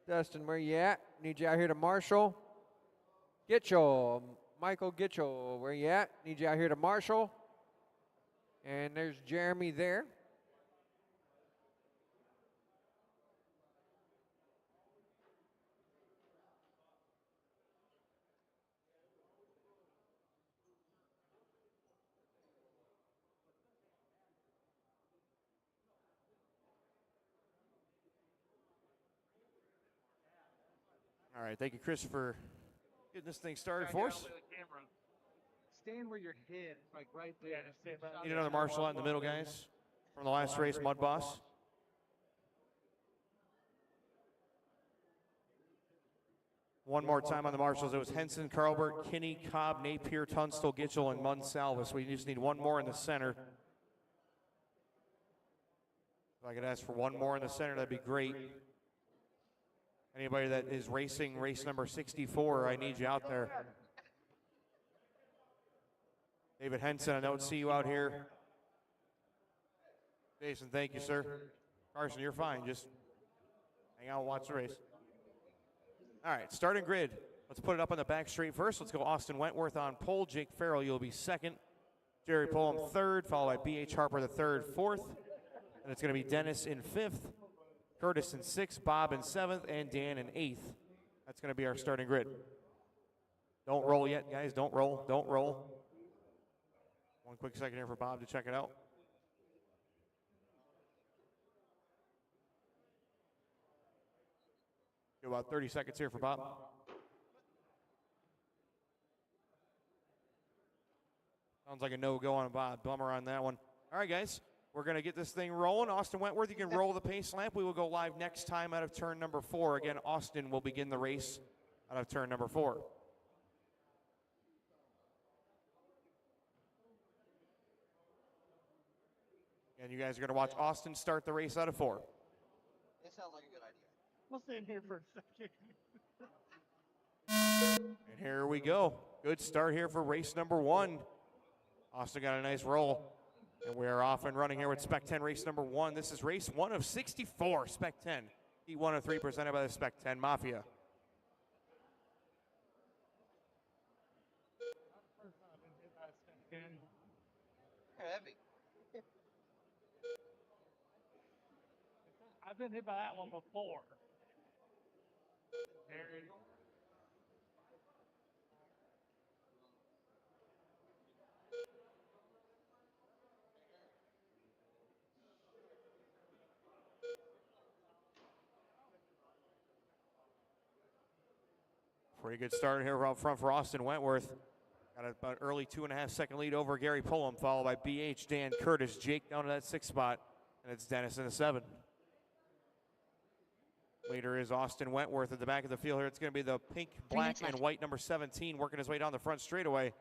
Dustin, where you at? Need you out here to marshal. Gitchell, Michael Gitchell, where you at? Need you out here to marshal. And there's Jeremy there. All right, thank you, Chris, for getting this thing started for us. Stand where your head, like right there. Need another martial out in the middle, guys, from the last race, MUDBoss. One more time on the marshals. It was Henson, Carlbert, Kinney, Cobb, Napier, Tunstall, Gitchell, and Monsalvis. We just need one more in the center. If I could ask for one more in the center, that'd be great. Anybody that is racing race number 64, I need you out there. David Henson, I don't see you out here. Jason, thank you, sir. Carson, you're fine. Just hang out and watch the race. All right, starting grid. Let's put it up on the back straight first. Let's go Austin Wentworth on pole. Jake Farrell, you'll be second. Jerry Pullum third, followed by B.H. Harper the third, fourth. And it's going to be Dennis in fifth, Curtis in sixth, Bob in seventh, and Dan in eighth. That's going to be our starting grid. Don't roll yet, guys. Don't roll. Don't roll. One quick second here for Bob to check it out. Give about 30 seconds here for Bob. Sounds like a no-go on Bob. Bummer on that one. All right, guys. We're going to get this thing rolling. Austin Wentworth, you can roll the pace lamp. We will go live next time out of turn number 4. Again, Austin will begin the race out of turn number 4. And you guys are going to watch Austin start the race out of 4. It sounds like a good idea. We'll stand here for a second. And here we go. Good start here for race number 1. Austin got a nice roll. And we are off and running here with Spec 10 race number 1. This is race 1 of 64, Spec 10. Heat 1 of 3 presented by the Spec 10 Mafia. Heavy. I've been hit by that one before. There you go. Pretty good start here out front for Austin Wentworth. Got about early 2.5 second lead over Gary Pullum, followed by BH, Dan Curtis, Jake down to that 6th spot, and it's Dennis in the 7. Leader is Austin Wentworth at the back of the field here. It's going to be the pink, black, and white number 17 working his way down the front straightaway.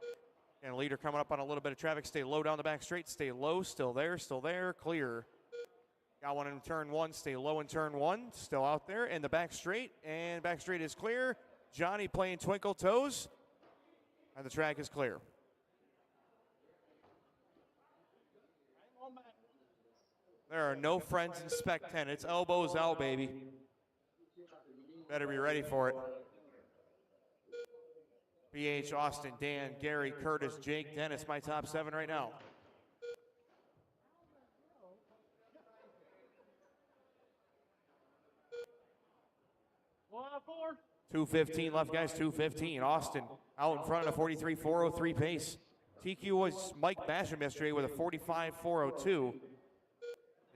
And leader coming up on a little bit of traffic. Stay low down the back straight. Stay low. Still there. Clear. Got one in turn 1. Stay low in turn 1. Still out there. And the back straight. And back straight is clear. Johnny playing Twinkle Toes. And the track is clear. There are no friends in Spec 10. It's elbows out, baby. Better be ready for it. BH, Austin, Dan, Gary, Curtis, Jake, Dennis, my top 7 right now. One up 4. 2:15 left, guys. 2:15. Austin out in front of a 43.403 pace. TQ was Mike Basham yesterday with a 45.402.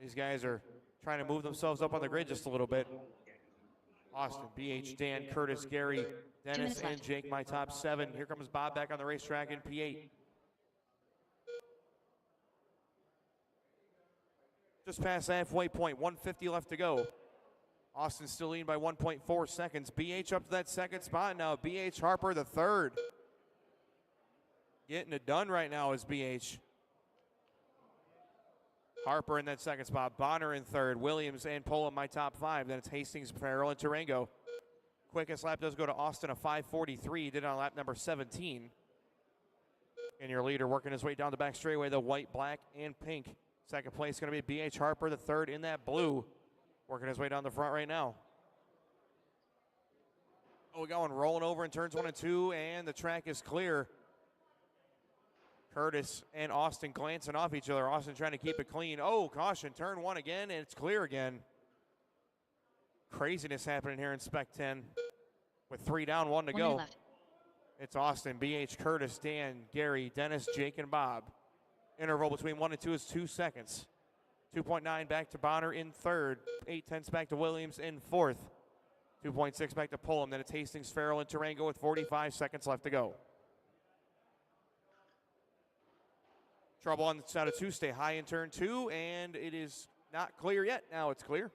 These guys are trying to move themselves up on the grid just a little bit. Austin, BH, Dan, Curtis, Gary, Dennis, and Jake, my top 7. Here comes Bob back on the racetrack in P8. Just past halfway point, 150 left to go. Austin still leading by 1.4 seconds. BH up to that 2nd spot now. BH Harper the 3rd. Getting it done right now is BH. Harper in that 2nd spot. Bonner in 3rd. Williams and Pullum my top 5. Then it's Hastings, Farrell, and Tarango. Quickest lap does go to Austin, a 5:43. Did on lap number 17. And your leader working his way down the back straightaway, the white, black, and pink. 2nd place going to be BH Harper, the 3rd in that blue. Working his way down the front right now. Oh, we got one rolling over in turns 1 and 2, and the track is clear. Curtis and Austin glancing off each other. Austin trying to keep it clean. Oh, caution, turn 1 again, and it's clear again. Craziness happening here in Spec 10 with 3 down, 1 to go. It's Austin, BH, Curtis, Dan, Gary, Dennis, Jake, and Bob. Interval between 1 and 2 is 2 seconds. 2.9 back to Bonner in third. 8/10 back to Williams in fourth. 2.6 back to Pullum. Then it's Hastings, Farrell, and Tarango with 45 seconds left to go. Trouble on the side of 2. Stay high in turn 2, and it is not clear yet. Now it's clear.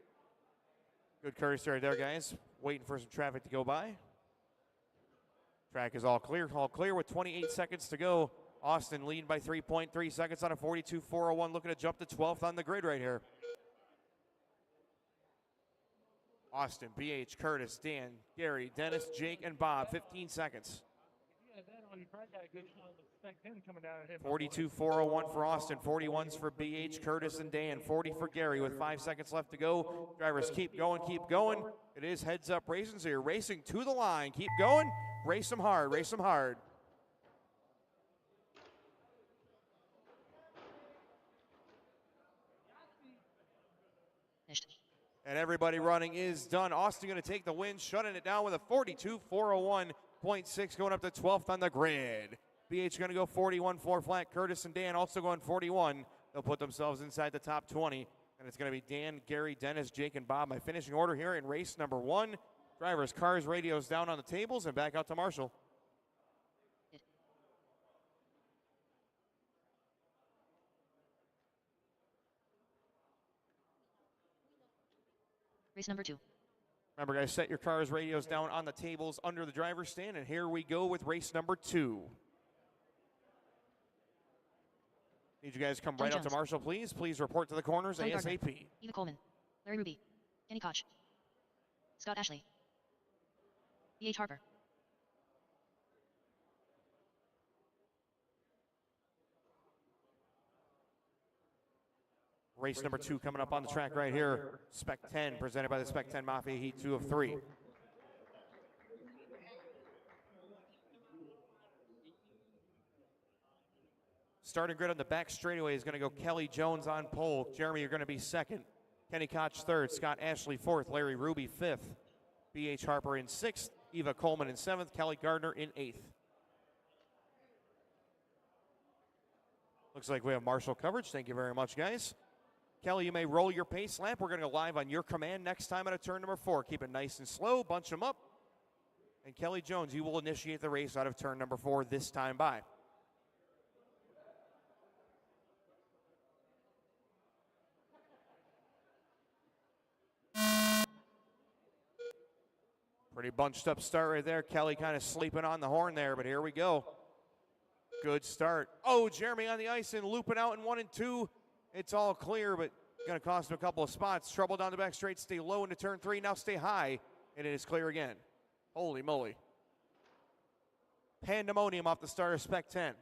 Good courtesy right there, guys. Waiting for some traffic to go by. Track is all clear with 28 seconds to go. Austin leading by 3.3 seconds on a 42.401, looking to jump to 12th on the grid right here. Austin, BH, Curtis, Dan, Gary, Dennis, Jake, and Bob, 15 seconds. 42.401 for Austin, 41s for BH, Curtis, and Dan, 40 for Gary with 5 seconds left to go. Drivers keep going, keep going. It is heads up racing, so you're racing to the line. Keep going, race them hard, race them hard. And everybody running is done. Austin going to take the win, shutting it down with a 42.401.6, going up to 12th on the grid. BH going to go 41.4 flat. Curtis and Dan also going 41. They'll put themselves inside the top 20. And it's going to be Dan, Gary, Dennis, Jake, and Bob. My finishing order here in race number 1. Drivers, cars, radios down on the tables and back out to Marshall. Race number 2. Remember, guys, set your cars, radios down on the tables under the driver's stand, and here we go with race number 2. Need you guys to come right out to Marshall, please. Please report to the corners ASAP. Eva Coleman, Larry Ruby, Kenny Koch, Scott Ashley, B.H. Harper. Race number 2 coming up on the track right here. Spec 10, presented by the Spec 10 Mafia, Heat 2 of 3. Starting grid on the back straightaway is going to go Kelly Jones on pole. Jeremy, you're going to be second. Kenny Koch third. Scott Ashley fourth. Larry Ruby fifth. B.H. Harper in sixth. Eva Coleman in seventh. Kelly Gardner in eighth. Looks like we have Marshall coverage. Thank you very much, guys. Kelly, you may roll your pace lap. We're going to go live on your command next time at a turn number 4. Keep it nice and slow. Bunch them up. And Kelly Jones, you will initiate the race out of turn number 4 this time by. Pretty bunched up start right there. Kelly kind of sleeping on the horn there, but here we go. Good start. Oh, Jeremy on the ice and looping out in 1 and 2. It's all clear, but going to cost him a couple of spots. Trouble down the back straight. Stay low into turn 3. Now stay high, and it is clear again. Holy moly. Pandemonium off the start of Spec 10.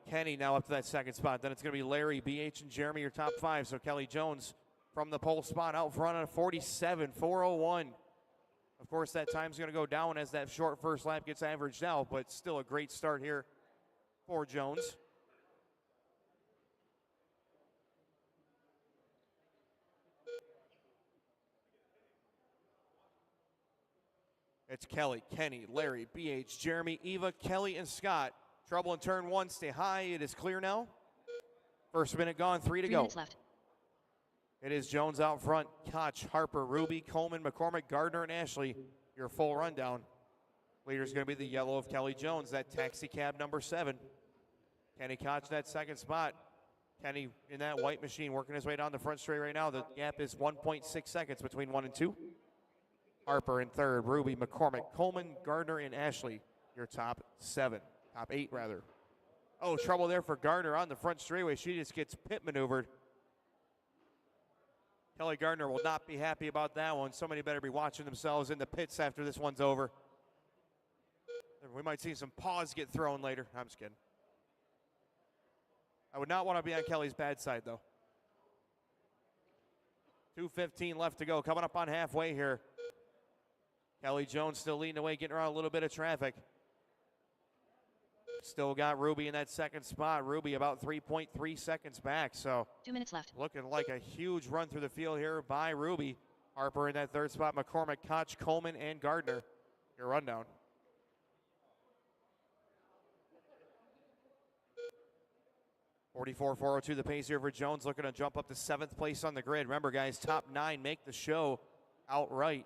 Kenny now up to that second spot. Then it's going to be Larry, BH, and Jeremy, your top 5. So Kelly Jones from the pole spot out front on a 47.401. Of course, that time's going to go down as that short first lap gets averaged out, but still a great start here for Jones. It's Kelly, Kenny, Larry, BH, Jeremy, Eva, Kelly, and Scott. Trouble in turn 1. Stay high. It is clear now. First minute gone. 3 to go. 3 minutes left. It is Jones out front. Koch, Harper, Ruby, Coleman, McCormick, Gardner, and Ashley. Your full rundown. Leader's going to be the yellow of Kelly Jones, that taxi cab number 7. Kenny Koch, that second spot. Kenny in that white machine working his way down the front straight right now. The gap is 1.6 seconds between 1 and 2. Harper in third. Ruby, McCormick, Coleman, Gardner, and Ashley. Your top 7. Top 8, rather. Oh, trouble there for Gardner on the front straightaway. She just gets pit maneuvered. Kelly Gardner will not be happy about that one. Somebody better be watching themselves in the pits after this one's over. We might see some paws get thrown later. I'm just kidding. I would not want to be on Kelly's bad side, though. 2:15 left to go. Coming up on halfway here. Kelly Jones still leading the way, getting around a little bit of traffic. Still got Ruby in that second spot. Ruby about 3.3 seconds back. So 2 minutes left. looking like a huge run through the field here by Ruby. Harper in that third spot. McCormick, Koch, Coleman, and Gardner. Your rundown. .44.402 the pace here for Jones, looking to jump up to 7th place on the grid. Remember, guys, top 9 make the show outright.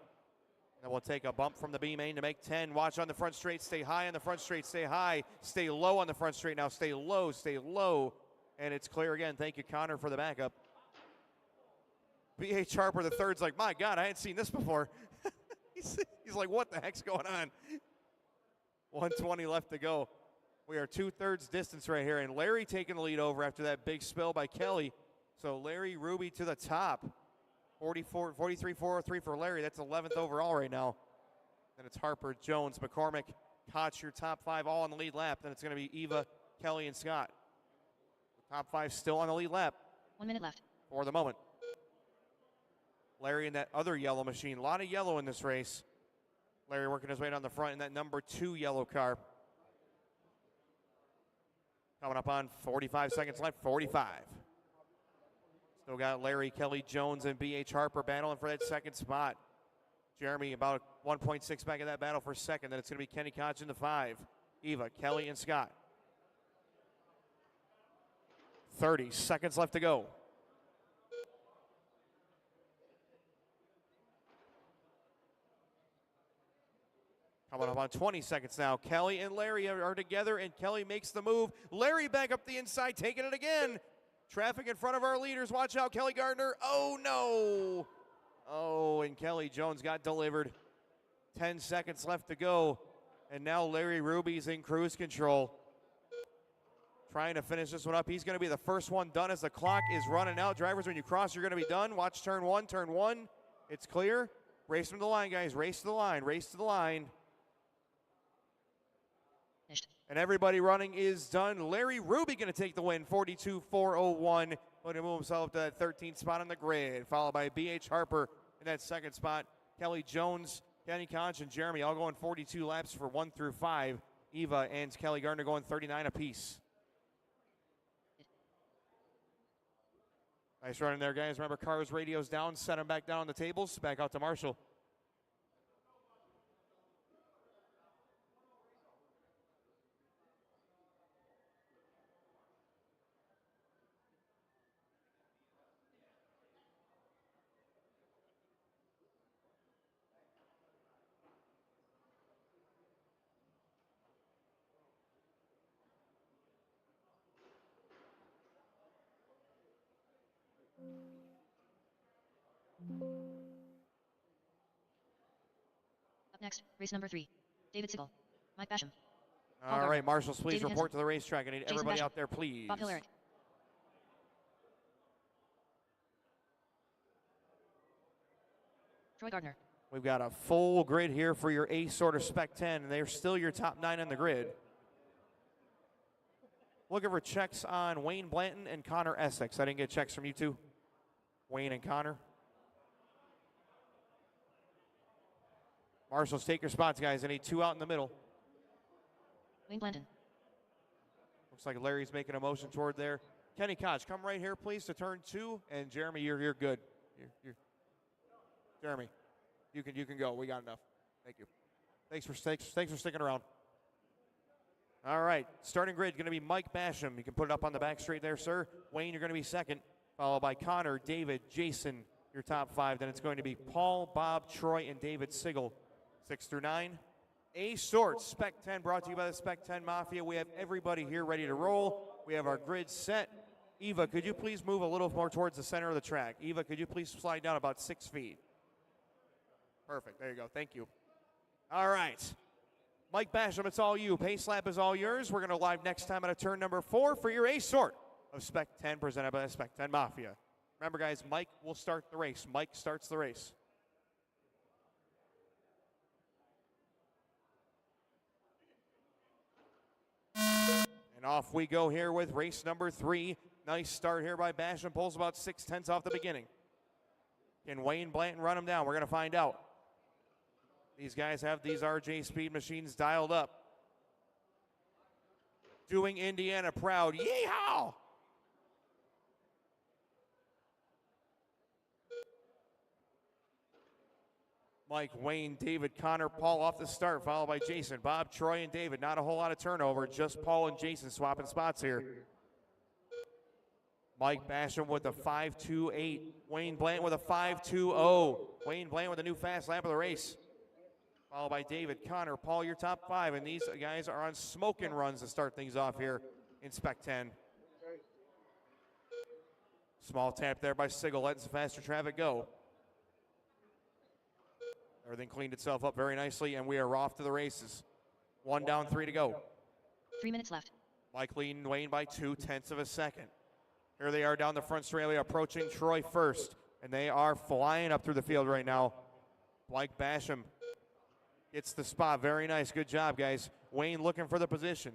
Then we'll take a bump from the B main to make 10. Watch on the front straight. Stay high on the front straight. Stay high. Stay low on the front straight. Now stay low. Stay low. And it's clear again. Thank you, Connor, for the backup. B.H. Harper, the third's like, my God, I hadn't seen this before. he's like, what the heck's going on? 120 left to go. We are 2/3 distance right here. And Larry taking the lead over after that big spill by Kelly. So Larry, Ruby to the top. 43.403 for Larry. That's 11th overall right now. Then it's Harper, Jones, McCormick, Koch, your top 5 all on the lead lap. Then it's going to be Eva, Kelly, and Scott. The top 5 still on the lead lap. 1 minute left. For the moment. Larry in that other yellow machine. A lot of yellow in this race. Larry working his way down the front in that number 2 yellow car. Coming up on 45 seconds left. 45. Still got Larry, Kelly, Jones, and B.H. Harper battling for that second spot. Jeremy about 1.6 back in that battle for second. Then it's going to be Kenny Koch in the 5. Eva, Kelly, and Scott. 30 seconds left to go. Coming up on 20 seconds now. Kelly and Larry are together, and Kelly makes the move. Larry back up the inside, taking it again. Traffic in front of our leaders. Watch out, Kelly Gardner. Oh, no. Oh, and Kelly Jones got delivered. 10 seconds left to go. And now Larry Ruby's in cruise control. Trying to finish this one up. He's going to be the first one done as the clock is running out. Drivers, when you cross, you're going to be done. Watch turn one, turn one. It's clear. Race from the line, guys. Race to the line. Race to the line. Finished. And everybody running is done. Larry Ruby going to take the win, 42.401. Going to move himself to that 13th spot on the grid, followed by B.H. Harper in that second spot. Kelly Jones, Kenny Koch, and Jeremy all going 42 laps for 1 through 5. Eva and Kelly Gardner going 39 apiece. Nice running there, guys. Remember, cars, radios down, set them back down on the tables. Back out to Marshall. Up next, race number 3. David Siegel. Mike Basham. All right, Marshals, please David report Hansen. to the racetrack. I need Jason everybody Basham. out there, please. Bob Hilaric. Troy Gardner. We've got a full grid here for your ace sort of Spec 10, and they're still your top 9 on the grid. Looking for checks on Wayne Blanton and Connor Essex. I didn't get checks from you two, Wayne and Connor. Marshals, take your spots, guys. I need 2 out in the middle. Wayne Blanton. Looks like Larry's making a motion toward there. Kenny Koch, come right here, please, to turn 2. And Jeremy, you're good. Jeremy, you can go. We got enough. Thank you. Thanks for sticking around. All right, starting grid going to be Mike Basham. You can put it up on the back straight there, sir. Wayne, you're going to be second, followed by Connor, David, Jason, your top 5. Then it's going to be Paul, Bob, Troy, and David Sigel, 6 through 9. A sort Spec 10 brought to you by the Spec 10 Mafia. We have everybody here ready to roll. We have our grid set. Eva, could you please move a little more towards the center of the track? Eva, could you please slide down about 6 feet? Perfect. There you go. Thank you. All right. Mike Basham, it's all you. Pace lap is all yours. We're going to live next time at a turn number 4 for your A sort of Spec 10 presented by the Spec 10 Mafia. Remember, guys, Mike will start the race. Mike starts the race. And off we go here with race number 3. Nice start here by Basham. Pulls about 6/10 off the beginning. Can Wayne Blanton run him down? We're going to find out. These guys have these RJ speed machines dialed up. Doing Indiana proud. Yeehaw! Mike, Wayne, David, Connor, Paul off the start, followed by Jason, Bob, Troy, and David. Not a whole lot of turnover, just Paul and Jason swapping spots here. Mike Basham with a 5.28. Wayne Blanton with a 5.20. Wayne Blanton with a new fast lap of the race. Followed by David, Connor, Paul, your top 5. And these guys are on smoking runs to start things off here in Spec 10. Small tap there by Sigel, letting some faster traffic go. Everything cleaned itself up very nicely, and we are off to the races. 1 down, 3 to go. 3 minutes left. Mike leading Wayne by 0.2 of a second. Here they are down the front straightaway, approaching Troy first, and they are flying up through the field right now. Mike Basham gets the spot. Very nice. Good job, guys. Wayne looking for the position.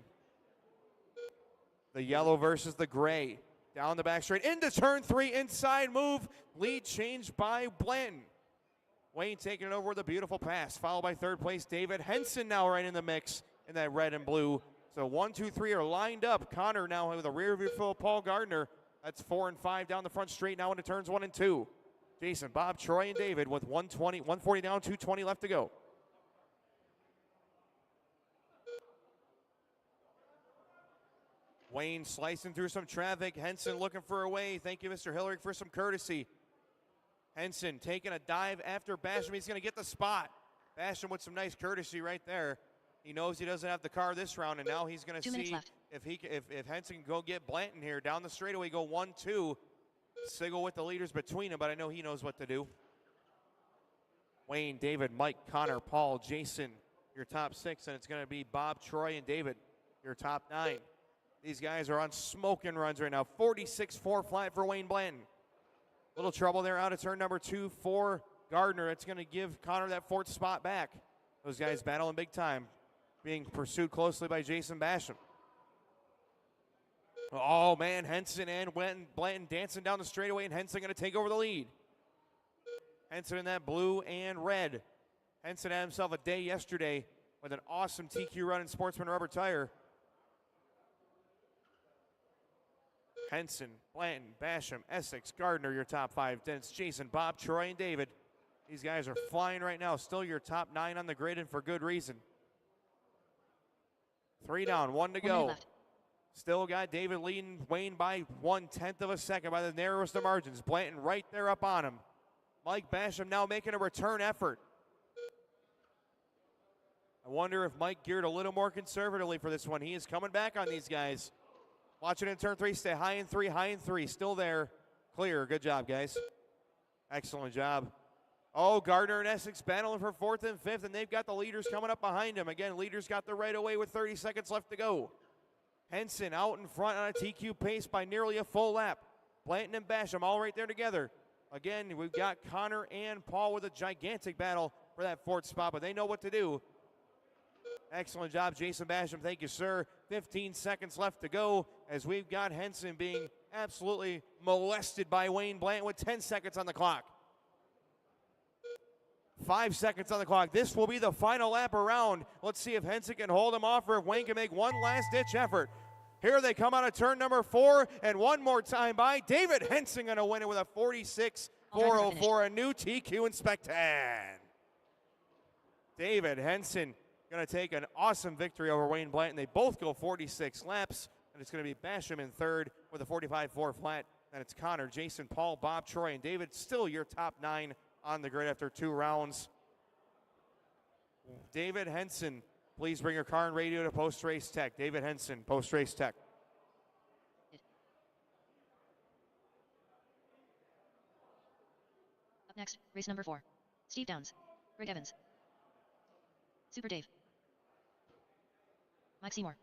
The yellow versus the gray. Down the back straight, into turn 3, inside move. Lead changed by Blanton. Wayne taking it over with a beautiful pass, followed by third place David Henson now right in the mix in that red and blue. So 1, 2, 3 are lined up. Connor now with a rear view full of Paul Gardner. That's 4 and 5 down the front straight now into turns 1 and 2. Jason, Bob, Troy, and David with 140 down, 220 left to go. Wayne slicing through some traffic. Henson looking for a way. Thank you, Mr. Hillary, for some courtesy. Henson taking a dive after Basham. He's going to get the spot. Basham with some nice courtesy right there. He knows he doesn't have the car this round, and now he's going to see if Henson can go get Blanton here. Down the straightaway, go 1-2. Sigel with the leaders between them, but I know he knows what to do. Wayne, David, Mike, Connor, Paul, Jason, your top 6, and it's going to be Bob, Troy, and David, your top 9. These guys are on smoking runs right now. 46.4 flat for Wayne Blanton. Little trouble there out of turn number 2 for Gardner. It's going to give Connor that 4th spot back. Those guys battling big time, being pursued closely by Jason Basham. Oh, man, Henson and Blanton dancing down the straightaway, and Henson going to take over the lead. Henson in that blue and red. Henson had himself a day yesterday with an awesome TQ run in Sportsman rubber tire. Henson, Blanton, Basham, Essex, Gardner, your top 5. Then it's Jason, Bob, Troy, and David. These guys are flying right now. Still your top 9 on the grid, and for good reason. 3 down, 1 to go. Still got David leading Wayne by 1/10 of a second by the narrowest of margins. Blanton right there up on him. Mike Basham now making a return effort. I wonder if Mike geared a little more conservatively for this one. He is coming back on these guys. Watch it in turn 3. Stay high in 3, high in 3. Still there. Clear. Good job, guys. Excellent job. Oh, Gardner and Essex battling for 4th and 5th, and they've got the leaders coming up behind them. Again, leaders got the right away with 30 seconds left to go. Henson out in front on a TQ pace by nearly a full lap. Blanton and Basham all right there together. Again, we've got Connor and Paul with a gigantic battle for that 4th spot, but they know what to do. Excellent job, Jason Basham. Thank you, sir. 15 seconds left to go as we've got Henson being absolutely molested by Wayne Blanton with 10 seconds on the clock. 5 seconds on the clock. This will be the final lap around. Let's see if Henson can hold him off or if Wayne can make one last-ditch effort. Here they come out of turn number 4, and one more time by David Henson going to win it with a 46.404, a new TQ in Spec 10. David Henson going to take an awesome victory over Wayne Blanton. They both go 46 laps, and it's going to be Basham in 3rd with a 45.4 flat. And it's Connor, Jason, Paul, Bob, Troy, and David. Still your top 9 on the grid after 2 rounds. David Henson, please bring your car and radio to post-race tech. David Henson, post-race tech. Up next, race number 4. Steve Downs, Greg Evans, Super Dave, Mike Seymour.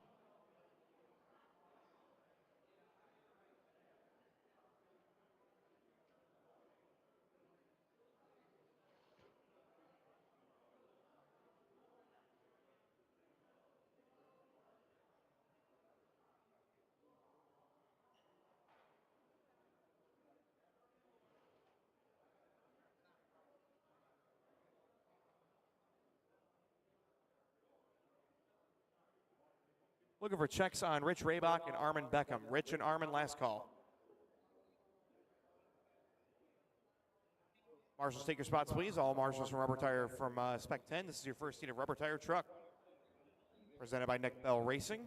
Looking for checks on Rich Raybach and Armin Beckham. Rich and Armin, last call. Marshals, take your spots, please. All marshals from Rubber Tire from Spec 10. This is your first heat of Rubber Tire truck. Presented by Nick Bell Racing.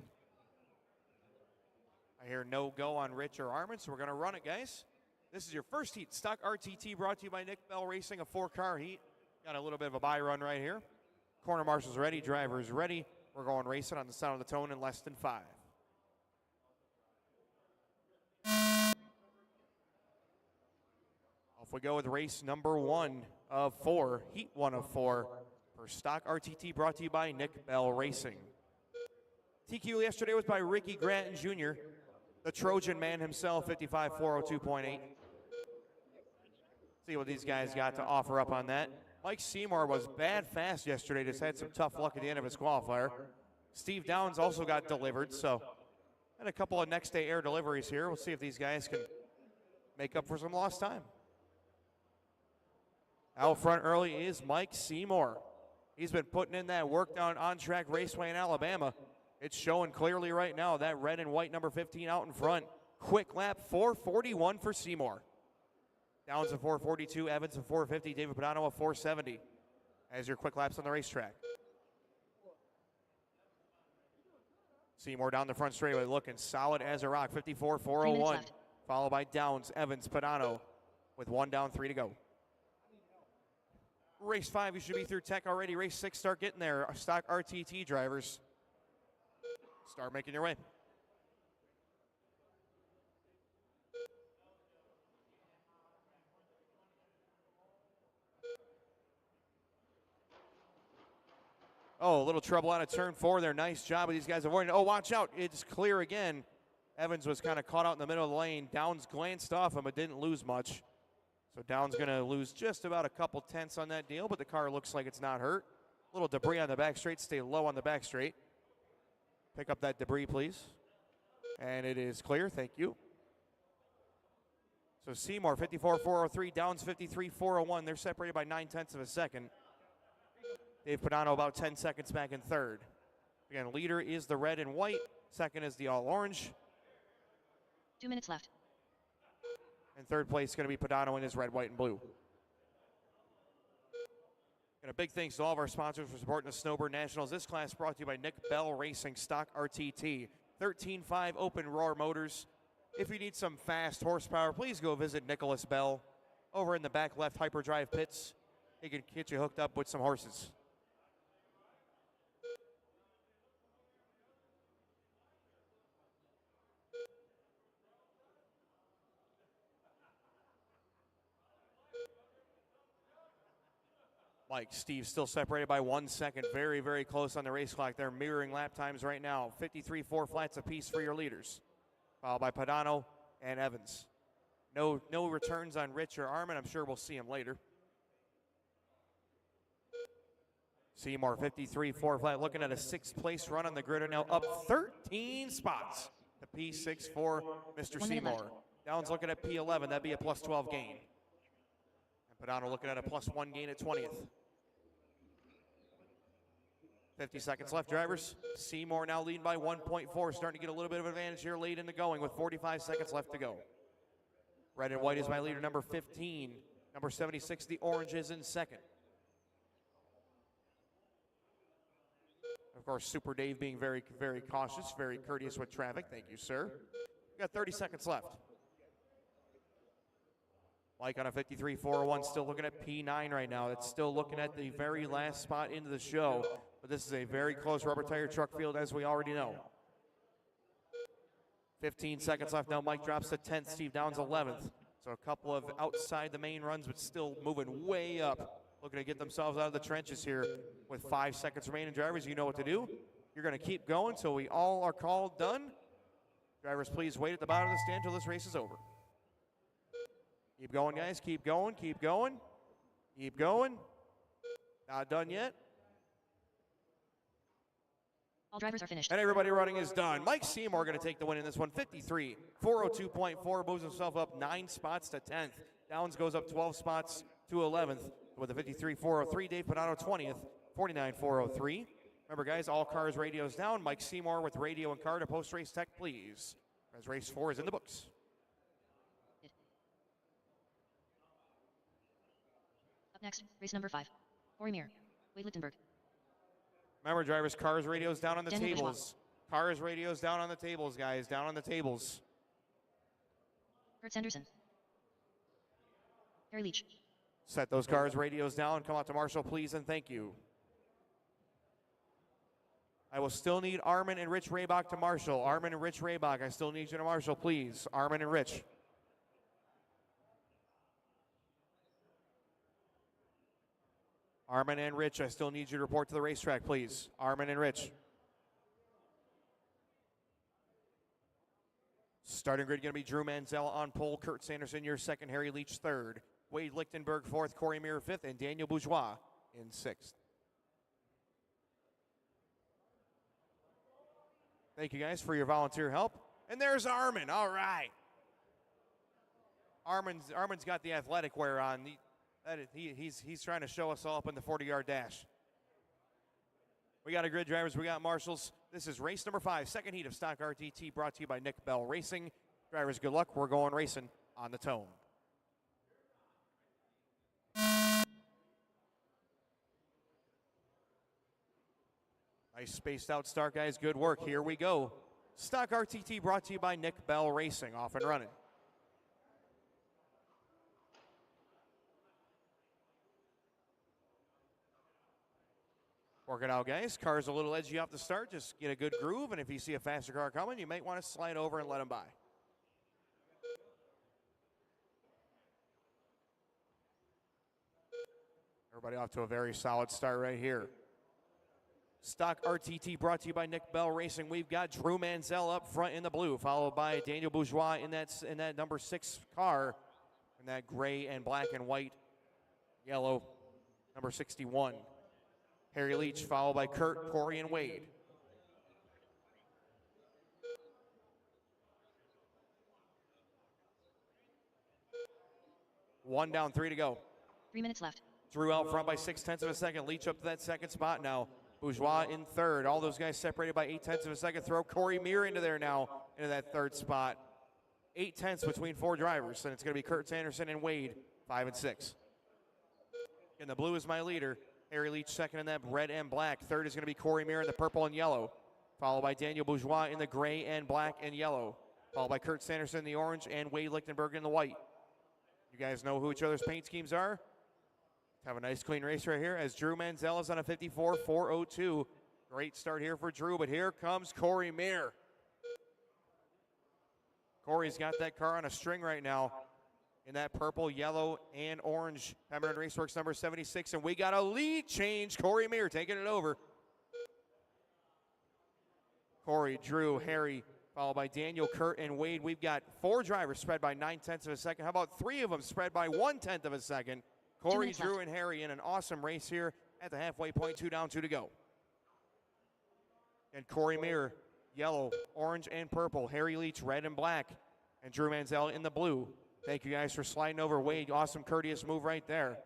I hear no go on Rich or Armin, so we're going to run it, guys. This is your first heat. Stock RTT brought to you by Nick Bell Racing, a 4-car heat. Got a little bit of a bye run right here. Corner marshals ready, drivers ready. We're going racing on the sound of the tone in less than 5. Off we go with race number 1 of 4, heat 1 of 4 for Stock RTT brought to you by Nick Bell Racing. TQ yesterday was by Ricky Gratton Jr., the Trojan man himself, 55.402.8. See what these guys got to offer up on that. Mike Seymour was bad fast yesterday, just had some tough luck at the end of his qualifier. Steve Downs also got delivered, so had a couple of next day air deliveries here. We'll see if these guys can make up for some lost time. Out front early is Mike Seymour. He's been putting in that work down on track raceway in Alabama. It's showing clearly right now, that red and white number 15 out in front. Quick lap, 441 for Seymour. Downs of 442, Evans of 450, David Padano of 470 as your quick laps on the racetrack. Seymour down the front straightaway looking solid as a rock, 54.401. Followed by Downs, Evans, Padano with 1 down, 3 to go. Race 5, you should be through tech already. Race 6, start getting there. Stock RTT drivers, start making your way. Oh, a little trouble out of turn 4 there. Nice job of these guys avoiding. Oh, watch out. It's clear again. Evans was kind of caught out in the middle of the lane. Downs glanced off him, but didn't lose much. So Downs going to lose just about a couple tenths on that deal, but the car looks like it's not hurt. A little debris on the back straight. Stay low on the back straight. Pick up that debris, please. And it is clear. Thank you. So Seymour, 54.403. Downs, 53.401. They're separated by 9/10 of a second. Dave Padano about 10 seconds back in third. Again, leader is the red and white. Second is the all orange. 2 minutes left. And third place is going to be Padano in his red, white, and blue. And a big thanks to all of our sponsors for supporting the Snowbird Nationals. This class brought to you by Nick Bell Racing, Stock RTT. 13.5 Open Roar Motors. If you need some fast horsepower, please go visit Nicholas Bell over in the back left hyperdrive pits. He can get you hooked up with some horses. Mike, Steve still separated by 1 second. Very, very close on the race clock. They're mirroring lap times right now. 53.4 flats apiece for your leaders. Followed by Padano and Evans. No returns on Rich or Armin. I'm sure we'll see him later. Seymour, 53.4 flat. Looking at a 6th place run on the grid now. Up 13 spots. The P6 for Mr. Seymour. Downs looking at P11. That'd be a plus 12 gain. And Padano looking at a plus 1 gain at 20th. 50 seconds left, drivers. Seymour now leading by 1.4, starting to get a little bit of advantage here late in the going with 45 seconds left to go. Red and white is my leader, number 15. Number 76, the orange is in second. Of course, Super Dave being very, very cautious, very courteous with traffic. Thank you, sir. We got 30 seconds left. Mike on a 53.401, still looking at P9 right now. That's still looking at the very last spot into the show. But this is a very close rubber tire truck field, as we already know. 15 seconds left now. Mike drops to 10th. Steve Downs 11th. So a couple of outside the main runs, but still moving way up. Looking to get themselves out of the trenches here with 5 seconds remaining. Drivers, you know what to do. You're going to keep going until we all are called done. Drivers, please wait at the bottom of the stand until this race is over. Keep going, guys. Keep going. Keep going. Keep going. Not done yet. All drivers are finished. And everybody running is done. Mike Seymour going to take the win in this one. 53.402.4. Moves himself up 9 spots to 10th. Downs goes up 12 spots to 11th with a 53.403. Dave Padano 20th, 49.403. Remember, guys, all cars, radios down. Mike Seymour with radio and car to post-race tech, please. As race 4 is in the books. Up next, race number 5. Corey Mir, Wade Lichtenberg. Remember, drivers, cars, radios down on the Daniel tables. Cars, radios down on the tables, guys. Down on the tables. Kurt Sanderson. Harry Leach. Set those cars, radios down. Come out to Marshall, please, and thank you. I will still need Armin and Rich Raybach to Marshall. Armin and Rich Raybach, I still need you to Marshall, please. Armin and Rich. Armin and Rich, I still need you to report to the racetrack, please. Armin and Rich. Starting grid going to be Drew Manziel on pole, Kurt Sanderson, your second, Harry Leach third, Wade Lichtenberg fourth, Corey Mir fifth, and Daniel Bourgeois in sixth. Thank you guys for your volunteer help. And there's Armin, all right. Armin's got the athletic wear on. He's trying to show us all up in the 40-yard dash. We got a grid drivers, we got marshals. This is race number 5, second heat of Stock RTT, brought to you by Nick Bell Racing. Drivers, good luck. We're going racing on the tone. Nice spaced out start, guys. Good work. Here we go. Stock RTT brought to you by Nick Bell Racing. Off and running. Work it out, guys. Car's a little edgy off the start. Just get a good groove, and if you see a faster car coming, you might want to slide over and let him by. Everybody off to a very solid start right here. Stock RTT brought to you by Nick Bell Racing. We've got Drew Manziel up front in the blue, followed by Daniel Bourgeois in that number 6 car, in that gray and black and white, yellow, number 61. Harry Leach, followed by Kurt, Corey, and Wade. One down, 3 to go. 3 minutes left. Drew out front by 0.6 of a second. Leach up to that second spot now. Bourgeois in third. All those guys separated by 0.8 of a second. Throw Corey Mir into there now, into that third spot. 0.8 between 4 drivers, and it's going to be Kurt Sanderson and Wade, 5 and 6. And the blue is my leader. Harry Leach second in that red and black. Third is going to be Corey Mir in the purple and yellow, followed by Daniel Bourgeois in the gray and black and yellow, followed by Kurt Sanderson in the orange and Wade Lichtenberg in the white. You guys know who each other's paint schemes are? Have a nice clean race right here as Drew Manziel is on a 54.402. Great start here for Drew, but here comes Corey Mir. Corey's got that car on a string right now in that purple, yellow, and orange Pembroke Raceworks number 76, and we got a lead change. Corey Mir taking it over. Corey, Drew, Harry, followed by Daniel, Kurt, and Wade. We've got 4 drivers spread by 0.9 of a second. How about 3 of them spread by 1/10 of a second? Corey, Drew, and Harry in an awesome race here at the halfway point. 2 down, 2 to go. And Corey Mir, yellow, orange, and purple. Harry Leach, red and black. And Drew Manziel in the blue. Thank you guys for sliding over Wade. Awesome, courteous move right there.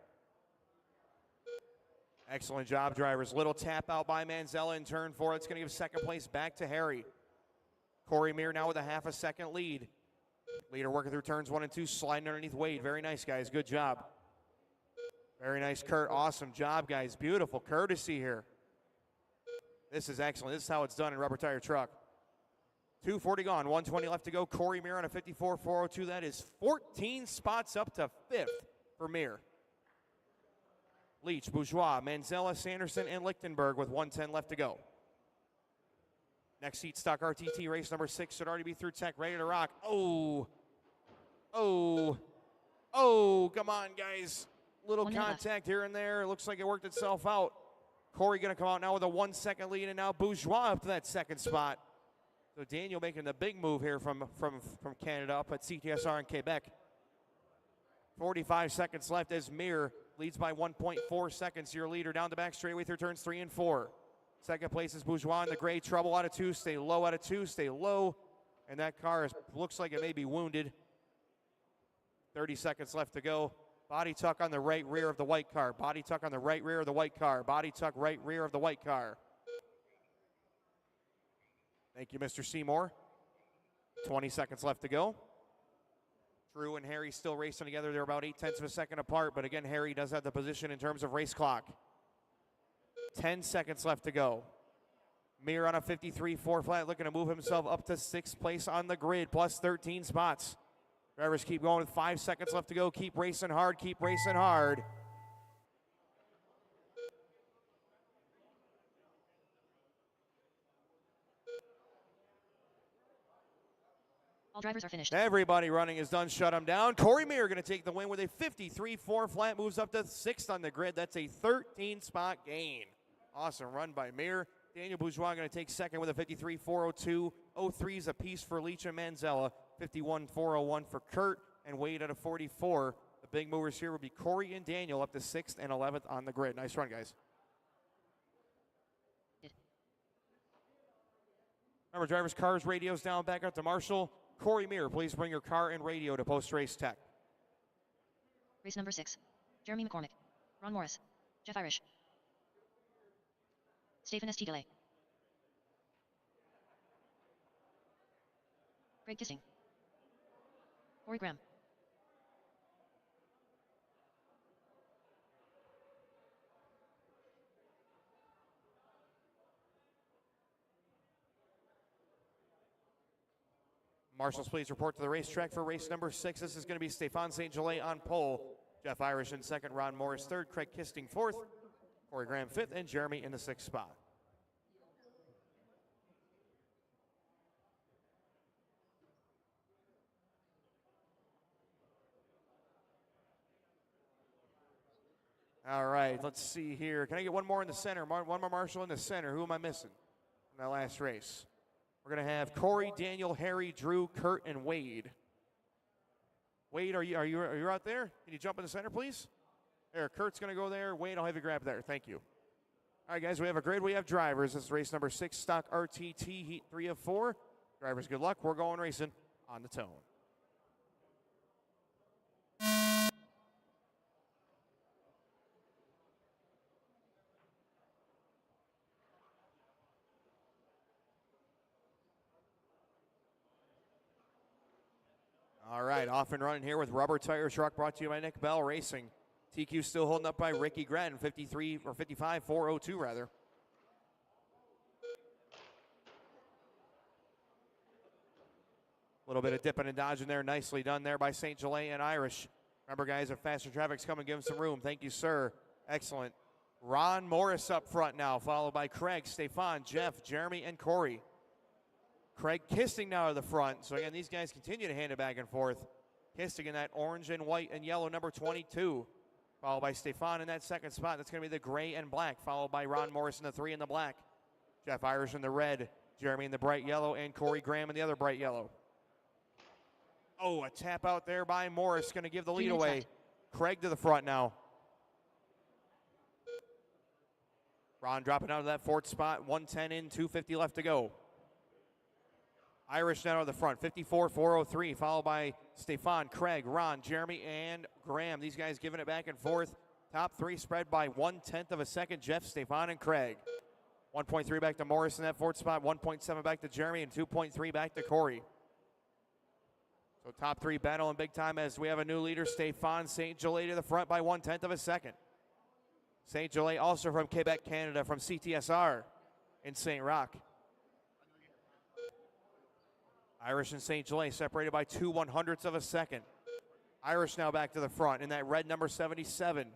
Excellent job, drivers. Little tap out by Manziel in turn 4. It's going to give second place back to Harry. Corey Mir now with a half a second lead. Leader working through turns 1 and 2, sliding underneath Wade. Very nice, guys. Good job. Very nice, Kurt. Awesome job, guys. Beautiful courtesy here. This is excellent. This is how it's done in rubber tire truck. 2:40 gone, 1:20 left to go. Corey Mir on a 54.402. That is 14 spots up to 5th for Mir. Leach, Bourgeois, Manzella, Sanderson, and Lichtenberg with 1:10 left to go. Next seat, Stock RTT race number 6 should already be through tech, ready to rock. Oh, come on, guys. Little contact here and there. It looks like it worked itself out. Corey going to come out now with a 1-second lead, and now Bourgeois up to that second spot. So Daniel making the big move here from Canada up at CTSR in Quebec. 45 seconds left as Mir leads by 1.4 seconds. Your leader down the back straightaway through turns 3 and 4. Second place is Bourgeois in the gray. Trouble out of 2. Stay low out of 2. Stay low. And that car looks like it may be wounded. 30 seconds left to go. Body tuck on the right rear of the white car. Body tuck on the right rear of the white car. Body tuck right rear of the white car. Thank you, Mr. Seymour. 20 seconds left to go. Drew and Harry still racing together. They're about 0.8 of a second apart, but again, Harry does have the position in terms of race clock. 10 seconds left to go. Mir on a 53.4 flat, looking to move himself up to 6th place on the grid, plus 13 spots. Drivers keep going with 5 seconds left to go. Keep racing hard, keep racing hard. All drivers are finished. Everybody running is done. Shut them down. Corey Mir going to take the win with a 53.4 flat. Moves up to 6th on the grid. That's a 13-spot gain. Awesome run by Mir. Daniel Bourgeois going to take second with a 53.402. 03s apiece for Leach and Manzella. 51.401 for Kurt and Wade at a 44. The big movers here will be Corey and Daniel up to 6th and 11th on the grid. Nice run, guys. Remember, drivers' cars, radios down, back up to Marshall. Corey Mir, please bring your car and radio to post-race tech. Race number 6. Jeremy McCormick. Ron Morris. Jeff Irish. Stephen S. Delay. Craig Kissing. Corey Graham. Marshals, please report to the racetrack for race number 6. This is going to be Stefan St. Gelais on pole. Jeff Irish in second, Ron Morris third, Craig Kisting fourth, Corey Graham fifth, and Jeremy in the 6th spot. All right, let's see here. Can I get one more in the center? One more Marshall in the center. Who am I missing in that last race? We're going to have Corey, Daniel, Harry, Drew, Kurt, and Wade. Wade, are you out there? Can you jump in the center, please? There, Kurt's going to go there. Wade, I'll have you grab there. Thank you. All right, guys, we have a grid. We have drivers. This is race number 6, stock RTT, heat 3 of 4. Drivers, good luck. We're going racing on the tone. All right, off and running here with Rubber Tire Truck, brought to you by Nick Bell Racing. TQ still holding up by Ricky Gratton, 55.402 rather. A little bit of dipping and dodging there, nicely done there by St. Gelais and Irish. Remember, guys, if faster traffic's coming, give them some room. Thank you, sir. Excellent. Ron Morris up front now, followed by Craig, Stefan, Jeff, Jeremy, and Corey. Craig Kisting now to the front. So, again, these guys continue to hand it back and forth. Kisting in that orange and white and yellow number 22. Followed by Stefan in that 2nd spot. That's going to be the gray and black. Followed by Ron Morris in the 3 in the black. Jeff Irish in the red. Jeremy in the bright yellow. And Corey Graham in the other bright yellow. Oh, a tap out there by Morris. Going to give the lead away. Left. Craig to the front now. Ron dropping out of that 4th spot. 110 in, 250 left to go. Irish now to the front, 54.403, followed by Stefan, Craig, Ron, Jeremy, and Graham. These guys giving it back and forth. Top 3 spread by 1/10 of a second. Jeff, Stefan, and Craig. 1.3 back to Morris in that 4th spot, 1.7 back to Jeremy, and 2.3 back to Corey. So top 3 battling big time as we have a new leader, Stefan St. Gelais to the front by 1/10 of a second. St. Gelais also from Quebec, Canada, from CTSR in St. Roch. Irish and St. Gelais separated by 2/100ths of a second. Irish now back to the front in that red number 77.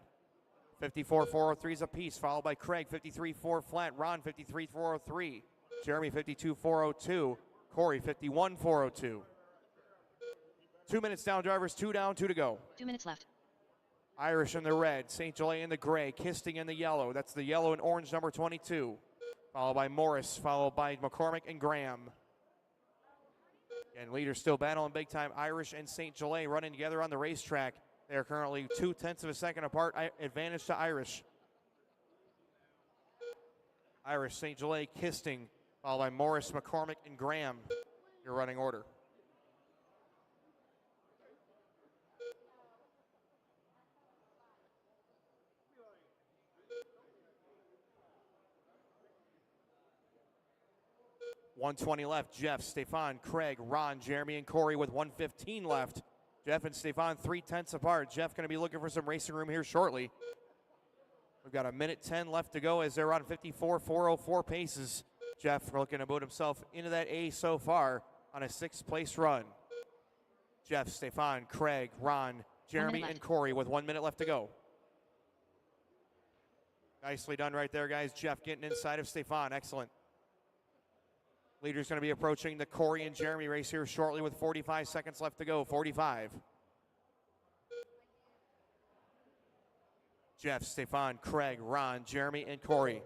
54.403s apiece, followed by Craig, 53.4 flat. Ron, 53.403. Jeremy, 52.402. Corey, 51.402. 2 minutes down, drivers. 2 down, 2 to go. 2 minutes left. Irish in the red, St. Gelais in the gray, Kisting in the yellow. That's the yellow and orange number 22. Followed by Morris, followed by McCormick and Graham. And leaders still battling big time. Irish and St. Gelais running together on the racetrack. They are currently 0.2 of a second apart. Advantage to Irish. Irish, St. Gelais, Kisting, followed by Morris, McCormick, and Graham. Your running order. 120 left. Jeff, Stefan, Craig, Ron, Jeremy, and Corey with 115 left. Jeff and Stefan 3/10 apart. Jeff going to be looking for some racing room here shortly. We've got a minute 10 left to go as they're on 54.404 paces. Jeff looking to boot himself into that A so far on a 6th place run. Jeff, Stefan, Craig, Ron, Jeremy, and Corey with 1 minute left to go. Nicely done right there, guys. Jeff getting inside of Stefan. Excellent. Leader's going to be approaching the Corey and Jeremy race here shortly with 45 seconds left to go. 45. Jeff, Stefan, Craig, Ron, Jeremy, and Corey.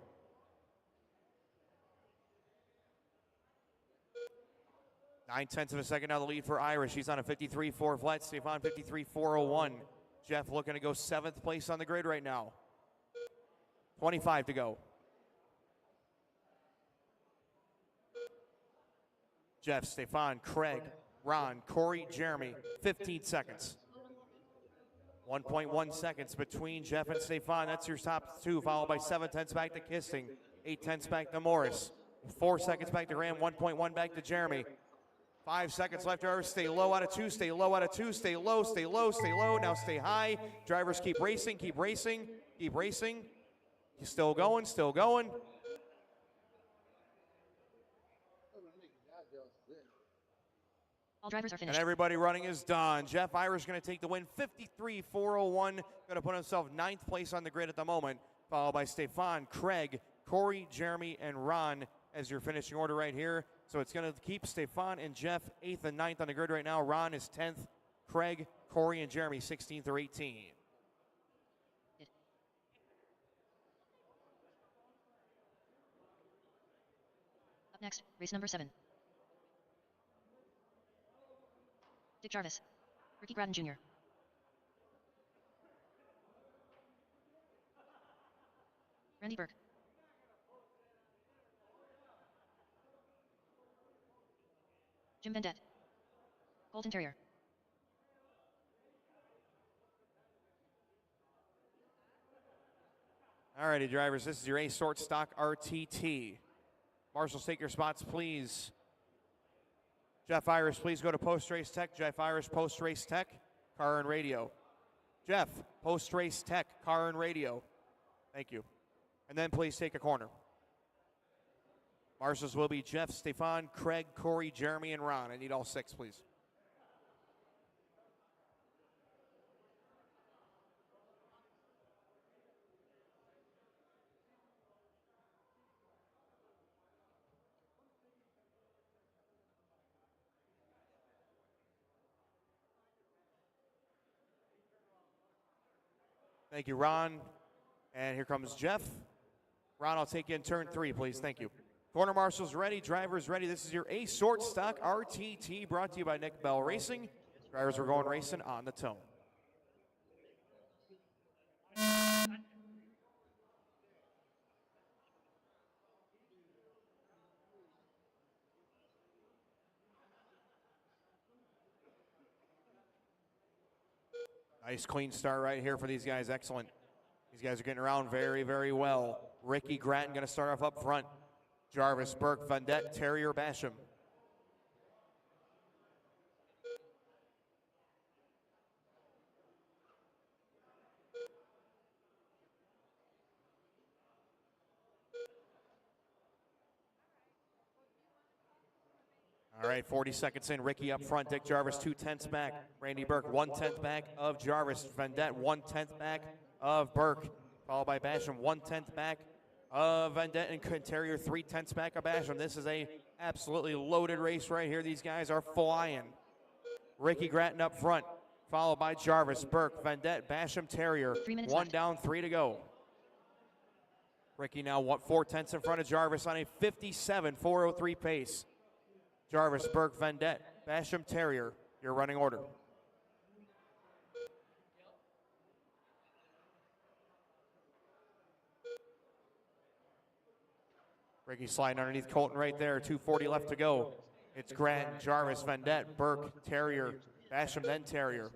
Nine-tenths of a second now the lead for Irish. He's on a 53.4 flat. Stefan 53.401. Jeff looking to go 7th place on the grid right now. 25 to go. Jeff, Stefan, Craig, Ron, Corey, Jeremy, 15 seconds. 1.1 seconds between Jeff and Stefan. That's your top 2, followed by 7/10 back to Kisting, 8/10 back to Morris, 4 seconds back to Graham, 1.1 back to Jeremy. 5 seconds left, drivers. Stay low out of 2, stay low out of 2, stay low, stay low, stay low. Now stay high. Drivers keep racing, keep racing, keep racing. He's still going, still going. All drivers are And finished. everybody running is done. Jeff Irish going to take the win, 53.401. Going to put himself 9th place on the grid at the moment, followed by Stefan, Craig, Corey, Jeremy, and Ron as your finishing order right here. So it's going to keep Stefan and Jeff 8th and 9th on the grid right now. Ron is 10th. Craig, Corey, and Jeremy 16th or 18th. Up next, race number 7. Dick Jarvis. Ricky Grattan Jr. Randy Burke. Jim Vendette. Colton Terrier. Alrighty, drivers, this is your A Sort Stock RTT. Marshals, take your spots, please. Jeff Irish, please go to post-race tech. Jeff Irish, post-race tech, car and radio. Jeff, post-race tech, car and radio. Thank you. And then please take a corner. Marshals will be Jeff, Stefan, Craig, Corey, Jeremy, and Ron. I need all 6, please. Thank you, Ron. And here comes Jeff. Ron, I'll take you in turn 3, please. Thank you. Corner marshals ready, drivers ready. This is your A Sort Stock RTT brought to you by Nick Bell Racing. Drivers are going racing on the tone. Nice clean start right here for these guys. Excellent. These guys are getting around very, very well. Ricky Grattan going to start off up front. Jarvis, Burke, Vendette, Terrier, Basham. All right, 40 seconds in. Ricky up front. Dick Jarvis 2/10 back. Randy Burke 1/10 back of Jarvis. Vendette 1/10 back of Burke. Followed by Basham 1/10 back of Vendette and Terrier 3/10 back of Basham. This is a absolutely loaded race right here. These guys are flying. Ricky Grattan up front. Followed by Jarvis, Burke, Vendette, Basham, Terrier. 3 minutes 1 left. down, 3 to go. Ricky now 4/10 in front of Jarvis on a 57.403 pace. Jarvis, Burke, Vendette, Basham, Terrier, your running order. Ricky sliding underneath Colton right there, 2:40 left to go. It's Grant, Jarvis, Vendette, Burke, Terrier, Basham, then Terrier.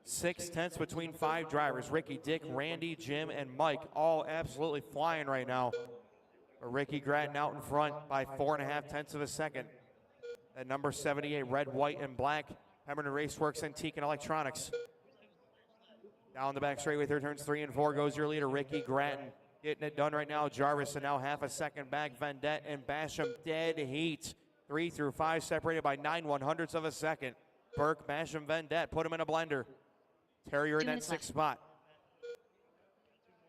6/10 between 5 drivers. Ricky, Dick, Randy, Jim, and Mike all absolutely flying right now. But Ricky Gratton out in front by 4.5 tenths of a second. At number 78, red, white, and black, Pemberton Raceworks Antique and Electronics. Down the back straightaway, third turns 3 and 4 goes your leader, Ricky Gratton. Getting it done right now, Jarvis, and now half a second back, Vendette and Basham dead heat. 3 through 5 separated by 9/100ths of a second. Burke, Basham, Vendette, put him in a blender. Terrier in that 6th spot.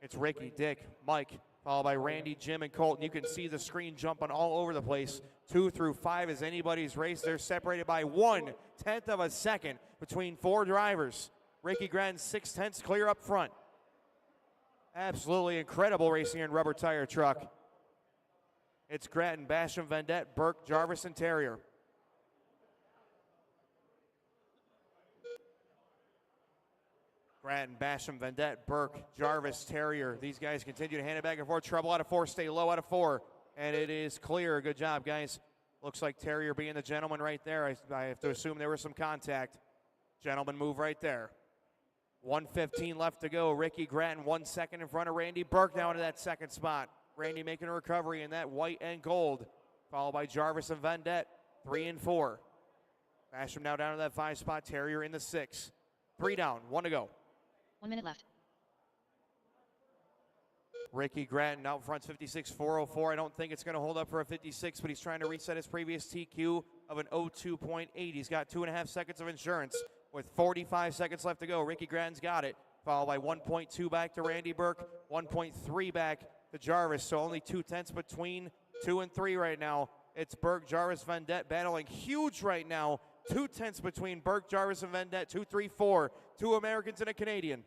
It's Ricky, Dick, Mike, followed by Randy, Jim, and Colton. You can see the screen jumping all over the place. 2 through 5 is anybody's race. They're separated by 1/10 of a second between 4 drivers. Ricky Gratton 6/10 clear up front. Absolutely incredible racing in rubber tire truck. It's Gratton, Basham, Vendette, Burke, Jarvis, and Terrier. Gratton, Basham, Vendette, Burke, Jarvis, Terrier. These guys continue to hand it back and forth. Trouble out of 4, stay low out of 4. And it is clear. Good job, guys. Looks like Terrier being the gentleman right there. I have to assume there was some contact. Gentleman move right there. 1:15 left to go. Ricky Gratton 1 second in front of Randy Burke now into that 2nd spot. Randy making a recovery in that white and gold. Followed by Jarvis and Vendette, 3 and 4. Basham now down to that 5 spot. Terrier in the 6. 3 down, 1 to go. 1 minute left. Ricky Gratton out front 56.404. I don't think it's going to hold up for a 56, but he's trying to reset his previous TQ of an 02.8. He's got 2.5 seconds of insurance with 45 seconds left to go. Ricky Gratton's got it, followed by 1.2 back to Randy Burke, 1.3 back to Jarvis, so only 2/10 between 2 and 3 right now. It's Burke, Jarvis, Vendette battling huge right now. 2/10 between Burke, Jarvis, and Vendette. 2, 3, 4. 2 Americans and a Canadian.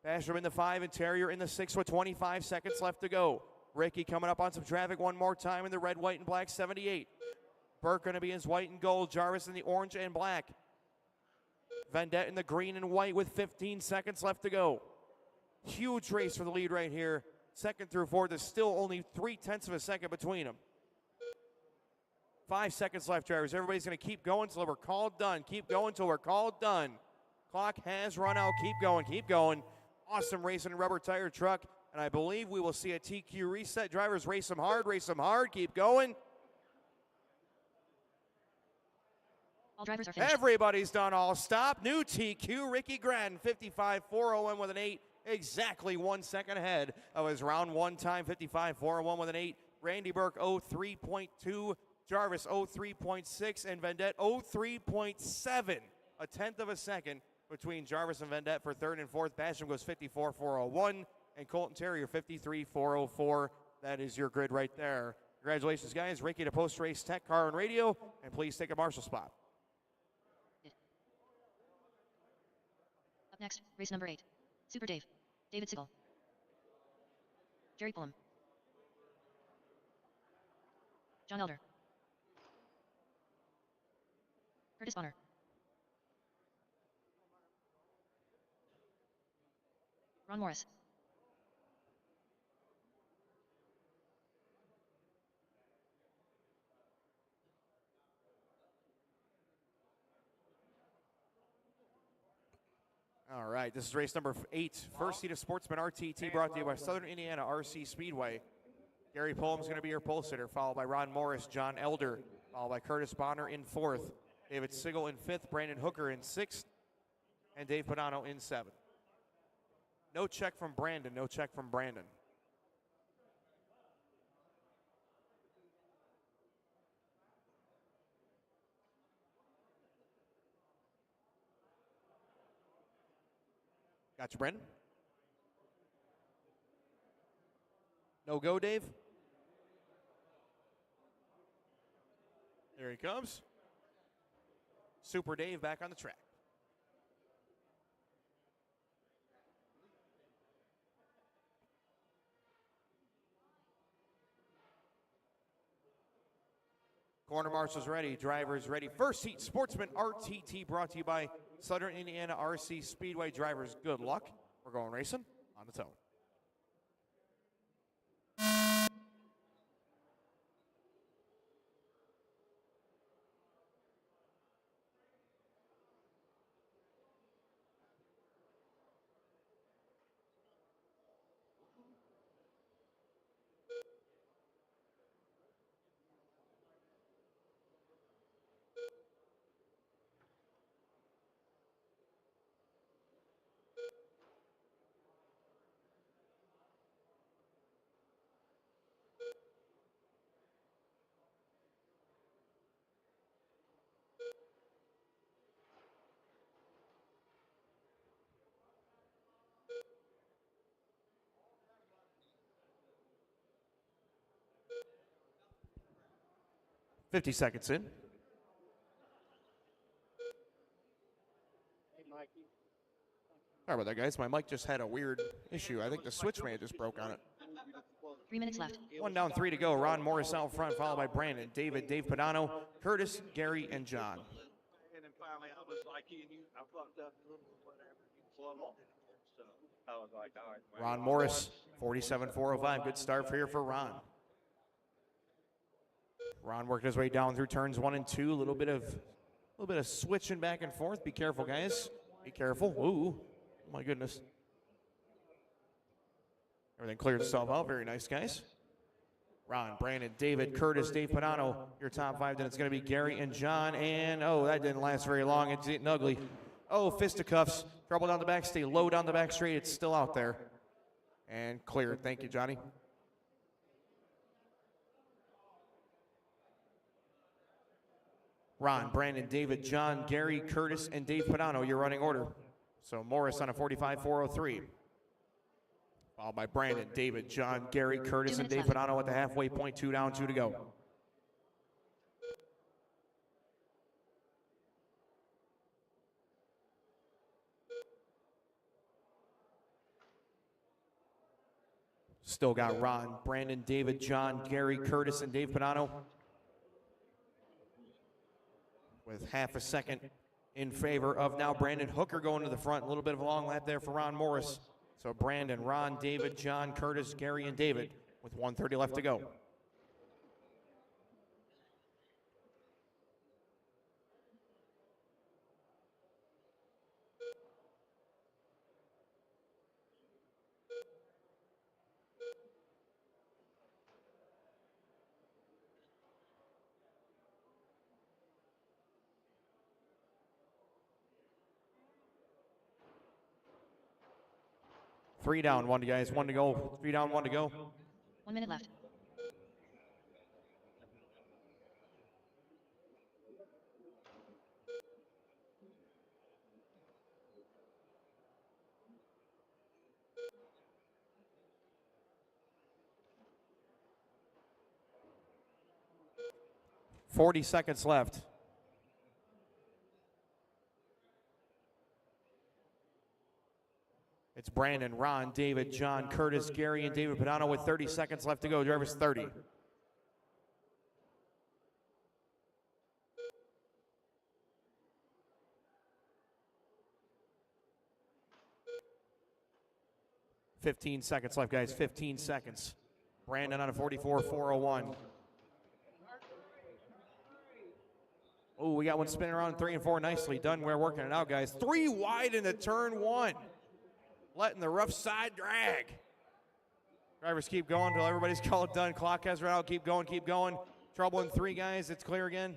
Basham in the 5 and Terrier in the 6 with 25 seconds left to go. Ricky coming up on some traffic one more time in the red, white, and black 78. Burke going to be in his white and gold. Jarvis in the orange and black. Vendette in the green and white with 15 seconds left to go. Huge race for the lead right here. 2nd through 4th is still only 3/10 of a second between them. 5 seconds left, drivers. Everybody's going to keep going until we're called done. Keep going until we're called done. Clock has run out. Keep going, keep going. Awesome racing rubber tire truck. And I believe we will see a TQ reset. Drivers, race them hard, keep going. All drivers are finished. Everybody's done all stop. New TQ, Ricky Gratton, 55.401 with an 8. Exactly 1 second ahead of his round 1 time, 55.401 with an 8. Randy Burke, 03.2. Jarvis, 03.6. And Vendette, 03.7. 1/10 of a second between Jarvis and Vendette for 3rd and 4th. Basham goes 54.401. And Colton Terrier, 53.404. That is your grid right there. Congratulations, guys. Ricky to post-race tech, car, and radio. And please take a marshal spot. Up next, race number 8. Super Dave. David Sigel. Jerry Pullum. John Elder. Curtis Bonner. Ron Morris. All right, this is race number 8. First seat of Sportsman RTT brought to you by Southern Indiana RC Speedway. Gary Pullum is going to be your pole sitter, followed by Ron Morris, John Elder, followed by Curtis Bonner in 4th, David Sigel in 5th, Brandon Hooker in 6th, and Dave Padano in 7th. No check from Brandon, no check from Brandon. Got you, Brandon? No go, Dave? There he comes. Super Dave back on the track. Corner marshals ready, drivers ready. First heat, Sportsman RTT brought to you by Southern Indiana RC Speedway. Drivers, good luck. We're going racing on the tone. 50 seconds in. Sorry about that, guys. My mic just had a weird issue. I think the switch may have just broke on it. 3 minutes left. 1 down, 3 to go. Ron Morris out front, followed by Brandon, David, Dave Padano, Curtis, Gary, and John. And then finally, I was like, I fucked up a little whatever. You slow on. So I was like, all right. Ron Morris, 47.405. Good start for Ron. Ron worked his way down through turns 1 and 2. A little bit of switching back and forth. Be careful, guys. Be careful. Ooh, my goodness. Everything cleared itself out. Very nice, guys. Ron, Brandon, David, Curtis, Dave Padano. Your top 5. Then it's going to be Gary and John. And, oh, that didn't last very long. It's getting ugly. Oh, fisticuffs. Trouble down the back. Stay low down the back straight. It's still out there. And cleared. Thank you, Johnny. Ron, Brandon, David, John, Gary, Curtis, and Dave Padano, your running order. So Morris on a 45.403. Followed by Brandon, David, John, Gary, Curtis, and Dave Padano at the halfway point. 2 down, 2 to go. Still got Ron, Brandon, David, John, Gary, Curtis, and Dave Padano. With half a second in favor of now Brandon Hooker going to the front. A little bit of a long lap there for Ron Morris. So Brandon, Ron, David, John, Curtis, Gary, and David with 1:30 left to go. Three down, 1 to guys, 1 to go. 3 down, 1 to go. 1 minute left. .40 seconds left. It's Brandon, Ron, David, John, Curtis, Gary, and David Padano with 30 seconds left to go. Drivers 30. .15 seconds left, guys. 15 seconds. Brandon on a 44.401. Oh, we got one spinning around 3 and 4. Nicely done. We're working it out, guys. 3 wide into turn 1. Letting the rough side drag. Drivers keep going until everybody's called done. Clock has run out. Keep going, keep going. Trouble in 3, guys. It's clear again.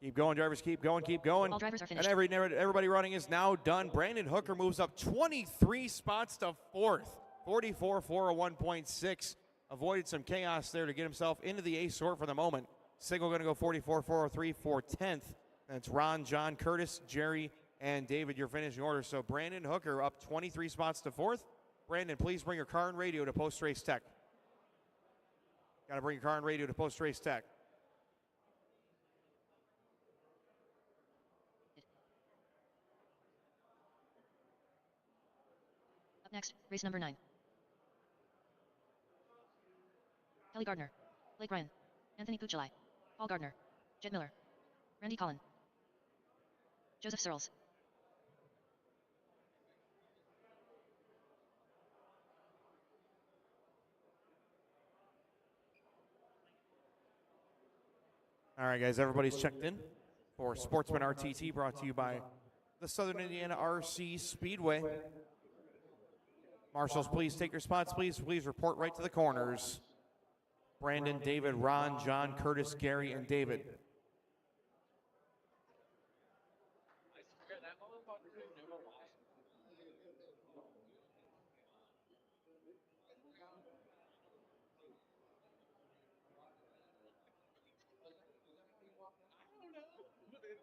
Keep going, drivers. Keep going, keep going. All drivers are finished. And everybody running is now done. Brandon Hooker moves up 23 spots to 4th. 44.401.6. Avoided some chaos there to get himself into the A sort for the moment. Single going to go 44.403 for 10th. That's Ron, John, Curtis, Jerry, and David, your finishing order. So Brandon Hooker up 23 spots to 4th. Brandon, please bring your car and radio to post-race tech. Got to bring your car and radio to post-race tech. Up next, race number 9. Kelly Gardner, Blake Ryan, Anthony Puccioli, Paul Gardner, Jed Miller, Randy Collin, Joseph Searles. All right, guys, everybody's checked in for Sportsman RTT, brought to you by the Southern Indiana RC Speedway. Marshals, please take your spots, please. Please report right to the corners. Brandon, David, Ron, John, Curtis, Gary, and David.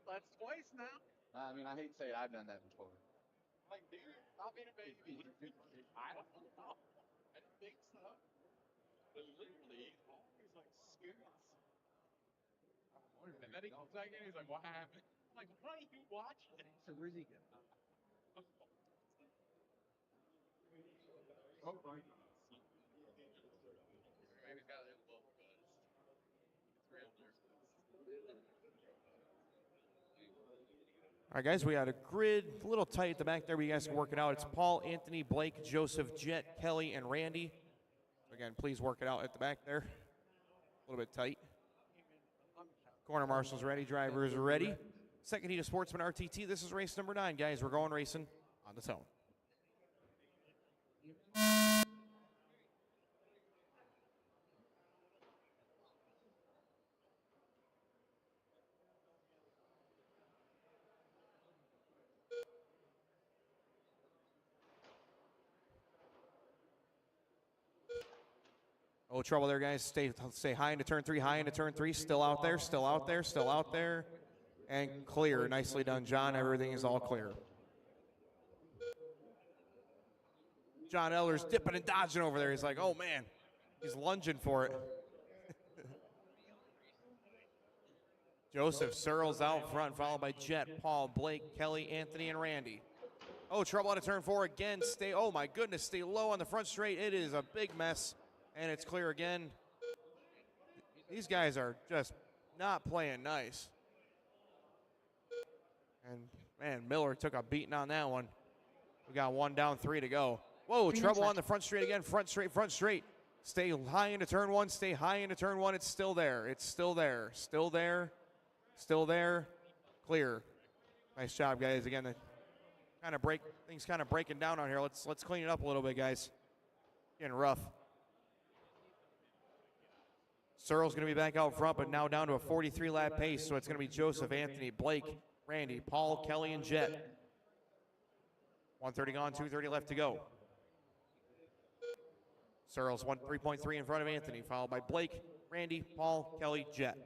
That's twice now. I mean, I hate to say it, I've done that before. Like, dude, stop being a baby. I don't know. I didn't think so. But literally, he's like serious. And then he comes back in, he's like, what happened? I'm like, why are you watching it? So where's he going? Oh, my God. Maybe he's got a little buzz. It's real nervous. All right, guys, we got a grid, a little tight at the back there, but you guys can work it out. It's Paul, Anthony, Blake, Joseph, Jet, Kelly, and Randy. Again, please work it out at the back there. A little bit tight. Corner marshals ready, drivers are ready. Second heat of Sportsman RTT. This is race number 9, guys. We're going racing on the zone. Oh, trouble there, guys. Stay high into turn 3, high into turn 3. Still out there, still out there, still out there. And clear. Nicely done, John. Everything is all clear. John Eller's dipping and dodging over there. He's like, oh, man. He's lunging for it. Joseph Searles out front, followed by Jet, Paul, Blake, Kelly, Anthony, and Randy. Oh, trouble out of turn 4 again. Oh, my goodness. Stay low on the front straight. It is a big mess. And it's clear again. These guys are just not playing nice. And, man, Miller took a beating on that one. We got 1 down, 3 to go. Whoa, trouble on the front straight again. Front straight, front straight. Stay high into turn 1. Stay high into turn 1. It's still there. It's still there. Still there. Still there. Clear. Nice job, guys. Again, things kind of breaking down on here. Let's clean it up a little bit, guys. Getting rough. Searle's going to be back out front, but now down to a 43-lap pace, so it's going to be Joseph, Anthony, Blake, Randy, Paul, Kelly, and Jet. 1:30 gone, 2:30 left to go. Searles 3.3 in front of Anthony, followed by Blake, Randy, Paul, Kelly, Jet.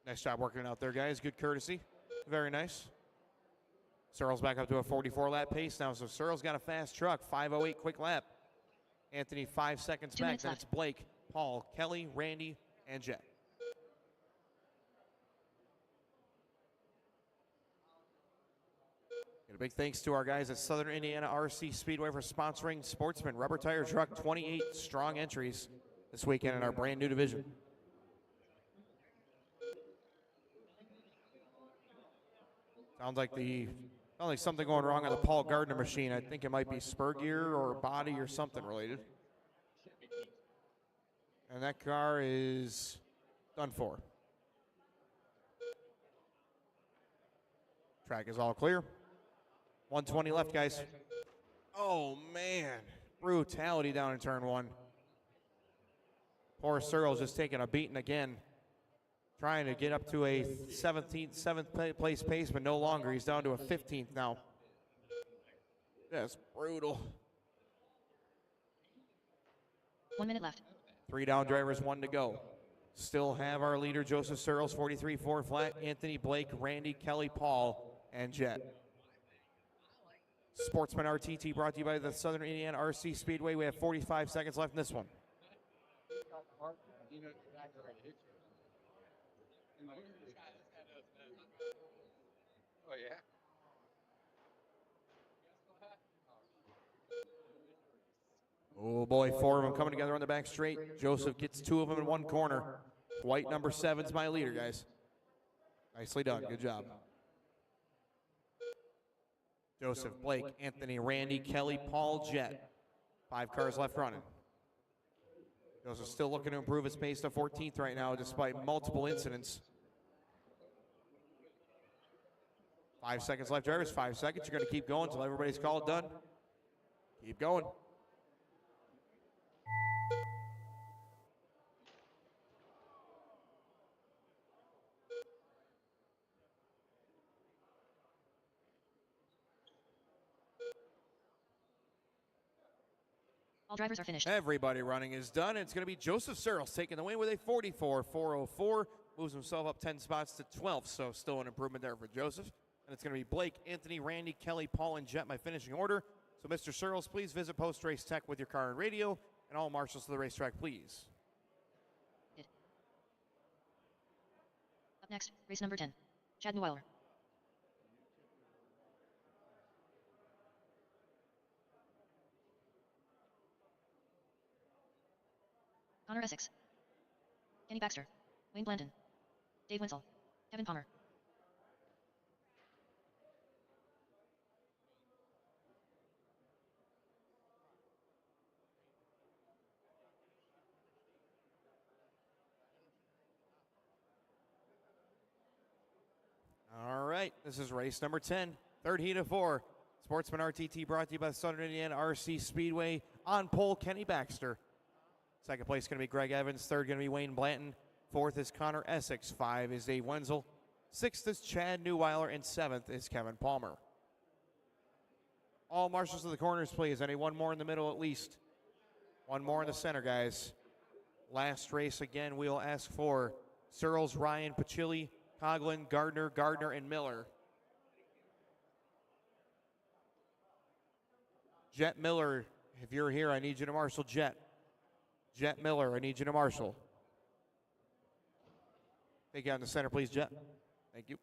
Nice job working it out there, guys. Good courtesy. Very nice. Searles back up to a 44-lap pace now, so Searles got a fast truck. 5:08 quick lap. Anthony 5 seconds back. Then it's Blake, Paul, Kelly, Randy, and Jet. And a big thanks to our guys at Southern Indiana RC Speedway for sponsoring Sportsman Rubber Tire Truck. 28 strong entries this weekend in our brand new division. Sounds like something going wrong on the Paul Gardner machine. I think it might be spur gear or body or something related. And that car is done for. Track is all clear. 120 left, guys. Oh, man. Brutality down in turn 1. Poor Searles just taking a beating again. Trying to get up to a 7th place pace, but no longer. He's down to a 15th now. That's brutal. 1 minute left. 3 down drivers, 1 to go. Still have our leader, Joseph Searles, 43-4 flat. Anthony, Blake, Randy, Kelly, Paul, and Jet. Sportsman RTT brought to you by the Southern Indiana RC Speedway. We have 45 seconds left in this one. Oh, yeah? Oh, boy, 4 of them coming together on the back straight. Joseph gets 2 of them in one corner. White number 7's my leader, guys. Nicely done. Good job. Joseph, Blake, Anthony, Randy, Kelly, Paul, Jet. 5 cars left running. Joseph still looking to improve his pace to 14th right now despite multiple incidents. 5 seconds left, drivers. 5 seconds. You're going to keep going until everybody's called done. Keep going. All drivers are finished. Everybody running is done. It's going to be Joseph Searles taking the win with a 44.404. Moves himself up 10 spots to 12th, so still an improvement there for Joseph. And it's going to be Blake, Anthony, Randy, Kelly, Paul, and Jet, my finishing order. So, Mr. Searles, please visit post-race tech with your car and radio, and all marshals to the racetrack, please. Good. Up next, race number 10. Chad Neuweiler. Connor Essex. Kenny Baxter. Wayne Blanton. Dave Wenzel. Kevin Palmer. All right, this is race number 10, third heat of 4. Sportsman RTT brought to you by Southern Indiana RC Speedway. On pole, Kenny Baxter. Second place going to be Greg Evans. Third going to be Wayne Blanton. Fourth is Connor Essex. 5 is Dave Wenzel. 6th is Chad Neuweiler. And 7th is Kevin Palmer. All marshals of the corners, please. Any one more in the middle at least. One more in the center, guys. Last race again, we'll ask for Searles, Ryan, Pachilli, Coughlin, Gardner, and Miller. Jet Miller, if you're here, I need you to marshal Jet. Jet Miller, I need you to marshal. Take you out in the center, please, Jet. Thank you.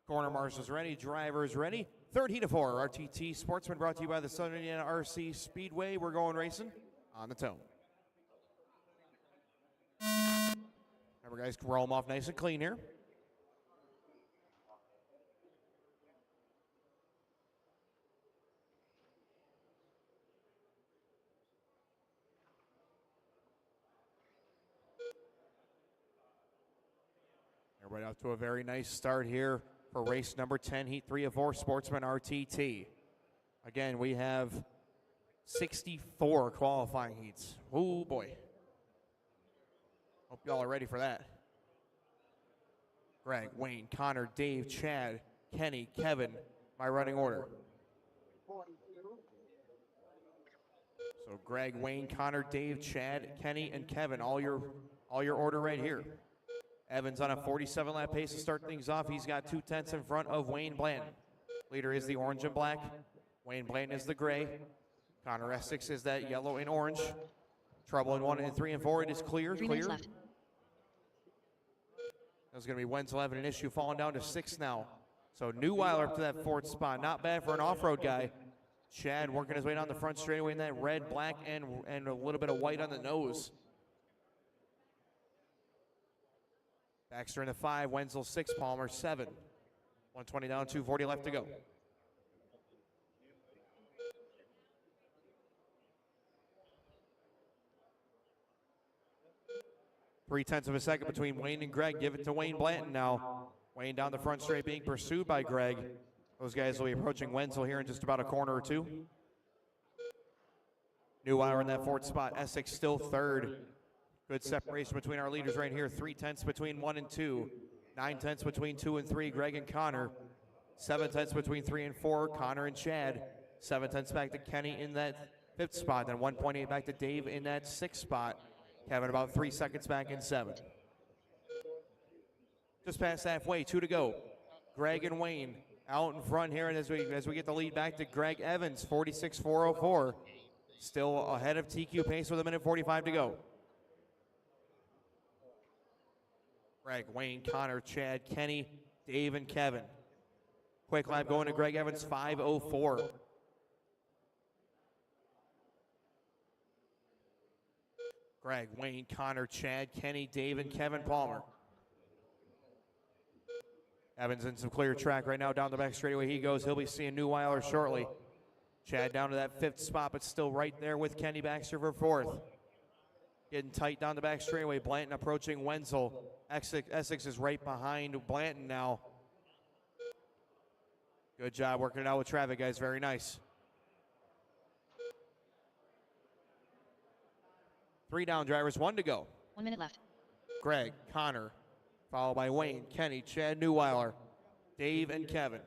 Corner marshals ready, drivers ready. Third heat of 4, RTT Sportsman brought to you by the Southern Indiana RC Speedway. We're going racing on the tone. Remember, guys, roll them off nice and clean here. Everybody off to a very nice start here for race number 10, heat 3 of 4, Sportsman RTT. Again, we have 64 qualifying heats. Oh, boy. Hope y'all are ready for that. Greg, Wayne, Connor, Dave, Chad, Kenny, Kevin, my running order. So Greg, Wayne, Connor, Dave, Chad, Kenny, and Kevin, all your order right here. Evans on a 47-lap pace to start things off. He's got 2/10 in front of Wayne Blanton. Leader is the orange and black. Wayne Blanton is the gray. Connor Essex is that yellow and orange. Trouble in 1 and 3 and 4. It is clear. 3 minutes left. There's going to be Wenzel having an issue, falling down to 6 now. So Neuweiler up to that 4th spot. Not bad for an off-road guy. Chad working his way down the front straightaway in that red, black, and a little bit of white on the nose. Baxter in the 5, Wenzel 6, Palmer 7. 120 down, 240 left to go. Three-tenths of a second between Wayne and Greg. Give it to Wayne Blanton now. Wayne down the front straight being pursued by Greg. Those guys will be approaching Wenzel here in just about a corner or two. Neuweiler in that 4th spot. Essex still 3rd. Good separation between our leaders right here. 3/10 between 1 and 2. 9/10 between 2 and 3, Greg and Connor. 7/10 between 3 and 4, Connor and Chad. 7/10 back to Kenny in that 5th spot. Then 1.8 back to Dave in that 6th spot. Kevin about 3 seconds back in 7. Just past halfway, 2 to go. Greg and Wayne out in front here, and as we get the lead back to Greg Evans, 46.404. Still ahead of TQ pace with 1:45 to go. Greg, Wayne, Connor, Chad, Kenny, Dave, and Kevin. Quick lap going to Greg Evans, 5:04. Greg, Wayne, Connor, Chad, Kenny, Dave, and Kevin Palmer. Evans in some clear track right now down the back straightaway. He goes. He'll be seeing Neuweiler shortly. Chad down to that 5th spot, but still right there with Kenny Baxter for 4th. Getting tight down the back straightaway. Blanton approaching Wenzel. Essex is right behind Blanton now. Good job working it out with traffic, guys. Very nice. 3 down, drivers. 1 to go. 1 minute left. Greg, Connor, followed by Wayne, Kenny, Chad Neuweiler, Dave, and Kevin.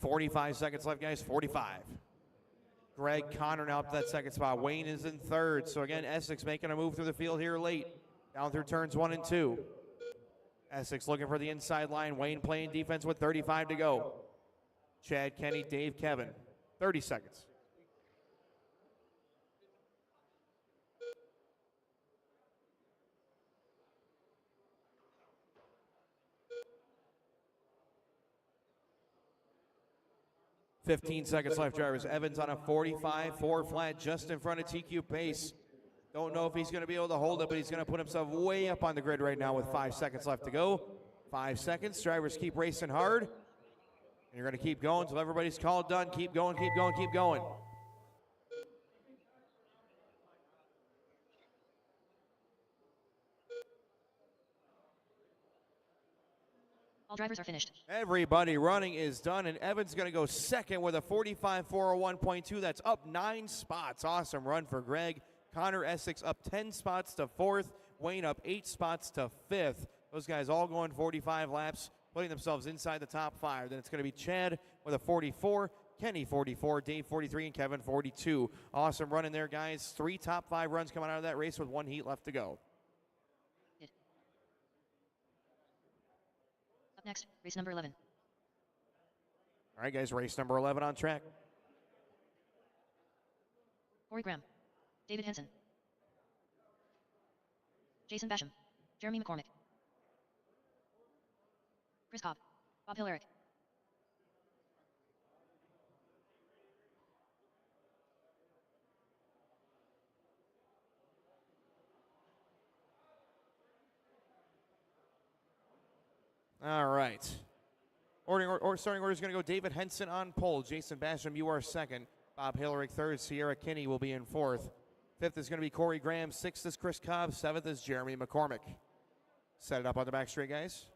45 seconds left, guys. 45. Greg Connor now up to that second spot. Wayne is in third. So again, Essex making a move through the field here late. Down through turns 1 and 2. Essex looking for the inside line. Wayne playing defense with 35 to go. Chad, Kenny, Dave, Kevin. 30 seconds. $15 seconds left, drivers. Evans on a 45, 4 flat, just in front of TQ Pace. Don't know if he's going to be able to hold it, but he's going to put himself way up on the grid right now with 5 seconds left to go. 5 seconds. Drivers keep racing hard. And you're going to keep going until everybody's called done. Keep going, keep going, keep going. All drivers are finished. Everybody running is done, and Evans going to go second with a 45.401.2. That's up 9 spots. Awesome run for Greg. Connor Essex up 10 spots to 4th. Wayne up 8 spots to 5th. Those guys all going 45 laps, putting themselves inside the top 5. Then it's going to be Chad with a 44, Kenny 44, Dave 43, and Kevin 42. Awesome run in there, guys. 3 top 5 runs coming out of that race with 1 heat left to go. Up next, race number 11. All right, guys, race number 11 on track. Corey Graham, David Henson, Jason Basham, Jeremy McCormick, Chris Cobb, Bob Hillerick. All right. Starting order is going to go David Henson on pole. Jason Basham, you are second. Bob Hillerick third. Sierra Kinney will be in 4th. 5th is going to be Corey Graham. 6th is Chris Cobb. 7th is Jeremy McCormick. Set it up on the back straight, guys.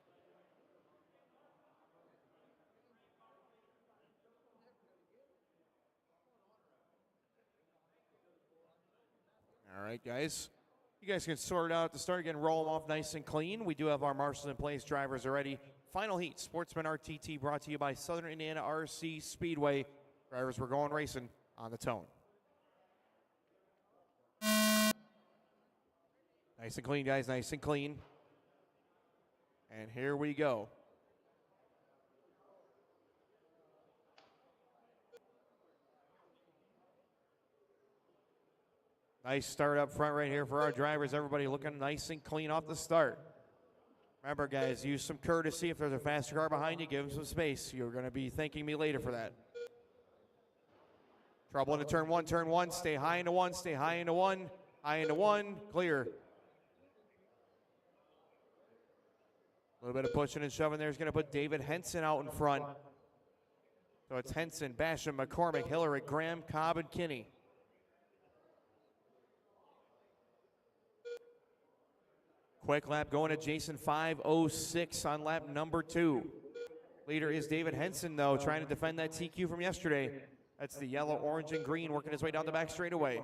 All right, guys. You guys can sort it out at the start. Again, roll them off nice and clean. We do have our marshals in place. Drivers are ready. Final heat, Sportsman RTT, brought to you by Southern Indiana RC Speedway. Drivers, we're going racing on the tone. Nice and clean, guys, nice and clean. And here we go. Nice start up front right here for our drivers. Everybody looking nice and clean off the start. Remember, guys, use some courtesy. If there's a faster car behind you, give them some space. You're going to be thanking me later for that. Trouble into turn one. Stay high into 1, stay high into 1. High into 1, clear. A little bit of pushing and shoving there is going to put David Henson out in front. So it's Henson, Basham, McCormick, Hillary, Graham, Cobb, and Kinney. Quick lap going to Jason 5:06 on lap number 2. Leader is David Henson, though, trying to defend that TQ from yesterday. That's the yellow, orange, and green working his way down the back straightaway.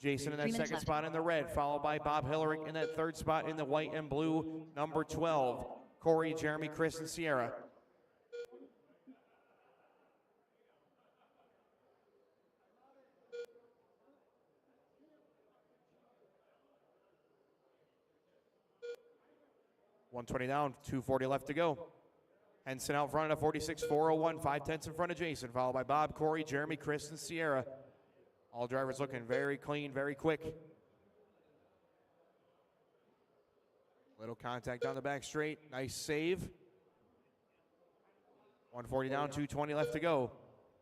Jason in that second spot in the red, followed by Bob Hillary in that third spot in the white and blue, number 12. Corey, Jeremy, Chris, and Sierra. $120 down, 240 left to go. Henson out front at a 46.401, 5/10 in front of Jason, followed by Bob, Corey, Jeremy, Chris, and Sierra. All drivers looking very clean, very quick. Little contact on the back straight, nice save. 140 down, 220 left to go.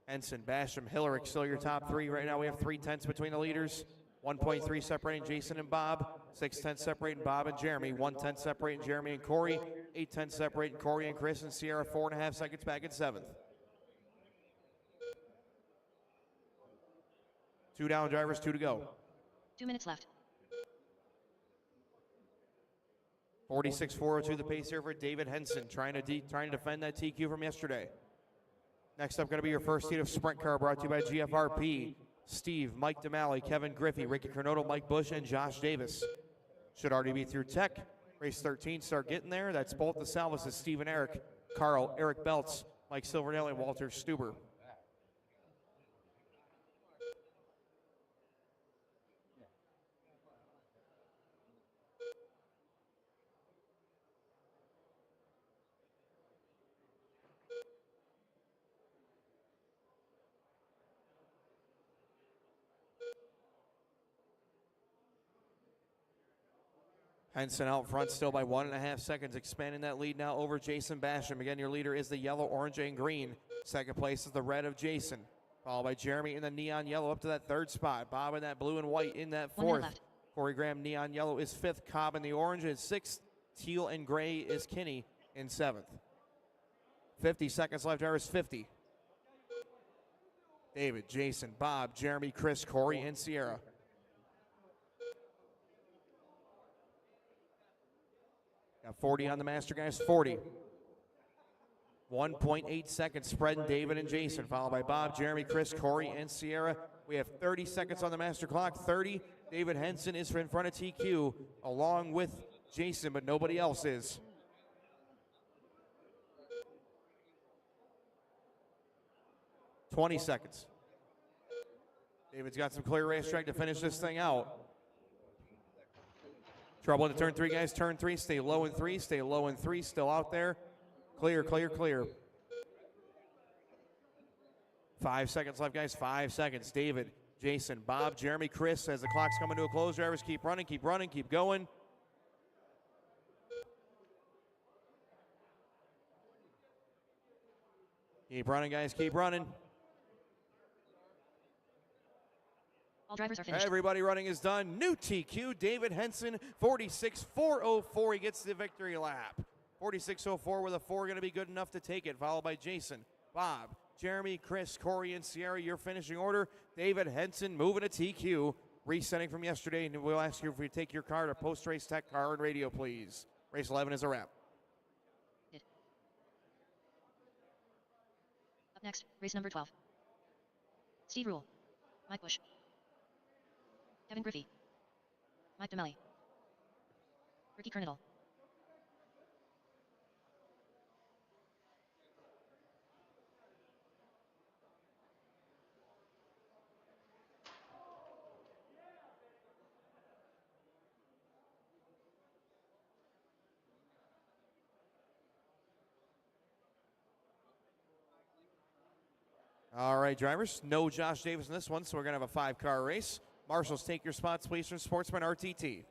Henson, Basham, Hillary, still your top 3. Right now we have 3/10 between the leaders. 1.3 separating Jason and Bob. 6/10 separating Bob and Jeremy. 1/10 separating Jeremy and Corey. 8/10 separating Corey and Chris, and Sierra 4.5 seconds back in 7th. 2 down, drivers, 2 to go. 2 minutes left. 46.402 the pace here for David Henson, trying to defend that TQ from yesterday. Next up, going to be your first heat of sprint car, brought to you by GFRP. Steve, Mike DeMalley, Kevin Griffey, Ricky Cornoto, Mike Bush, and Josh Davis. Should already be through tech. Race 13, start getting there. That's both the Salvases, Steve and Eric, Carl, Eric Belts, Mike Silverdale and Walter Stuber. Henson out front still by 1.5 seconds, expanding that lead now over Jason Basham. Again, your leader is the yellow, orange, and green. Second place is the red of Jason, followed by Jeremy in the neon yellow up to that third spot. Bob in that blue and white in that fourth. Corey Graham, neon yellow, is fifth. Cobb in the orange is sixth. Teal and gray is Kinney in seventh. 50 seconds left, drivers 50. David, Jason, Bob, Jeremy, Chris, Corey, and Sierra. Got 40 on the master, guys, 40. 1.8 seconds spreading David and Jason, followed by Bob, Jeremy, Chris, Corey, and Sierra. We have 30 seconds on the master clock, 30. David Henson is in front of TQ, along with Jason, but nobody else is. $20 seconds. David's got some clear racetrack to finish this thing out. Trouble into turn 3, guys. Turn 3, stay low in 3, stay low in 3, still out there. Clear, clear, clear. 5 seconds left, guys. 5 seconds. David, Jason, Bob, Jeremy, Chris, as the clock's coming to a close. Drivers keep running, keep going. Keep running, guys, keep running. All drivers are finished. Everybody running is done. New TQ, David Henson, 46.404. He gets the victory lap. 46.04 with a 4 going to be good enough to take it, followed by Jason, Bob, Jeremy, Chris, Corey, and Sierra. Your finishing order. David Henson moving to TQ, resetting from yesterday, and we'll ask you if we take your car to post-race tech car and radio, please. Race 11 is a wrap. Up next, race number 12. Steve Rule, Mike Busch, Kevin Griffey, Mike DeMelli, Ricky Kernadle. All right, drivers, no Josh Davis in this one, so we're going to have a 5-car race. Marshals, take your spots, please, from Sportsman RTT.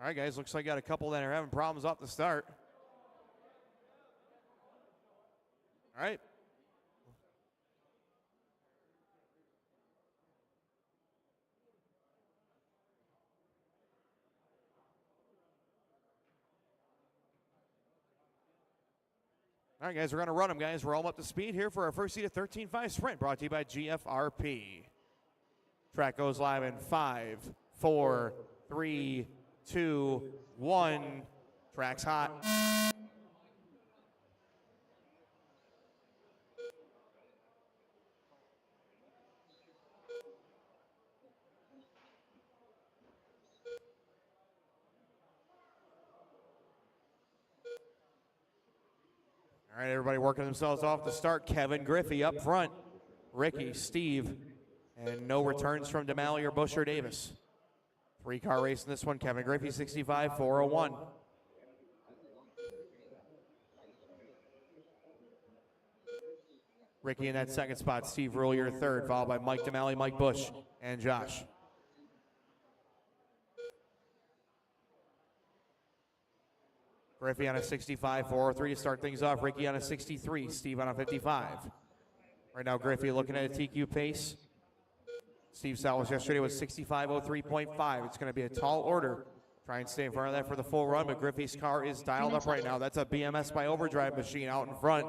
All right, guys, looks like I got a couple that are having problems off the start. All right. All right, guys, we're going to run them, guys. We're all up to speed here for our first seat of 13.5 sprint, brought to you by GFRP. Track goes live in 5, 4, 3, 2, 1. Track's hot. All right, everybody working themselves off the start. Kevin Griffey up front. Ricky, Steve, and no returns from DeMalley or Busch or Davis. 3-car race in this one. Kevin Griffey, 65.401. Ricky in that second spot. Steve Rule, your third, followed by Mike DeMalley, Mike Busch, and Josh. Griffey on a 65.403 to start things off. Ricky on a 63. Steve on a 55. Right now, Griffey looking at a TQ pace. Steve Salas yesterday was 65.03.5. It's going to be a tall order. Try and stay in front of that for the full run, but Griffey's car is dialed up right now. That's a BMS by Overdrive machine out in front.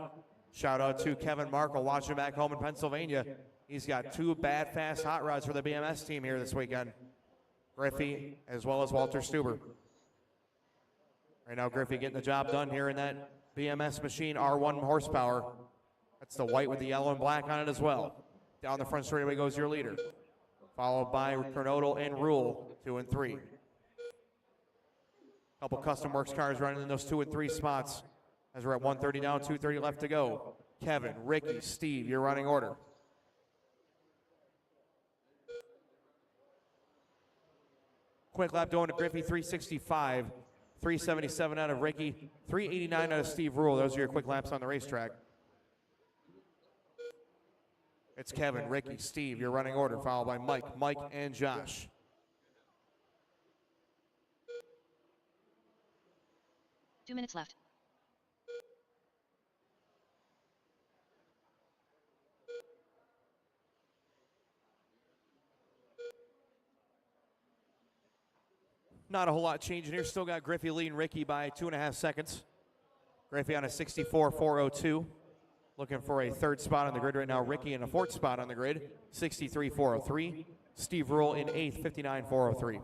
Shout out to Kevin Markle watching back home in Pennsylvania. He's got 2 bad, fast hot rods for the BMS team here this weekend. Griffey as well as Walter Stuber. Right now, Griffey getting the job done here in that BMS machine, R1 horsepower. That's the white with the yellow and black on it as well. Down the front straightaway goes your leader, followed by Kernodle and Rule, 2 and 3. Couple Custom Works cars running in those 2 and 3 spots as we're at 130 down, 230 left to go. Kevin, Ricky, Steve, your running order. Quick lap going to Griffey, 365. 377 out of Ricky, 389 out of Steve Rule. Those are your quick laps on the racetrack. It's Kevin, Ricky, Steve, your running order, followed by Mike, and Josh. Two minutes left. Not a whole lot changing here. Still got Griffey leading Ricky by 2.5 seconds. Griffey on a 64.402. Looking for a 3rd spot on the grid right now. Ricky in a 4th spot on the grid, 63.403. Steve Rule in 8th, 59.403.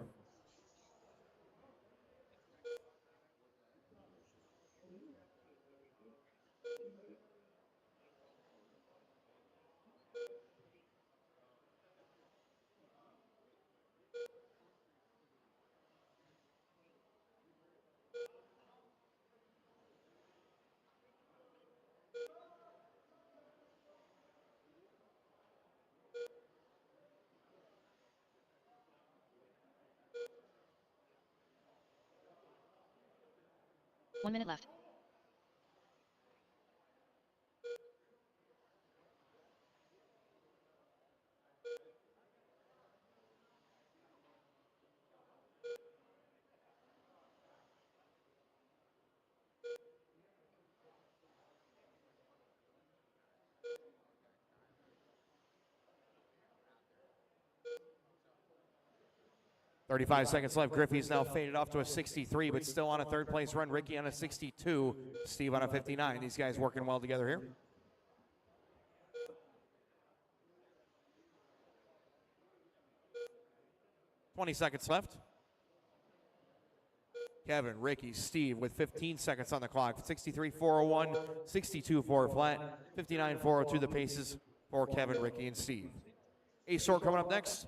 One minute left. .35 seconds left. Griffey's now faded off to a 63, but still on a 3rd place run. Ricky on a 62, Steve on a 59. These guys working well together here. .20 seconds left. Kevin, Ricky, Steve with 15 seconds on the clock. 63.401, 62.4 flat, 59.402 the paces for Kevin, Ricky, and Steve. A-Sort coming up next.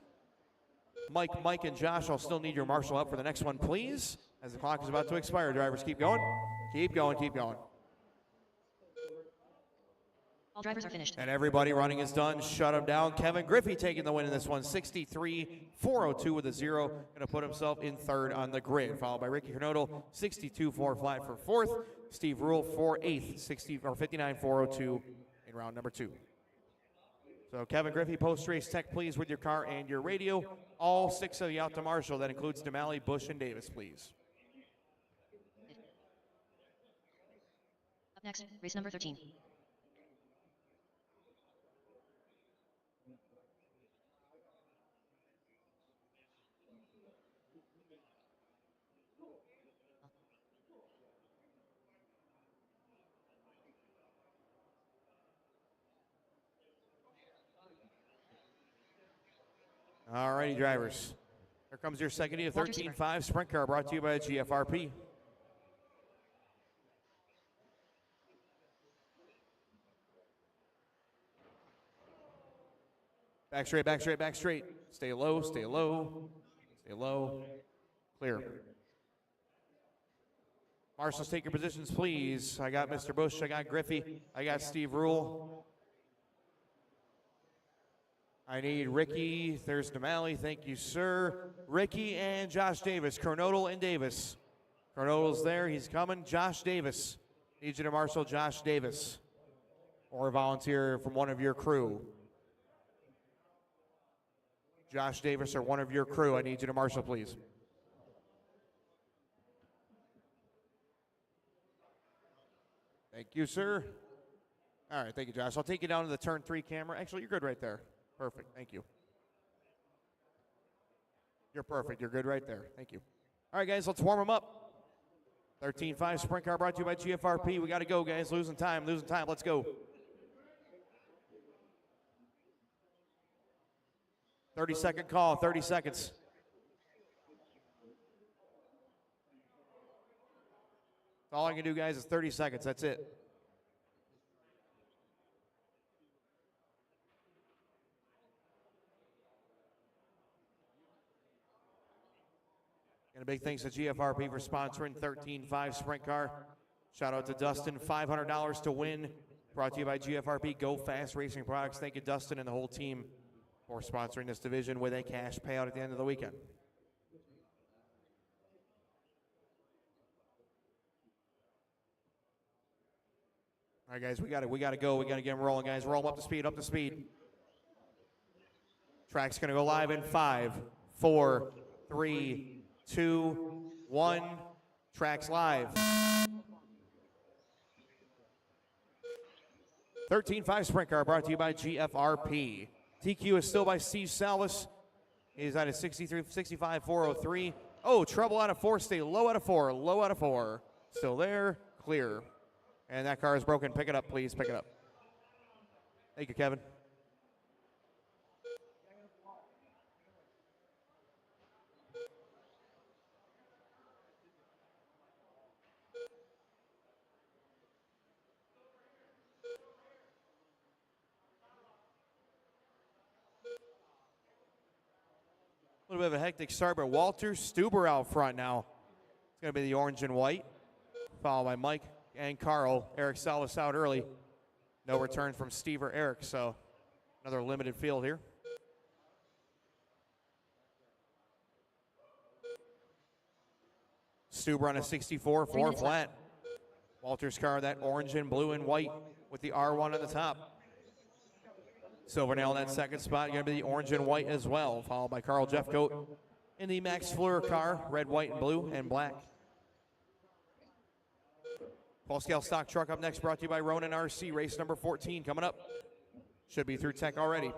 Mike, and Josh, I'll still need your marshal up for the next one, please. As the clock is about to expire, drivers, keep going. Keep going, keep going. All drivers are finished. And everybody running is done. Shut him down. Kevin Griffey taking the win in this one. 63.402 with a 0. Going to put himself in 3rd on the grid. Followed by Ricky Kernodle, 62.4 flat for 4th. Steve Rule for 8th, 59.402 in round number 2. So Kevin Griffey, post-race tech, please, with your car and your radio. All 6 of you out to marshal. That includes DeMalley, Busch, and Davis, please. Up next, race number 13. All righty, drivers. Here comes your second of 13.5 sprint car brought to you by GFRP. Back straight, back straight, back straight. Stay low, stay low, stay low. Clear. Marshals, take your positions, please. I got Mr. Busch, I got Griffey, I got Steve Rule. I need Ricky, there's DeMalley, thank you, sir. Ricky and Josh Davis, Kernodle and Davis. Kernodle's there, he's coming. Josh Davis, need you to marshal Josh Davis. Or a volunteer from one of your crew. Josh Davis or one of your crew, I need you to marshal, please. Thank you, sir. All right, thank you, Josh. I'll take you down to the turn 3 camera. Actually, you're good right there. Perfect, thank you. You're perfect, you're good right there. Thank you. All right, guys, let's warm them up. 13.5 sprint car brought to you by GFRP. We got to go, guys. Losing time, let's go. 30-second call, 30 seconds. All I can do, guys, is 30 seconds. That's it. And a big thanks to GFRP for sponsoring 13.5 Sprint Car. Shout out to Dustin, $500 to win. Brought to you by GFRP Go Fast Racing Products. Thank you, Dustin, and the whole team for sponsoring this division with a cash payout at the end of the weekend. All right, guys, we got to go. We got to get them rolling, guys. Roll them up to speed, up to speed. Track's going to go live in 5, 4, 3, 2, 1. Track's live. 13.5 Sprint Car brought to you by GFRP. TQ is still by Steve Salvis. He's at a 65.403. Oh, trouble out of 4. Stay low out of 4. Low out of 4. Still there. Clear. And that car is broken. Pick it up, please. Pick it up. Thank you, Kevin. A little bit of a hectic start, but Walter Stuber out front now. It's going to be the orange and white, followed by Mike and Carl. Eric Salas out early. No return from Steve or Eric, so another limited field here. Stuber on a 64, 4 flat. Walter's car, that orange and blue and white with the R1 on the top. Silvernail in that second spot, going to be the orange and white as well, followed by Carl Jeffcoat in the Max Fleur car, red, white, and blue, and black. Full scale stock truck up next, brought to you by Ronin RC, race number 14 coming up. Should be through tech already.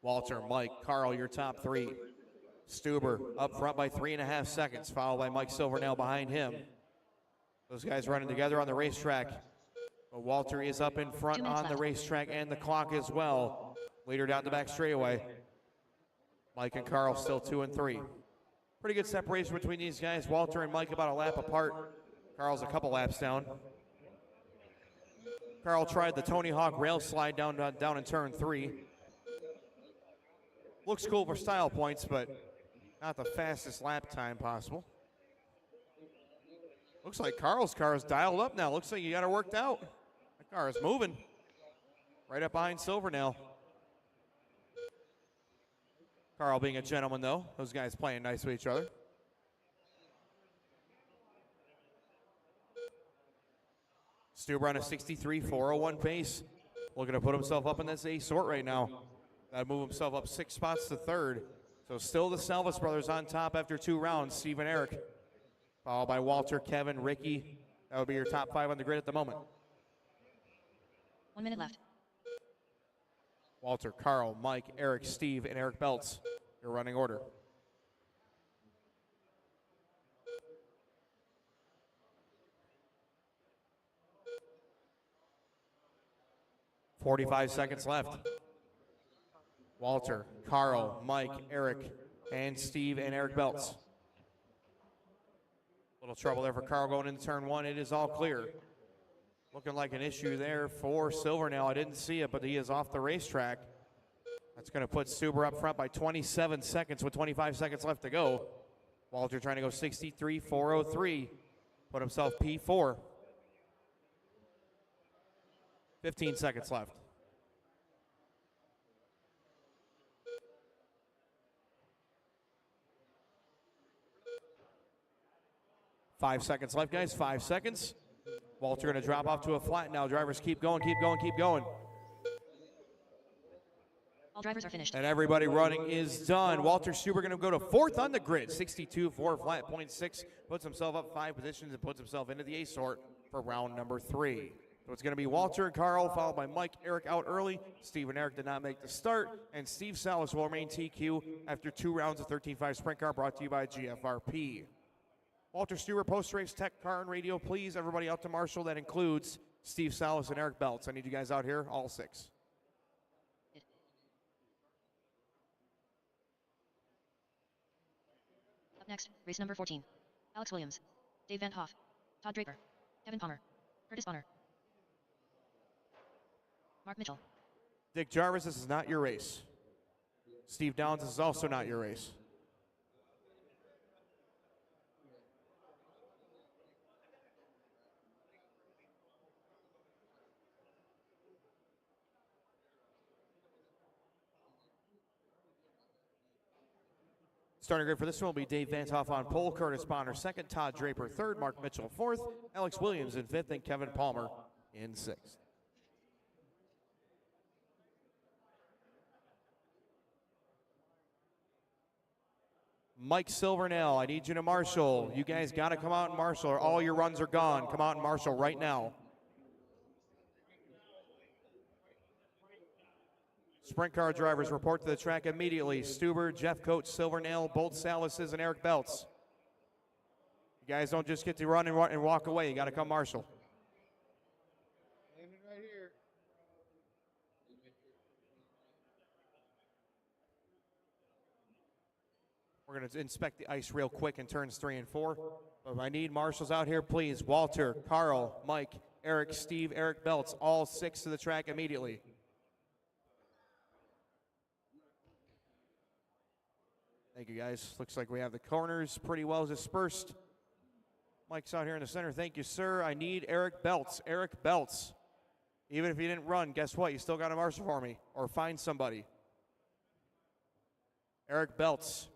Walter, Mike, Carl, your top 3. Stuber up front by 3.5 seconds, followed by Mike Silvernail behind him. Those guys running together on the racetrack. But Walter is up in front on the racetrack and the clock as well. Leader down the back straightaway. Mike and Carl still 2 and 3. Pretty good separation between these guys. Walter and Mike about a lap apart. Carl's a couple laps down. Carl tried the Tony Hawk rail slide down in turn 3. Looks cool for style points, but not the fastest lap time possible. Looks like Carl's car is dialed up now. Looks like you got it worked out. That car is moving. Right up behind Silvernail. Carl being a gentleman, though. Those guys playing nice with each other. Stuber on a 63, 401 pace. Looking to put himself up in this A sort right now. That'd move himself up 6 spots to 3rd. So still the Salvas brothers on top after 2 rounds, Steve and Eric. Followed by Walter, Kevin, Ricky. That would be your top 5 on the grid at the moment. 1 minute left. Walter, Carl, Mike, Eric, Steve, and Eric Belts. Your running order. .45 seconds left. Walter, Carl, Mike, Eric, and Steve and Eric Belts. Little trouble there for Carl going into turn 1. It is all clear. Looking like an issue there for Silvernail. I didn't see it, but he is off the racetrack. That's going to put Stuber up front by 27 seconds with 25 seconds left to go. Walter trying to go 63, 403. Put himself P4. 15 seconds left. Five seconds left, guys. 5 seconds. Walter going to drop off to a flat now. Drivers keep going, keep going, keep going. All drivers are finished. And everybody running is done. Walter Stuber going to go to 4th on the grid, 62.4 flat, .6. Puts himself up 5 positions and puts himself into the A sort for round number 3. So it's going to be Walter and Carl, followed by Mike, Eric out early. Steve and Eric did not make the start. And Steve Salas will remain TQ after 2 rounds of 13.5 sprint car, brought to you by GFRP. Walter Stewart, post-race tech car and radio, please. Everybody out to Marshall. That includes Steve Salas and Eric Belts. I need you guys out here, all 6. Up next, race number 14. Alex Williams, Dave Van Hoff, Todd Draper, Kevin Palmer, Curtis Bonner, Mark Mitchell. Dick Jarvis, this is not your race. Steve Downs, this is also not your race. Starting grid for this one will be Dave Vantoff on pole, Curtis Bonner 2nd, Todd Draper 3rd, Mark Mitchell 4th, Alex Williams in 5th, and Kevin Palmer in 6th. Mike Silvernell, I need you to Marshall. You guys got to come out and Marshall or all your runs are gone. Come out and Marshall right now. Sprint car drivers report to the track immediately. Stuber, Jeff Coates, Silvernail, Bolt Salases, and Eric Belts. You guys don't just get to run and walk away. You got to come Marshall. Right here. We're going to inspect the ice real quick in turns 3 and 4. But I need marshals out here, please. Walter, Carl, Mike, Eric, Steve, Eric Belts, all 6 to the track immediately. Thank you, guys. Looks like we have the corners pretty well dispersed. Mike's out here in the center. Thank you, sir. I need Eric Belts. Eric Belts. Even if you didn't run, guess what? You still got a marshal for me. Or find somebody. Eric Belts.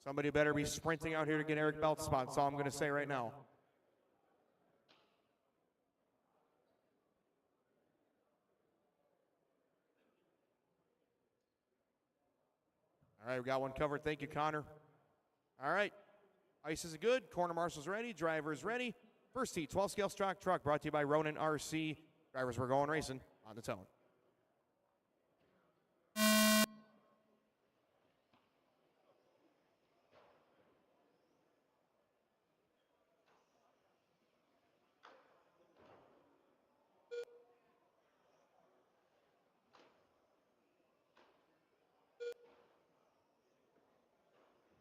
Somebody better be sprinting out here to get Eric Belts' spot. That's all I'm going to say right now. All right, we got one covered. Thank you, Connor. All right, ice is good. Corner marshal's ready. Driver's ready. First heat, 12-scale stock truck brought to you by Ronan RC. Drivers, we're going racing on the tone.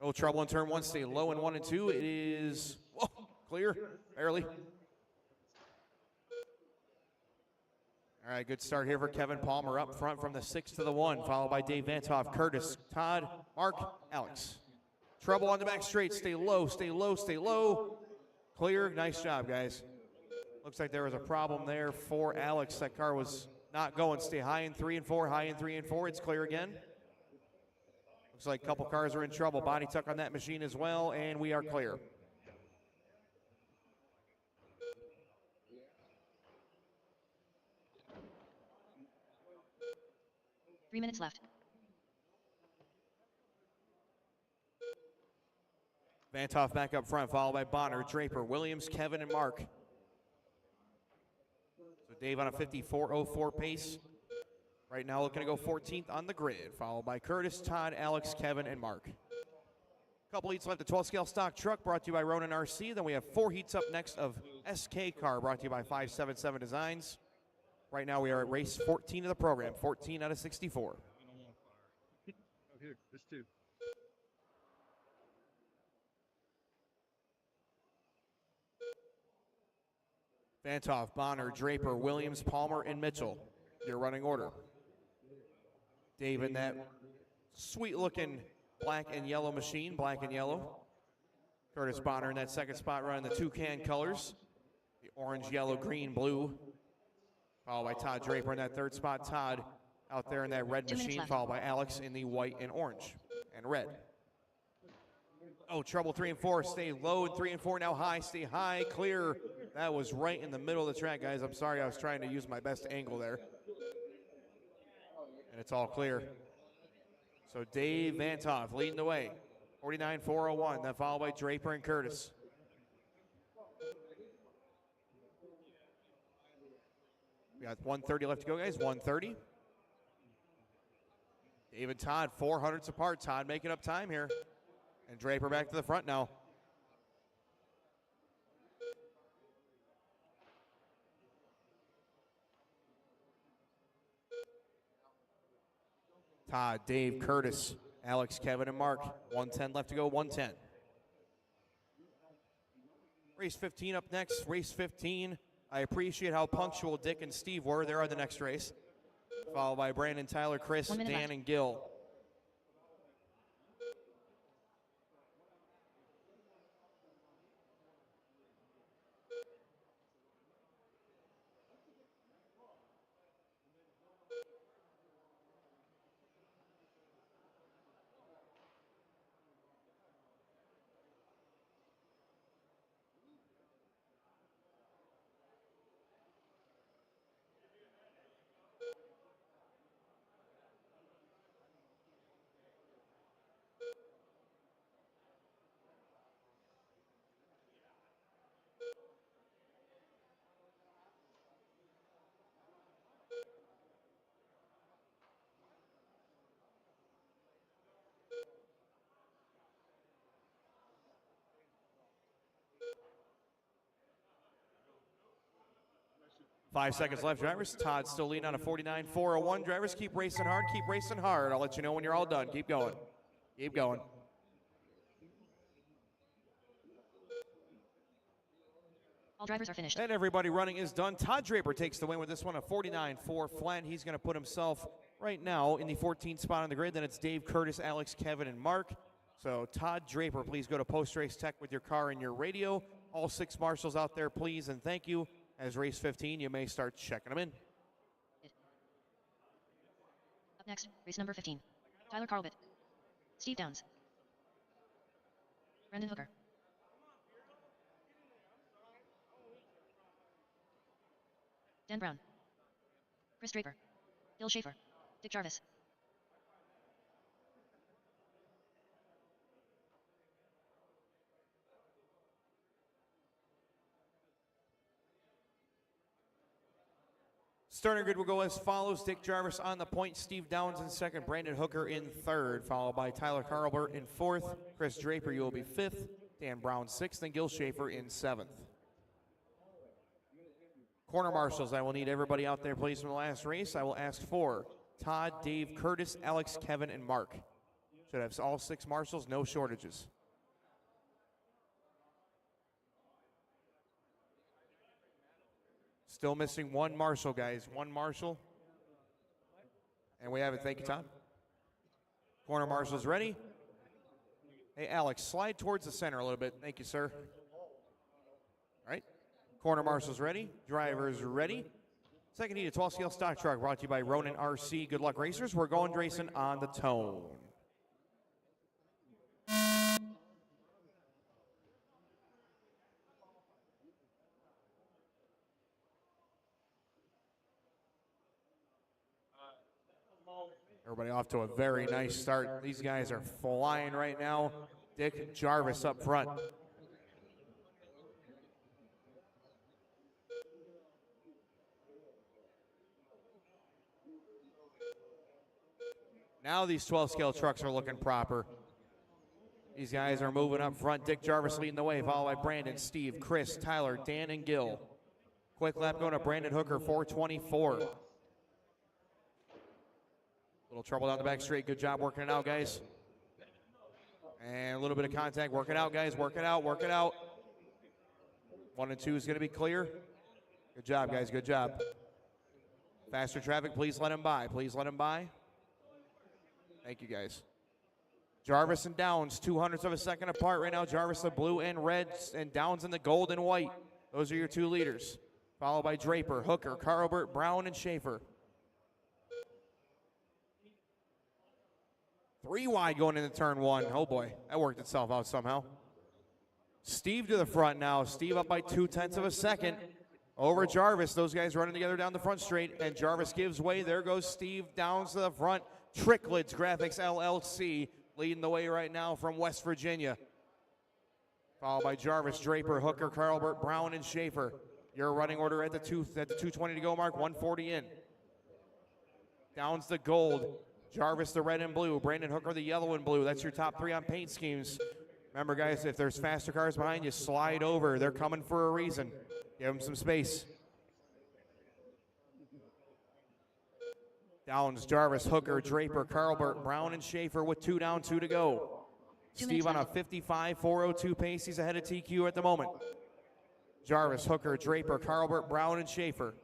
No trouble in turn 1. Stay low in 1 and 2. It is clear, barely. All right, good start here for Kevin Palmer up front from the 6 to the 1, followed by Dave Vantoff, Curtis, Todd, Mark, Alex. Trouble on the back straight. Stay low, stay low, stay low. Clear. Nice job, guys. Looks like there was a problem there for Alex. That car was not going. Stay high in 3 and 4, high in 3 and 4. It's clear again. Looks like a couple cars are in trouble. Body tuck on that machine as well, and we are clear. Three minutes left. Vantoff back up front, followed by Bonner, Draper, Williams, Kevin, and Mark. So Dave on a 54.04 pace. Right now looking to go 14th on the grid, followed by Curtis, Todd, Alex, Kevin, and Mark. Couple heats left, the 12-scale stock truck brought to you by Ronan RC. Then we have 4 heats up next of SK car brought to you by 577 Designs. Right now we are at race 14 of the program, 14 out of 64. Oh, here, this too. Vantoff, Bonner, Draper, Williams, Palmer, and Mitchell. Your running order. Dave in that sweet-looking black and yellow machine, black and yellow. Curtis Bonner in that second spot running the toucan colors, the orange, yellow, green, blue. Followed by Todd Draper in that third spot. Todd out there in that red machine, followed by Alex in the white and orange and red. Oh, trouble 3 and 4. Stay low in 3 and 4. Now high. Stay high. Clear. That was right in the middle of the track, guys. I'm sorry. I was trying to use my best angle there. And it's all clear. So Dave Vantoff leading the way. 49.401. Then followed by Draper and Curtis. We got 1:30 left to go, guys. 1:30. Dave and Todd, 400ths apart. Todd making up time here. And Draper back to the front now. Todd, Dave, Curtis, Alex, Kevin, and Mark. 1:10 left to go, 1:10. Race 15 up next. Race 15. I appreciate how punctual Dick and Steve were. They're on the next race. Followed by Brandon, Tyler, Chris, Dan, left. and Gil. Five seconds left, drivers. Todd still leading on a 49.401. Drivers, keep racing hard, keep racing hard. I'll let you know when you're all done. Keep going. Keep going. All drivers are finished. And everybody running is done. Todd Draper takes the win with this one, a 49.4 flat. He's going to put himself right now in the 14th spot on the grid. Then it's Dave, Curtis, Alex, Kevin, and Mark. So Todd Draper, please go to Post Race Tech with your car and your radio. All 6 marshals out there, please, and thank you. As race 15, you may start checking them in. Up next, race number 15. Tyler Carlbit. Steve Downs. Brendan Hooker. Dan Brown. Chris Draper. Gil Schaefer. Dick Jarvis. Starting grid will go as follows. Dick Jarvis on the point. Steve Downs in second. Brandon Hooker in third. Followed by Tyler Carlbert in fourth. Chris Draper, you will be fifth. Dan Brown sixth. And Gil Schaefer in seventh. Corner marshals, I will need everybody out there, please, from the last race. I will ask for Todd, Dave, Curtis, Alex, Kevin, and Mark. Should have all 6 marshals, no shortages. Still missing 1 marshal, guys. 1 marshal. And we have it. Thank you, Todd. Corner marshals ready. Hey, Alex, slide towards the center a little bit. Thank you, sir. All right. Corner marshals ready. Drivers ready. Second heat, a 12-scale stock truck brought to you by Ronin RC. Good luck, racers. We're going racing on the tone. Everybody off to a very nice start. These guys are flying right now. Dick Jarvis up front. Now these 12-scale trucks are looking proper. These guys are moving up front. Dick Jarvis leading the way, followed by Brandon, Steve, Chris, Tyler, Dan, and Gil. Quick lap going to Brandon Hooker, 424. Little trouble down the back straight. Good job working it out, guys. And a little bit of contact. Work it out, guys. Work it out. Work it out. 1 and 2 is going to be clear. Good job, guys. Good job. Faster traffic. Please let him by. Please let him by. Thank you, guys. Jarvis and Downs, 200ths of a second apart right now. Jarvis the blue and red, and Downs in the gold and white. Those are your 2 leaders. Followed by Draper, Hooker, Carlbert, Brown, and Schaefer. 3 wide going into turn 1. Oh boy, that worked itself out somehow. Steve to the front now. Steve up by 0.2 of a second over Jarvis. Those guys running together down the front straight, and Jarvis gives way. There goes Steve Downs to the front. Tricklets Graphics LLC leading the way right now from West Virginia. Followed by Jarvis, Draper, Hooker, Carlbert, Brown, and Schaefer. Your running order at the 2:20 to go mark, 140 in. Downs the gold. Jarvis the red and blue. Brandon Hooker the yellow and blue. That's your top 3 on paint schemes. Remember, guys, if there's faster cars behind you, slide over. They're coming for a reason. Give them some space. Downs, Jarvis, Hooker, Draper, Carlbert, Brown, and Schaefer with 2 down, 2 to go. Steve on a 55.402 pace. He's ahead of TQ at the moment. Jarvis, Hooker, Draper, Carlbert, Brown, and Schaefer.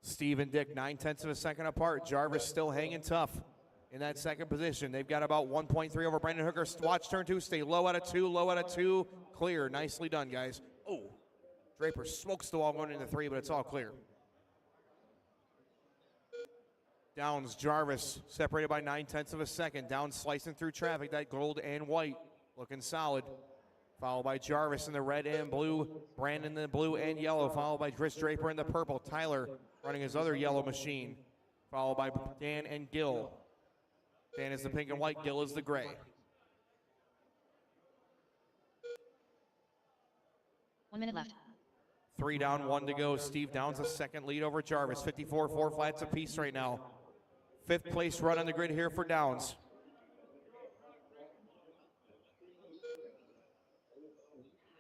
Steve and Dick 0.9 of a second apart. Jarvis still hanging tough in that second position. They've got about 1.3 over Brandon Hooker. Watch turn 2. Stay low out of 2. Low out of 2. Clear. Nicely done, guys. Oh, Draper smokes the wall going into 3, but it's all clear. Downs, Jarvis separated by 0.9 of a second. Downs slicing through traffic. That gold and white looking solid. Followed by Jarvis in the red and blue. Brandon in the blue and yellow. Followed by Chris Draper in the purple. Tyler running his other yellow machine. Followed by Dan and Gil. Dan is the pink and white. Gil is the gray. 1 minute left. 3 down, 1 to go. Steve Downs a second lead over Jarvis. 54 4 flats apiece right now. 5th place run on the grid here for Downs.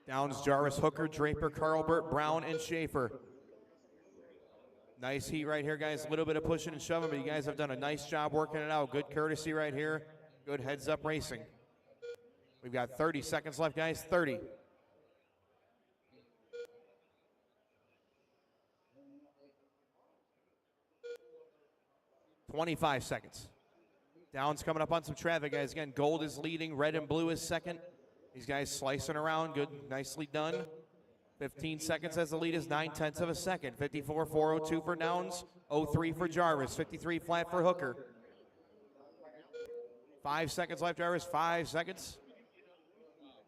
Downs, Jarvis, Hooker, Draper, Carlbert, Brown, and Schaefer. Nice heat right here, guys. A little bit of pushing and shoving, but you guys have done a nice job working it out. Good courtesy right here. Good heads-up racing. We've got 30 seconds left, guys. 30. $25 seconds. Downs coming up on some traffic, guys. Again, gold is leading. Red and blue is second. These guys slicing around. Good. Nicely done. 15 seconds as the lead is 0.9 of a second. 54 402 for Downs. 03 for Jarvis. 53 flat for Hooker. 5 seconds left, Jarvis. 5 seconds.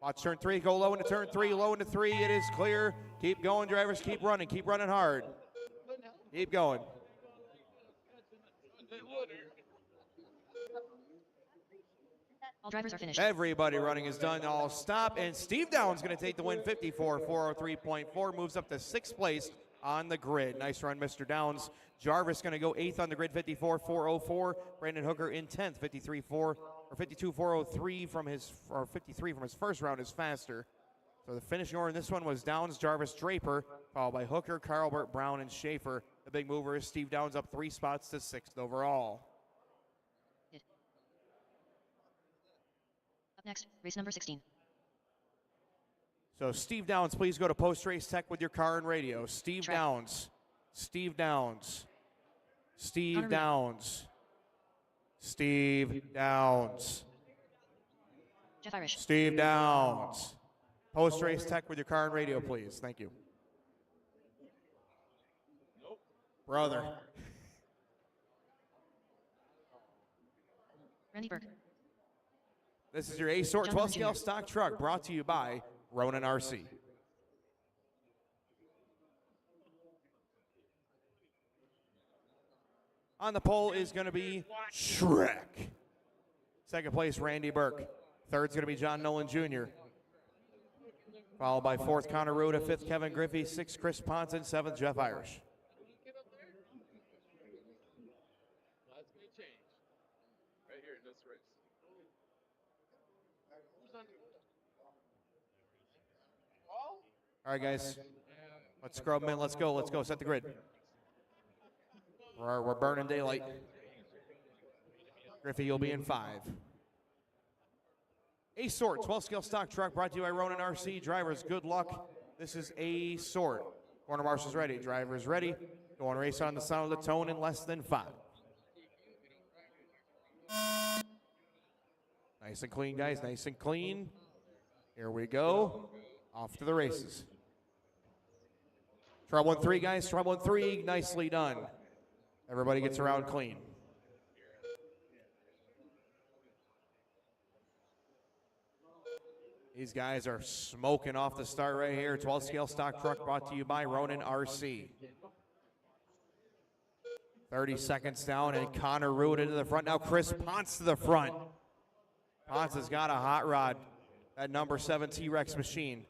Watch turn 3. Go low into turn 3. Low into 3. It is clear. Keep going, drivers. Keep running. Keep running hard. Keep going. All drivers are finished. Everybody running is done. All stop. And Steve Downs going to take the win. 54 403.4. Moves up to 6th place on the grid. Nice run, Mr. Downs. Jarvis going to go 8th on the grid. 54 404. Brandon Hooker in 10th. 52 403 from his, or 53 from his first round is faster. So the finishing order in this one was Downs, Jarvis, Draper, followed by Hooker, Carlbert, Brown, and Schaefer. The big mover is Steve Downs up 3 spots to 6th overall. Up next, race number 16. So Steve Downs, please go to post-race tech with your car and radio. Steve Track. Downs. Steve Downs. Steve Connor Reed. Downs. Steve Downs. Jeff Irish. Steve Downs. Post-race tech with your car and radio, please. Thank you. Brother. Randy Burke. This is your A-Sort Gentleman 12-scale Junior. stock truck brought to you by Ronin RC. On the pole is going to be Shrek. 2nd place, Randy Burke. 3rd's going to be John Nolan Jr. Followed by 4th, Connor Ruda. 5th, Kevin Griffey. 6th, Chris Ponson. 7th, Jeff Irish. All right, guys. Let's scrub them in. Let's go. Let's go. Set the grid. We're burning daylight. Griffey, you'll be in 5. A-Sort 12-scale stock truck brought to you by Ronin RC. Drivers, good luck. This is A-Sort. Corner marshals ready. Drivers ready. Going race on the sound of the tone in less than 5. Nice and clean, guys. Nice and clean. Here we go. Off to the races. Try 1-3, guys. Try 1-3. Nicely done. Everybody gets around clean. These guys are smoking off the start right here. 12 scale stock truck brought to you by Ronin RC. 30 seconds down, and Connor Ruda to the front. Now Chris Ponce to the front. Ponce has got a hot rod, that number 7 T-Rex machine.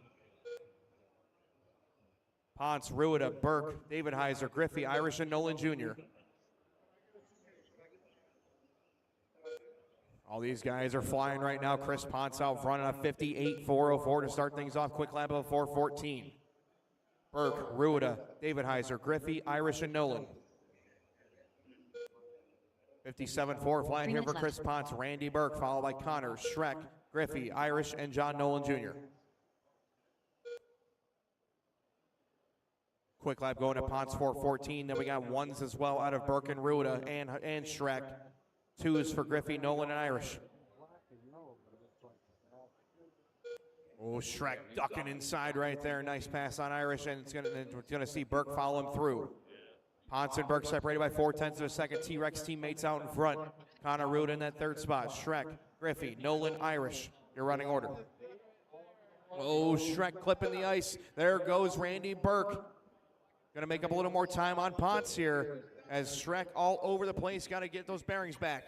Ponce, Ruda, Burke, David Heiser, Griffey, Irish, and Nolan Jr. All these guys are flying right now. Chris Ponce out front on a 58.404 to start things off. Quick lap of 4:14. Burke, Ruda, David Heiser, Griffey, Irish, and Nolan. 57.4 flying here for Chris Ponce. Randy Burke, followed by Connor, Shrek, Griffey, Irish, and John Nolan Jr. Quick lap going to Ponce 4:14. Then we got ones as well out of Burke and Ruda and Shrek. Twos for Griffey, Nolan, and Irish. Oh, Shrek ducking inside right there. Nice pass on Irish, and we're gonna see Burke follow him through. Ponce and Burke separated by 0.4 of a second. T-Rex teammates out in front. Connor Ruda in that third spot. Shrek, Griffey, Nolan, Irish. Your running order. Oh, Shrek clipping the ice. There goes Randy Burke. Gonna make up a little more time on Ponce here, as Shrek all over the place. Got to get those bearings back.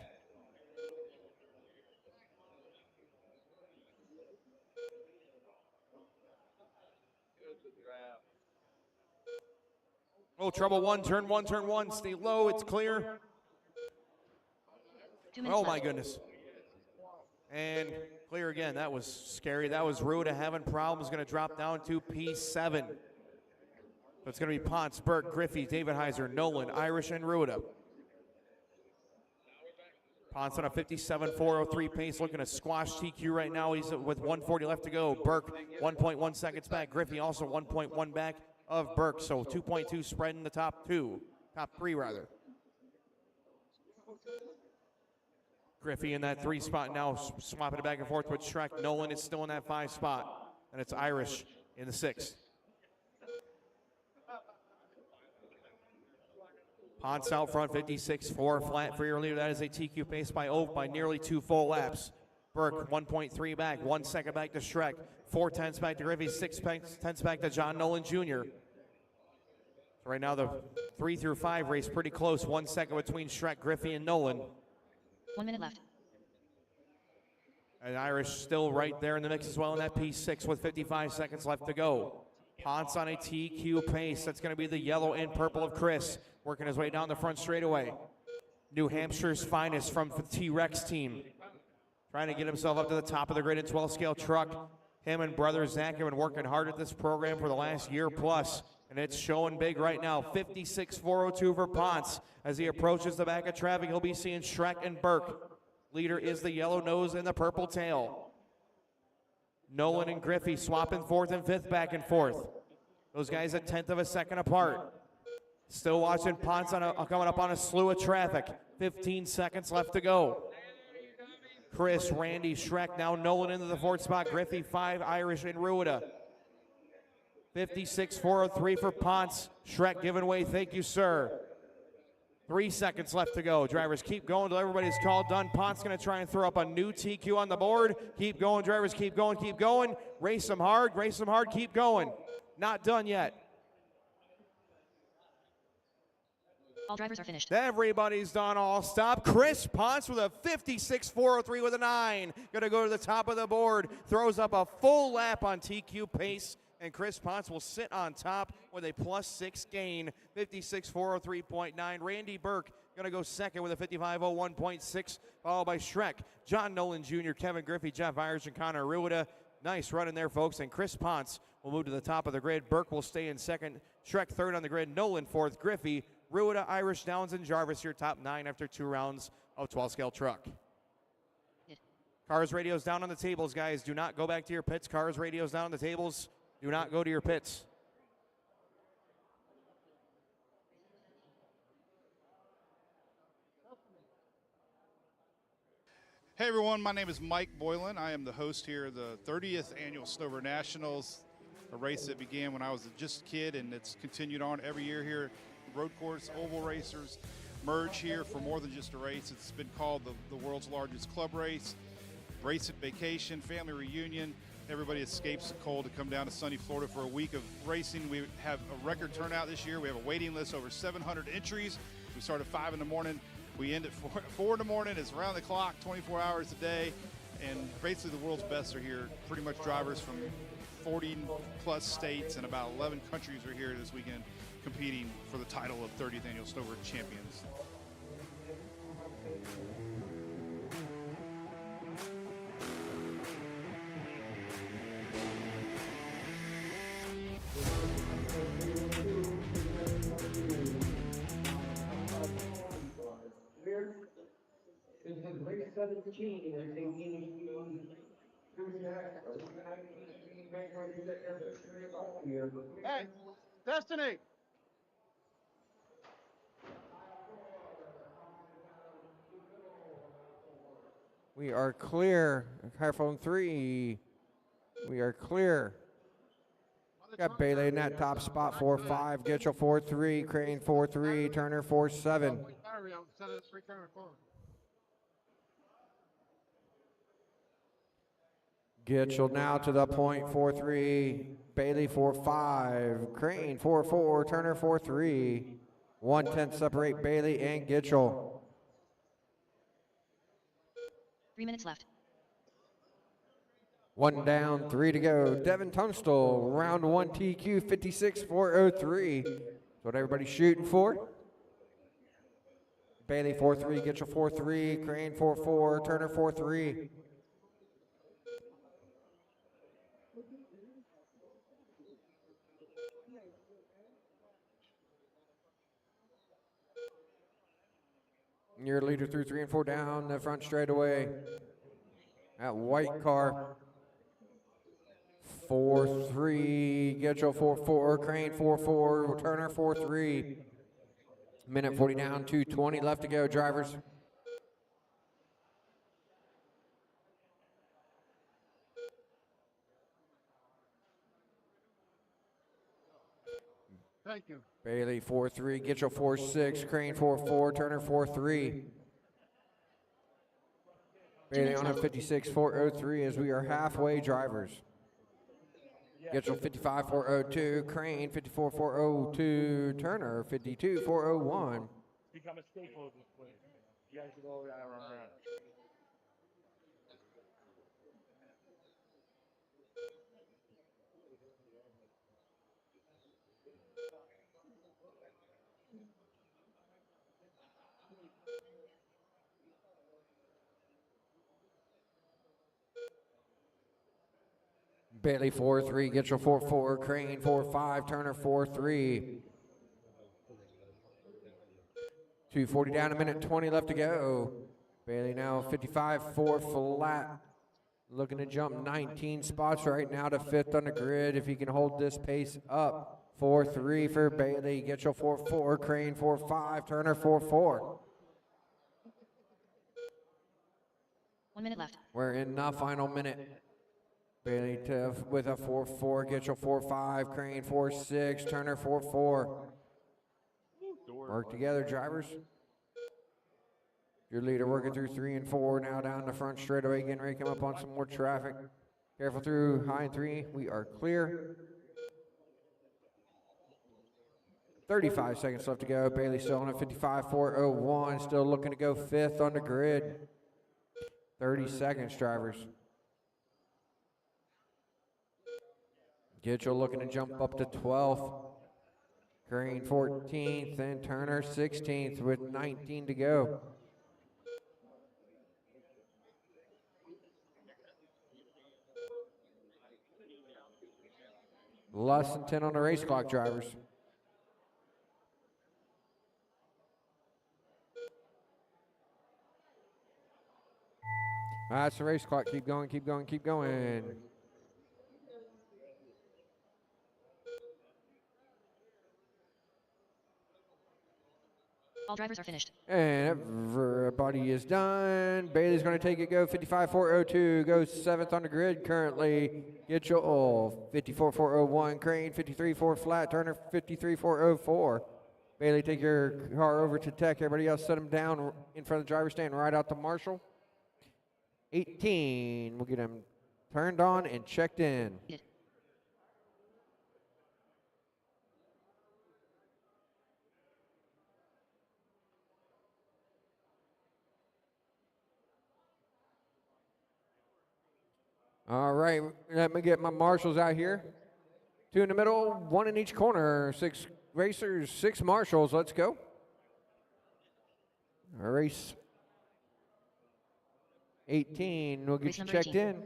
Oh, trouble one, turn one. Stay low, it's clear. Oh my goodness. And clear again. That was scary. That was Ruda having problems. Going to drop down to P7. So it's going to be Ponce, Burke, Griffey, David Heiser, Nolan, Irish, and Ruda. Ponce on a 57.403 pace, looking to squash TQ right now. He's with 1:40 left to go. Burke 1.1 seconds back. Griffey also 1.1 back of Burke. So 2.2 spread in the top three rather. Griffey in that 3 spot now, swapping it back and forth with Shrek. Nolan is still in that 5 spot, and it's Irish in the 6th. Ponce out front, 56.4 flat for your leader. That is a TQ pace by nearly 2 full laps. Burke 1.3 back, 1 second back to Shrek. 4/10 back to Griffey, 6/10 back to John Nolan Jr. So right now the 3 through 5 race pretty close. 1 second between Shrek, Griffey, and Nolan. 1 minute left. And Irish still right there in the mix as well in that P6 with 55 seconds left to go. Ponce on a TQ pace. That's going to be the yellow and purple of Chris, working his way down the front straightaway. New Hampshire's finest from the T-Rex team, trying to get himself up to the top of the grid in 12 scale truck. Him and brother Zach have been working hard at this program for the last year plus, and it's showing big right now. 56.402 for Ponce. As he approaches the back of traffic, he'll be seeing Shrek and Burke. Leader is the yellow nose and the purple tail. Nolan and Griffey swapping 4th and 5th back and forth. Those guys a 1/10 of a second apart. Still watching Ponce coming up on a slew of traffic. 15 seconds left to go. Chris, Randy, Shrek, now Nolan into the 4th spot. Griffey 5, Irish, and Ruda. 56.403 for Ponce. Shrek giving way, thank you, sir. 3 seconds left to go. Drivers keep going until everybody's called done. Ponce going to try and throw up a new TQ on the board. Keep going, drivers, keep going, keep going. Race them hard, keep going. Not done yet. All drivers are finished. Everybody's done, all stop. Chris Ponce with a 56.403 with a 9. Gonna go to the top of the board. Throws up a full lap on TQ pace, and Chris Ponce will sit on top with a +6 gain, 56.403.9. Randy Burke gonna go second with a 55.01.6, followed by Shrek, John Nolan Jr., Kevin Griffey, Jeff Irish, and Connor Ruda. Nice run in there, folks, and Chris Ponce will move to the top of the grid. Burke will stay in second. Shrek third on the grid. Nolan fourth. Griffey, Ruda, Irish, Downs, and Jarvis your top 9 after 2 rounds of 12-scale truck. Cars radios down on the tables, guys. Do not go back to your pits. Cars radios down on the tables. Do not go to your pits. Hey everyone, my name is Mike Boylan. I am the host here of the 30th Annual Snowbird Nationals, a race that began when I was just a kid, and it's continued on every year here. Road course, oval racers merge here for more than just a race. It's been called the world's largest club race and vacation, family reunion. Everybody escapes the cold to come down to sunny Florida for a week of racing. We have a record turnout this year. We have a waiting list, over 700 entries. We start at 5 in the morning. We end at 4 in the morning. It's around the clock, 24 hours a day. And basically the world's best are here. Pretty much drivers from 40 plus states and about 11 countries are here this weekend competing for the title of 30th Annual Snowbird Champions. Hey, Destiny! We are clear. Carphone 3. We are clear. Got Bailey in that top spot, 4-5. Gitchell 4-3. Crane 4-3. Turner 4-7. Gitchell now to the point, 4-3. Bailey 4-5. Crane 4-4. Turner 4-3. 1/10 separate Bailey and Gitchell. 3 minutes left. 1 down, 3 to go. Devin Tunstall, round 1 TQ 56.403. That's what everybody's shooting for. Bailey 4-3, Gitchell 4-3, Crane 4-4, Turner 4-3. Your leader through 3 and 4 down the front straightaway. That white car. 4-3, Gitchell 4-4, Crane 4-4, Turner 4-3. Minute 40 down, 2:20 left to go, drivers. Thank you. Bailey 4-3, Gitchell 4-6, Crane 4-4, Turner 4-3. Bailey on a 56.403 as we are halfway, drivers. Gitchell 55.402, Crane 54.402, Turner 52.401. Become a staple of this place. You guys should all around. Bailey 4-3, Gitchell 4-4, Crane 4-5, Turner 4-3. 2:40 down, a minute 20 left to go. Bailey now 55.4 flat. Looking to jump 19 spots right now to 5th on the grid if he can hold this pace up. 4-3 for Bailey, Gitchell 4-4, Crane 4-5, Turner 4-4. 1 minute left. We're in the final minute. Bailey with a 4-4, Gitchell 4-5, Crane 4-6, Turner 4-4. Work together, drivers. Your leader working through 3 and 4, now down the front straightaway, getting ready to come up on some more traffic. Careful through high and 3, we are clear. 35 seconds left to go. Bailey still on a 55.401, still looking to go 5th on the grid. 30 seconds, drivers. Gitchell looking to jump up to 12th. Crane 14th and Turner 16th with 19 to go. Less than 10 on the race clock, drivers. That's the race clock. Keep going, keep going, keep going. All drivers are finished. And everybody is done. Bailey's going to take it, go 55.402, goes 7th on the grid currently. Gitchell 54.401, Crane 53.4 flat, Turner 53.404. Bailey, take your car over to Tech. Everybody else set them down in front of the driver's stand, right out to Marshall. 18, we'll get him turned on and checked in. All right, let me get my marshals out here. 2 in the middle, 1 in each corner. 6 racers, 6 marshals. Let's go. Race 18, we'll get Race you number checked 18. in.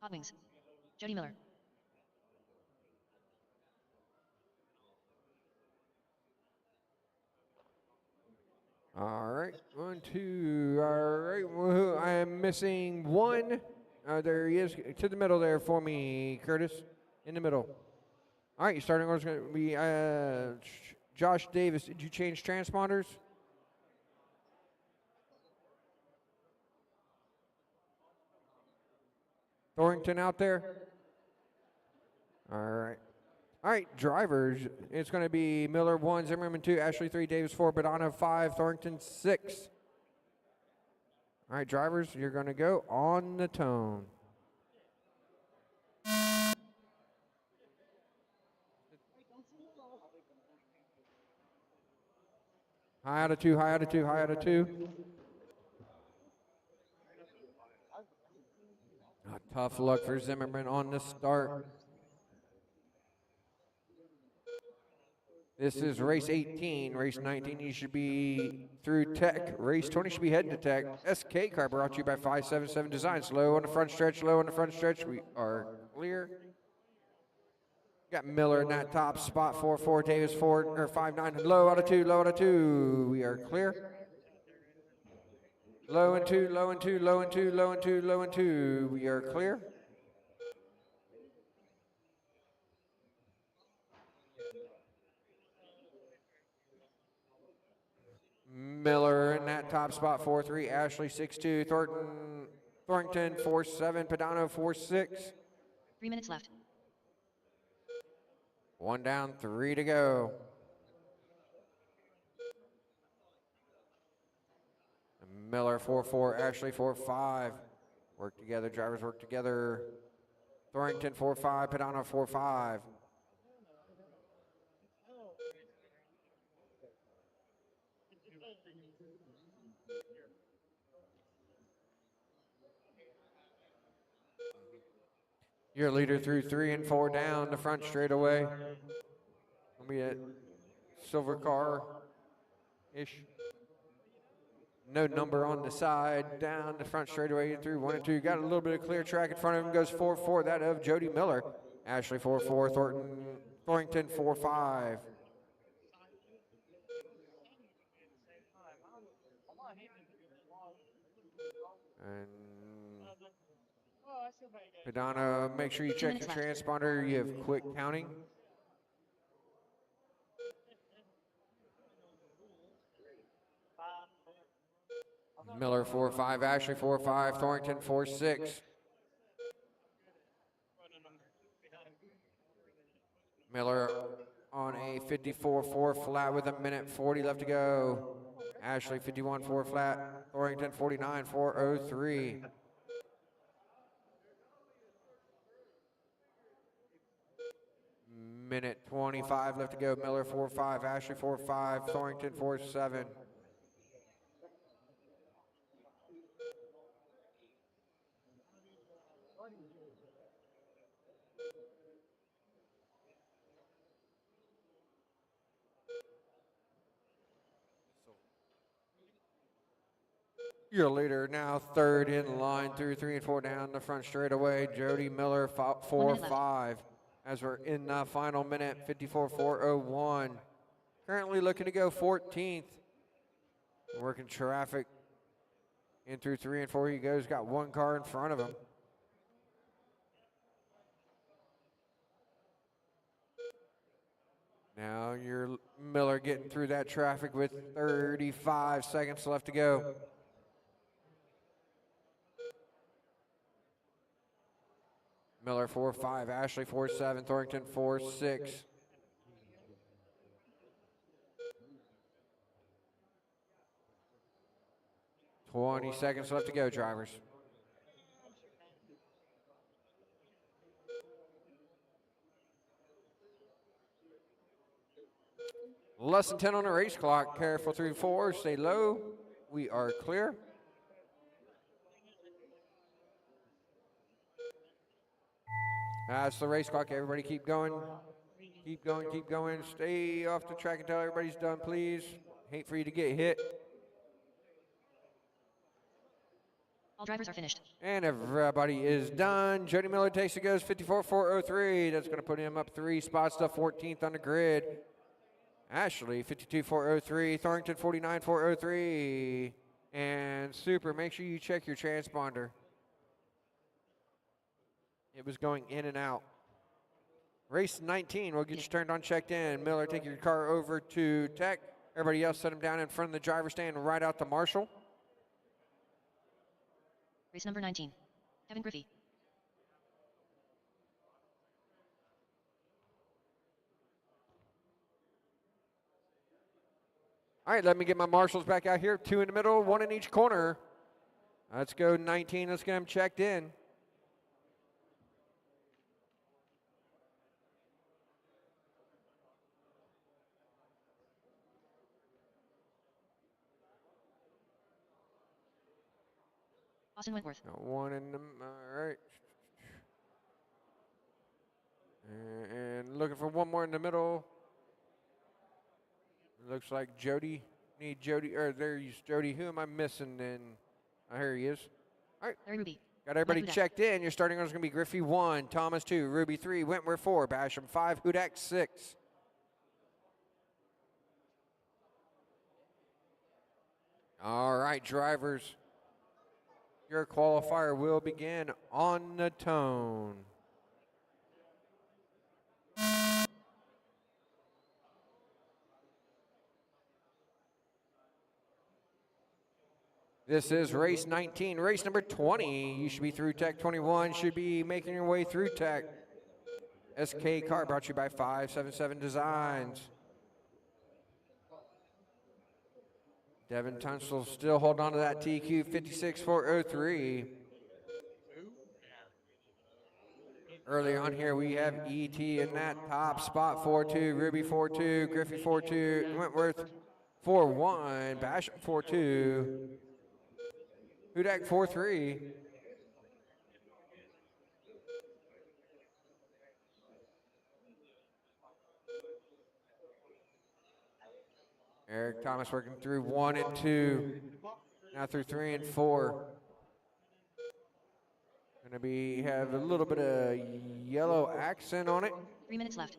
Hot Wings. Jody Miller. All right, 1, 2. All right, woohoo. I am missing 1. There he is. To the middle there for me, Curtis. In the middle. All right, your starting order is going to be Josh Davis. Did you change transponders? Thornton out there? All right. All right, drivers. It's going to be Miller 1, Zimmerman 2, Ashley 3, Davis 4, Badana 5, Thornton 6. All right, drivers, you're going to go on the tone. High out of 2, high out of 2, high out of 2. Tough luck for Zimmerman on the start. This is race 18. Race 19, you should be through Tech. Race 20 should be heading to Tech. SK car brought to you by 577 Design. Slow on the front stretch, low on the front stretch. We are clear. Got Miller in that top spot, 4-4, Davis 4, or 5-9, low out of 2, low out of 2. We are clear. Low and 2, low and 2, low and 2, low and 2, low and 2. We are clear. Miller in that top spot, 4-3, Ashley 6-2, Thornton 4-7, Padano 4-6. 3 minutes left. 1 down, 3 to go. Miller 4-4, Ashley 4-5. Work together, drivers work together. Thornton 4-5, Padano 4-5. Your leader through 3 and 4 down the front straightaway. Will be a silver car-ish. No number on the side, down the front straightaway through 1 and 2. Got a little bit of clear track in front of him, goes 4-4, that of Jody Miller. Ashley 4-4, Thornton 4-5. And Padana, make sure you check your transponder. You have quick counting. Miller 4-5, Ashley 4-5, Thornton 4-6. Miller on a 54.4 flat with 1:40 left to go. Ashley 51.4 flat, Thornton 49.403. Minute 25 left to go. Miller 4-5, Ashley 4-5, Thornton 4-7. Your leader now third in line through 3 and 4 down the front straightaway. Jody Miller 4-5 as we're in the final minute, 54.401. Currently looking to go 14th. Working traffic in through 3 and 4. He goes, got 1 car in front of him. Now you're Miller getting through that traffic with 35 seconds left to go. Miller 4-5, Ashley 4-7, Thornton 4-6. Twenty seconds left to go, drivers. Less than 10 on the race clock. Careful through 4, stay low. We are clear. That's the race clock. Everybody keep going. Keep going, keep going. Stay off the track until everybody's done, please. Hate for you to get hit. All drivers are finished. And everybody is done. Jody Miller takes it, goes 54.403. That's going to put him up 3 spots to 14th on the grid. Ashley 52.403. Thornton 49.403. And Super, make sure you check your transponder. It was going in and out. Race 19, we'll get you turned on, checked in. Miller, take your car over to Tech. Everybody else set him down in front of the driver's stand right out to Marshall. Race number 19. Kevin Griffey. All right, let me get my marshals back out here. 2 in the middle, 1 in each corner. Let's go 19. Let's get them checked in. Austin Wentworth. Got 1 in them. All right. And looking for 1 more in the middle. Looks like Jody. Need Jody. Or there's Jody. Who am I missing then? Oh, here he is. All right. Larry Ruby. Got everybody checked in. Your starting order is going to be Griffey 1, Thomas 2, Ruby 3, Wentworth 4, Basham 5, Hudak 6. All right, drivers. Your qualifier will begin on the tone. This is race 19, race number 20. You should be through Tech 21, should be making your way through Tech. SK car brought to you by 577 Designs. Devin Tunstall still holding on to that TQ 56.403. Early on here, we have ET in that top spot, 4-2, Ruby 4-2, Griffey 4-2, Wentworth 4-1, Basham 4-2, Hudak 4-3. Eric Thomas working through 1 and 2, now through 3 and 4. Gonna be have a little bit of yellow accent on it. 3 minutes left.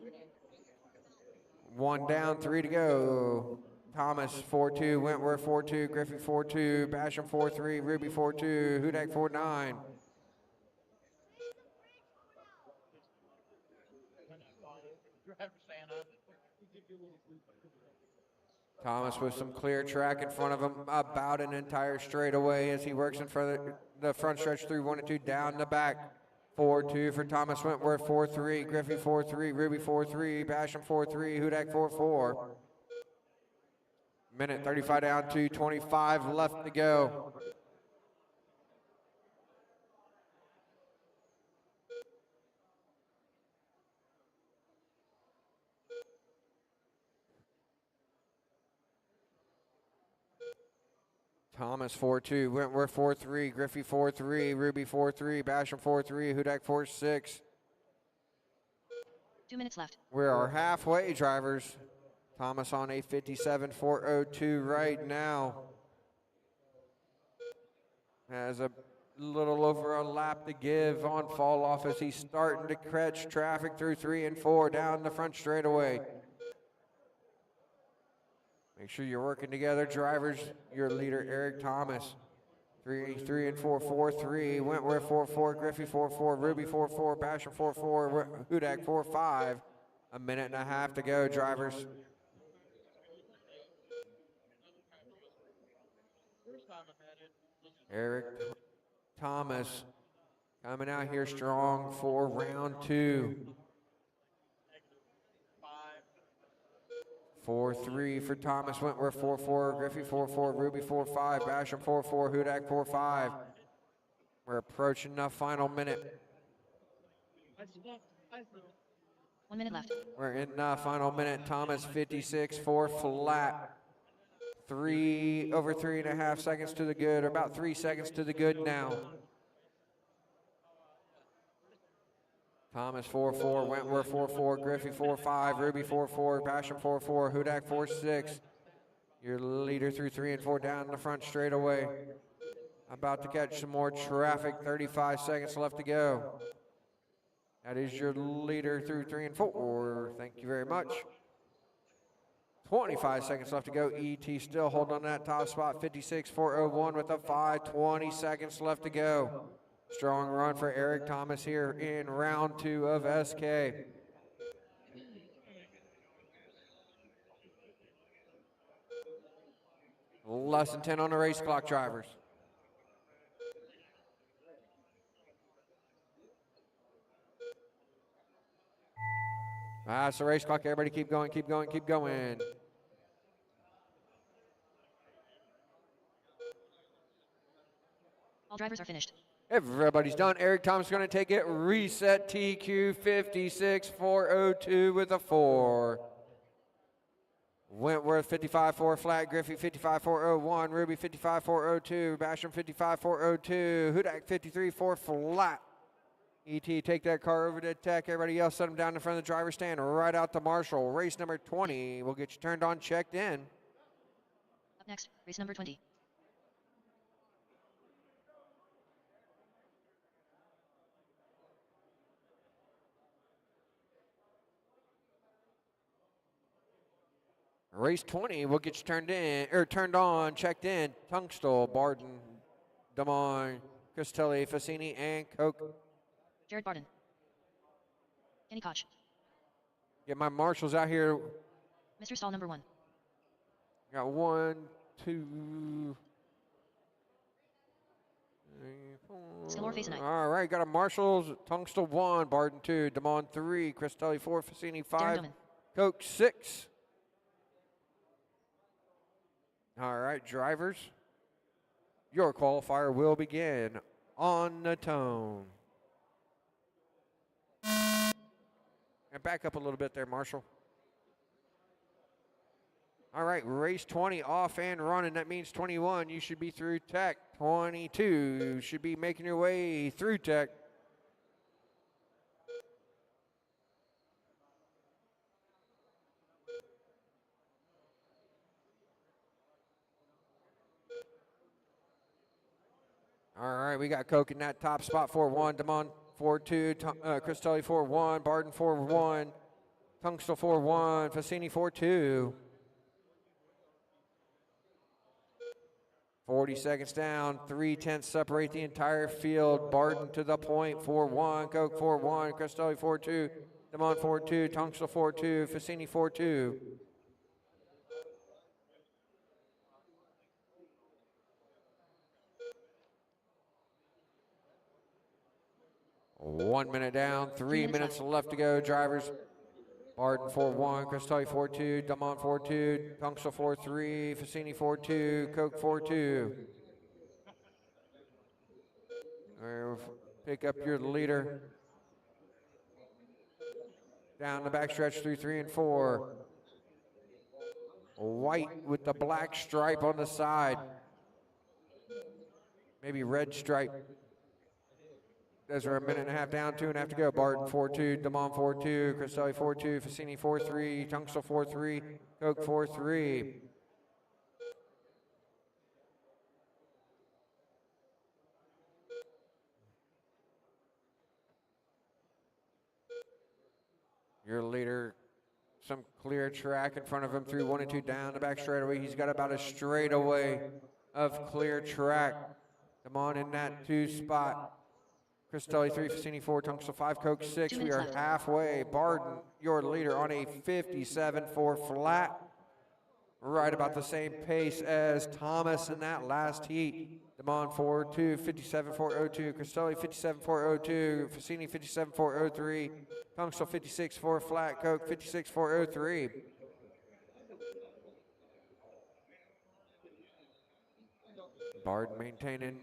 1 down, 3 to go. Thomas 4-2, Wentworth 4-2, Griffey 4-2, Basham 4-3, Ruby 4-2, Hudak 4-9. Thomas with some clear track in front of him, about an entire straightaway as he works in front of the front stretch through 1 and 2, down the back. 4-2 for Thomas Wentworth, 4-3, Griffey 4-3, Ruby 4-3, Basham 4-3, Hudak 4-4. Minute 35 down to 25 left to go. Thomas 4-2, Wentworth 4-3, Griffey 4-3, Ruby 4-3, Basham 4-3, Hudak 4-6. 2 minutes left. We are halfway, drivers. Thomas on a 57.402 right now. Has a little over a lap to give on fall off as he's starting to catch traffic through 3 and 4 down the front straightaway. Make sure you're working together, drivers. Your leader, Eric Thomas. 3 and 4, 4-3. Wentworth 4-4, Griffey 4-4, Ruby 4-4, Basham 4-4, Hudak 4-5. A minute and a half to go, drivers. Eric Thomas coming out here strong for round 2. 4-3 for Thomas, Wentworth 4-4, Griffey 4-4, Ruby 4-5, Basham 4-4, Hudak 4-5. We're approaching the final minute. 1 minute left. We're in the final minute. Thomas 56-4 flat. Over 3.5 seconds to the good, or about 3 seconds to the good now. Thomas 4-4, Wentworth 4-4, Griffey 4-5, Ruby 4-4, Basham 4-4, Hudak 4-6. Your leader through 3 and 4 down the front straightaway. About to catch some more traffic, 35 seconds left to go. That is your leader through 3 and 4. Thank you very much. 25 seconds left to go. ET still holding on that top spot, 56-401 with a 20 seconds left to go. Strong run for Eric Thomas here in round 2 of SK. Less than 10 on the race clock, drivers. That's the race clock. Everybody keep going, keep going, keep going. All drivers are finished. Everybody's done. Eric Thomas is going to take it. Reset TQ 56-402 with a 4. Wentworth 55-4 flat. Griffey 55-401. Ruby 55-402. Basham 55-402. Hudak 53-4 flat. ET, take that car over to Tech. Everybody else, set them down in front of the driver's stand. Right out to Marshall. Race number 20. We'll get you turned on, checked in. Up next, race number 20. Race 20, we'll get you turned on, checked in. Tunstall, Barden, Damon, Cristelli, Fassini, and Koch. Jared Barden. Kenny Koch. Get my marshals out here. Mr. Stall number 1. Got 1, 2, 3, 4. Skilmore face tonight. All right, got a marshals. Tunstall 1, Barden 2, Damon 3, Cristelli 4, Fassini 5, Koch 6. All right, drivers, your qualifier will begin on the tone. And back up a little bit there, Marshall. All right, race 20 off and running. That means 21, you should be through Tech. 22 should be making your way through Tech. All right, we got Koch in that top spot, 4-1, Damon 4-2, Cristelli 4-1, Barden 4-1, Tunstall 4-1, Fassini 4-2. 40 seconds down, 3/10 separate the entire field. Barden to the point, 4-1, Koch 4-1, Cristelli 4-2, Damon 4-2, Tunstall 4-2, Fassini 4-2. One minute down, 3 minutes left to go, drivers. Barden 4-1, Cristelli 4-2, Damon 4-2, Tunstall 4-3, Fassini 4-2, Koch 4-2. Pick up your leader. Down the backstretch through 3 and 4. White with the black stripe on the side. Maybe red stripe. Those are a minute and a half down, 2.5 to go. Barden 4-2, Damon 4-2, Cristelli 4-2, Fassini 4-3, Tunstall 4-3, Koch 4-3. Your leader, some clear track in front of him through 1 and 2 down the back straightaway. He's got about a straightaway of clear track. Damon in that 2 spot. Cristelli 3, Fassini 4, Tunksel 5, Coke 6. 2 We minutes are left. halfway. Barden, your leader, on a 57.4 flat. Right about the same pace as Thomas in that last heat. Damon 4.2, 57.402. Cristelli 57.402. Fassini 57.403. Tunksel 56.4 flat. Coke 56.403. Barden maintaining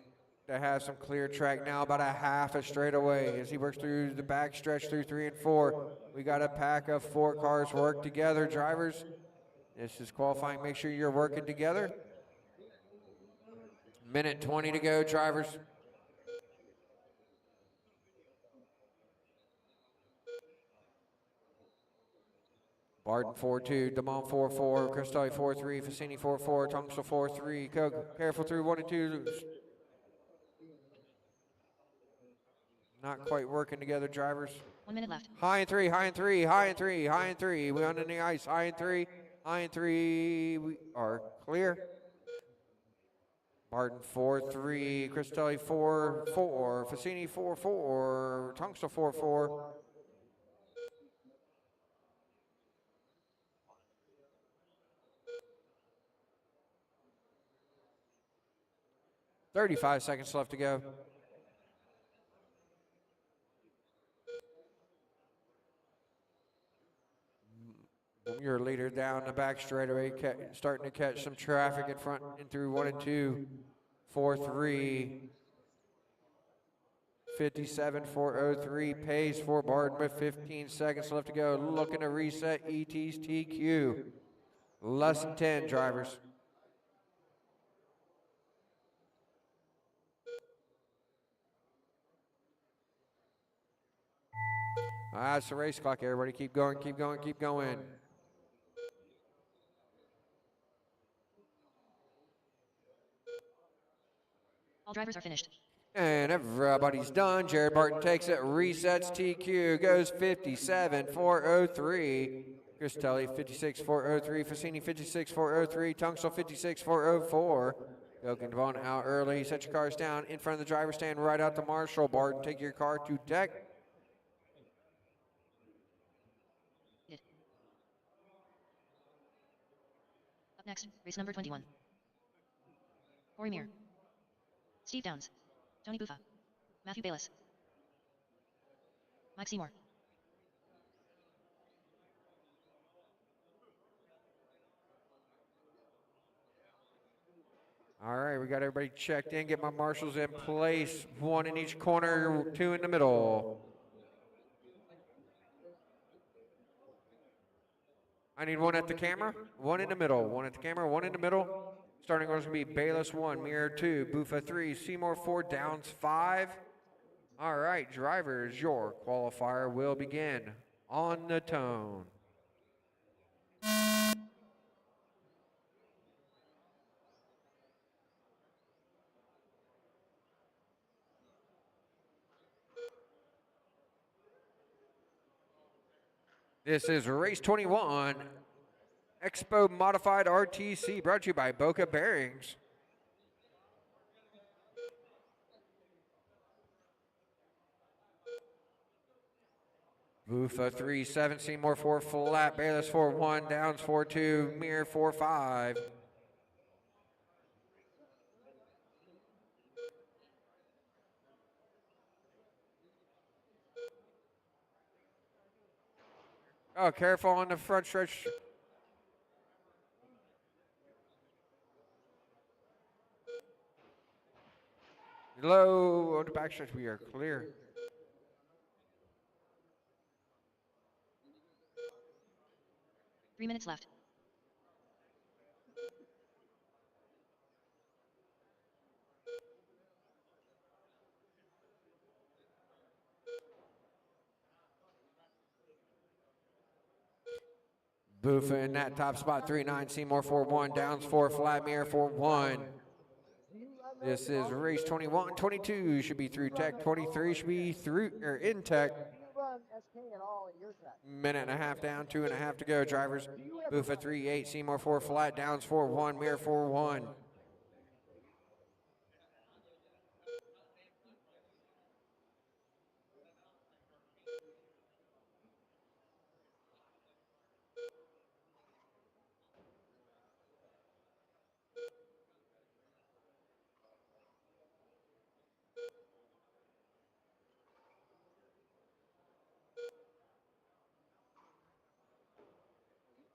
to have some clear track now, about a half a straightaway as he works through the back stretch through 3 and 4. We got a pack of 4 cars work together, drivers. This is qualifying. Make sure you're working together. Minute 20 to go, drivers. Barden 4.2, Damon 4.4, Cristelli 4.3, Fassini 4.4, Tunksel 4.3. Coke, careful through 1 and 2. Not quite working together, drivers. 1 minute left. High and 3, high and 3, high and 3, high and 3. We on the ice. High and 3, high and 3. We are clear. Barden 4.3, Cristelli 4.4, Fassini 4.4, Tunksel 4.4. $35 seconds left to go. Your leader down the back straightaway, starting to catch some traffic in front and through 1 and 2, 4.3. 57.403 pace for Barden with 15 seconds left to go. Looking to reset ET's TQ. Less than 10, drivers. That's the race clock, everybody. Keep going, keep going, keep going. All drivers are finished. And everybody's done. Jared Barton takes it, resets TQ, goes 57.403. Cristelli 56.403, Fassini 56.403, Tunksel 56.404. Gogan Devon out early. Set your cars down in front of the driver's stand, right out to Marshall. Barton, take your car to deck. Up next, race number 21. Corey Muir, Steve Downs, Tony Buffa, Matthew Bayless, Mike Seymour. All right, we got everybody checked in. Get my marshals in place. 1 in each corner, 2 in the middle. I need 1 at the camera, 1 in the middle. 1 at the camera, 1 in the middle. Starting order is going to be Bayless 1, Mirror 2, Buffa 3, Seymour 4, Downs 5. All right, drivers, your qualifier will begin on the tone. This is race 21, Expo Modified RTC, brought to you by Boca Bearings. Buffa 3.7, Seymour 4 flat, Bayless 4.1, Downs 4.2, Mirror 4.5. Oh, careful on the front stretch. Low on the back stretch, we are clear. Three minutes left. Buffa in that top spot, 3.9, Seymour 4.1, Downs 4 flat, Mirror 4.1. This is race 21, 22 should be through tech, 23 should be through or in tech. Minute and a half down, 2.5 to go, drivers. Buffa 3.8, Seymour 4 flat, Downs 4.1, Mirror 4.1.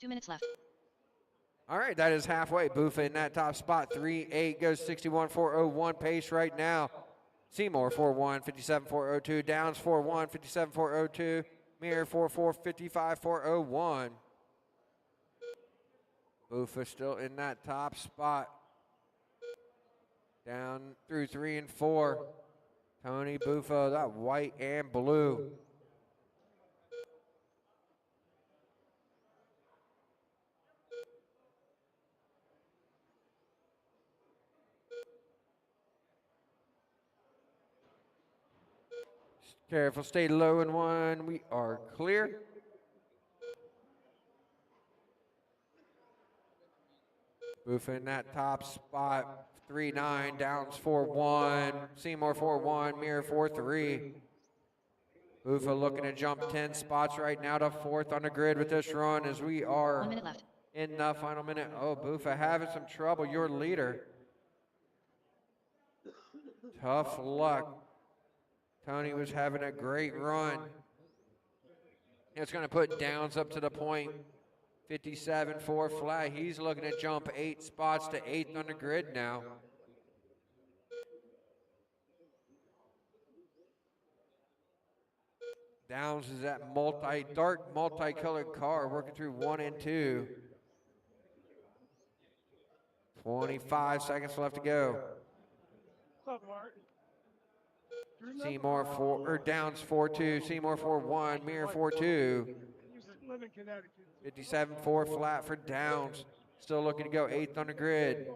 2 minutes left. All right, that is halfway. Buffa in that top spot. 3.8 goes 61.401 pace right now. Seymour 4.1, 57.402. Downs 4.1, 57.402. Mirror 4.4, 55.401. Buffa still in that top spot. Down through 3 and 4. Tony Buffa, that white and blue. Careful, stay low in 1. We are clear. Buffa in that top spot. 3.9, Downs 4.1, Seymour 4.1, Mirror 4.3. Buffa looking to jump 10 spots right now to 4th on the grid with this run as we 1 are minute left. in the final minute. Oh, Buffa having some trouble, your leader. Tough luck. Tony was having a great run. It's going to put Downs up to the point. 57.4 flat. He's looking to jump 8 spots to 8th on the grid now. Downs is that dark multicolored car working through 1 and 2. 25 seconds left to go. What's up, Mark? Seymour Downs 4.2, Seymour 4.1, Mirror 4.2. Used to live in Connecticut. 57.4 flat for Downs. Still looking to go 8th on the grid.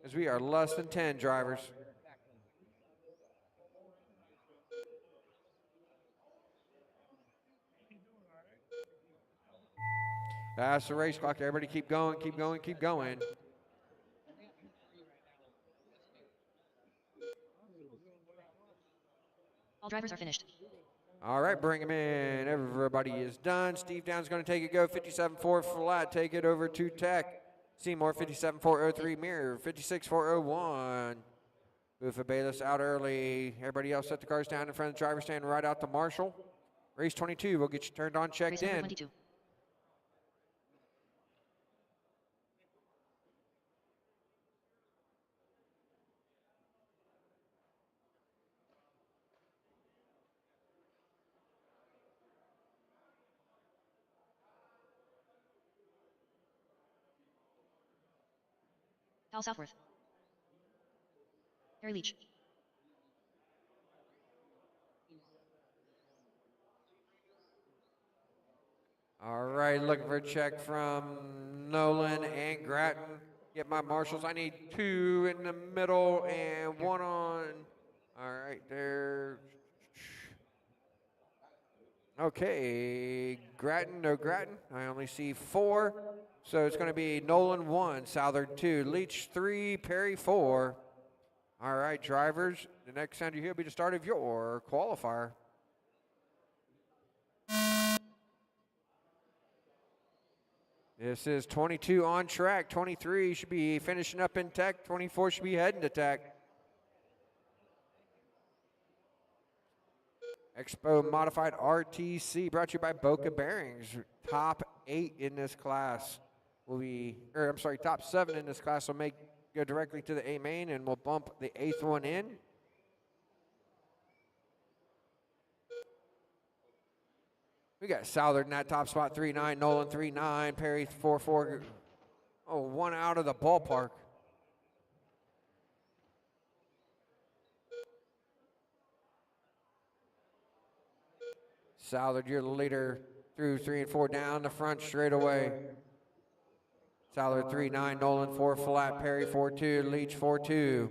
As we are less than 10 drivers. That's the race clock. Everybody keep going, keep going, keep going. All drivers are finished. All right, bring him in. Everybody is done. Steve Downs going to take it go. 57.4 flat. Take it over to Tech. Seymour 57.403. Mirror 56.401. Buffa Bayless out early. Everybody else set the cars down in front of the driver stand right out to Marshall. Race 22. We'll get you turned on, checked Race number in. 22. Hal Southworth. Harry Leach. All right, looking for a check from Nolan and Grattan. Get my marshals. I need 2 in the middle and 1 on. All right, there. Okay, Grattan, no Grattan. I only see 4. So it's going to be Nolan 1, Southard 2, Leach 3, Perry 4. All right, drivers, the next sound you hear will be the start of your qualifier. This is 22 on track. 23 should be finishing up in Tech. 24 should be heading to Tech. Expo Modified RTC brought to you by Boca Bearings. Top 8 in this class will be, or I'm sorry, top 7 in this class will go directly to the A main, and we'll bump the 8th one in. We got Southard in that top spot, 3.9, Nolan 3.9, Perry 4.4. Oh, 1 out of the ballpark. Southard, your leader, through 3 and 4 down the front straight away. Southard 3.9, Nolan 4 flat, Perry 4.2, Leach 4.2.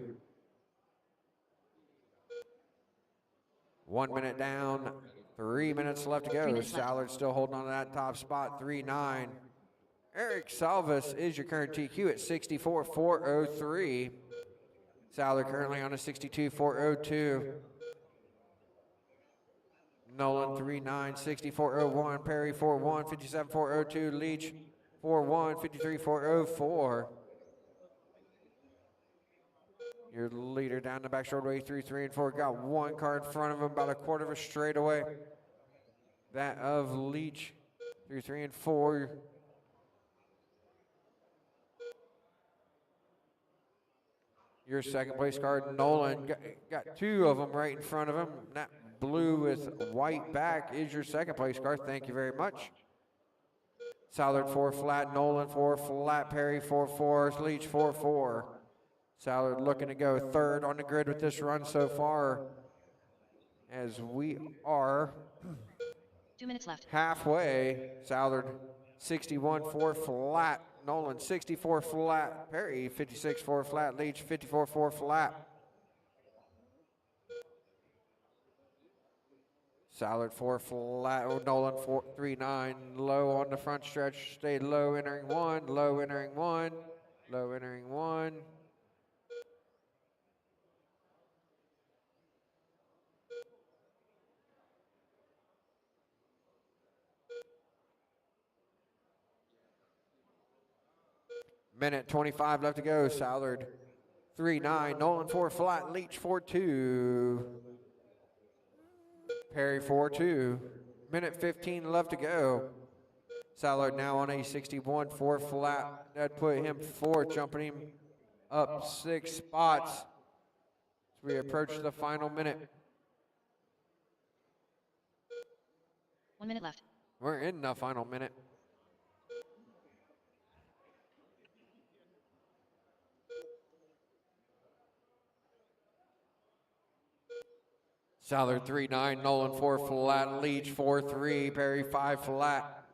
1 minute down, 3 minutes left to 3 go. minutes left. Southard still holding on to that top spot, 3.9. Eric Salvis is your current TQ at 64.403. Southard currently on a 62.402. Nolan 3.9, 64.01. Perry 4.1, 57.402. Leach 4.1, 53.404. Your leader down the back straightaway through 3 and 4. Got 1 car in front of him, about a quarter of a straightaway. That of Leach through 3 and 4. Your second place card, Nolan, got two of them right in front of him. That blue with white back is your second place card. Thank you very much. Southard 4 flat, Nolan 4 flat, Perry 4-4, Leach 4-4. Southard looking to go third on the grid with this run so far, as we are 2 minutes left. halfway. Southard 61-4 flat, Nolan 64 flat, Perry 56-4 flat, Leach 54-4 flat. Southard 4 flat, Nolan 3-9, low on the front stretch, stayed low entering one, low entering one, low entering one. Minute 25 left to go. Southard 3-9, Nolan 4 flat, Leach 4-2, Perry 4-2. Minute 15 left to go. Southard now on a 61-4 flat. That put him fourth, jumping him up 6 spots as we approach the final minute. 1 minute left. We're in the final minute. Southard 3-9, Nolan 4 flat, Leach 4-3, Perry 5 flat.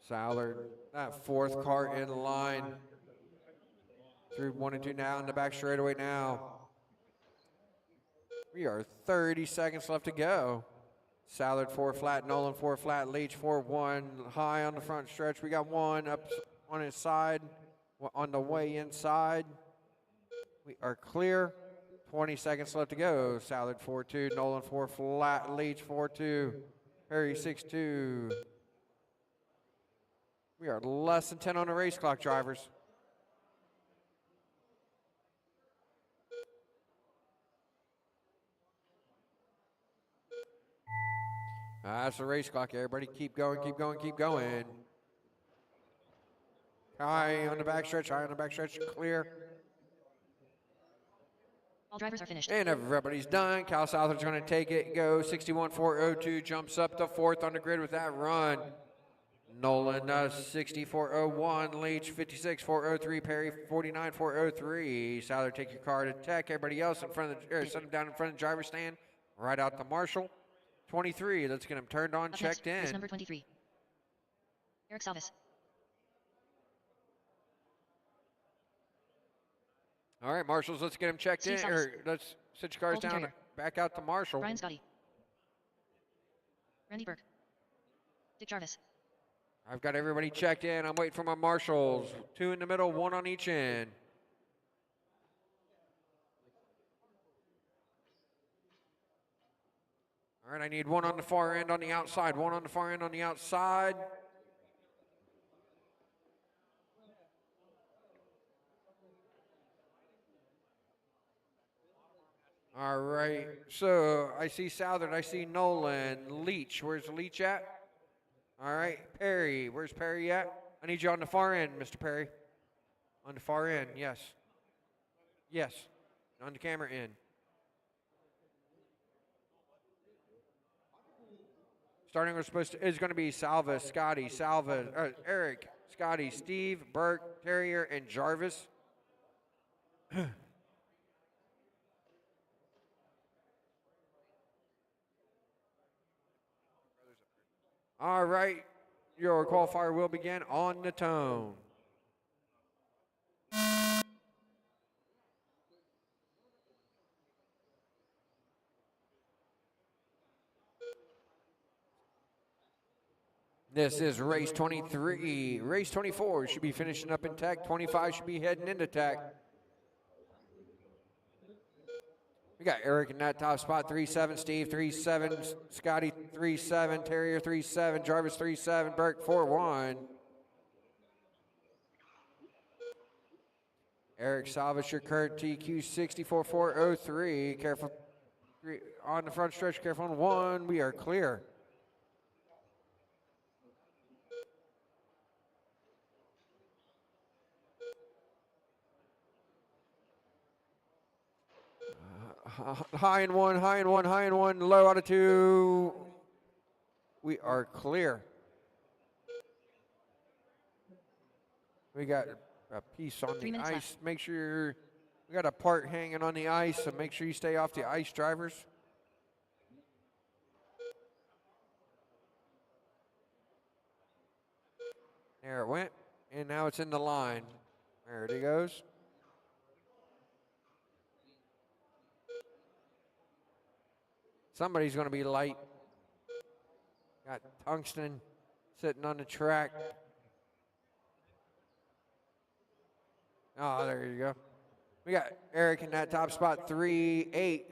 Southard, that fourth cart in line. Through 1 and 2 now in the back straightaway now. We are 30 seconds left to go. Southard 4 flat, Nolan 4 flat, Leach 4-1, high on the front stretch. We got one up on his side, on the way inside. We are clear. 20 seconds left to go. Southard 4-2, Nolan 4 flat, Leach 4-2, Perry 6-2. We are less than 10 on the race clock, drivers. That's the race clock, everybody. Keep going, keep going, keep going. High on the backstretch, high on the backstretch, clear. All drivers are finished. And everybody's done. Cal Southard's going to take it, go 61-4-02, jumps up to fourth on the grid with that run. Nolan 64-01, Leach 56-4-03, Perry 49-4-03. Southard, take your car to tech. Everybody else in front of the, set them down in front of the driver's stand. Right out to Marshall. 23, let's get him turned on, Up checked next, race in. number 23. Eric Salvis. All right, Marshals, let's get him checked in. Steve Or Salvis. let's sit your cars Colton down, Terrier. back out to Marshall. Brian Scotty. Randy Burke. Dick Jarvis. I've got everybody checked in. I'm waiting for my Marshals. 2 in the middle, 1 on each end. All right, I need 1 on the far end on the outside. 1 on the far end on the outside. All right, so I see Southern, I see Nolan, Leach. Where's Leach at? All right, Perry. Where's Perry at? I need you on the far end, Mr. Perry. On the far end, yes. Yes, on the camera end. Starting we're supposed to is going to be Salva, Scotty, Eric, Scotty, Steve, Burke, Terrier, and Jarvis. All right, your qualifier will begin on the tone. This is race 23. Race 24 should be finishing up in tech. 25 should be heading into tech. We got Eric in that top spot, 3-7, Steve 3-7, Scotty 3-7, Terrier 3-7, Jarvis 3-7, Burke 4-1. Eric Salvas, your current TQ 64-4-03. Careful on the front stretch, careful on 1. We are clear. High in one, high in one, high in one, low out of two. We are clear. We got a piece on 3 the minutes ice. left. Make sure we got a part hanging on the ice, so make sure you stay off the ice, drivers. There it went, and now it's in the line. There it goes. Somebody's going to be light. Got Tungsten sitting on the track. Oh, there you go. We got Eric in that top spot, 3-8.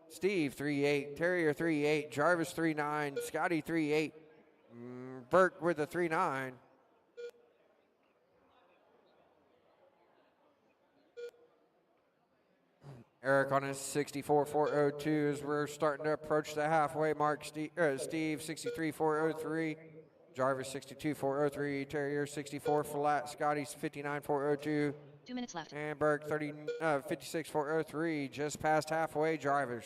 Steve, 3-8. Terrier, 3-8. Jarvis, 3-9. Scotty, 3-8. Burke with a 3-9. Eric on his 64.402 as we're starting to approach the halfway mark. Steve 63.403. Jarvis 62.403. Terrier 64 flat. Scotty 59.402. 2 minutes left. And Burke 56.403. Just past halfway, drivers.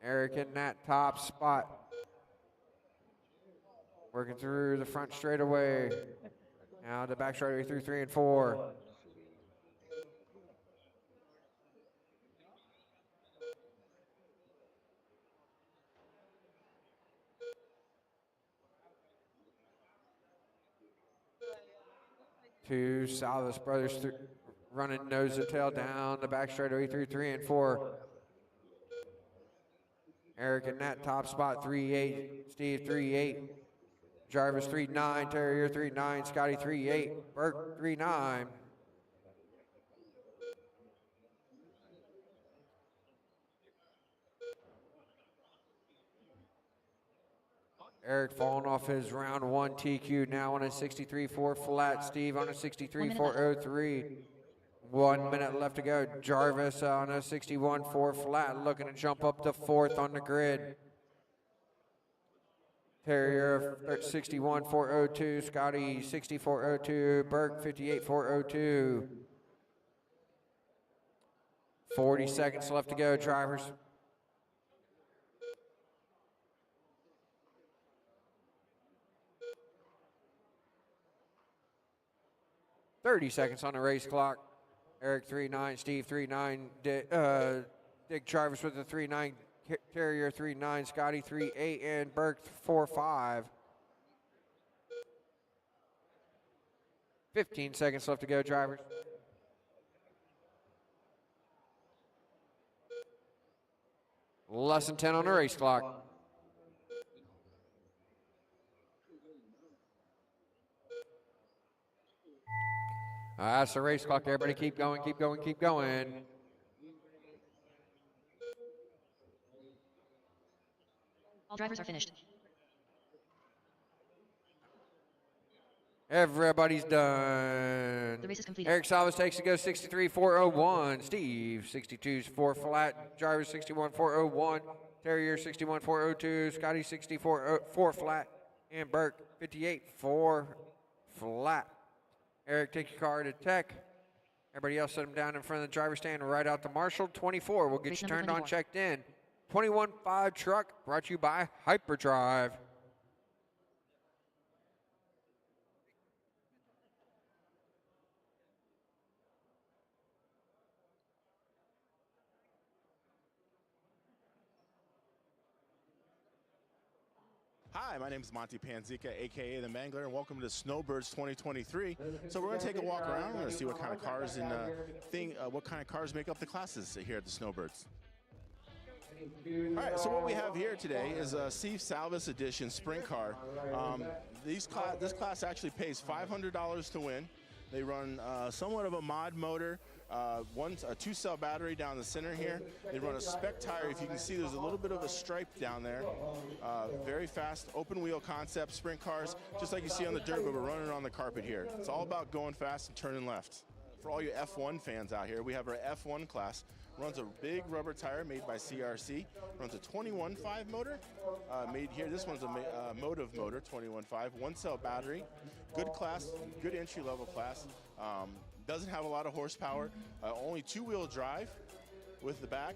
Eric in that top spot. Working through the front straightaway. Now the back straightaway through 3 and 4. Two Salas brothers running nose to tail down the back straightaway through 3 and 4. Eric in that top spot, 3-8. Steve, 3-8. Jarvis, 3-9. Terrier, 3-9. Scotty, 3-8. Burke, 3-9. Eric falling off his round 1 TQ now on a 63.4 flat. Steve on a 63.403. 1 minute left to go. Jarvis on a 61.4 flat, looking to jump up to 4th on the grid. Terrier 61.402. Scotty 64.02. Burke 58.402. 40 seconds left to go, drivers. $30 seconds on the race clock. Eric 3-9, Steve 3-9, Dick Jarvis with the 3-9, Terrier 3-9, Scotty 3-8, and Burke 4-5. 15 seconds left to go, drivers. Less than 10 on the race clock. That's the race clock. Everybody keep going, keep going, keep going. All drivers are finished. Everybody's done. The race is completed. Eric Salvas takes to go 63.401. Steve 62.4 flat. Jarvis 61.401. Terrier 61.402. Scotty 64.4 flat. And Burke 58.4 flat. Eric, take your car to tech. Everybody else set them down in front of the driver's stand right out to Marshall. 24 will get Race you number turned on, 24. checked in. 21.5 truck brought to you by Hyperdrive. Hi, my name is Monty Panzica, aka the Mangler, and welcome to Snowbirds 2023. So we're going to take a walk around. We're going to see what kind of cars and what kind of cars make up the classes here at the Snowbirds. All right, so what we have here today is a Steve Salvas Edition Sprint car. This class actually pays $500 to win. They run somewhat of a mod motor, a 2-cell battery down the center here. They run a Spec tire. If you can see, there's a little bit of a stripe down there. Very fast, open wheel concept sprint cars, just like you see on the dirt, but we're running on the carpet here. It's all about going fast and turning left. For all you F1 fans out here, we have our F1 class. Runs a big rubber tire made by CRC. Runs a 21.5 motor made here. This one's a Motive motor, 21.5, 1-cell battery. Good class, good entry-level class. Doesn't have a lot of horsepower. Only 2-wheel drive. with the back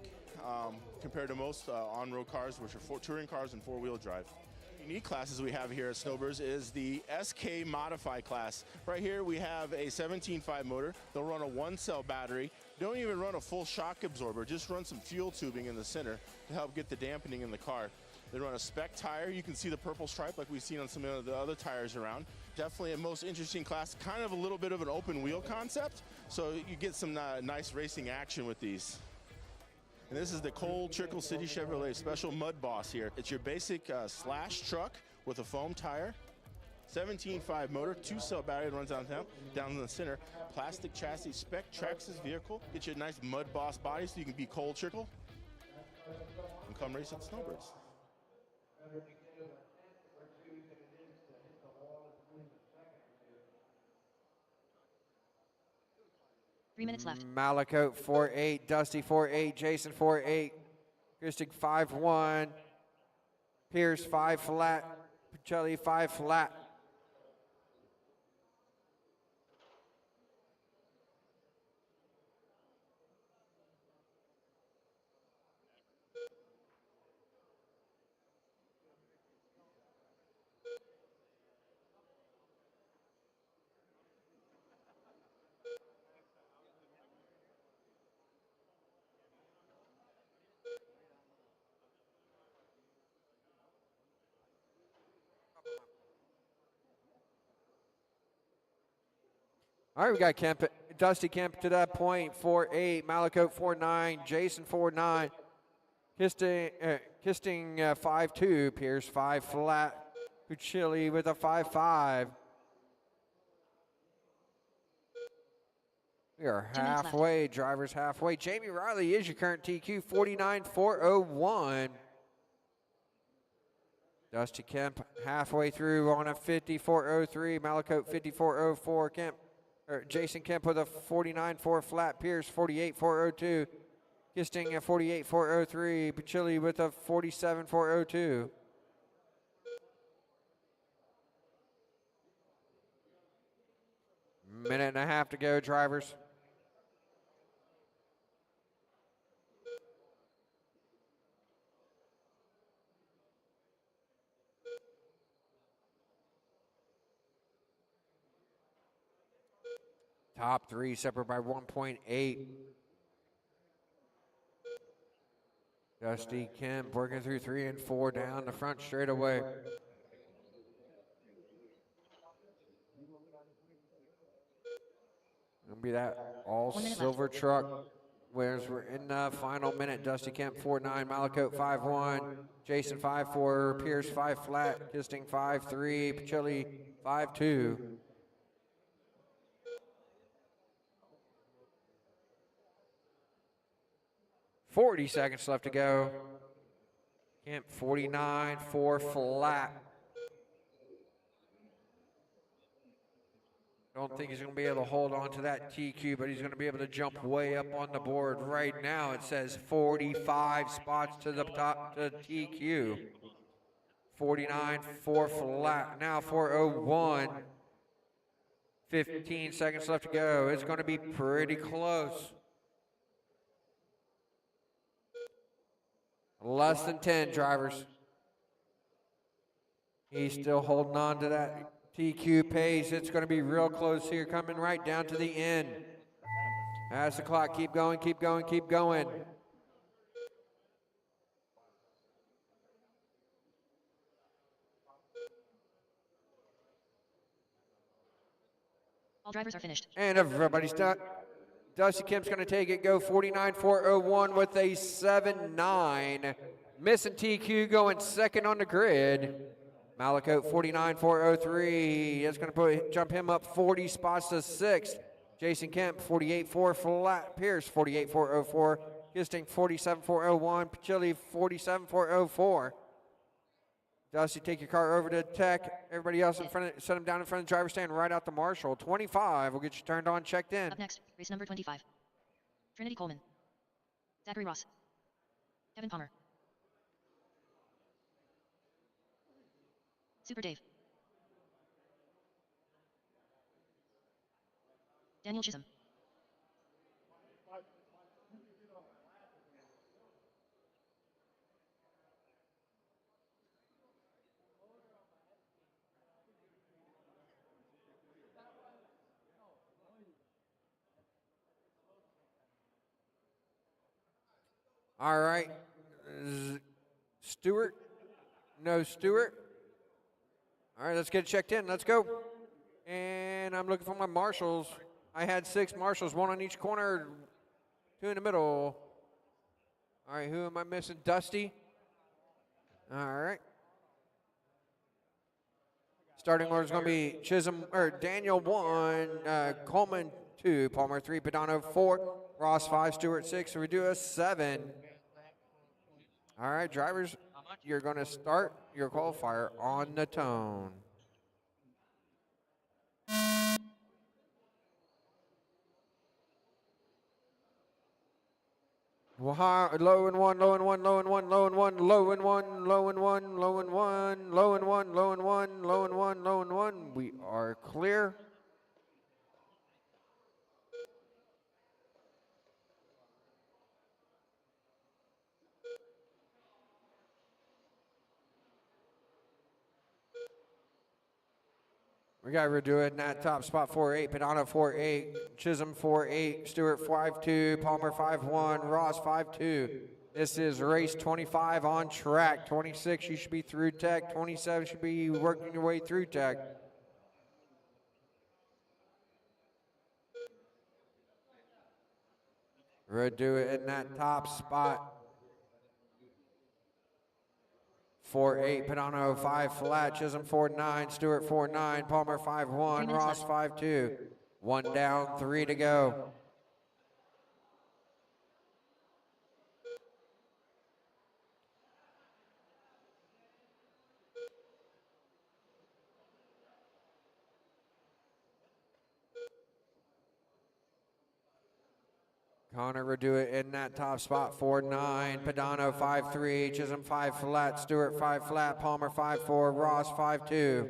compared to most on-road cars, which are touring cars and four-wheel drive. Unique classes we have here at Snowbirds is the SK Modify class. Right here we have a 17.5 motor. They'll run a 1-cell battery. Don't even run a full shock absorber, just run some fuel tubing in the center to help get the dampening in the car. They run a Spec tire. You can see the purple stripe like we've seen on some of the other tires around. Definitely a most interesting class, kind of a little bit of an open wheel concept, so you get some nice racing action with these. And this is the Cold Trickle City Chevrolet Special MUDBoss here. It's your basic slash truck with a foam tire, 17.5 motor, 2-cell battery that runs down in the center, plastic chassis. Spec tracks this vehicle. Get you a nice MUDBoss body so you can be Cold Trickle and come race at the Snowbirds. 3 minutes left. Malakote 4-8, Dusty 4-8, Jason 4-8, Christic 5-1, Pierce 5 flat, Pacelli 5 flat. All right, we got Dusty Kemp to that point, 4-8, Malakote 4-9, Jason 4-9, Kisting 5-2, Pierce 5 flat, Puccilli with a 5-5. We are 2 minutes halfway, drivers halfway. Jamie Riley is your current TQ, 49.401. Dusty Kemp halfway through on a 54.03, Malakote 54.04, Jason Kemp with a 49.4 flat, Pierce 48.402, Kisting a 48.403, Pacelli with a 47.402. Minute and a half to go, drivers. Top three separate by 1.8. Dusty Kemp working through 3 and 4 down the front straightaway. Gonna be that all silver truck. Whereas we're in the final minute. Dusty Kemp 4-9, Malakote 5-1, Jason 5-4, Pierce 5 flat, Kisting 5-3, Pacelli 5-2. $40 seconds left to go. Kemp 49.4 flat. Don't think he's going to be able to hold on to that TQ, but he's going to be able to jump way up on the board. Right now it says 45 spots to the top to TQ. 49.4 flat. Now 4:01. 15 seconds left to go. It's going to be pretty close. Less than 10, drivers. He's still holding on to that TQ pace. It's going to be real close here, coming right down to the end. As the clock, keep going, keep going, keep going. All drivers are finished. And everybody's done. Dusty Kemp's going to take it, go 49.401 with a 7.9. Missing TQ going second on the grid. Malakote 49.403. That's going to jump him up 40 spots to 6th. Jason Kemp 48.4 flat. Pierce 48.404. Kisting 47.401. Pacelli 47.404. Dusty, take your car over to Tech. Everybody else in front of, set him down in front of the driver's stand right out the marshal. 25 will get you turned on, checked in. Up next, race number 25. Trinity Coleman. Zachary Ross. Kevin Palmer. Super Dave. Daniel Chisholm. All right. Stewart? No Stewart. All right, let's get it checked in. Let's go. And I'm looking for my marshals. I had 6 marshals, 1 on each corner, 2 in the middle. All right, who am I missing? Dusty. All right. Starting order is going to be Daniel 1, Coleman 2, Palmer 3, Padano 4, Ross 5, Stewart 6, Redua 7. All right, drivers, you're going to start your qualifier on the tone. Low and 1, low and 1, low and 1, low and 1, low and 1, low and 1, low and 1, low and 1, low and 1, low and 1, low and 1. We are clear. We got Redo it in that top spot, 4-8, Padano 4-8, Chisholm 4-8, Stewart 5-2, Palmer 5-1, Ross 5-2. This is race 25 on track. 26, you should be through tech. 27 should be working your way through tech. Redo it in that top spot. 4-8, Padano 5 flat, Chisholm 4-9, Stewart 4-9, Palmer 5-1, Ross 5-2. 1 down, 3 to go. Connor Redo it in that top spot, 4-9, Padano 5-3, Chisholm 5 flat, Stewart 5 flat, Palmer 5-4, Ross 5-2.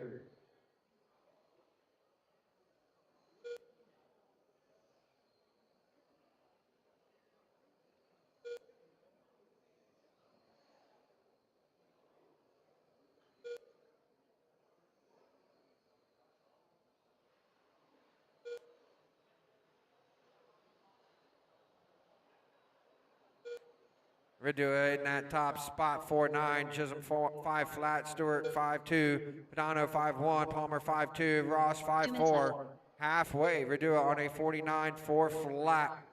Redo it in that top spot, 4-9, Chisholm 5 flat, Stewart 5-2, Padano 5-1, Palmer 5-2, Ross 5-4. Halfway, Redo it on a 49-4 flat.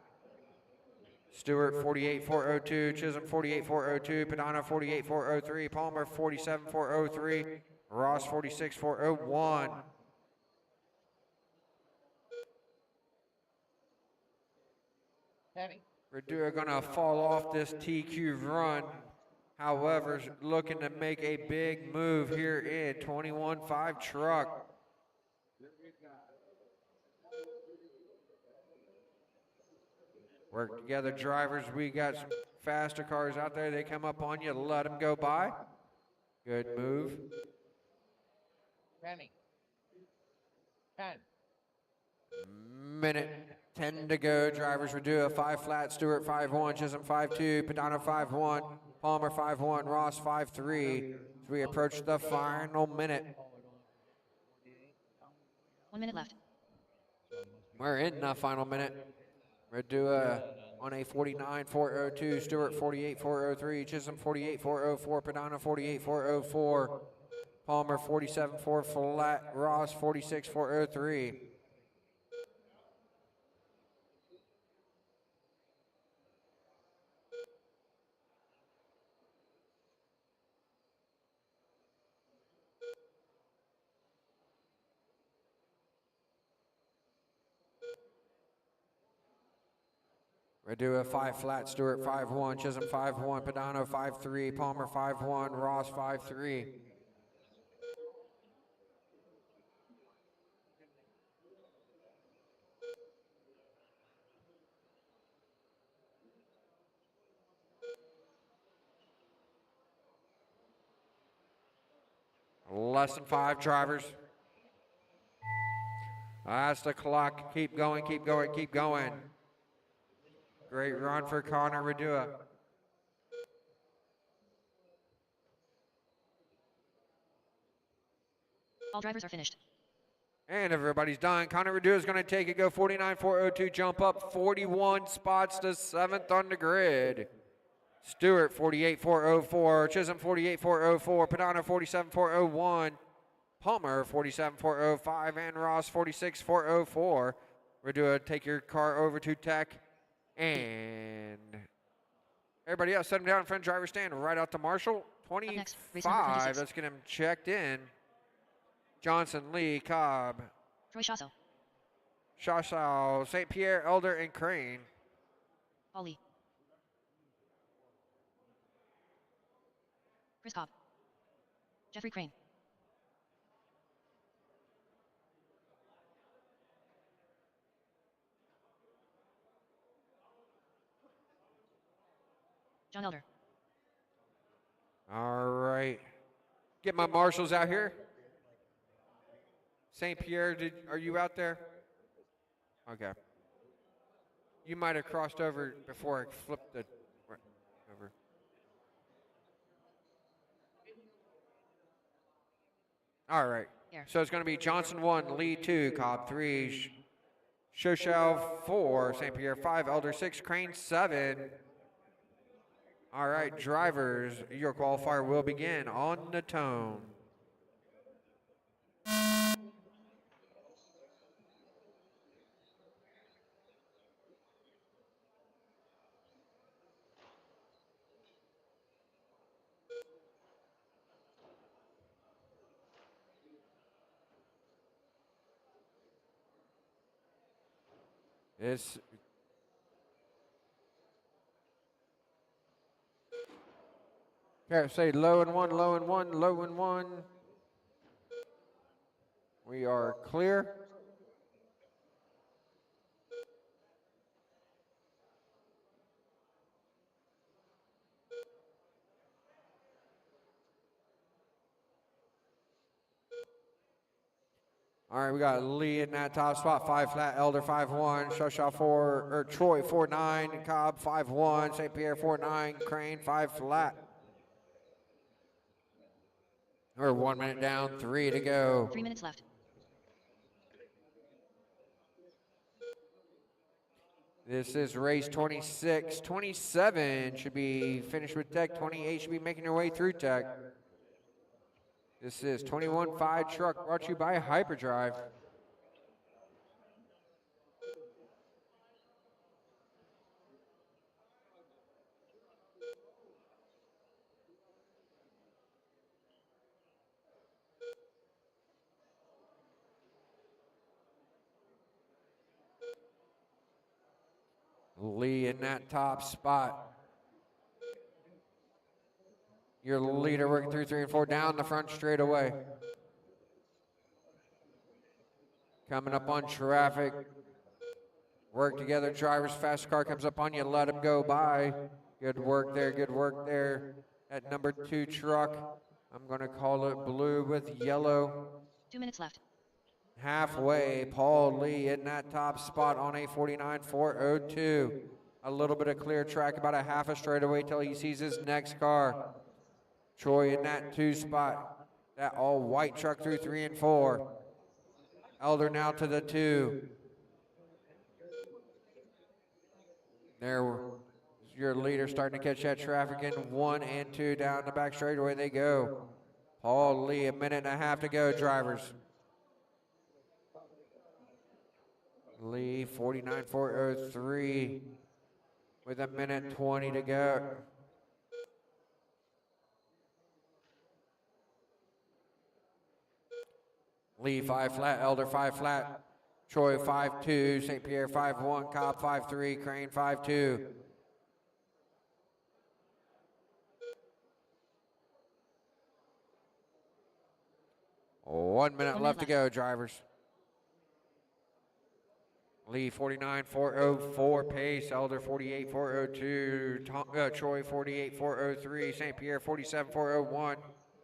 Stewart 48-402, Chisholm 48-402, Padano 48-403, Palmer 47-403, Ross 46-401. Redo going to fall off this TQ run. However, looking to make a big move here in 21.5 truck. Work together, drivers. We got some faster cars out there. They come up on you, let them go by. Good move. 10. Minute 10 to go. Drivers Redo a 5 flat, Stewart 5-1, Chisholm 5-2, Padano 5-1, Palmer 5-1, Ross 5-3. As we approach the final minute. 1 minute left. We're in the final minute. Redo on a 49-402, Stewart 48-403, Chisholm 48-404, Padano 48-404, Palmer 47-4 flat, Ross 46-403. Redo a 5 flat, Stewart 5-1, Chisholm 5-1, Padano 5-3, Palmer 5-1, Ross 5-3. Less than 5 drivers. That's the clock. Keep going, keep going, keep going. Great run for Connor Redua. All drivers are finished. And everybody's done. Connor Redua is going to take it, go 49-402, jump up 41 spots to 7th on the grid. Stewart 48.404, Chisholm 48.404, Padano 47.401, Palmer 47.405, and Ross 46.404. We're doing take your car over to tech, and everybody else set them down in front of driver's stand right out to Marshall. next, race number 25. 26. Let's get him checked in. Johnson, Lee, Cobb, Troy Shasso. Shasau, St. Pierre, Elder, and Crane. Ollie. Chris Cobb. Jeffrey Crane. John Elder. All right. Get my marshals out here. St. Pierre, are you out there? Okay. You might have crossed over before I flipped the over. All right. So it's going to be Johnson 1, Lee 2, Cobb 3, Shoshau 4, St. Pierre 5, Elder 6, Crane 7. All right, drivers, your qualifier will begin on the tone. This okay, say low and one, low and one, low and one. We are clear. All right, we got Lee in that top spot, 5 flat, Elder 5-1, Shoshaw 4, or Troy 4-9, Cobb 5-1, St. Pierre 4-9, Crane 5 flat. We're 1 minute down, 3 to go. 3 minutes left. This is race 26. 27 should be finished with tech. 28 should be making their way through tech. This is 21.5 truck brought to you by Hyperdrive. Lee in that top spot. Your leader working through 3 and 4 down the front straightaway. Coming up on traffic. Work together, drivers. Fast car comes up on you, let him go by. Good work there, good work there. That number 2 truck, I'm going to call it blue with yellow. 2 minutes left. Halfway, Paul Lee in that top spot on a 49.402. A little bit of clear track, about a half a straightaway till he sees his next car. Troy in that 2 spot. That all white truck through 3 and 4. Elder now to the 2. There, your leader starting to catch that traffic in 1 and 2 down the back straightaway they go. Paul Lee, a minute and a half to go, drivers. Lee 49.403 with a minute 20 to go. Lee 5 flat, Elder 5 flat, Troy 5-2, St. Pierre 5-1, Cobb 5-3, Crane 5-2. One minute left to go, drivers. Lee 49.404 pace, Elder 48.402, Troy 48.403, St. Pierre 47.401,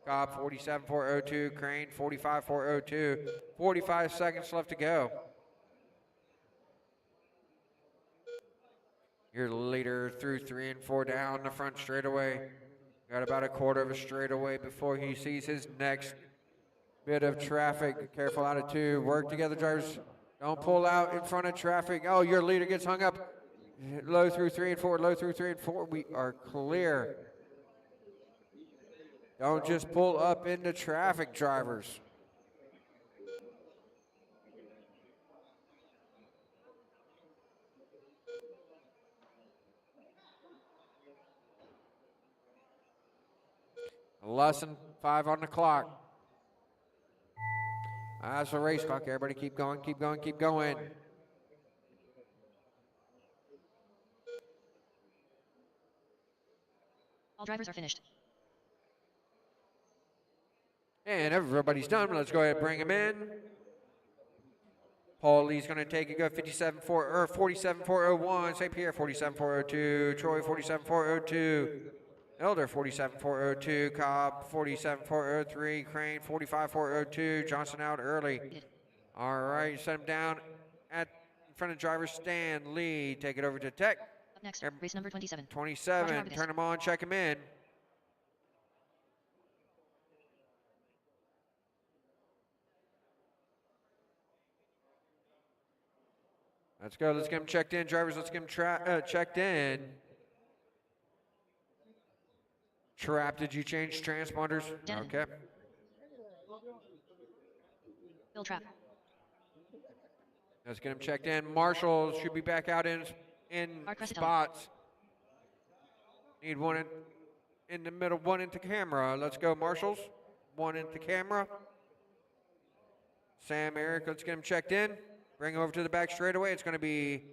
Cobb 47.402, Crane 45.402. 45 seconds left to go. Your leader through 3 and 4 down the front straightaway. Got about a quarter of a straightaway before he sees his next bit of traffic. Careful out of 2. Work together, drivers. Don't pull out in front of traffic. Oh, your leader gets hung up. Low through 3 and 4, low through 3 and 4. We are clear. Don't just pull up into traffic, drivers. Less than 5 on the clock. That's a race clock. Everybody keep going, keep going, keep going. All drivers are finished. And everybody's done. Let's go ahead and bring him in. Paul Lee's going to take it, go 47.401. St. Pierre 47.402. Troy 47.402. Elder 47.402. Cobb 47.403. Crane 45.402. Johnson out early. All right, set him down in front of driver's stand. Lee, take it over to Tech. Up next, race number 27. 27, turn him on, check him in. Let's go. Let's get him checked in, drivers. Let's get him checked in. Trap, did you change transponders? Denton. Okay. Bill Trap. Let's get him checked in. Marshall should be back out in spots. Need one in the middle, one into camera. Let's go, Marshalls. One into camera. Sam, Eric, let's get him checked in. Bring him over to the back straightaway. It's going to be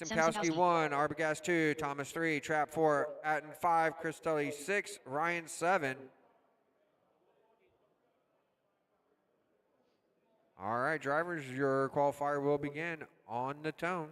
Simkowski 1, Arbogast 2, Thomas 3, Trap 4, Atten 5, Cristelli 6, Ryan 7. All right, drivers, your qualifier will begin on the tone.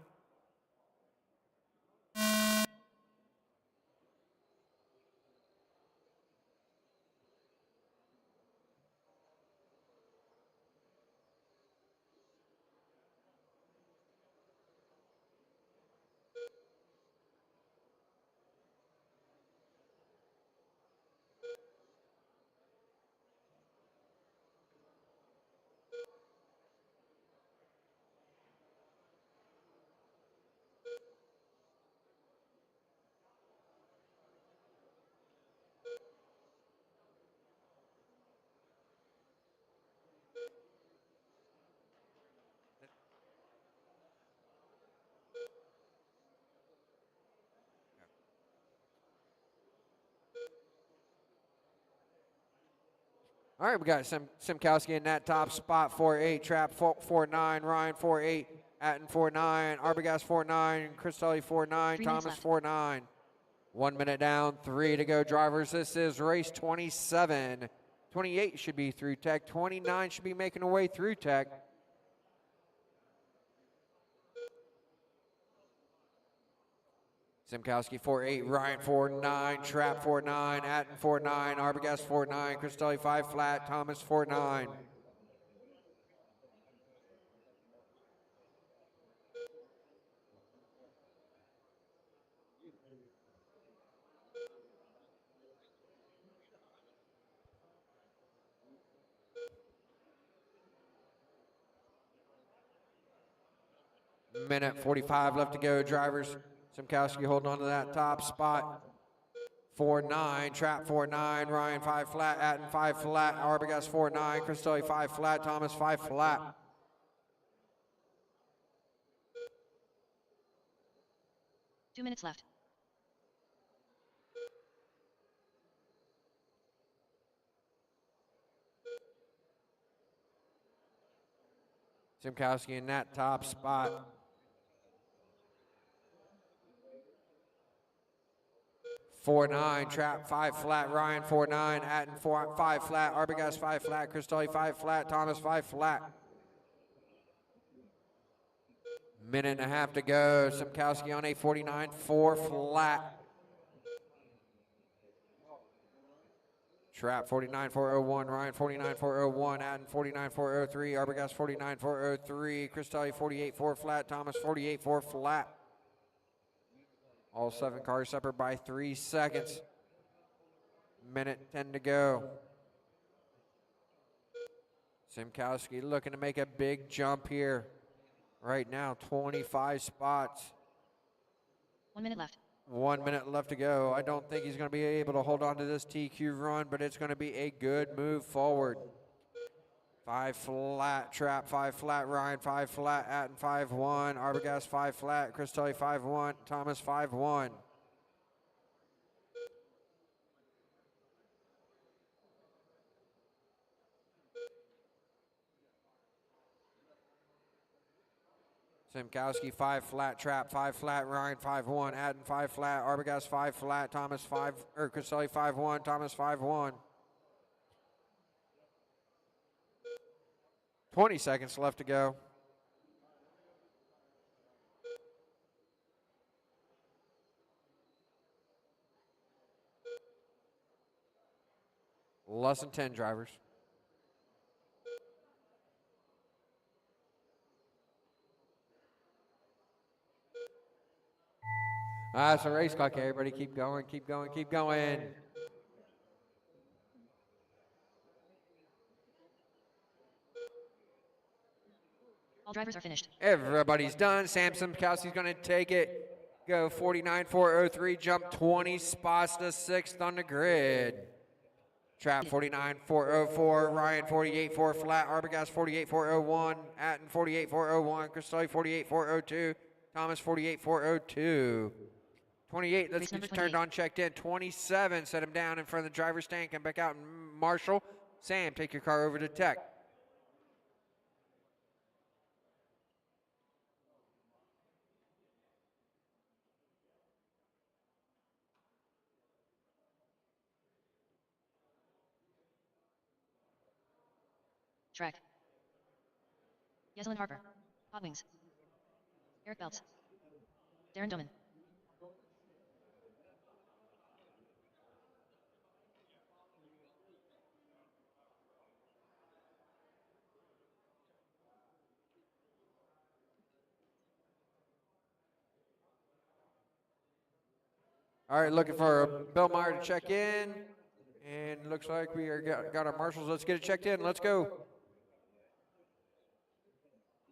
All right, we got Simkowski in that top spot, 4-8, Trap 4-9, Ryan 4-8, Atten 4-9, Arbogast 4-9, Cristelli 4-9, Thomas 4-9. 1 minute down, 3 to go, drivers. This is race 27. 28 should be through Tech. 29 should be making their way through Tech. Simkowski 4-8, Ryan 4-9, Trap 4-9, Atten 4-9, Arbogast 4-9, Cristelli 5 flat, Thomas 4-9. Minute 45 left to go, drivers. Simkowski holding on to that top spot. 4-9, Trap 4-9, Ryan 5 flat, Atten 5 flat, Arbogast 4-9, Cristelli 5 flat, Thomas 5 flat. Two minutes left. Simkowski in that top spot. 4-9, Trap 5 flat, Ryan 4-9, Atten 5 flat, Arbogast 5 flat, Cristelli 5 flat, Thomas 5 flat. Minute and a half to go. Simkowski on a 49, 4 flat. Trap 49.401, Ryan 49.401, Atten 49.403, Arbogast 49.403, Cristelli 48.4 flat, Thomas 48.4 flat. All 7 cars separate by 3 seconds. Minute 10 to go. Simkowski looking to make a big jump here. Right now, 25 spots. 1 minute left. 1 minute left to go. I don't think he's going to be able to hold on to this TQ run, but it's going to be a good move forward. 5 flat, Trap 5 flat, Ryan 5 flat, Atten 5-1, Arbogast 5 flat, Cristelli 5-1, Thomas 5-1. Simkowski 5 flat, Trap 5 flat, Ryan 5-1, Atten 5 flat, Arbogast 5 flat, Thomas 5, or Cristelli 5-1, Thomas 5-1. 20 seconds left to go. Less than 10 drivers. That's a race clock. Everybody keep going, keep going, keep going. All drivers are finished. Everybody's done. Sam Simkowski's going to take it. Go 49.403, jump 20 spots to 6th on the grid. Trap 49.404, Ryan 48.4 flat, Arbogast 48.401, Atten 48.401, Cristelli 48.402, Thomas 48.402. 28, let's Race get number you turned 28. on, checked in. 27, set him down in front of the driver's stand, come back out and marshal. Sam, take your car over to tech. Track. Yeselin Harper. Hot Wings. Eric Belts. Darren Doman. All right, looking for Bill Meyer to check in. And looks like we are got our marshals. Let's get it checked in. Let's go.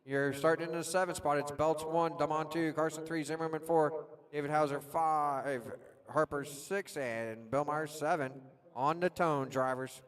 You're starting in the 7th spot. It's Belts 1, Damon 2, Carson 3, Zimmerman 4, David Hauser 5, Harper 6, and Bill Meyer 7. On the tone, drivers.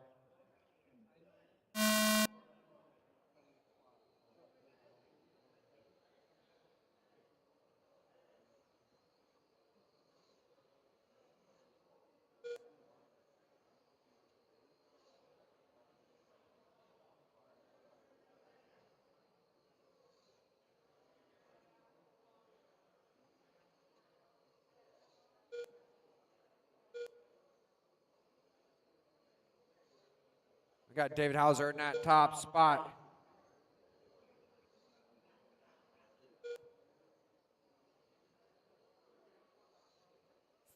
We got David Hauser in that top spot.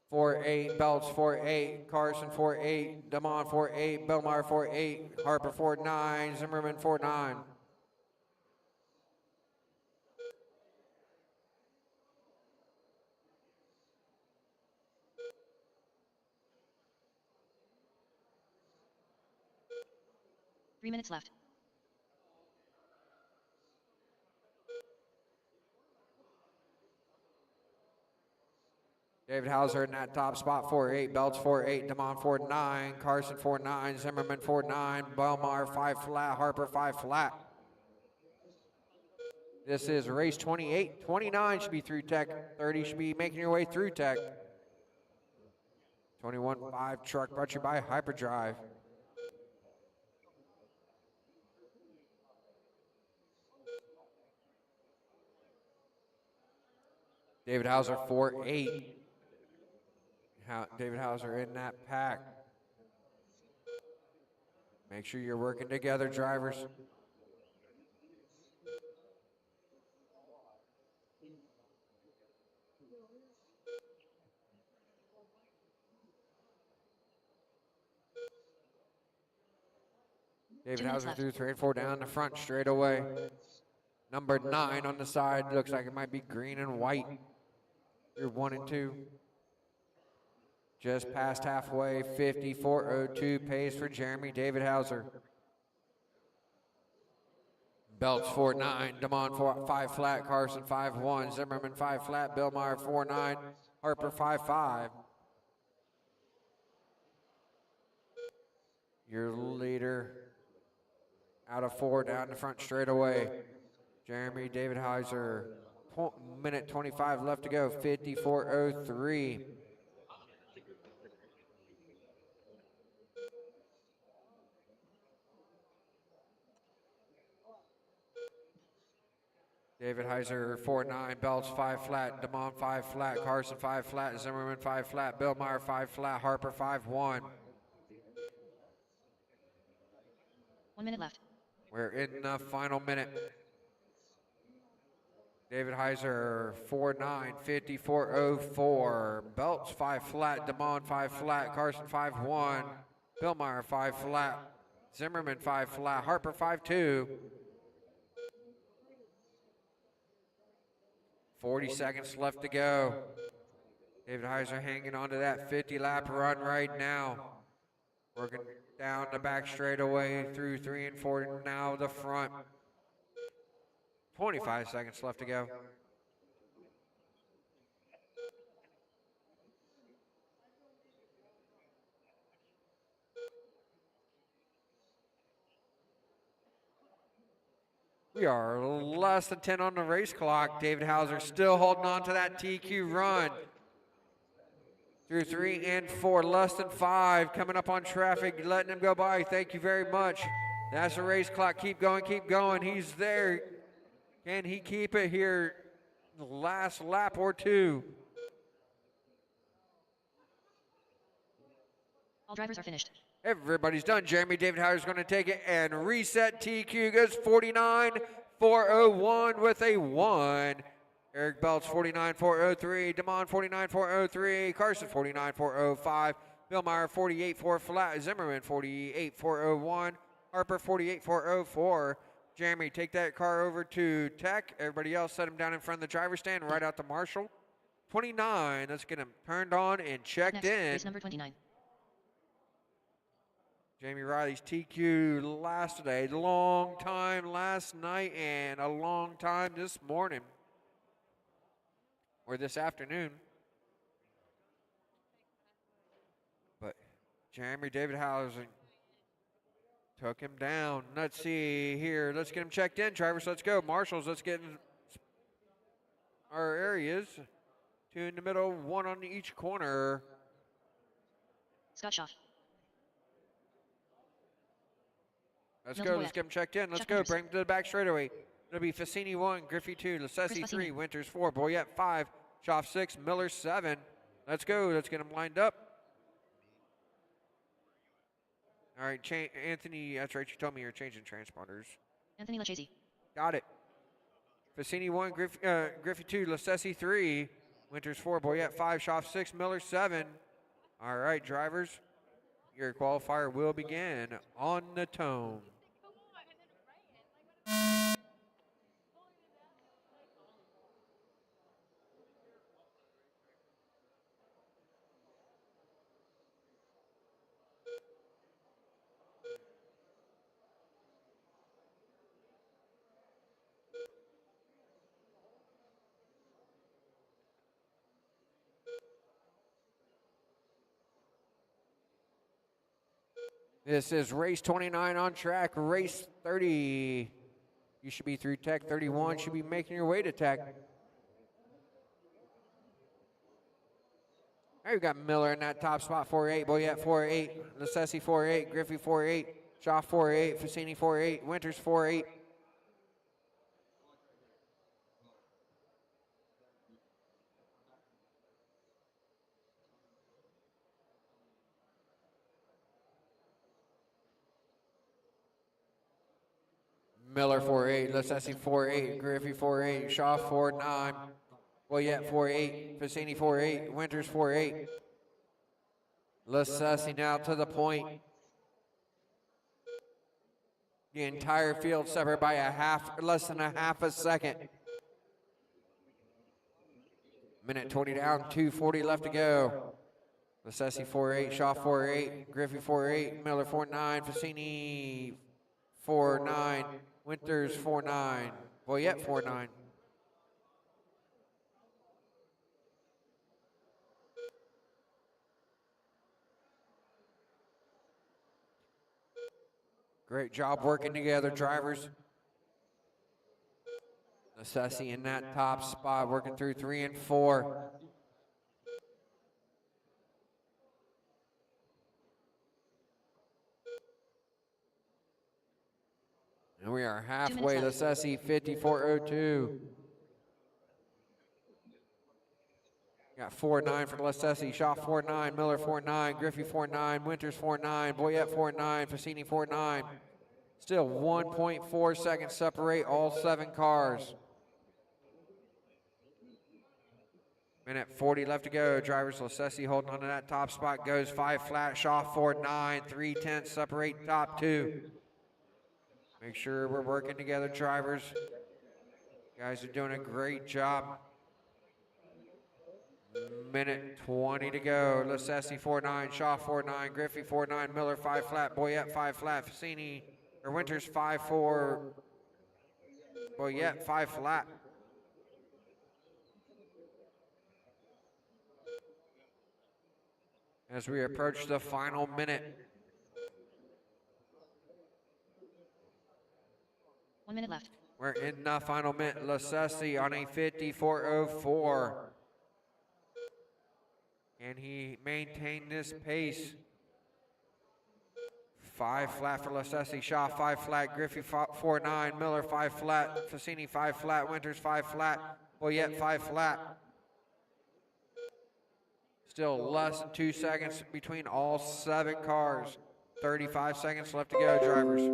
Four eight, Belts 4-8, Carson 4-8, Damon 4-8, Belmar 4-8, Harper 4-9, Zimmerman 4-9. Three minutes left. David Hauser in that top spot, 4-8, Belts 4-8, Damon 4-9, Carson 4-9, Zimmerman 4-9, Belmar 5 flat, Harper 5 flat. This is race 28. 29 should be through tech. 30 should be making your way through tech. 21.5 truck brought to you by Hyperdrive. David Hauser 4-8. David Hauser in that pack. Make sure you're working together, drivers. David Hauser through 3 and 4 down the front straight away. Number 9 on the side. Looks like it might be green and white. You're 1 and 2. Just past halfway, 54.02 pace for Jeremy David Hauser. Belts 4-9, Damon 5 flat, Carson 5-1, Zimmerman 5 flat, Bill Meyer 4-9, Harper 5-5. Your leader out of 4 down the front straight away. Jeremy David Heiser, minute 25 left to go, 54.03. David Heiser 4-9, Belts 5 flat, Damon 5 flat, Carson 5 flat, Zimmerman 5 flat, Bill Meyer 5 flat, Harper 5-1. 1 minute left. We're in the final minute. David Heiser 4-9, 54.04. Belts 5 flat, Damon 5 flat, Carson 5-1, Bill Meyer 5 flat, Zimmerman 5 flat, Harper 5-2. 40 seconds left to go. David Heiser hanging on to that 50-lap run right now. Working down the back straightaway through 3 and 4, now the front. 25 seconds left to go. We are less than 10 on the race clock. David Hauser still holding on to that TQ run. Through 3 and 4, less than 5. Coming up on traffic, letting him go by. Thank you very much. That's the race clock. Keep going, keep going. He's there. Can he keep it here the last lap or two? All drivers are finished. Everybody's done. Jeremy David Hauser's going to take it and reset. TQ goes 49.401 with a 1. Eric Belts 49.403. Damon 49.403. Carson 49.405. Bill Meyer 48.4 flat. Zimmerman 48.401. Harper 48.404. Jeremy, take that car over to Tech. Everybody else set him down in front of the driver's stand, right out to Marshall. 29. Let's get him turned on and checked Next, in. race number 29. Jamie Riley's TQ lasted a long time last night and a long time this morning. Or this afternoon. But Jeremy David Hauser took him down. Let's see here. Let's get him checked in, drivers. Let's go. Marshals, let's get in our areas. 2 in the middle, 1 on each corner. Scott Shaw. Let's Milton go. Let's Boyette. get him checked in. Let's Check go. numbers. Bring him to the back straightaway. It'll be Fassini 1, Griffey 2, Lassesi Chris 3, Fassini. Winters 4, Boyette 5, Schaff 6, Miller 7. Let's go. Let's get him lined up. All right, Anthony, that's right. You told me you're changing transponders. Anthony Lachese. Got it. Fassini 1, Griffey 2, Lassesi 3, Winters 4, Boyette 5, Schaff 6, Miller 7. All right, drivers, your qualifier will begin on the tone. This is race 29 on track, race 30. You should be through Tech. 31 should be making your way to Tech. All right, we got Miller in that top spot, 4-8, Boyette 4-8, Lassesi 4-8, Griffey 4-8, Shaw 4-8, Fassini 4-8, Winters 4-8. Miller 4-8, Lassesi 4-8, Griffey 4-8, Shaw 4-9, Boyette 4-8, Fassini 4-8, Winters 4-8. Lassesi now to the point. The entire field separated by less than a half a second. Minute 20 down, 2:40 left to go. Lassesi 4-8, Shaw 4-8, Griffey 4-8, Miller 4-9, Fassini 4-9, Winters 4-9, Boyette 4-9. Great job working together, drivers. Necessity in that top spot, working through 3 and 4. And we are halfway. Necessity 54.02. Got 4.9 for Necessity. Shaw 4.9. Miller 4.9. Griffey 4.9. Winters 4.9. Boyette 4.9. Fassini 4.9. Still 1.4 seconds separate all 7 cars. Minute 40 left to go. Drivers Necessity holding on to that top spot. Goes 5 flat. Shaw 4.9. 3/10 separate top 2. Make sure we're working together, drivers. You guys are doing a great job. Minute 20 to go. Necessity 4.9, Shaw 4.9, Griffey 4.9, Miller 5 flat, Boyette 5 flat, Fassini or Winters 5.4, Boyette 5 flat. As we approach the final minute. 1 minute left. We're in the final minute. Necessity on a 54.04. Can he maintain this pace? 5 flat for Necessity. Shaw 5 flat. Griffey 4.9. Miller 5 flat. Fassini 5 flat. Winters 5 flat. Boyette 5 flat. Still less than 2 seconds between all 7 cars. 35 seconds left to go, drivers.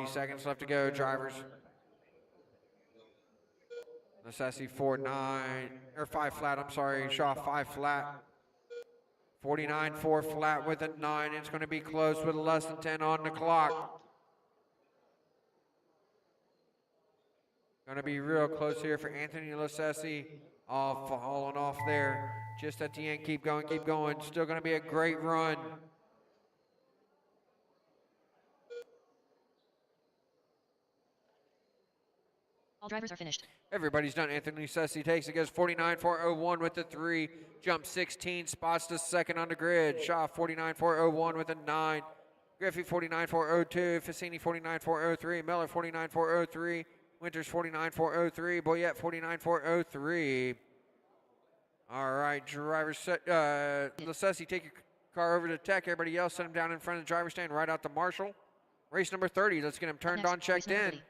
Seconds left to go, drivers. Necessity 4.9 or 5 flat. I'm sorry, Shaw 5 flat. 49 4 flat with a 9. It's going to be close with less than 10 on the clock. Going to be real close here for Anthony Necessity. All falling off there. Just at the end. Keep going, keep going. Still going to be a great run. All drivers are finished. Everybody's done. Anthony Necessity takes it, goes 49.401 with the 3. Jumps 16 spots to second on the grid. Shaw 49.401 with a 9. Griffey 49.402. Fassini 49.403. Miller 49.403. Winters 49.403. Boyette 49.403. All right, drivers set. Necessity, take your car over to tech. Everybody else, set him down in front of the driver's stand right out to Marshall. Race number 30. Let's get him turned on, checked in. 30.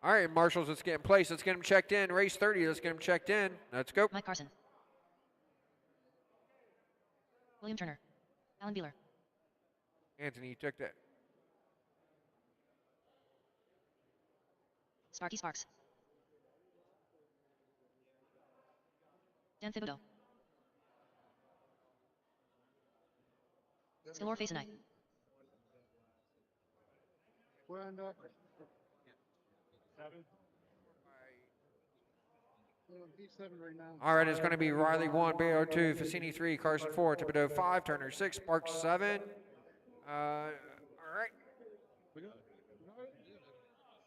All right, Marshals, let's get in place. Let's get him checked in. Race 30, let's get him checked in. Let's go. Mike Carson. William Turner. Alan Beeler. Anthony, you took that. Sparky Sparks. Dan Thibodeau. Skilor Facenite. All right, it's going to be Riley 1, Baylor 2, Fassini 3, Carson 4, Thibodeau 5, Turner 6, Sparks 7. All right.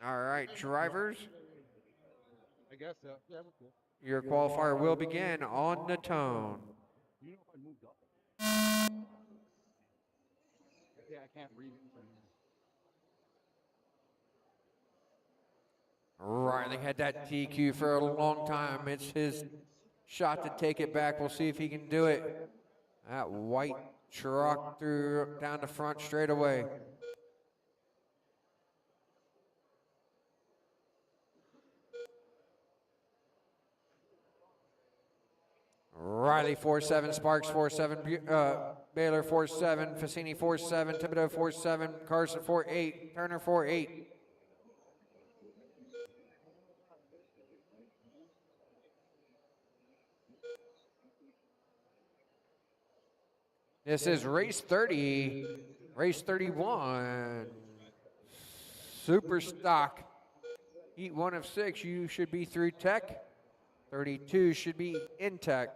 All right, drivers. I guess so. Yeah, we're cool. Your qualifier will begin on the tone. You know if I moved up? Yeah, I can't read it from here. Riley had that TQ for a long time. It's his shot to take it back. We'll see if he can do it. That white truck through down the front straightaway. Riley 4-7, Sparks 4-7, Baylor 4-7, Fassini 4-7, Thibodeau 4-7, Carson 4-8, Turner 4-8. This is race 30, race 31, super stock. Heat 1 of 6, you should be through tech. 32 should be Intech.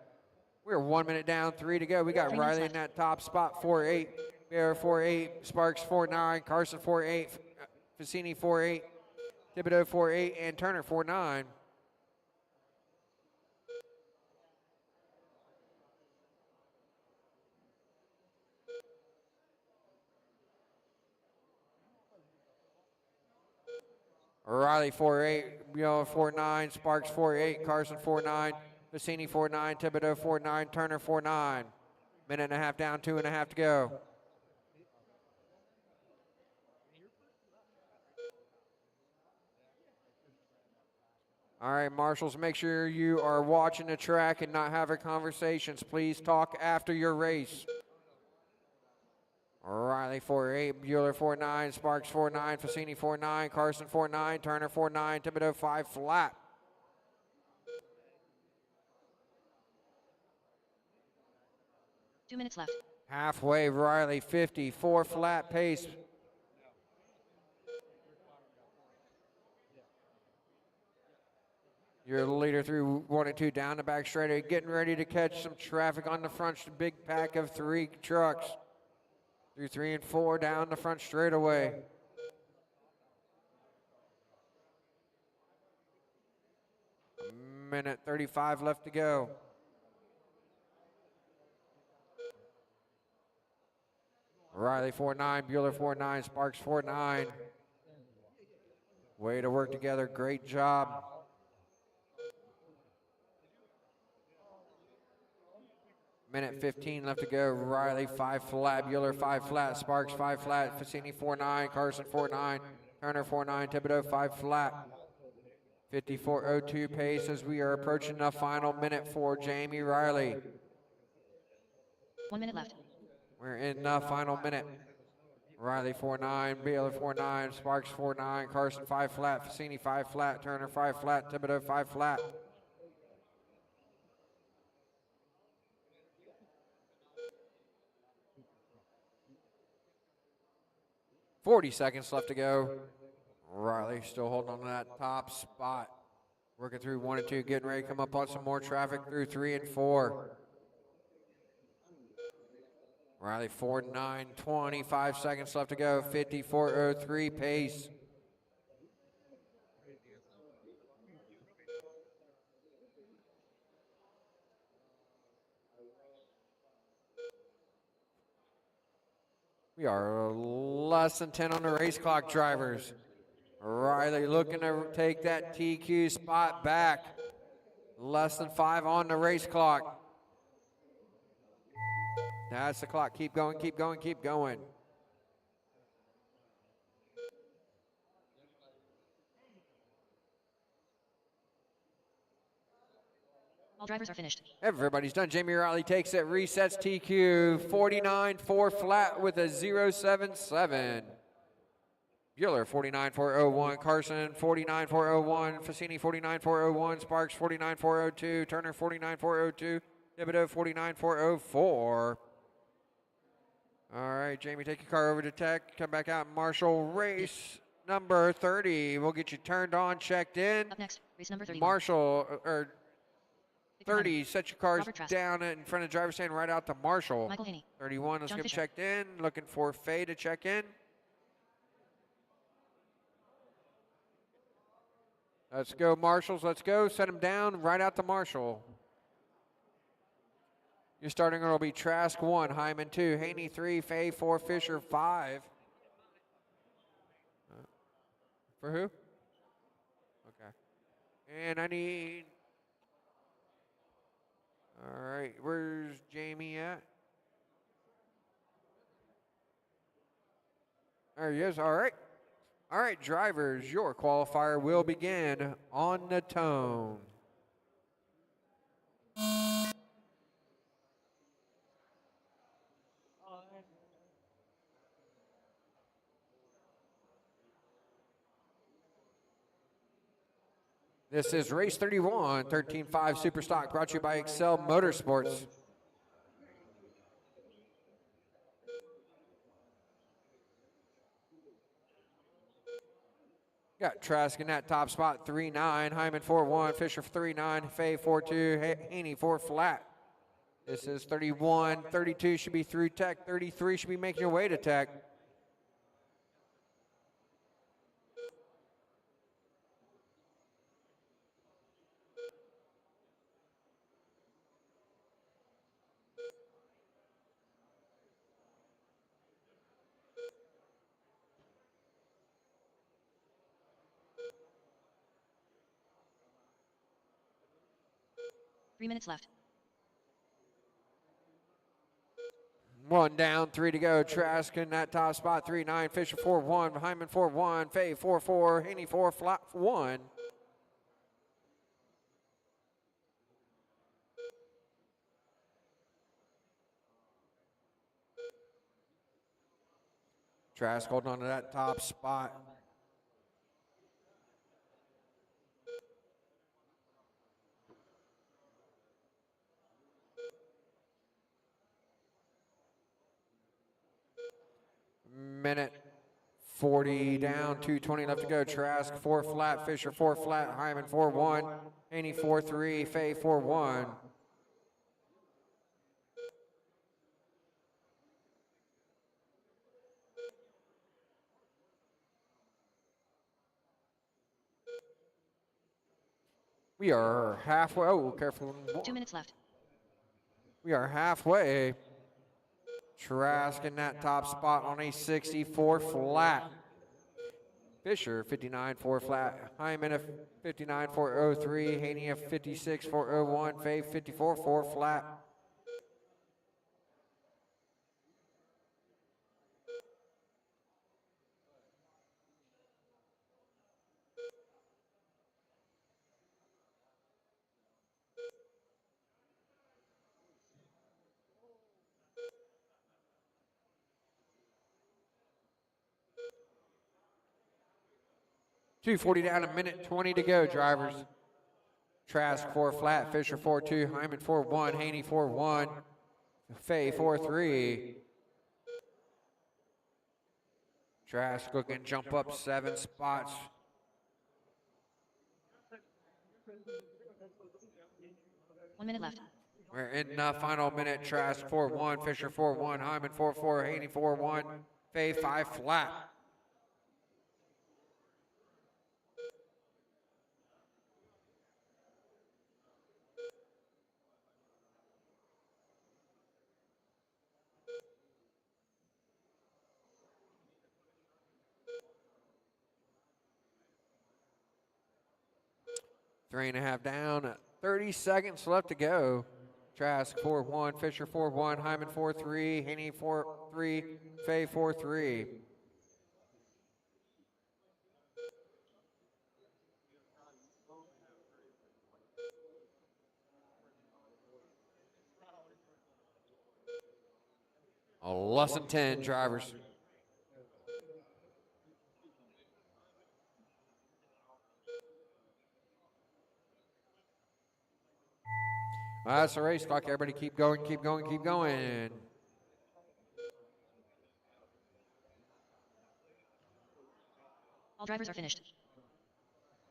We're 1 minute down, 3 to go. We got 3 minutes Riley in left. that top spot, 4-8. Bear 4-8. Sparks 4-9. Carson 4-8. Facini 4-8. Thibodeau 4-8. And Turner 4-9. Riley 4-8, Mueller 4-9, Sparks 4-8, Carson 4-9, Facini 4-9, Thibodeau 4-9, Turner 4-9. Minute and a half down, 2.5 to go. All right, marshals, make sure you are watching the track and not having conversations. Please talk after your race. Riley 4-8, Bueller 4-9, Sparks 4-9, Facini 4-9, Carson 4-9, Turner 4-9, Thibodeau 5 flat. Two minutes left. Halfway, Riley 54 flat pace. You're the leader through 1 and 2 down the back straightaway, getting ready to catch some traffic on the front. Big pack of 3 trucks. Through 3 and 4 down the front straightaway. Minute 35 left to go. Riley 4-9, Bueller 4-9, Sparks 4-9. Way to work together, great job. Minute 15 left to go. Riley 5 flat, Bueller 5 flat, Sparks 5 flat, Facini 4-9, Carson 4-9, Turner 4-9, Thibodeau 5 flat. 54.02 pace as we are approaching the final minute for Jamie Riley. 1 minute left. We're in the final minute. Riley 4-9, Bueller 4-9, Sparks 4-9, Carson 5 flat, Facini 5 flat, Turner 5 flat, Thibodeau 5 flat. .40 seconds left to go. Riley still holding on to that top spot. Working through 1 and 2, getting ready to come up on some more traffic through 3 and 4. Riley 4-9, 25 seconds left to go. 54.03 pace. We are less than 10 on the race clock, drivers. Riley looking to take that TQ spot back. Less than 5 on the race clock. That's the clock. Keep going, keep going, keep going. All drivers are finished. Everybody's done. Jamie Riley takes it, resets TQ 49.4 flat with a 0.77. Bueller 49.401, Carson 49.401, Facini 49.401, Sparks 49.402, Turner 49.402, Thibodeau 49.404. All right, Jamie, take your car over to Tech. Come back out and marshal race number 30. We'll get you turned on, checked in. Up next, race number 30. Marshall, or 30, 59. set your cars Robert Trask. down in front of the driver's stand right out to Marshall. Michael Haney. 31, let's John get him Fisher. checked in. Looking for Faye to check in. Let's go, Marshals. Let's go. Set him down right out to Marshall. Your starting order will be Trask 1, Hyman 2, Haney 3, Faye 4, Fisher 5. For who? Okay. And I need... All right, where's Jamie at? There he is, all right. All right, drivers, your qualifier will begin on the tone. This is race 31, 13.5 Super Stock, brought to you by Excel Motorsports. Got Trask in that top spot, 3-9. Hyman 4-1. Fisher 3-9. Fay 4-2. Haney 4 flat. This is 31. 32 should be through Tech. 33 should be making your way to Tech. Three minutes left. 1 down, 3 to go. Trask in that top spot, 3-9. Fisher 4-1. Hyman 4-1. Fay 4-4. Haney 4 flat 1. Trask holding on to that top spot. Minute 40 down, 2:20 left to go. Trask 4 flat, Fisher 4 flat, Hyman 4-1, Haney 4-3, Fay 4-1. We are halfway. Oh, careful. 2 minutes left. We are halfway. Trask in that top spot on a 64 flat. Fisher 59 4 flat. Hyman a 59 403. Haney a 56 401. Fay 54 4 flat. .240 down, a minute 20 to go, drivers. Trask 4 flat, Fisher 4-2, Hyman 4-1, Haney 4-1, Fay 4-3. Trask looking to jump up 7 spots. One minute left. We're in the final minute. Trask 4-1, Fisher 4-1, Hyman 4-4, Haney 4-1, Fay 5 flat. Three and a half down, 30 seconds left to go. Trask 4-1, Fisher 4-1, Hyman 4-3, Haney 4-3, Fay 4-3. Less than 10 drivers. Well, that's the race clock. Everybody keep going, keep going, keep going. All drivers are finished.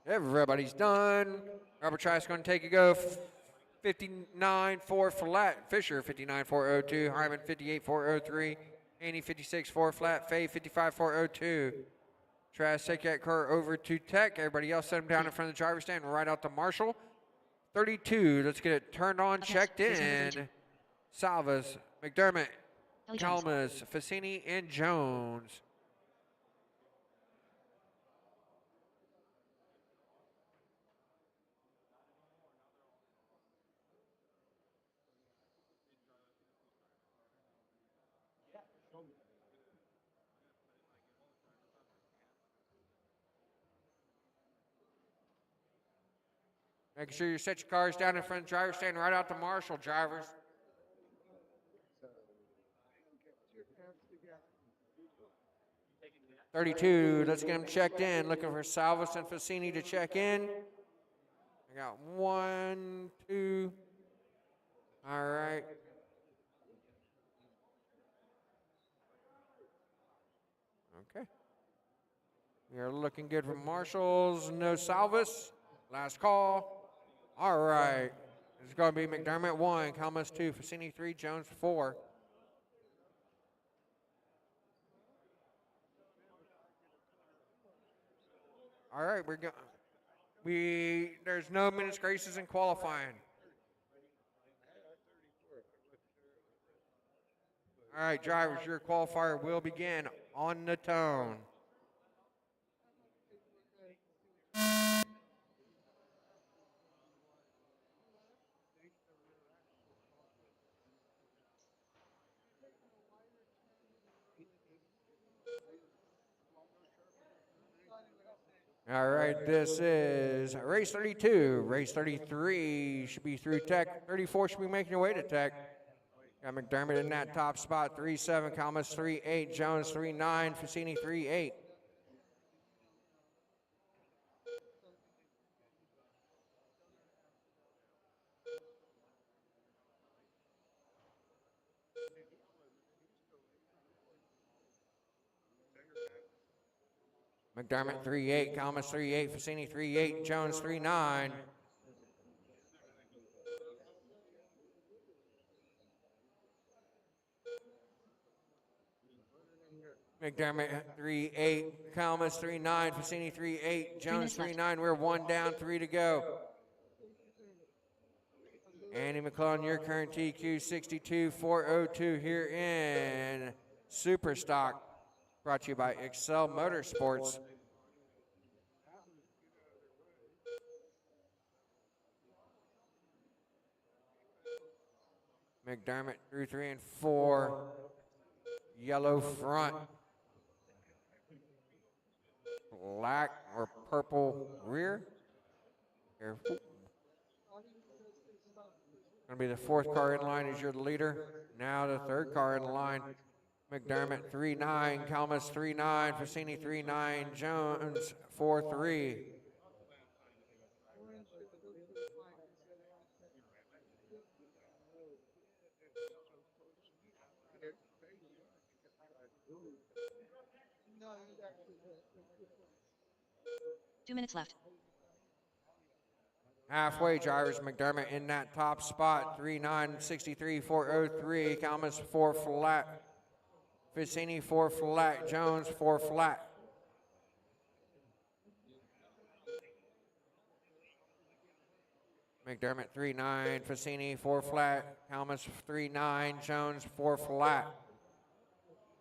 Everybody's done. Robert Trask going to take a go. 59 4 flat. Fisher 59 402. Hyman 58 403. Haney 56 4 flat. Fay 55 402. Trask take that car over to Tech. Everybody else set him down in front of the driver's stand. Right out to Marshall. 32. Let's get it turned on, checked in. Salvas, McDermott, Chalmers, Fassini, and Jones. Making sure you set your cars down in front of the driver's stand. Right out to Marshall, drivers. .32, let's get them checked in. Looking for Salvas and Fassini to check in. I got 1, 2. All right. Okay. You're looking good for marshals. No salvas. Last call. All right. It's going to be McDermott 1, Calmus 2, Facini 3, Jones 4. All right, there's no minutes graces in qualifying. All right, drivers, your qualifier will begin on the tone. All right, this is race 32. Race 33 should be through tech. 34 should be making your way to tech. Got McDermott in that top spot. 3-7, Calmus 3-8, Jones 3-9, Facini 3-8. McDermott 3-8, Calmus 3-8, Facini 3-8, Jones 3-9. McDermott 3-8, Calmus 3-9, Facini 3-8, Jones 3-9. We're 1 down, 3 to go. Andy McClellan, your current TQ 62-402 here in Superstock. Brought to you by Excel Motorsports. McDermott through 3 and 4. Yellow front. Black or purple rear. Careful. Going to be the 4th car in line as your leader. Now the 3rd car in line. McDermott 3-9, Calmus 3-9, Facini 3-9, Jones 4-3. Two minutes left. Halfway, drivers. McDermott in that top spot. 3-9, 63-403. Calmus 4 flat. Facini 4 flat. Jones 4 flat. McDermott 3-9, Facini 4 flat. Calmus 3-9, Jones 4 flat.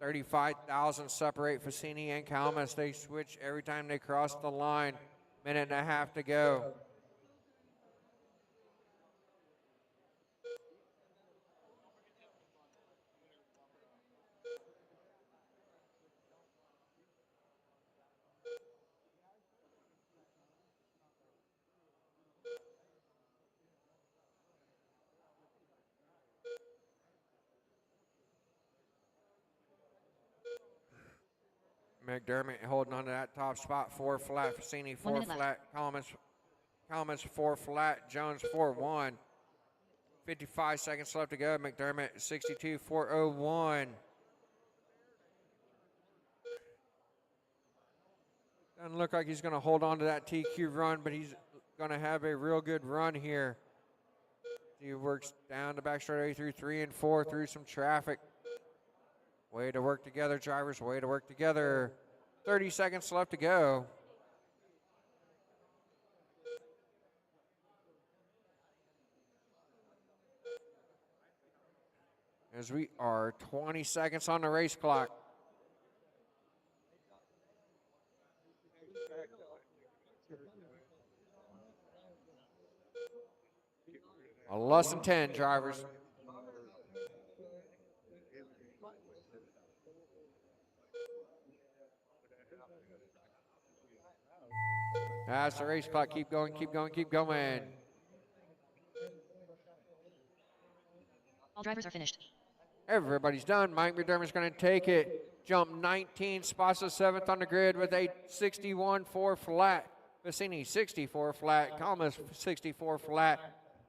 35,000 separate Facini and Calmus. They switch every time they cross the line. Minute and a half to go. McDermott holding on to that top spot. 4 flat. Facini 4 flat. Calmus 4 flat. Jones 4-1. 55 seconds left to go. McDermott 62-401. Doesn't look like he's going to hold on to that TQ run, but he's going to have a real good run here. He works down the back straightaway through 3 and 4 through some traffic. Way to work together, drivers. Way to work together. 30 seconds left to go. As we are 20 seconds on the race clock. Less than 10, drivers. That's the race clock. Keep going, keep going, keep going. All drivers are finished. Everybody's done. Mike McDermott's going to take it. Jump 19 spots to 7th on the grid with a 61-4 flat. Facini 64 flat. Calmus 64 flat.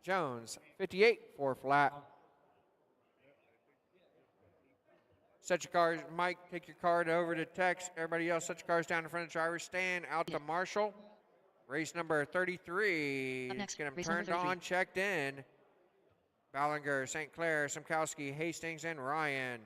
Jones 58-4 flat. Set your cars, Mike, take your card over to Tex. Everybody else, set your cars down in front of the driver's stand, out to Marshall. Race number 33. Up next, Let's get them race number turned 33. on, checked in. Ballinger, St. Clair, Simkowski, Hastings, and Ryan.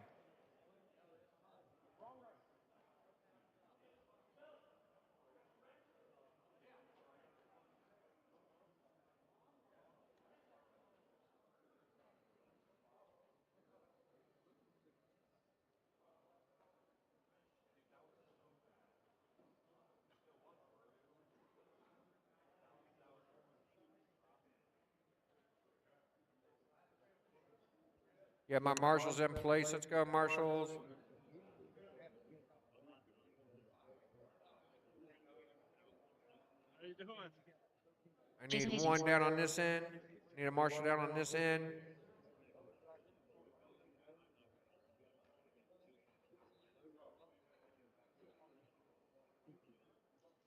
Yeah, my marshals in place. Let's go, marshals. How you doing? I Jason need Hastings. one down on this end. Need a marshal down on this end.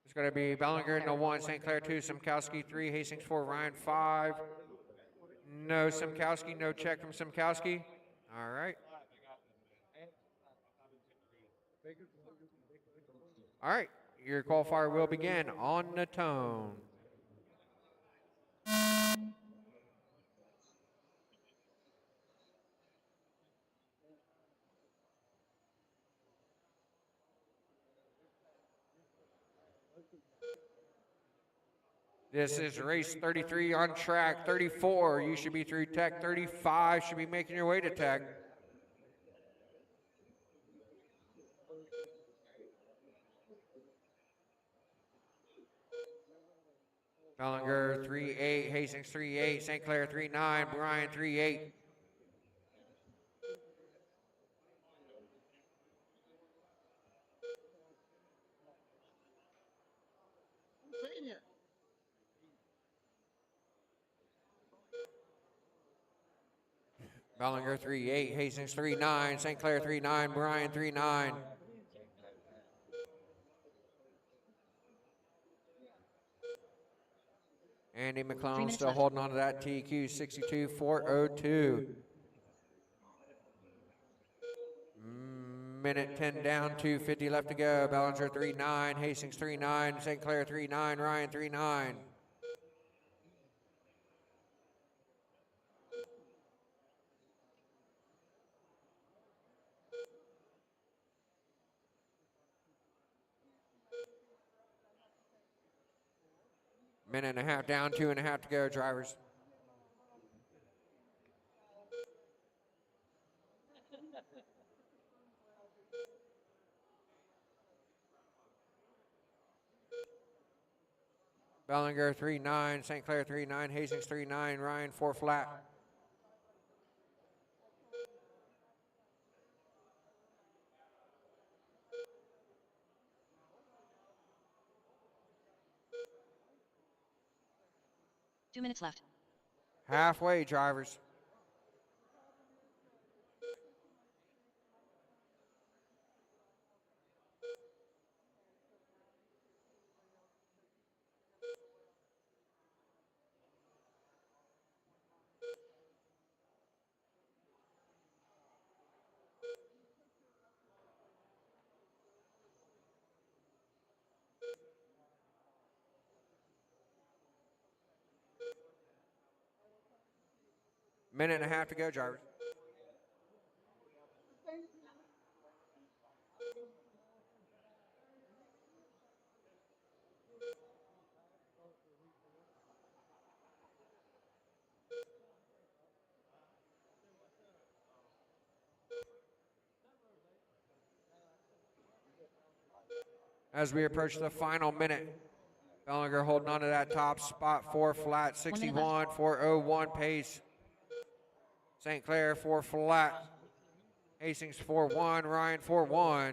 It's going to be Ballinger in the 1, St. Clair 2, Simkowski 3, Hastings 4, Ryan 5. No Simkowski, no check from Simkowski. All right. All right, your qualifier will begin on the tone. This is race 33 on track. 34, you should be through Tech. 35 should be making your way to Tech. Ballinger 3-8, Hastings 3-8, St. Clair 3-9, Bryan 3-8. Ballinger 3-8, Hastings 3-9, St. Clair 3-9, Bryan 3-9. Andy 3 McClellan minutes still left. holding on to that TQ 62-402. Minute 10 down, 2:50 left to go. Ballinger 3-9, Hastings 3-9, St. Clair 3-9, Ryan 3-9. Minute and a half down, 2.5 to go, drivers. Ballinger 3-9, St. Clair 3-9, Hastings 3-9, Ryan 4 flat. Two minutes left. Halfway, drivers. Minute and a half to go, drivers. As we approach the final minute, Ballinger holding on to that top spot, 4 flat, 61-401 pace. St. Clair 4 flat, Hastings 4-1, Ryan 4-1.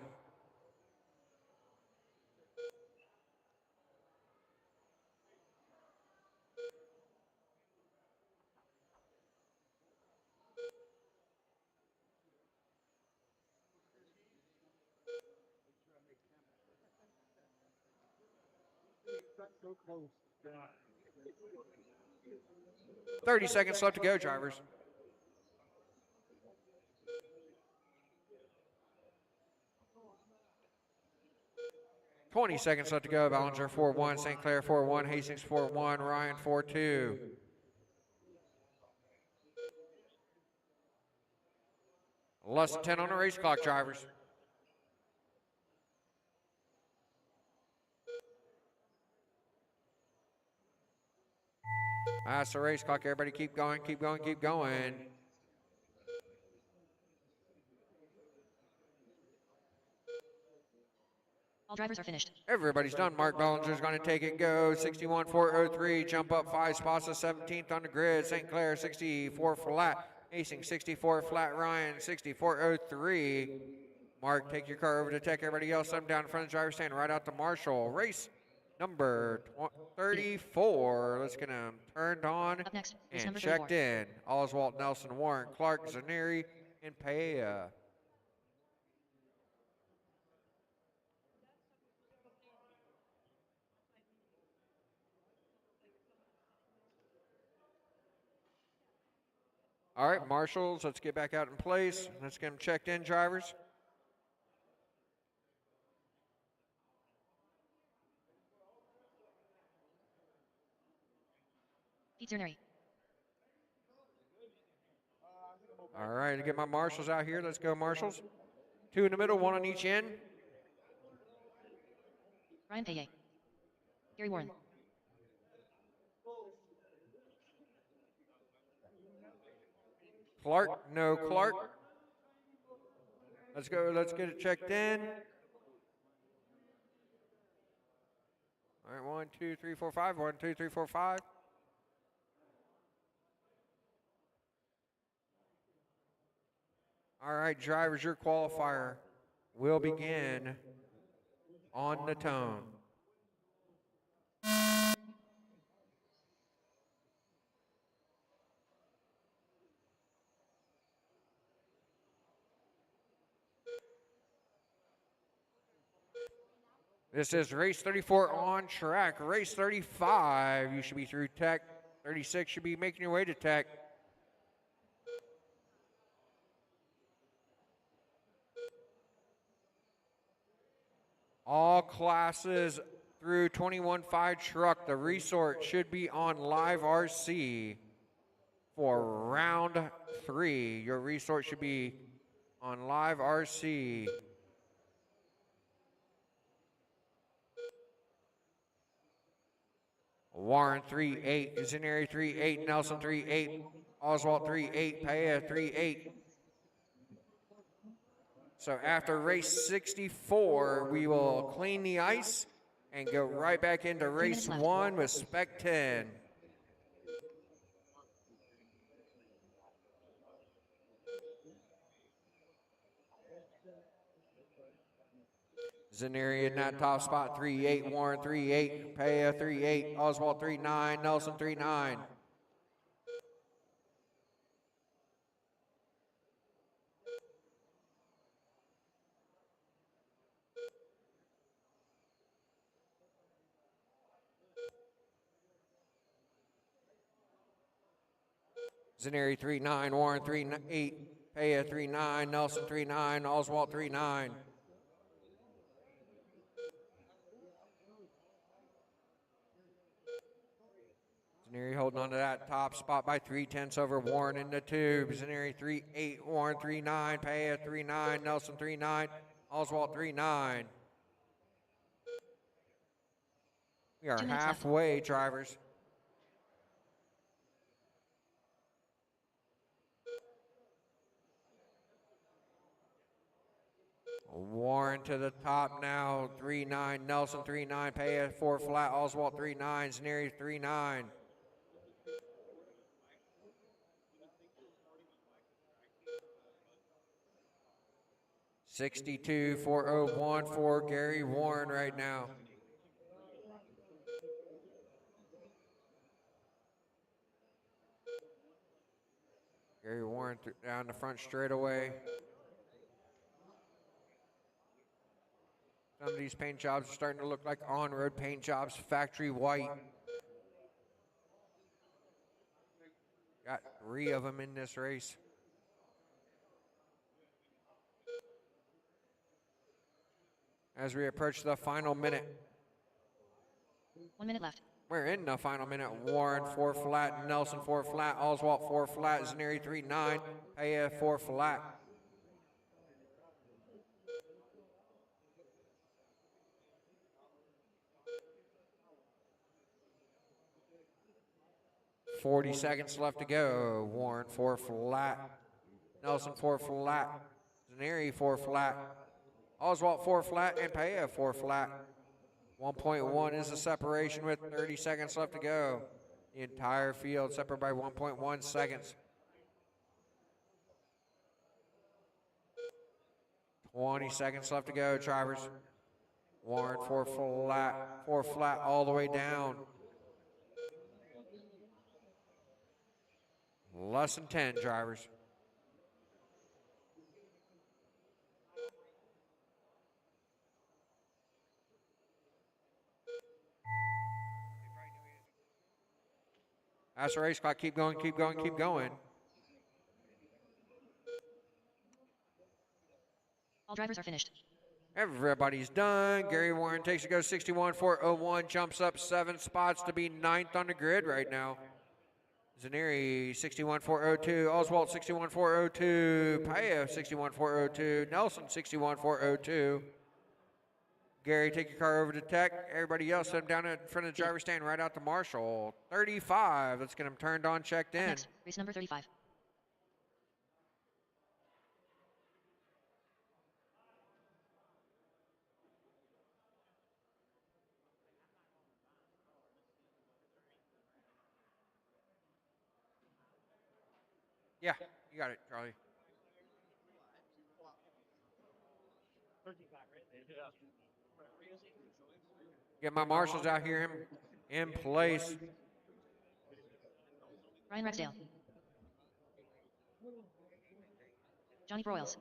So close. 30 seconds left to go, drivers. 20 seconds left to go. Ballinger 4-1, St. Clair 4-1, Hastings 4-1, Ryan 4-2. Less than 10 on the race clock, drivers. That's the race clock. Everybody keep going, keep going, keep going. All drivers are finished. Everybody's done. Mark Bellinger's going to take it, go. 61.403, jump up 5 spots to 17th on the grid. St. Clair 64 flat. Hastings 64 flat. Ryan 64.03. Mark, take your car over to Tech. Everybody else, I'm down in front of the driver's stand, right out to Marshall. Race number 34. Let's get them turned on Up next, race and number checked 34. in. Oswald, Nelson, Warren, Clark, Zaneri, and Paella. All right, marshals, let's get back out in place. Let's get them checked in, drivers. Pete Zerneri. All right, to get my marshals out here. Let's go, marshals. 2 in the middle, 1 on each end. Ryan Paye. Gary Warren. Clark, no Clark. Let's go, let's get it checked in. All right, 1, 2, 3, 4, 5. 1, 2, 3, 4, 5. All right, drivers, your qualifier will begin on the tone. This is race 34 on track. Race 35, you should be through Tech. 36 should be making your way to Tech. All classes through 21.5 truck. The resort should be on live RC for round 3. Your resort should be on live RC. Warren 3-8, Zaneri 3-8, Nelson 3-8, Oswald 3-8, Paella 3-8. So after race 64, we will clean the ice and go right back into race 1 with Spec 10. Zaneri in that top spot, 3-8, Warren 3-8, Paella 3-8, Oswald 3-9, Nelson 3-9. Zaneri 3-9, Warren 3-8, Paella 3-9, Nelson 3-9, Oswald 3-9. Zaneri holding on to that top spot by 3/10 over Warren in the tube. Zaneri 3-8, Warren 3-9, Paella 3-9, Nelson 3-9, Oswald 3-9. We are 2 minutes left. halfway, drivers. Warren to the top now, 3-9, Nelson 3-9, Paella 4 flat, Oswald 3-9, Zaneri 3-9. $62,401 for Gary Warren right now. Gary Warren down the front straightaway. Some of these paint jobs are starting to look like on-road paint jobs, factory white. Got 3 of them in this race. as we approach the final minute. 1 minute left. We're in the final minute. Warren 4 flat, Nelson 4 flat, Oswalt 4 flat, Zaneri 3-9, Paya 4 flat. .40 seconds left to go. Warren 4 flat, Nelson 4 flat, Zaneri 4 flat, Oswalt 4 flat, and Paya 4 flat. 1.1 is the separation with 30 seconds left to go. The entire field separated by 1.1 seconds. 20 seconds left to go, drivers. Warren 4 flat all the way down. Less than 10, drivers. That's the race clock. Keep going, keep going, keep going. All drivers are finished. Everybody's done. Gary Warren takes it, goes 61.401, jumps up 7 spots to be 9th on the grid right now. Zaneri 61.402, Oswalt 61.402, Paya 61.402, Nelson 61.402. Gary, take your car over to Tech. Everybody else, set him down in front of the driver's stand right out to Marshall. 35. Let's get him turned on, checked in. Next, race number 35. Yeah, you got it, Charlie. Get my marshals out here in place. Ryan Rexdale. Johnny Broyles.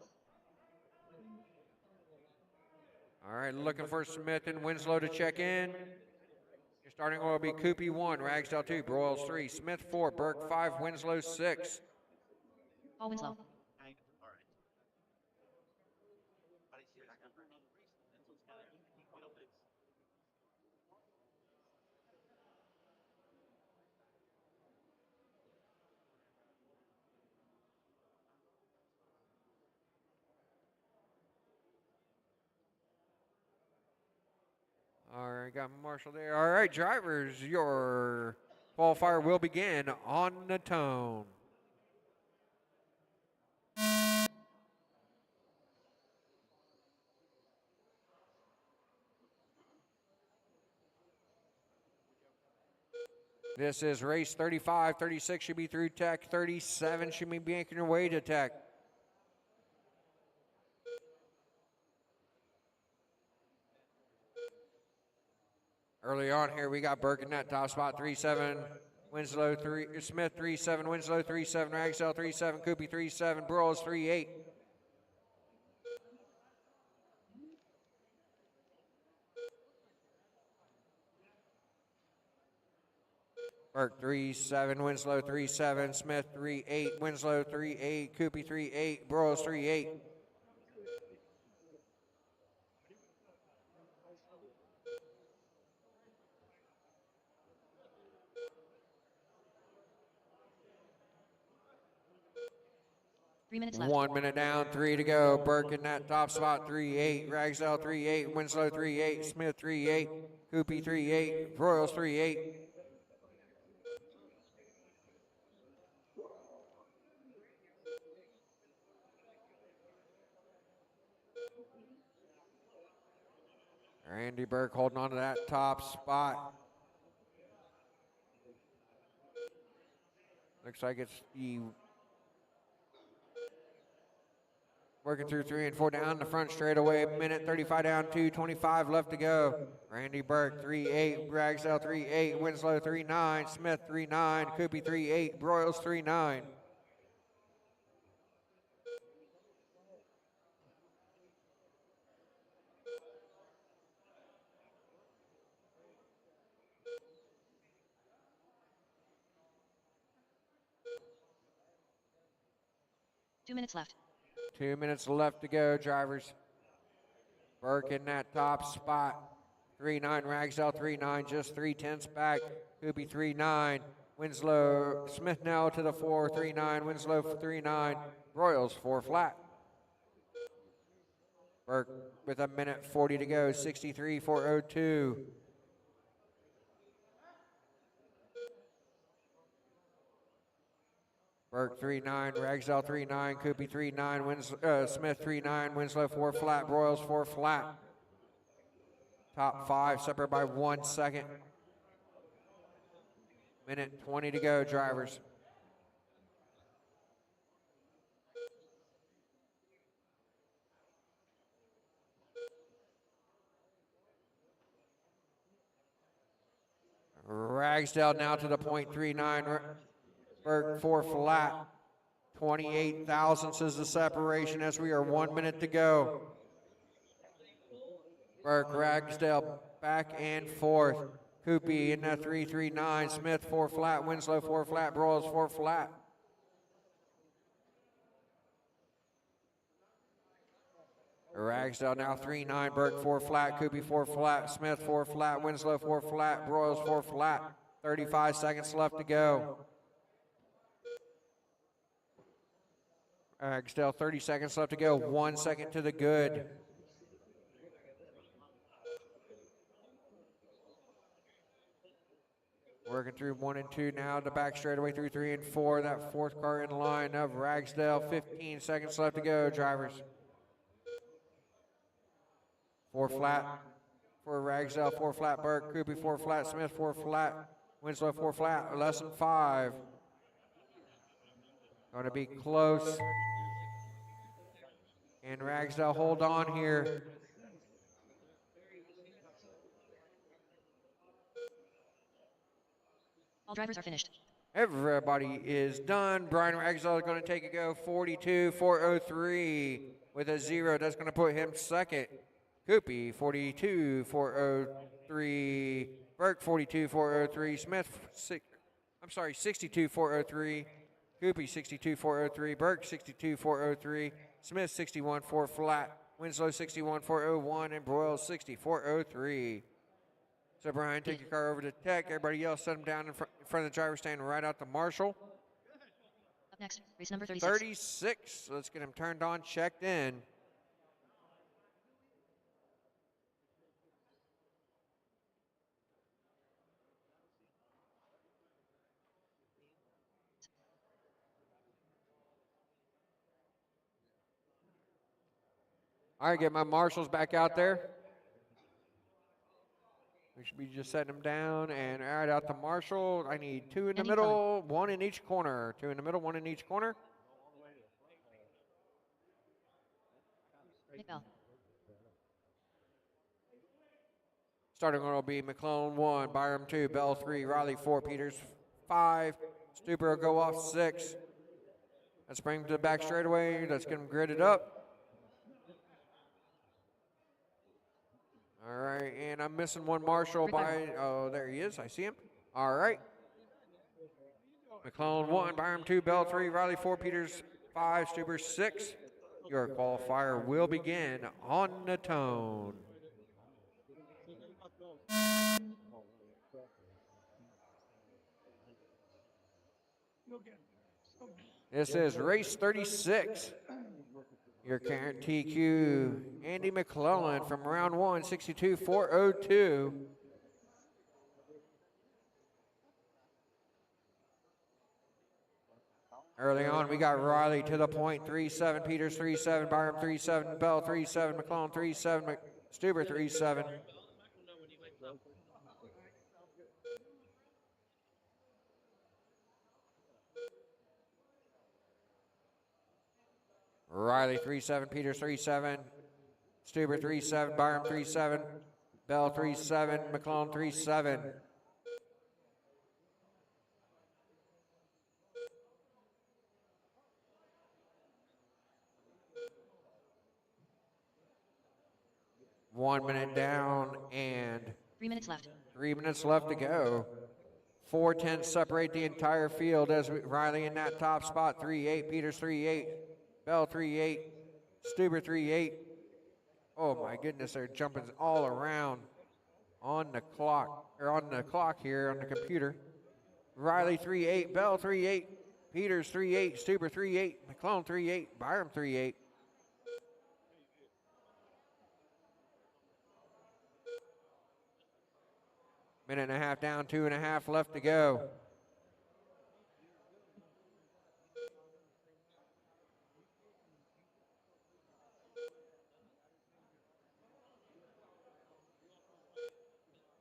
All right, looking for Smith and Winslow to check in. Your starting order will be Coopy 1, Ragsdale 2, Broyles 3, Smith 4, Burke 5, Winslow 6. Paul Winslow. All right, got Marshall there. All right, drivers, your qualifier will begin on the tone. This is race 35. 36 should be through Tech. 37 should be making your way to Tech. Early on here, we got Burke in that top spot, 3-7. Winslow 3, Smith 3-7, Winslow 3-7, Ragsdale 3-7, Coopy 3-7, Broyles 3-8. Burke 3-7, Winslow 3-7, Smith 3-8, Winslow 3-8, Coopy 3-8, Broyles 3-8. Three minutes left. 1 minute down, 3 to go. Burke in that top spot, 3-8. Ragsdale 3-8. Winslow 3-8. Smith 3-8. Coopy 3-8. Broyles 3-8. Randy Burke holding on to that top spot. Looks like it's the working through 3 and 4 down the front straightaway. Minute 35 down, 2:25 left to go. Randy Burke 3-8, Ragsdale 3-8, Winslow 3-9, Smith 3-9, Coopy 3-8, Broyles 3-9. Two minutes left. 2 minutes left to go, drivers. Burke in that top spot. 3-9, Ragsdale 3-9, just 3/10 back. Hoopy 3-9. Winslow, Smith now to the 4, 3-9, Winslow 3-9. Royals 4 flat. Burke with 1:40 to go, 63-402. Burke 3-9, Ragsdale 3-9, Koopy 3-9, Smith 3-9, Winslow 4 flat, Royals 4 flat. Top 5 separate by 1 second. 1:20 to go, drivers. Ragsdale now to the point, 3-9. Burke 4 flat. 28 thousandths is the separation as we are 1 minute to go. Burke, Ragsdale back and forth. Koopy in that 3-3-9. Smith 4 flat. Winslow 4 flat. Broyles 4 flat. Ragsdale now 3-9. Burke 4 flat. Koopy 4 flat. Smith 4 flat. Winslow 4 flat. Broyles 4 flat. 35 seconds left to go. Ragsdale 30 seconds left to go. 1 second to the good. Working through 1 and 2 now. The back straightaway through 3 and 4. That fourth car in line of Ragsdale. 15 seconds left to go, drivers. 4 flat for Ragsdale, 4 flat Burke, Koopy 4 flat, Smith 4 flat, Winslow 4 flat, less than 5. Going to be close. And Ragsdale hold on here. All drivers are finished. Everybody is done. Brian Ragsdale is going to take a go. 42-403 with a 0. That's going to put him second. Koopy 42-403. Burke 42-403. Smith 62-403. Koopy 62-403. Burke 62-403. Smith 61-4 flat. Winslow 61-401 and Broyles 60-403. So Brian, take your car over to Tech. Everybody else set them down in front of the driver's stand right out to Marshall. Up next, race number 36. 36. Let's get him turned on, checked in. All right, get my marshals back out there. We should be just setting them down and right out to Marshall. I need 2 in the middle, 1 in each corner. 2 in the middle, 1 in each corner. Nick Bell. Starting order will be McClellan 1, Byram 2, Bell 3, Riley 4, Peters 5. Stuber will go off 6. Let's bring him to the back straightaway. Let's get him gridded up. All right, and I'm missing one marshal by, oh, there he is. I see him. All right. McClellan 1, Byram 2, Bell 3, Riley 4, Peters 5, Stuber 6. Your qualifier will begin on the tone. This is race 36. Your current TQ, Andy McClellan from round 1, 62-402. Early on, we got Riley to the point, 3-7, Peters 3-7, Byram 3-7, Bell 3-7, McClellan 3-7, Stuber 3-7. Riley 3-7, Peters 3-7, Stuber 3-7, Byram 3-7, Bell 3-7, McClellan 3-7. One minute down and 3 minutes left. 3 minutes left to go. 4:10 separate the entire field as Riley in that top spot. 3-8, Peters 3-8, Bell 3-8, Stuber 3-8. Oh my goodness, they're jumping all around on the clock, or on the clock here on the computer. Riley 3-8, Bell 3-8, Peters 3-8, Stuber 3-8, McClellan 3-8, Byram 3-8. Minute and a half down, 2.5 left to go.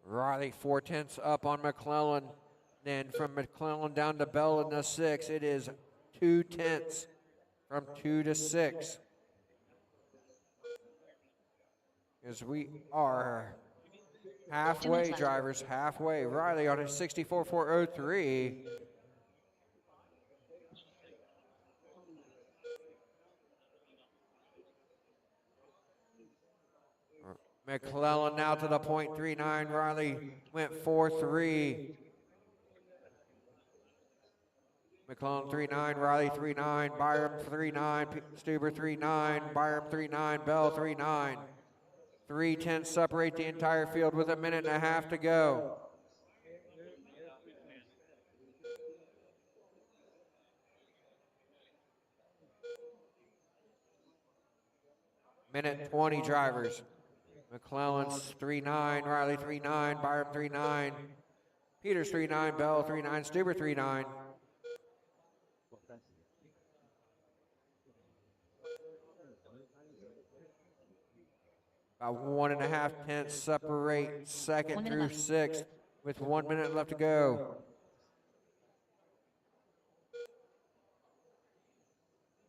Riley 4/10 up on McClellan. Then from McClellan down to Bell in the 6, it is 2/10 from 2 to 6. As we are halfway, drivers, halfway. Riley on a 64.403. McClellan now to the .39. Riley went 4.3. McClellan 3.9, Riley 3.9, Byram 3.9, Stuber 3.9, Byram 3.9, Bell 3.9. 3/10 separate the entire field with 1.5 minutes to go. Minute 20 drivers. McClellan's 3.9, Riley 3.9, Byram 3.9, Peters 3.9, Bell 3.9, Stuber 3.9. About 1.5 tenths separate second through sixth with 1 minute left to go.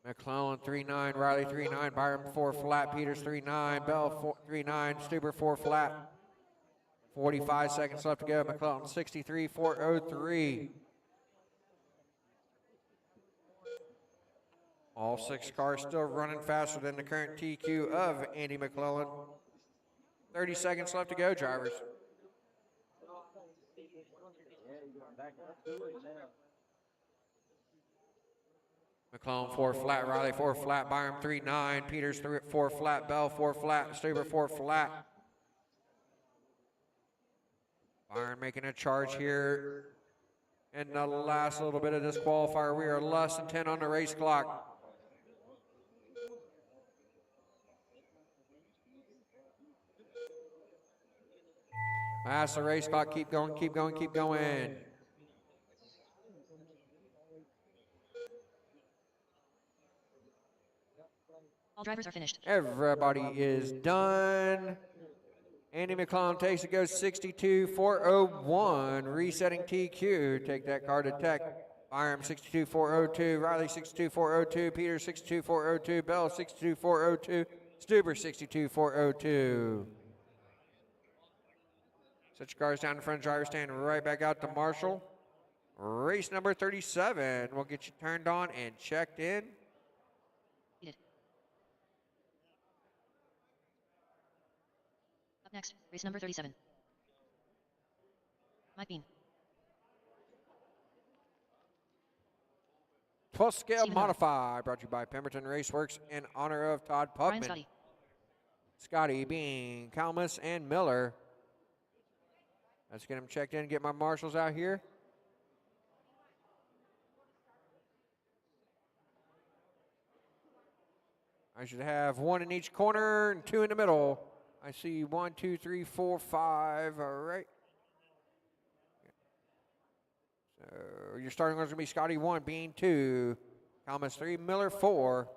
McClellan 3.9, Riley 3.9, Byram 4 flat, Peters 3.9, Bell 3.9, Stuber 4 flat. 45 seconds left to go. McClellan 63.403. All 6 cars still running faster than the current TQ of Andy McClellan. 30 seconds left to go, drivers. McClellan 4 flat, Riley 4 flat, Byram 3.9, Peters 4 flat, Bell 4 flat, Stuber 4 flat. Byron making a charge here in the last little bit of this qualifier. We are less than 10 on the race clock. Pass the race clock, keep going, keep going, keep going. All drivers are finished. Everybody is done. Andy McClellan takes it, goes 62.401, resetting TQ. Take that car to tech. Byram 62.402, Riley 62.402, Peter 62.402, Bell 62.402, Stuber 62.402. Set your cars down in front of driver stand, right back out to Marshall. Race number 37. We'll get you turned on and checked in. Up next, race number 37. Mike Bean. 12th scale modify, brought to you by Pemberton Raceworks in honor of Todd Brian Pugman. Scotty Bean, Kalmus, and Miller. Let's get them checked in, get my marshals out here. I should have 1 in each corner and 2 in the middle. I see 1, 2, 3, 4, 5. All right. So your starting order is going to be Scotty 1, Bean 2, Thomas 3, Miller 4.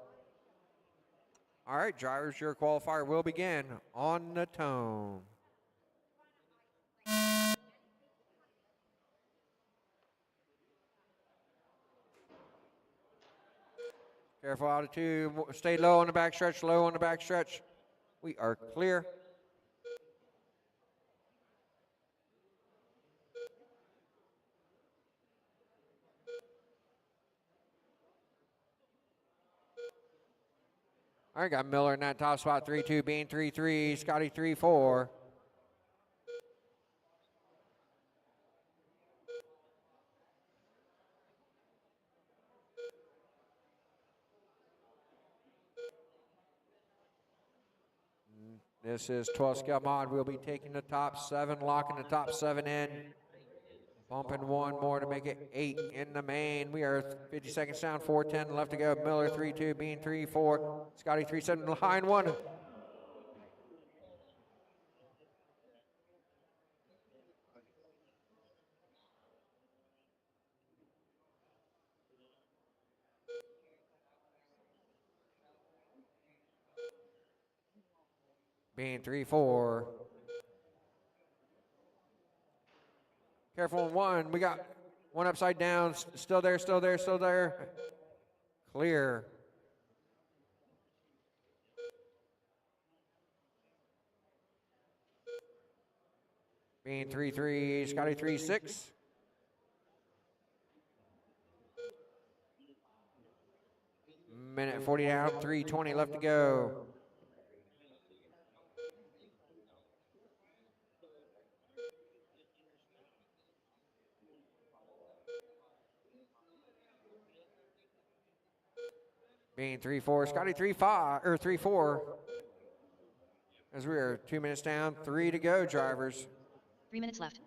All right, drivers, your qualifier will begin on the tone. Careful altitude, stay low on the backstretch, low on the backstretch. We are clear. All right, got Miller in that top spot, 3-2, Bean 3-3, Scotty 3-4. This is 12 scale mod. We'll be taking the top 7, locking the top 7 in. Bumping one more to make it 8 in the main. We are 50 seconds down, 4:10 left to go. Miller 3-2, Bean 3-4, Scotty 3-7, line 1. Bean 3-4. Careful on 1. We got 1 upside down. Still there, still there, still there. Clear. Bean 3-3, Scotty 3-6. Minute 40 down, 3:20 left to go. Bean 3-4, Scotty 3-5 or 3-4. As we are 2 minutes down, 3 to go, drivers. 3 minutes left.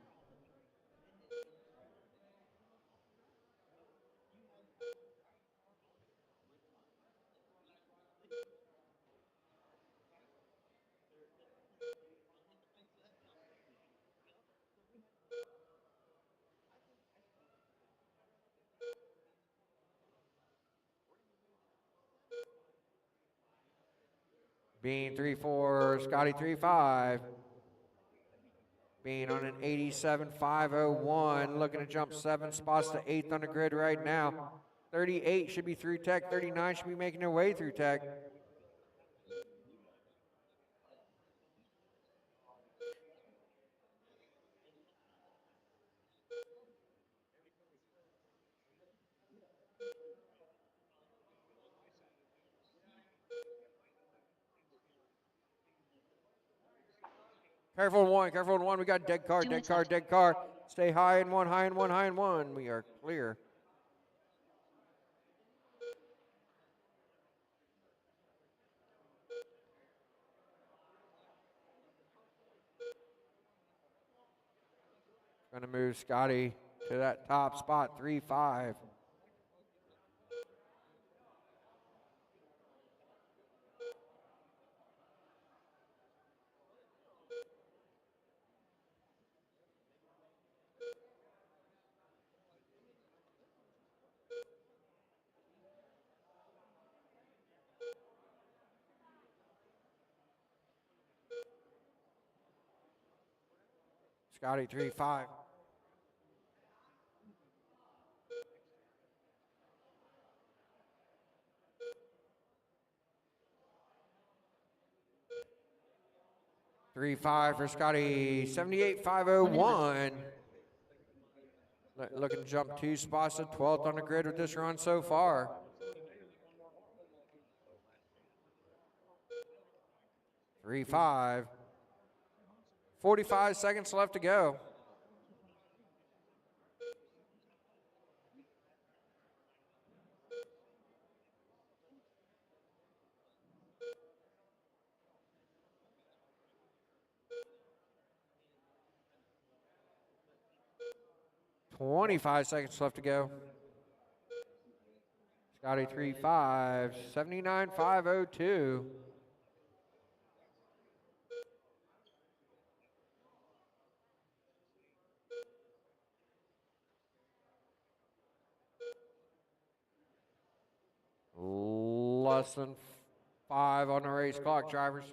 Bean 3-4, Scotty 3-5. Bean on an 87.501, looking to jump 7 spots to 8th on the grid right now. 38 should be through tech, 39 should be making their way through tech. Careful in 1, careful in 1. We got dead car, 2 dead minutes car, left. dead car. Stay high in 1, high in 1, high in 1. We are clear. Gonna move Scotty to that top spot, 3-5. Scotty 3-5. For Scotty, 78.501. Looking to jump 2 spots to 12th on the grid with this run so far. Three, 5. 45 seconds left to go. $25 seconds left to go. Scotty 3-5, 79.502. Less than 5 on the race clock, drivers.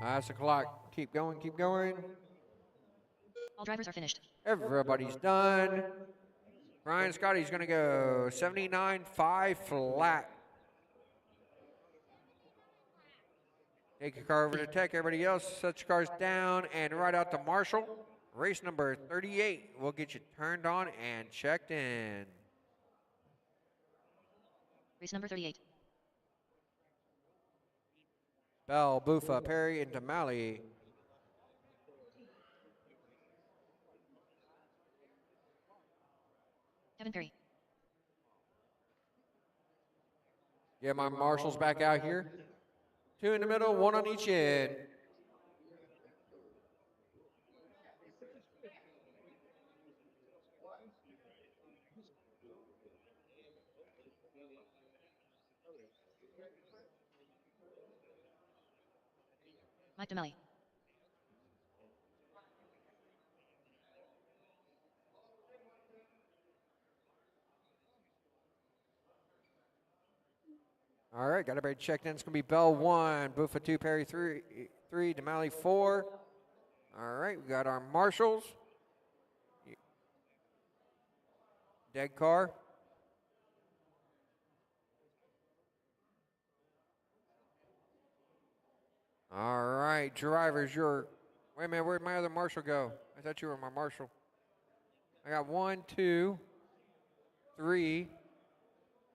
That's the clock. Keep going, keep going. All drivers are finished. Everybody's done. Ryan Scotty's going to go 79.5 flat. Take your car over to tech. Everybody else, set your cars down and right out to Marshall. Race number 38 will get you turned on and checked in. Race number 38. Bell, Buffa, Perry, and Damali. Kevin Perry. Get my marshals back out here. 2 in the middle, 1 on each end. Mike DeMelli. All right, got everybody checked in. It's going to be Bell 1, Buffa 2, Perry 3, DeMalley 4. All right, we got our marshals. Dead car. All right, drivers, wait a minute, where'd my other marshal go? I thought you were my marshal. I got 1, 2, 3.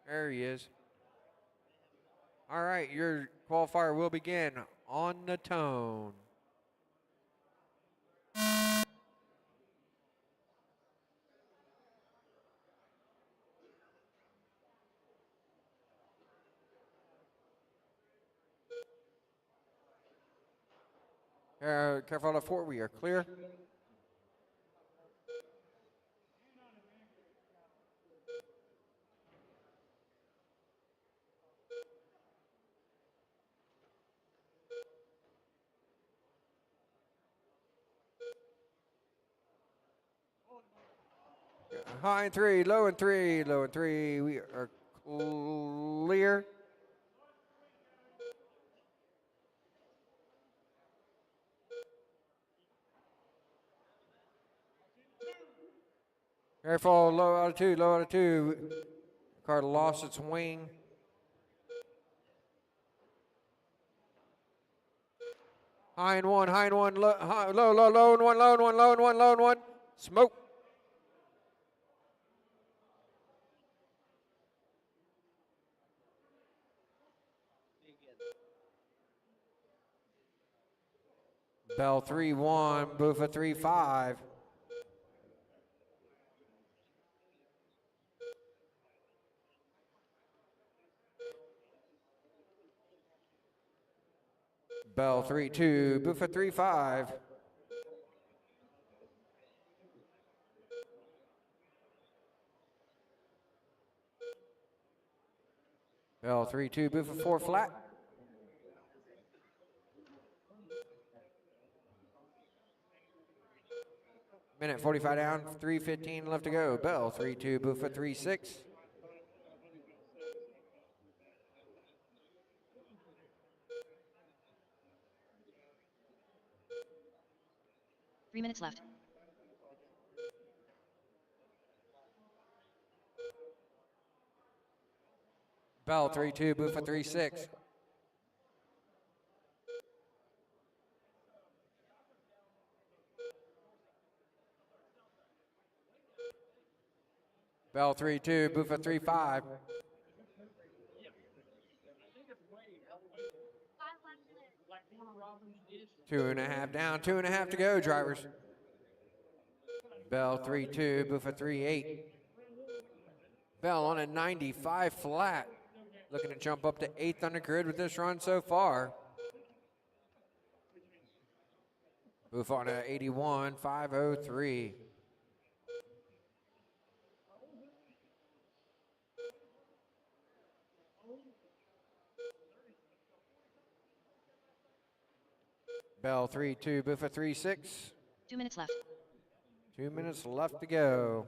There he is. All right, your qualifier will begin on the tone. Careful on the 4, we are clear. High and 3, low and 3, low and 3. We are clear. Careful, low altitude, low altitude. Car lost its wing. High and 1, high and 1, low, low and 1, low and 1, low and 1, low and 1. Smoke. Bell 3-1, Buffa 3-5. Bell 3-2, Buffa 3-5. Bell 3-2, Buffa 4 flat. Minute 45 down, 3:15 left to go. Bell 3-2, Buffa 3-6. Three minutes left. Bell 3-2, Buffa 3-6. Bell 3-2, Buffa 3-5. 2.5 down, 2.5 to go, drivers. Bell 3-2, Buffa 3-8. Bell on a 95 flat. Looking to jump up to 8th on the grid with this run so far. Buffa on a 81, 503. Bell 3-2, Buffa 3-6. 2 minutes left. 2 minutes left to go.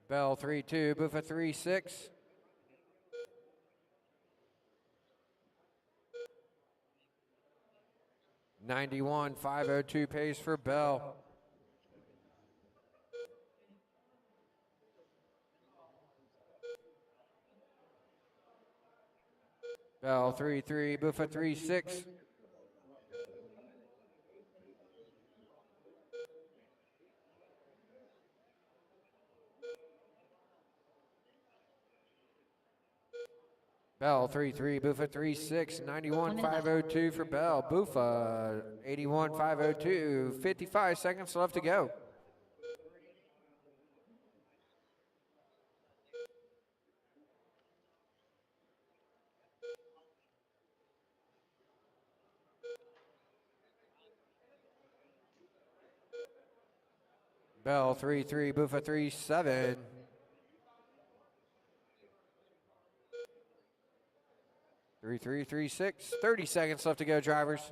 Bell 3-2, Buffa 3-6. .91, 502 pace for Bell. Bell 3-3, Buffa 3-6. Bell 3-3, Buffa 3-6, 91.502 for Bell. Buffa 81.502, 55 seconds left to go. Bell 3-3, Buffa 3-7. 3-3, 3-6, 30 seconds left to go, drivers.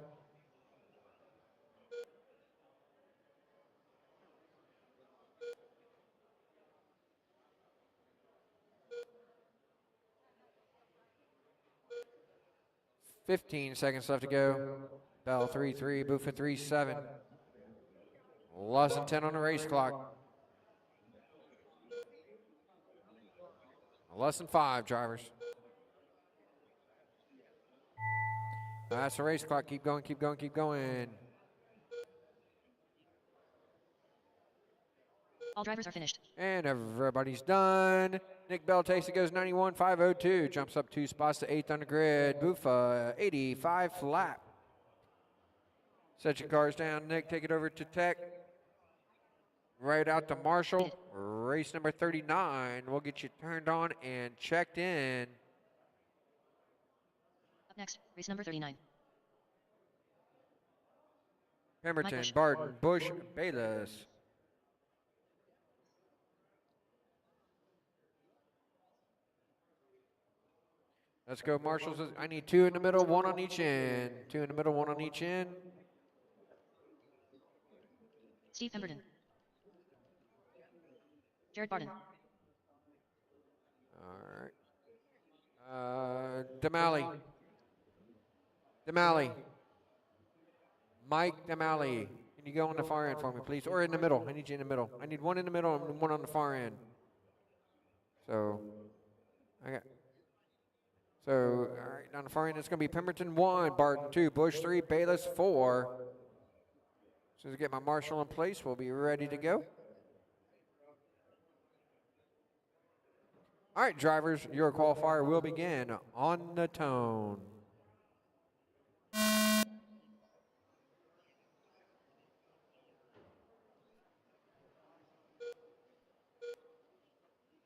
$15 seconds left to go. Bell 3-3, Buffa 3-7. Less than 10 on the race clock. Less than 5, drivers. That's the race clock. Keep going, keep going, keep going. All drivers are finished. And everybody's done. Nick Bell takes it, goes 91.502. Jumps up 2 spots to 8th on the grid. Buffa 85 flat. Set your cars down, Nick. Take it over to Tech. Right out to Marshall. Race number 39. We'll get you turned on and checked in. Up next, race number 39. Pemberton, Busch. Barton, Busch, Bayless. Let's go, Marshall. I need 2 in the middle, 1 on each end. 2 in the middle, 1 on each end. Steve Pemberton. Jared Barton. All right. Damali. Damali. Mike Damali. Can you go on the far end for me, please? Or in the middle. I need you in the middle. I need 1 in the middle and 1 on the far end. So, all right, down the far end, it's going to be Pemberton 1, Barton 2, Busch 3, Bayless 4. As soon as I get my marshal in place, we'll be ready to go. All right, drivers, your qualifier will begin on the tone.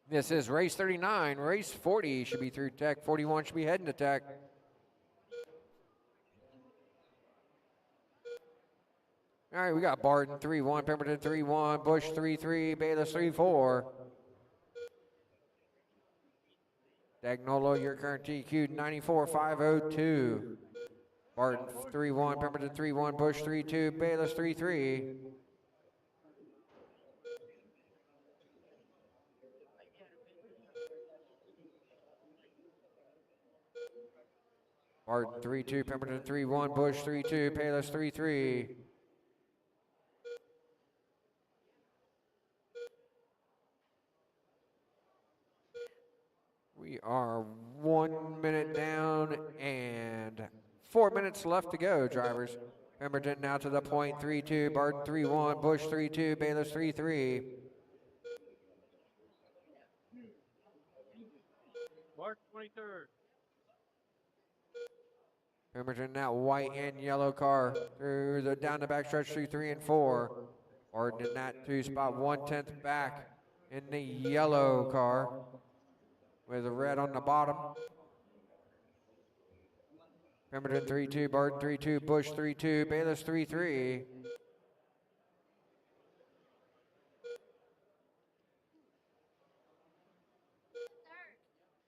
This is race 39. Race 40 should be through Tech. 41 should be heading to Tech. All right, we got Barton 3-1, Pemberton 3-1, Busch 3-3, Bayless 3-4. Dagnolo, your current TQ 94.502. Barton 3-1, Pemberton 3-1, Busch 3-2, Bayless 3-3. Barton 3-2, Pemberton 3-1, Busch 3-2, Bayless 3-3. We are 1 minute down and 4 minutes left to go, drivers. Pemberton now to the point, 3-2, Barton 3-1, Busch 3-2, Bayless 3-3. March 23rd. Pemberton now white and yellow car through the down the backstretch through 3 and 4. Barton in that 2 spot, 1/10 back in the yellow car with the red on the bottom. Pemberton 3-2, Barton 3-2, Busch 3-2, Bayless 3-3.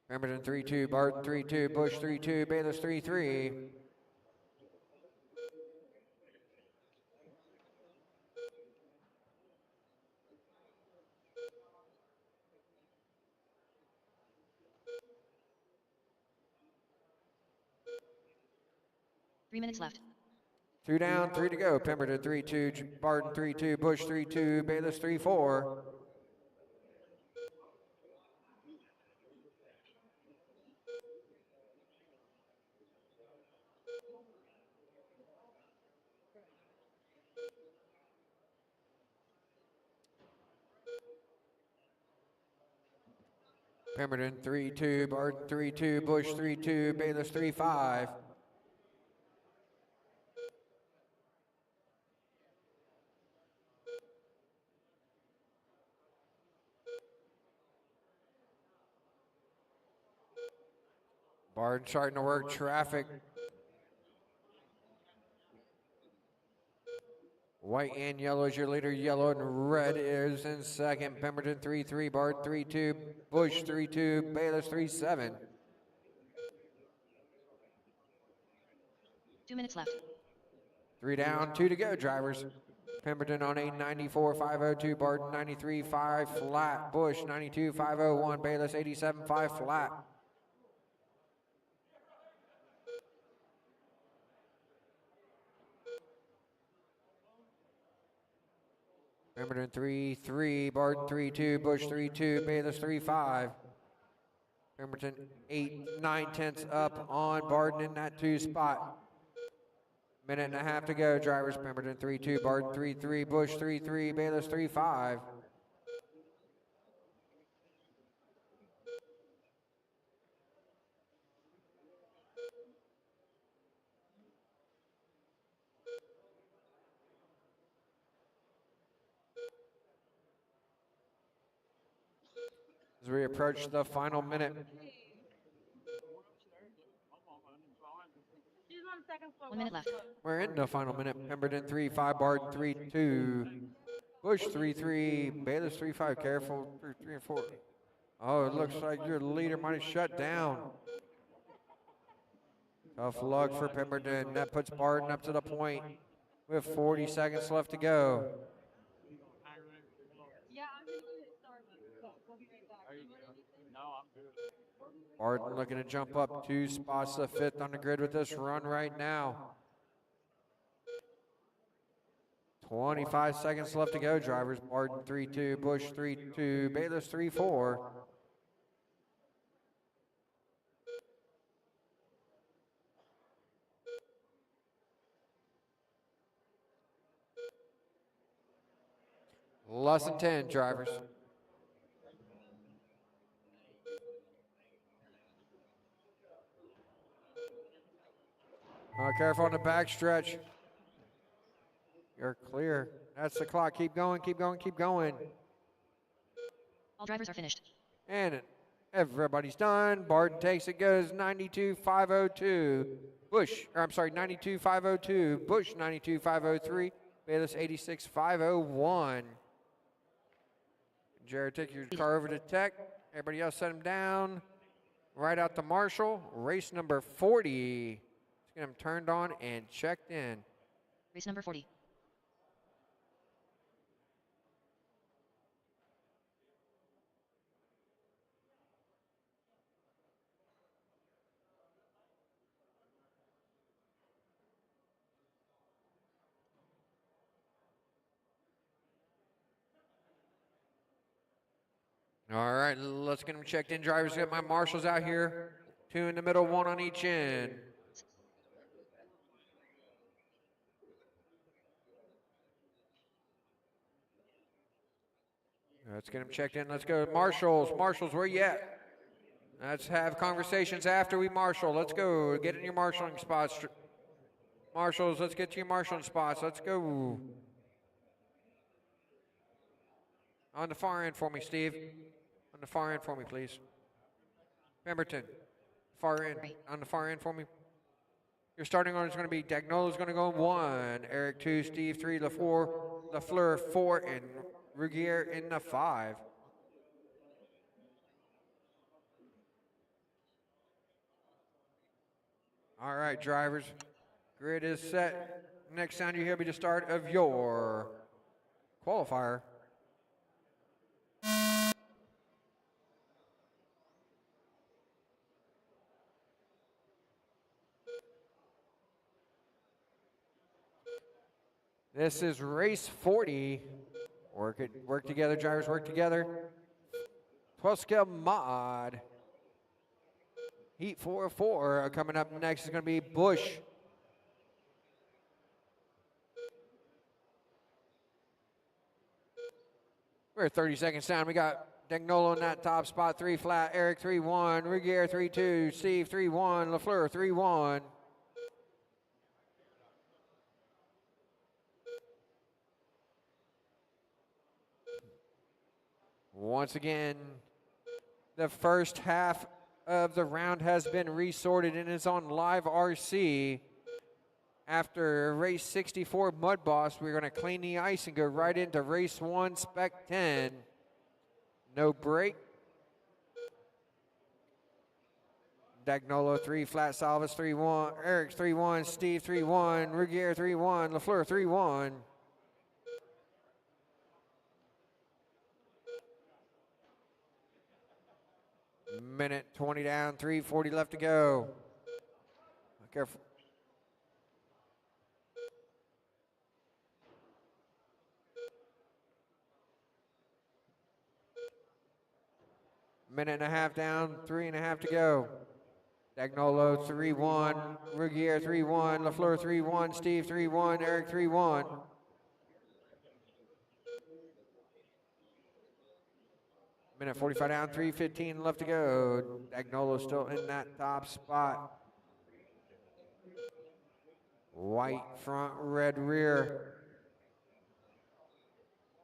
Pemberton 3-2, Barton 3-2, Busch 3-2, Bayless 3-3. Three minutes left. 2 down, 3 to go. Pemberton 3-2, Barton 3-2, Busch 3-2, Bayless 3-4. Pemberton 3-2, Barton 3-2, Bush 3-2, Bayless 3-5. Barton starting to work traffic. White and yellow is your leader. Yellow and red is in second. Pemberton 3-3, Barton 3-2, Bush 3-2, Bayless 3-7. 2 minutes left. 3 down, 2 to go, drivers. Pemberton on a 94.502, Barton 93.5 flat, Bush 92.501, Bayless 87.5 flat. Pemberton 3-3, Barton 3-2, Bush 3-2, Bayless 3-5. Pemberton 8.9 up on Barton in that 2 spot. Minute and a half to go, drivers. Pemberton 3-2, Barton 3-3, Bush 3-3, Bayless 3-5. As we approach the final minute. 1 minute left. We're in the final minute. Pemberton 3-5, Barton 3-2, Bush 3-3, Bayless 3-5. Careful, 3 and 4. Oh, it looks like your leader might have shut down. Tough luck for Pemberton. That puts Barton up to the point with 40 seconds left to go. Barton looking to jump up 2 spots to 5th on the grid with this run right now. 25 seconds left to go, drivers. Barton 3-2, Bush 3-2, Bayless 3-4. Less than 10, drivers. Careful on the back stretch. You're clear. That's the clock. Keep going, keep going, keep going. All drivers are finished. And everybody's done. Barton takes it, goes 92.502. Bush, or I'm sorry, 92.502. Bush 92.503. Bayless 86.501. Jared, take your car over to Tech. Everybody else set him down. Right out to Marshall. Race number 40. Let's get him turned on and checked in. Race number 40. All right, let's get them checked in. Drivers, get my marshals out here. 2 in the middle, 1 on each end. Let's get them checked in. Let's go. Marshals, marshals, where you at? Let's have conversations after we marshal. Let's go. Get in your marshaling spots. Marshals, let's get to your marshaling spots. Let's go. On the far end for me, Steve. On the far end for me, please. Pemberton, far end. On the far end for me. Your starting order is going to be Dagnola's going to go in 1, Eric 2, Steve 3, LaFleur 4, and Rugier in the 5. All right, drivers. Grid is set. Next sound you hear will be the start of your qualifier. This is race 40. Work together, drivers, work together. 12 scale mod. Heat 404. Coming up next is going to be Bush. We're at 30 seconds down. We got Dagnolo in that top spot, 3 flat. Eric 3-1. Regier 3-2. Steve 3-1. LaFleur 3-1. Once again, the first half of the round has been resorted and is on live RC. After race 64 MUDBoss, we're going to clean the ice and go right into race 1 Spec 10. No break. Dagnolo 3 flat, Salvas 3-1, Eric 3-1, Steve 3-1, Regier 3-1, LaFleur 3-1. Minute 20 down, 3:40 left to go. Careful. Minute and a half down, 3.5 to go. Dagnolo 3-1, Regier 3-1, LaFleur 3-1, Steve 3-1, Eric 3-1. Minute 45 down, 3:15 left to go. Dagnolo still in that top spot. White front, red rear.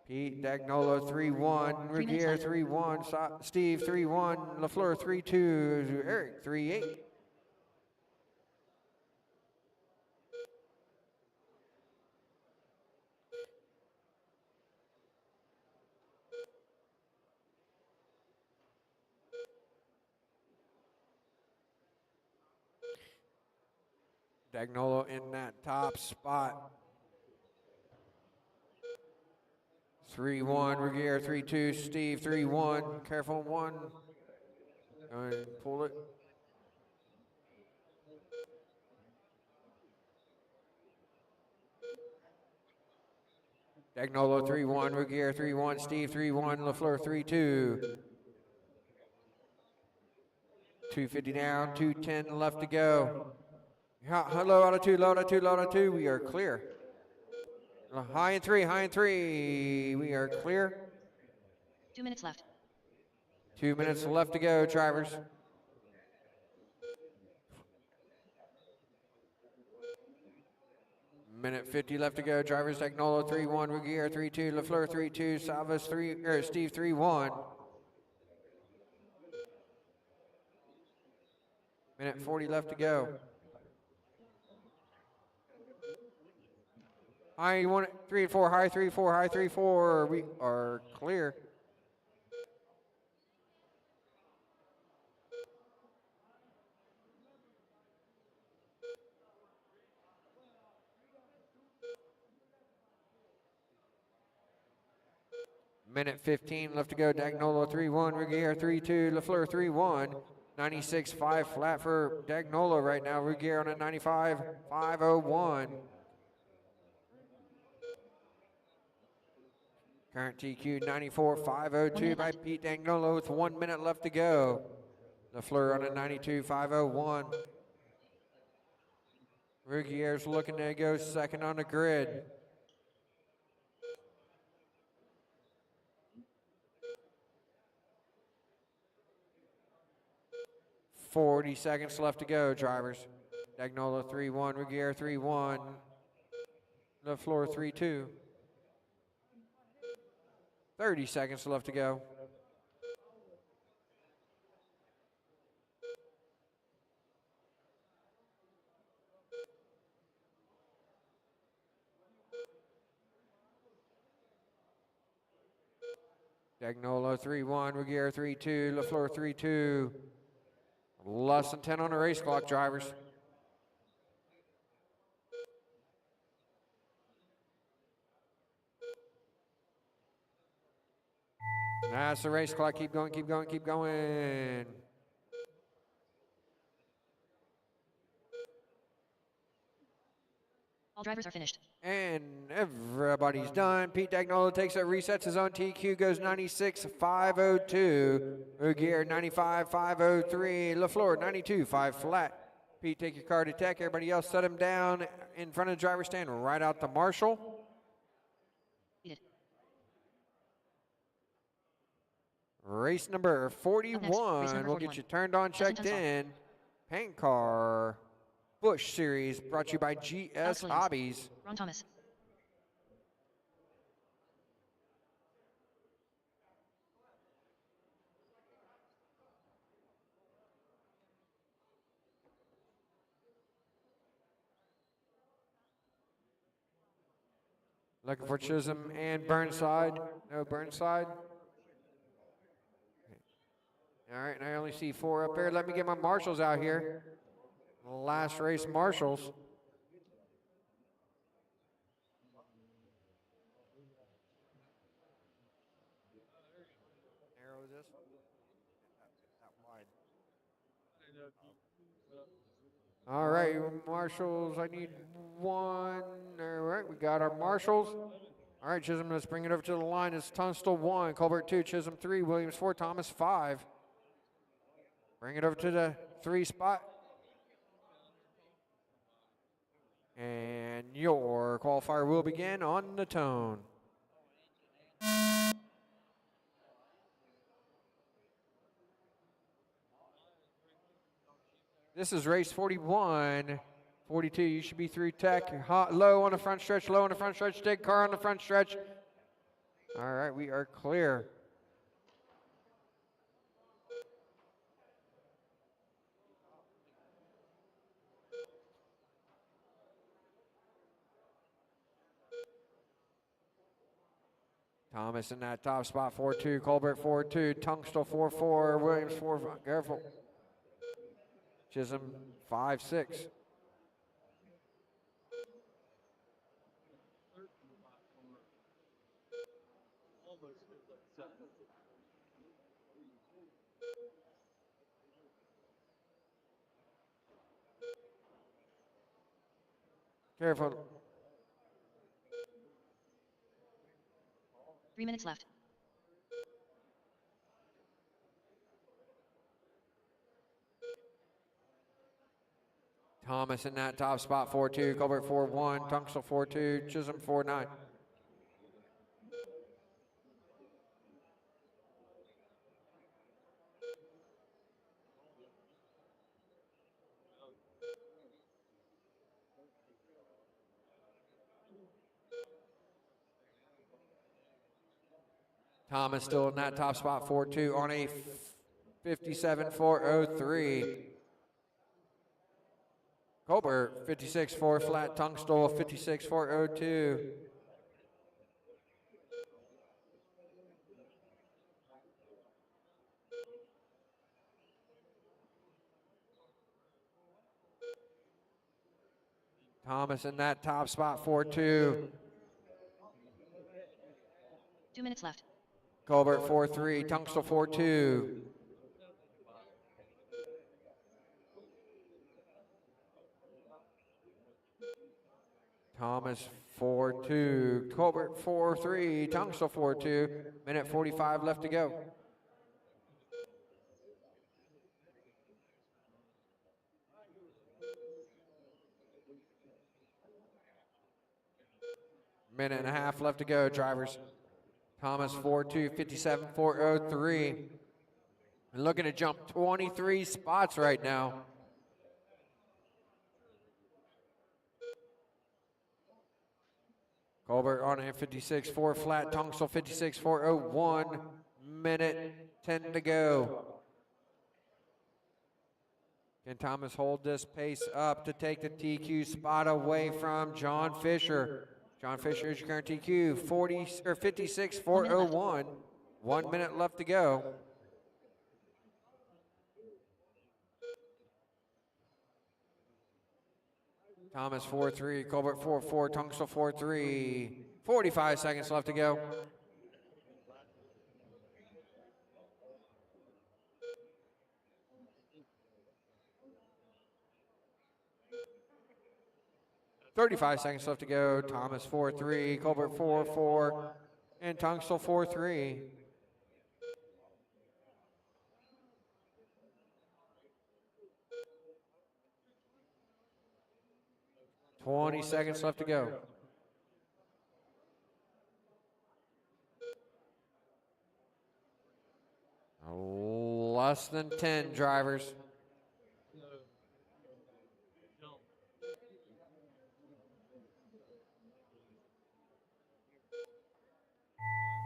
Pete Dagnolo 3-1, Regier 3-1, Steve 3-1, LaFleur 3-2, Eric 3-8. Dagnolo in that top spot. 3-1, Regier 3-2, Steve 3-1. Careful on 1. And pull it. Dagnolo 3-1, Regier 3-1, Steve 3-1, LaFleur 3-2. 2:50 down, 2:10 left to go. Low out of 2, low out of 2, low out of 2. We are clear. High and 3, high and 3. We are clear. 2 minutes left. 2 minutes left to go, drivers. Minute 50 left to go, drivers. Dagnolo 3-1, Regier 3-2, LaFleur 3-2, Salvas 3, Steve 3-1. Minute 40 left to go. High 1, 3 and 4, high 3, 4, high 3, 4. We are clear. Minute 15 left to go. Dagnolo 3-1, Regier 3-2, LaFleur 3-1. 96.5 flat for Dagnolo right now. Regier on a 95.501. Current TQ 94.502 by Pete Dagnolo with 1 minute left to go. LaFleur on a 92.501. Rugier's looking to go second on the grid. .40 seconds left to go, drivers. Dagnolo 3-1, Regier 3-1, LaFleur 3-2. 30 seconds left to go. Dagnolo 3-1, Regier 3-2, LaFleur 3-2. Less than 10 on the race clock, drivers. That's the race clock. Keep going, keep going, keep going. All drivers are finished. And everybody's done. Pete Dagnolo takes it, resets his own TQ, goes 96.502. Regier 95.503. LaFleur 92.5 flat. Pete, take your car to tech. Everybody else set him down in front of the driver's stand, right out to Marshall. Race number 41. We'll get 41. you turned on, Justin checked Tunstall. in. Pancar BUSCH Series brought to you by GS Alex Williams. Hobbies. Ron Thomas. Looking for Chisholm and Burnside. No Burnside. All right, and I only see 4 up there. Let me get my marshals out here. Last race marshals. Narrow this. That wide. All right, marshals, I need 1. All right, we got our marshals. All right, Chisholm, let's bring it over to the line. It's Tunstall 1, Colbert 2, Chisholm 3, Williams 4, Thomas 5. Bring it over to the 3 spot. And your qualifier will begin on the tone. This is race 41. 42, you should be through tech. You're hot, low on the front stretch, low on the front stretch. Take car on the front stretch. All right, we are clear. Thomas in that top spot, 4-2. Colbert 4-2. Tunstall 4-4. Williams 4-5. Careful. Chisholm 5-6. Careful. 3 minutes left. Thomas in that top spot, 4-2. Colbert 4-1. Tunstall 4-2. Chisholm 4-9. Thomas still in that top spot, 4-2 on a 57.403. Colbert 56.4 flat. Tunstall 56.402. Thomas in that top spot, 4-2. 2 minutes left. Colbert 4-3. Tunstall 4-2. Thomas 4-2. Colbert 4-3. Tunstall 4-2. Minute 45 left to go. Minute and a half left to go, drivers. Thomas 4-2, 57.403. And looking to jump 23 spots right now. Colbert on a 56.4 flat. Tunstall 56.401. Minute 10 to go. Can Thomas hold this pace up to take the TQ spot away from John Fisher? John Fisher is your current TQ, 56.401. 1 minute left to go. Thomas 4-3, Colbert 4-4, Tunstall 4-3. 45 seconds left to go. .35 seconds left to go. Thomas 4-3, Colbert 4-4, and Tunstall 4-3. .20 seconds left to go. Less than 10 drivers.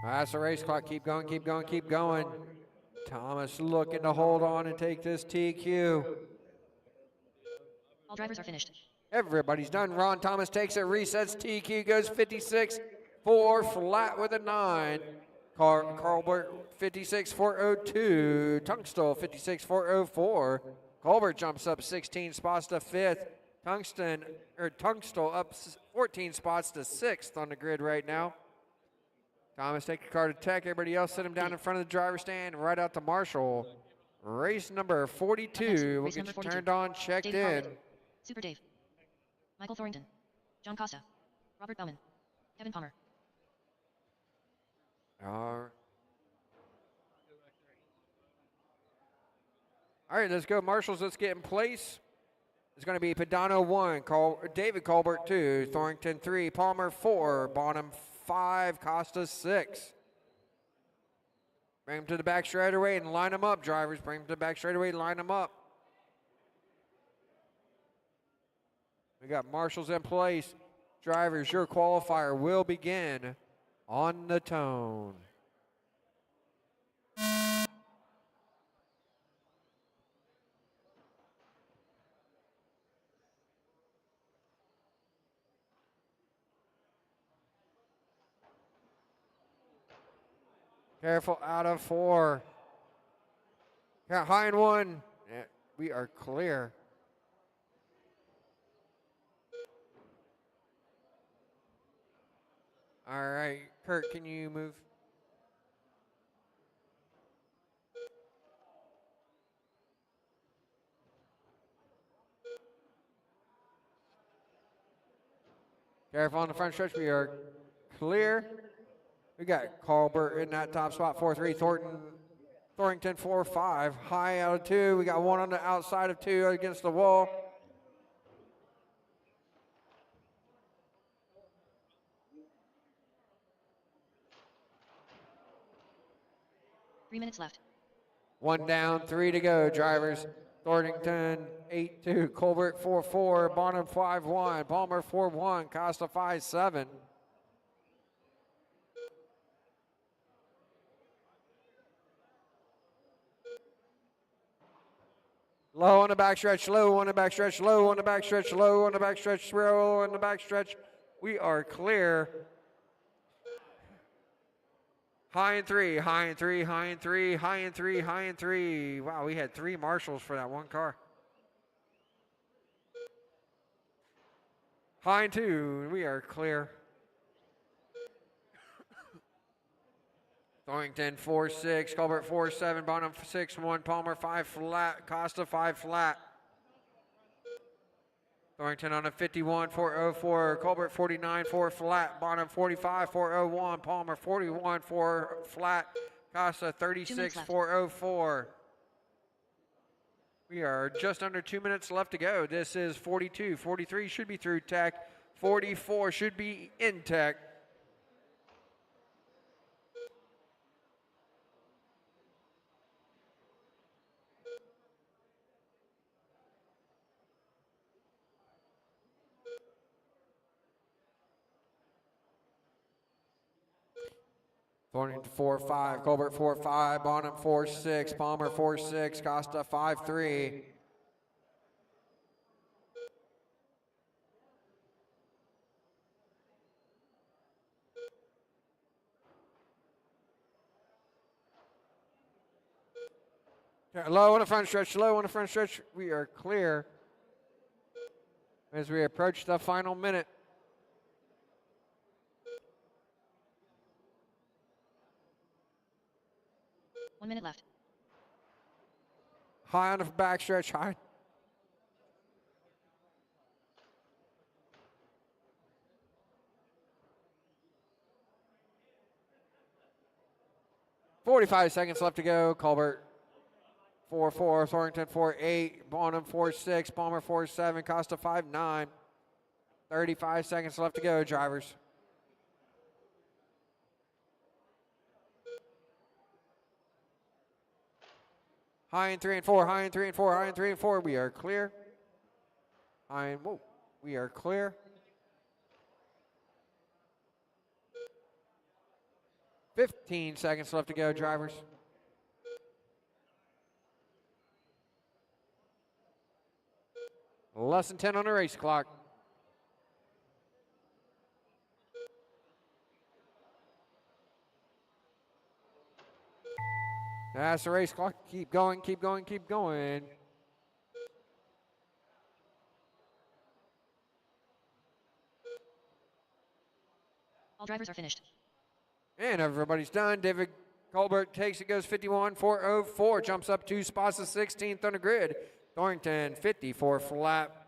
That's the race clock. Keep going, keep going, keep going. Thomas looking to hold on and take this TQ. All drivers are finished. Everybody's done. Ron Thomas takes it, resets. TQ goes 56.4 flat with a 9. Carlbert 56.402. Tungstol 56.404. Colbert jumps up 16 spots to 5th. Tungstol up 14 spots to 6th on the grid right now. Thomas take the car to Tech. Everybody else sit him down in front of the driver's stand. Right out to Marshall. Race number 42. We'll get you turned on, checked in. Super Dave. Michael Thornton. John Costa. Robert Bowman. Kevin Palmer. All right, let's go. Marshals, let's get in place. It's going to be Padano 1, David Colbert 2, Thornton 3, Palmer 4, Bonham 5, Costa 6. Bring them to the back straight away and line them up, drivers. Bring them to the back straight away and line them up. We got marshals in place. Drivers, your qualifier will begin on the tone. Careful out of 4. Got high in 1. Yeah, we are clear. All right, Kurt, can you move? Careful on the front stretch. We are clear. We got Colbert in that top spot, 4-3. Thornton 4-5. High out of 2. We got 1 on the outside of 2 against the wall. Three minutes left. 1 down, 3 to go, drivers. Thornton 8-2. Colbert 4-4. Bonham 5-1. Palmer 4-1. Costa 5-7. Low on the backstretch, low on the backstretch, low on the backstretch, low on the backstretch, low on the backstretch. We are clear. High in 3, high in 3, high in 3, high in 3, high in 3. Wow, we had 3 marshals for that one car. High in 2, we are clear. Thornton 4-6, Colbert 4-7, Bonham 6-1, Palmer 5 flat, Costa 5 flat. Thornton on a 51, 404, Colbert 49, 4 flat, Bonham 45, 401, Palmer 41, 4 flat, Costa 36, 404. We are just under 2 minutes left to go. This is 42, 43 should be through Tech, 44 should be in Tech. Thornton 4-5, Colbert 4-5, Bonham 4-6, Palmer 4-6, Costa 5-3. Low on the front stretch, low on the front stretch. We are clear as we approach the final minute. One minute left. High on the backstretch, high. "45 seconds left to go. Colbert 4-4, Thornton 4-8, Bonham 4-6, Palmer 4-7, Costa 5-9. 35 seconds left to go, drivers. High in 3 and 4, high in 3 and 4, high in 3 and 4. We are clear. High in, whoa, we are clear. 15 seconds left to go, drivers. Less than 10 on the race clock. That's the race clock. Keep going, keep going, keep going. All drivers are finished. And everybody's done. David Colbert takes it, goes 51.404, jumps up 2 spots to 16th on the grid. Thornton, 54 flat.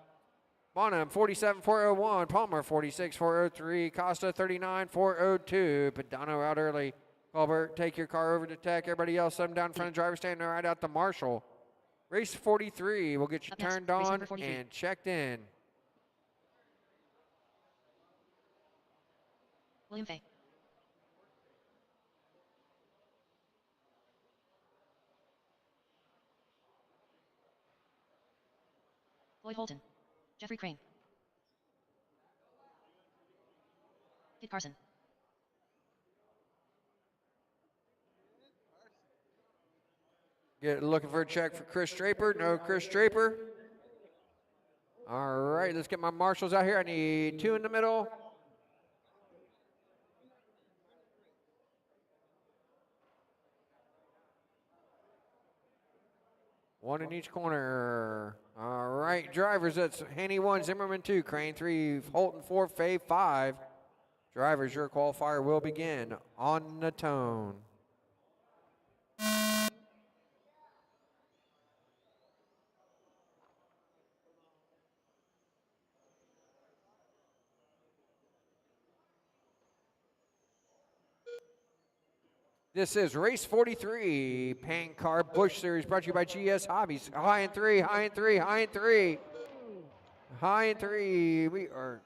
Bonham, 47.401. Palmer, 46.403. Costa, 39.402. Padano out early. Colbert, take your car over to Tech. Everybody else, them down in front of the driver stand right out to Marshall. Race 43 will get you Up next, turned race on number 43. and checked in. William Fay. Lloyd Holton. Jeffrey Crane. Kit Carson. Looking for a check for Chris Draper. No Chris Draper. All right, let's get my marshals out here. I need 2 in the middle. One in each corner. All right, drivers, that's Haney 1, Zimmerman 2, Crane 3, Holton 4, Fay 5. Drivers, your qualifier will begin on the tone. This is race 43, Pancar Busch Series, brought to you by GS Hobbies. High in 3, high in 3, high in 3. High in 3. We are.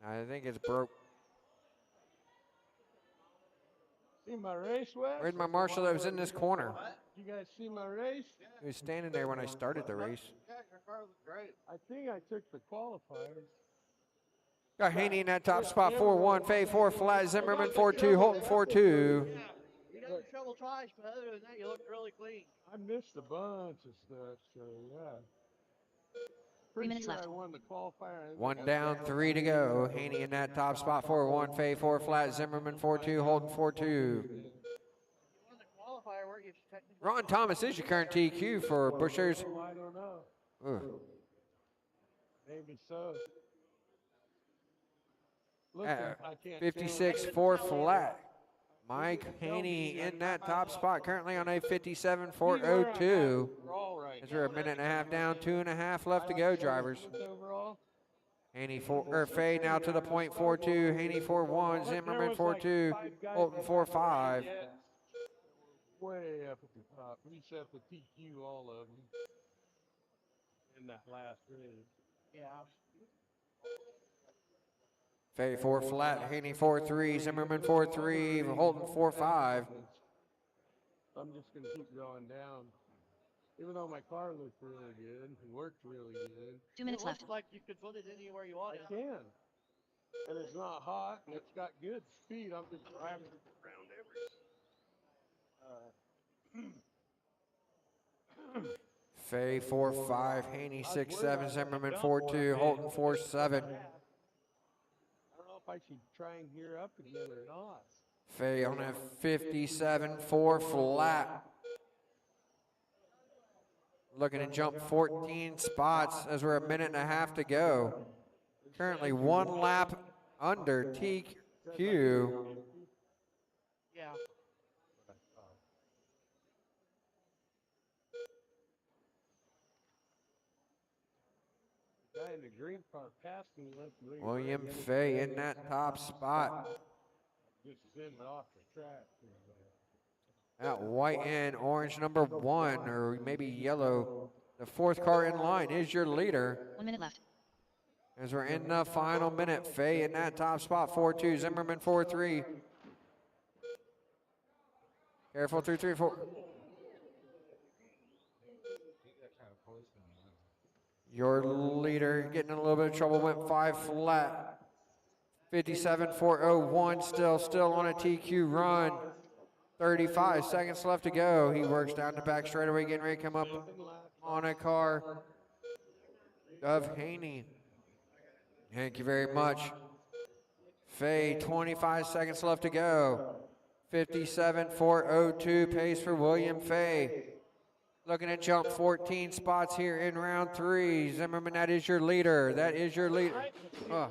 I think it's broke. See my race, Wes? Where's my marshal that was in this corner? You guys see my race? He was standing there when I started the race. Yeah, your car was great. I think I took the qualifiers. Got Haney in that top spot, 4-1, Fay 4 flat, Zimmerman 4-2, Holton 4-2. You got in trouble twice, but other than that, you looked really clean. I missed a bunch of stuff, so yeah. 3 Pretty minutes sure left. I won the qualifier. 1 down, 3 to go. Haney in that top spot, 4-1, Fay 4 flat, Zimmerman 4-2, Holton 4-2. You won the qualifier, weren't you? Technically. Ron Thomas is your current TQ for Busch Series. Oh, I don't know. Ooh. Maybe so. Look, At I can't 56 4 flat. Mike Haney in that top spot, currently on a 57 402. As we're a minute and a half down, 2.5 left to go, drivers. Haney Fay now to the point, 4-2. Haney 4-1, Zimmerman 4-2, Holton 4-5. Way up at the top. We set the TQ, all of them, in that last race. Yeah. Fay 4 flat, Haney 4-3, Zimmerman 4-3, Holton 4-5. I'm just going to keep going down. Even though my car looks really good and works really good. 2 minutes It left. looks like you could put it anywhere you want. I can. And it's not hot and it's got good speed. I'm just driving around every. Fay 4-5, Haney 6-7, Zimmerman 4-2, Holton 4-7. I don't know if I should try and gear up again or not. Fay on a 57 4 flat. Looking to jump 14 spots as we're a minute and a half to go. Currently 1 lap under TQ. Yeah. The guy in the green car passed me. William Fay in that top spot. Just sitting off the track. That white and orange number 1, or maybe yellow. The 4th car in line is your leader. 1 minute left. As we're in the final minute, Faye in that top spot, 4-2, Zimmerman 4-3. Careful, 3-3-4. Your leader getting in a little bit of trouble, went 5 flat. 57-4-0-1, still on a TQ run. 35 seconds left to go. He works down the back straightaway, getting ready to come up on a car of Haney. Thank you very much. Faye, 25 seconds left to go. 57-4-0-2 pace for William Faye. Looking to jump 14 spots here in round 3. Zimmerman, that is your leader. That is your leader. Oh.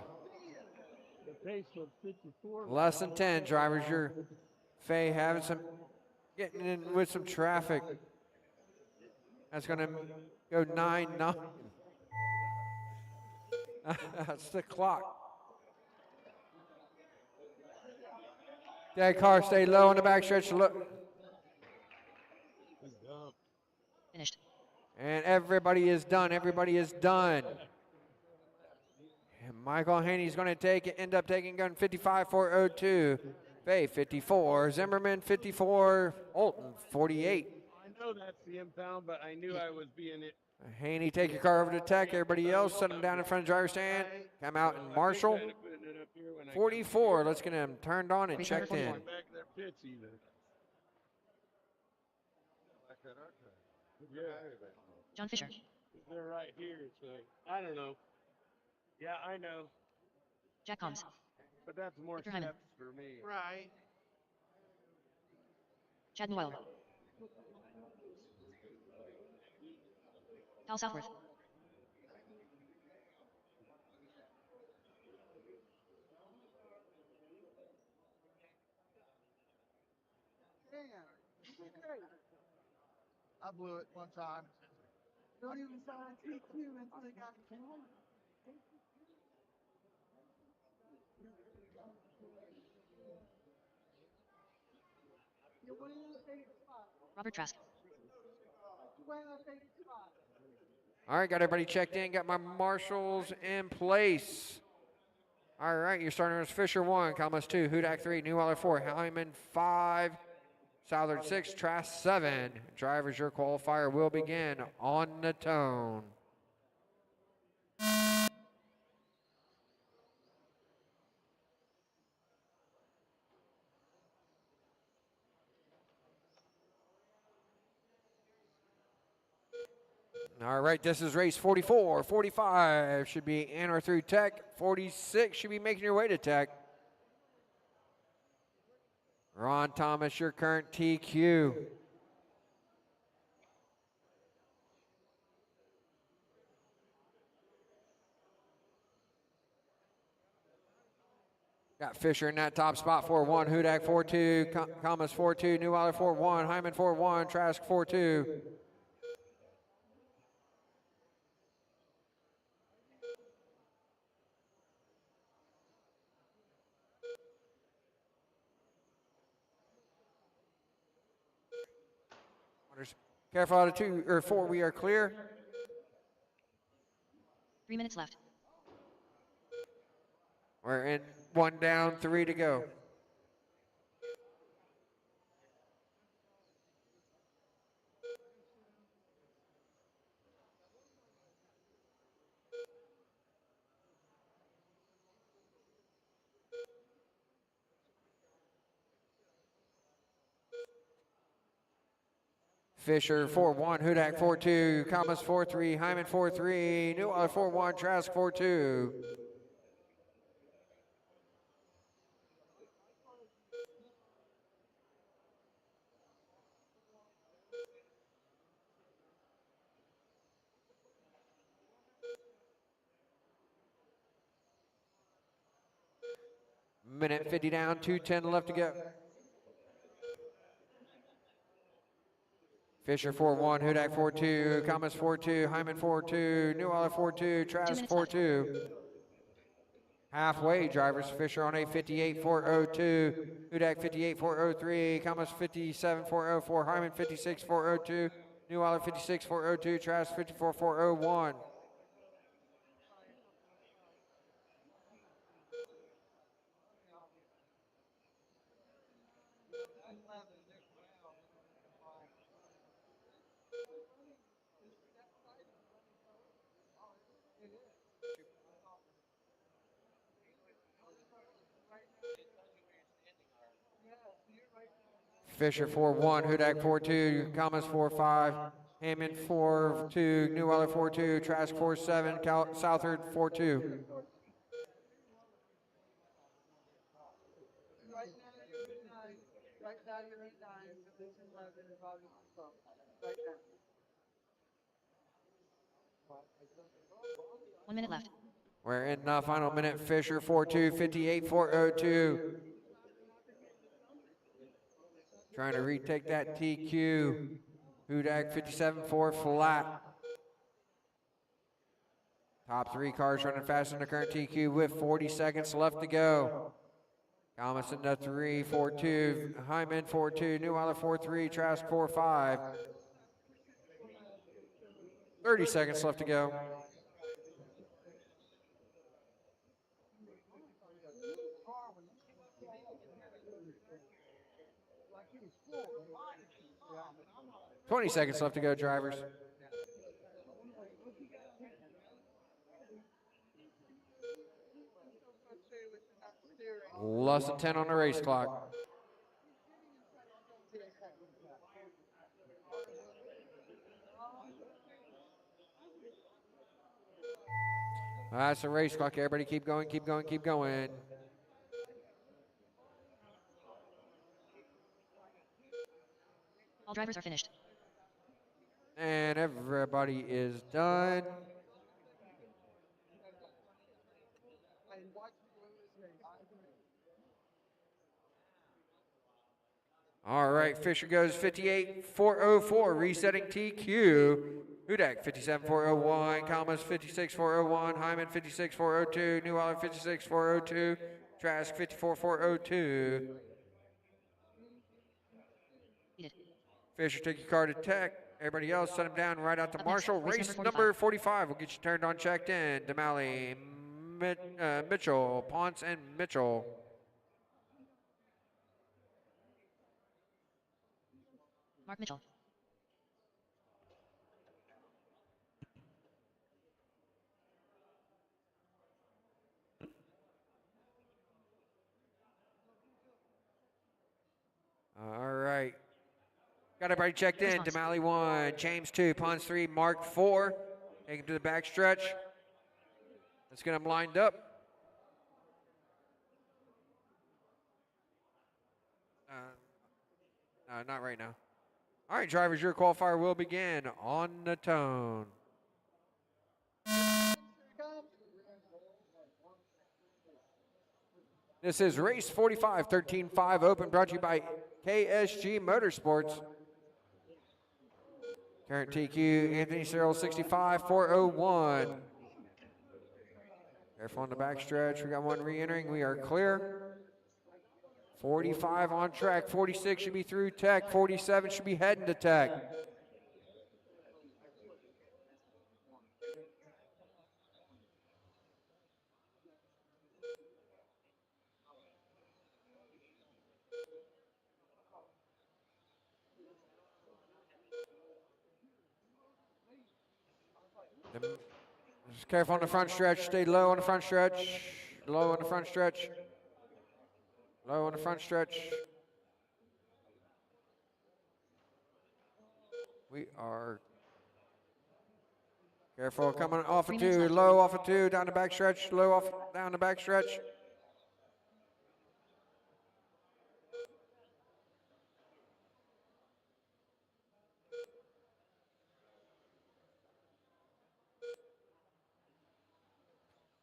Less than 10 drivers. Your Faye having some, getting in with some traffic. That's going to go 9-9. That's the clock. That car stay low on the backstretch. Look. Finished. And everybody is done. Everybody is done. And Michael Haney's going to take it, end up taking gun 55-4-0-2. Faye 54. Zimmerman 54. Olton 48. I know that's the impound, but I knew I was being it. Haney, take your car over to Tech. Everybody else, set them down in front of the driver's stand. Come out and Marshall. 44. Let's get him turned on and checked in. Back their pits even. Yeah. John Fisher. They're right here, so I don't know. Yeah, I know. Jack Combs. But that's more Victor steps Hyman. for me. Right. Chad Noel. Kyle Southworth. I blew it one time. Don't even sign TQ until they got the camera. Robert Trask. All right, got everybody checked in. Got my marshals in place. All right, your starters: Fisher 1, Kalmas 2, Hudak 3, Neweiler 4, Hyman 5, Southard 6, Trask 7. Drivers, your qualifier will begin on the tone. All right, this is race 44. 45 should be in or through Tech. 46 should be making your way to Tech. Ron Thomas, your current TQ. Got Fisher in that top spot, 4-1, Hudak 4-2, Kalmas 4-2, Neweiler 4-1, Hyman 4-1, Trask 4-2. Careful out of 2 or 4, we are clear. 3 minutes left. We're in 1 down, 3 to go. Fisher 4-1, Hudak 4-2, Kalmas 4-3, Hyman 4-3, Neweiler 4-1, Trask 4-2. Minute 50 down, 2:10 left to go. Fisher 4-1, Hudak 4-2, Kalmas 4-2, Hyman 4-2, Neweiler 4-2, Trask 4-2. Halfway, drivers, Fisher on a 58-4-0-2, Hudak 58-4-0-3, Kalmas 57-4-0-4, Hyman 56-4-0-2, Neweiler 56-4-0-2, Trask 54-4-0-1. Fisher 4-1, Hudak 4-2, Thomas 4-5, Hammond 4-2, Newweller 4-2, Trask 4-7, Southard 4-2. Right now you're at 9, so this is 11 and probably right now. 1 minute left. We're in the final minute. Fisher 4-2, 58-402. Trying to retake that TQ. Hudak 57-4 flat. Top 3 cars running fast in the current TQ with 40 seconds left to go. Thomas in the 3, 4-2. Hyman 4-2. Neweiler 4-3. Trask 4-5. 30 seconds left to go. Twenty seconds left to go, drivers. Less than 10 on the race clock. That's the race clock. Everybody keep going, keep going, keep going. All drivers are finished. And everybody is done. All right, Fisher goes 58-404, resetting TQ. Hudak 57-401, Kalmas 56-401, Hyman 56-402, Neweiler 56-402, Trask 54-402. Fisher, take your car to tech. Everybody else, set him down right out to Up Marshall. next, Race number 45 will get you turned on, checked in. Damali, Mitchell, Ponce, and Mitchell. Mark Mitchell. All right. Got everybody checked in. Damali 1, James 2, Ponce 3, Mark 4. Take him to the back stretch. Let's get them lined up. No, not right now. All right, drivers, your qualifier will begin on the tone. This is race 45, 13-5 open, brought to you by KSG Motorsports. Current TQ, Anthony Cyril, 65-401. Careful on the backstretch. We got one re-entering. We are clear. 45 on track. 46 should be through tech. 47 should be heading to tech. Just careful on the front stretch. Stay low on the front stretch. Low on the front stretch. Low on the front stretch. We are careful coming off of 2. Low off of 2. Down the back stretch. Low off down the back stretch.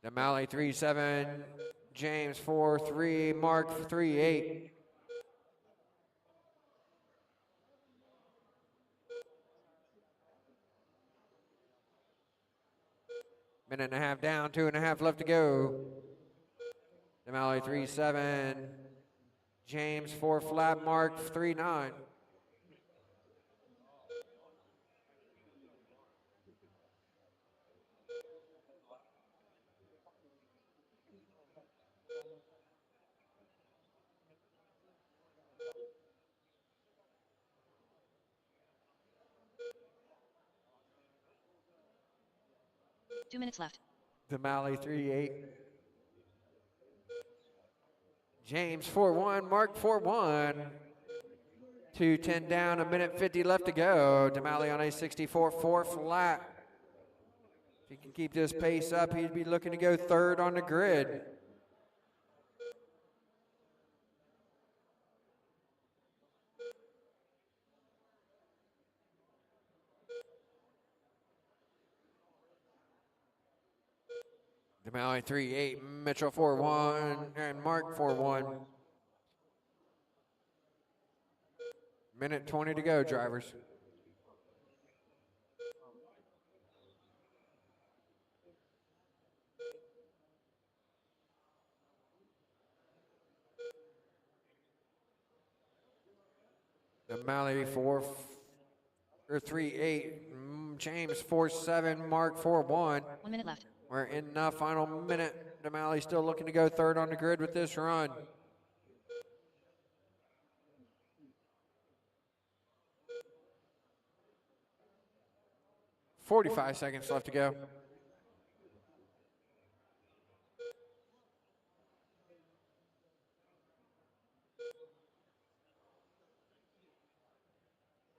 Damali 3-7, James 4-3, Mark 3-8. Minute and a half down, 2.5 left to go. Damali 3-7, James 4 flat, Mark 3-9. Two minutes left. Damali 3-8. James 4-1, Mark 4-1. 2:10 down, 1:50 left to go. Damali on a 64-4 flat. If he can keep this pace up, he'd be looking to go third on the grid. Damali 3-8, Mitchell 4-1, and Mark 4-1. 1:20 to go, drivers. Damali 3-8, James 4-7, Mark 4-1. 1 minute left. We're in the final minute. Damali still looking to go third on the grid with this run. "45 seconds left to go.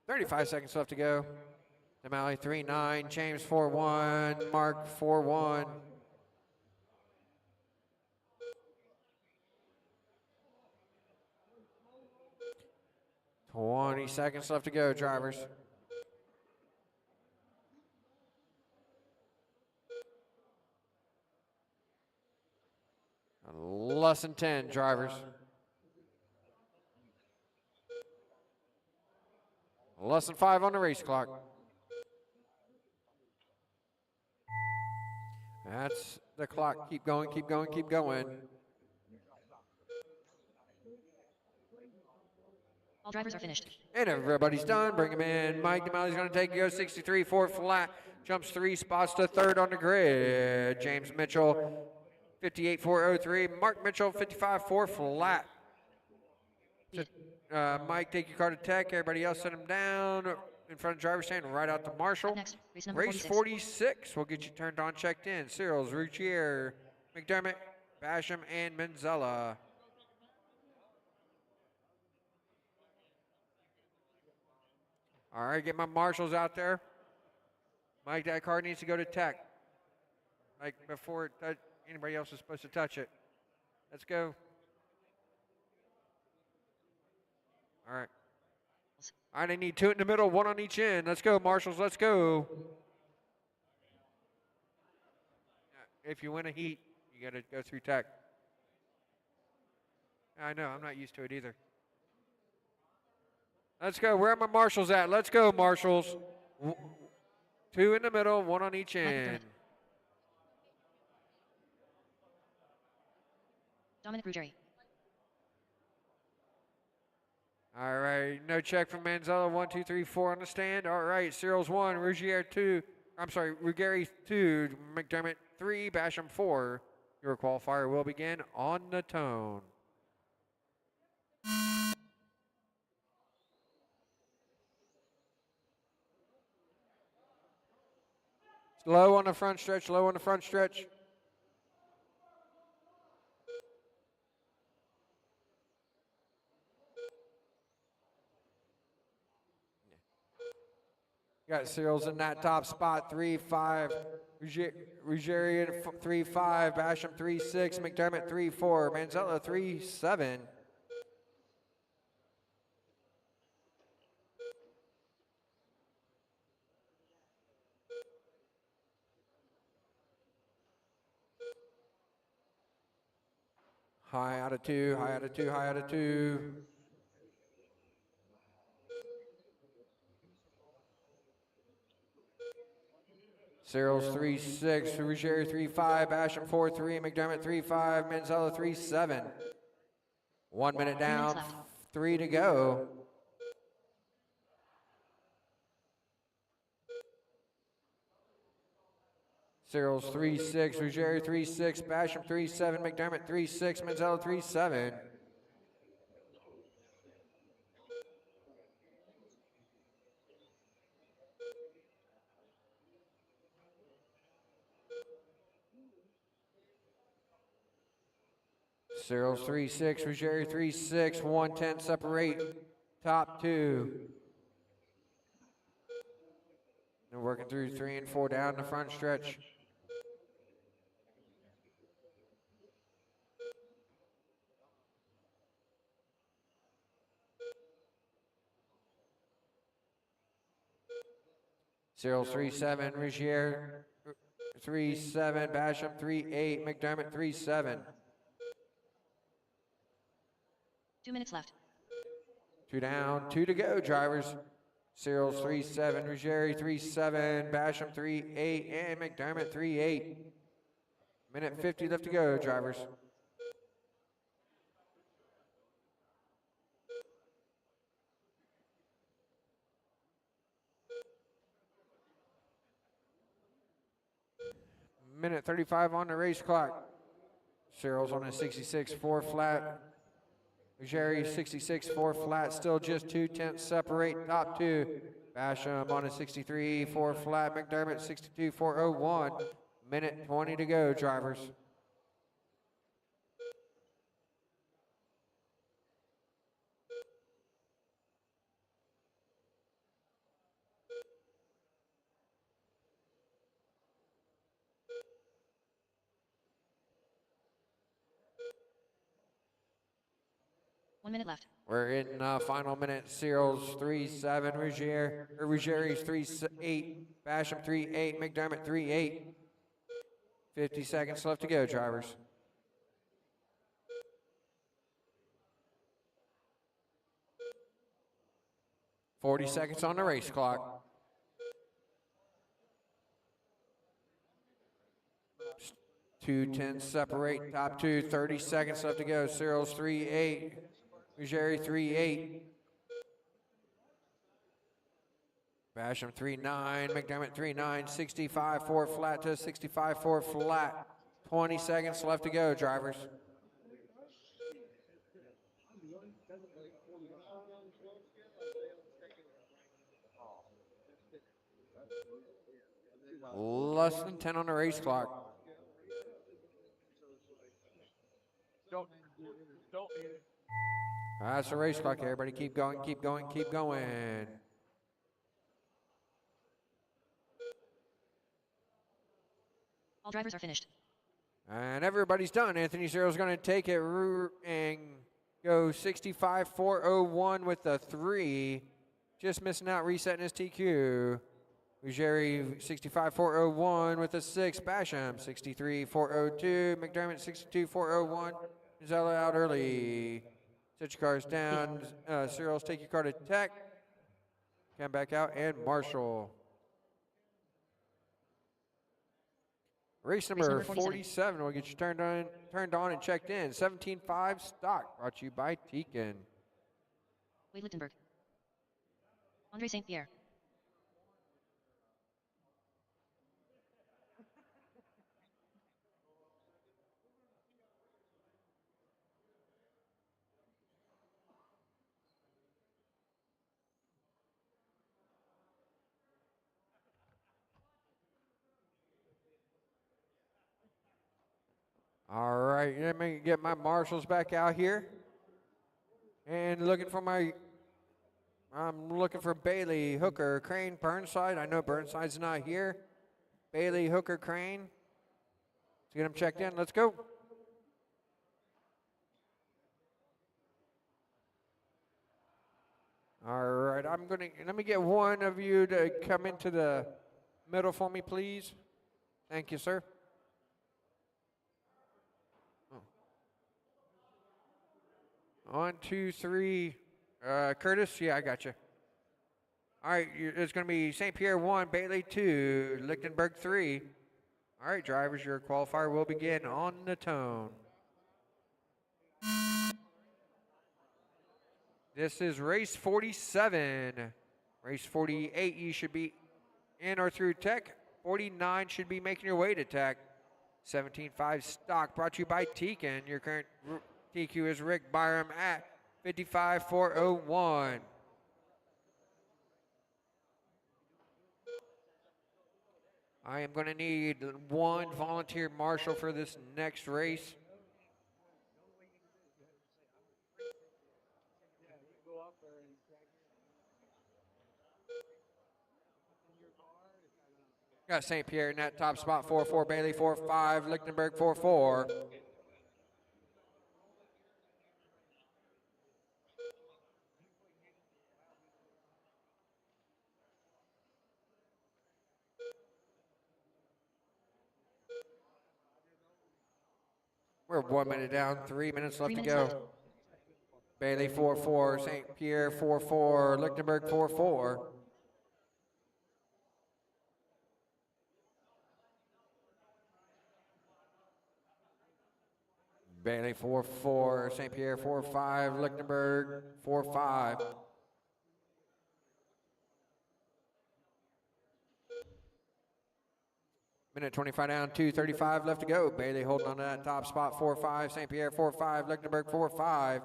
"35 seconds left to go. Damali 3-9, James 4-1, Mark 4-1. "20 seconds left to go, drivers. Less than 10, drivers. Less than 5 on the race clock. That's the clock. Keep going, keep going, keep going. All drivers are finished. And everybody's done. Bring him in. Mike Damali's going to take you 63-4 flat. Jumps 3 spots to third on the grid. James Mitchell, 58-4-03. Mark Mitchell, 55-4 flat. Mike, take your car to tech. Everybody else set him down in front of the driver's stand, right out to Marshall. Up next, race number Race 46 will get you turned on, checked in. Cyrils, Ruccier, McDermott, Basham, and Manzella. All right, get my marshals out there. Mike, that car needs to go to tech. Like before anybody else is supposed to touch it. Let's go. All right. All right, I need 2 in the middle, 1 on each end. Let's go, marshals, let's go. If you win a heat, you got to go through tech. I know, I'm not used to it either. Let's go. Where are my marshals at? Let's go, marshals. 2 in the middle, 1 on each end. Dominic Ruggieri. All right, no check from Manzella. 1, 2, 3, 4 on the stand. All right, Cyrils 1, Ruggieri 2. Ruggieri 2, McDermott 3, Basham 4. Your qualifier will begin on the tone. Low on the front stretch, low on the front stretch. Got Cyrils in that top spot, 3-5. Ruggieri 3-5, Basham 3-6, McDermott 3-4, Manzella 3-7. High out of 2, high out of 2, high out of 2. Cyrils 3-6, Ruggieri 3-5, Basham 4-3, McDermott 3-5, Manzella 3-7. 1 minute down, 3 to go. Cyrils 3-6, Ruggieri 3-6, Basham 3-7, McDermott 3-6, Manzella 3-7. Cyrils 3-6, Ruggieri 3-6, 1:10 separate. top 2. And working through 3 and 4 down the front stretch. Cyril 3-7, Rigier 3-7, Basham 3-8, McDermott 3-7. 2 minutes left. 2 down, 2 to go, drivers. Cyril's 3-7, Ruggieri 3-7, Basham 3-8, and McDermott 3-8. Minute 50 left to go, drivers. Minute 35 on the race clock. Cyril's on a 66-4 flat. Ruggieri 66-4 flat, still just 2/10 separate top 2. Basham on a 63-4 flat, McDermott 62-401. Minute 20 to go, drivers. One minute left. We're in final minute. Cyril's 3-7, Ruggieri's 3-8, Basham 3-8, McDermott 3-8. 50 seconds left to go, drivers. $40 seconds on the race clock. Two 10 separate, top 2, 30 seconds left to go. Cyril's 3-8, Ruggieri 3-8. Basham 3-9, McDermott 3-9, 65-4 flat to 65-4 flat. 20 seconds left to go, drivers. Less than 10 on the race clock. That's the race clock. Everybody keep going, keep going, keep going. All drivers are finished. And everybody's done. Anthony Cyril's going to take it and go 65-401 with the 3. Just missing out, resetting his TQ. Ruggieri 65-401 with a 6. Basham 63-402. McDermott 62-401. Zella out early. Set your cars down. Cyril's take your car to tech. Come back out and Marshall. Race number 47 will get you turned on and checked in. 17.5 stock brought to you by Tekin. Wade Lichtenberg. Andre St. Pierre. All right, let me get my marshals back out here. And looking for I'm looking for Bailey, Hooker, Crane, Burnside. I know Burnside's not here. Bailey, Hooker, Crane. Let's get them checked in. Let's go. All right, let me get one of you to come into the middle for me, please. Thank you, sir. 1, 2, 3. Curtis, yeah, I got you. All right, it's going to be St. Pierre 1, Bailey 2, Lichtenberg 3. All right, drivers, your qualifier will begin on the tone. This is race 47. Race 48, you should be in or through tech. 49 should be making your way to tech. 17.5 stock brought to you by Tekin. Your current TQ is Rick Byram at 55-401. I am going to need one volunteer marshal for this next race. Got St. Pierre in that top spot, 4-4. Bailey, 4-5. Lichtenberg, 4-4. We're 1 minute down, 3 minutes left to go. Bailey 4-4, St. Pierre 4-4, Lichtenberg 4-4. Bailey 4-4, St. Pierre 4-5, Lichtenberg 4-5. Minute 25 down, 2:35 left to go. Bailey holding on to that top spot, 4-5, St. Pierre 4-5, Lichtenberg 4-5.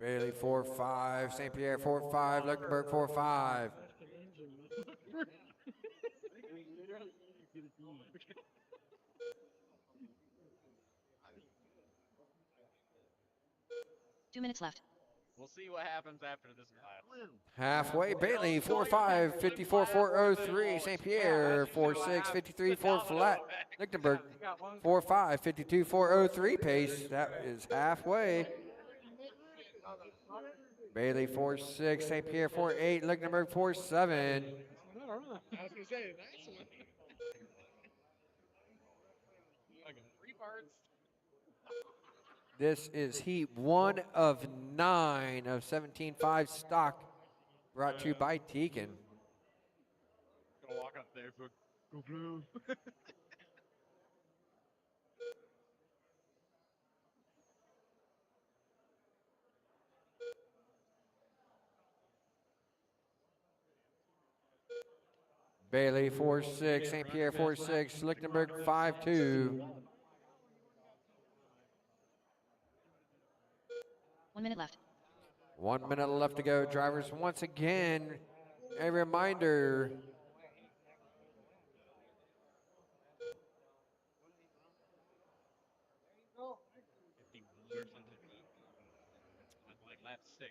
Bailey 4-5, St. Pierre 4-5, Lichtenberg 4-5. Two minutes left. We'll see what happens after this class. Halfway, Bailey 4-5, 54-403, St. Pierre 4-6, 53-4 flat. Lichtenberg 4-5, 52-403 pace. That is halfway. Bailey 4-6, St. Pierre 4-8, Lichtenberg 4-7. I was gonna say, nice one. Like 3 parts. This is heat 1 of 9 of 17.5 stock, brought to you by Teakin. Gonna walk up there for go blue. Bailey 4-6, St. Pierre 4-6, Lichtenberg 5-2. 1 minute left. 1 minute left to go. Drivers, once again, a reminder. Like lap 6.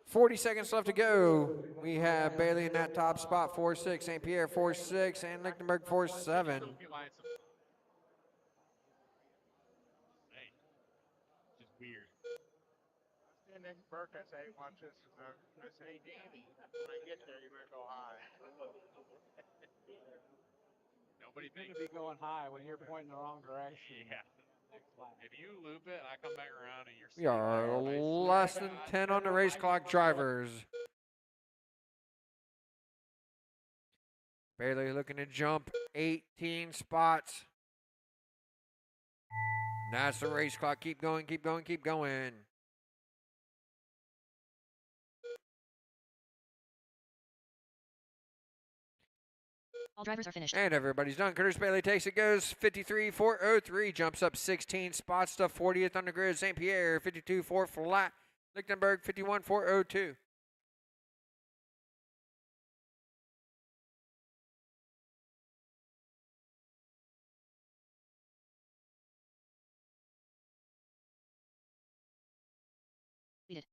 40 seconds left to go. We have Bailey in that top spot, 4-6, St. Pierre 4-6, and Lichtenberg 4-7. Just weird. And then Burke, I say, watch this. I say, Danny, when I get there, you better go high. Nobody You're thinks. gonna be going high when you're pointing the wrong direction. Yeah. If you loop it and I come back around and you're We are less than 10 on the race clock, drivers. Bailey looking to jump 18 spots. And that's the race clock. Keep going, keep going, keep going. All drivers are finished. And everybody's done. Curtis Bailey takes it, goes 53-403, jumps up 16 spots to 40th on the grid. St. Pierre 52-4 flat. Lichtenberg 51-402. Completed.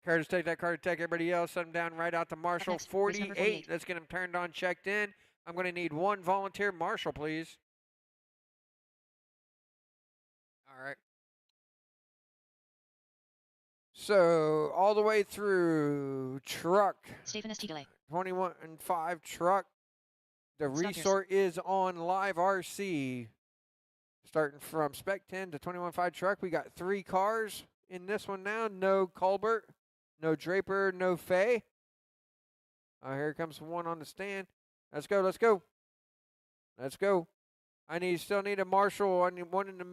Curtis, take that card, take everybody else, set them down right out to Marshall. Next, race number 48. Let's get them turned on, checked in. I'm going to need one volunteer marshal, please. All right. So, all the way through truck. Stephen S. delay. 21 and 5 truck. The Stop yours. resort is on live RC. Starting from Spec 10 to 21.5 truck. We got 3 cars in this one now. No Colbert, no Draper, no Fay. Here comes one on the stand. Let's go, let's go. Let's go. Still need a marshal. I need one in the.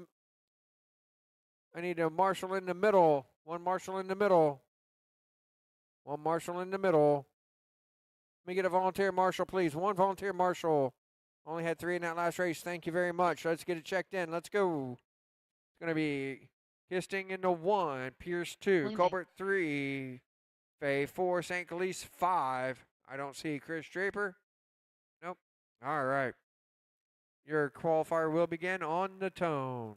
I need a marshal in the middle. One marshal in the middle. One marshal in the middle. Let me get a volunteer marshal, please. One volunteer marshal. Only had 3 in that last race. Thank you very much. Let's get it checked in. Let's go. going to be Kisting into 1, Pierce 2, William Colbert 3, Fay 4, St. Calise 5. I don't see Chris Draper. Nope. All right. Your qualifier will begin on the tone.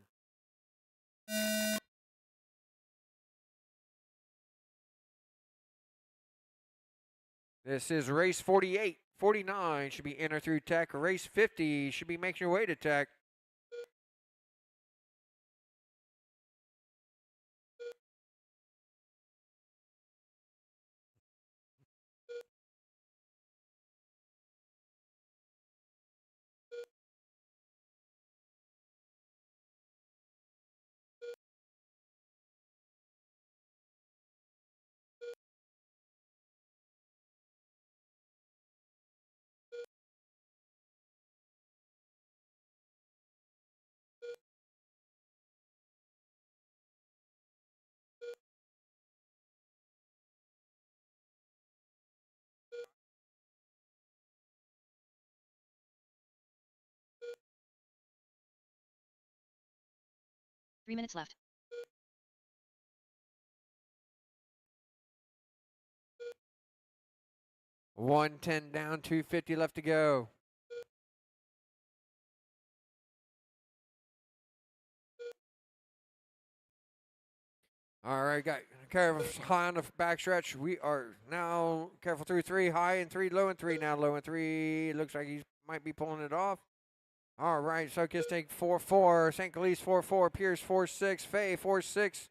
This is race 48. 49 should be enter through tech. Race 50 should be making your way to tech. Three minutes left. $110 down, $250 left to go. All right, got careful high on the backstretch. We are now careful through 3, high in 3, low in 3. Now low in 3. Looks like he might be pulling it off. All right, so Kisting 4-4, St. Calise 4-4, Pierce 4-6, Fay 4-6.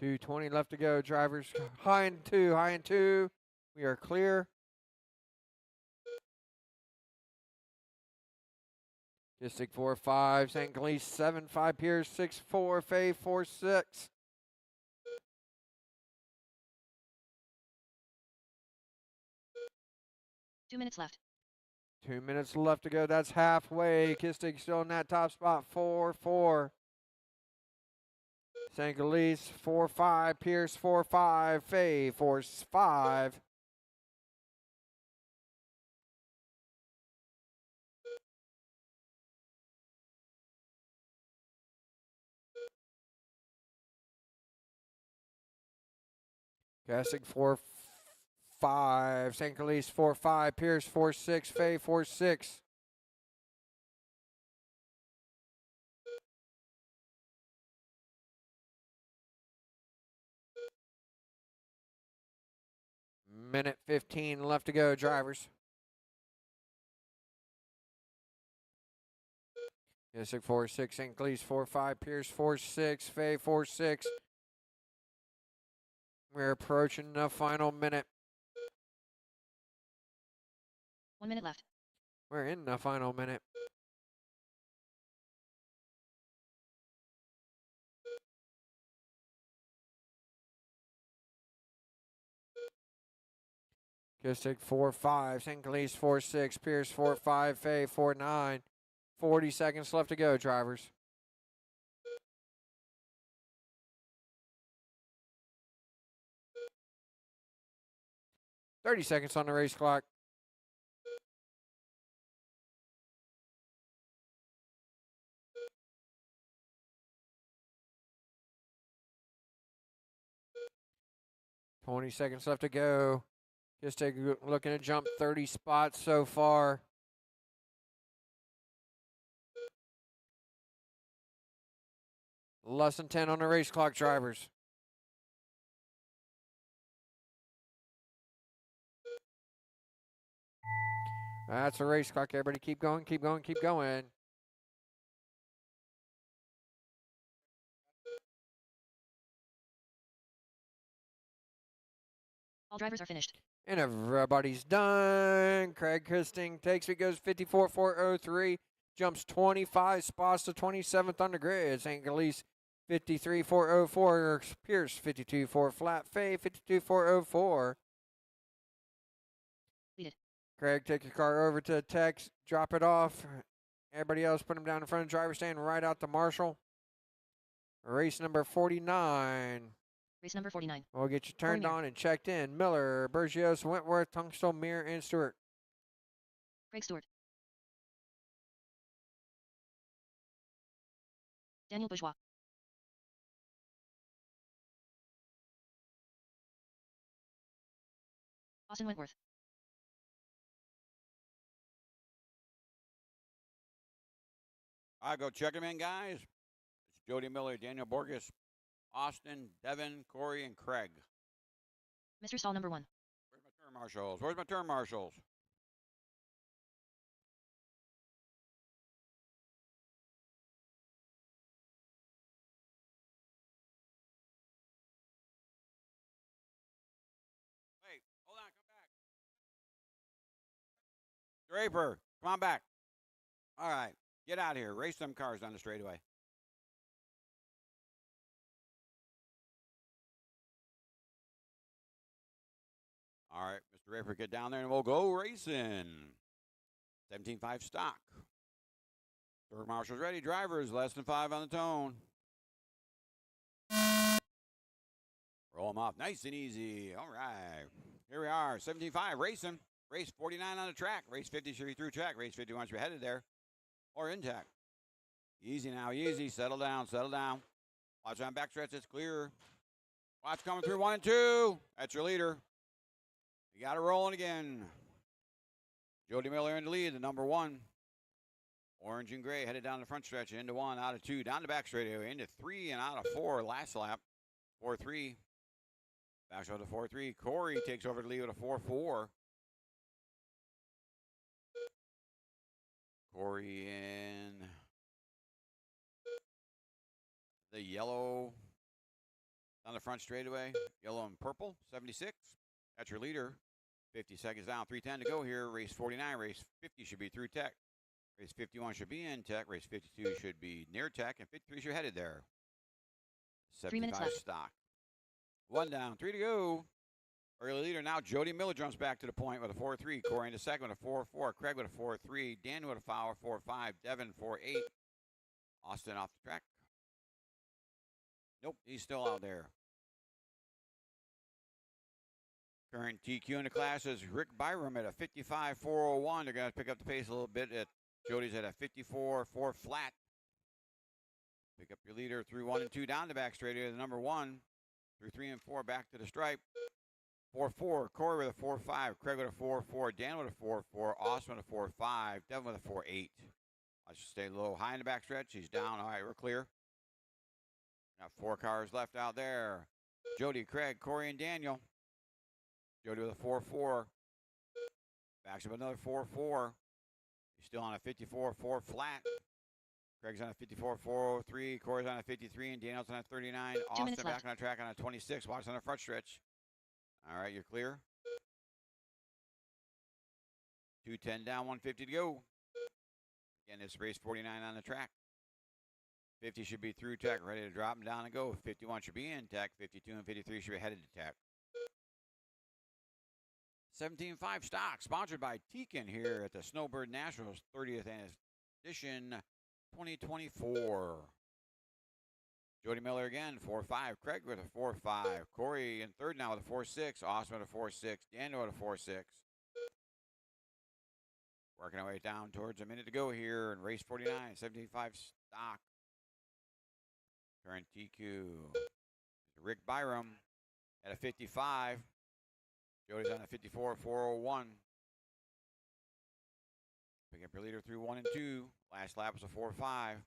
$220 left to go. Drivers high in 2, high in 2. We are clear. Kisting 4-5, St. Calise 7-5, Pierce 6-4, Fay 4-6. Two minutes left. 2 minutes left to go. That's halfway. Kisting still in that top spot. 4-4. St. Calise 4-5. Pierce 4-5. Fay 4-5. Kisting 4-5. St. Calise 4-5. Pierce 4-6. Fay 4-6. Minute 15 left to go, drivers. Kisting 4-6. St. Calise 4-5. Pierce 4-6. Fay 4-6. We're approaching the final minute. 1 minute left. We're in the final minute. Kisting 4-5. St. Calise 4-6. Pierce 4-5. Fay 4-9. 40 seconds left to go, drivers. $30 seconds on the race clock. $20 seconds left to go. Just looking to jump 30 spots so far. Less than 10 on the race clock, drivers. That's a race clock. Everybody keep going, keep going, keep going. All drivers are finished. And everybody's done. Craig Kisting takes it, goes 54.403. Jumps 25 spots to 27th on the grid. St. Calise 53.404. Pierce 52.4 flat. Fay 52.404. Lead it. Craig, take your car over to the tech, drop it off. Everybody else, put them down in front of the driver's stand, right out to Marshall. Race number 49. Race number 49. We'll get you turned on and checked in. Miller, Bergios, Wentworth, Tungstell, Mir, and Stewart. Craig Stewart. Daniel Bourgeois. Austin Wentworth. All right, go check them in, guys. It's Jody Miller, Daniel Borges, Austin, Devin, Corey, and Craig. Mr. Stall number 1. Where's my turn marshals? Where's my turn marshals? Wait, hold on, come back. Draper, come on back. All right, get out of here. Race them cars down the straightaway. All right, Mr. Draper, get down there and we'll go racing. 17.5 stock. Third marshal's ready. Drivers, less than 5 on the tone. Roll them off nice and easy. All right. Here we are. 17.5 racing. Race 49 on the track. Race 50 should be through track. Race 51 should be headed there or in track. Easy now, easy. Settle down, settle down. Watch on backstretch. It's clear. Watch coming through 1 and 2. That's your leader. You got it rolling again. Jody Miller in the lead, the number 1. Orange and gray headed down the front stretch. Into 1, out of 2, down the back straightaway. Into 3 and out of 4 last lap. 4-3. Back to 4-3. Corey takes over the lead with a 4-4. Corey in the yellow down the front straightaway. Yellow and purple, 76. That's your leader. 50 seconds down, 3:10 to go here. Race 49, race 50 should be through tech. Race 51 should be in tech. Race 52 should be near tech. And 53 should headed there. 3 minutes 75 left. stock. 1 down, 3 to go. Early leader now, Jody Miller jumps back to the point with a 4-3. Corey in the second with a 4-4. Craig with a 4-3. Dan with a foul, 4-5. Devin, 4-8. Austin off the track. Nope, he's still out there. Current TQ in the class is Rick Byram at a 55.401. They're going to pick up the pace a little bit. Jody's at a 54.4 flat. Pick up your leader through 1 and 2 down the back straight here. The number 1 through 3 and 4 back to the stripe. 4-4. Corey with a 4-5. Craig with a 4-4. Dan with a 4-4. Austin with a 4-5. Devin with a 4-8. I should stay low. High in the back stretch. He's down. All right, we're clear. Got 4 cars left out there. Jody, Craig, Corey, and Daniel. Jody with a 4-4. Backs up another 4-4. He's still on a 54.4 flat. Craig's on a 54.403. Corey's on a 53. And Daniel's on a 39. Austin back on the track on a 26. Watch on the front stretch. All right, you're clear. 2:10 down, 150 to go. Again, it's race 49 on the track. 50 should be through tech, ready to drop them down and go. 51 should be in tech. 52 and 53 should be headed to tech. 17.5 stock, sponsored by Tekin here at the Snowbird Nationals 30th edition 2024. Jody Miller again, 4-5. Craig with a 4-5. Corey in third now with a 4-6. Austin with a 4-6. Daniel with a 4-6. Working our way down towards a minute to go here in race 49, 75 stock. Current TQ. Rick Byram at a 55. Jody's on a 54.401. Pick up your leader through 1 and 2. Last lap was a 4-5.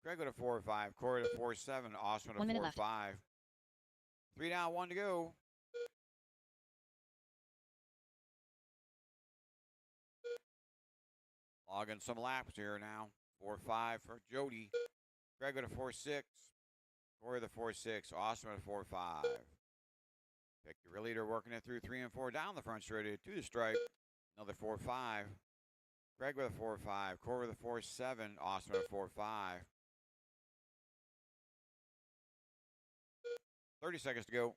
Craig with a 4-5. Corey with a 4-7. Austin with a 4-5. 3 down, 1 to go. Logging some laps here now. 4-5 for Jody. Craig with a 4-6. Corey with a 4-6. Austin with a 4-5. Pick your leader working it through 3 and 4 down the front straight to the stripe. Another 4-5. Craig with a 4-5. Corey with a 4-7. Austin with a 4-5. 30 seconds to go.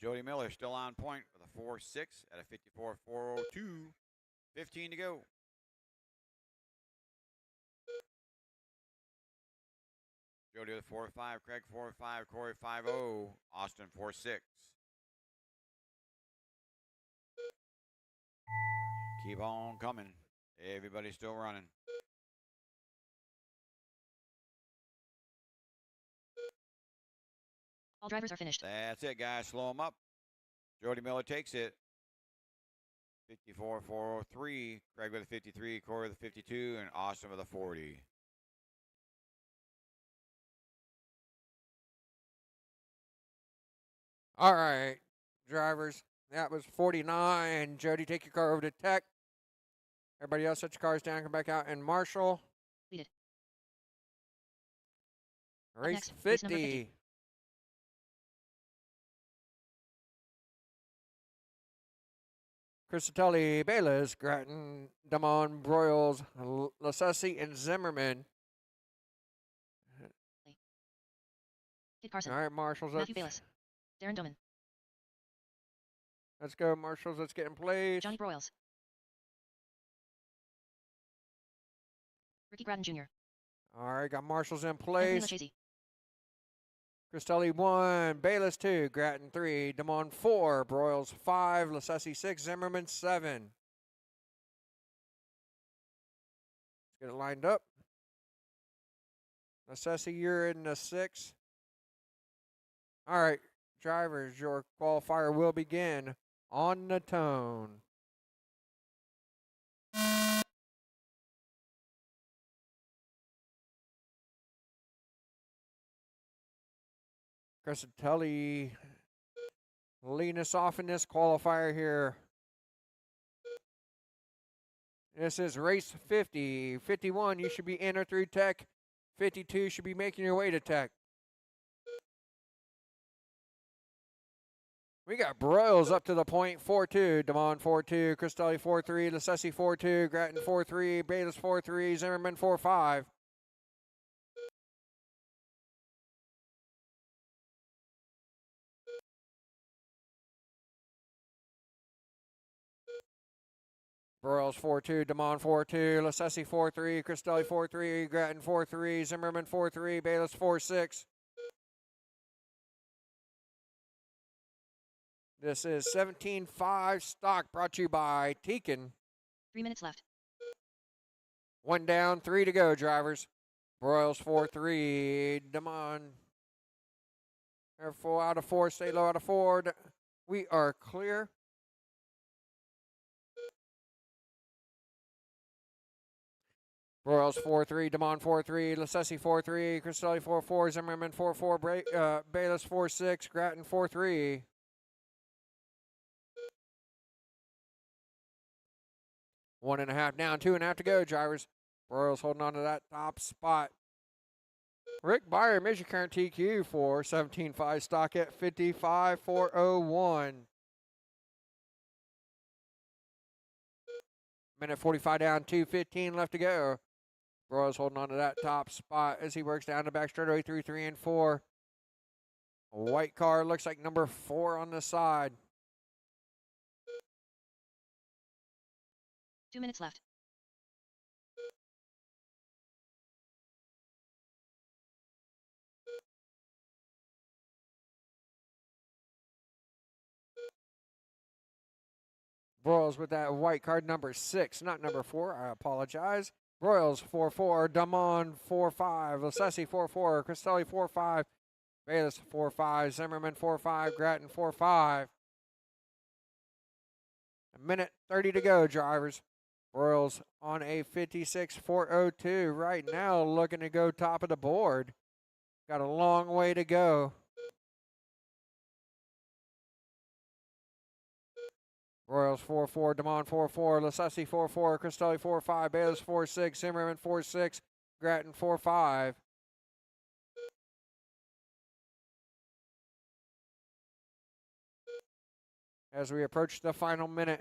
Jody Miller still on point with a 4-6 at a 54.402. 15 to go. Jody with 4-5, Craig 4-5, Corey 5-0, Austin 4-6. Keep on coming. Everybody's still running. All drivers are finished. That's it, guys. Slow them up. Jody Miller takes it. 54-403. Craig with a 53, Corey with a 52, and Austin with a 40. All right, drivers. That was 49. Jody, take your car over to Tech. Everybody else, set your cars down, come back out, and Marshall. Lead it. Race next, race number 50. 50. Christatelli, Bayless, Grattan, Damon, Broyles, Lassesi, and Zimmerman. Kid Carson. All right, Marshals. Matthew Bayless. Darren Doman. Let's go, Marshals. Let's get in place. Johnny Broyles. Ricky Grattan Jr. All right, got Marshals in Anthony place. Lachazy. Christelli 1, Bayless 2, Grattan 3, Damon 4, Broyles 5, Lassesi 6, Zimmerman 7. Let's get it lined up. Lassesi, you're in the 6. All right, drivers, your qualifier will begin on the tone. Christelli leading us off in this qualifier here. This is race 50. 51, you should be entered through Tech. 52 should be making your way to Tech. We got Broyles up to the point, 4-2. Damon 4-2, Christelli 4-3, Lassesi 4-2, Grattan 4-3, Bayless 4-3, Zimmerman 4-5. Broyles 4-2, Damon 4-2, Lassesi 4-3, Christelli 4-3, Grattan 4-3, Zimmerman 4-3, Bayless 4-6. This is 17-5 stock brought to you by Tekin. 3 minutes left. 1 down, 3 to go, drivers. Broyles 4-3, Damon. They're 4 out of 4, stay low out of 4. We are clear. Broyles 4-3, Damon 4-3, Lassesi 4-3, Christelli 4-4, Zimmerman 4-4, Bayless 4-6, Grattan 4-3. One and a half down, 2.5 to go, drivers. Broyles holding on to that top spot. Rick Byer, Mission Current TQ for 17.5 stock at 55.401. Minute 45 down, 2:15 left to go. Broyles holding on to that top spot as he works down the back straightaway through 3 and 4. A white car looks like number 4 on the side. 2 minutes left. Broyles with that white card, number 6, not number 4. I apologize. Broyles 4-4, Damon 4-5, Lassesi 4-4, Christelli 4-5, Bayless 4-5, Zimmerman 4-5, Grattan 4-5. A minute 30 to go, drivers. Broyles on a 56.402 right now, looking to go top of the board. Got a long way to go. Broyles 4-4, Damon 4-4, Lassesi 4-4, Christelli 4-5, Bayless 4-6, Zimmerman 4-6, Grattan 4-5. As we approach the final minute.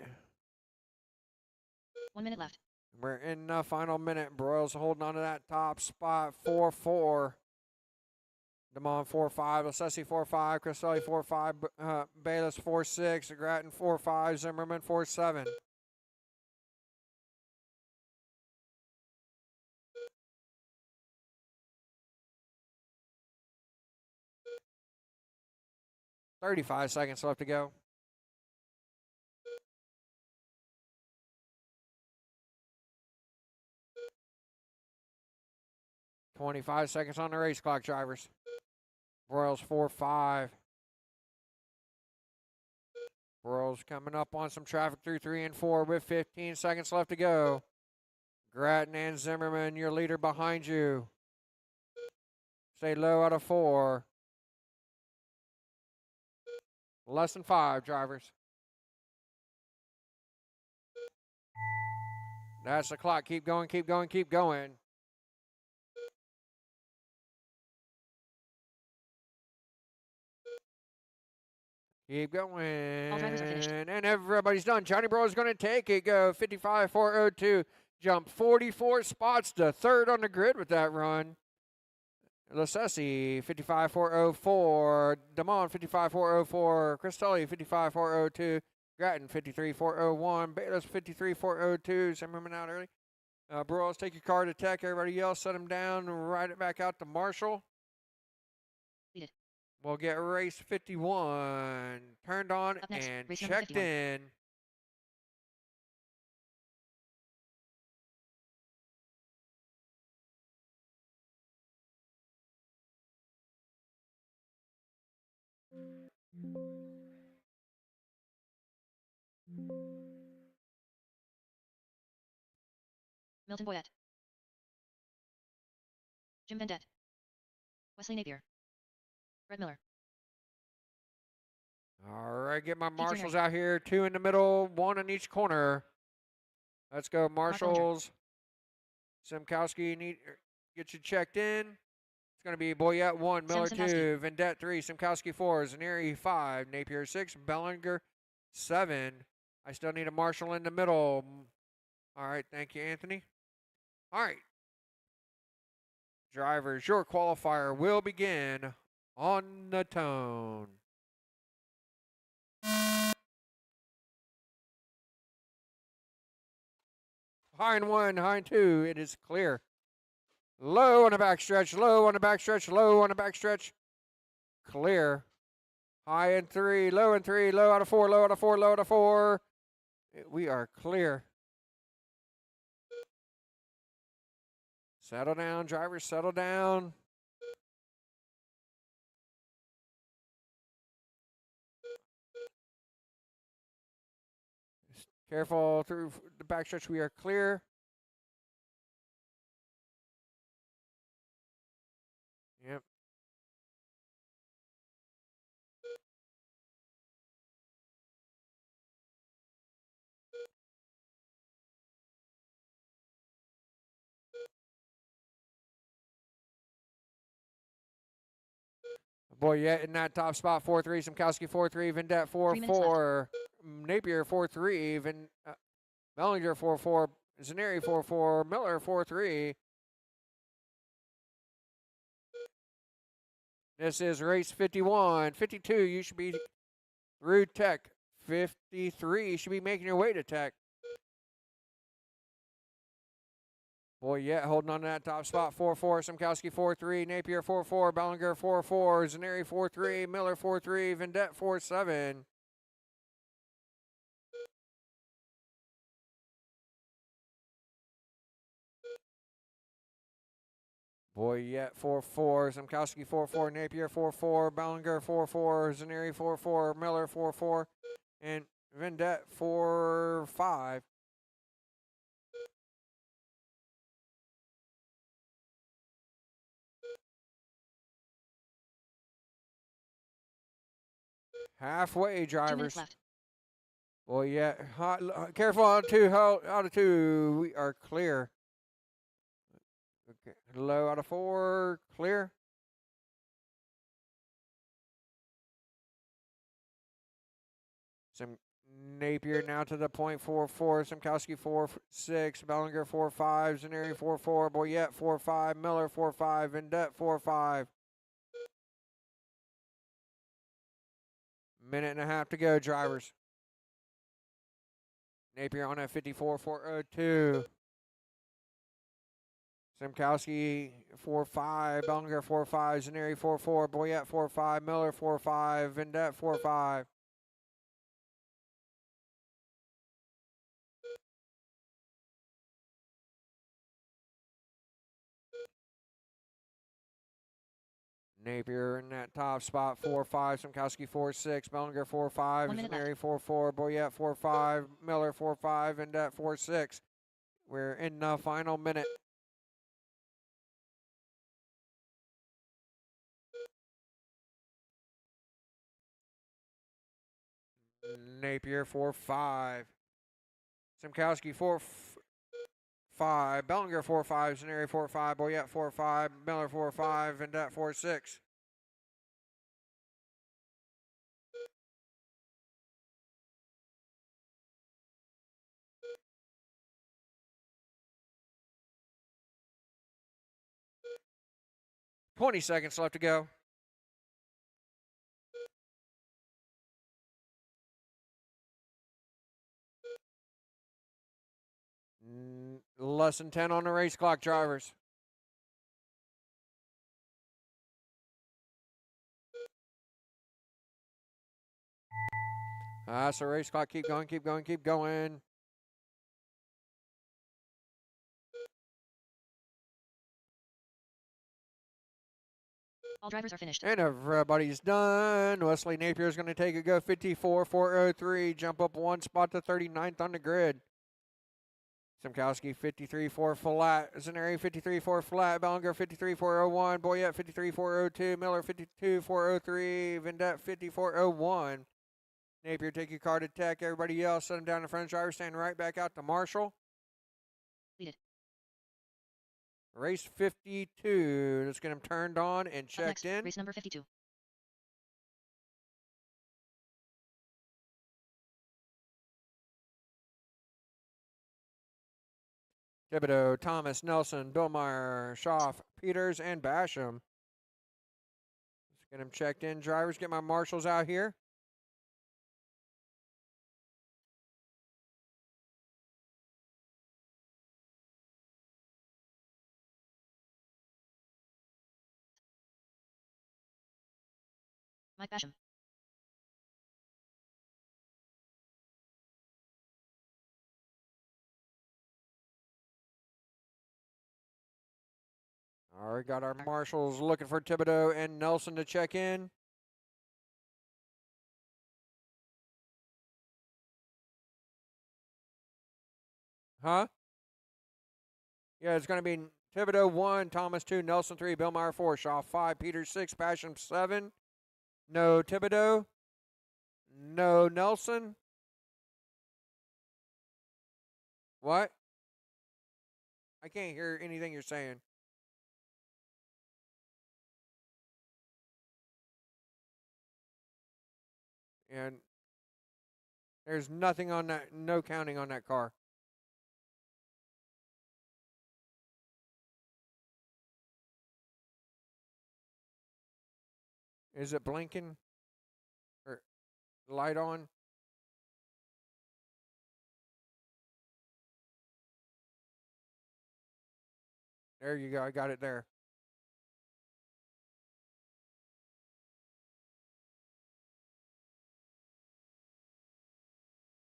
1 minute left. We're in the final minute. Broyles holding on to that top spot, 4-4. Damon 4-5, Lassesi 4-5, Christelli 4-5, Bayless 4-6, Grattan 4-5, Zimmerman 4-7. 35 seconds left to go. $25 seconds on the race clock, drivers. Broyles 4-5. Broyles coming up on some traffic through 3 and 4 with 15 seconds left to go. Grattan and Zimmerman, your leader behind you. Stay low out of 4. Less than 5, drivers. That's the clock. Keep going, keep going, keep going. Keep going. All drivers are finished. And everybody's done. Johnny Bro is going to take it. Go 55.402. Jump 44 spots to third on the grid with that run. Lasesi 55.404. Damon 55.404. Cristelli 55.402. Grattan 53.401. Bayless 53.402. Zimmerman out early. Broyles, take your car to tech. Everybody else, set him down. Ride it back out to Marshall. Lead it. We'll get race 51 turned on Up next, and race number checked 51. in. Milton Boyette. Jim Vendette. Wesley Napier. Brett Miller. All right, get my Keep your marshals ready. out here. 2 in the middle, 1 in each corner. Let's go, marshals. Simkowski, get you checked in. It's going to be Boyette 1, Miller Simkowski. 2, Vendette 3, Simkowski 4, Zaneri 5, Napier 6, Bellinger 7. I still need a marshal in the middle. All right, thank you, Anthony. All right. Drivers, your qualifier will begin on the tone. High and 1, high and 2, it is clear. Low on the backstretch, low on the backstretch, low on the backstretch. Clear. High and 3, low and 3, low out of 4, low out of 4, low out of 4. We are clear. Settle down, drivers, settle down. Careful through the backstretch, we are clear. Yep. Boyette in that top spot, 4-3. Simkowski 4-3. Vendette 4-4. Napier 4-3. Bellinger 4-4. Zaneri 4-4. Miller 4-3. This is race 51. 52, you should be through tech. 53, you should be making your way to tech. Boyette holding on to that top spot, 4-4, Simkowski 4-3, Napier 4-4, Bellinger 4-4, Zaneri 4-3, Miller 4-3, Vendette 4-7. Boyette 4-4, Simkowski 4-4, Napier 4-4, Bellinger 4-4, Zaneri 4-4, Miller 4-4, and Vendette 4-5. Halfway, 2 minutes drivers. left. Boyette, careful out of 2. We are clear. Okay. Low out of 4, clear. Some Napier now to the point, 4-4, Simkowski 4-6, Bellinger 4-5, Zaneri 4-4, Boyette 4-5, Miller 4-5, Vendette 4-5. Minute and a half to go, drivers. Napier on at 54.402. Simkowski 4-5, Bellinger 4-5, Zaneri 4-4, Boyette 4-5, Miller 4-5, Vendette 4-5. Napier in that top spot 4-5, Simkowski 4-6, Bellinger 4-5, 1 minute Zaneri 4-4, Boyette 4-5, Miller 4-5, Vendette 4-6. We're in the final minute. Napier 4-5. Simkowski 4-5. Bellinger 4-5. Zaneri 4-5. Boyette 4-5. Miller 4-5. Vendette 4-6. $20 left to go. Less than 10 on the race clock, drivers. So race clock, keep going, keep going, keep going. All drivers are finished. And everybody's done. Wesley Napier is going to take a go 54.403, jump up one spot to 39th on the grid. Simkowski 53.4 flat, Zaneri 53.4 flat, Bellinger 53.401, Boyette 53.402, Miller 52.403, Vendette 54.01. Napier, take your car to tech. Everybody else, set them down in front. Driver stand right back out to Marshall. Lead it. Race 52. Let's get him turned on and Up checked next, in. race number 52. Thibodeau, Thomas, Nelson, Billmeyer, Schaff, Peters, and Basham. Let's get him checked in. Drivers, get my marshals out here. Mike Basham. All right, got our marshals looking for Thibodeau and Nelson to check in. Huh? Yeah, it's going to be Thibodeau 1, Thomas 2, Nelson 3, Billmeyer 4, Shaw 5, Peters 6, Basham 7. No Thibodeau. No Nelson. What? I can't hear anything you're saying. And there's nothing on that, no counting on that car. Is it blinking? Or light on? There you go. I got it there.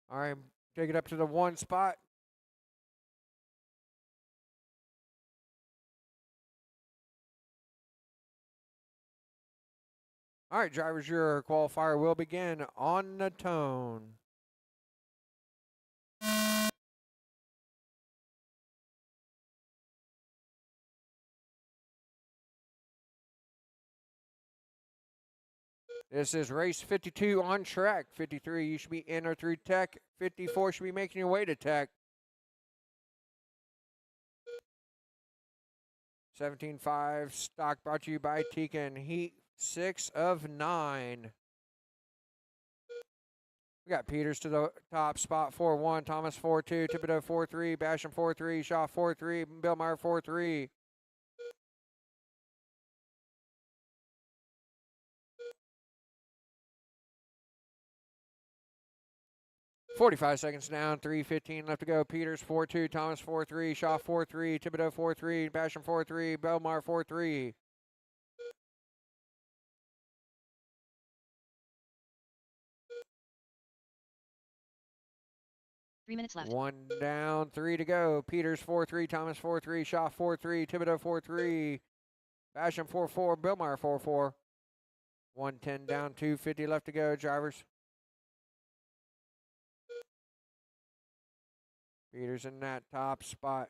All right, take it up to the one spot. All right, drivers, your qualifier will begin on the tone. This is race 52 on track. 53, you should be in or through tech. 54 should be making your way to tech. 17.5 stock brought to you by Tika and Heat 6 of 9. We got Peters to the top spot 4-1, Thomas 4-2, Thibodeau 4-3, Basham 4-3, Shaw 4-3, Billmeyer 4-3. 45 seconds down, 3:15 left to go. Peters 4-2, Thomas 4-3, Shaw 4-3, Thibodeau 4-3, Basham 4-3, Belmar 4-3. Minutes left. 1 down, 3 to go. Peters 4-3, Thomas 4-3, Shaw 4-3, Thibodeau 4-3, Basham 4-4, Belmar 4-4. 110 down, 2:50 left to go, drivers. Peters in that top spot.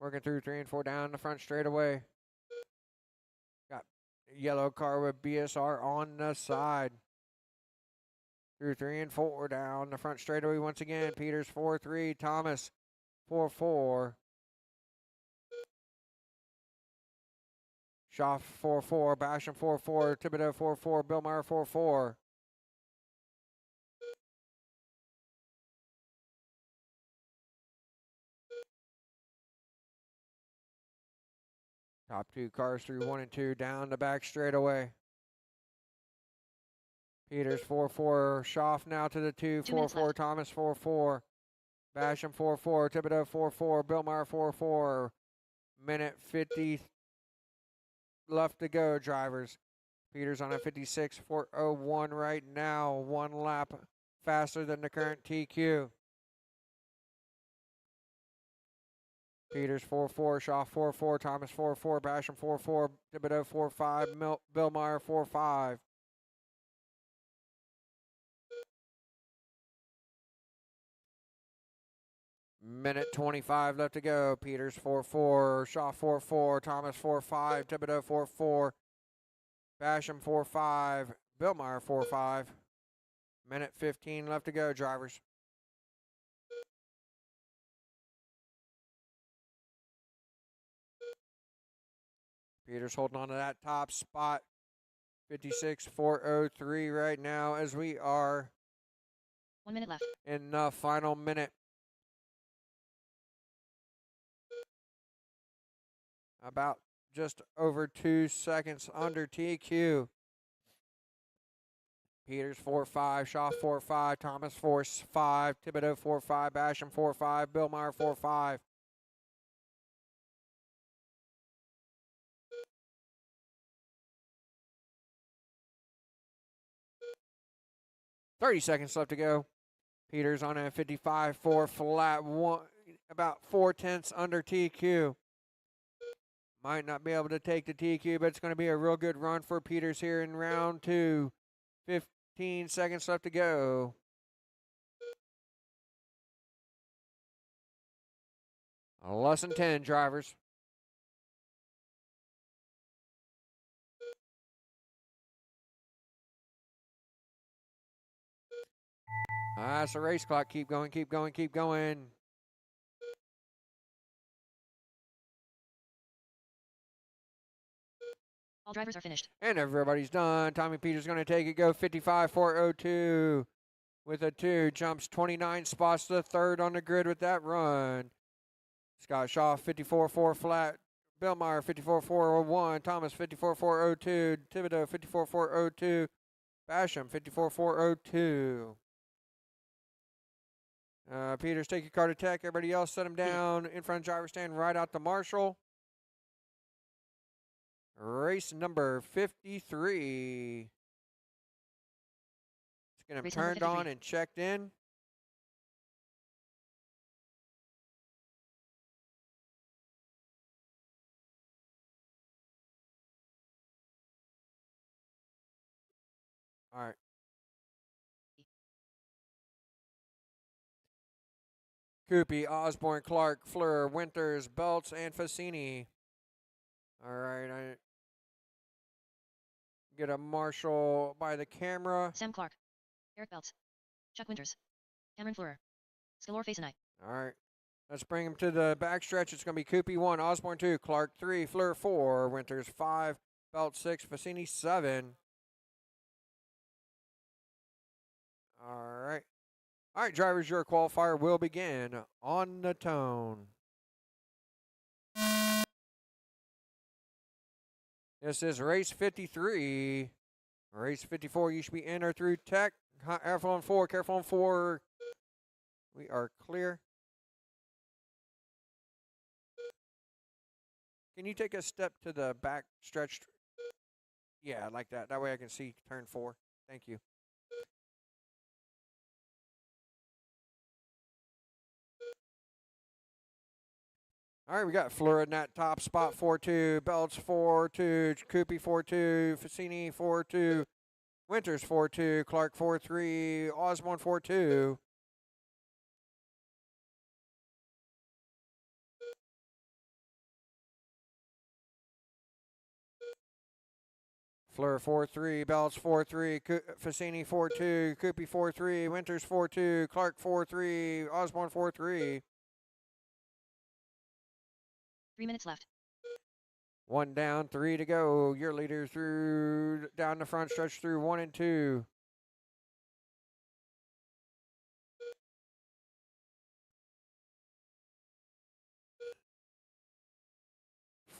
Working through 3 and 4 down the front straightaway. Got a yellow car with BSR on the side. Through 3 and 4 down the front straightaway once again. Peters 4-3, Thomas 4-4. Schaff 4-4, Basham 4-4, Thibodeau 4-4, Belmar 4-4. Top 2 cars through 1 and 2 down the back straightaway. Peters 4-4, Schaff now to the 2, 4-4, Thomas 4-4, Basham 4-4, Thibodeau 4-4, Belmar 4-4. Minute 50 left to go, drivers. Peters on a 56.401 right now, 1 lap faster than the current TQ. Peters 4-4, Shaw 4-4, Thomas 4-4, Basham 4-4, Thibodeau 4-5, Belmar 4-5. Minute 25 left to go. Peters 4-4, Shaw 4-4, Thomas 4-5, Thibodeau 4-4, Basham 4-5, Belmar 4-5. Minute 15 left to go, drivers. Peters holding on to that top spot. 56.403 right now as we are 1 minute left. In the final minute. About just over 2 seconds under TQ. Peters 4-5, Shaw 4-5, Thomas 4-5, Thibodeau 4-5, Basham 4-5, Belmar 4-5. $30 left to go. Peters on a 55.4 flat, about 4/10 under TQ. Might not be able to take the TQ, but it's going to be a real good run for Peters here in round 2. 15 seconds left to go. Less than 10, drivers. That's the race clock. Keep going, keep going, keep going. All drivers are finished. And everybody's done. Tommy Peters going to take it. Go 55.402 with a 2. Jumps 29 spots to the 3rd on the grid with that run. Scott Shaw 54.4 flat. Belmar 54.401. Thomas 54.402. Thibodeau 54.402. Basham 54.402. Peters, take your car to tech. Everybody else, set him down in front of driver stand, right out the marshal. Race number 53. Let's get him turned on and checked in. All right. Coopy, Osborne, Clark, Fleur, Winters, Belts, and Fassini. All right. I get a marshal by the camera. Sam Clark, Eric Belts, Chuck Winters, Cameron Fleur, Scalor Fasenite. All right. Let's bring him to the backstretch. It's going to be Coopy 1, Osborne 2, Clark 3, Fleur 4, Winters 5, Belt 6, Fassini 7. All right. All right, drivers, your qualifier will begin on the tone. This is race 53. Race 54, you should be in or through tech. Careful on 4, careful on 4. We are clear. Can you take a step to the back stretch? Yeah, like that. That way I can see turn 4. Thank you. All right, we got Fleur in that top spot, 4-2. Belts, 4-2. Coopy, 4-2. Fassini, 4-2. Winters, 4-2. Clark, 4-3. Osborne, 4-2. Fleur 4-3, Belts 4-3, Fassini 4-2, Coopy 4-3, Winters 4-2, Clark 4-3, Osborne 4-3. 3 minutes left. 1 down, 3 to go. Your leader through down the front stretch through 1 and 2.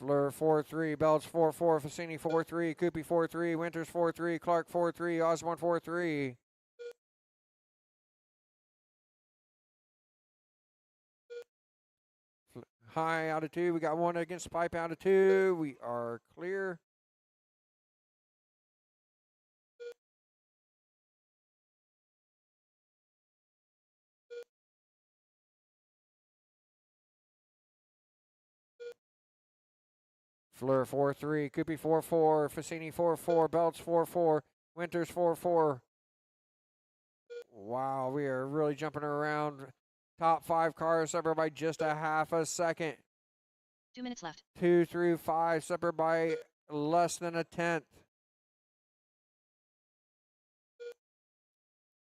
Fleur 4-3, Belts 4-4, Fassini 4-3, Coopy 4-3, Winters 4-3, Clark 4-3, Osborne 4-3. High out of 2. We got 1 against pipe out of 2. We are clear. Fleur 4-3, Coopy 4-4, Fassini 4-4, Belts 4-4, Winters 4-4. Wow, we are really jumping around. Top 5 cars separated by just a half a second. 2 minutes left. 2 through 5 separated by less than a tenth.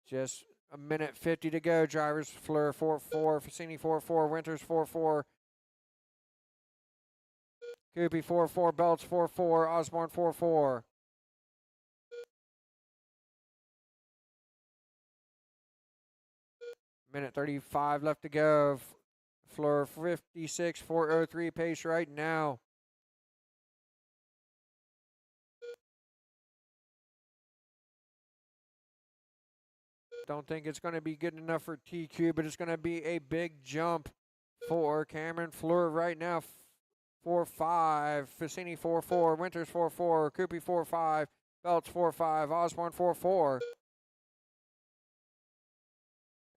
Just a minute 50 to go. Drivers, Fleur 4-4, Fassini 4-4, Winters 4-4. Coopy 4-4, Belts 4-4, Osborne 4-4. Minute 35 left to go. Fleur 56, 403 pace right now. Don't think it's going to be good enough for TQ, but it's going to be a big jump for Cameron Fleur right now. 4-5, Fassini 4-4, Winters 4-4, Coopy 4-5, Belts 4-5, Osborne 4-4.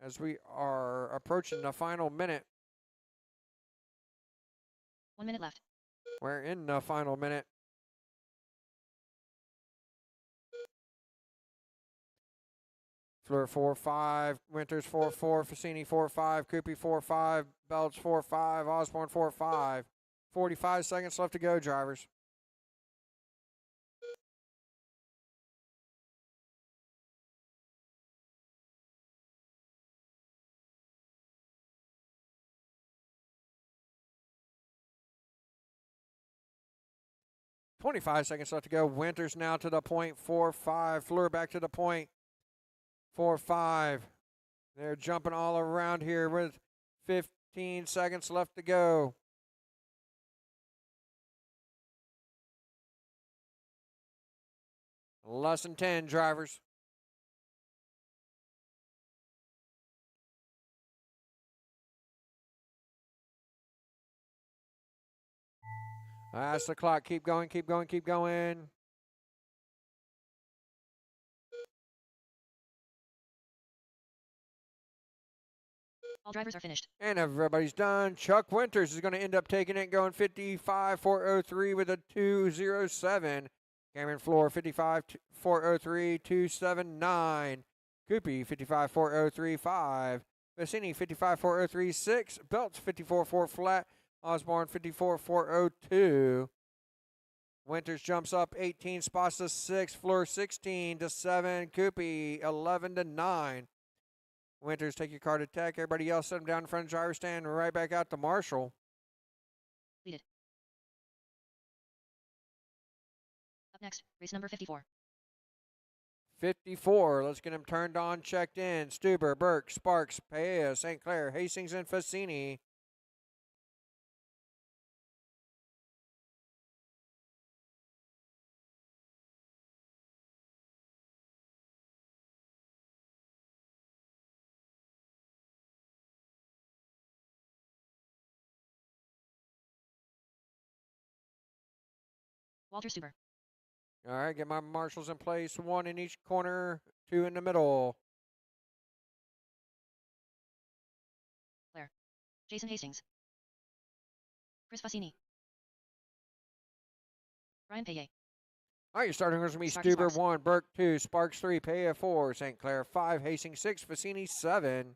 As we are approaching the final minute. 1 minute left. We're in the final minute. Fleur 4-5, Winters 4-4, Fassini 4-5, Coopy 4-5, Belts 4-5, Osborne 4-5. 45 seconds left to go, drivers. .25 seconds left to go. Winters now to the point, 4-5. Fleur back to the point, 4-5. They're jumping all around here with 15 seconds left to go. Less than 10, drivers. That's the clock. Keep going, keep going, keep going. All drivers are finished. And everybody's done. Chuck Winters is going to end up taking it, going 55.403 with a 2.07. Cameron Fleur 55.403, 2.79. Coopy 55.4035. Fassini 55.4036. Belts 54.4 flat. Osborne 54.402. Winters jumps up 18 spots to 6. Fleur 16 to 7. Coopy 11 to 9. Winters, take your car to tech. Everybody else, set them down in front of the driver's stand. Right back out to Marshall. Lead it. Up next, race number 54. 54. Let's get them turned on, checked in. Stuber, Burke, Sparks, Paella, St. Clair, Hastings, and Fassini. Walter Stuber. All right, get my marshals in place. 1 in each corner, 2 in the middle. Blair. Jason Hastings. Chris Fassini. Brian Paye. All right, your starting order is going to be Sparks, Stuber 1, Burke 2, Sparks 3, Paya 4, St. Clair 5, Hastings 6, Fassini 7.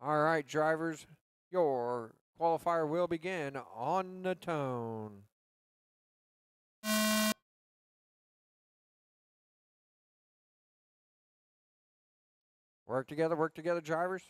All right, drivers, your qualifier will begin on the tone. Work together, drivers.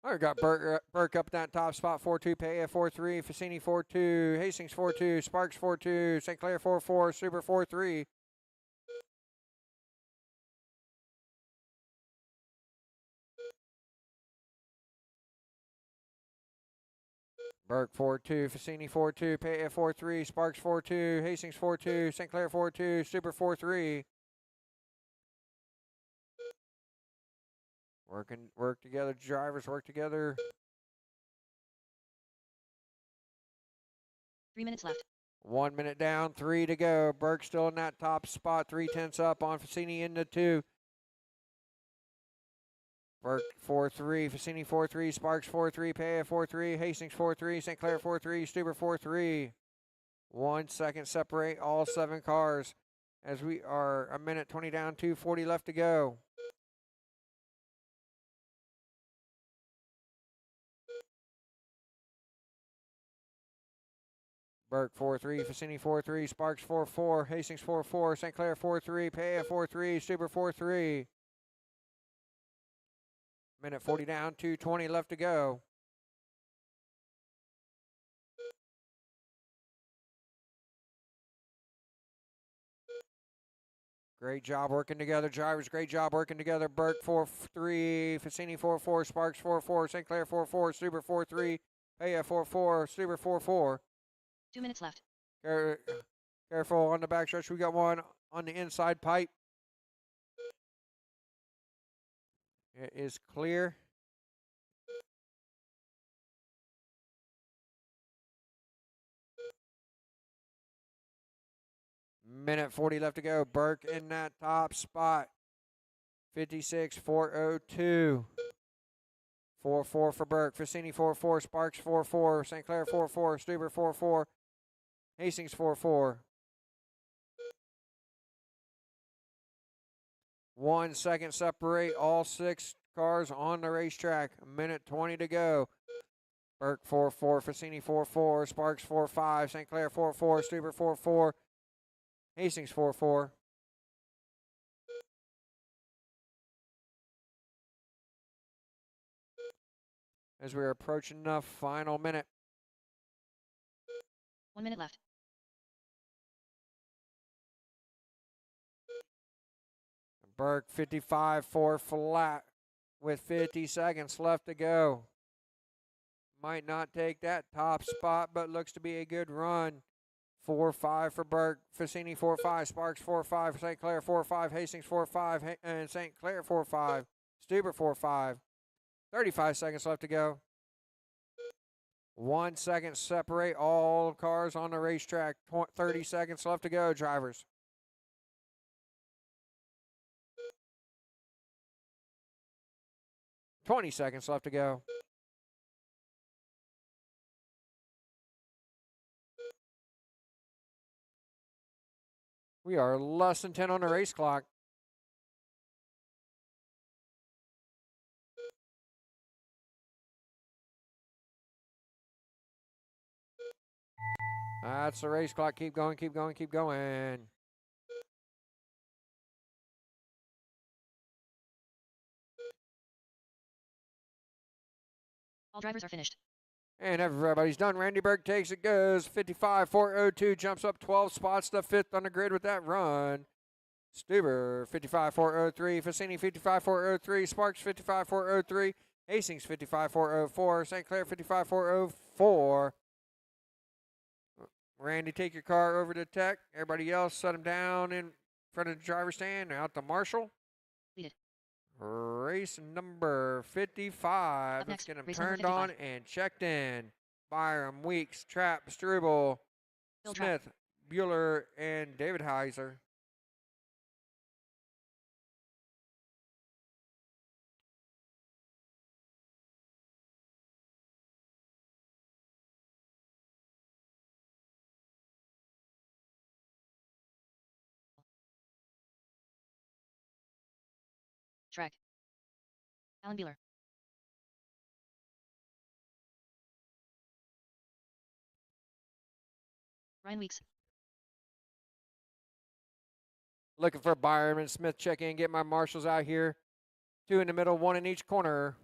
All right, got Burke up that top spot, 4-2, Paya 4-3, Fassini 4-2, Hastings 4-2, Sparks 4-2, St. Clair 4-4, Super 4-3. Burke 4-2, Fassini 4-2, Paya 4-3, Sparks 4-2, Hastings 4-2, St. Clair 4-2, Super 4-3. Work together, drivers, work together. 3 minutes left. 1 minute down, 3 to go. Burke still in that top spot, 3/10 up on Fassini into 2. Burke 4-3, Fassini 4-3, Sparks 4-3, Paya 4-3, Hastings 4-3, St. Clair 4-3, Stuber 4-3. 1 second separate all 7 cars as we are a minute 20 down, 2:40 left to go. Burke 4-3, Fassini 4-3, Sparks 4-4, Hastings 4-4, St. Clair 4-3, Paya 4-3, Stuber 4-3. Minute 40 down, 2:20 left to go. Great job working together, drivers. Great job working together. Burke 4-3, Fassini 4-4, Sparks 4-4, St. Clair 4-4, Stuber 4-3, Paya 4-4, Stuber 4-4. 2 minutes left. Careful on the backstretch. We got one on the inside pipe. It is clear. Minute 40 left to go. Burke in that top spot. 56.402. 4-4 for Burke. Fassini 4-4. Sparks 4-4. St. Clair 4-4. Stuber 4-4. Hastings 4-4. 1 second separate all 6 cars on the racetrack. A minute 20 to go. Burke 4-4. Fassini 4-4. Sparks 4-5. St. Clair 4-4. Stuber 4-4. Hastings 4-4. As we're approaching the final minute. 1 minute left. Burke 55.4 flat with 50 seconds left to go. Might not take that top spot, but looks to be a good run. 4-5 for Burke. Fassini 4-5. Sparks 4-5. St. Clair 4-5. Hastings 4-5. And St. Clair 4-5. Stuber 4-5. 35 seconds left to go. 1 second separate all cars on the racetrack. 30 seconds left to go, drivers. $20 seconds left to go. We are less than 10 on the race clock. That's the race clock. Keep going, keep going, keep going. All drivers are finished. And everybody's done. Randy Berg takes it, goes 55.402, jumps up 12 spots to 5th on the grid with that run. Stuber 55.403, Fassini 55.403, Sparks 55.403, Hastings 55-404. St. Clair 55-404. Randy, take your car over to Tech. Everybody else, set them down in front of the driver's stand. Out to Marshall. Lead it. Race number 55. Let's get them turned on and checked in. Byram, Weeks, Trapp, Struble, Bill Smith, Bueller, and David Heiser. Track. Alan Beeler. Ryan Weeks. Looking for Byram and Smith. Check in. Get my marshals out here. 2 in the middle, 1 in each corner.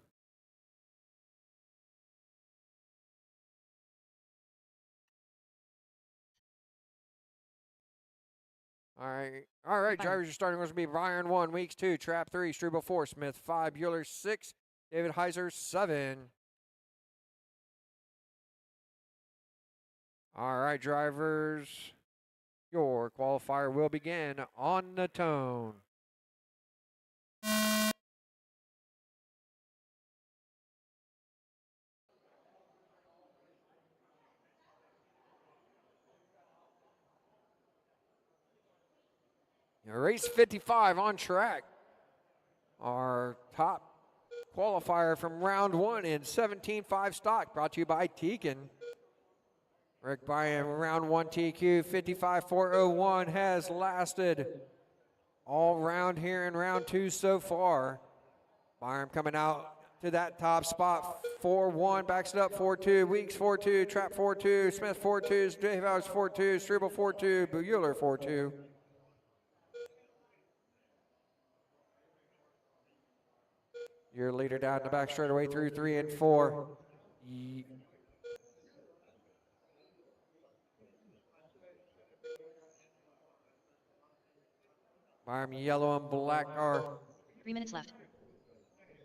All right. Drivers, you're starting with be Byron 1, Weeks 2, Trapp 3, Struble 4, Smith 5, Bueller 6, David Heiser 7. All right, drivers, your qualifier will begin on the tone. Race 55 on track. Our top qualifier from round 1 in 17.5 stock, brought to you by Teakin. Rick Byram, round 1 TQ 55.401 has lasted all round here in round 2 so far. Byram coming out to that top spot, 4-1, backs it up 4-2, Weeks 4-2, Trapp 4-2, Smith 4-2, Dave House 4-2, Struble 4-2, Bueller 4-2. Your leader down the back straightaway through 3 and 4. Byram, yellow and black are 3 minutes left.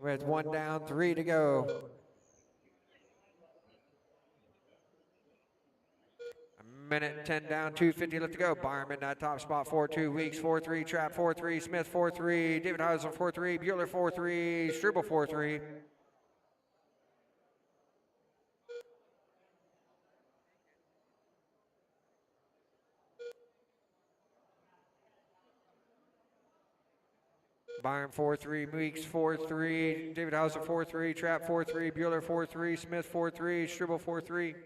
with 1 down, 3 to go. Minute 10 down, 2:50 left to go. Byram in that top spot, 4-2, Weeks 4-3, Trapp 4-3, Smith 4-3, David Heiser 4-3, Bueller 4-3, Struble 4-3. Byram 4-3, Weeks 4-3, David Heiser 4-3, Trapp 4-3, Bueller 4-3, Smith 4-3, Struble 4-3.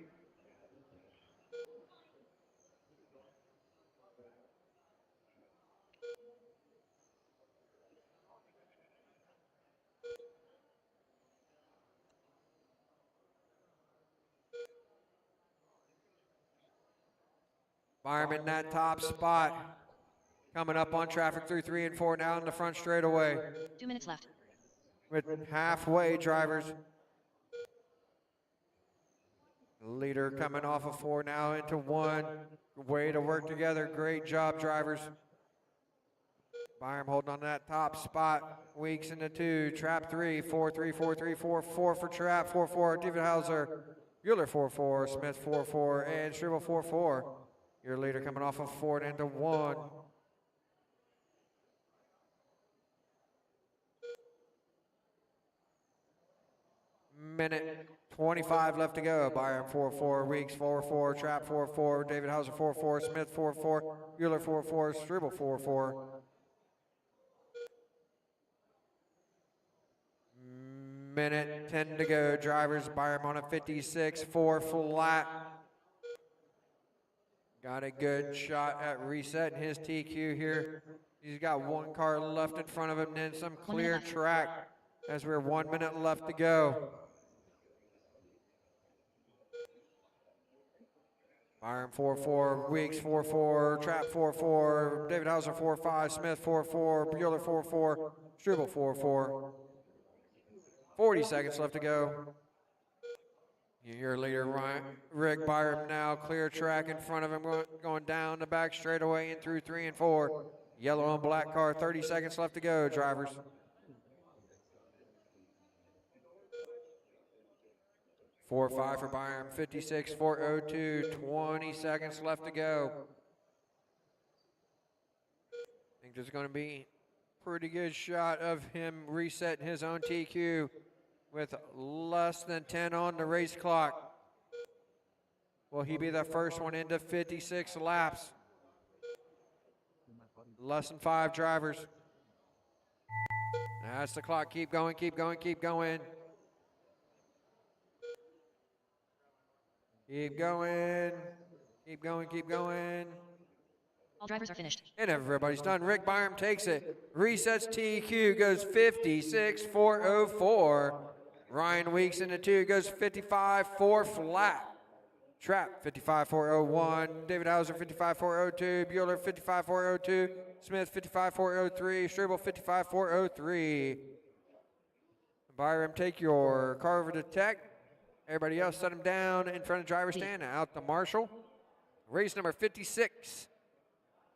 Byram in that top spot. Coming up on traffic through 3 and 4 now in the front straightaway. 2 minutes left. With halfway drivers. Leader coming off of 4 now into 1. Way to work together. Great job, drivers. Byram holding on that top spot. Weeks in the 2. Trapp 3. 4-3, 4-3, 4-4 for Trapp. 4-4. David Hauser. Bueller 4-4. Smith 4-4. And Struble 4-4. Your leader coming off of 4 into 1. Minute 25 left to go. Byram 4-4, Weeks 4-4, Trapp 4-4, David Hauser 4-4, Smith 4-4, Bueller 4-4, Struble 4-4. Minute 10 to go. Drivers, Byram on a 56-4 flat. Got a good shot at resetting his TQ here. He's got 1 car left in front of him, then some clear track as we're 1 minute left to go. Byram 4-4, Weeks 4-4, Trapp 4-4, David Hauser 4-5, Smith 4-4, Bueller 4-4, Struble 4-4. 40 seconds left to go. Your leader, Rick Byram, now clear track in front of him, going down the back straightaway and through 3 and 4. Yellow and black car, 30 seconds left to go, drivers. 4-5 for Byram, 56-402, 20 seconds left to go. I think there's going to be a pretty good shot of him resetting his own TQ with less than 10 on the race clock. Will he be the first one into 56 laps? Less than 5 drivers. That's the clock. Keep going, keep going, keep going. Keep going. Keep going, keep going. All drivers are finished. And everybody's done. Rick Byram takes it. Resets TQ, goes 56-404. Ryan Weeks into 2, goes 55-4 flat. Trap 55-401. David Hauser 55-402. Bueller 55-402. Smith 55-403. Struble 55-403. Byram, take your car over to tech. Everybody else set them down in front of driver stand. Out to Marshall. Race number 56.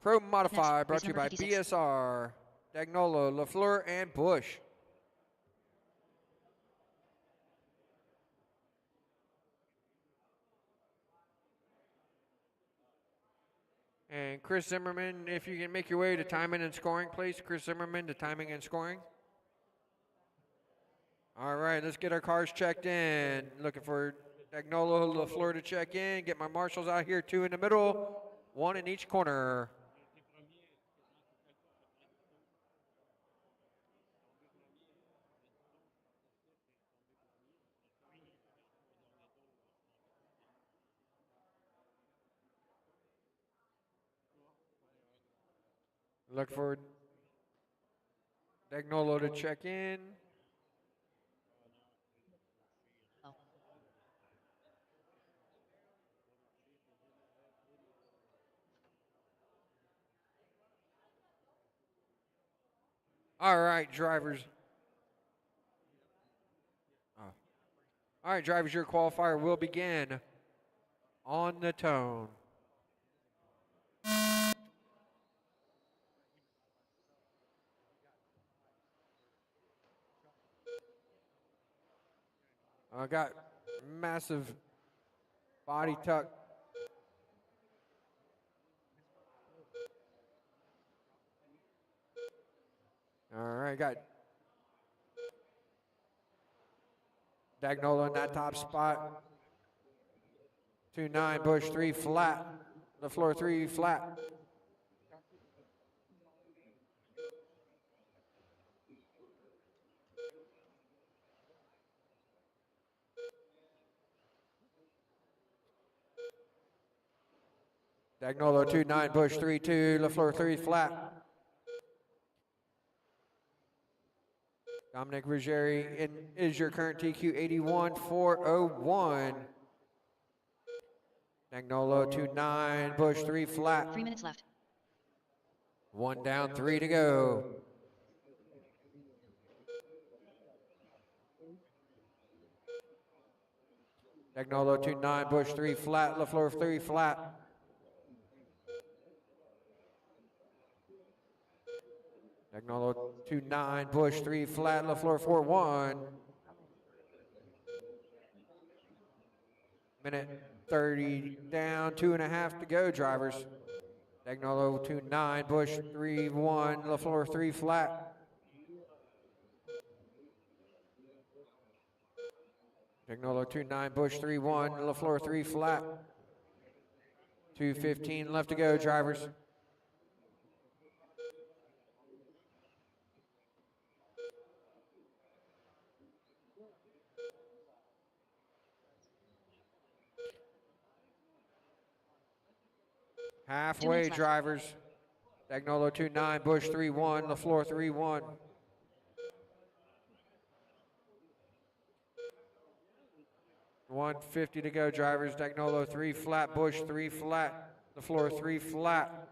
Pro Modify, brought to you by 56. BSR, Dagnolo, LaFleur, and Busch. And Chris Zimmerman, if you can make your way to timing and scoring, please. Chris Zimmerman to timing and scoring. All right, let's get our cars checked in. Looking for Dagnolo, LaFleur to check in. Get my marshals out here, 2 in the middle, 1 in each corner. Look for Dagnolo to check in. Oh. All right, drivers. All right, drivers, your qualifier will begin on the tone. I got massive body tuck. All right, got Dagnolo in that top spot. 2-9, Busch 3 flat. LaFleur 3 flat. Dagnolo 2-9, Busch 3-2, LaFleur 3 flat. Dominic Ruggieri is your current TQ 81-401. Dagnolo 2-9, Busch 3 flat. 3 minutes left. 1 down, 3 to go. Dagnolo 2-9, Busch 3 flat, LaFleur 3 flat. Dagnolo 2-9, Busch 3 flat, LaFleur 4-1. Minute 30 down, 2.5 to go, drivers. Dagnolo 2-9, Busch 3-1, LaFleur 3 flat. Dagnolo 2-9, Busch 3-1, LaFleur 3 flat. 2:15 left to go, drivers. Halfway, drivers. Dagnolo 2-9, Busch 3-1, LaFleur 3-1. $150 to go, drivers. Dagnolo 3 flat, Busch 3 flat, LaFleur 3 flat.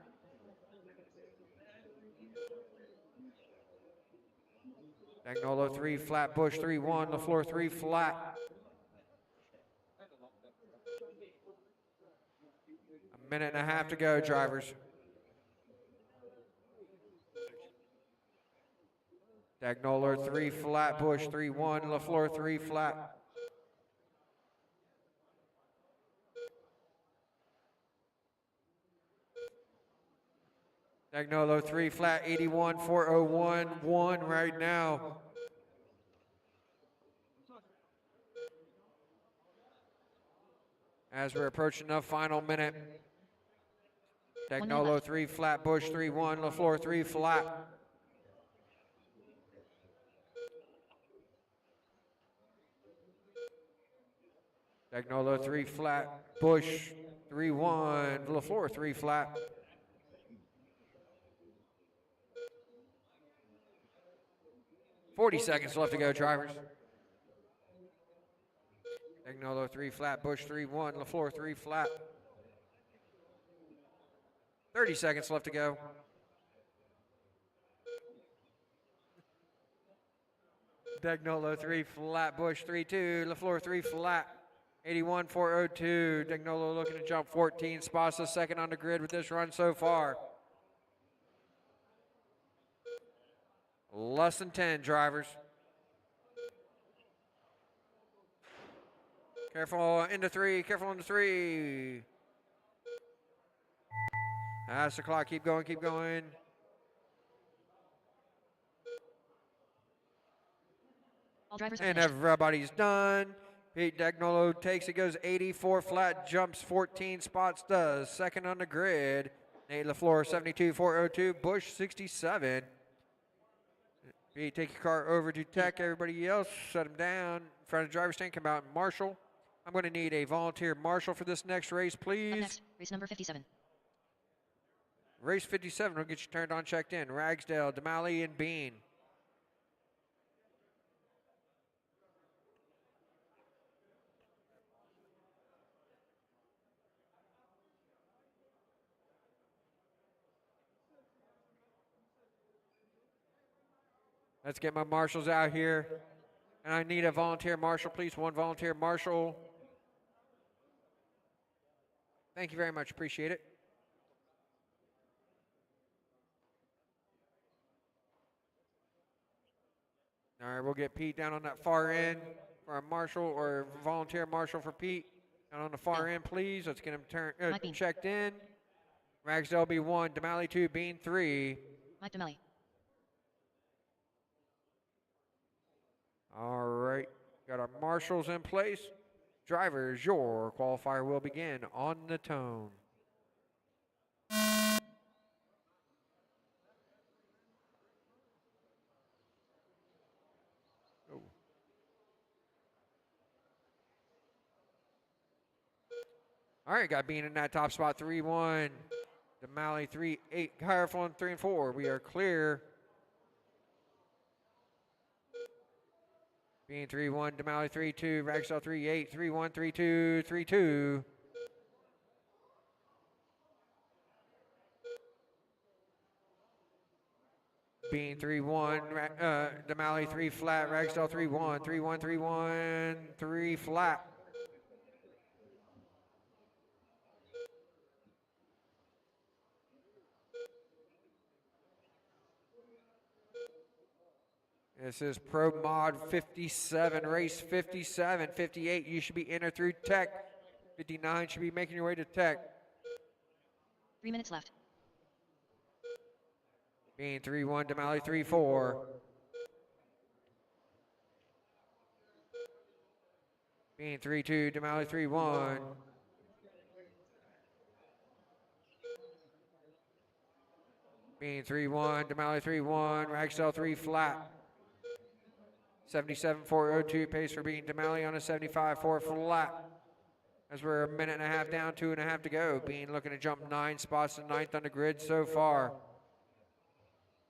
Dagnolo 3 flat, Busch 3-1, LaFleur 3 flat. A minute and a half to go, drivers. Dagnolo 3 flat, Busch 3-1, LaFleur 3 flat. Dagnolo 3 flat, 81.401, 1 right now. As we're approaching the final minute. Dagnolo 3 flat, Busch 3-1, LaFleur 3 flat. Dagnolo 3 flat, Busch 3-1, LaFleur 3 flat. $40 left to go, drivers. Dagnolo 3 flat, Busch 3-1, LaFleur 3 flat. 30 seconds left to go. Dagnolo 3 flat, Busch 3-2, LaFleur 3 flat. 81.402. Dagnolo looking to jump 14 spots, the second on the grid with this run so far. Less than 10, drivers. Careful into 3, careful into 3. That's the clock, keep going, keep going. All drivers are And finished. everybody's done. Pete Dagnolo takes it, goes 84 flat, jumps 14 spots, does. Second on the grid. Nate LaFleur, 72.402, Busch 67. Pete, take your car over to tech. Everybody else, set them down. In front of the driver's stand, come out and marshal. I'm going to need a volunteer marshal for this next race, Up please. next, race number 57. Race 57 will get you turned on, checked in. Ragsdale, Damali, and Bean. Let's get my marshals out here. And I need a volunteer marshal, please. One volunteer marshal. Thank you very much. Appreciate it. All right, we'll get Pete down on that far end for a marshal or volunteer marshal for Pete. Down on the far end, please. Let's get him checked in. Ragsdale be 1, Damali 2, Bean 3. Mike Demelli. All right, got our marshals in place. Drivers, your qualifier will begin on the tone. Oh. All right, got Bean in that top spot, 3-1. Damali 3-8, Careful in 3 and 4. We are clear. Bean 3-1, Damali 3-2, Ragsdale 3-8, 3-1, 3-2, 3-2. Bean 3-1, Damali 3 flat, Ragsdale 3-1, 3-1, 3-1, 3 flat. This is Pro Mod 57, race 57, 58. You should be entered through tech. 59 should be making your way to tech. 3 minutes left. Bean 3-1, Damali 3-4. Bean 3-2, Damali 3-1. Bean 3-1, Damali 3-1, Ragsdale 3 flat. 77.402 pace for Bean Damali on a 75.4 flat. As we're a minute and a half down, 2.5 to go. Bean looking to jump 9 spots to 9th on the grid so far.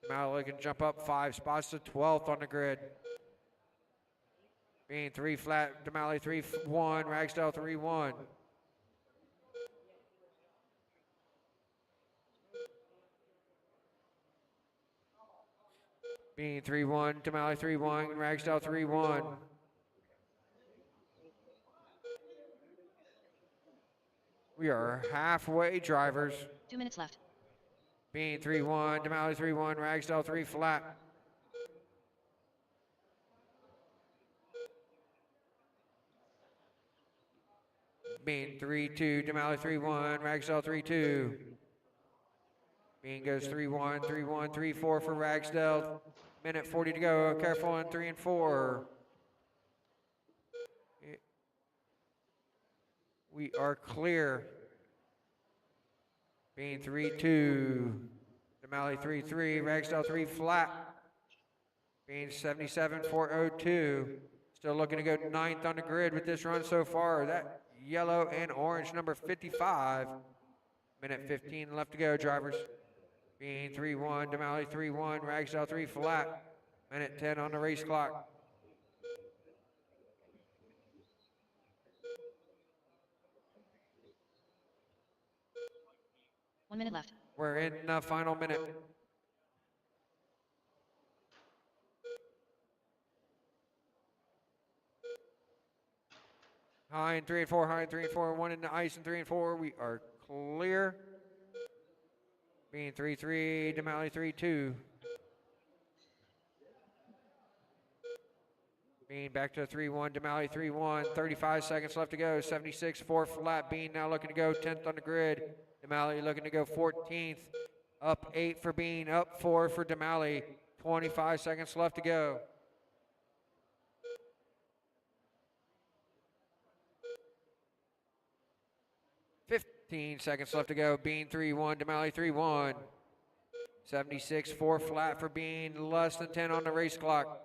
Damali looking to jump up 5 spots to 12th on the grid. Bean 3 flat, Damali 3-1, Ragsdale 3-1. Bean 3-1, Damali 3-1, Ragsdale 3-1. We are halfway, drivers. 2 minutes left. Bean 3-1, Damali 3-1, Ragsdale 3 flat. Bean 3-2, Damali 3-1, Ragsdale 3-2. Bean goes 3-1, 3-1, 3-4 for Ragsdale. Minute 40 to go. Careful on 3 and 4. We are clear. Bean 3-2. Demali 3-3. Ragsdale 3 flat. Bean 77-402. Still looking to go 9th on the grid with this run so far. That yellow and orange number 55. Minute 15 left to go, drivers. Bean 3-1, Demali 3-1, Ragsdale 3 flat. Minute 10 on the race clock. One minute left. We're in the final minute. High in 3 and 4, high in 3 and 4, 1 in the ice in 3 and 4. We are clear. Bean 3-3, Demali 3-2. Bean back to 3-1, Demali 3-1. 35 seconds left to go. 76-4 flat. Bean now looking to go 10th on the grid. Demali looking to go 14th. Up 8 for Bean, up 4 for Demali. 25 seconds left to go. Seconds left to go. Bean 3-1, Demali 3-1. 76-4 flat for Bean. Less than 10 on the race clock.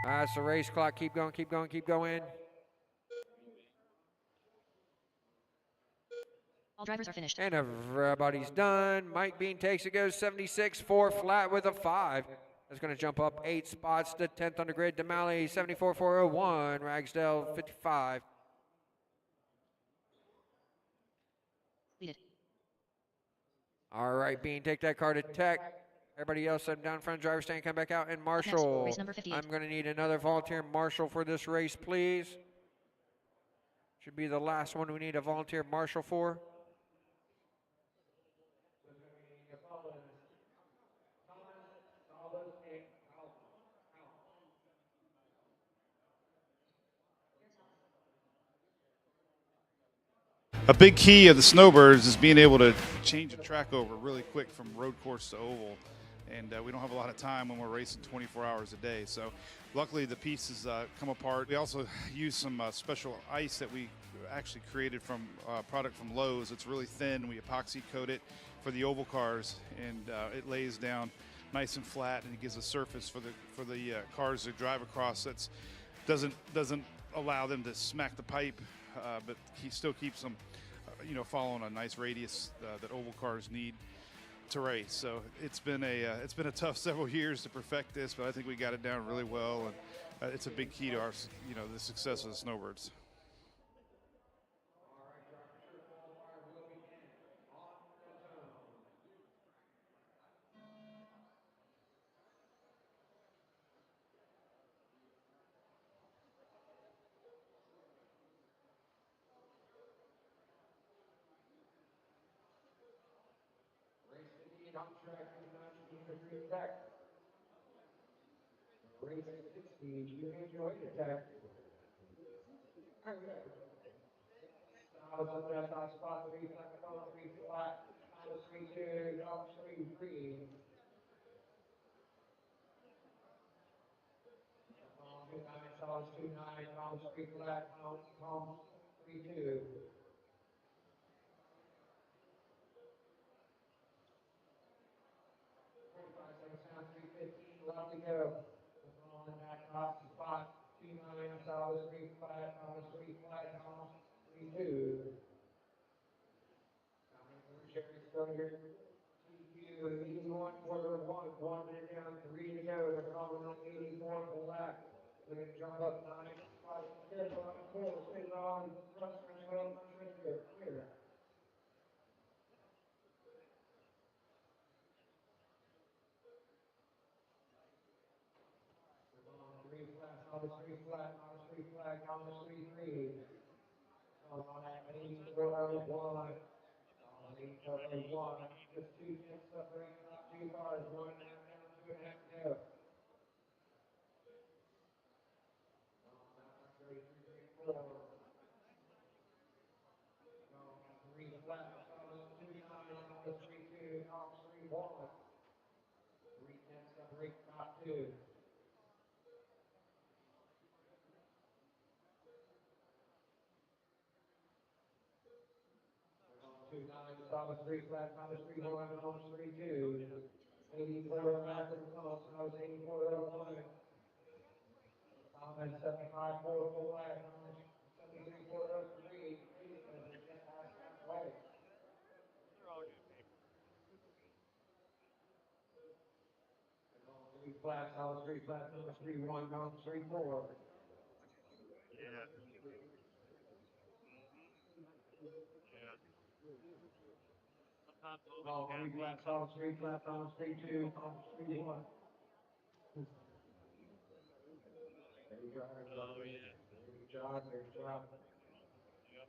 That's the race clock. Keep going, keep going, keep going. All drivers are finished. And everybody's done. Mike Bean takes it, goes 76-4 flat with a 5. That's going to jump up 8 spots to 10th on the grid. Demali 74-401. Ragsdale 55. Leaded. All right, Bean, take that car to Tech. Everybody else, I'm down front, driver stand, come back out, and Next, Marshall. race number 58. I'm going to need another volunteer marshal for this race, please. Should be the last one we need a volunteer marshal for. A big key of the Snowbirds is being able to change a track over really quick from road course to oval. And we don't have a lot of time when we're racing 24 hours a day. So luckily the pieces come apart. We also use some special ice that we actually created from product from Lowe's. It's really thin. We epoxy coat it for the oval cars, and it lays down nice and flat, and it gives a surface for the cars to drive across. That doesn't allow them to smack the pipe, but he still keeps them, following a nice radius that oval cars need to race. So it's been a tough several years to perfect this, but I think we got it down really well, and it's a big key to our the success of the Snowbirds. Race 16, you enjoy the Tech. Spot 3, flat, 3 flat, 3 2, 3 3. 2 9, 3 flat, 3 2. 315 left to go. On the back off spot 2 9, 3 flat, 3 flat, 3 2. Sherry's still here. 81 quarter 1 minute down, 3 to go. They're calling on 84 for lap. They're going to jump up 9, 5, 10, 4, stay on, front, clear. Three flat, 3 flat, 3 3. On that 84.01. 84.01. Just 2 tenths separating out 2 cars, 1 down, 2.5 to go. two. Two nine, solid three flat, solid three one, almost 3-2. 84 flat to the top, solid 84 1. Solid 75 4 flat, 73 4 3. Just past halfway. They're all good people. Three flat, solid three flat, number 3-1, almost 3-4. Yeah. Yeah. Sometimes a little Oh, bit three flat, caffeine. solid three flat, almost 3-2, almost 3-1. There you go. Oh, yeah. There you go. There you go. Yep.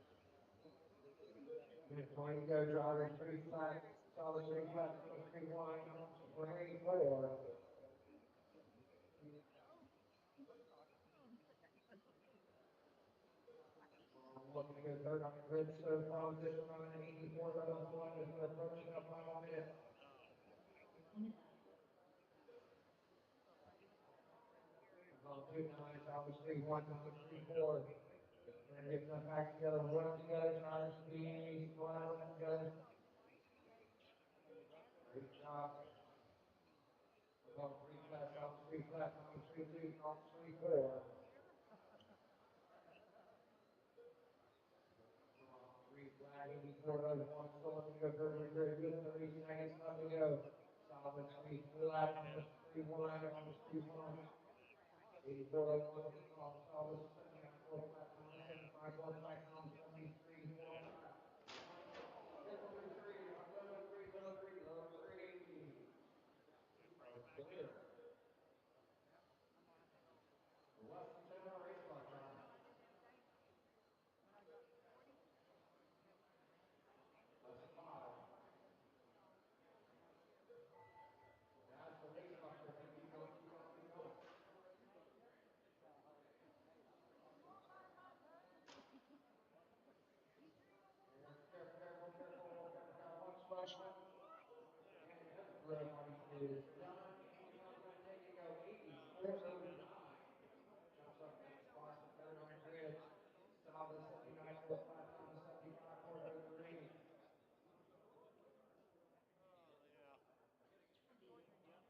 Minute 20 to go, driver three flat, solid three flat, number 3-1, almost 3-4. Looking to go third on the grid so far, just around 84 1 is approaching the final minute. On 2-9, solid 3-1, number 3-4. And getting them back together, one together, trying to be one together. Great job. About three flat, solid three flat, number 3-2, almost 3-4. Three flat, 84 1, still looking to go very, very good. 30 seconds left to go. Solid three flat, number 3-1, almost 2-1. 84 1, solid 74 flat, number 75 1 flat, number 73 4 flat. Low three. Clear. Less than 10 hour race clock time. Less than 5. That's the race clock. Keep going, keep going, keep going. Careful. One splash. And everybody is done. And now we're going to take it go 84 9. Jumps up 8 spots to third on the grid. Solid 79 4 flat, solid 75 4 3.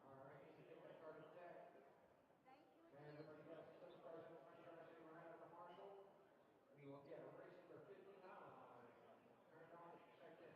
All right, you can take that card to deck. And everybody else, those cars will pressure right out of the marshal. We will get a race number 59. Turn on, check in.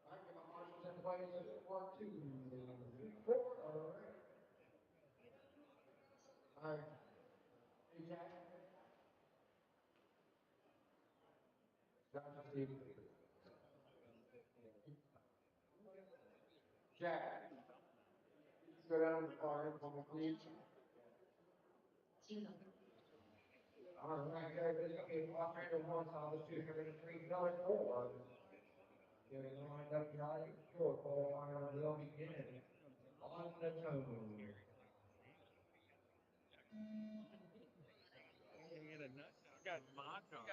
All right, get my marshals in place. 1, 2, 3, 4. All right. All right. Hey, Jack. Dr. Steve. Jack. Go down to the car for me, please. All right, Jack. This is going to be operator 1, solid 203, number 4. Getting lined up, guys. Short qualifier will begin on the toe. I got my car.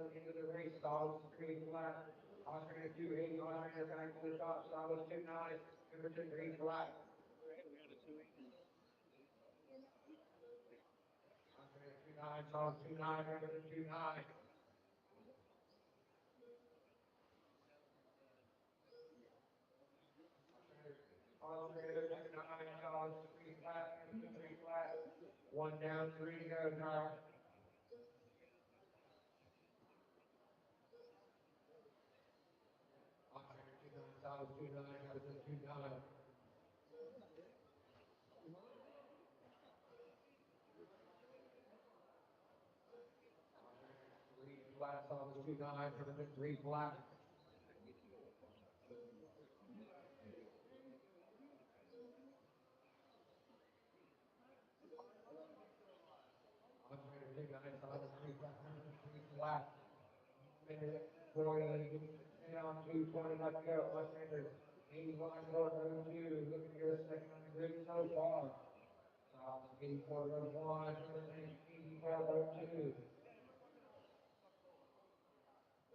Into the race, solid green flat. Alternate 280, alternate back to the top, solid 2-9, Pemberton green flat. Alternate 2-9, solid 2-9, Pemberton 2-9. Alternator 2-9, solid 3 flat, Pemberton 3 flat. 1 down, 3 to go, Charles. Operator 29, solid 29, got it to 29. Three flat, solid 29, coming in 3 flat. Operator 29, solid 3 flat, coming in 3 flat. Minute 40, down 2:20 left to go. Operator 81, North 02, looking to go second on the grid so far. 84.01, coming in 85.02.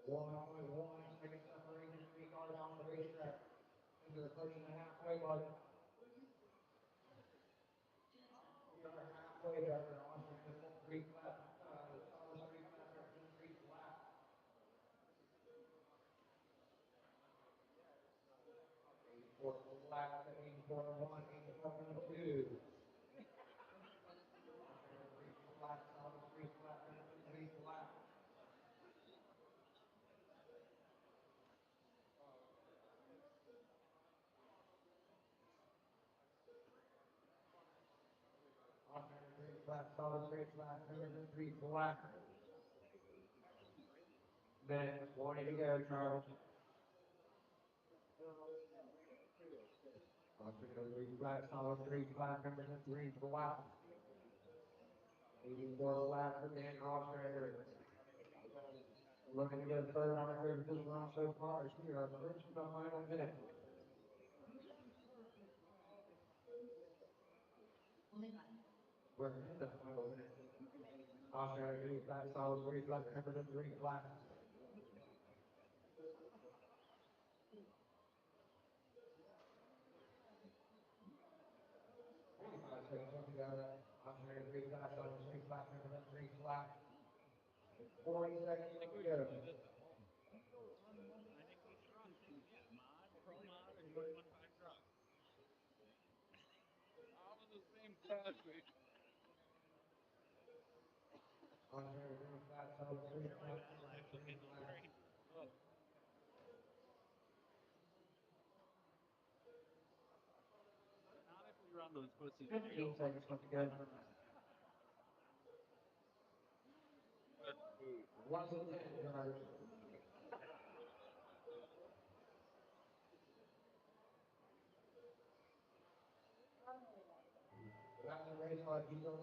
1.1 second separation, 3 cars on the racetrack. Into the first and a halfway mark. We are halfway there. Austin, 3 flat, solid 3 flat, 3 flat. 84 flat, 84.1, 84.2. 3 flat, solid 3 flat, 3 flat. Austin, 3 flat, solid 3 flat, 3 flat. Minute 20 to go, Charles. Austin, 3 flat, solid 3 flat, 3 flat. 84 flat for Dan Ostrander. Looking to go third on the grid this round so far. We are approaching the final minute. We're in the final minute. Ostrander 3 flat, solid 3 flat, 3 flat. 45 seconds left to go. Ostrander 3 flat, solid 3 flat, 3 flat. 40 seconds left to go. All of the same country. Ostrander 3 flat, solid 3 flat, 3 flat. Not if we run those pussies. 15 seconds left to go. Less than 10 yards. Back in the race, keep going.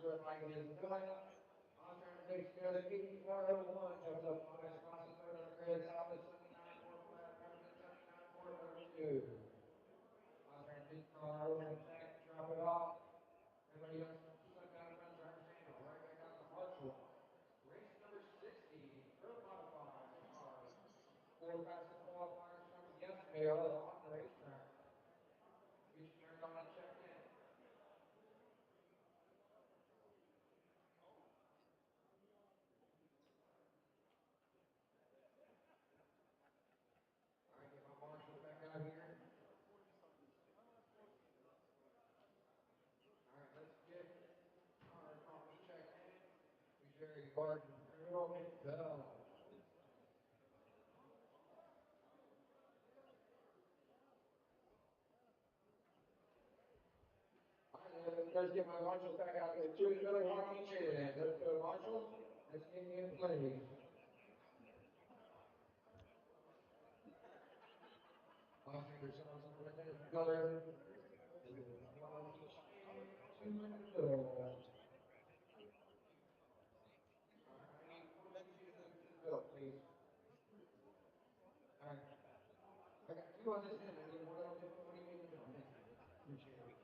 Good like it is going. Ostrander takes good at 84.01, jumps up 5 spots to third on the grid, south of 79.4, 79.402. Ostrander takes car over the track, drop it off. Everybody else stuck down in front of driver's handle, right back out to Marshall. Race number 60, Earth Modified cars. 4 fastest qualifiers from yesterday are on the racetrack. We should turn on and check in. All right, get my marshal back out here. All right, let's get our cars checked in. We Jerry Barton, Earl Bell. Let's get my marshals back out there. Two really walking chair in. Let's go, Marshall. Let's get you in play. Ostrander sounds like that color. 2 in the middle. Please. All right. I got 2 on this end. I need 1 on this. What do you need to know? Thank you. Appreciate it.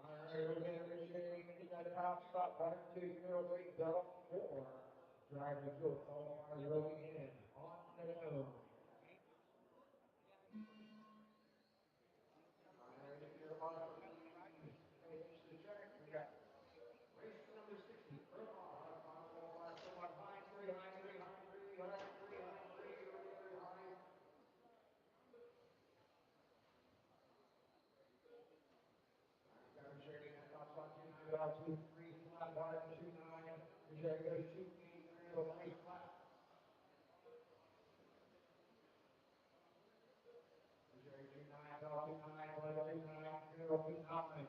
All right, okay, appreciate it. Get that top spot, 1-2-0-3, double 4. Driver fuel, all are rolling in. On the nose. Finish the track. We got race number 60. About 2-3 flat, 1-2-9. There goes 2-3 flat. There 2-9, 1-2-9, 1-2-9.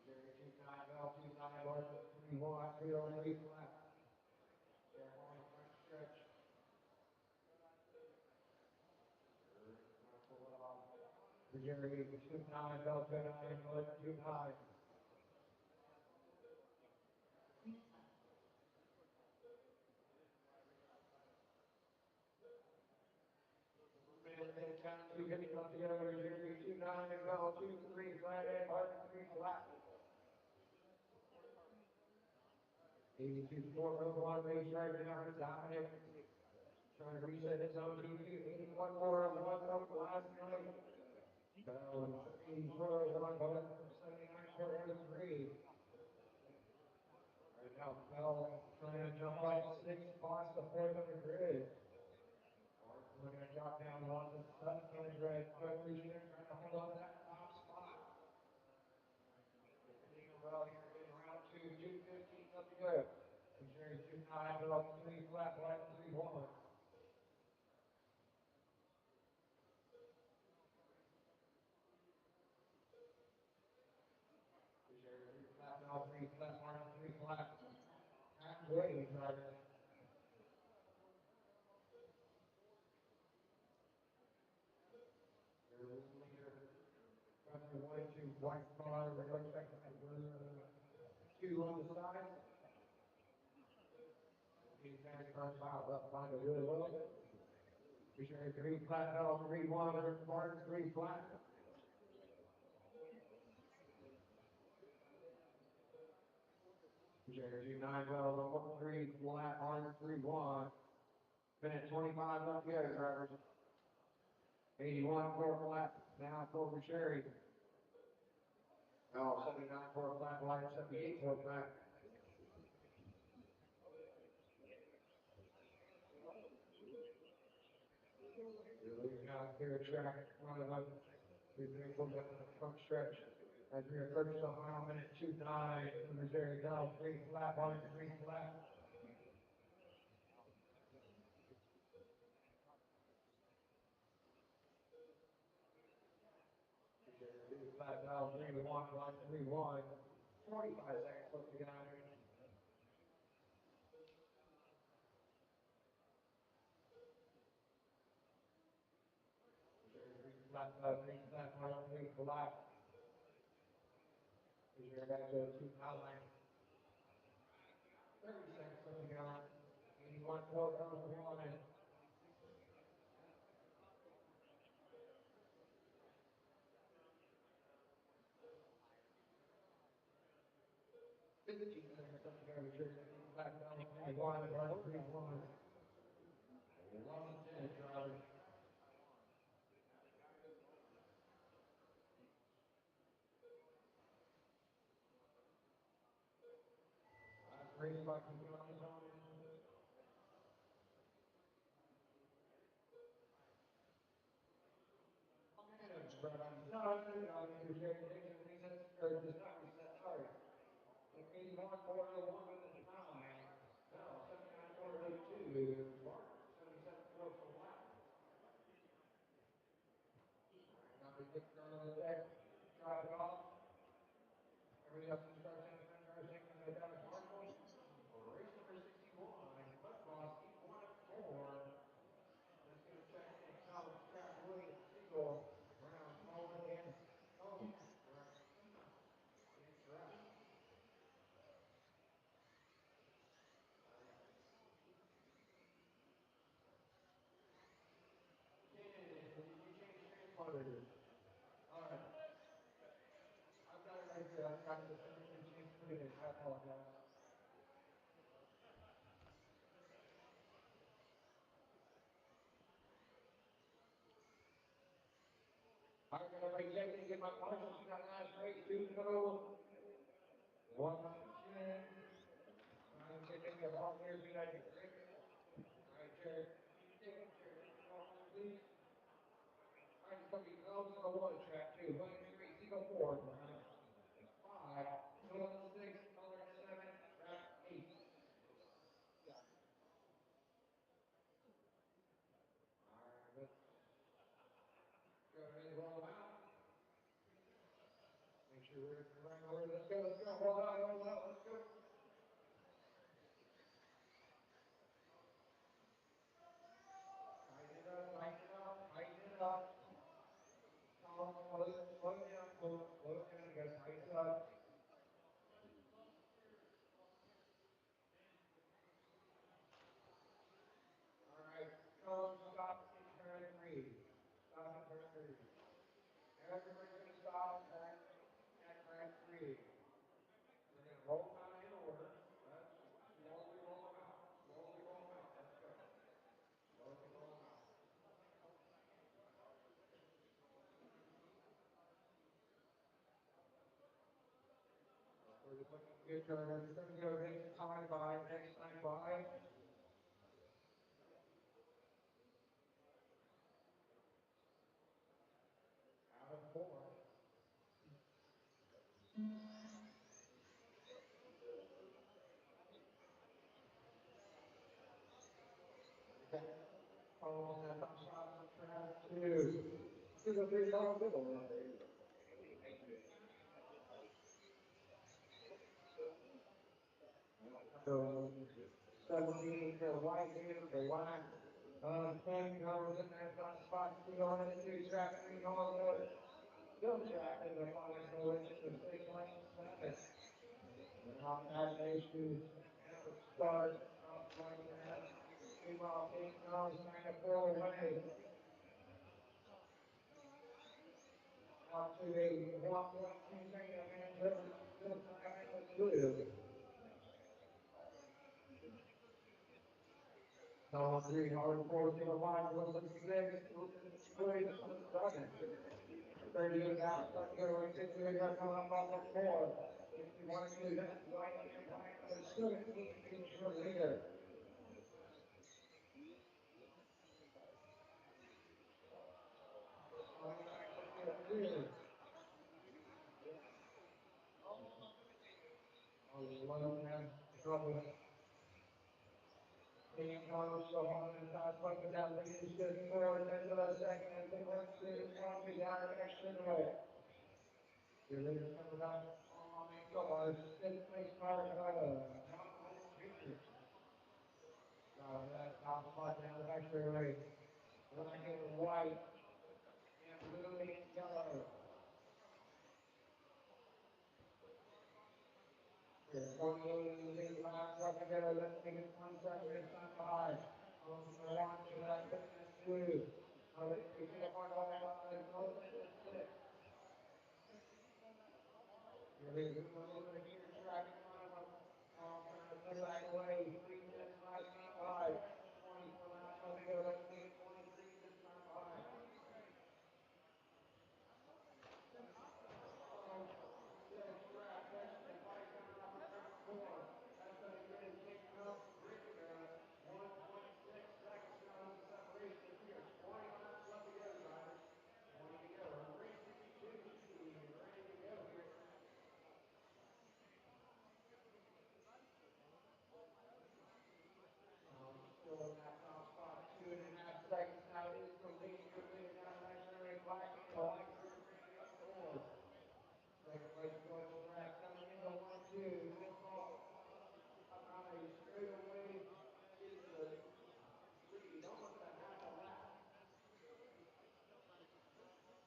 There 2-9, 1-2-9, 1-3-1, 3 flat. There on front stretch. Jerry 2-9, Delta 9, 1-2-9. We get it up together, Jerry 2-9, well, 2-3 flat, and 1-3 flat. 82-4-1, race right now, Dominic. Trying to reset his own TV, 81-4-1, last night. 84-1, 79-4-3. Right now, Bell trying to jump off 6 spots to fourth on the grid. We're going to drop down one to 7 on the grid. Quickly, trying to hold on to that top spot. Well, here in round 2, 2:15 up to go. Jerry 2-9, Bell 3 flat, 1-3-1. Jerry 3 flat, Bell 3 flat, 1-3 flat. Halfway, driver. Country 1-2 white car, we're going back to 2 on the side. These guys are piled up, find a good look. We sure 3 flat, L 3-1, Martin 3 flat. We sure 2-9, L 3 flat, Martin 3-1. Minute 25 left to go, drivers. 81 4 flat, now for Sherry. Oh, 79 4 flat, line 78 4 flat. We've got clear track, running up. We've been going down the front stretch. As we approach the mile minute 2-9, Missouri down 3 flat, 1-3 flat. Flat down 3-1, 1-3-1. 45 seconds left to go. Flat, 3 flat, 1-3 flat. Missouri back to 2-9. 30 seconds left to go. 81 4 1. 15 seconds left to go. Missouri flat down 3-1, 1-3-1. 1-10, drivers. Race clock is on its own. Right on the side, Jerry Dixon resets, or does not reset, sorry. 81 4-1 with the 9. Bell 79 4-2. Mark 77 4 for lap. Now we get going there. Drop it off. Everybody else can start taking cars taking it down to Markle. Race number 61. MUDBoss 1 of 4. That's going to check in College Track Williams Siegel. Brown, Mullen, and home. All right. I've got it right here. I've got the second chance to put it in. I apologize. I'm going to make everything get my marshals. We got last race, 2 to go. 110. I'm getting your ball here. We got your cricket. All right, Jared. Please. All right, it's going to be gloves on the water track, too. 1, 3, single 4. 5, 6, color 7, track 8. All right, let's go ahead and roll out. Make sure we're in the right order. Let's go, let's go. Roll out, let's go. Tighten it up, tighten it up, tighten it up. Slow it down, slow it down. You gotta tighten it up. All right, come, stop, and turn 3. Stop and turn 3. Everybody's gonna stop and turn 3. We're gonna roll them out in order. Let's slowly roll them out. Slowly roll them out. Let's go. Slowly roll them out. We're just looking good. We're just gonna go next time by, next time by. Out of 4. Okay. Oh, that's a shot on track 2. 2 to 3 down middle. So 17 to white here, the black. 10 goes in there, got spot 2 going into track 3 on the still track in the 5 going into 6 lane 7. And on that issue, start off like that. Meanwhile, 8 goes trying to pull away. Out to a 1.2 second advantage, still trying to blue. No, 3, hard 4, 0, 5, 1, 6, 6, 7. 30 to that, let's go, 6, 3, that's how I'm off of 4. If you want to do that, white and black, there's still a team your leader. On track, let's go, blue. Oh, one man, trouble. Team comes, so on the top, but down the leadership forward, into the second, and the 1, 2, 1, we got an extra way. Your leader coming up on the guard, 6th place car, that top spot down the back straightaway. Black and white, and blue and yellow. Here, 28 laps left to go. Let's make it 27 minutes on 5. On the 1 to that, that's 2. On the 3 to the 1, on the 5, goes into 6. Here they go, over here, track in front of them. Trying to put back away. 3 minutes left on 5. 24 laps left to go. Let's make it 23 minutes on 5. Still in that top spot, 2.5 seconds now is the lead. Your leader down the next area, black and white, ready up forward. Second place going track, coming in the 1, 2. Looks off about a straightaway is the lead, almost a half a lap.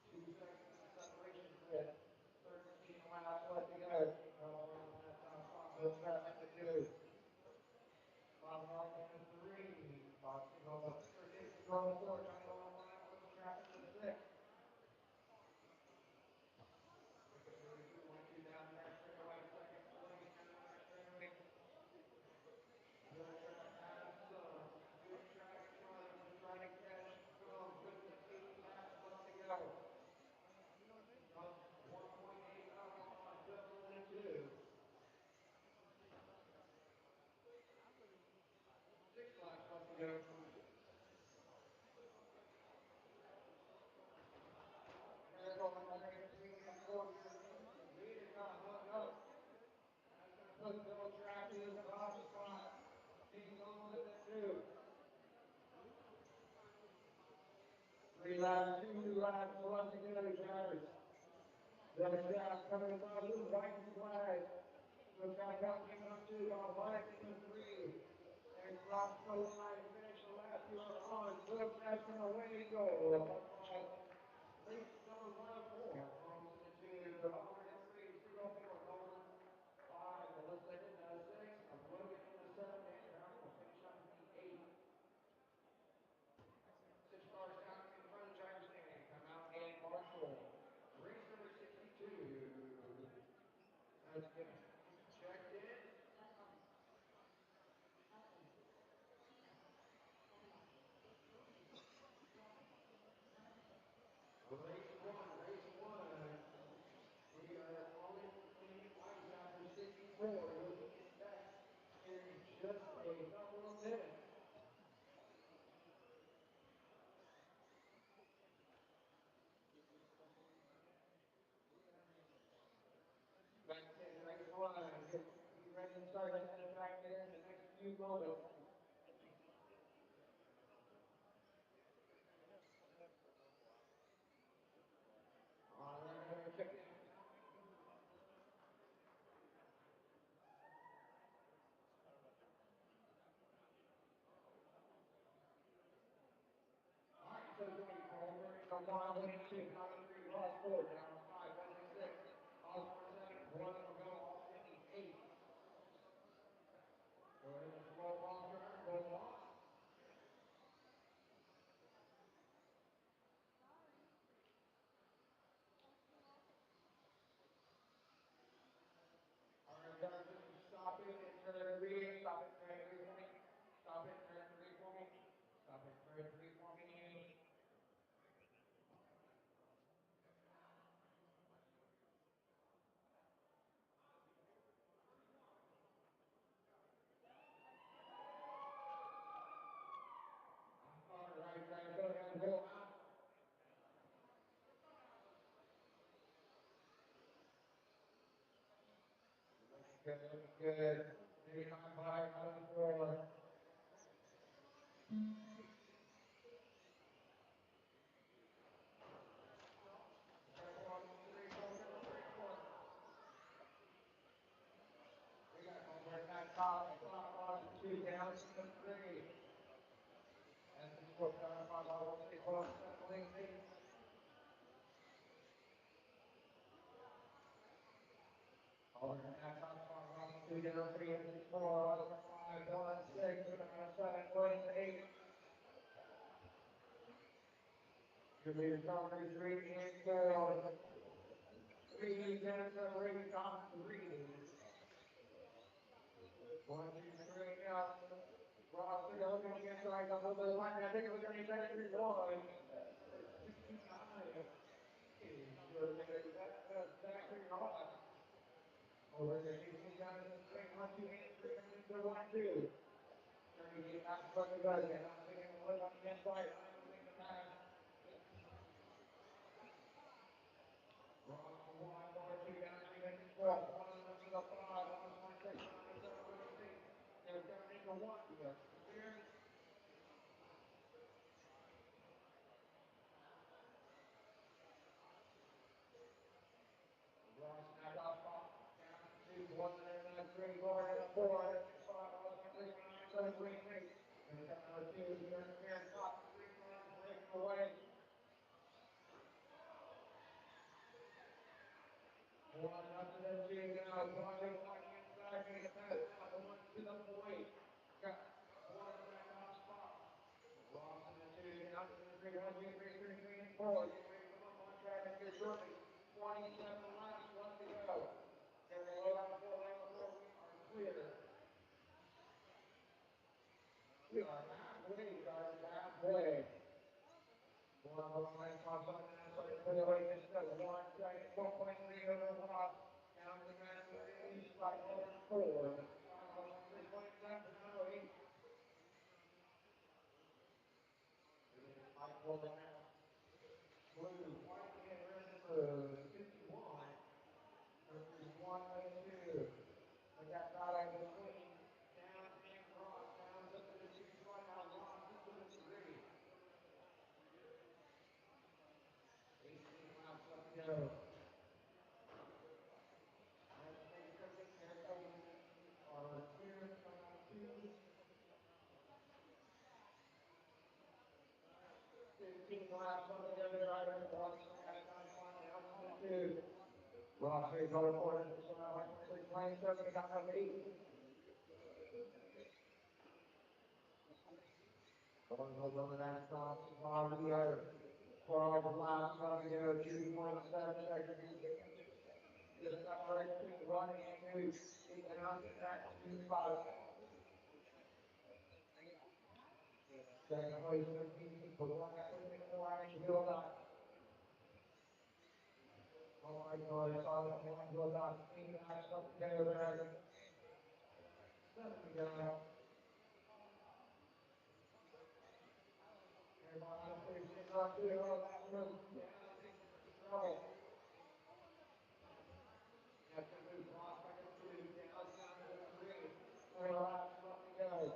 2 seconds of separation with 13 laps left to go. On that top spot, no traffic to do. Bob on the 3, Bob on the 4, Jason on the 4, trying to go on the line with the traffic to the 6. Untitled Chapter is about to spot. He's on with it too. 3 laps, 2 laps left to go, drivers. The shot coming across the white flag. The shot coming up to the right in the 3. And cross the line, finish the lap. You are on. Look, that's away you go. Race number 104. From the 2, the over to 3, 204, over 5, Elizabeth in the 6, I'm looking in the 7, and Brown will finish up in the 8. 6 cars down in front of the driver's stand. Come out and Marshall. Race number 62. That's good. Checked in. Race one. We are only cleaning ice after 64. You'll be getting back here in just a couple of minutes. Back in race one. Be ready to start heading back there in the next few moments. All right, check it. So going over in the 1, winning 2, down 3, lost 4, down 5, winning 6, lost 7, 1 will go off in the 8. Go ahead and slow ball driver, go off. All right, drivers, stop it and turn 3, stop it, turn 3 for me. Stop it, turn 3 for me. Stop it, turn 3 for me. All right, driver, go ahead and go out. Good. 3 on by, out of 4. We got over that top, on 2 down to 3. And this will come on all the close settling things. Over that top, on 2 down, 3 and 4, over 5, 1, 6, 7, 1, 8. Your leader Congress 3 and 4. 3 down to 3, top 3. 1, 2, 3 out. Ross, they're looking against right up over the line. I think it was going to be better than 1. 69. Exactly right. Over there, 18 down to the 3, 1, 2, and 3, and into 1, 2. Trying to get back from the gun again. I'm thinking of what I'm against right. I'm moving the pass. Ross, 1, 2 down, 3, and 4. 1 up to the 5, 1, 6, 7, 8. They're coming into 1. Clear. Ross, knock off, down to 1, and 3, 4, and 4, 5, 1, 6, 7, 8. And down to 2, here, top 3 runs, break away. 1 up to the 2 now, 1 inside, make a pass out, 1 to the point. Got 1 in that top spot. Ross in the 2, down to the 3, 1, 2, 3, 3, 3, and 4. Get ready to come on track and get shortly. 27 laps left to go. And we load out 4 laps, we are clear. We are halfway, guys, halfway. 1 line pops up and that's like clearly just a 1 second, 1.3 over the top. Down to the man with the lead spot over 4. 6.7, 8. Mike Golden now. Blue, white, and red number 51. Versus 1 and 2. We got go. Here comes our clearance coming out of two. 15 laps on the other side of the one, so we got time flying out on two. Ross, we go for it. So now I'm going to play 7 out of 8. Going over that stop, bottom of the other. 12 laps on the go, 2.7 seconds. Just separate between 1 and 2. Keep it on that 2-5. Second place with me, for the last place in the line, Will Dot. Oh my God, I saw that one, Will Dot, 8 laps up to go, Dragon. 7 to go. And bottom place is up to go, that was down in trouble. After this loss, I got 2, down to 3. 4 laps left to go.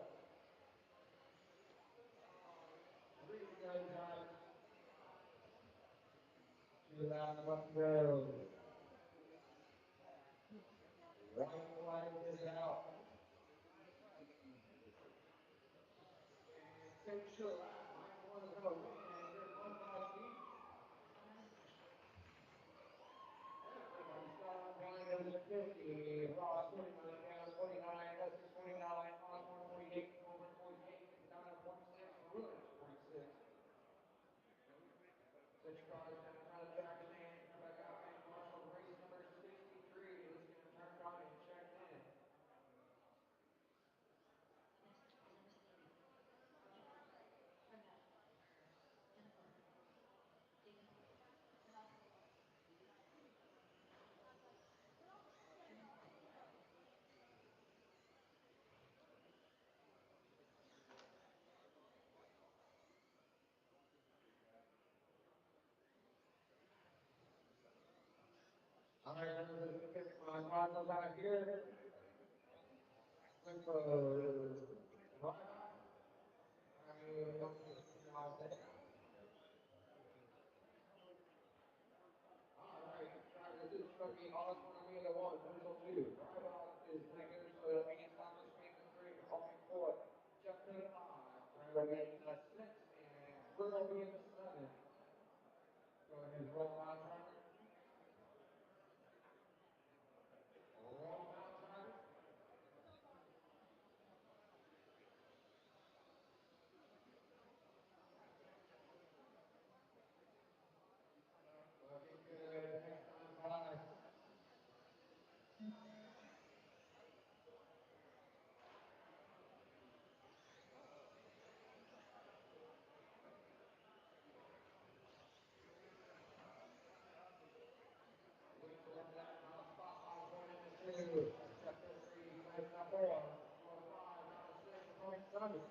3 to go, drivers. 2 laps left to go. White flag is out. And finish your lap. Mike was going to win your MUDBoss team. Everybody started flying over the 50. Ross 49, down 49, Essex 49, Osborne 48, Coleman 48, Quintana 46, Williams 46. 6 cars down front of the track stand. Check out and Marshall race number 63. Let's get him turned on and checked in. All right, let's get my Marshall back here. Alright, drivers, this is going to be Osborne on the 1, Whistle 2. Drive off is negative, so that means Thomas Mason 3, Hawking 4. Jeff to the 5. Driver getting a 6, and Squirrel being a 7. Go ahead and roll out, driver. Roll out, driver. Looking good, next time 5. Whistle up that top spot, Osborne in the 2. Jeff to the 3, Smith in the 4. 4 to 5, down to 6, Tony Summers.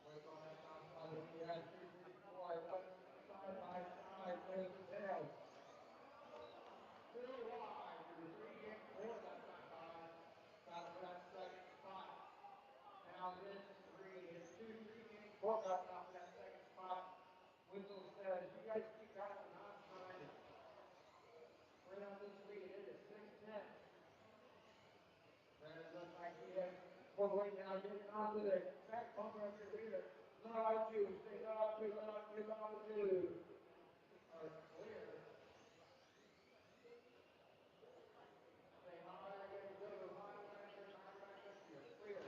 Whistle that top spot, we got 2, 3, 4. Side by side, there's the tail. Still wide through 3 and 4 left that time. Battle for that second spot. Now this 3, it's 2, 3 and 4 left out for that second spot. Whistle says, you guys keep driving, I'm trying to spread out this lead. It is 6-10. And it looks like he is full way now, getting onto the back bumper of your leader. Low 2, stay low 2, low 2, low 2. Are clear. Stay high again, go to line left, your tire back up to you. Clear.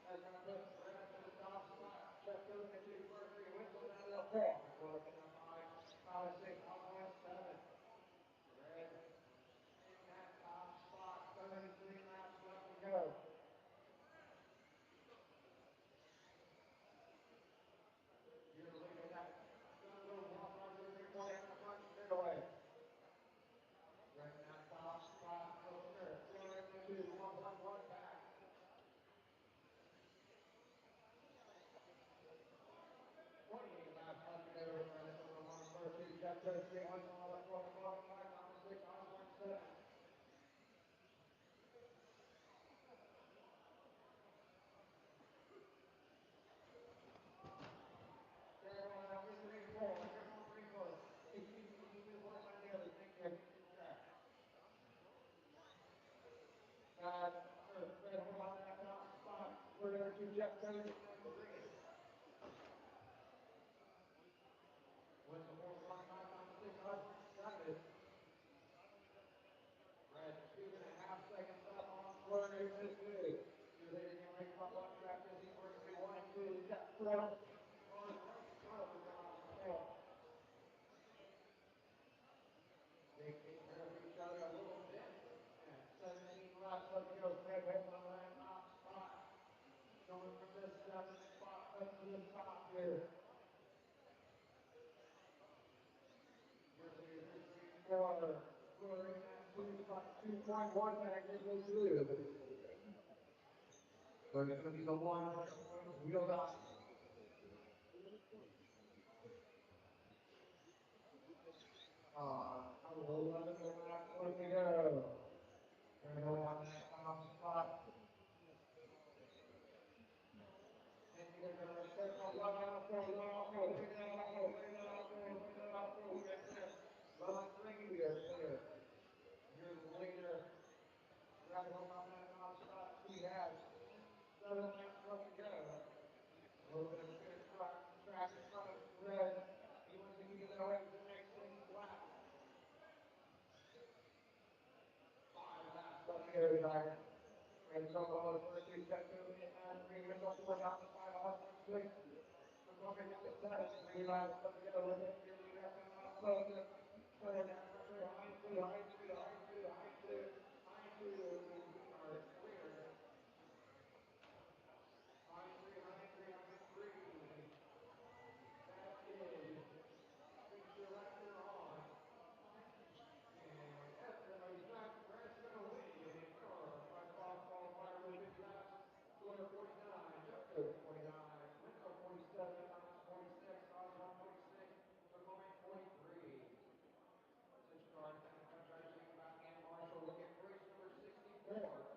That's going to put Brad to the top spot. Jeff goes into first, 3, Whistle down to the 4. We're looking at 5 to 6, Osborne 7. Red in that top spot, 33 laps left to go. You're looking at Sunville Walk on your 3-point down the front straightaway. Right in that top spot, Milner, 4 in the 2, 1-1-1 back. 28 laps left to go. Brad Sunville on first, 2, Jeff goes 3, Whistle on the 4, 5, down to 6, Osborne 7. Red on that top spot. We're going to Jeff Taylor in green. Wins the 4.5 on 6.7. Red 2.5 seconds up on Flurry. That's good. You're there again, right from one track. This is working with 1 and 2. Jeff Taylor. They take care of each other a little bit. And 17 laps left to go. Fred Holman on that top spot. Going from this 7th spot up to the top here. Your leader, 3, 4. Flurry in that 2.1 back in the blue. So it's going to be the one wheeled out. A little left to go. And on that top spot. And you're going to set the one out for one off, bring that off, bring that off, bring that off, we got there. Run 3, we are clear. You're the leader. Right home on that top spot. We have 7 laps left to go. A little bit of good track in front of Red. He wants to keep it that way for the next 6 laps. 5 laps left to go, guys. And so the first 2 steps to it, and we will go 4 down to 5 off the 6. We're going to get 3 laps left to go. We're going to get it up and out closer. So down pressure, high 2, high 2, high 2, high 2, high 2. We are clear. High 3, high 3, high 3. That is fix your left rear on. And everybody's back. Red's going to win. By qualifier with 50 laps. 249. Jeff Taylor 49. Window 47. Thomas 46. Osborne 46. McCormick 43. Such a guard. Trying to think about Ann Marshall. Look at race number 64.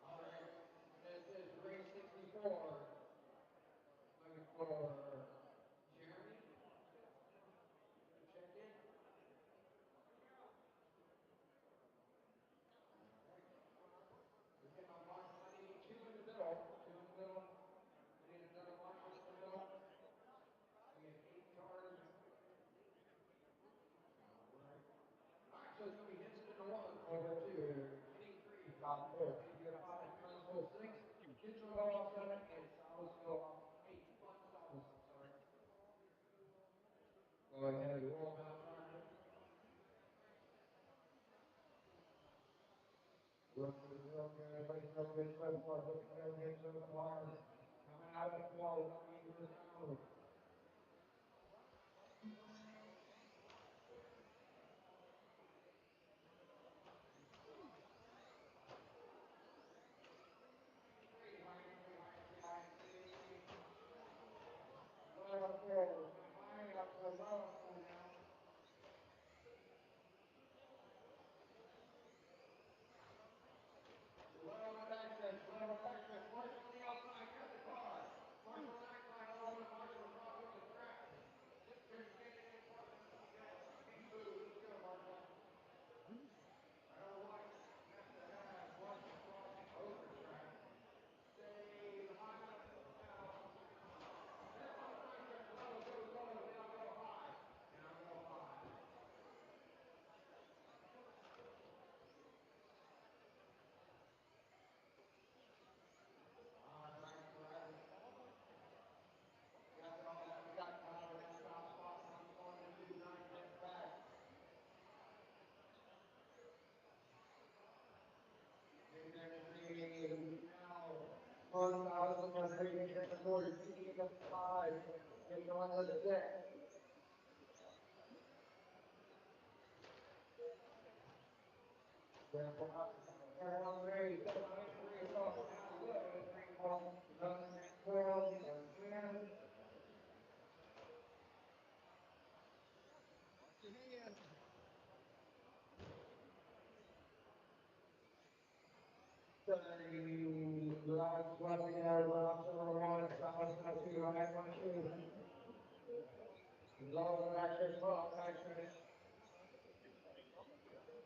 All right. This is race 64. Looking for Jeremy. Check in. We're getting on Marshall. I need 2 in the middle. 2 in the middle. We need another Marshall in the middle. We have 8 cars. All right, so it's going to be Henson in the 1, over 2. Kenny 3, top 4. Kenny 5, Carlos 6. Kitchell off 7, and Salas go off 8. Fun Salas, I'm sorry. Go ahead and roll out time. Looking real good. Everybody's real good so far. Looking real good so far. Coming out of the wall. Meters out. Lower four. High up to lower four now. Lower access. Lower access. Marshall on the outside. Got the car. Marshall on the outside. All over Marshall across on the track. Just getting in front of him. Can't move. Let's go, Marshall. Right over white. Has to have Marshall crossing over track. Stay high up now. Here comes access. Low goes low. Now go high. Now go high. All right, Brad. Got it all that. We got Tyler in that top spot. Now he's going to do 9 minutes back. Now, 1,100 getting towards 5. Getting on to the 6. Ramble up.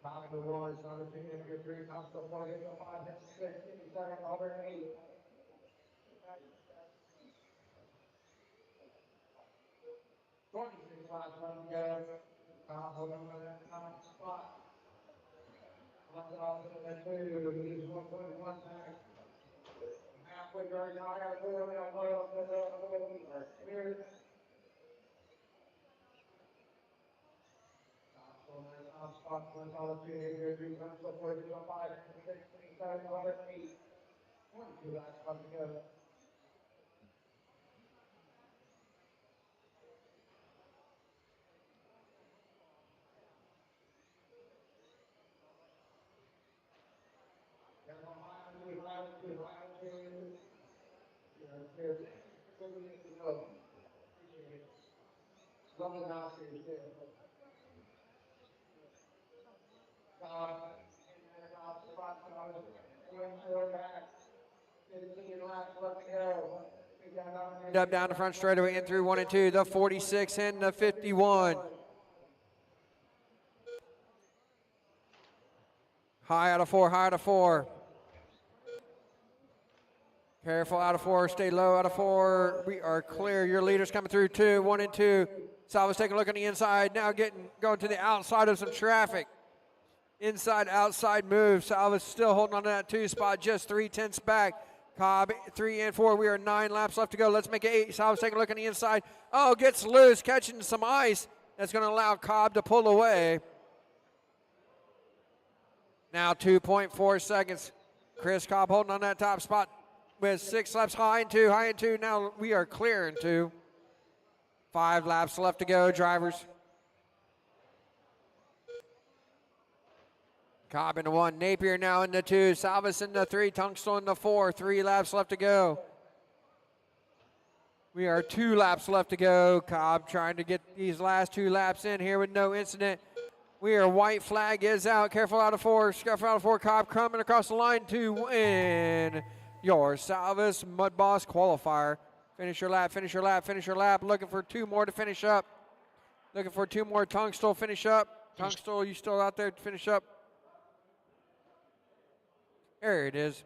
Top of the one, 17, number 3, top of the 1, 5, 6, 57, over 8. 26 laps left to go. Top of the 9th spot. Left off in the 2, he's 1.1 back. Halfway right now, I got to put him in the clear. Top spot, 1,200, 3 times the 4, 5, 6, 27, over 8. 22 laps left to go. Up down the front straightaway in through 1 and 2, the 46 and the 51. High out of 4, high out of 4. Careful out of 4, stay low out of 4. We are clear. Your leader's coming through 2, 1 and 2. Salva's taking a look on the inside, now going to the outside of some traffic. Inside, outside move. Salva's still holding on to that 2 spot, just 3/10 back. Cobb 3 and 4. We are 9 laps left to go. Let's make it 8. Salva's taking a look on the inside. Oh, gets loose, catching some ice. That's going to allow Cobb to pull away. Now 2.4 seconds. Chris Cobb holding on that top spot with 6 laps, high and 2, high and 2. Now we are clear in 2. 5 laps left to go, drivers. Cobb in the 1, Napier now in the 2, Salvas in the 3, Tunstall in the 4. 3 laps left to go. We are 2 laps left to go. Cobb trying to get these last 2 laps in here with no incident. We are white flag is out. Careful out of 4. Careful out of 4. Cobb coming across the line to win your Salvas MUDBoss qualifier. Finish your lap, finish your lap, finish your lap. Looking for 2 more to finish up. Looking for 2 more. Tunstall finish up. Tunstall, you still out there to finish up? There it is.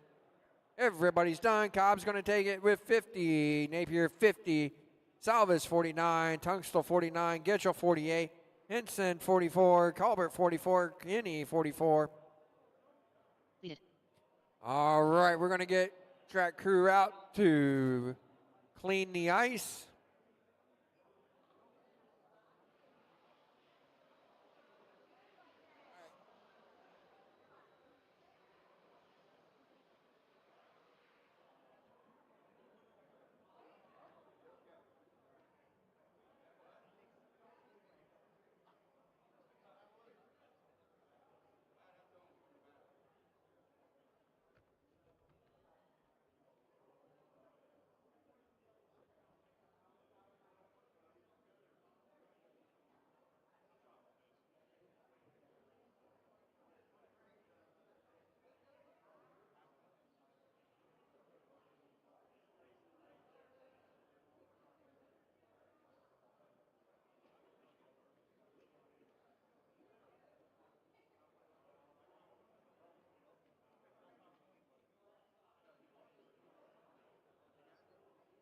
Everybody's done. Cobb's going to take it with 50. Napier 50. Salvas 49. Tunstall 49. Getchell 48. Henson 44. Colbert 44. Kinney 44. Lead it. All right, we're going to get track crew out to clean the ice.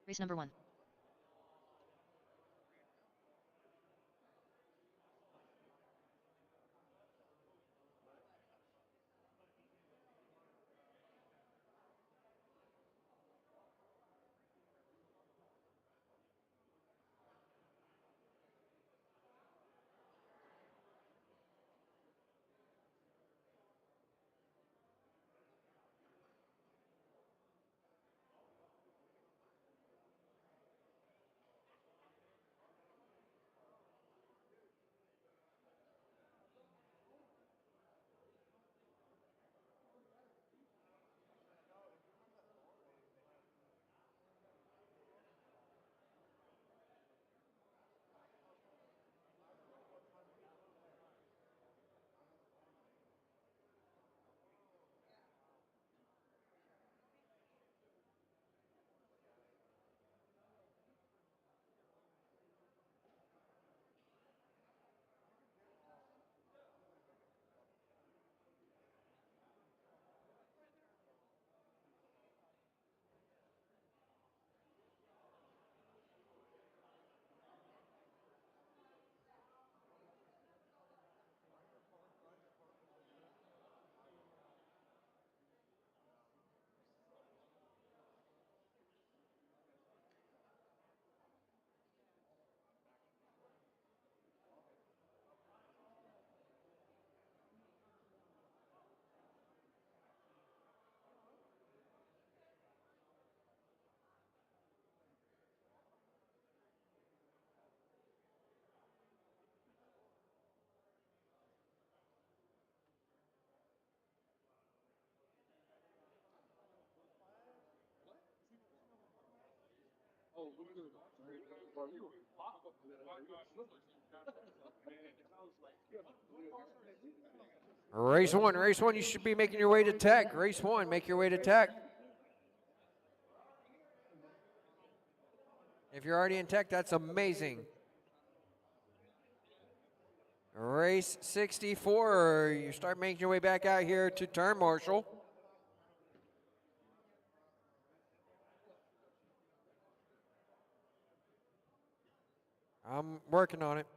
Race number 1. Race one, you should be making your way to Tech. Race one, make your way to Tech. If you're already in Tech, that's amazing. Race 64, you start making your way back out here to turn marshal. I'm working on it.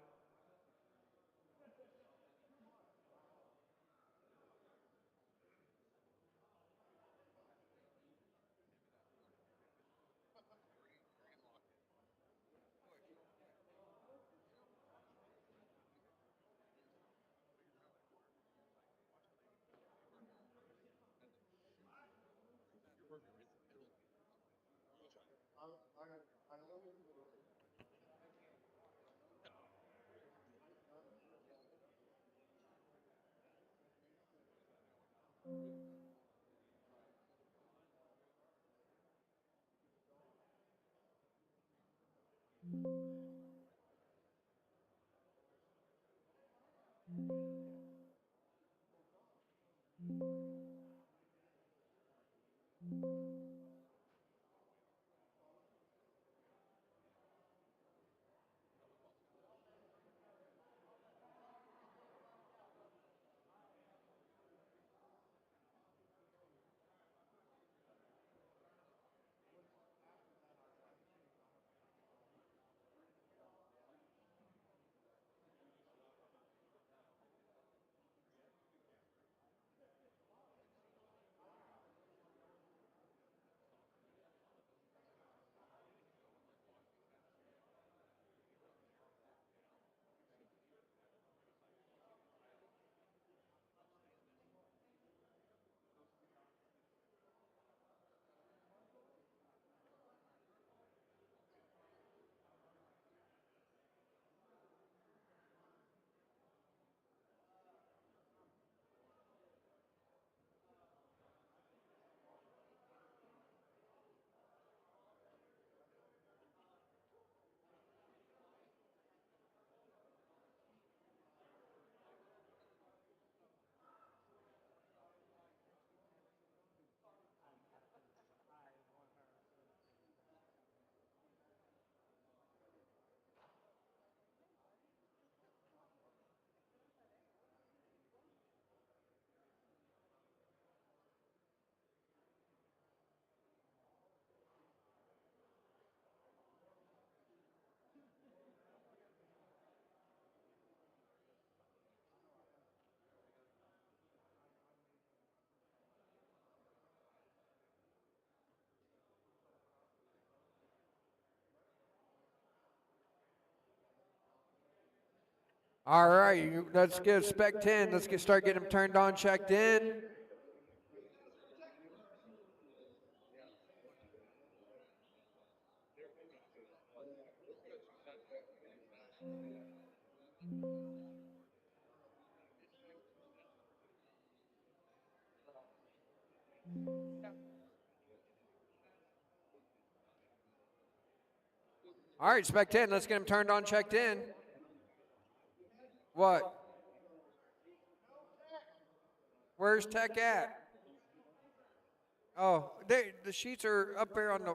All right, let's get Spec 10. Let's start getting them turned on, checked in. All right, Spec 10, let's get them turned on, checked in. What? Where's Tech at? Oh, the sheets are up there on the...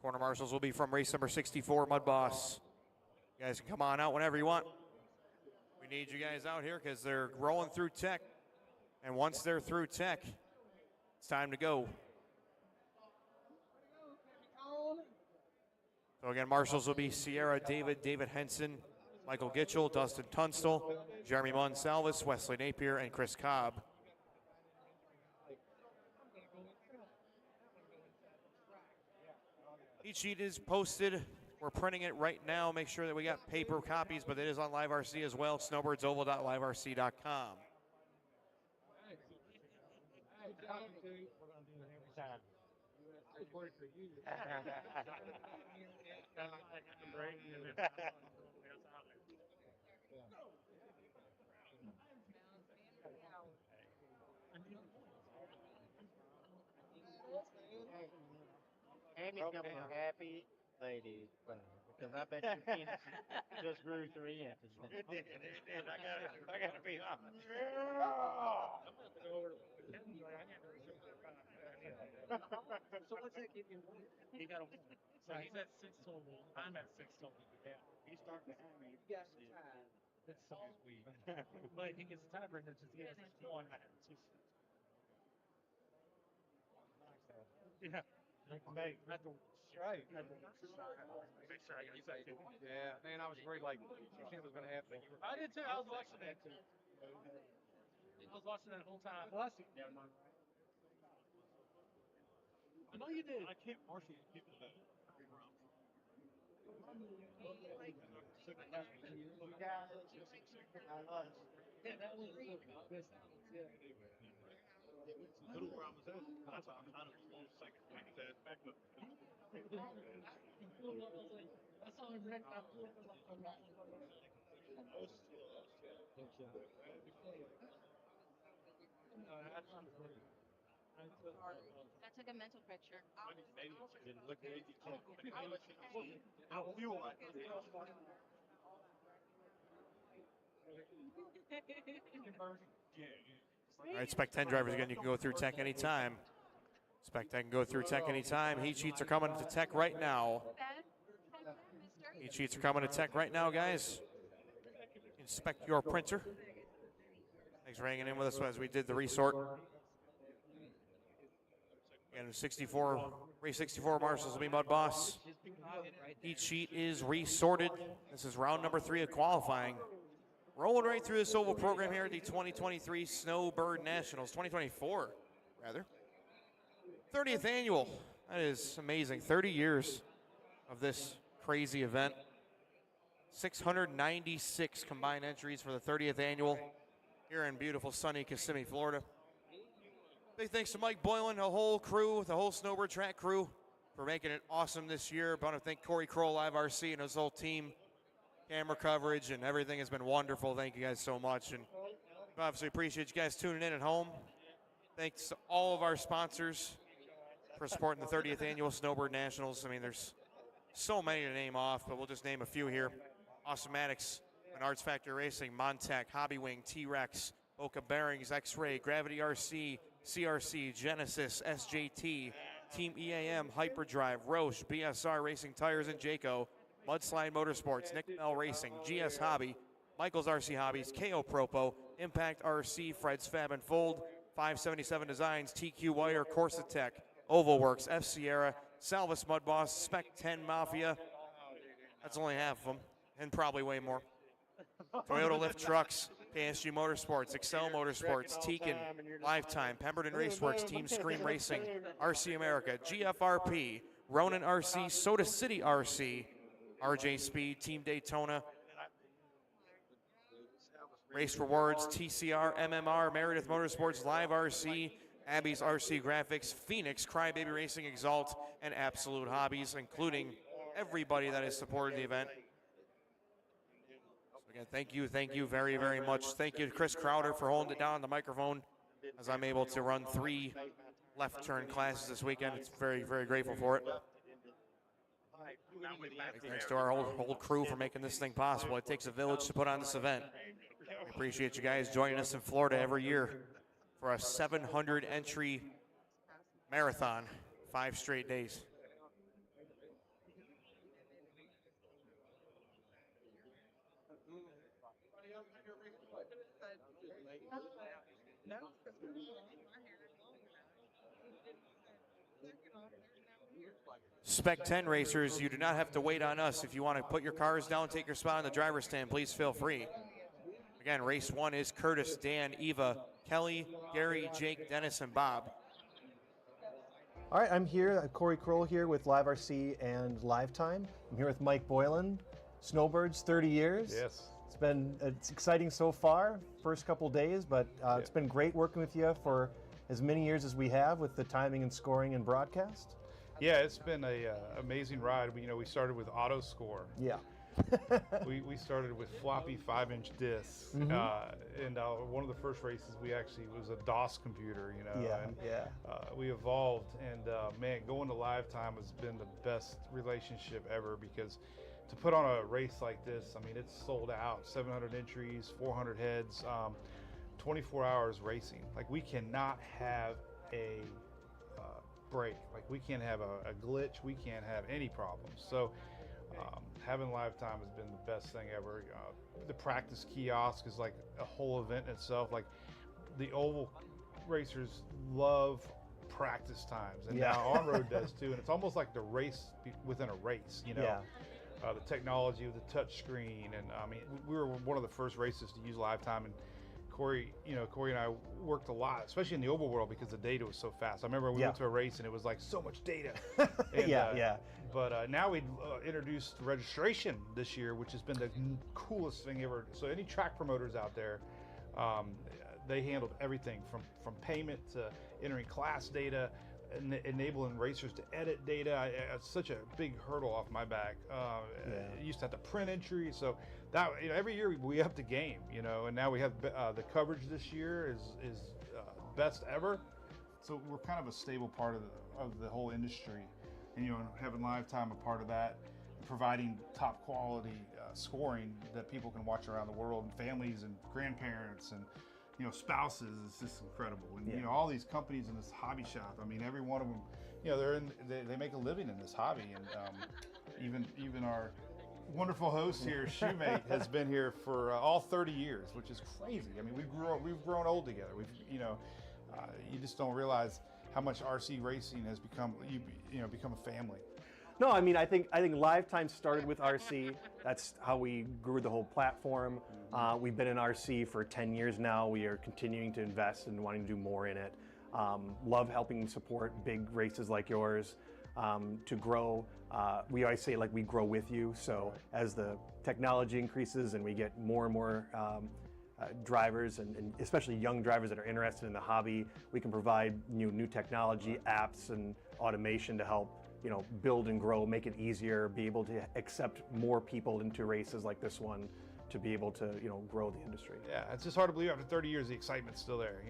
Corner marshals will be from race number 64, MUDBoss. You guys can come on out whenever you want. We need you guys out here because they're rolling through tech. And once they're through tech, it's time to go. So again, marshals will be Sierra David, David Henson, Michael Gitchell, Dustin Tunstall, Jeremy Monsalvis, Wesley Napier, and Chris Cobb. Each sheet is posted. We're printing it right now. Make sure that we got paper copies, but it is on Live RC as well. snowbirdsoval.liverc.com. Amy's gonna be happy lady, because I bet your penis just grew 3 inches. It did. I gotta be honest. So what's that give you? He got a, so he's at 6 total. I'm at 6 total. Yeah. He's starting to have me. Yes, time. That's so sweet. But he gets a tiebreaker just he has one. Yeah. Right. Yeah, man, I was worried like something was gonna happen. I did too. I was watching that too. I was watching that the whole time. I know you did. I can't marshal people that. Yeah, that was the best. Yeah. Little where I was at, that's why I'm kind of almost like that back up. I saw him wreck. I flew up like a rock. I took a mental picture. All right, Spec 10 drivers, again, you can go through tech anytime. Spec 10 can go through tech anytime. Heat sheets are coming to tech right now. Heat sheets are coming to tech right now, guys. Inspect your printer. Thanks for hanging in with us as we did the resort. Again, race 64 marshals will be MUDBoss. Each sheet is resorted. This is round number 3 of qualifying. Rolling right through this oval program here at the 2023 Snowbird Nationals, 2024, rather. 30th annual. That is amazing. 30 years of this crazy event. 696 combined entries for the 30th annual here in beautiful sunny Kissimmee, Florida. Big thanks to Mike Boylan, the whole crew, the whole Snowbird track crew for making it awesome this year. I want to thank Corey Kroll, Live RC, and his whole team. Camera coverage and everything has been wonderful. Thank you guys so much. And obviously appreciate you guys tuning in at home. Thanks to all of our sponsors for supporting the 30th annual Snowbird Nationals. I mean, there's so many to name off, but we'll just name a few here. Awesomatics, Menards Factory Racing, Montec, Hobby Wing, T-Rex, Boca Bearings, X-Ray, Gravity RC, CRC, Genesis, SJT, Team EAM, Hyperdrive, Roche, BSR Racing Tires, and Jayco. Mudslide Motorsports, Nick Bell Racing, GS Hobby, Michael's RC Hobbies, KO Propo, Impact RC, Fred's Fab and Fold, 577 Designs, TQ Wire, Corsa Tech, Oval Works, F Sierra, Salvus MUDBoss, Spec 10 Mafia. That's only half of them, and probably way more. Toyota Lift Trucks, PSG Motorsports, Excel Motorsports, Tekin, Lifetime, Pemberton Raceworks, Team Scream Racing, RC America, GFRP, Ronin RC, Soda City RC, RJ Speed, Team Daytona, Race Rewards, TCR, MMR, Meredith Motorsports, Live RC, Abby's RC Graphics, Phoenix, Crybaby Racing, Exalt, and Absolute Hobbies, including everybody that has supported the event. So again, thank you very, very much. Thank you to Chris Crowder for holding it down on the microphone as I'm able to run 3 left turn classes this weekend. It's very, very grateful for it. Thanks to our whole crew for making this thing possible. It takes a village to put on this event. We appreciate you guys joining us in Florida every year for a 700 entry marathon, 5 straight days. Spec 10 racers, you do not have to wait on us. If you want to put your cars down, take your spot on the driver's stand, please feel free. Again, race 1 is Curtis, Dan, Eva, Kelly, Gary, Jake, Dennis, and Bob. All right, I'm here, Corey Kroll here with Live RC and Lifetime. I'm here with Mike Boylan, Snowbirds, 30 years. Yes. It's exciting so far, first couple days, but it's been great working with you for as many years as we have with the timing and scoring and broadcast. Yeah, it's been a amazing ride. We started with auto score. Yeah. we started with floppy 5-inch discs, and one of the first races we actually was a DOS computer, we evolved, and man, going to Lifetime has been the best relationship ever, because to put on a race like this, I mean, it's sold out, 700 entries, 400 heads, 24 hours racing. Like, we cannot have a break. Like, we can't have a glitch. We can't have any problems. So having Lifetime has been the best thing ever. The practice kiosk is like a whole event in itself. Like, the oval racers love practice times, and now on-road does too. And it's almost like the race within a race, the technology with the touch screen. And I mean, we were one of the first races to use Lifetime, and Corey and I worked a lot, especially in the oval world, because the data was so fast. I remember we went to a race and it was like so much data. And, But now we introduced registration this year, which has been the coolest thing ever. So any track promoters out there, they handled everything from payment to entering class data, enabling racers to edit data. It's such a big hurdle off my back. You used to have to print entries, so that every year we up the game, and now we have the coverage this year is best ever. So we're kind of a stable part of the whole industry, and having Lifetime a part of that, providing top quality scoring that people can watch around the world, and families and grandparents and spouses, is just incredible. And all these companies in this hobby shop, I mean, every one of them, they make a living in this hobby. And even our wonderful host here, Shoemate, has been here for all 30 years, which is crazy. I mean, we've grown old together. You just don't realize how much RC racing has become a family. No, I mean, I think Lifetime started with RC. That's how we grew the whole platform. We've been in RC for 10 years now. We are continuing to invest and wanting to do more in it. Love helping support big races like yours to grow. We always say, like, we grow with you. So as the technology increases and we get more and more drivers, and especially young drivers that are interested in the hobby, we can provide new technology, apps, and automation to help build and grow, make it easier, be able to accept more people into races like this one, to be able to grow the industry. Yeah, it's just hard to believe after 30 years the excitement's still there.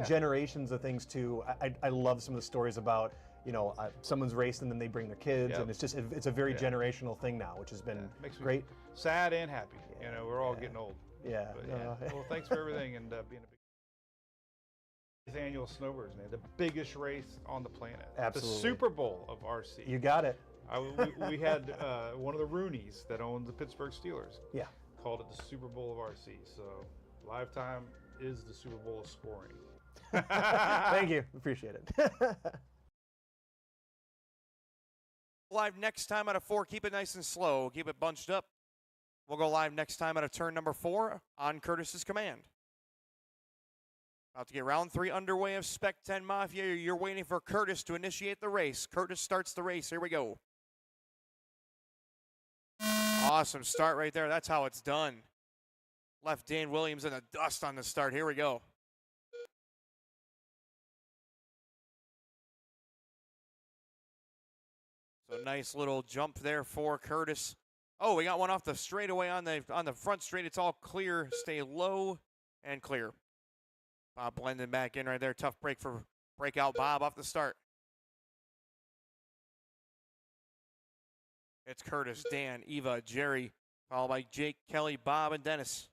Generations of things too. I love some of the stories about someone's raced and then they bring their kids, and it's a very generational thing now, which has been great. Sad and happy. We're all getting old. Well, thanks for everything, and being a big annual Snowbirds, man, the biggest race on the planet. Absolutely. The Super Bowl of RC. You got it. We had one of the Rooneys that owned the Pittsburgh Steelers. Yeah. Called it the Super Bowl of RC. So Lifetime is the Super Bowl of scoring. Thank you. Appreciate it. Live next time out of 4. Keep it nice and slow. Keep it bunched up. We'll go live next time out of turn number 4 on Curtis's command. About to get round 3 underway of Spec 10 Mafia. You're waiting for Curtis to initiate the race. Curtis starts the race. Here we go. Awesome start right there. That's how it's done. Left Dan Williams in the dust on the start. Here we go. So nice little jump there for Curtis. Oh, we got one off the straightaway on the front straight. It's all clear. Stay low and clear. Bob blending back in right there. Tough break for breakout Bob off the start. It's Curtis, Dan, Eva, Jerry, followed by Jake, Kelly, Bob, and Dennis.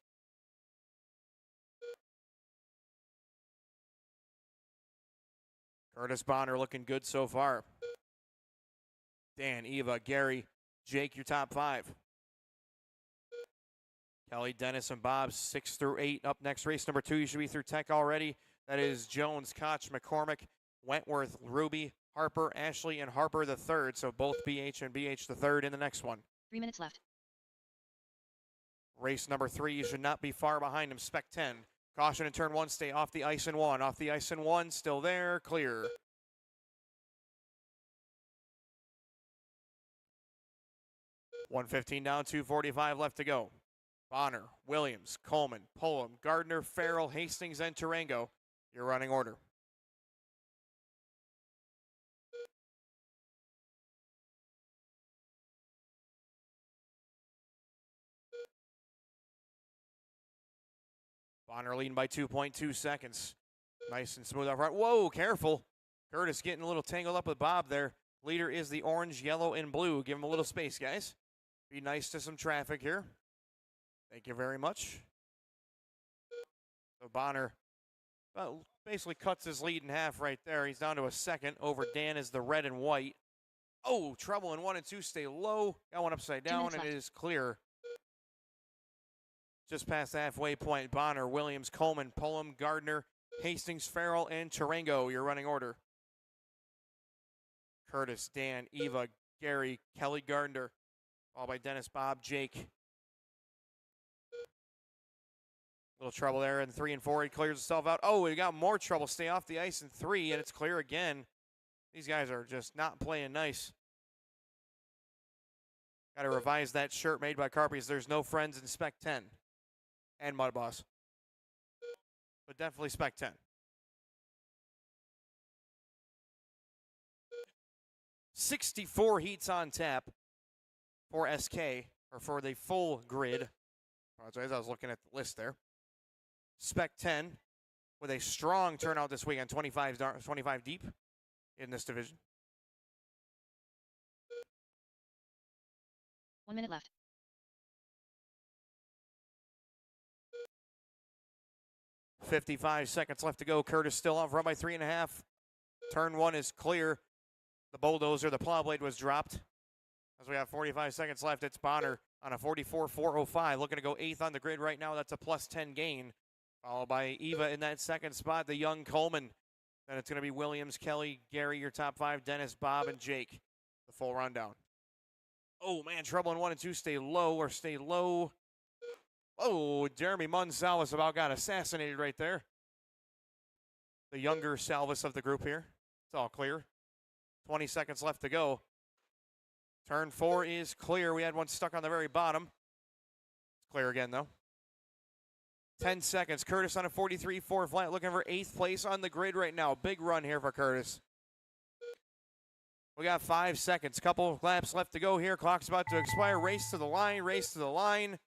Curtis Bonner looking good so far. Dan, Eva, Gary, Jake, your top 5. Kelly, Dennis, and Bob, 6 through 8. Up next, race number 2. You should be through tech already. That is Jones, Koch, McCormick, Wentworth, Ruby, Harper, Ashley, and Harper the third. So both BH and BH the third in the next one. 3 minutes left. Race number 3, you should not be far behind him. Spec 10. Caution in turn 1, stay off the ice in 1. Off the ice in 1, still there, clear. $115 down, $245 left to go. Bonner, Williams, Coleman, Pullum, Gardner, Farrell, Hastings, and Tarango. Your running order. Bonner leading by 2.2 seconds. Nice and smooth up front. Whoa, careful. Curtis getting a little tangled up with Bob there. Leader is the orange, yellow, and blue. Give him a little space, guys. Be nice to some traffic here. Thank you very much. So Bonner basically cuts his lead in half right there. He's down to a second. Over Dan is the red and white. Oh, trouble in 1 and 2. Stay low. Got one upside down, and it is clear. Just past the halfway point. Bonner, Williams, Coleman, Pullum, Gardner, Hastings, Farrell, and Tarango. Your running order. Curtis, Dan, Eva, Gary, Kelly, Gardner. All by Dennis, Bob, Jake. Little trouble there in 3 and 4. He clears himself out. Oh, he got more trouble. Stay off the ice in 3, and it's clear again. These guys are just not playing nice. Got to revise that shirt made by Carpies. There's no friends in Spec 10 and MUDBoss. But definitely Spec 10. $64 heats on tap for SK, or for the full grid. Apologize, I was looking at the list there. Spec 10 with a strong turnout this weekend, 25 deep in this division. 1 minute left. $55 seconds left to go. Curtis still off, run by 3.5. Turn 1 is clear. The bulldozer, the plow blade was dropped. As we have 45 seconds left, it's Bonner on a 44.405. Looking to go 8th on the grid right now. That's a plus 10 gain. Followed by Eva in that second spot, the young Coleman. Then it's going to be Williams, Kelly, Gary, your top 5, Dennis, Bob, and Jake. The full rundown. Oh, man, trouble in 1 and 2. Stay low or stay low. Oh, Jeremy Munsalvis about got assassinated right there. The younger Salvis of the group here. It's all clear. 20 seconds left to go. Turn 4 is clear. We had one stuck on the very bottom. It's clear again, though. 10 seconds. Curtis on a 43.4 flat, looking for 8th place on the grid right now. Big run here for Curtis. We got 5 seconds. Couple laps left to go here. Clock's about to expire. Race to the line. Race to the line.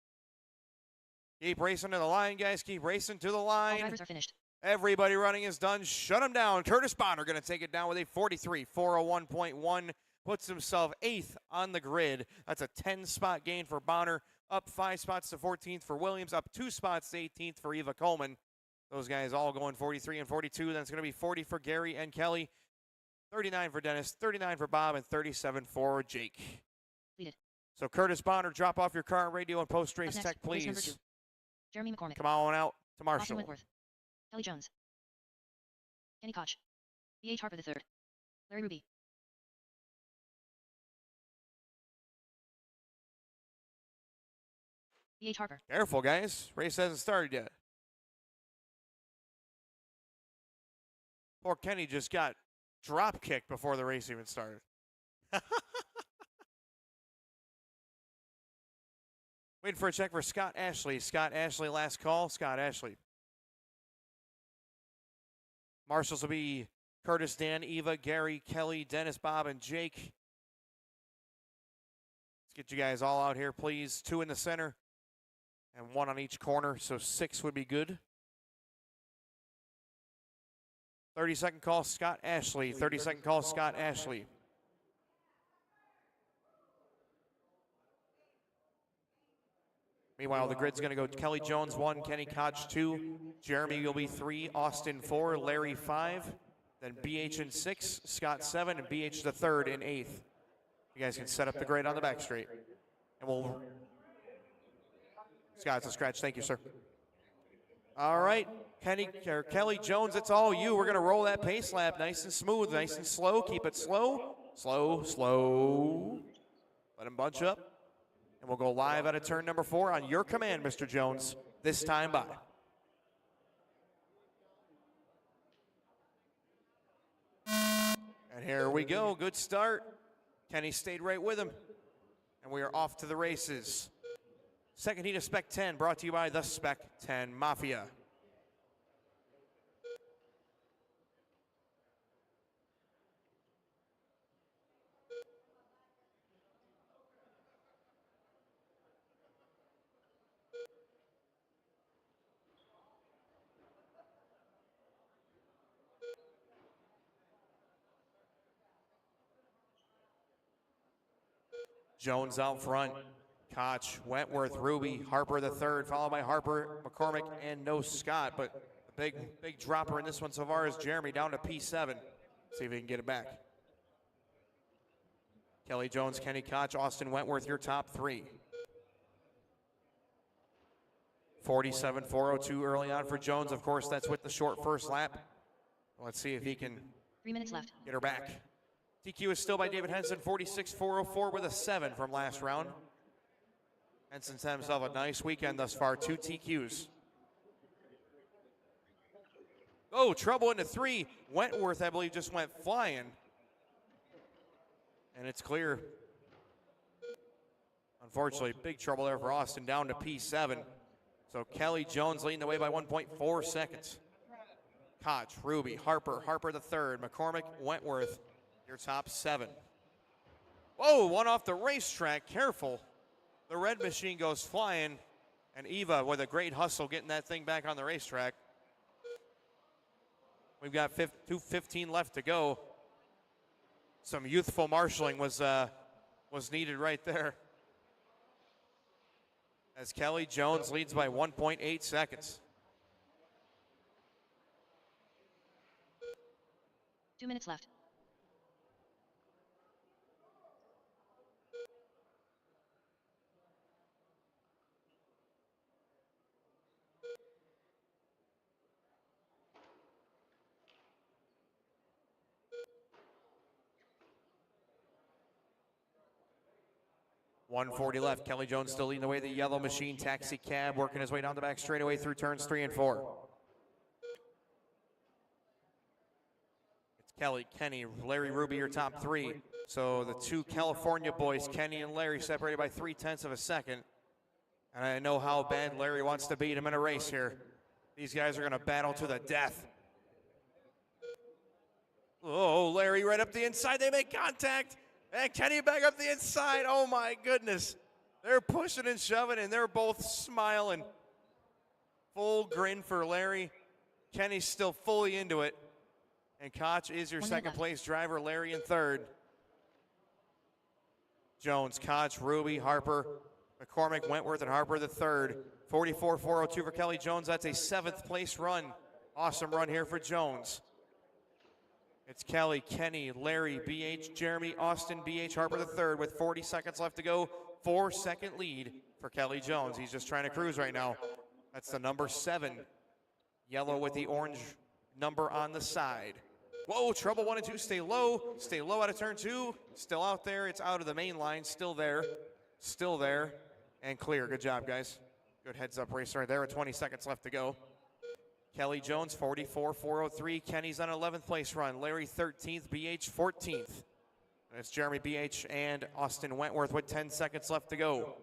Keep racing to the line, guys. Keep racing to the line. All drivers are finished. Everybody running is done. Shut him down. Curtis Bonner going to take it down with a 43.401.1. Puts himself 8th on the grid. That's a 10-spot gain for Bonner. Up 5 spots to 14th for Williams. Up 2 spots to 18th for Eva Coleman. Those guys all going 43 and 42. Then it's going to be 40 for Gary and Kelly. 39 for Dennis. 39 for Bob. And 37 for Jake. Lead it. So Curtis Bonner, drop off your car, radio, and post-race Up next, tech, race number please. 2. Jeremy McCormick. Come on out to Austin Marshall. Wentworth. Kelly Jones. Kenny Koch. B.H. Harper III. Larry Ruby. B.H. Harper. Careful, guys. Race hasn't started yet. Poor Kenny just got drop kicked before the race even started. Waiting for a check for Scott Ashley. Scott Ashley, last call. Scott Ashley. Marshals will be Curtis, Dan, Eva, Gary, Kelly, Dennis, Bob, and Jake. Let's get you guys all out here, please. 2 in the center and 1 on each corner, so 6 would be good. 30-second call, Scott Ashley. 30-second call, Scott Ashley. Meanwhile, the grid's going to go Kelly Jones 1, Kenny Koch 2, Jeremy will be 3, Austin 4, Larry 5, then BH in 6, Scott 7, and BH the 3rd in 8th. You guys can set up the grid on the back straight. And we'll... Scott's a scratch. Thank you, sir. All right. Kelly Jones, it's all you. We're going to roll that pace lap nice and smooth, nice and slow. Keep it slow, slow, slow. Let him bunch up. And we'll go live out of turn number 4 on your command, Mr. Jones, this time by. And here we go. Good start. Kenny stayed right with him. And we are off to the races. Second heat of Spec 10 brought to you by the Spec 10 Mafia. Jones out front. Koch, Wentworth, Ruby, Harper the third, followed by Harper, McCormick, and no Scott. But the big dropper in this one so far is Jeremy down to P7. See if he can get it back. Kelly Jones, Kenny Koch, Austin Wentworth, your top 3. 47.402 early on for Jones. Of course, that's with the short first lap. Let's see if he can 3 minutes left. Get her back. TQ is still by David Henson, 46.404 with a 7 from last round. Henson's had himself a nice weekend thus far, 2 TQs. Oh, trouble into 3. Wentworth, I believe, just went flying. And it's clear. Unfortunately, big trouble there for Austin, down to P7. So Kelly Jones leading the way by 1.4 seconds. Koch, Ruby, Harper the third, McCormick, Wentworth, your top 7. Whoa, one off the racetrack, careful. The red machine goes flying, and Eva with a great hustle getting that thing back on the racetrack. We've got 2:15 left to go. Some youthful marshaling was needed right there. As Kelly Jones leads by 1.8 seconds. 2 minutes left. .140 left. Kelly Jones still leading the way. The yellow machine taxi cab working his way down the back straightaway through turns 3 and 4. It's Kelly, Kenny, Larry, Ruby, your top 3. So the 2 California boys, Kenny and Larry, separated by 0.3 of a second. And I know how bad Larry wants to beat him in a race here. These guys are going to battle to the death. Oh, Larry right up the inside. They make contact. And Kenny back up the inside. Oh, my goodness. They're pushing and shoving, and they're both smiling. Full grin for Larry. Kenny's still fully into it. And Koch is your second-place driver. Larry in third. Jones, Koch, Ruby, Harper, McCormick, Wentworth, and Harper the third. 44.402 for Kelly Jones. That's a 7th-place run. Awesome run here for Jones. It's Kelly, Kenny, Larry, BH, Jeremy, Austin, BH, Harper the third with 40 seconds left to go. 4-second lead for Kelly Jones. He's just trying to cruise right now. That's the number 7. Yellow with the orange number on the side. Whoa, trouble 1 and 2. Stay low out of turn 2. Still out there. It's out of the main line. Still there, and clear. Good job, guys. Good heads-up race right there with 20 seconds left to go. Kelly Jones, 44.403. Kenny's on an 11th place run. Larry 13th, BH 14th. That's Jeremy BH and Austin Wentworth with 10 seconds left to go.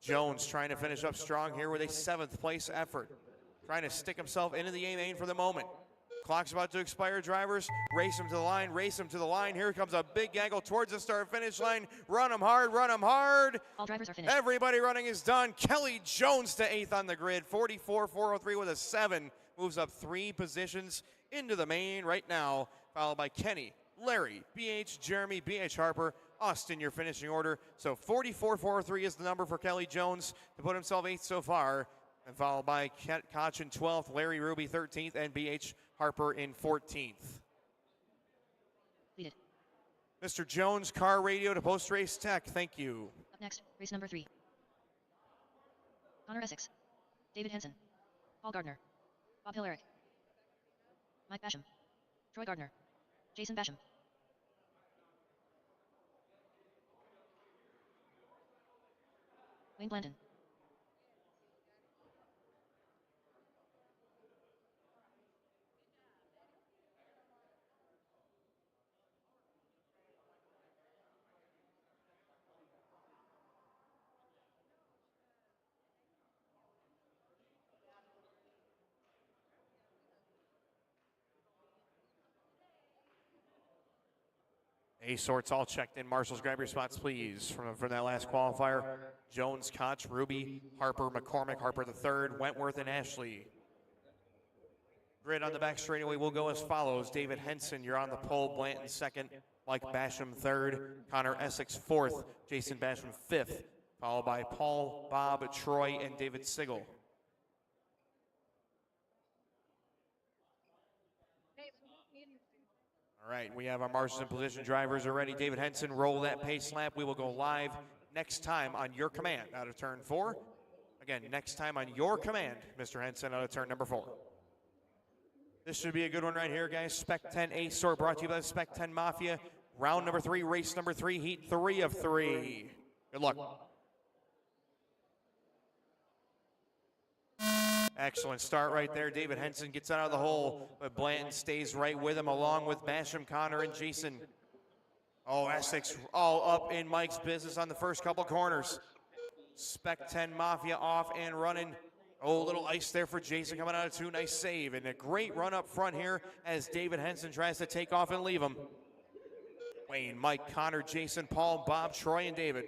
Jones trying to finish up strong here with a 7th place effort. Trying to stick himself into the A-main for the moment. Clock's about to expire, drivers. Race him to the line, race him to the line. Here comes a big angle towards the start-finish line. Run him hard, run him hard. All drivers are finished. Everybody running is done. Kelly Jones to 8th on the grid. 44.403 with a 7. Moves up 3 positions into the main right now, followed by Kenny, Larry, BH, Jeremy, BH Harper, Austin, your finishing order. So 44.403 is the number for Kelly Jones to put himself 8th so far, and followed by Koch in 12th, Larry Ruby 13th, and BH Harper in 14th. Lead it. Mr. Jones, car radio to post-race tech. Thank you. Up next, race number 3. Connor Essex, David Henson, Paul Gardner, Bob Hill Eric. Mike Basham. Troy Gardner. Jason Basham. Wayne Blandon. A sorts all checked in. Marshals, grab your spots, please. From that last qualifier, Jones, Koch, Ruby, Harper, McCormick, Harper the third, Wentworth, and Ashley. Grid on the back straightaway will go as follows. David Henson, you're on the pole. Blanton second. Mike Basham third. Connor Essex fourth. Jason Basham fifth. Followed by Paul, Bob, Troy, and David Sigel. All right, we have our marshals in position. Drivers are ready. David Henson, roll that pace lap. We will go live next time on your command out of turn 4. Again, next time on your command, Mr. Henson, out of turn number 4. This should be a good one right here, guys. Spec 10 A-Sort brought to you by the Spec 10 Mafia. Round number 3, race number 3, heat 3 of 3. Good luck. Excellent start right there. David Henson gets out of the hole, but Blanton stays right with him along with Basham, Connor, and Jason. Oh, Essex all up in Mike's business on the first couple corners. Spec 10 Mafia off and running. Oh, little ice there for Jason coming out of 2. Nice save. And a great run up front here as David Henson tries to take off and leave him. Wayne, Mike, Connor, Jason, Paul, Bob, Troy, and David.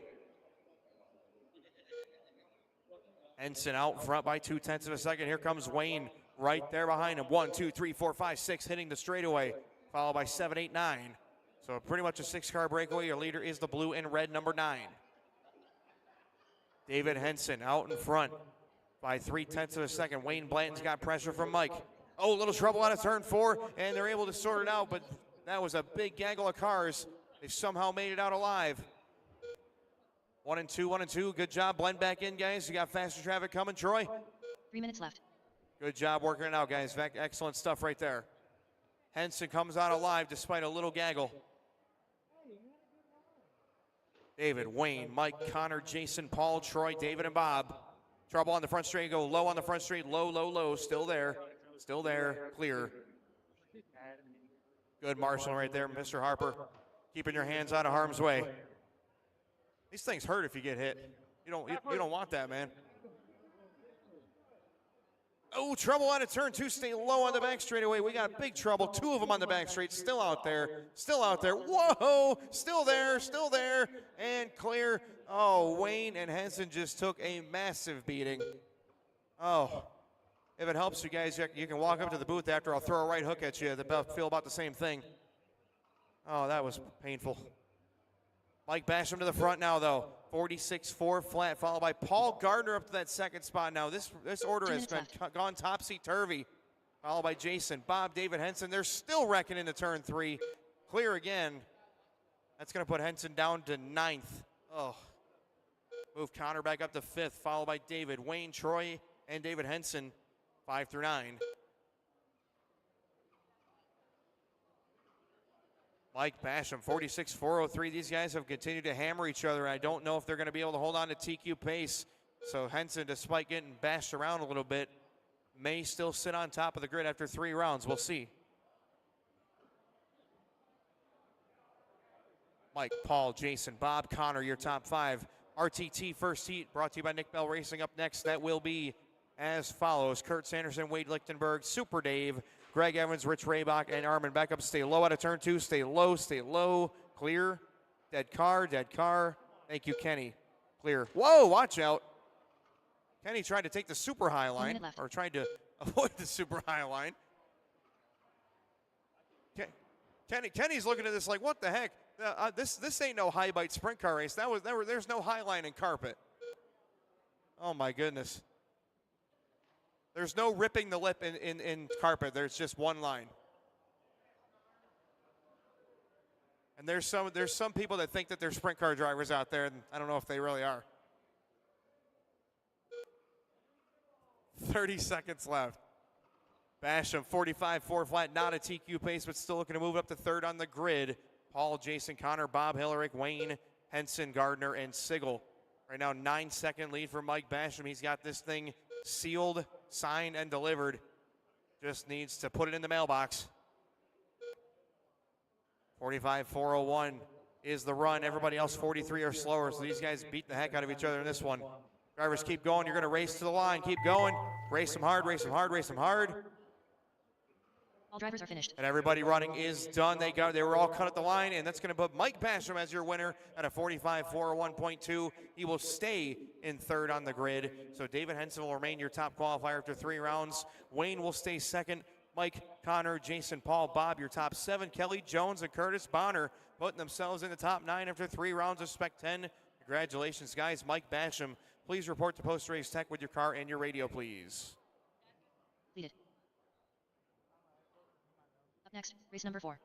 Henson out front by 0.2 of a second. Here comes Wayne right there behind him. 1, 2, 3, 4, 5, 6 hitting the straightaway, followed by 7, 8, 9. So pretty much a 6-car breakaway. Your leader is the blue and red number 9. David Henson out in front by 0.3 of a second. Wayne Blanton's got pressure from Mike. Oh, a little trouble out of turn 4, and they're able to sort it out, but that was a big gaggle of cars. They somehow made it out alive. 1 and 2, 1 and 2. Good job. Blend back in, guys. You got faster traffic coming, Troy. 3 minutes left. Good job working it out, guys. Excellent stuff right there. Henson comes out alive despite a little gaggle. David, Wayne, Mike, Connor, Jason, Paul, Troy, David, and Bob. Trouble on the front straight. Go low on the front straight. Low, low, low. Still there. Still there. Clear. Good marshal right there, Mr. Harper. Keeping your hands out of harm's way. These things hurt if you get hit. You don't want that, man. Oh, trouble out of turn 2. Stay low on the back straightaway. We got big trouble. 2 of them on the back straight. Still out there. Still out there. Whoa! Still there. Still there. And clear. Oh, Wayne and Henson just took a massive beating. Oh, if it helps you guys, you can walk up to the booth after. I'll throw a right hook at you. They'll feel about the same thing. Oh, that was painful. Mike Basham to the front now, though. 46-4 flat, followed by Paul Gardner up to that second spot now. This order has gone topsy-turvy. Followed by Jason, Bob, David Henson. They're still wrecking into turn 3. Clear again. That's going to put Henson down to 9th. Oh. Move Connor back up to 5th, followed by David, Wayne, Troy, and David Henson, 5 through 9. Mike Basham, 46-403. These guys have continued to hammer each other. I don't know if they're going to be able to hold on to TQ pace. So Henson, despite getting bashed around a little bit, may still sit on top of the grid after 3 rounds. We'll see. Mike, Paul, Jason, Bob, Connor, your top 5. RTT first heat brought to you by Nick Bell Racing. Up next, that will be as follows. Kurt Sanderson, Wade Lichtenberg, Super Dave, Greg Evans, Rich Raybach, and Armin Beckham. Stay low out of turn 2. Stay low, clear. Dead car. Thank you, Kenny. Clear. Whoa, watch out. Kenny tried to take the super high line, or tried to avoid the super high line. Kenny's looking at this like, what the heck? This ain't no high bite sprint car race. There's no high line in carpet. Oh my goodness. There's no ripping the lip in carpet. There's just one line. And there's some people that think that they're sprint car drivers out there, and I don't know if they really are. 30 seconds left. Basham, 45-4 flat, not a TQ pace, but still looking to move up to third on the grid. Paul, Jason, Connor, Bob, Hillerick, Wayne, Henson, Gardner, and Sigel. Right now, 9-second lead for Mike Basham. He's got this thing sealed, signed, and delivered. Just needs to put it in the mailbox. 45-401 is the run. Everybody else 43 or slower, so these guys beat the heck out of each other in this one. Drivers, keep going. You're going to race to the line. Keep going. Race them hard, race them hard, race them hard. All drivers are finished. And everybody running is done. They were all cut at the line, and that's going to put Mike Basham as your winner at a 45-401.2. He will stay in third on the grid. So David Henson will remain your top qualifier after 3 rounds. Wayne will stay second. Mike, Connor, Jason, Paul, Bob, your top 7. Kelly, Jones, and Curtis Bonner putting themselves in the top 9 after 3 rounds of Spec 10. Congratulations, guys. Mike Basham, please report to post-race tech with your car and your radio, please. Lead it. Up next, race number 4.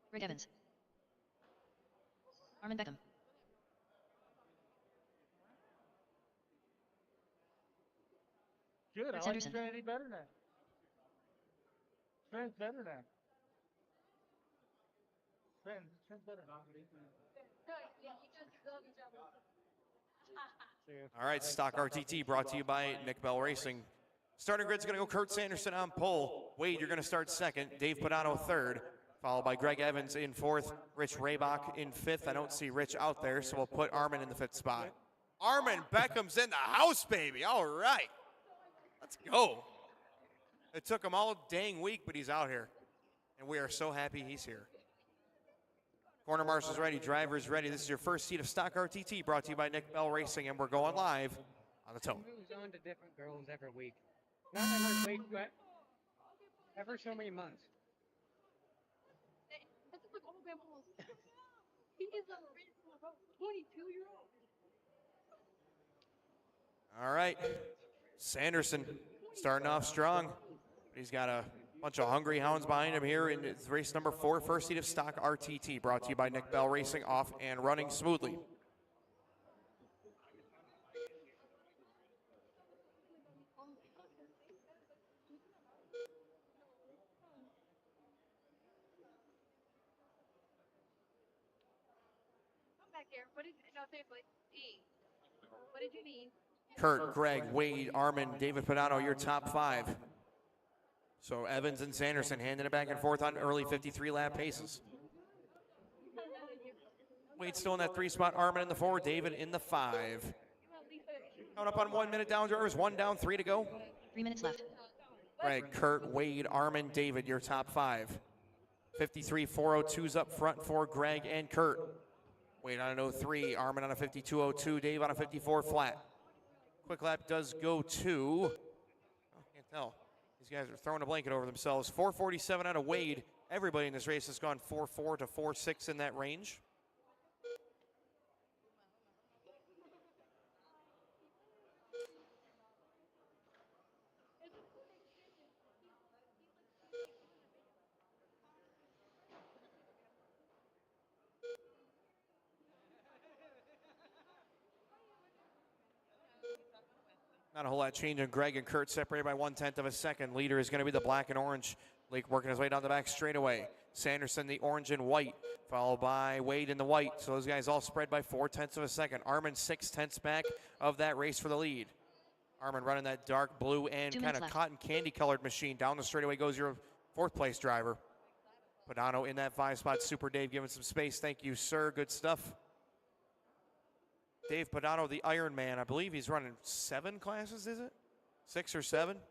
Greg Evans. Armin Beckham. Good. Rex I like Anderson. Trinity better now. Trent's better now. Trent's better now. All right, Stock RTT brought to you by Nick Bell Racing. Starting grid's going to go Kurt Sanderson on pole. Wade, you're going to start second. Dave Padano third, followed by Greg Evans in fourth. Rich Raybach in fifth. I don't see Rich out there, so we'll put Armin in the 5th spot. Armin Beckham's in the house, baby. All right. Let's go. It took him all dang week, but he's out here. And we are so happy he's here. Corner marshal's ready, driver's ready. This is your first seat of Stock RTT brought to you by Nick Bell Racing, and we're going live on the tone. Moves on to different girls every week. Not every week, but every so many months. He is a 22-year-old. All right. Sanderson starting off strong. He's got a bunch of hungry hounds behind him here in race number 4, first seat of Stock RTT, brought to you by Nick Bell Racing, off and running smoothly. Come back here. What did no seriously? E. What did you need? Kurt, Greg, Wade, Armin, David Padano, your top 5. So Evans and Sanderson handing it back and forth on early 53-lap paces. Wade still in that 3 spot, Armin in the 4, David in the 5. Coming up on 1 minute down, drivers, 1 down, 3 to go. 3 minutes left. Greg, Kurt, Wade, Armin, David, your top 5. 53-402's up front for Greg and Kurt. Wade on an 03, Armin on a 52-02, Dave on a 54 flat. Quick lap does go to, can't tell. These guys are throwing a blanket over themselves. 4:47 out of Wade. Everybody in this race has gone 4.4 to 4.6 in that range. Not a whole lot changing. Greg and Kurt separated by 1/10 of a second. Leader is going to be the black and orange. Leak working his way down the back straightaway. Sanderson, the orange and white, followed by Wade in the white. So those guys all spread by 4/10 of a second. Armin 6/10 back of that race for the lead. Armin running that dark blue and kind of cotton candy colored machine. Down the straightaway goes your 4th place driver. Padano in that 5 spot. Super Dave giving some space. Thank you, sir. Good stuff. Dave Padano, the Iron Man. I believe he's running 7 classes, is it? 6 or 7?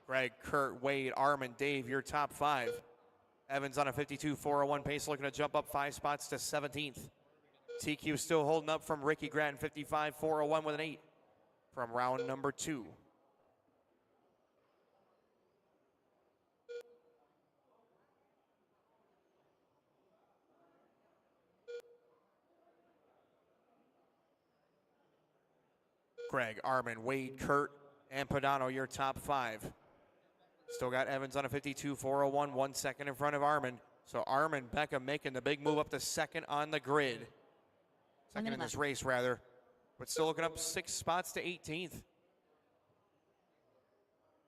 Greg, Kurt, Wade, Armin, Dave, your top 5. Evans on a 52-401 pace, looking to jump up 5 spots to 17th. TQ still holding up from Ricky Gratton, 55-401 with an 8 from round number 2. Greg, Armin, Wade, Kurt, and Padano, your top 5. Still got Evans on a 52-401, 1 second in front of Armin. So Armin Beckham making the big move up to 2nd on the grid. Second in minute this race, rather. But still looking up 6 spots to 18th.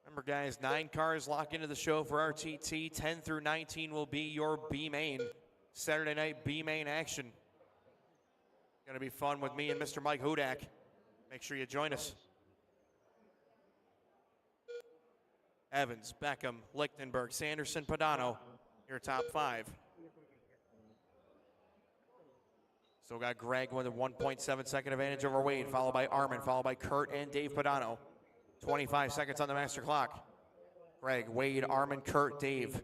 Remember, guys, 9 cars lock into the show for RTT. 10 through 19 will be your B main. Saturday night B main action. Going to be fun with me and Mr. Mike Hudak. Make sure you join us. Evans, Beckham, Lichtenberg, Sanderson, Padano, your top 5. Still got Greg with a 1.7 second advantage over Wade, followed by Armin, followed by Kurt and Dave Padano. 25 seconds on the master clock. Greg, Wade, Armin, Kurt, Dave.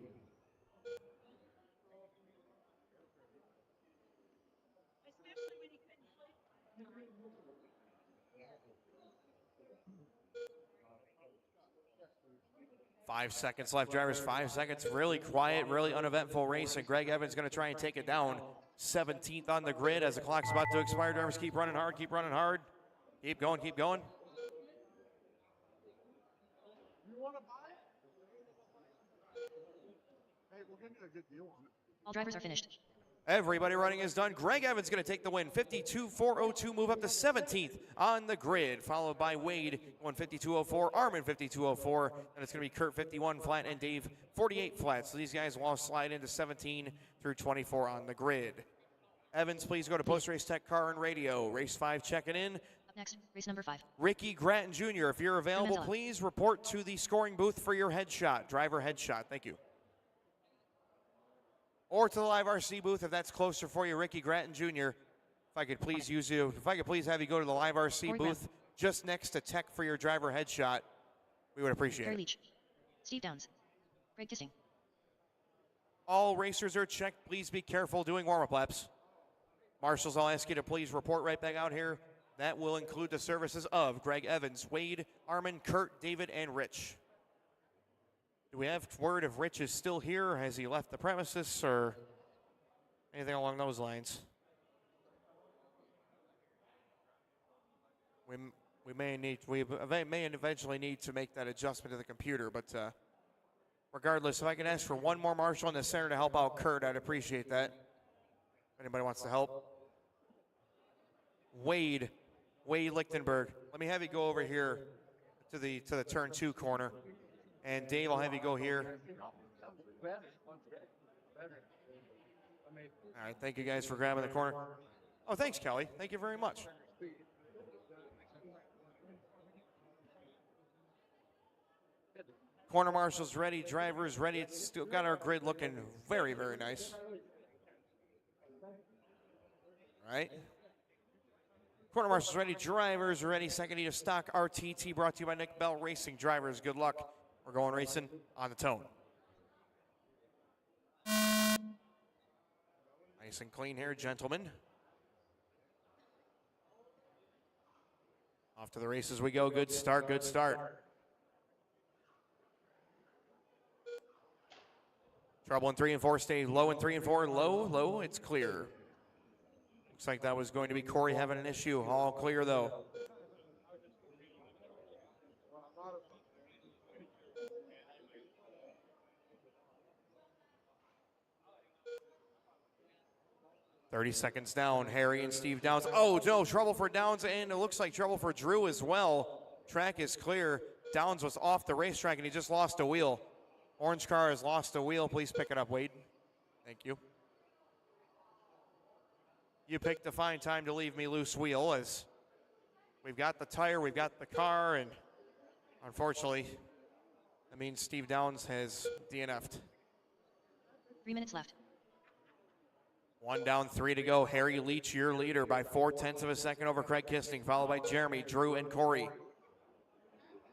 Five seconds left, drivers. 5 seconds. Really quiet, really uneventful race, and Greg Evans going to try and take it down. 17th on the grid as the clock's about to expire. Drivers keep running hard, keep running hard. Keep going, keep going. You want to buy it? Hey, we'll give you a good deal on it. All drivers are finished. Everybody running is done. Greg Evans going to take the win. 52.402, move up to 17th on the grid, followed by Wade, 52.04, Armin 52.04, and it's going to be Kurt 51 flat and Dave 48 flat. So these guys will all slide into 17 through 24 on the grid. Evans, please go to post-race tech car and radio. Race 5 checking in. Up next, race number 5. Ricky Gratton Jr., if you're available, Mendoza. please report to the scoring booth for your headshot, driver headshot. Thank you. Or to the live RC booth if that's closer for you, Ricky Gratton Jr. If I could please have you go to the live RC booth just next to tech for your driver headshot, we would appreciate Barry it. Leach. Steve Downs. Craig Kissing. All racers are checked. Please be careful doing warm-up laps. Marshals, I'll ask you to please report right back out here. That will include the services of Greg Evans, Wade, Armin, Kurt, David, and Rich. Do we have word if Rich is still here? Has he left the premises or anything along those lines? We may eventually need to make that adjustment to the computer, but regardless, if I can ask for one more marshal in the center to help out Kurt, I'd appreciate that. If anybody wants to help. Wade Lichtenberg. Let me have you go over here to the turn 2 corner. And Dave, I'll have you go here. All right, thank you guys for grabbing the corner. Oh, thanks, Kelly. Thank you very much. Corner marshals ready, drivers ready. It's still got our grid looking very, very nice. All right. Corner marshals ready, drivers ready. Second heat of stock RTT brought to you by Nick Bell Racing. Drivers, good luck. We're going racing on the tone. Nice and clean here, gentlemen. Off to the races we go. Good start, good start. Trouble in 3 and 4, stay low in 3 and 4, low, it's clear. Looks like that was going to be Corey having an issue. All clear though. .30 seconds down, Harry and Steve Downs. Oh no, trouble for Downs, and it looks like trouble for Drew as well. Track is clear. Downs was off the racetrack and he just lost a wheel. Orange car has lost a wheel. Please pick it up, Wade. Thank you. You picked a fine time to leave me loose wheel, as we've got the tire, we've got the car, and unfortunately, that means Steve Downs has DNF'd. 3 minutes left. 1 down, 3 to go. Harry Leach, your leader, by 0.4 of a second over Craig Kisting, followed by Jeremy, Drew, and Corey.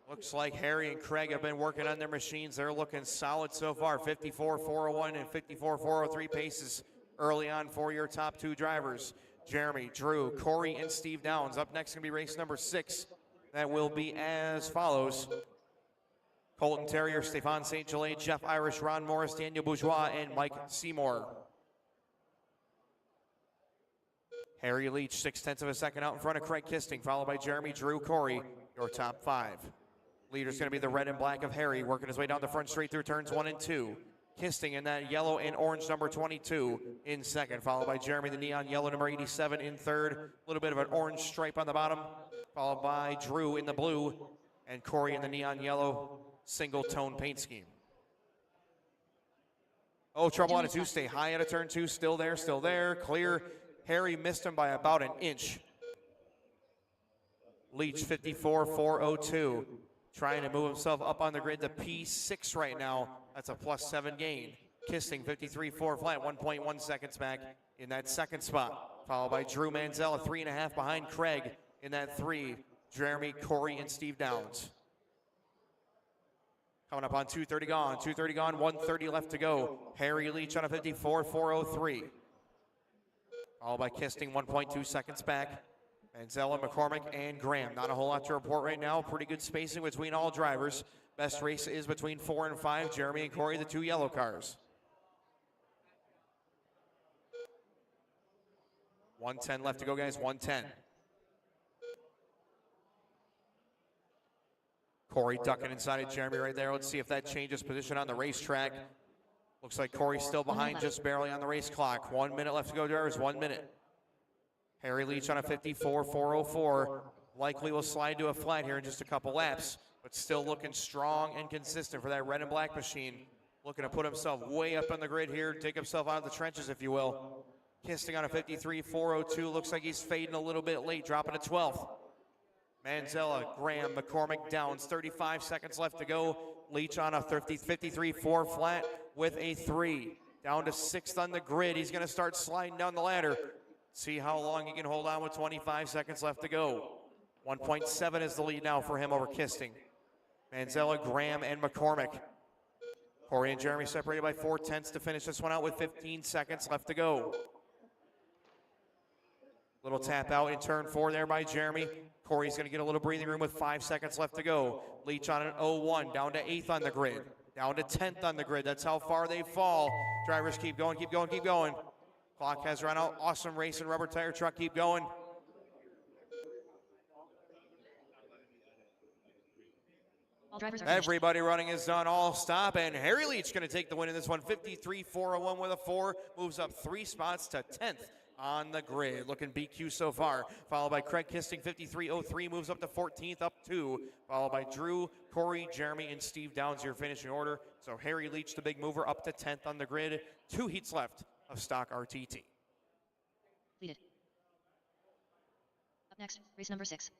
Looks like Harry and Craig have been working on their machines. They're looking solid so far. 54.401 and 54.403 paces early on for your top 2 drivers. Jeremy, Drew, Corey, and Steve Downs. Up next going to be race number 6. That will be as follows. Colton Terrier, Stefan St. Gelais, Jeff Irish, Ron Morris, Daniel Bourgeois, and Mike Seymour. Harry Leach, 0.6 of a second out in front of Craig Kisting, followed by Jeremy, Drew, Corey, your top 5. Leader's going to be the red and black of Harry, working his way down the front straight through turns 1 and 2. Kisting in that yellow and orange number 22 in second, followed by Jeremy, the neon yellow number 87 in third. A little bit of an orange stripe on the bottom, followed by Drew in the blue, and Corey in the neon yellow single tone paint scheme. Oh, trouble out of two, stay high out of turn two, still there, clear. Harry missed him by about an inch. Leach 54.402, trying to move himself up on the grid to P6 right now. That's a +7 gain. Kisting 53.4 flat, 1.1 seconds back in that second spot. Followed by Drew Manzella, 3.5 behind Craig in that 3. Jeremy, Corey, and Steve Downs. Coming up on 2:30 gone, 2:30 gone, 1:30 left to go. Harry Leach on a 54.403. Followed by Kisting, 1.2 seconds back. Manzella, McCormick, and Graham. Not a whole lot to report right now. Pretty good spacing between all drivers. Best race is between 4 and 5. Jeremy and Corey, the 2 yellow cars. 1:10 left to go, guys. 1:10. Corey ducking inside of Jeremy right there. Let's see if that changes position on the racetrack. Looks like Corey's still behind just barely on the race clock. 1 minute left to go, drivers. 1 minute. Harry Leach on a 54.404. Likely will slide to a flat here in just a couple laps, but still looking strong and consistent for that red and black machine. Looking to put himself way up on the grid here, take himself out of the trenches, if you will. Kisting on a 53.402. Looks like he's fading a little bit late, dropping to 12th. Manzella, Graham, McCormick, Downs, 35 seconds left to go. Leach on a 53.4 flat with a 3. Down to 6th on the grid. He's going to start sliding down the ladder. See how long he can hold on with 25 seconds left to go. 1.7 is the lead now for him over Kisting. Manzella, Graham, and McCormick. Corey and Jeremy separated by 4/10 to finish this one out with 15 seconds left to go. Little tap out in turn 4 there by Jeremy. Corey's going to get a little breathing room with 5 seconds left to go. Leach on an 0-1, down to 8th on the grid. Down to 10th on the grid. That's how far they fall. Drivers keep going, keep going, keep going. Clock has run out. Awesome race and rubber tire truck. Keep going. Everybody running is done. All stop. And Harry Leach going to take the win in this one. 53.401 with a 4. Moves up 3 spots to 10th on the grid. Looking BQ so far. Followed by Craig Kisting, 53.03. Moves up to 14th, up 2. Followed by Drew, Corey, Jeremy, and Steve Downs, your finishing order. So Harry Leach, the big mover, up to 10th on the grid. 2 heats left of stock RTT. Leaded. Up next, race number 6.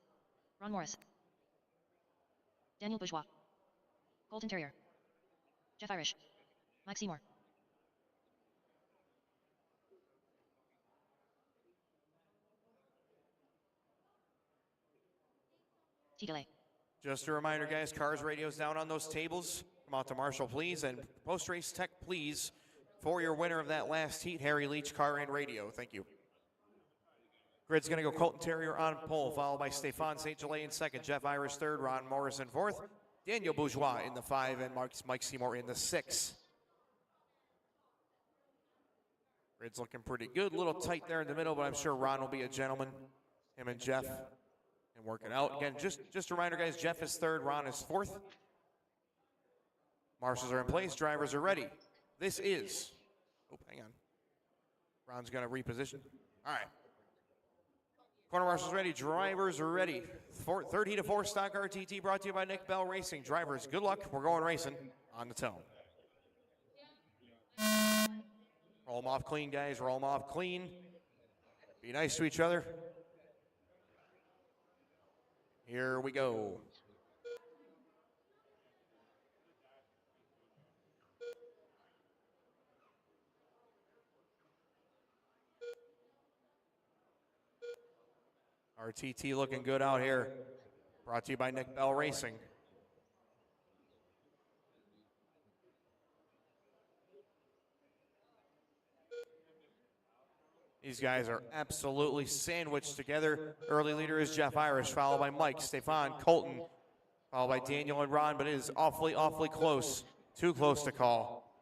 Ron Morris. Daniel Bourgeois. Colton Terrier. Jeff Irish. Mike Seymour. T-delay. Just a reminder, guys, cars, radios down on those tables. Come out to Marshall, please, and post-race tech, please, for your winner of that last heat, Harry Leach, car and radio. Thank you. Grid's going to go Colton Terrier on pole, followed by Stefan St. Gelais in second, Jeff Irish third, Ron Morris in fourth, Daniel Bourgeois in the 5, and Mike Seymour in the 6. Grid's looking pretty good. A little tight there in the middle, but I'm sure Ron will be a gentleman, him and Jeff, and work it out. Again, just a reminder, guys, Jeff is third, Ron is fourth. Marshals are in place, drivers are ready. This is, oh, hang on. Ron's going to reposition. All right. Corner marshals ready, drivers are ready. 30 to 4 stock RTT brought to you by Nick Bell Racing. Drivers, good luck. We're going racing on the tone. Roll them off clean, guys. Roll them off clean. Be nice to each other. Here we go. RTT looking good out here. Brought to you by Nick Bell Racing. These guys are absolutely sandwiched together. Early leader is Jeff Irish, followed by Mike, Stefan, Colton, followed by Daniel and Ron, but it is awfully, awfully close. Too close to call.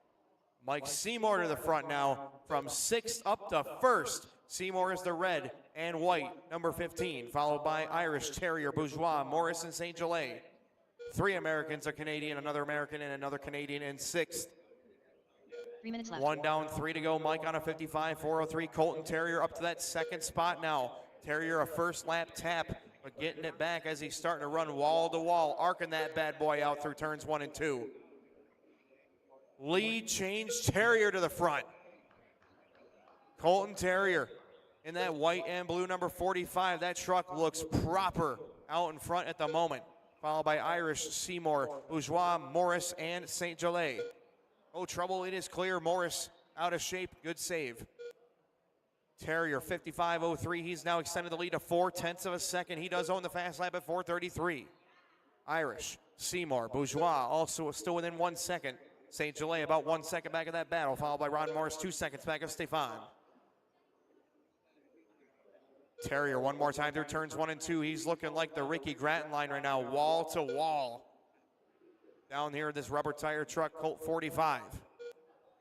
Mike Seymour to the front now, from 6th up to 1st. Seymour is the red and white, number 15, followed by Irish, Terrier, Bourgeois, Morris, and St. Gelais. 3 Americans, a Canadian, another American, and another Canadian in 6th. 3 minutes left. 1 down, 3 to go. Mike on a 55.403. Colton Terrier up to that second spot now. Terrier a first lap tap, but getting it back as he's starting to run wall to wall, arcing that bad boy out through turns 1 and 2. Lead change, Terrier to the front. Colton Terrier in that white and blue number 45. That truck looks proper out in front at the moment. Followed by Irish, Seymour, Bourgeois, Morris, and St. Gelais. Oh, trouble, it is clear. Morris out of shape, good save. Terrier, 55.03. He's now extended the lead to 0.4 of a second. He does own the fast lap at 4:33. Irish, Seymour, Bourgeois also still within 1 second. St. Gelais about 1 second back of that battle, followed by Ron Morris 2 seconds back of Stefan. Terrier one more time through turns 1 and 2. He's looking like the Ricky Grattan line right now, wall to wall. Down here, this rubber tire truck, Colt 45.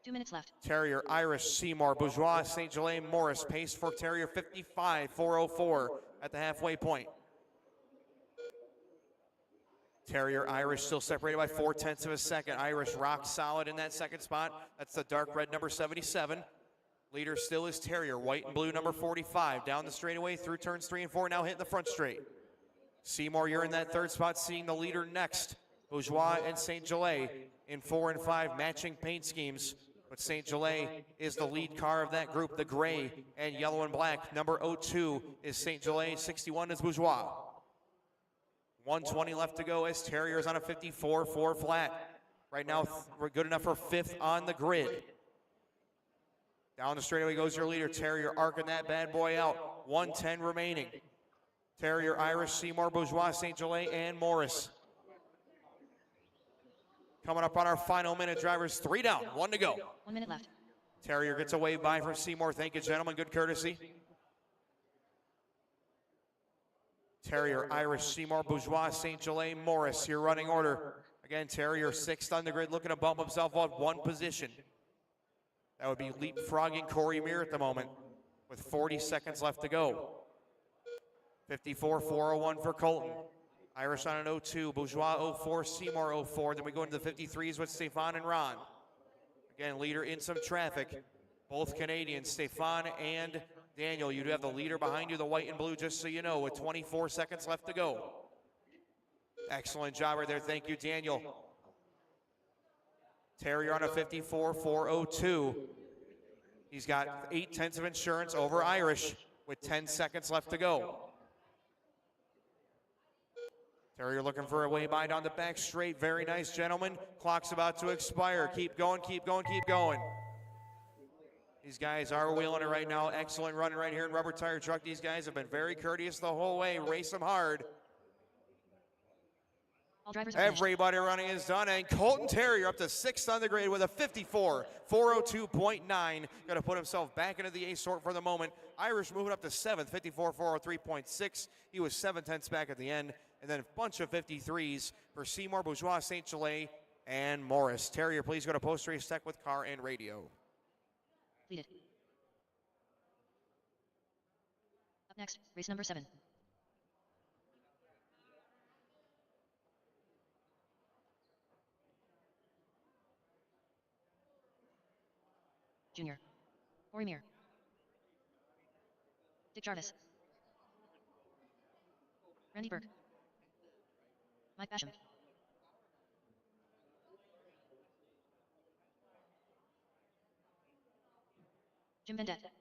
2 minutes left. Terrier, Irish, Seymour, Bourgeois, St. Gelais, Morris. Pace for Terrier 55.404 at the halfway point. Terrier, Irish still separated by 0.4 of a second. Irish rock solid in that second spot. That's the dark red number 77. Leader still is Terrier, white and blue number 45. Down the straightaway through turns 3 and 4, now hitting the front straight. Seymour, you're in that third spot, seeing the leader next. Bourgeois and St. Gelais in 4 and 5, matching paint schemes. But St. Gelais is the lead car of that group, the gray and yellow and black. Number 02 is St. Gelais, 61 is Bourgeois. 120 left to go as Terrier's on a 54.4 flat. Right now, we're good enough for 5th on the grid. Down the straightaway goes your leader, Terrier, arcing that bad boy out. 110 remaining. Terrier, Irish, Seymour, Bourgeois, St. Gelais, and Morris. Coming up on our final minute, drivers, 3 down, 1 to go. 1 minute left. Terrier gets a wave by from Seymour. Thank you, gentlemen. Good courtesy. Terrier, Irish, Seymour, Bourgeois, St. Gelais, Morris, your running order. Again, Terrier 6th on the grid, looking to bump himself up 1 position. That would be leapfrogging Corey Muir at the moment with 40 seconds left to go. 54.401 for Colton. Irish on an 02, Bourgeois 04, Seymour 04. Then we go into the 53s with Stefan and Ron. Again, leader in some traffic. Both Canadians, Stefan and Daniel. You do have the leader behind you, the white and blue, just so you know, with 24 seconds left to go. Excellent job right there. Thank you, Daniel. Terrier on a 54.402. He's got 0.8 of insurance over Irish with 10 seconds left to go. Terrier looking for a way by down the back straight. Very nice, gentlemen. Clock's about to expire. Keep going, keep going, keep going. These guys are wheeling it right now. Excellent running right here in rubber tire truck. These guys have been very courteous the whole way. Race them hard. All drivers Everybody running is done, and Colton Terrier up to 6th on the grade with a 54.402.9. Got to put himself back into the A sort for the moment. Irish moving up to 7th, 54.403.6. He was 7/10 back at the end, and then a bunch of 53s for Seymour, Bourgeois, St. Gelais, and Morris. Terrier, please go to post-race tech with car and radio. Completed. Up next, race number 7. Junior. Corey Muir. Dick Jarvis. Randy Burke. Mike Basham. Jim Vendette.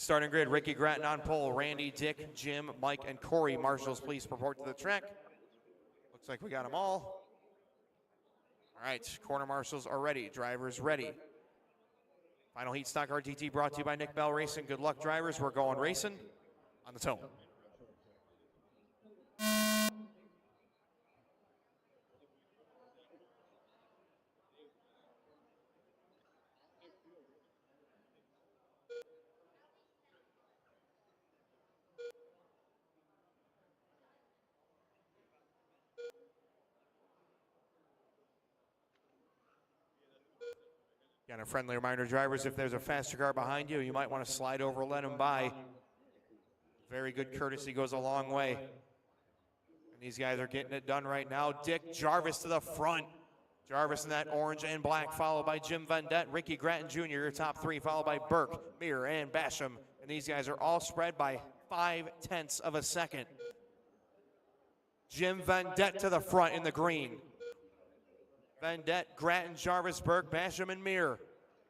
Starting grid, Ricky Grattan on pole, Randy, Dick, Jim, Mike, and Corey. Marshals, please report to the track. Looks like we got them all. All right, corner marshals are ready, drivers ready. Final heat stock RTT brought to you by Nick Bell Racing. Good luck, drivers. We're going racing on the tone. Again, a friendly reminder, drivers, if there's a faster car behind you, you might want to slide over, let him by. Very good courtesy goes a long way. And these guys are getting it done right now. Dick Jarvis to the front. Jarvis in that orange and black, followed by Jim Vendette, Ricky Gratton Jr., your top three, followed by Burke, Mir, and Basham. And these guys are all spread by 0.5 of a second. Jim Vendette to the front in the green. Vendette, Gratton, Jarvis, Burke, Basham, and Mir.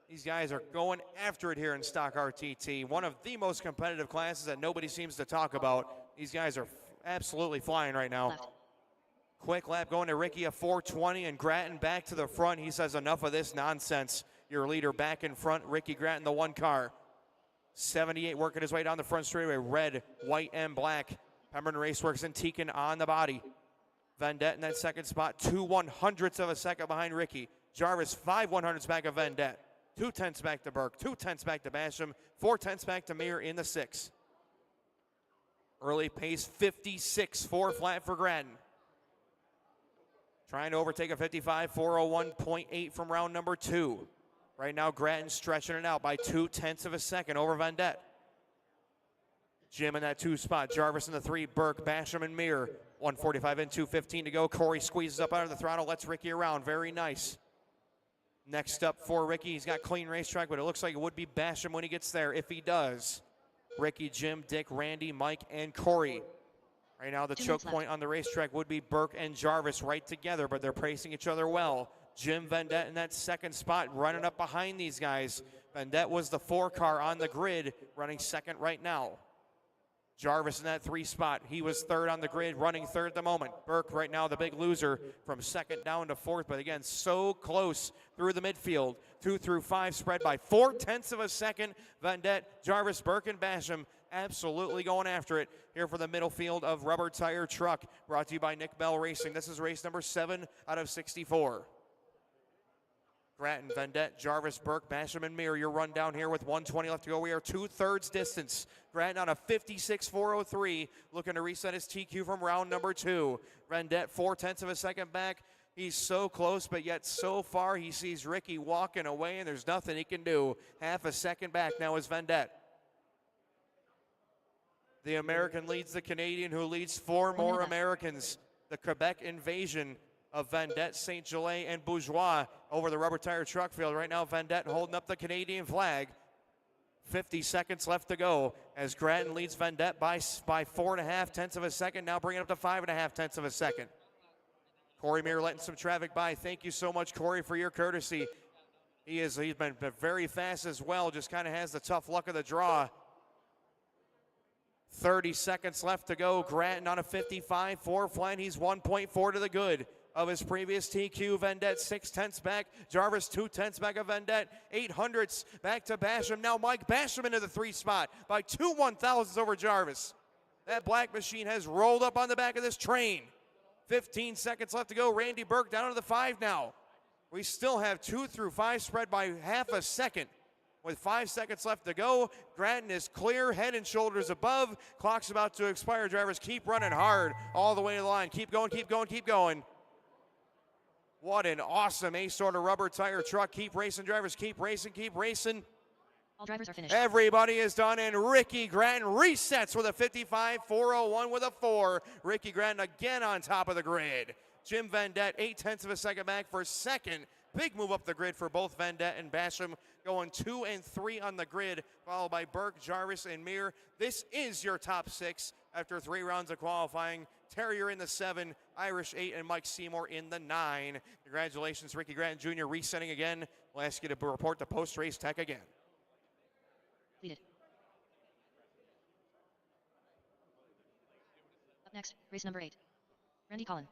These guys are going after it here in Stock RTT. One of the most competitive classes that nobody seems to talk about. These guys are absolutely flying right now. Left. Quick lap going to Ricky, a 420, and Gratton back to the front. He says, enough of this nonsense. Your leader back in front, Ricky Gratton, the one car. 78 working his way down the front straightaway, red, white, and black. Pemberton Raceworks and Tekin on the body. Vendette in that second spot, 2/100ths of a second behind Ricky. Jarvis, 5/100ths back of Vendette. 2/10 back to Burke, 2/10 back to Basham, 4/10 back to Mir in the 6. Early pace, 56, 4 flat for Gratton. Trying to overtake a 55.401.8 from round number 2. Right now, Gratton stretching it out by 0.2 of a second over Vendette. Jim in that 2 spot. Jarvis in the 3. Burke, Basham, and Mir. 1:45 in, 2:15 to go. Corey squeezes up out of the throttle, lets Ricky around. Very nice. Next up for Ricky, he's got clean racetrack, but it looks like it would be Basham when he gets there, if he does. Ricky, Jim, Dick, Randy, Mike, and Corey. Right now, the choke point on the racetrack would be Burke and Jarvis right together, but they're pacing each other well. Jim Vendette in that second spot, running up behind these guys. Vendette was the 4 car on the grid, running second right now. Jarvis in that 3 spot. He was third on the grid, running third at the moment. Burke right now the big loser from second down to 4th, but again, so close through the midfield. 2 through 5 spread by 0.4 of a second. Vendette, Jarvis, Burke, and Basham absolutely going after it here for the middle field of Rubber Tire Truck, brought to you by Nick Bell Racing. This is race number 7 out of 64. Gratton, Vendette, Jarvis, Burke, Basham, and Mir. Your run down here with 1:20 left to go. We are 2/3 distance. Gratton on a 56.403, looking to reset his TQ from round number 2. Vendette 0.4 of a second back. He's so close, but yet so far he sees Ricky walking away, and there's nothing he can do. 0.5 second back now is Vendette. The American leads the Canadian, who leads 4 more Americans. The Quebec invasion of Vendette, St. Gelais, and Bourgeois over the Rubber Tire Truck field. Right now, Vendette holding up the Canadian flag. 50 seconds left to go as Gratton leads Vendette by 4.5 of a second, now bringing it up to 5.5 of a second. Corey Mir letting some traffic by. Thank you so much, Corey, for your courtesy. He's been very fast as well, just kind of has the tough luck of the draw. 30 seconds left to go. Gratton on a 55.4 flying. He's 1.4 to the good of his previous TQ. Vendette 0.6 back. Jarvis 0.2 back of Vendette. 0.08 back to Basham. Now Mike Basham into the 3 spot by 2/1000ths over Jarvis. That black machine has rolled up on the back of this train. 15 seconds left to go. Randy Burke down to the 5 now. We still have 2 through 5 spread by 0.5 second. With 5 seconds left to go, Gratton is clear, head and shoulders above. Clock's about to expire. Drivers keep running hard all the way to the line. Keep going, keep going, keep going. What an awesome ace-order Rubber Tire Truck. Keep racing, drivers. Keep racing, keep racing. All drivers are finished. Everybody is done, and Ricky Gratton resets with a 55.401 with a 4. Ricky Gratton again on top of the grid. Jim Vendette, 0.8 of a second back for second. Big move up the grid for both Vendette and Basham, going 2 and 3 on the grid, followed by Burke, Jarvis, and Mir. This is your top 6 after 3 rounds of qualifying. Terrier in the 7, Irish 8, and Mike Seymour in the 9. Congratulations, Ricky Gratton Jr. resetting again. We'll ask you to report the post-race tech again. Completed. Up next, race number 8. Randy Collin.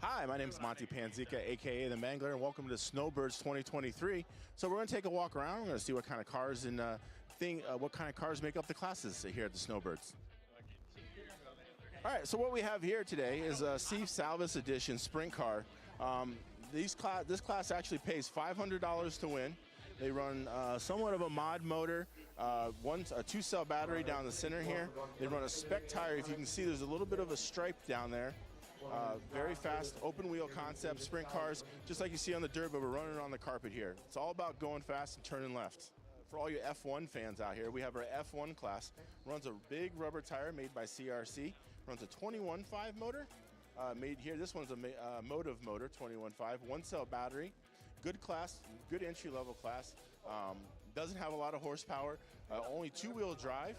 Hi, my name is Monty Panzica, a.k.a. The Mangler, and welcome to Snowbirds 2023. So we're going to take a walk around. We're going to see what kind of cars and what kind of cars make up the classes here at the Snowbirds. All right, so what we have here today is a Steve Salvis Edition sprint car. This class actually pays $500 to win, They run somewhat of a mod motor, a 2-cell battery down the center here. They run a Spec tire. If you can see, there's a little bit of a stripe down there. Very fast, open wheel concept, sprint cars, just like you see on the dirt, but we're running on the carpet here. It's all about going fast and turning left. For all you F1 fans out here, we have our F1 class. Runs a big rubber tire made by CRC. Runs a 21.5 motor made here. This one's a Motive motor, 21.5, 1-cell battery. Good class, good entry-level class. Doesn't have a lot of horsepower. Only 2-wheel drive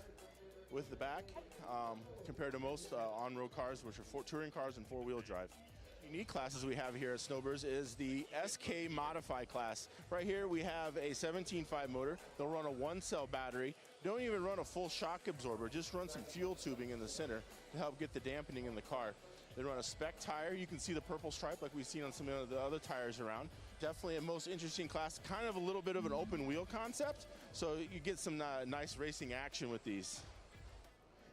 with the back, compared to most on-road cars, which are touring cars and 4-wheel drive. Unique classes we have here at Snowbirds is the SK Modify class. Right here we have a 17.5 motor. They'll run a 1-cell battery. Don't even run a full shock absorber, just run some fuel tubing in the center to help get the dampening in the car. They run a Spec tire. You can see the purple stripe like we've seen on some of the other tires around. Definitely a most interesting class, kind of a little bit of an open wheel concept, so you get some nice racing action with these.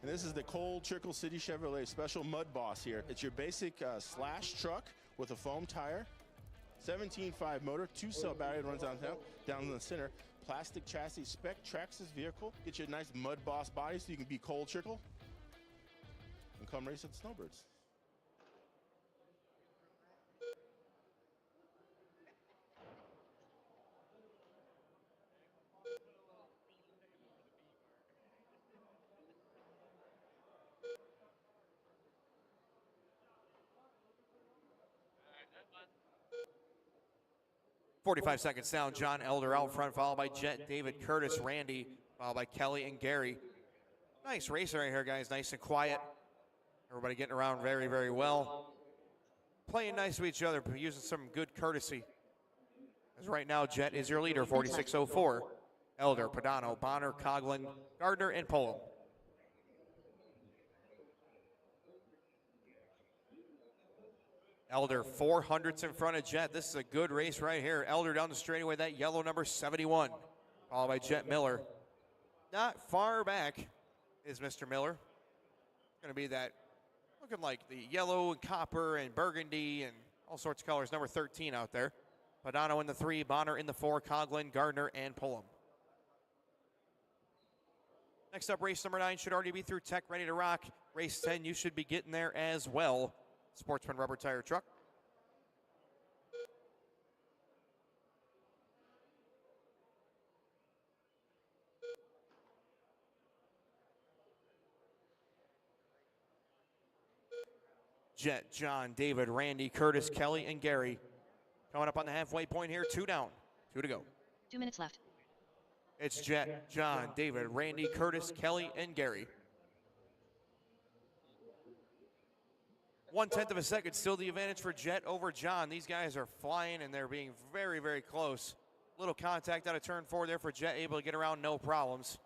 And this is the Cold Trickle City Chevrolet Special MUDBoss here. It's your basic slash truck with a foam tire, 17.5 motor, 2-cell battery, runs down in the center, plastic chassis. Spec tracks this vehicle. Get you a nice MUDBoss body so you can be Cold Trickle and come race at the Snowbirds. 45 seconds down, John Elder out front, followed by Jet, David, Curtis, Randy, followed by Kelly and Gary. Nice race right here, guys. Nice and quiet. Everybody getting around very, very well. Playing nice with each other, but using some good courtesy. As right now, Jet is your leader, 46.04. Elder, Padano, Bonner, Coughlin, Gardner, and Pullum. Elder 400ths in front of Jet. This is a good race right here. Elder down the straightaway, that yellow number 71. Followed by Jet Miller. Not far back is Mr. Miller. Going to be that looking like the yellow and copper and burgundy and all sorts of colors. Number 13 out there. Padano in the 3, Bonner in the 4, Coughlin, Gardner, and Pullum. Next up, race number 9 should already be through tech, ready to rock. Race 10, you should be getting there as well. Sportsman rubber tire truck. Jet, John, David, Randy, Curtis, Kelly, and Gary. Coming up on the halfway point here, 2 down, 2 to go. 2 minutes left. It's Jet, John, David, Randy, Curtis, Kelly, and Gary. 1/10 of a second, still the advantage for Jet over John. These guys are flying, and they're being very, very close. Little contact out of turn 4 there for Jet, able to get around, no problems.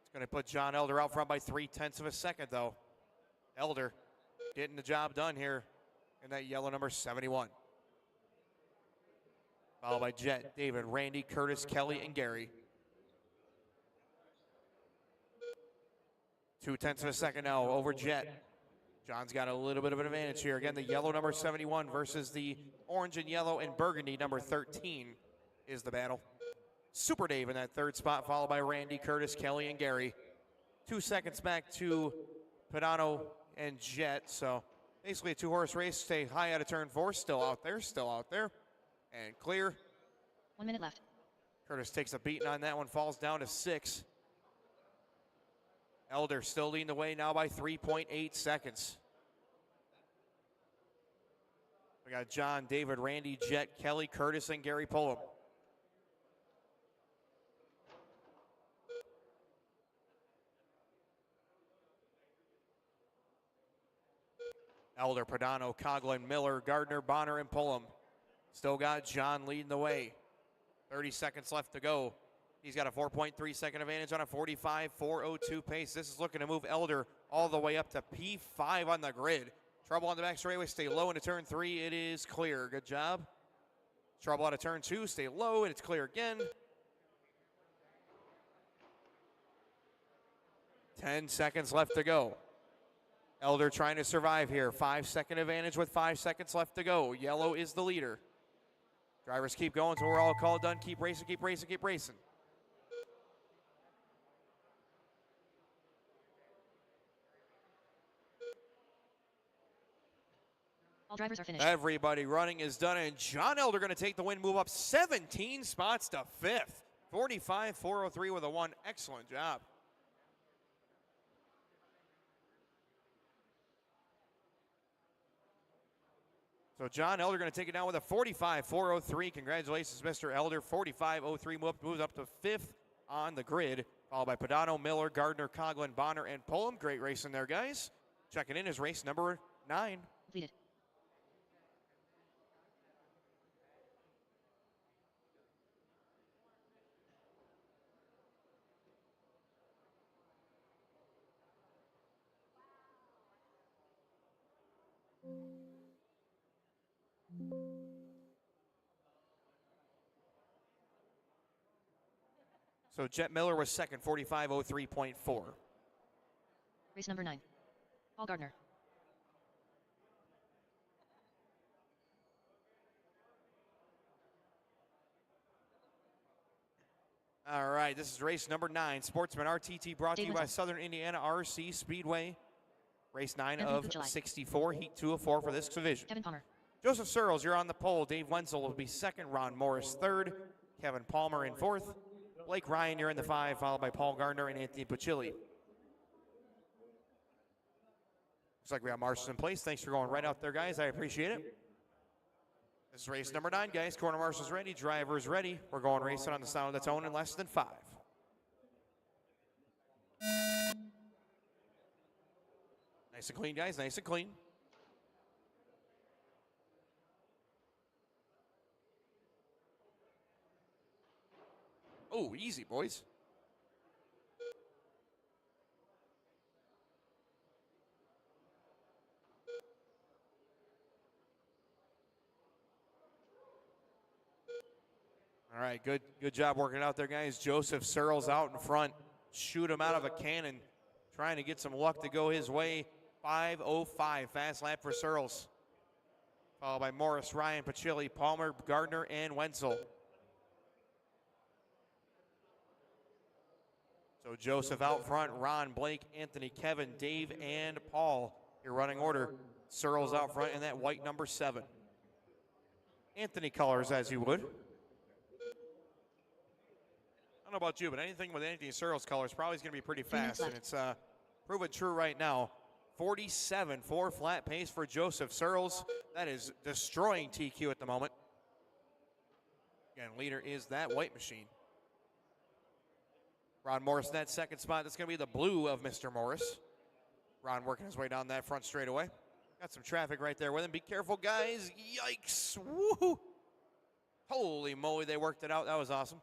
It's going to put John Elder out front by 0.3 of a second, though. Elder getting the job done here in that yellow number 71. Followed by Jet, David, Randy, Curtis, Kelly, and Gary. 0.2 of a second now over Jet. John's got a little bit of an advantage here. Again, the yellow number 71 versus the orange and yellow and burgundy number 13 is the battle. Super Dave in that 3rd spot, followed by Randy, Curtis, Kelly, and Gary. 2 seconds back to Padano and Jet. So basically a 2-horse race. Stay high out of turn 4. Still out there, and clear. 1 minute left. Curtis takes a beating on that one, falls down to 6. Elder still leading the way now by 3.8 seconds. We got John, David, Randy, Jet, Kelly, Curtis, and Gary Pullum. Elder, Padano, Coughlin, Miller, Gardner, Bonner, and Pullum. Still got John leading the way. 30 seconds left to go. He's got a 4.3 second advantage on a 45.402 pace. This is looking to move Elder all the way up to P5 on the grid. Trouble on the back straightaway, stay low into turn 3. It is clear. Good job. Trouble out of turn 2, stay low, and it's clear again. 10 seconds left to go. Elder trying to survive here. 5-second advantage with 5 seconds left to go. Yellow is the leader. Drivers keep going until we're all called done. Keep racing, keep racing, keep racing. All drivers are finished. Everybody running is done, and John Elder going to take the win, move up 17 spots to 5th. 45.403 with a 1. Excellent job. So John Elder going to take it down with a 45.403. Congratulations, Mr. Elder. 45.03 moves up to 5th on the grid, followed by Padano, Miller, Gardner, Coughlin, Bonner, and Pullum. Great racing there, guys. Checking in is race number 9. Completed. So Jet Miller was second, 45.03.4. Race number 9. Paul Gardner. All right, this is race number 9. Sportsman RTT brought to you by Southern Indiana RC Speedway. Race 9 of 64, heat 2 of 4 for this division. Kevin Palmer. Joseph Searles, you're on the pole. Dave Wenzel will be second. Ron Morris third. Kevin Palmer in fourth. Blake Ryan, you're in the 5, followed by Paul Gardner and Anthony Pacilli. Looks like we have marshals in place. Thanks for going right out there, guys. I appreciate it. This is race number 9, guys. Corner marshals ready. Drivers ready. We're going racing on the sound of the tone in less than 5. Nice and clean, guys. Nice and clean. Oh, easy, boys. All right, good job working out there, guys. Joseph Searles out in front. Shoot him out of a cannon. Trying to get some luck to go his way. 5:05, fast lap for Searles. Followed by Morris, Ryan, Pacilli, Palmer, Gardner, and Wenzel. So Joseph out front, Ron, Blake, Anthony, Kevin, Dave, and Paul. Your running order. Searles out front in that white number 7. Anthony colors as you would. I don't know about you, but anything with Anthony Searles colors probably is going to be pretty fast, and it's proven true right now. 47.4 flat pace for Joseph Searles. That is destroying TQ at the moment. Again, leader is that white machine. Ron Morris in that second spot. That's going to be the blue of Mr. Morris. Ron working his way down that front straightaway. Got some traffic right there with him. Be careful, guys. Yikes. Woo! Holy moly, they worked it out. That was awesome.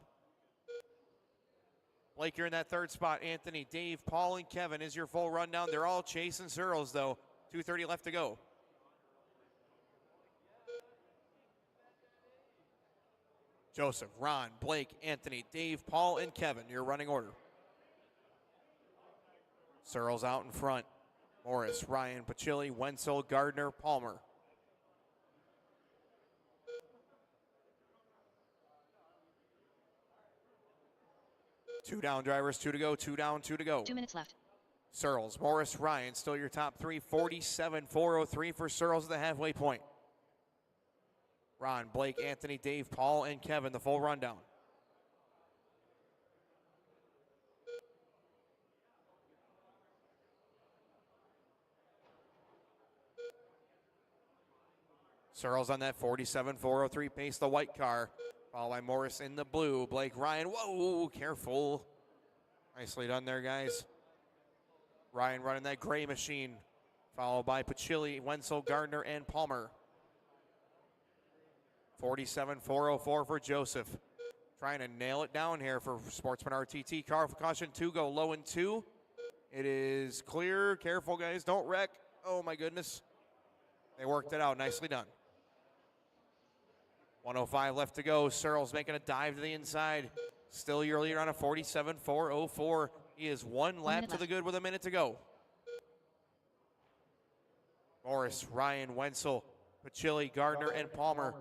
Blake, you're in that third spot. Anthony, Dave, Paul, and Kevin is your full rundown. They're all chasing Searles, though. 2:30 left to go. Joseph, Ron, Blake, Anthony, Dave, Paul, and Kevin, your running order. Searles out in front. Morris, Ryan, Pacilli, Wenzel, Gardner, Palmer. Two down drivers, 2 to go, 2 down, 2 to go. 2 minutes left. Searles, Morris, Ryan, still your top 3. 47.403 for Searles at the halfway point. Ron, Blake, Anthony, Dave, Paul, and Kevin, the full rundown. Searles on that 47.403 pace, the white car. Followed by Morris in the blue. Blake Ryan, whoa, careful. Nicely done there, guys. Ryan running that gray machine. Followed by Pacilli, Wenzel, Gardner, and Palmer. 47.404 for Joseph. Trying to nail it down here for Sportsman RTT. Car for caution, 2 go low in 2. It is clear. Careful, guys. Don't wreck. Oh, my goodness. They worked it out. Nicely done. 105 left to go. Searles making a dive to the inside. Still your leader on a 47.404. He is 1 lap to the good with a minute to go. Morris, Ryan, Wenzel, Pacilli, Gardner, and Palmer.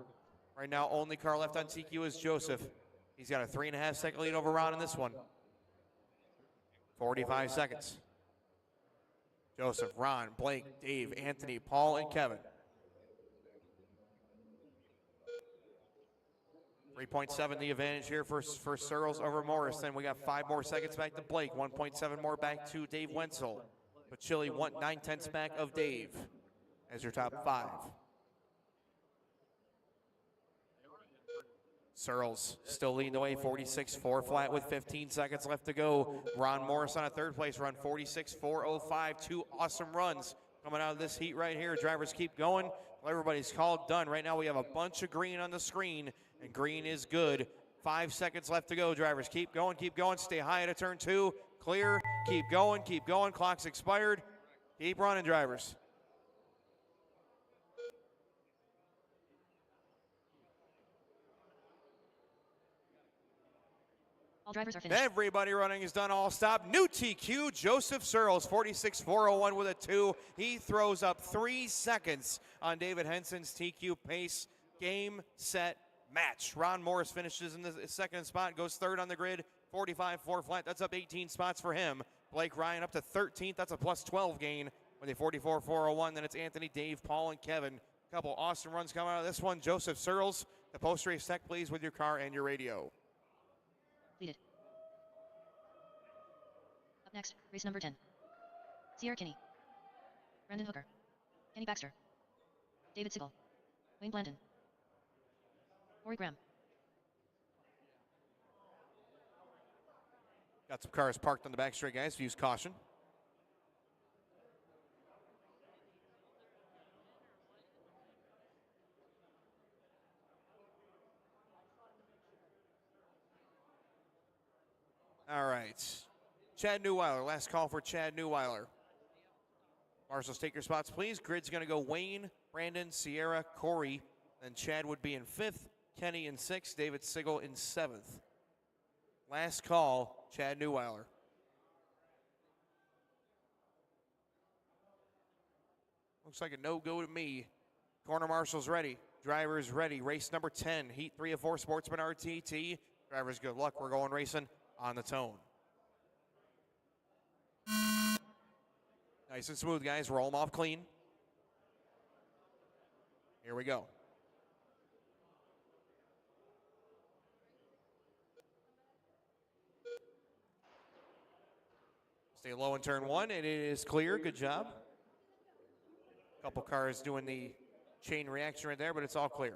Right now, only car left on TQ is Joseph. He's got a 3.5-second lead over Ron in this one. 45 seconds. Joseph, Ron, Blake, Dave, Anthony, Paul, and Kevin. 3.7 the advantage here for Searles over Morris. Then we got 5 more seconds back to Blake. 1.7 more back to Dave Wenzel. But Chili 9/10 back of Dave as your top 5. Searles still leading the way, 46.4 flat with 15 seconds left to go. Ron Morris on a third place run, 46.405. 2 awesome runs coming out of this heat right here. Drivers keep going. Everybody's called done. Right now we have a bunch of green on the screen, and green is good. 5 seconds left to go. Drivers keep going, keep going. Stay high at a turn 2. Clear. Keep going, keep going. Clock's expired. Keep running, drivers. All drivers are finished. Everybody running is done. All stop. New TQ, Joseph Searles, 46.401 with a 2. He throws up 3 seconds on David Henson's TQ pace. Game, set, match. Ron Morris finishes in the second spot, goes third on the grid, 45.4 flat. That's up 18 spots for him. Blake Ryan up to 13th. That's a plus 12 gain with a 44.401. Then it's Anthony, Dave, Paul, and Kevin. A couple awesome runs coming out of this one. Joseph Searles, the post-race tech, please, with your car and your radio. Completed. Up next, race number 10. Sierra Kinney. Brandon Hooker. Kenny Baxter. David Sigel. Wayne Blandon. Corey Graham. Got some cars parked on the back straight, guys. Use caution. All right. Chad Newweiler, last call for Chad Newweiler. Marshals, take your spots, please. Grid's going to go Wayne, Brandon, Sierra, Corey. Then Chad would be in 5th, Kenny in 6th, David Sigel in 7th. Last call, Chad Newweiler. Looks like a no-go to me. Corner marshals ready. Drivers ready. Race number 10, Heat 3 of 4, Sportsman RTT. Drivers, good luck. We're going racing on the tone. Nice and smooth, guys. Roll them off clean. Here we go. Stay low in turn 1, and it is clear. Good job. Couple cars doing the chain reaction right there, but it's all clear.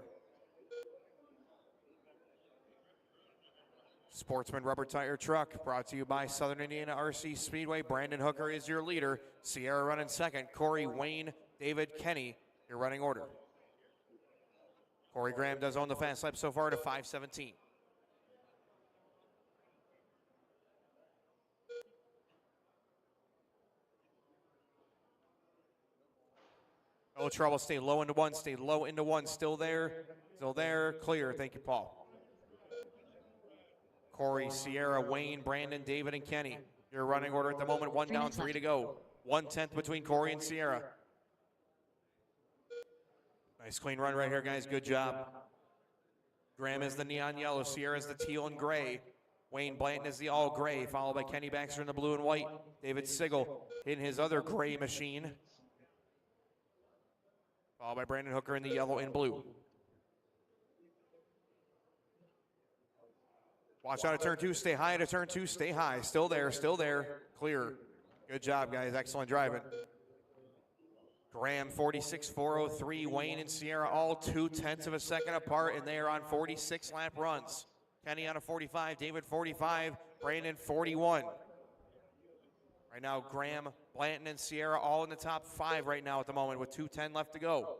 Sportsman rubber tire truck brought to you by Southern Indiana RC Speedway. Brandon Hooker is your leader. Sierra running second. Corey, Wayne, David, Kenny, your running order. Corey Graham does own the fast lap so far to 5:17. No trouble. Stay low into 1. Stay low into 1. Still there. Still there. Clear. Thank you, Paul. Corey, Sierra, Wayne, Brandon, David, and Kenny. Your running order at the moment. 1 down, 3 to go. 1/10 between Corey and Sierra. Nice clean run right here, guys. Good job. Graham is the neon yellow. Sierra is the teal and gray. Wayne Blanton is the all gray, followed by Kenny Baxter in the blue and white. David Sigel in his other gray machine, followed by Brandon Hooker in the yellow and blue. Watch out at turn 2. Stay high at a turn 2. Stay high. Still there. Still there. Clear. Good job, guys. Excellent driving. Graham, 46.403. Wayne and Sierra all 0.2 of a second apart, and they are on 46 lap runs. Kenny on a 45. David 45. Brandon 41. Right now, Graham, Blanton, and Sierra all in the top 5 right now at the moment with 2:10 left to go.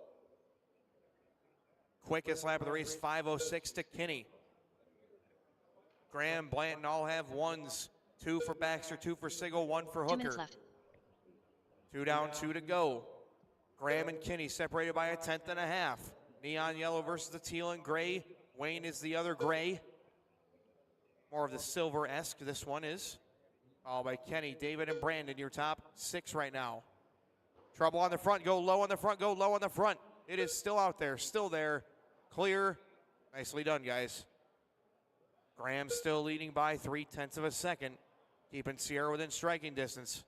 Quickest lap of the race, 5:06 to Kenny. Graham, Blanton all have 1s. 2 for Baxter, 2 for Sigel, 1 for Hooker. 2 minutes left. 2 down, 2 to go. Graham and Kenny separated by 1/10.5. Neon yellow versus the teal and gray. Wayne is the other gray. More of the silver-esque this one is. Followed by Kenny, David, and Brandon, your top 6 right now. Trouble on the front, go low on the front, go low on the front. It is still out there, still there. Clear, Nicely done, guys. Graham still leading by 0.3 of a second, keeping Sierra within striking distance.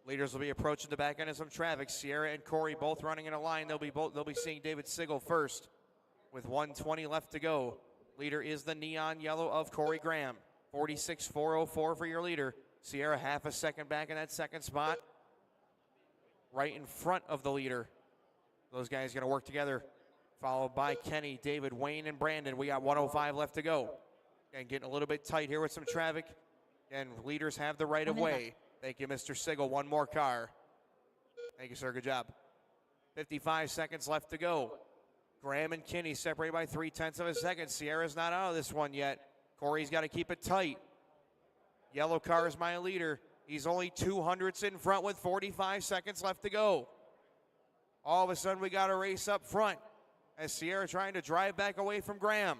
Leaders will be approaching the back end of some traffic. Sierra and Corey both running in a line. They'll be seeing David Sigel first with 1:20 left to go. Leader is the neon yellow of Corey Graham. 46.404 for your leader. Sierra half a second back in that second spot. Right in front of the leader. Those guys going to work together. Followed by Kenny, David, Wayne, and Brandon. We got 1:05 left to go. And getting a little bit tight here with some traffic. And leaders have the right of way. Thank you, Mr. Sigel. One more car. Thank you, sir. Good job. 55 seconds left to go. Graham and Kinney separated by 0.3 of a second. Sierra's not out of this one yet. Corey's got to keep it tight. Yellow car is my leader. He's only 200ths in front with 45 seconds left to go. All of a sudden, we got a race up front as Sierra trying to drive back away from Graham.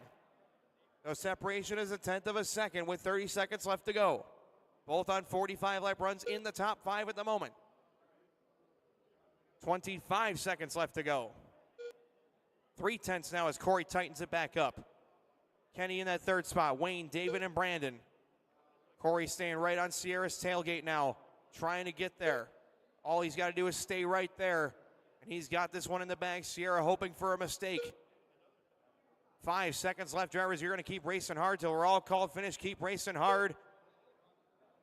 The separation is 1/10 of a second with 30 seconds left to go. Both on 45 lap runs in the top 5 at the moment. 25 seconds left to go. 0.3 now as Corey tightens it back up. Kenny in that third spot. Wayne, David, and Brandon. Corey staying right on Sierra's tailgate now, trying to get there. All he's got to do is stay right there, and he's got this one in the bag. Sierra hoping for a mistake. 5 seconds left, drivers. You're going to keep racing hard till we're all called finished. Keep racing hard.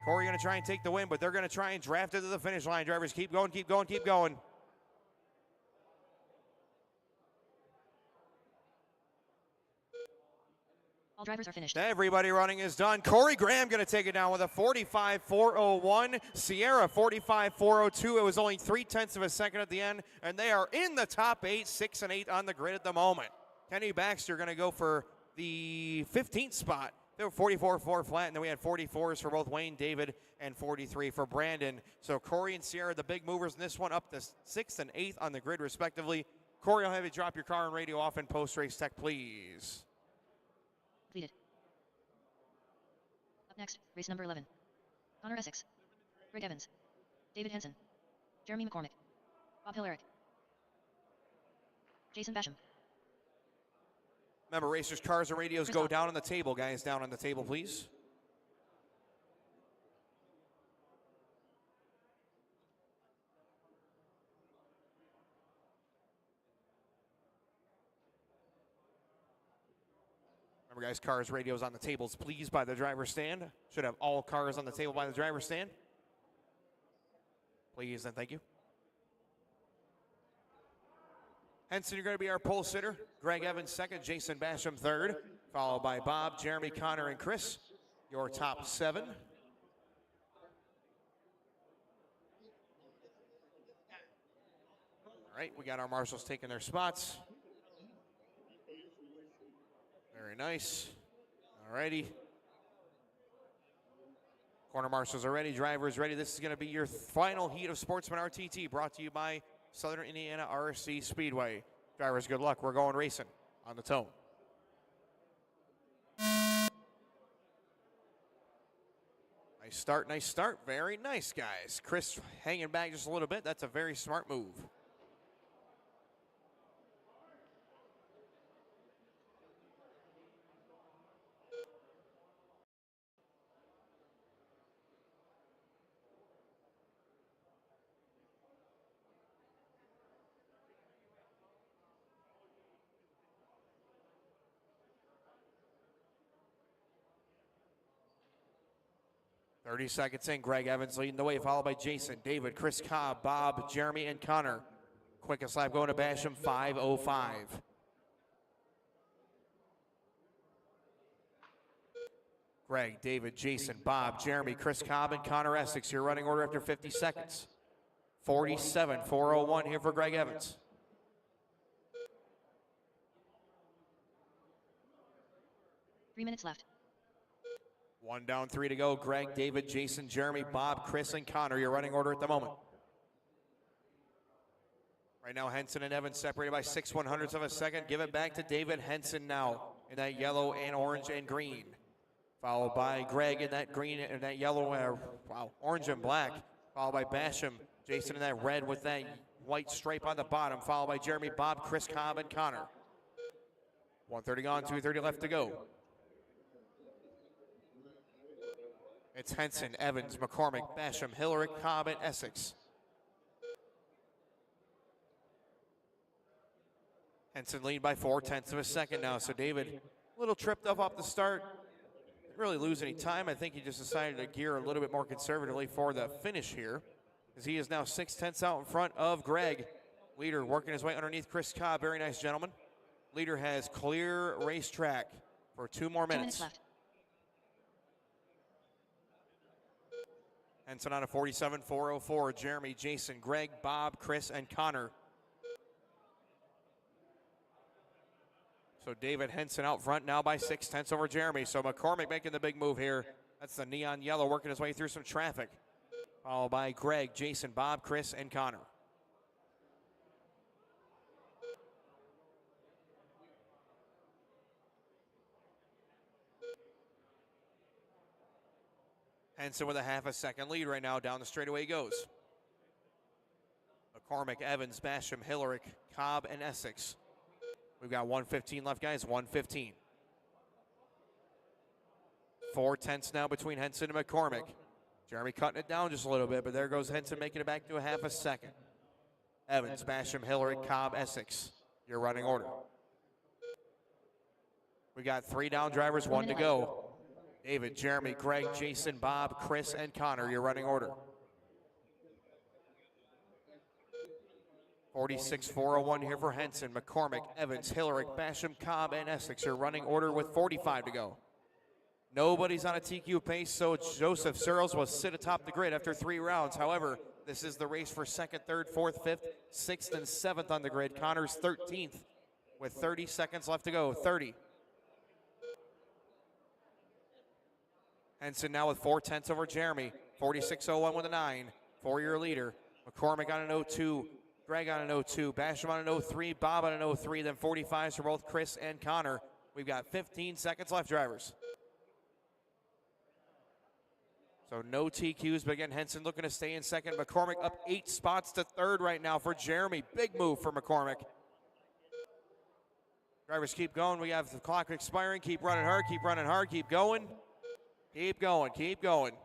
Corey going to try and take the win, but they're going to try and draft it to the finish line. Drivers, keep going, keep going, keep going. All drivers are finished. Everybody running is done. Corey Graham going to take it down with a 45.401. Sierra 45.402. It was only 0.3 of a second at the end, and they are in the top 8, 6 and 8 on the grid at the moment. Kenny Baxter going to go for the 15th spot. They were 44.4 flat, and then we had 44s for both Wayne, David, and 43 for Brandon. So Corey and Sierra, the big movers in this one, up to 6th and 8th on the grid, respectively. Corey, I'll have you drop your car and radio off in post-race tech, please. Completed. Up next, race number 11. Connor Essex. Greg Evans. David Henson. Jeremy McCormick. Bob Hillerick. Jason Basham. Remember, racers' cars and radios go down on the table, guys. Down on the table, please. Remember, guys, cars, radios on the tables, please, by the driver's stand. Should have all cars on the table by the driver's stand. Please and thank you. Henson, you're going to be our pole sitter. Greg Evans second, Jason Basham third, followed by Bob, Jeremy, Connor, and Chris. Your top 7. All right, we got our marshals taking their spots. Very nice. All righty. Corner marshals are ready, drivers ready. This is going to be your final heat of Sportsman RTT, brought to you by Southern Indiana RC Speedway. Drivers, good luck. We're going racing on the tone. Nice start, nice start. Very nice, guys. Chris hanging back just a little bit. That's a very smart move. Thirty seconds in, Greg Evans leading the way, followed by Jason, David, Chris Cobb, Bob, Jeremy, and Connor. Quickest lap going to Basham, 5:05. Greg, David, Jason, Bob, Jeremy, Chris Cobb, and Connor Essex. Your running order after 50 seconds. 47.401 here for Greg Evans. Three minutes left. 1 down, 3 to go. Greg, David, Jason, Jeremy, Bob, Chris, and Connor. Your running order at the moment. Right now, Henson and Evans separated by 6/100ths of a second. Give it back to David Henson now in that yellow and orange and green. Followed by Greg in that green and that yellow, orange and black. Followed by Basham, Jason in that red with that white stripe on the bottom. Followed by Jeremy, Bob, Chris Cobb, and Connor. 130 gone, 230 left to go. It's Henson, Evans, McCormick, Basham, Hillerick, Cobb, and Essex. Henson lead by 4/10 of a second now. So David, a little tripped up off the start. Didn't really lose any time. I think he just decided to gear a little bit more conservatively for the finish here, as he is now 6/10 out in front of Greg. Leader working his way underneath Chris Cobb. Very nice, gentlemen. Leader has clear racetrack for 2 more minutes. 2 minutes left. Henson on a 47.404. Jeremy, Jason, Greg, Bob, Chris, and Connor. So David Henson out front now by 6/10 over Jeremy. So McCormick making the big move here. That's the neon yellow working his way through some traffic. Followed by Greg, Jason, Bob, Chris, and Connor. Henson with a half a second lead right now. Down the straightaway he goes. McCormick, Evans, Basham, Hillerick, Cobb, and Essex. We've got 1:15 left, guys. 1:15. 4/10 now between Henson and McCormick. Jeremy cutting it down just a little bit, but there goes Henson making it back to a half a second. Evans, Basham, Hillerick, Cobb, Essex. Your running order. We got 3 down drivers, 1 to go. David, Jeremy, Greg, Jason, Bob, Chris, and Connor, your running order. 46.401 here for Henson, McCormick, Evans, Hillerick, Basham, Cobb, and Essex, your running order with 45 to go. Nobody's on a TQ pace, so Joseph Searles will sit atop the grid after 3 rounds. However, this is the race for 2nd, 3rd, 4th, 5th, 6th, and 7th on the grid. Connor's 13th with 30 seconds left to go. 30. Henson now with 4/10 over Jeremy. 46.01 with a 9. 4-year leader. McCormick on an 02. Greg on an 02. Basham on an 03. Bob on an 03. Then 45s for both Chris and Connor. We've got 15 seconds left, drivers. So no TQs, but again, Henson looking to stay in second. McCormick up 8 spots to 3rd right now for Jeremy. Big move for McCormick. Drivers keep going. We have the clock expiring. Keep running hard. Keep running hard. Keep going. Keep going, keep going.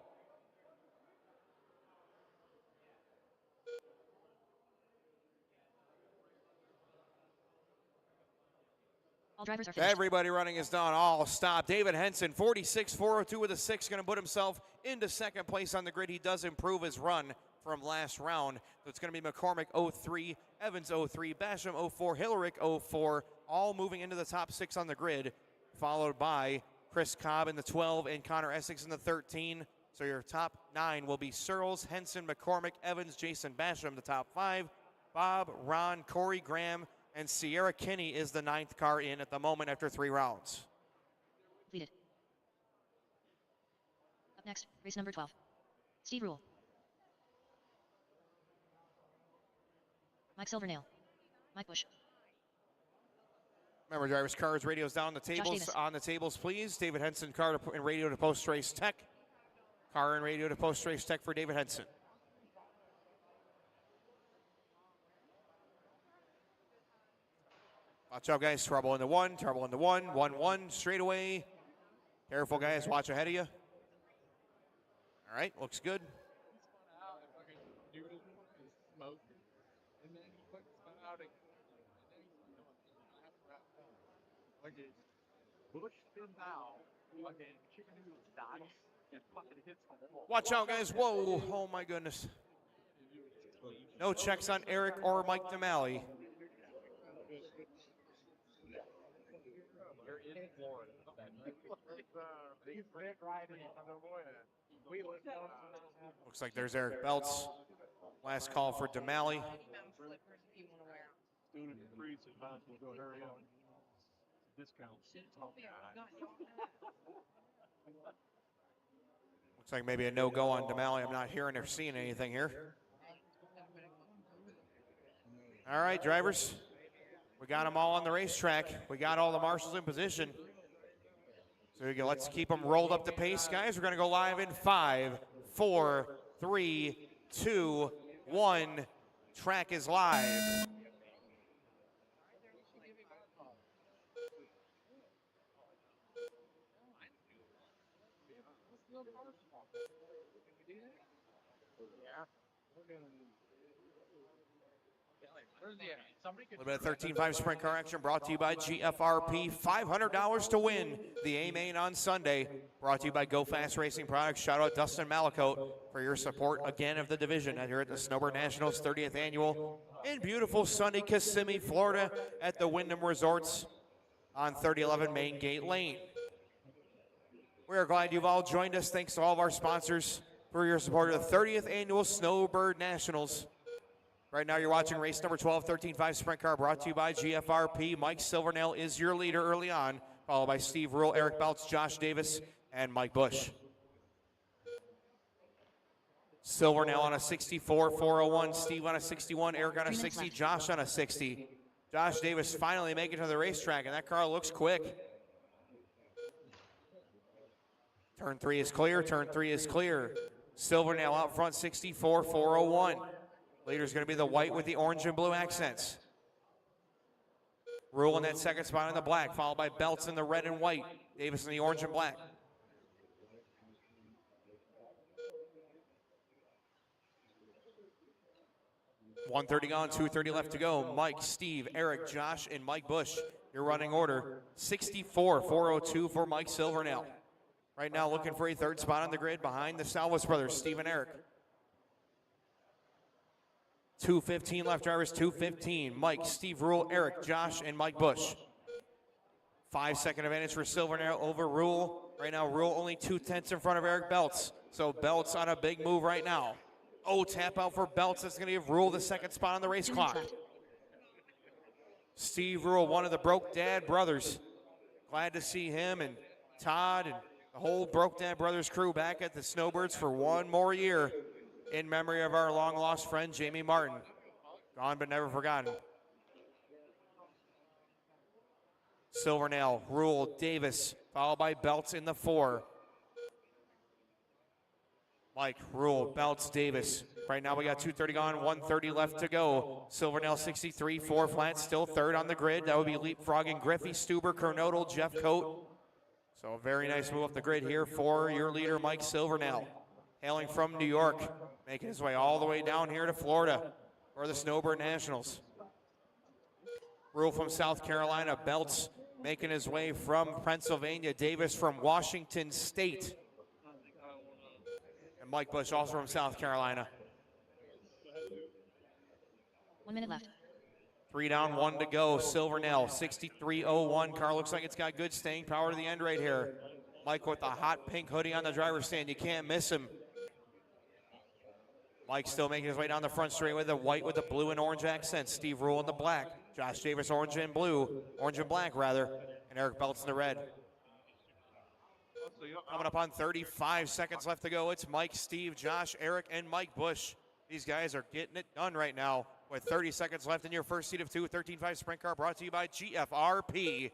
All drivers are finished. Everybody running is done. All stop. David Henson, 46.402 with a 6, going to put himself into 2nd place on the grid. He does improve his run from last round. So it's going to be McCormick 03, Evans 03, Basham 04, Hillerick 04, all moving into the top 6 on the grid, followed by Chris Cobb in the 12 and Connor Essex in the 13. So your top 9 will be Searles, Henson, McCormick, Evans, Jason, Basham, the top 5. Bob, Ron, Corey, Graham, and Sierra Kinney is the 9th car in at the moment after 3 rounds. Completed. Up next, race number 12. Steve Rule. Mike Silvernail. Mike Bush. Remember, drivers, cars, radios down the tables. On the tables, please. David Henson, car and radio to post-race tech. Car and radio to post-race tech for David Henson. Watch out, guys. Trouble in the 1, trouble in the 1. 1-1, straight away. Careful, guys. Watch ahead of you. All right, looks good. Watch out, guys. Whoa. Oh, my goodness. No checks on Eric or Mike DeMalley. Looks like there's Eric Belts. Last call for DeMalley. Looks like maybe a no-go on DeMalley. I'm not hearing or seeing anything here. All right, drivers. We got them all on the racetrack. We got all the marshals in position. So let's keep them rolled up to pace, guys. We're going to go live in 5, 4, 3, 2, 1. Track is live. A little bit of 13.5 sprint car action brought to you by GFRP. $500 to win the A-Main on Sunday. Brought to you by Go Fast Racing Products. Shout out Dustin Malakote for your support again of the division here at the Snowbird Nationals 30th Annual in beautiful sunny Kissimmee, Florida at the Wyndham Resorts on 3011 Main Gate Lane. We are glad you've all joined us. Thanks to all of our sponsors for your support of the 30th Annual Snowbird Nationals. Right now you're watching race number 12, 13.5 sprint car brought to you by GFRP. Mike Silvernail is your leader early on, followed by Steve Rule, Eric Belts, Josh Davis, and Mike Busch. Silvernail on a 64, 401, Steve on a 61, Eric on a 60, Josh on a 60. Josh Davis finally making it to the racetrack, and that car looks quick. Turn 3 is clear, turn 3 is clear. Silvernail out front, 64, 401. Leader's going to be the white with the orange and blue accents. Rule in that second spot in the black, followed by Belts in the red and white. Davis in the orange and black. .130 gone, 2:30 left to go. Mike, Steve, Eric, Josh, and Mike Busch. Your running order, 64, 402 for Mike Silvernail. Right now looking for a third spot on the grid behind the Salvas brothers, Steve and Eric. 2:15 left, drivers, 2:15. Mike, Steve Rule, Eric, Josh, and Mike Busch. 5-second advantage for Silvernail over Rule. Right now, Rule only 2/10 in front of Eric Belts. So Belts on a big move right now. Oh, tap out for Belts. That's going to give Rule the second spot on the race clock. Steve Rule, one of the Broke Dad brothers. Glad to see him and Todd and the whole Broke Dad brothers crew back at the Snowbirds for one more year. In memory of our long-lost friend, Jamie Martin. Gone but never forgotten. Silvernail, Rule, Davis, followed by Belts in the 4. Mike, Rule, Belts, Davis. Right now we got 2:30 gone, 1:30 left to go. Silvernail 63, 4 flat, still third on the grid. That would be leapfrogging Griffey, Stuber, Kernodal, Jeff Coate. So a very nice move up the grid here for your leader, Mike Silvernail. Hailing from New York, making his way all the way down here to Florida for the Snowbird Nationals. Rule from South Carolina, Belts making his way from Pennsylvania, Davis from Washington State. And Mike Busch also from South Carolina. 1 minute left. 3 down, 1 to go. Silvernail, 63.01. Car looks like it's got good staying power to the end right here. Mike with the hot pink hoodie on the driver's stand. You can't miss him. Mike still making his way down the front straight with the white with the blue and orange accents. Steve Rule in the black. Josh Davis orange and blue. Orange and black, rather. And Eric Belts in the red. Coming up on 35 seconds left to go. It's Mike, Steve, Josh, Eric, and Mike Busch. These guys are getting it done right now with 30 seconds left in your first seat of 2. 13.5 sprint car brought to you by GFRP.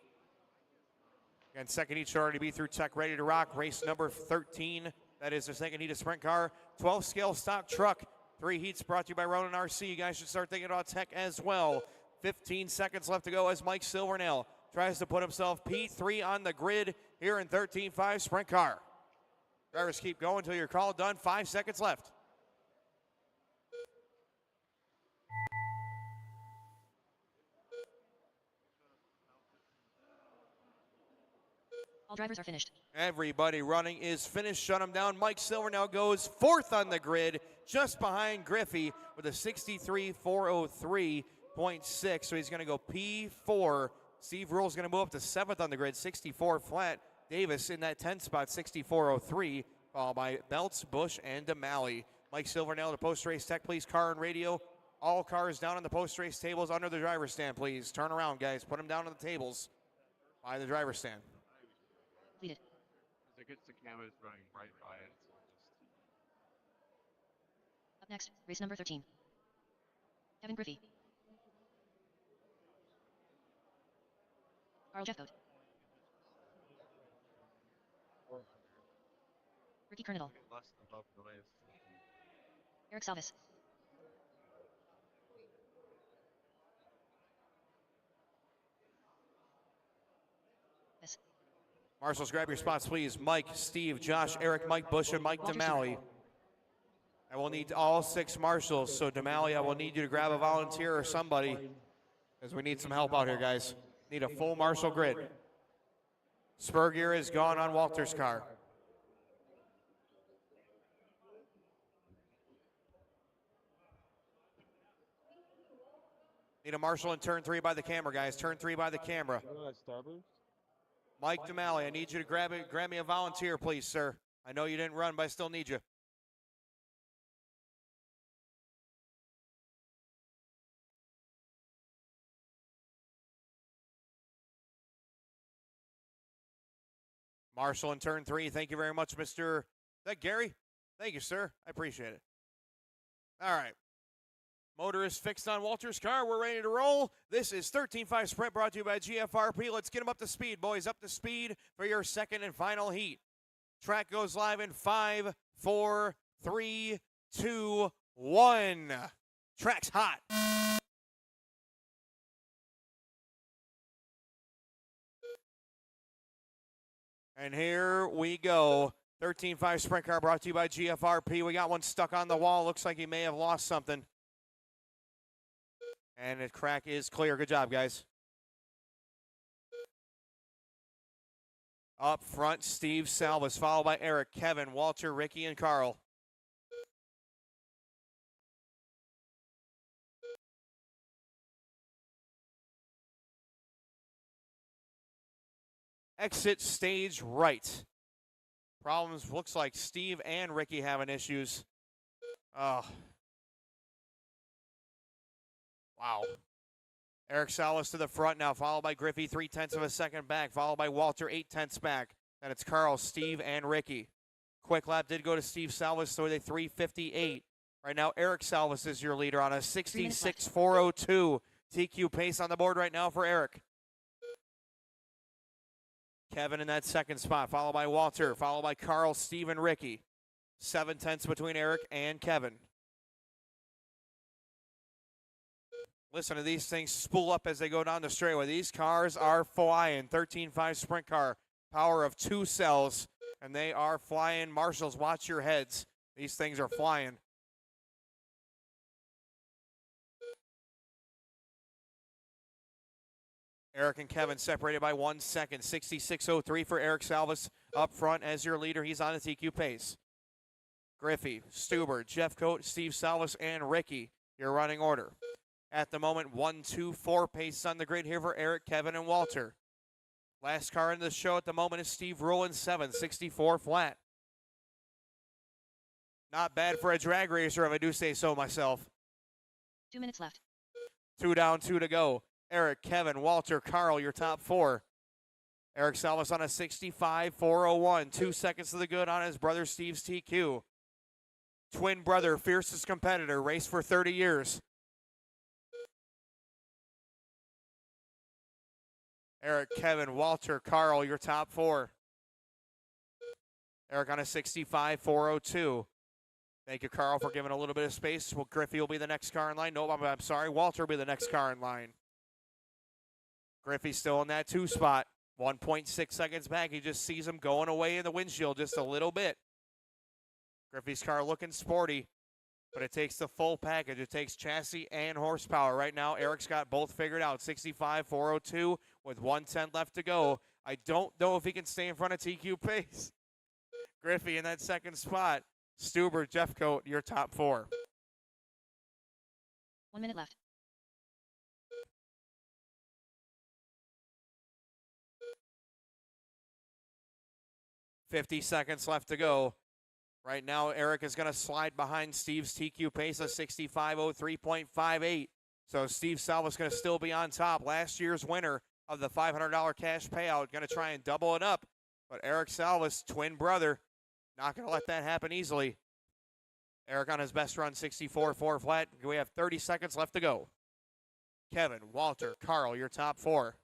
And second heat starting to be through Tech Ready to Rock. Race number 13. That is the second heat of sprint car. 12 scale stock truck. 3 heats brought to you by Ronan RC. You guys should start thinking about Tech as well. 15 seconds left to go as Mike Silvernail tries to put himself P3 on the grid here in 13.5 sprint car. Drivers keep going until your call done. 5 seconds left. All drivers are finished. Everybody running is finished. Shut him down. Mike Silvernail goes 4th on the grid, just behind Griffey with a 63.403.6. So he's going to go P4. Steve Rule's going to move up to 7th on the grid, 64 flat. Davis in that 10th spot, 64.03, followed by Belts, Busch, and DeMalley. Mike Silvernail to post-race tech, please. Car and radio. All cars down on the post-race tables under the driver's stand, please. Turn around, guys. Put them down on the tables by the driver's stand. Completed. It gets the cameras running right by it. Up next, race number 13. Kevin Griffey. Carl Jeffcoat. Ricky Kernodal. Less above noise. Eric Salvis. Marshals, grab your spots, please. Mike, Steve, Josh, Eric, Mike Bush, and Mike DeMalley. I will need all 6 marshals. So DeMalley, I will need you to grab a volunteer or somebody, because we need some help out here, guys. Need a full marshal grid. Spur gear is gone on Walter's car. Need a marshal in turn 3 by the camera, guys. Turn 3 by the camera. Mike DeMalley, I need you to grab me a volunteer, please, sir. I know you didn't run, but I still need you. Marshall in turn 3. Thank you very much, Mr. Is that Gary? Thank you, sir. I appreciate it. All right. Motor is fixed on Walter's car. We're ready to roll. This is 13.5 Sprint brought to you by GFRP. Let's get them up to speed, boys. Up to speed for your second and final heat. Track goes live in 5, 4, 3, 2, 1. Track's hot. And here we go. 13.5 Sprint car brought to you by GFRP. We got one stuck on the wall. Looks like he may have lost something. And the crack is clear. Good job, guys. Up front, Steve Salvas, followed by Eric, Kevin, Walter, Ricky, and Carl. Exit stage right. Problems, looks like Steve and Ricky having issues. Oh. Wow. Eric Salas to the front now, followed by Griffey, 0.3 of a second back, followed by Walter, 0.8 back. Then it's Carl, Steve, and Ricky. Quick lap did go to Steve Salvas, so they 3:58. Right now, Eric Salvas is your leader on a 66.402. TQ pace on the board right now for Eric. Kevin in that second spot, followed by Walter, followed by Carl, Steve, and Ricky. 0.7 between Eric and Kevin. Listen to these things spool up as they go down the straightaway. These cars are flying. 13.5 Sprint car, power of 2 cells, and they are flying. Marshals, watch your heads. These things are flying. Eric and Kevin separated by 1 second. 66.03 for Eric Salvas up front as your leader. He's on the TQ pace. Griffey, Stuber, Jeff Coate, Steve Salvas, and Ricky, your running order. At the moment, 1-2-4 pace on the grid here for Eric, Kevin, and Walter. Last car in the show at the moment is Steve Rule in 7, 64 flat. Not bad for a drag racer, if I do say so myself. 2 minutes left. 2 down, 2 to go. Eric, Kevin, Walter, Carl, your top 4. Eric Salvas on a 65.401. 2 seconds to the good on his brother Steve's TQ. Twin brother, fiercest competitor, raced for 30 years. Eric, Kevin, Walter, Carl, your top 4. Eric on a 65.402. Thank you, Carl, for giving a little bit of space. Well, Griffey will be the next car in line. No, I'm sorry. Walter will be the next car in line. Griffey's still in that 2 spot. 1.6 seconds back. He just sees him going away in the windshield just a little bit. Griffey's car looking sporty, but it takes the full package. It takes chassis and horsepower. Right now, Eric's got both figured out. 65.402 with 1:10 left to go. I don't know if he can stay in front of TQ pace. Griffey in that second spot. Stuber, Jeff Coate, your top 4. 1 minute left. $50 seconds left to go. Right now, Eric is going to slide behind Steve's TQ pace of 65.03.58. So Steve Salva's going to still be on top. Last year's winner of the $500 cash payout, going to try and double it up. But Eric Salva's twin brother, not going to let that happen easily. Eric on his best run, 64.4 flat. We have 30 seconds left to go. Kevin, Walter, Carl, your top 4.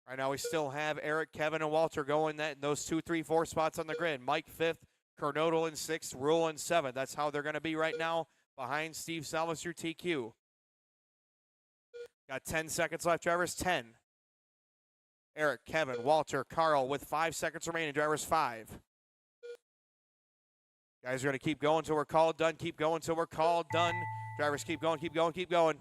Right now we still have Eric, Kevin, and Walter going those 2, 3, 4 spots on the grid. Mike 5th, Cornodal in 6th, Rule in 7th. That's how they're going to be right now behind Steve Salvas, your TQ. Got 10 seconds left, drivers. 10. Eric, Kevin, Walter, Carl with 5 seconds remaining. Drivers 5. Guys are going to keep going until we're called done. Keep going until we're called done. Drivers keep going, keep going, keep going.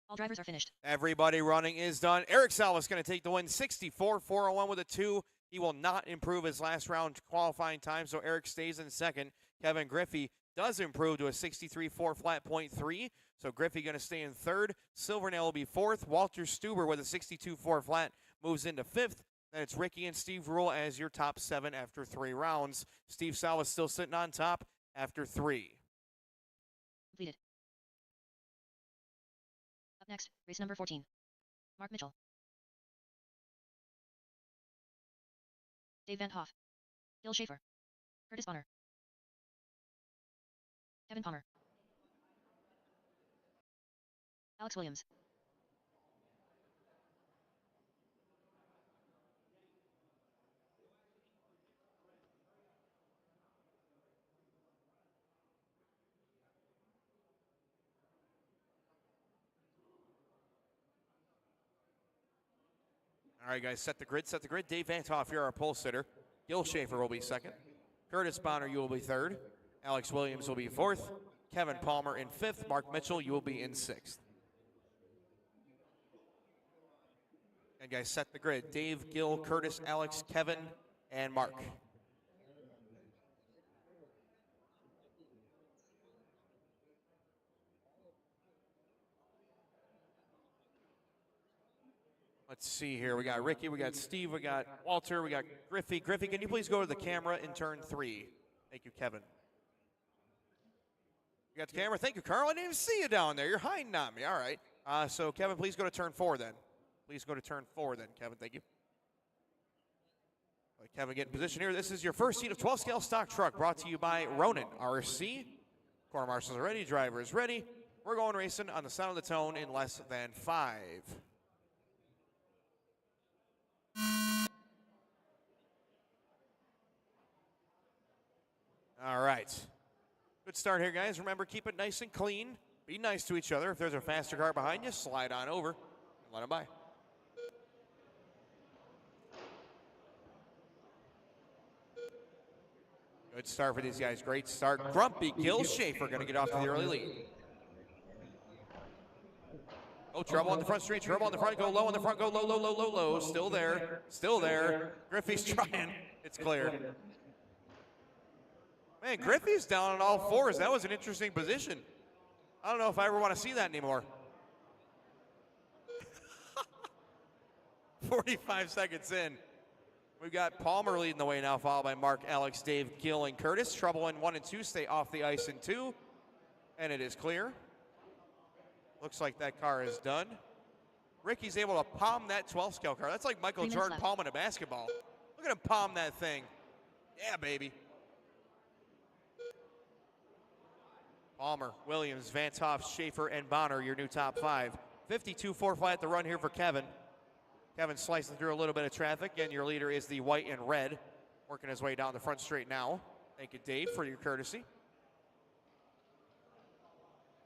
All drivers are finished. Everybody running is done. Eric Salva's going to take the win, 64-401 with a 2. He will not improve his last round qualifying time, so Eric stays in second. Kevin Griffey does improve to a 63-4 flat .3, so Griffey going to stay in third. Silvernail will be fourth. Walter Stuber with a 62-4 flat moves into fifth. Then it's Ricky and Steve Rule as your top 7 after 3 rounds. Steve Salva still sitting on top after 3. Completed. Up next, race number 14. Mark Mitchell. Dave Van Hoff. Gil Schaefer. Curtis Bonner. Kevin Palmer. Alex Williams. All right, guys, set the grid, set the grid. Dave Van Hoff, you're our pole sitter. Gil Schaefer will be second. Curtis Bonner, you will be third. Alex Williams will be fourth. Kevin Palmer in fifth. Mark Mitchell, you will be in sixth. And guys, set the grid. Dave, Gil, Curtis, Alex, Kevin, and Mark. Let's see here. We got Ricky, we got Steve, we got Walter, we got Griffey. Griffey, can you please go to the camera in turn 3? Thank you, Kevin. You got the camera? Thank you, Carl. I didn't even see you down there. You're hiding on me. All right. So, Kevin, please go to turn 4 then. Please go to turn 4 then, Kevin. Thank you. Let Kevin get in position here. This is your first heat of 12 scale stock truck brought to you by Ronin RC. Corner marshals are ready. Driver is ready. We're going racing on the sound of the tone in less than 5. All right. Good start here, guys. Remember, keep it nice and clean. Be nice to each other. If there's a faster car behind you, slide on over and let them by. Good start for these guys. Great start. Grumpy Gil Schaefer going to get off to the early lead. Oh, trouble on the front street. Trouble on the front. Go low on the front. Go low, low, low, low, low. Still there. Still there. Griffey's trying. It's clear. Man, Griffey's down on all 4s. That was an interesting position. I don't know if I ever want to see that anymore. 45 seconds in. We've got Palmer leading the way now, followed by Mark, Alex, Dave, Gil, and Curtis. Trouble in 1 and 2. Stay off the ice in 2. And it is clear. Looks like that car is done. Ricky's able to palm that 12 scale car. That's like Michael Jordan palming a basketball. Look at him palm that thing. Yeah, baby. Palmer, Williams, Van Hoff, Schaefer, and Bonner, your new top 5. 52-4 flat the run here for Kevin. Kevin slicing through a little bit of traffic, and your leader is the white and red, working his way down the front straight now. Thank you, Dave, for your courtesy.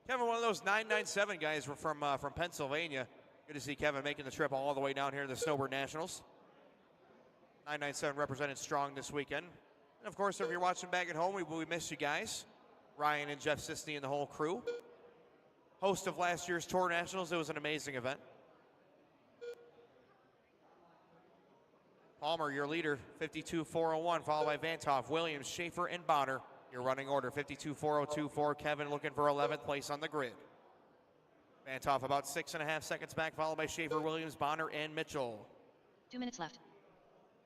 Kevin, one of those 997 guys from Pennsylvania. Good to see Kevin making the trip all the way down here to the Snowbird Nationals. 997 represented strong this weekend. And, of course, if you're watching back at home, we miss you guys. Ryan and Jeff Sisney and the whole crew. Host of last year's Tour Nationals, it was an amazing event. Palmer, your leader, 52-401, followed by Van Hoff, Williams, Schaefer, and Bonner. Your running order, 52-402 for Kevin, looking for 11th place on the grid. Van Hoff about 6.5 seconds back, followed by Schaefer, Williams, Bonner, and Mitchell. 2 minutes left.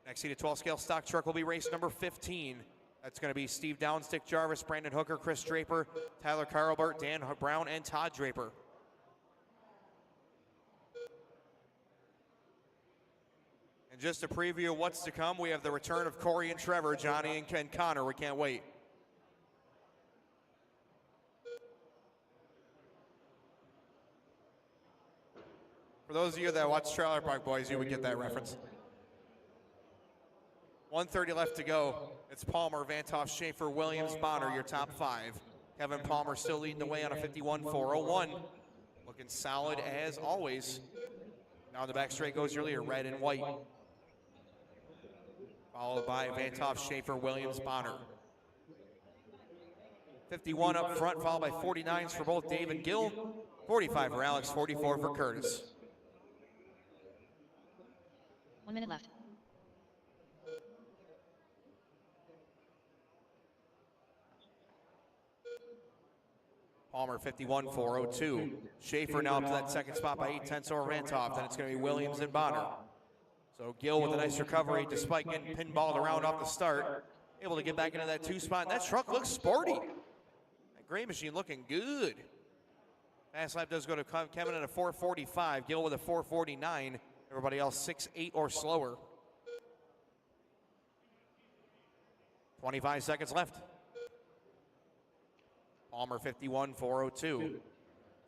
Next heat of 12 scale stock truck will be race number 15. That's going to be Steve Downs, Dick Jarvis, Brandon Hooker, Chris Draper, Tyler Carlbert, Dan Brown, and Todd Draper. And just a preview of what's to come, we have the return of Corey and Trevor, Johnny and Connor. We can't wait. For those of you that watch Trailer Park Boys, you would get that reference. 1:30 left to go. It's Palmer, Van Hoff, Schaefer, Williams, Bonner, your top 5. Kevin Palmer still leading the way on a 51-401. Looking Looking solid as always. Down the back straight goes your leader, red and white. Followed by Van Toff, Schaefer, Williams, Bonner. 51 up front, followed by 49s for both Dave and Gill. 45 for Alex, 44 for Curtis. 1 minute left. Palmer 51-402. Schaefer now up to that second spot by 8/10 over Van Toff. Then it's going to be Williams and Bonner. So Gill with a nice recovery despite getting pinballed around off the start. Able to get back into that 2 spot. And that truck looks sporty. That gray machine looking good. Fast lap does go to Kevin at a 4:45. Gill with a 4:49. Everybody else 6:8 or slower. 25 seconds left. Palmer 51-402.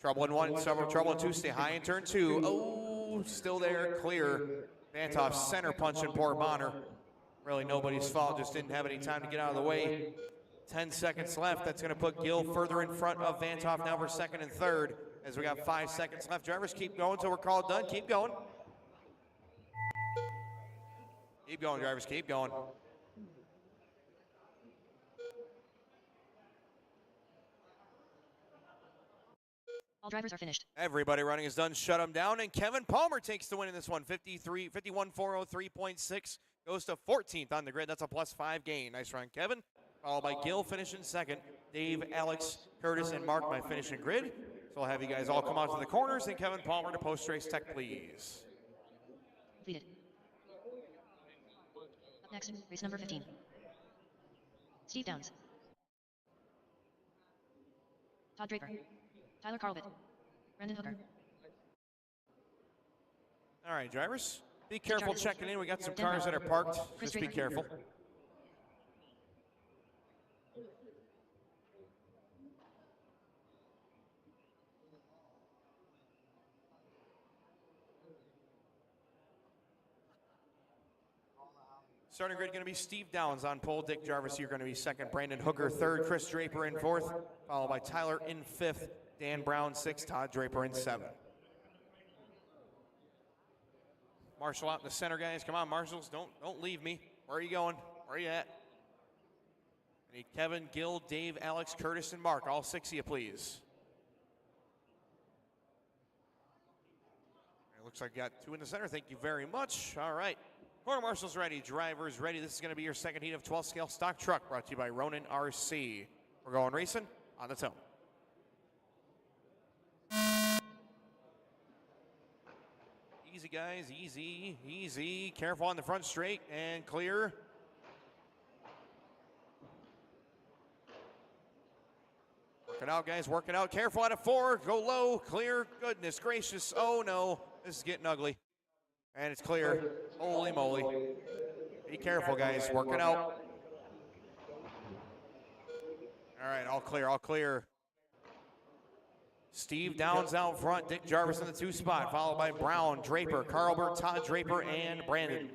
Trouble in 1, trouble in 2, stay high in turn 2. Oh, still there, clear. Van Toff center punching poor Bonner. Really nobody's fault, just didn't have any time to get out of the way. 10 seconds left. That's going to put Gill further in front of Van Toff now for second and third. As we got 5 seconds left. Drivers, keep going until we're called done. Keep going. Keep going, drivers, keep going. All drivers are finished. Everybody running is done. Shut them down. And Kevin Palmer takes the win in this one. 51-403.6. Goes to 14th on the grid. That's a +5 gain. Nice run, Kevin. Followed by Gill finishing second. Dave, Alex, Curtis, and Mark my finishing grid. So I'll have you guys all come out to the corners. And Kevin Palmer to post-race tech, please. Completed. Up next, race number 15. Steve Downs. Todd Draper. Tyler Carlbit. Brendan Hooker. All right, drivers. Be careful checking in. We got some cars that are parked. Just be careful. Starting grid going to be Steve Downs on pole. Dick Jarvis, you're going to be second. Brandon Hooker third. Chris Draper in fourth. Followed by Tyler in fifth. Dan Brown sixth. Todd Draper in seventh. Marshall out in the center, guys. Come on, Marshals. Don't leave me. Where are you going? Where are you at? I need Kevin, Gill, Dave, Alex, Curtis, and Mark. All 6 of you, please. It looks like I got 2 in the center. Thank you very much. All right. Corner marshals ready. Drivers ready. This is going to be your second heat of 12 scale stock truck brought to you by Ronin RC. We're going racing on the tone. Easy, guys. Easy, easy. Careful on the front straight and clear. Working out, guys. Working out. Careful out of 4. Go low. Clear. Goodness gracious. Oh, no. This is getting ugly. And it's clear. Holy moly. Be careful, guys. Working out. All right. All clear. All clear. Steve Downs out front. Dick Jarvis in the 2 spot, followed by Brown, Draper, Carlbert, Todd Draper, and Brandon.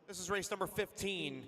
This is race number 15.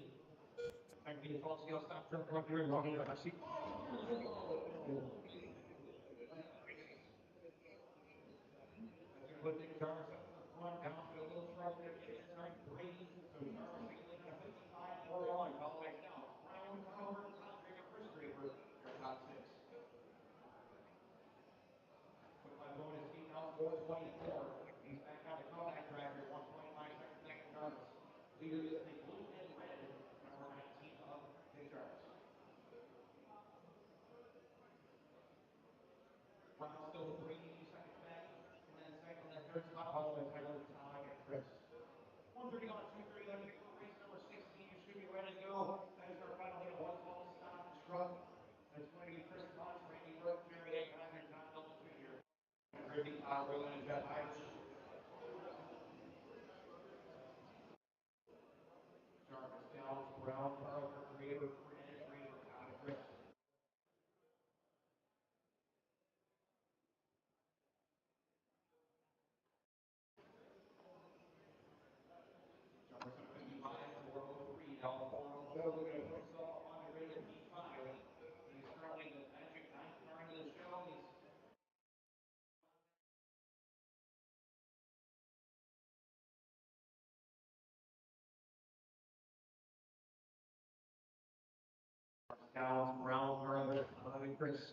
Downs, Brown, Harlan, and Chris.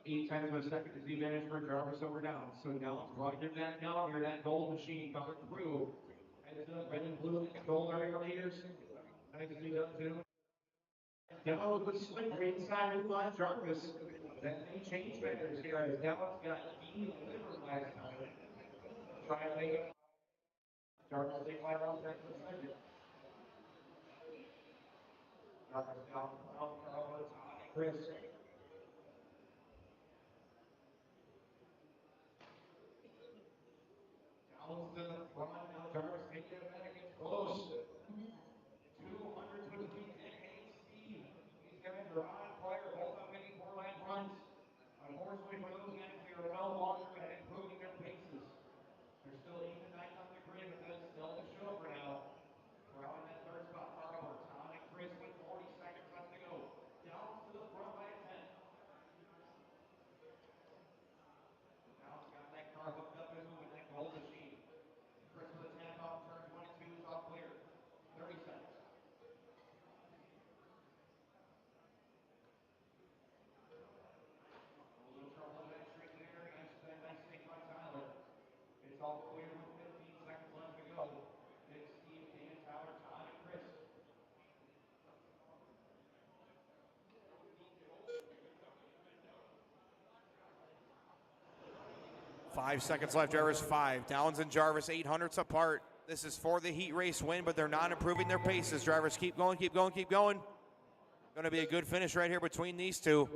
8 tenths of a second is the advantage for Jarvis over Downs. So Downs brought him that down here, that gold machine coming through. And it's red and blue gold area leaders. Nice to see that too. Downs with swing inside with line Jarvis. That may change matters here as Downs got delivered last time. Try to make it. Jarvis take my round back to the second. Jarvis down, Chris. Downs to the front, now Jarvis taking it back, it's close. 200 between Nick and Steve. These guys are on fire, both up making 4-lap runs. Unfortunately for those guys, they are no longer improving their paces. They're still 8 to 9 on the grid, but that's still the show for now. Brown in that third spot, Carver, Todd and Chris with 40 seconds left to go. Downs to the front by 10. Downs got that car hooked up and moving, that gold machine. Chris with a tap off, turn 22 is off clear. 30 seconds. It's all clear with 15 seconds left to go. Nick, Steve, Dan, Tyler, Todd, and Chris. Five seconds left, Jarvis 5. Downs and Jarvis 800ths apart. This is for the heat race win, but they're not improving their paces. Drivers keep going, keep going, keep going. Going to be a good finish right here between these two.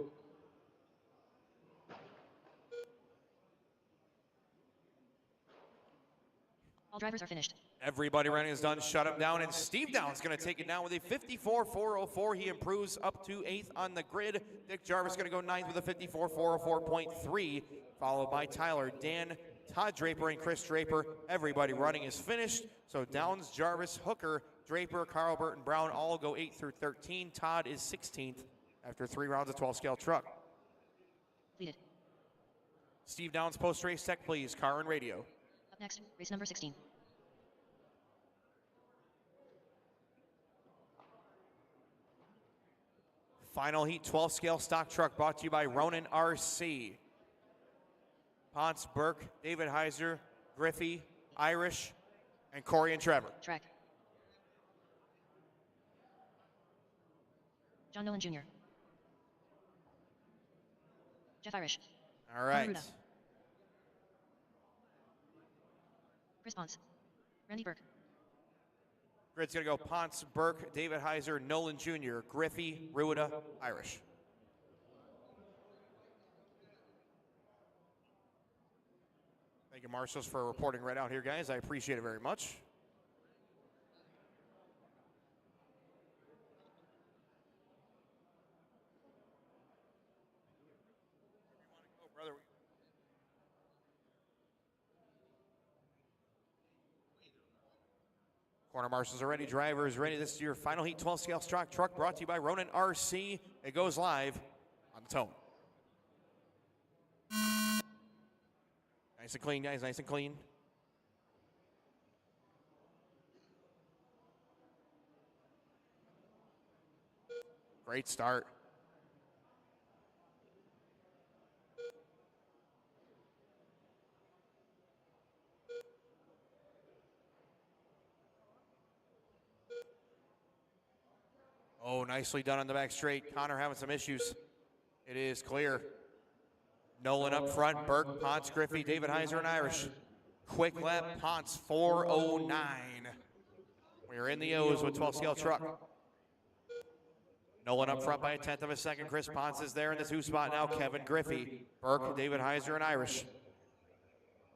All drivers are finished. Everybody running is done. Shut him down. And Steve Downs going to take it down with a 54.404. He improves up to 8th on the grid. Dick Jarvis going to go 9th with a 54.404.3, followed by Tyler, Dan, Todd Draper, and Chris Draper. Everybody running is finished. So Downs, Jarvis, Hooker, Draper, Carl Burton, Brown all go 8 through 13. Todd is 16th after 3 rounds of 12-scale truck. Completed. Steve Downs, post-race tech, please. Car and radio. Up next, race number 16. Final heat 12-scale stock truck brought to you by Ronin RC. Ponce, Burke, David Heiser, Griffey, Irish, and Corey and Trevor. Track. John Nolan Jr. Jeff Irish. All right. Chris Ponce. Randy Burke. Grid's going to go Ponce, Burke, David Heiser, Nolan Jr., Griffey, Ruida, Irish. Thank you, Marshals, for reporting right out here, guys. I appreciate it very much. Corner marshals are ready, drivers ready. This is your final heat 12-scale stock truck brought to you by Ronin RC. It goes live on the tone. Nice and clean, guys, nice and clean. Great start. Oh, nicely done on the back straight. Connor having some issues. It is clear. Nolan up front, Burke, Ponce, Griffey, David Heiser, and Irish. Quick lap, Ponce, 4:09. We are in the O's with 12-scale truck. Nolan up front by a 10th of a second. Chris Ponce is there in the 2 spot now. Kevin Griffey, Burke, David Heiser, and Irish.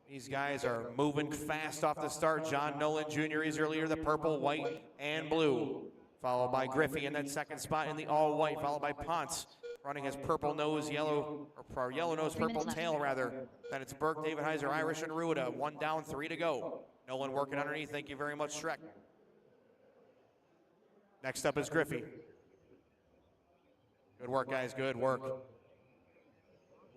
These guys are moving fast off the start. John Nolan Jr. is your leader, the purple, white, and blue. Followed by Griffey in that 2nd spot in the all-white, followed by Ponce running his purple nose, yellow nose, purple tail rather. Then it's Burke, David Heiser, Irish, and Ruida. 1 down, 3 to go. Nolan working underneath. Thank you very much, Shrek. Next up is Griffey. Good work, guys, good work.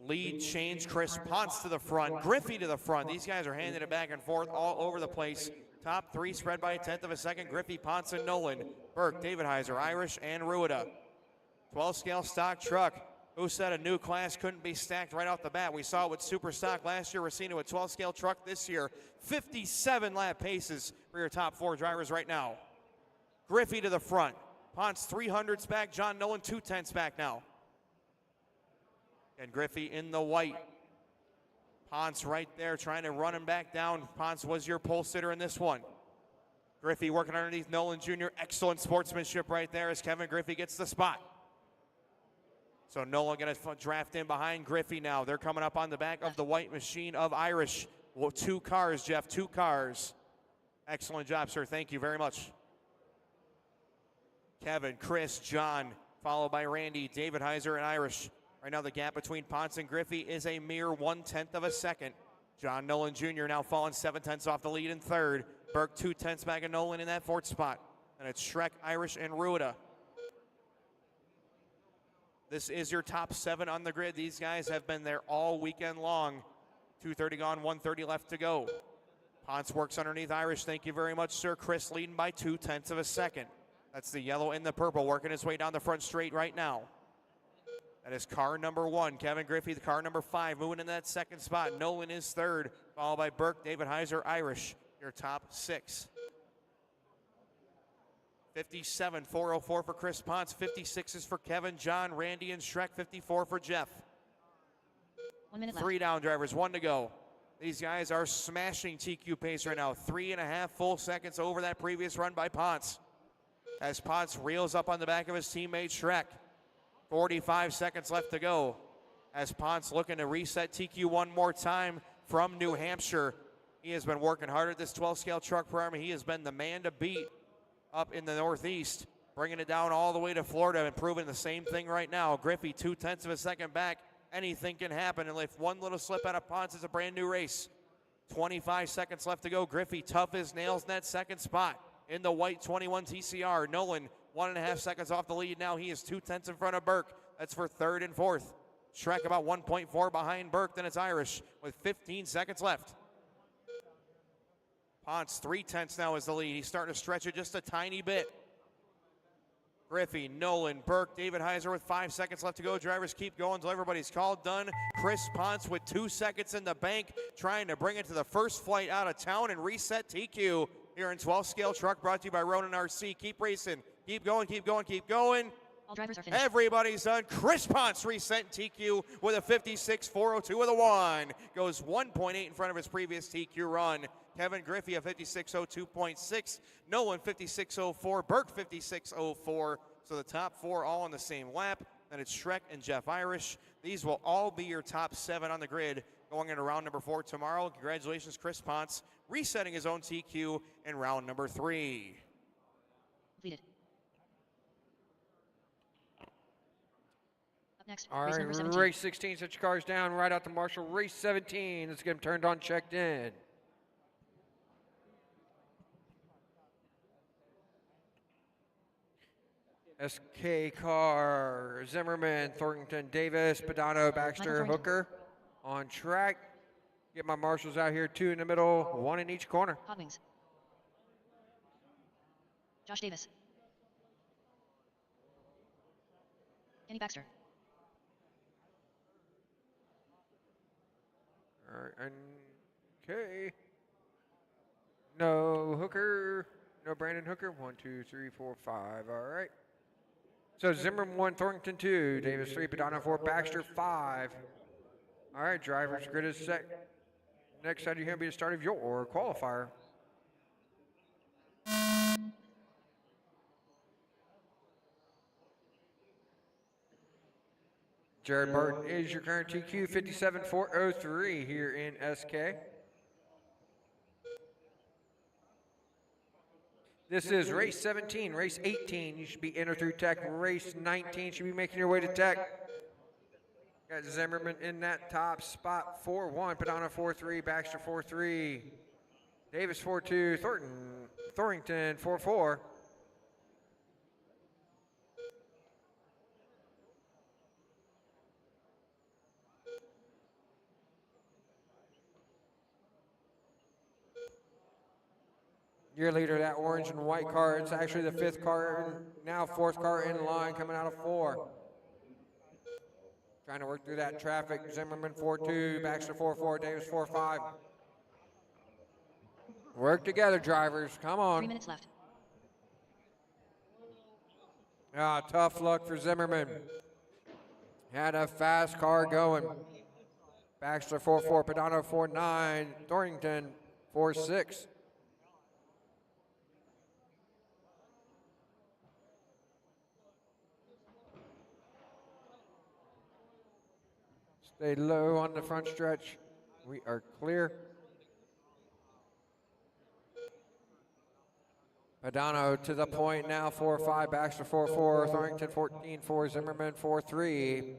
Lead change, Chris Ponce to the front, Griffey to the front. These guys are handing it back and forth all over the place. Top 3 spread by a 10th of a second. Griffey, Ponce, and Nolan. Burke, David Heiser, Irish, and Ruida. 12 scale stock truck. Who said a new class couldn't be stacked right off the bat? We saw it with super stock last year. We're seeing it with 12 scale truck this year. 57 lap paces for your top 4 drivers right now. Griffey to the front. Ponce 300s back. John Nolan 210s back now. And Griffey in the white. Ponce right there trying to run him back down. Ponce was your pole sitter in this one. Griffey working underneath Nolan Jr. Excellent sportsmanship right there as Kevin Griffey gets the spot. So Nolan going to draft in behind Griffey now. They're coming up on the back of the white machine of Irish. Well, 2 cars, Jeff, 2 cars. Excellent job, sir. Thank you very much. Kevin, Chris, John, followed by Randy, David Heiser, and Irish. Right now the gap between Ponce and Griffey is a mere 1/10 of a second. John Nolan Jr. now falling 7/10 off the lead in third. Burke 2/10 back of Nolan in that 4th spot. And it's Shrek, Irish, and Rueda. This is your top 7 on the grid. These guys have been there all weekend long. 2:30 gone, 1:30 left to go. Ponce works underneath Irish. Thank you very much, sir. Chris leading by 2/10 of a second. That's the yellow and the purple working his way down the front straight right now. That is car number 1. Kevin Griffey, the car number 5, moving in that 2nd spot. Nolan is 3rd, followed by Burke, David Heiser, Irish. Your top 6. 57,404 for Chris Ponce. 56 is for Kevin, John, Randy, and Shrek. 54 for Jeff. 1 minute 3 left. down drivers, 1 to go. These guys are smashing TQ pace right now. 3.5 full seconds over that previous run by Ponce. As Ponce reels up on the back of his teammate Shrek. 45 seconds left to go. As Ponce looking to reset TQ one more time from New Hampshire. He has been working hard at this 12 scale truck program. He has been the man to beat up in the Northeast, bringing it down all the way to Florida and proving the same thing right now. Griffey 2/10 of a second back. Anything can happen, and if one little slip out of Ponce, it's a brand new race. 25 seconds left to go. Griffey tough as nails in that 2nd spot in the white 21 TCR. Nolan 1.5 seconds off the lead now. He is 2/10 in front of Burke. That's for 3rd and 4th. Shrek about 1.4 behind Burke. Then it's Irish with 15 seconds left. Ponce 3/10 now is the lead. He's starting to stretch it just a tiny bit. Griffey, Nolan, Burke, David Heiser with 5 seconds left to go. Drivers keep going until everybody's called done. Chris Ponce with 2 seconds in the bank, trying to bring it to the first flight out of town and reset TQ here in 12 scale truck, brought to you by Ronan RC. Keep racing. Keep going, keep going, keep going. All drivers are finished. Everybody's done. Chris Ponce reset TQ with a 56.402 with a 1. Goes 1.8 in front of his previous TQ run. Kevin Griffey a 56.02.6. Nolan 56.04. Burke 56.04. So the top 4 all on the same lap. Then it's Shrek and Jeff Irish. These will all be your top 7 on the grid going into round number 4 tomorrow. Congratulations, Chris Ponce, resetting his own TQ in round number 3. Completed. Up next, All race right, number 17. race 16, set your cars down, right out to Marshall. Race 17, let's get them turned on, checked in. SK car, Zimmerman, Thornton, Davis, Padano, Baxter, Hooker on track. Get my marshals out here, 2 in the middle, 1 in each corner. Hot Wings. Josh Davis. Kenny Baxter. All right, okay. No Hooker, no Brandon Hooker. 1, 2, 3, 4, 5. All right. So Zimmerman 1, Thornton 2, Davis 3, Padano 4, Baxter 5. All right, drivers, grid is set. Next out, you're going to be the start of your qualifier. Jared Barton is your current TQ, 57.403 here in SK. This is race 17, race 18. You should be entered through tech. Race 19 should be making your way to tech. Got Zimmerman in that top spot, 4-1. Padano 4-3, Baxter 4-3, Davis 4-2, Thornton 4-4. Your leader, that orange and white car, it's actually the 5th car, now 4th car in line coming out of 4. Trying to work through that traffic. Zimmerman 4-2, Baxter 4-4, Davis 4-5. Work together, drivers. Come on. 3 minutes left. Ah, tough luck for Zimmerman. Had a fast car going. Baxter 4-4, Padano 4-9, Thornton 4-6. Stay low on the front stretch. We are clear. Padano to the point now, 4-5, Baxter 4-4, Thornton 14-4, Zimmerman 4-3.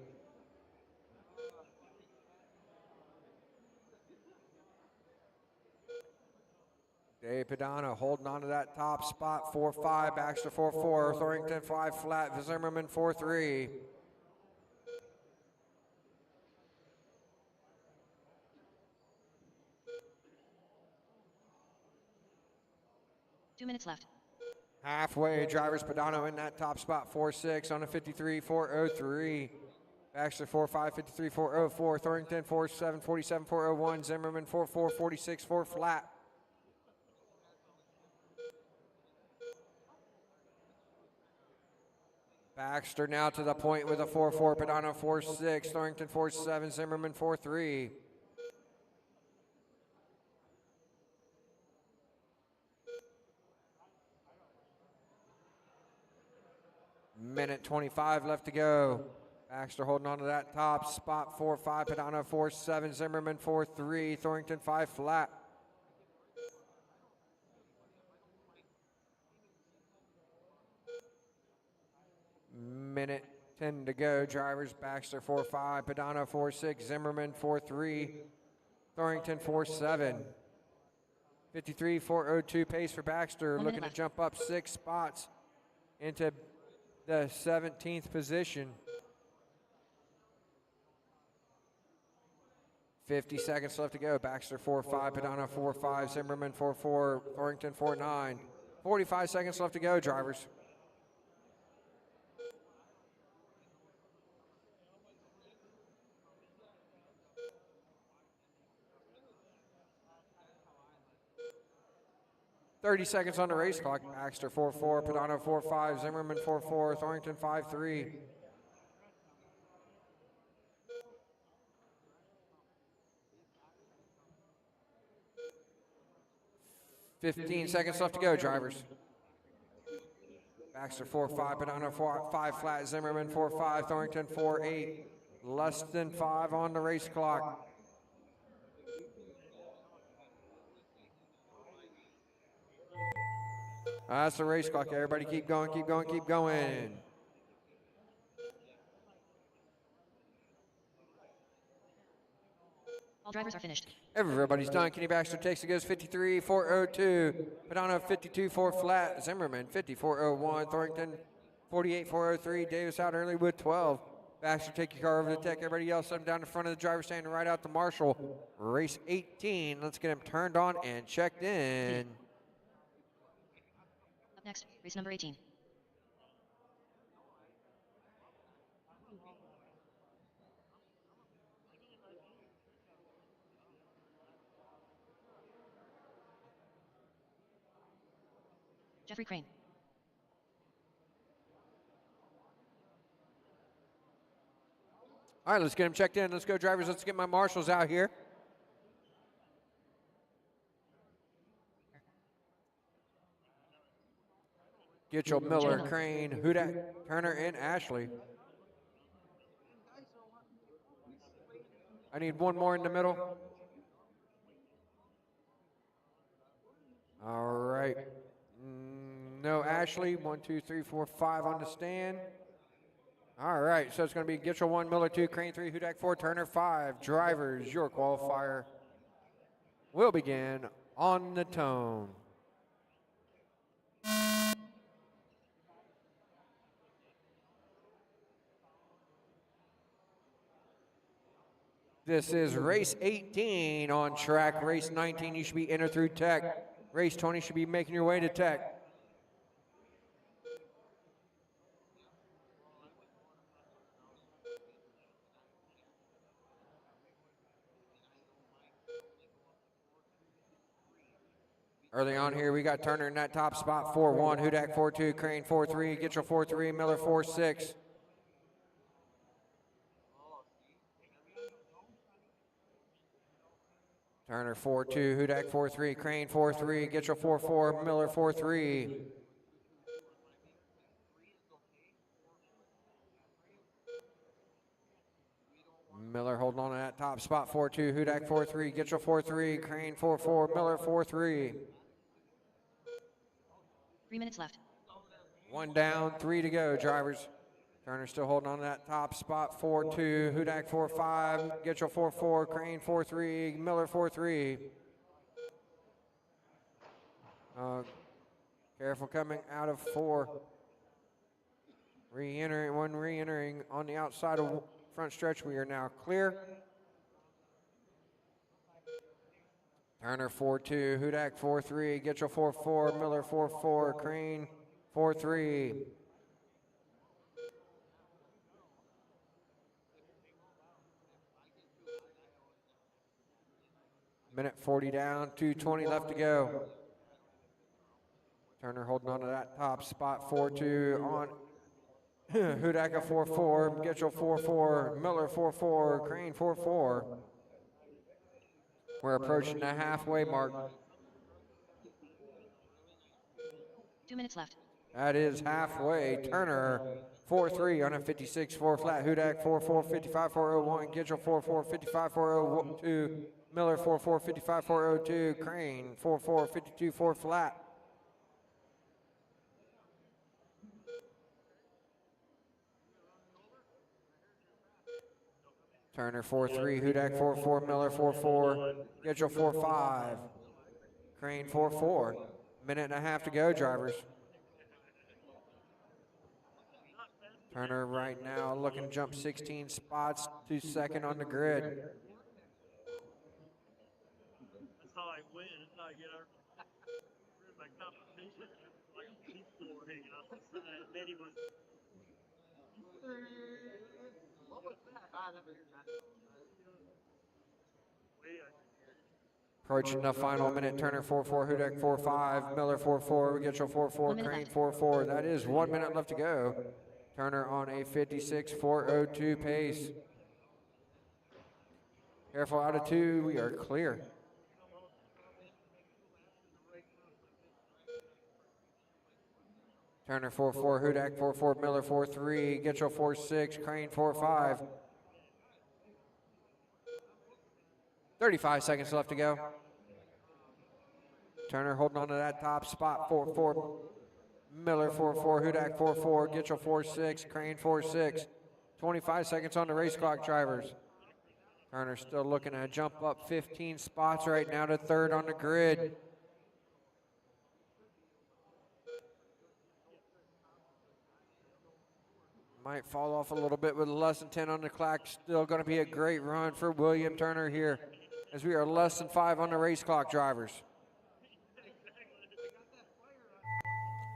Dave Padano holding on to that top spot, 4-5, Baxter 4-4, Thornton 5 flat, Zimmerman 4-3. Two minutes left. Halfway, drivers Padano in that top spot, 4-6 on a 53, 4-03. Baxter 4-5, 53, 4-04. Thornton 4-7, 47, 4-01. Zimmerman 4-4, 46, 4 flat. Baxter now to the point with a 4-4. Padano 4-6. Thornton 4-7. Zimmerman 4-3. Minute 25 left to go. Baxter holding on to that top spot, 4-5, Padano 4-7, Zimmerman 4-3, Thornton 5 flat. Minute 10 to go. Drivers Baxter 4-5, Padano 4-6, Zimmerman 4-3, Thornton 4-7. 53, 4-02 pace for Baxter, looking to jump up 6 spots into the 17th position. 50 seconds left to go. Baxter 4-5, Padano 4-5, Zimmerman 4-4, Thornton 4-9. 45 seconds left to go, drivers. .30 seconds on the race clock. Baxter 4-4, Padano 4-5, Zimmerman 4-4, Thornton 5-3. 15 seconds left to go, drivers. Baxter 4-5, Padano 5 flat, Zimmerman 4-5, Thornton 4-8. Less than 5 on the race clock. That's the race clock. Everybody keep going, keep going, keep going. All drivers are finished. Everybody's done. Kenny Baxter takes it, goes 53, 4-02. Padano 52, 4 flat. Zimmerman 50, 4-01. Thornton 48, 4-03. Davis out early with 12. Baxter, take your car over the deck. Everybody else, set him down in front of the driver, standing right out to Marshall. Race 18. Let's get him turned on and checked in. Up next, race number 18. Jeffrey Crane. All right, let's get him checked in. Let's go, drivers. Let's get my marshals out here. Gitchell, Miller, Crane, Hudak, Turner, and Ashley. I need one more in the middle. All right. No Ashley. 1, 2, 3, 4, 5 on the stand. All right, so it's going to be Gitchell 1, Miller 2, Crane 3, Hudak 4, Turner 5. Drivers, your qualifier will begin on the tone. This is race 18 on track. Race 19, you should be entered through tech. Race 20 should be making your way to tech. Early on here, we got Turner in that top spot, 4-1, Hudak 4-2, Crane 4-3, Gitchell 4-3, Miller 4-6. Turner 4-2, Hudak 4-3, Crane 4-3, Gitchell 4-4, Miller 4-3. Miller holding on to that top spot, 4-2, Hudak 4-3, Gitchell 4-3, Crane 4-4, Miller 4-3. 3 minutes left. 1 down, 3 to go, drivers. Turner still holding on to that top spot, 4-2, Hudak 4-5, Gitchell 4-4, Crane 4-3, Miller 4-3. Careful coming out of 4. Re-entering on the outside of front stretch. We are now clear. Turner 4-2, Hudak 4-3, Gitchell 4-4, Miller 4-4, Crane 4-3. Minute 40 down, 2:20 left to go. Turner holding on to that top spot, 4-2 on Hudak 4-4, Gitchell 4-4, Miller 4-4, Crane 4-4. We're approaching the halfway mark. 2 minutes left. That is halfway. Turner 4-3 on a 56-4 flat. Hudak 4-4, 55-401. Gitchell 4-4, 55-402. Miller 4-4, 55-402. Crane 4-4, 52-4 flat. Turner 4-3, Hudak 4-4, Miller 4-4, Gitchell 4-5, Crane 4-4. Minute and a half to go, drivers. Turner right now looking to jump 16 spots to second on the grid. That's how I win. That's how I get rid of my competition. Like a peace floor hanging off the side. And then he was. What was that? I never heard that. Approaching the final minute, Turner 4-4, Hudak 4-5, Miller 4-4, Gitchell 4-4, Crane 4-4. That is 1 minute left to go. Turner on a 56-402 pace. Careful out of 2, we are clear. Turner 4-4, Hudak 4-4, Miller 4-3, Gitchell 4-6, Crane 4-5. 35 seconds left to go. Turner holding on to that top spot, 4-4, Miller 4-4, Hudak 4-4, Gitchell 4-6, Crane 4-6. 25 seconds on the race clock, drivers. Turner still looking to jump up 15 spots right now to third on the grid. Might fall off a little bit with less than 10 on the clock. Still going to be a great run for William Turner here, as we are less than 5 on the race clock, drivers.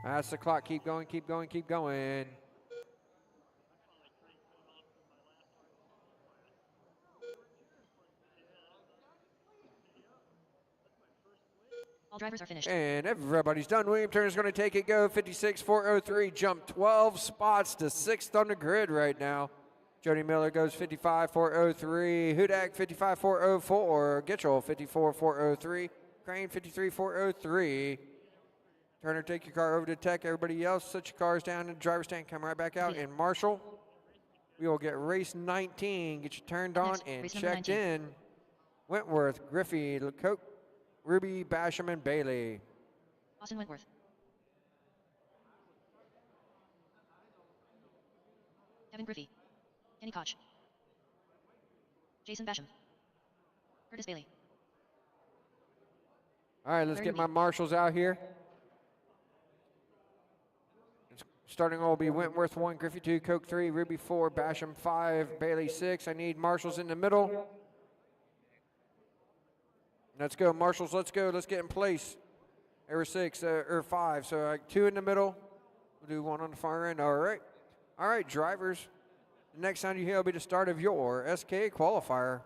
That's the clock. Keep going, keep going, keep going. All drivers are finished. And everybody's done. William Turner's going to take it, go 56-403, jump 12 spots to 6th on the grid right now. Jody Miller goes 55-403, Hudak 55-404, Gitchell 54-403, Crane 53-403. Turner, take your car over to tech. Everybody else, set your cars down in the driver's stand. Come right back out. And Marshall, we will get race 19. Get you turned on and checked in. Wentworth, Griffey, Lecoq, Ruby, Basham, and Bailey. Austin Wentworth. Kevin Griffey. Kenny Koch. Jason Basham. Curtis Bailey. All right, let's get my marshals out here. Starting will be Wentworth 1, Griffey 2, Coke 3, Ruby 4, Basham 5, Bailey 6. I need marshals in the middle. Let's go, marshals, let's go. Let's get in place. There were 6, or 5, so 2 in the middle. We'll do 1 on the far end, all right. All right, drivers. The next sound you hear will be the start of your SKA qualifier.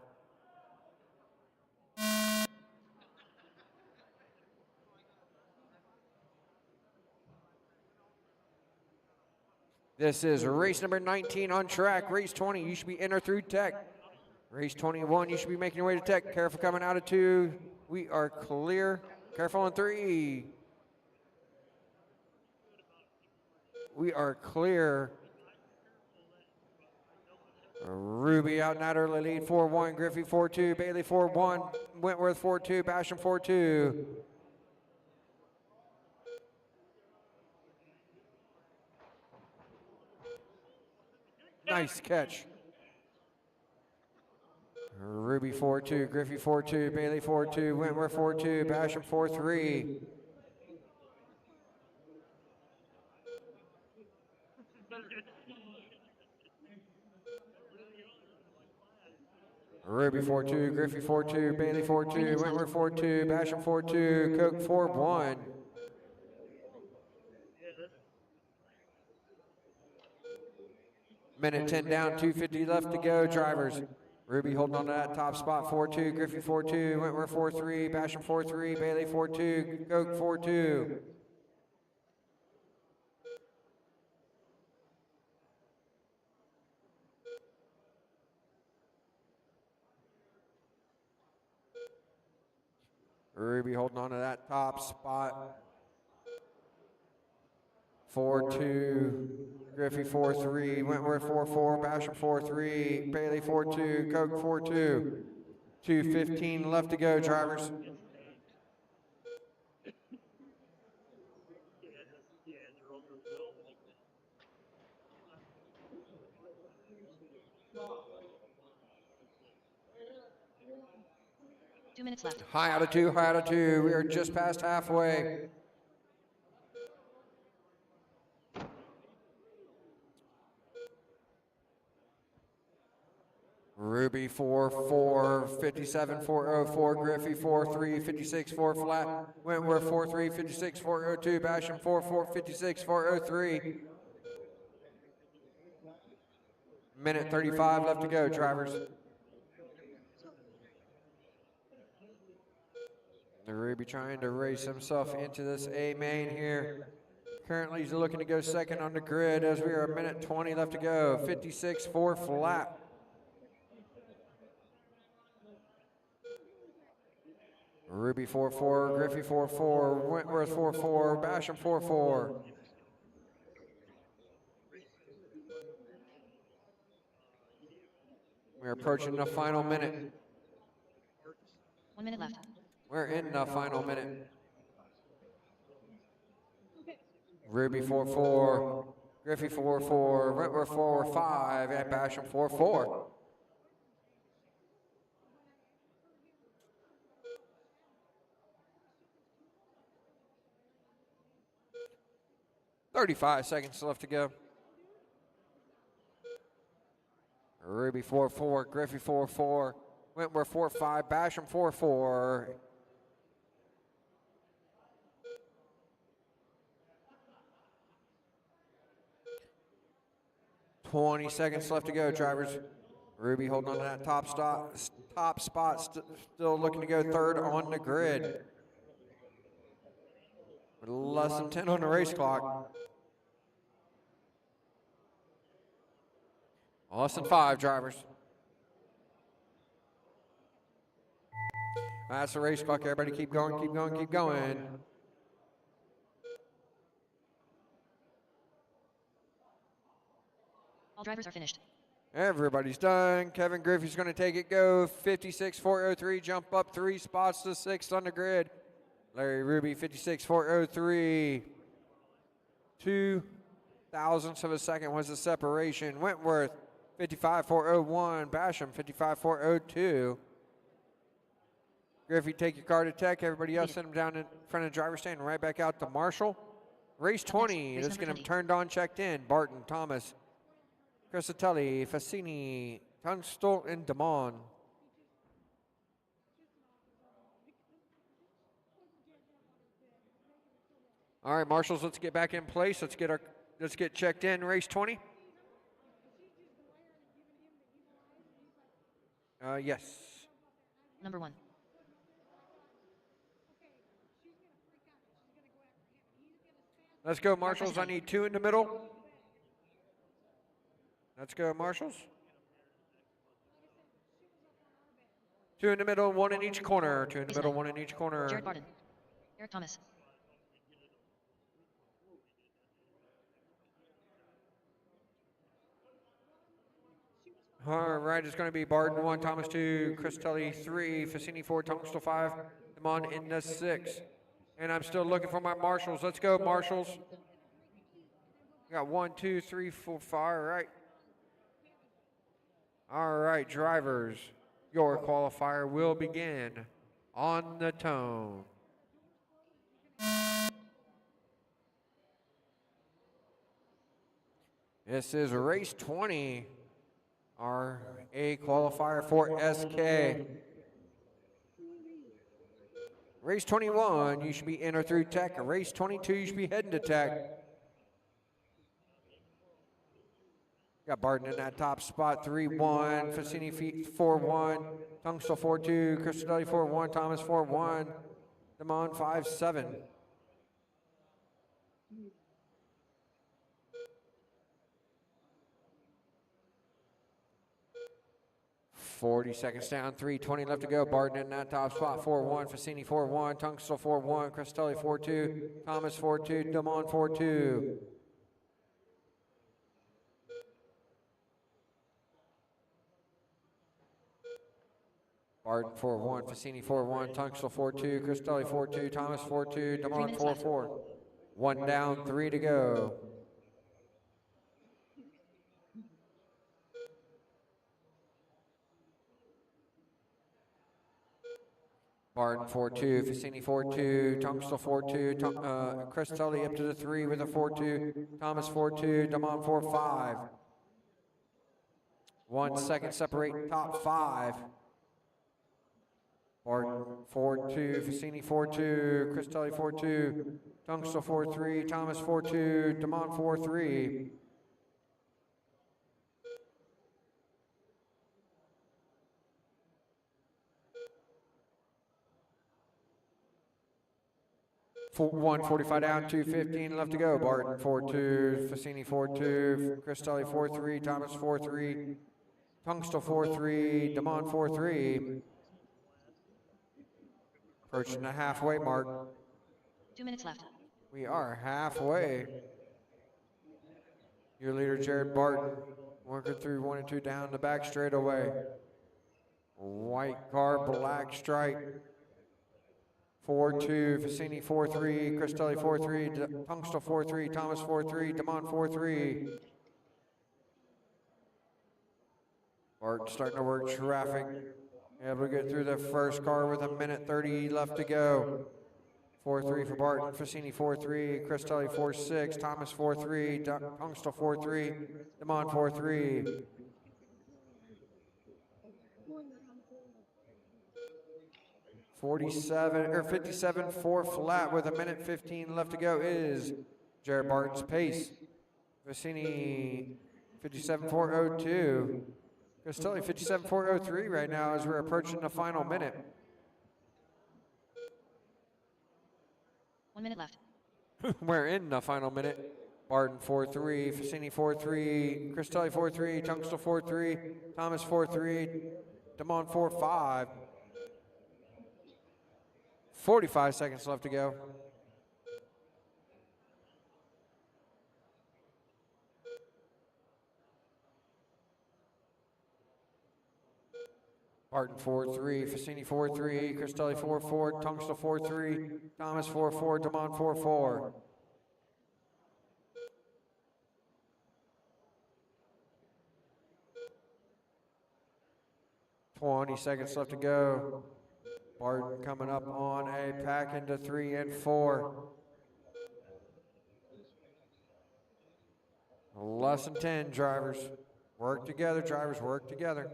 This is race number 19 on track. Race 20, you should be in or through tech. Race 21, you should be making your way to tech. Careful coming out of 2. We are clear. Careful on 3. We are clear. Ruby out in that early lead, 4-1. Griffey 4-2. Bailey 4-1. Wentworth 4-2. Basham 4-2. Nice catch. Ruby 4-2. Griffey 4-2. Bailey 4-2. Wentworth 4-2. Basham 4-3. Ruby 4-2, Griffey 4-2, Bailey 4-2, Wentworth 4-2, Basham 4-2, Coke 4-1. Minute 10 down, 2:50 left to go, drivers. Ruby holding on to that top spot, 4-2, Griffey 4-2, Wentworth 4-3, Basham 4-3, Bailey 4-2, Coke 4-2. Ruby holding on to that top spot. 4-2, Griffey 4-3, Wentworth 4-4, Basham 4-3, Bailey 4-2, Coke 4-2. 2:15 left to go, drivers. Two minutes left. High out of 2, high out of 2. We are just past halfway. Ruby 4-4, 57-404, Griffey 4-3, 56-4 flat, Wentworth 4-3, 56-402, Basham 4-4, 56-403. Minute 35 left to go, drivers. The Ruby trying to race himself into this A main here. Currently he's looking to go second on the grid as we are a minute 20 left to go, 56-4 flat. Ruby 4-4, Griffey 4-4, Wentworth 4-4, Basham 4-4. We're approaching the final minute. 1 minute left. We're in the final minute. Ruby 4-4, Griffey 4-4, Wentworth 4-5, and Basham 4-4. "35 seconds left to go." Ruby 4-4, Griffey 4-4, Wentworth 4-5, Basham 4-4. "20 seconds left to go, drivers. Ruby holding on to that top spot, still looking to go third on the grid. With less than 10 on the race clock. Less than 5, drivers. That's the race clock. Everybody keep going, keep going, keep going. All drivers are finished. Everybody's done. Kevin Griffey's going to take it, go 56-403, jump up 3 spots to 6th on the grid. Larry Ruby 56-403. 2 thousandths of a second was the separation. Wentworth 55-401. Basham 55-402. Griffey, take your car to tech. Everybody else send them down in front of the driver's stand and right back out to Marshall. Race 20. Let's get them turned on, checked in. Barton, Thomas, Crisatelli, Fassini, Tunstall, and Damon. All right, marshals, let's get back in place. Let's get checked in. Race 20. Yes. Number 1. Let's go, marshals. I need 2 in the middle. Let's go, marshals. 2 in the middle, 1 in each corner. 2 in the middle, 1 in each corner. Jared Barden. Eric Thomas. All right, it's going to be Barden 1, Thomas 2, Cristelli 3, Fassini 4, Tunstall 5, Damon in the 6. And I'm still looking for my marshals. Let's go, marshals. We got 1, 2, 3, 4, 5, right? All right, drivers, your qualifier will begin on the tone. This is race 20. Our A qualifier for SK. Race 21, you should be in or through tech. Race 22, you should be heading to tech. Got Barton in that top spot, 3-1. Fassini 4-1. Tunstall 4-2. Cristelli 4-1. Thomas 4-1. Damon 5-7. .40 seconds down, 3:20 left to go. Barton in that top spot, 4-1. Fassini 4-1. Tunstall 4-1. Cristelli 4-2. Thomas 4-2. Damon 4-2. Barton 4-1. Fassini 4-1. Tunstall 4-2. Cristelli 4-2. Thomas 4-2. Damon 4-4. 1 down, 3 to go. Barton 4-2, Fassini 4-2, Tunstall 4-2, Cristelli up to the 3 with a 4-2, Thomas 4-2, Damon 4-5. 1 second separate top 5. Barton 4-2, Fassini 4-2, Cristelli 4-2, Tunstall 4-3, Thomas 4-2, Damon 4-3. For 1:45 down, 2:15 left to go. Barton 4-2, Fassini 4-2, Cristelli 4-3, Thomas 4-3, Tunstall 4-3, Damon 4-3. Approaching the halfway mark. 2 minutes left. We are halfway. Your leader, Jared Barton, working through 1 and 2 down the back straightaway. White car, black stripe. 4-2, Fassini 4-3, Cristelli 4-3, Tunstall 4-3, Thomas 4-3, Damon 4-3. Barton starting to work traffic. Able to get through the first car with 1:30 left to go. 4-3 for Barton, Fassini 4-3, Cristelli 4-6, Thomas 4-3, Tunstall 4-3, Damon 4-3. .57.4 flat with 1:15 left to go is Jared Barton's pace. Fassini 57.402. Cristelli 57.403 right now as we're approaching the final minute. 1 minute left. We're in the final minute. Barton 4-3, Fassini 4-3, Cristelli 4-3, Tunstall 4-3, Thomas 4-3, Damon 4-5. 45 seconds left to go. Barton 4-3, Fassini 4-3, Cristelli 4-4, Tunstall 4-3, Thomas 4-4, Damon 4-4. .20 seconds left to go. Barton coming up on a pack into 3 and 4. Less than 10, drivers. Work together, drivers, work together.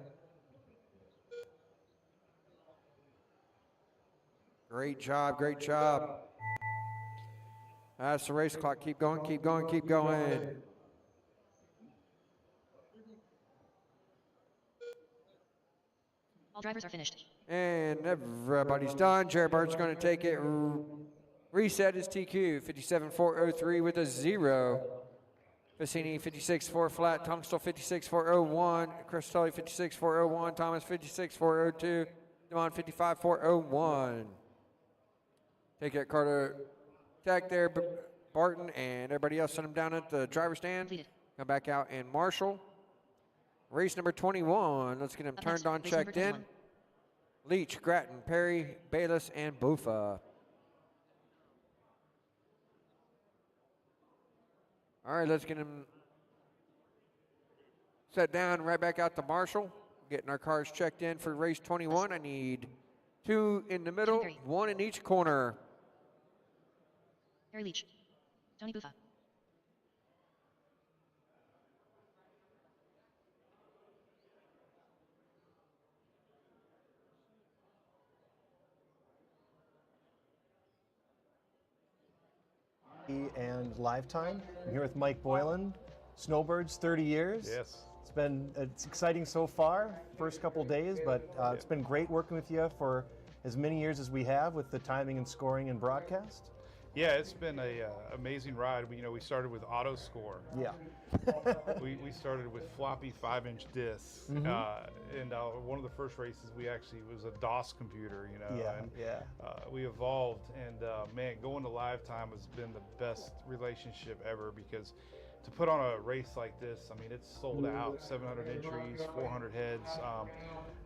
Great job, great job. That's the race clock. Keep going, keep going, keep going. All drivers are finished. And everybody's done. Jared Barton's going to take it. Reset his TQ, 57.403 with a 0. Vicini 56.4 flat, Tungstal 56.401, Cristelli 56.401, Thomas 56.402, Devon 55.401. Take that Carter tag there, Barton, and everybody else send them down at the driver's stand. Completed. Come back out and marshal. Race number 21. Let's get them Up turned next, on, race number checked in. 21. Leach, Grattan, Perry, Bayless, and Bufa. All right, let's get them set down, right back out to marshal. Getting our cars checked in for race 21. I need 2 in the middle, 1 in each corner. Harry Leach. Tony Bufa. And Lifetime. I'm here with Mike Boylan. Snowbirds, 30 years. Yes. It's exciting so far, first couple days, but it's been great working with you for as many years as we have with the timing and scoring and broadcast. Yeah, it's been a amazing ride. We started with auto score. Yeah. we started with floppy 5-inch discs, Mhm. and one of the first races we actually was a DOS computer. Yeah, and yeah. We evolved, and man, going to Lifetime has been the best relationship ever, because to put on a race like this, I mean, it's sold out, 700 entries, 400 heads,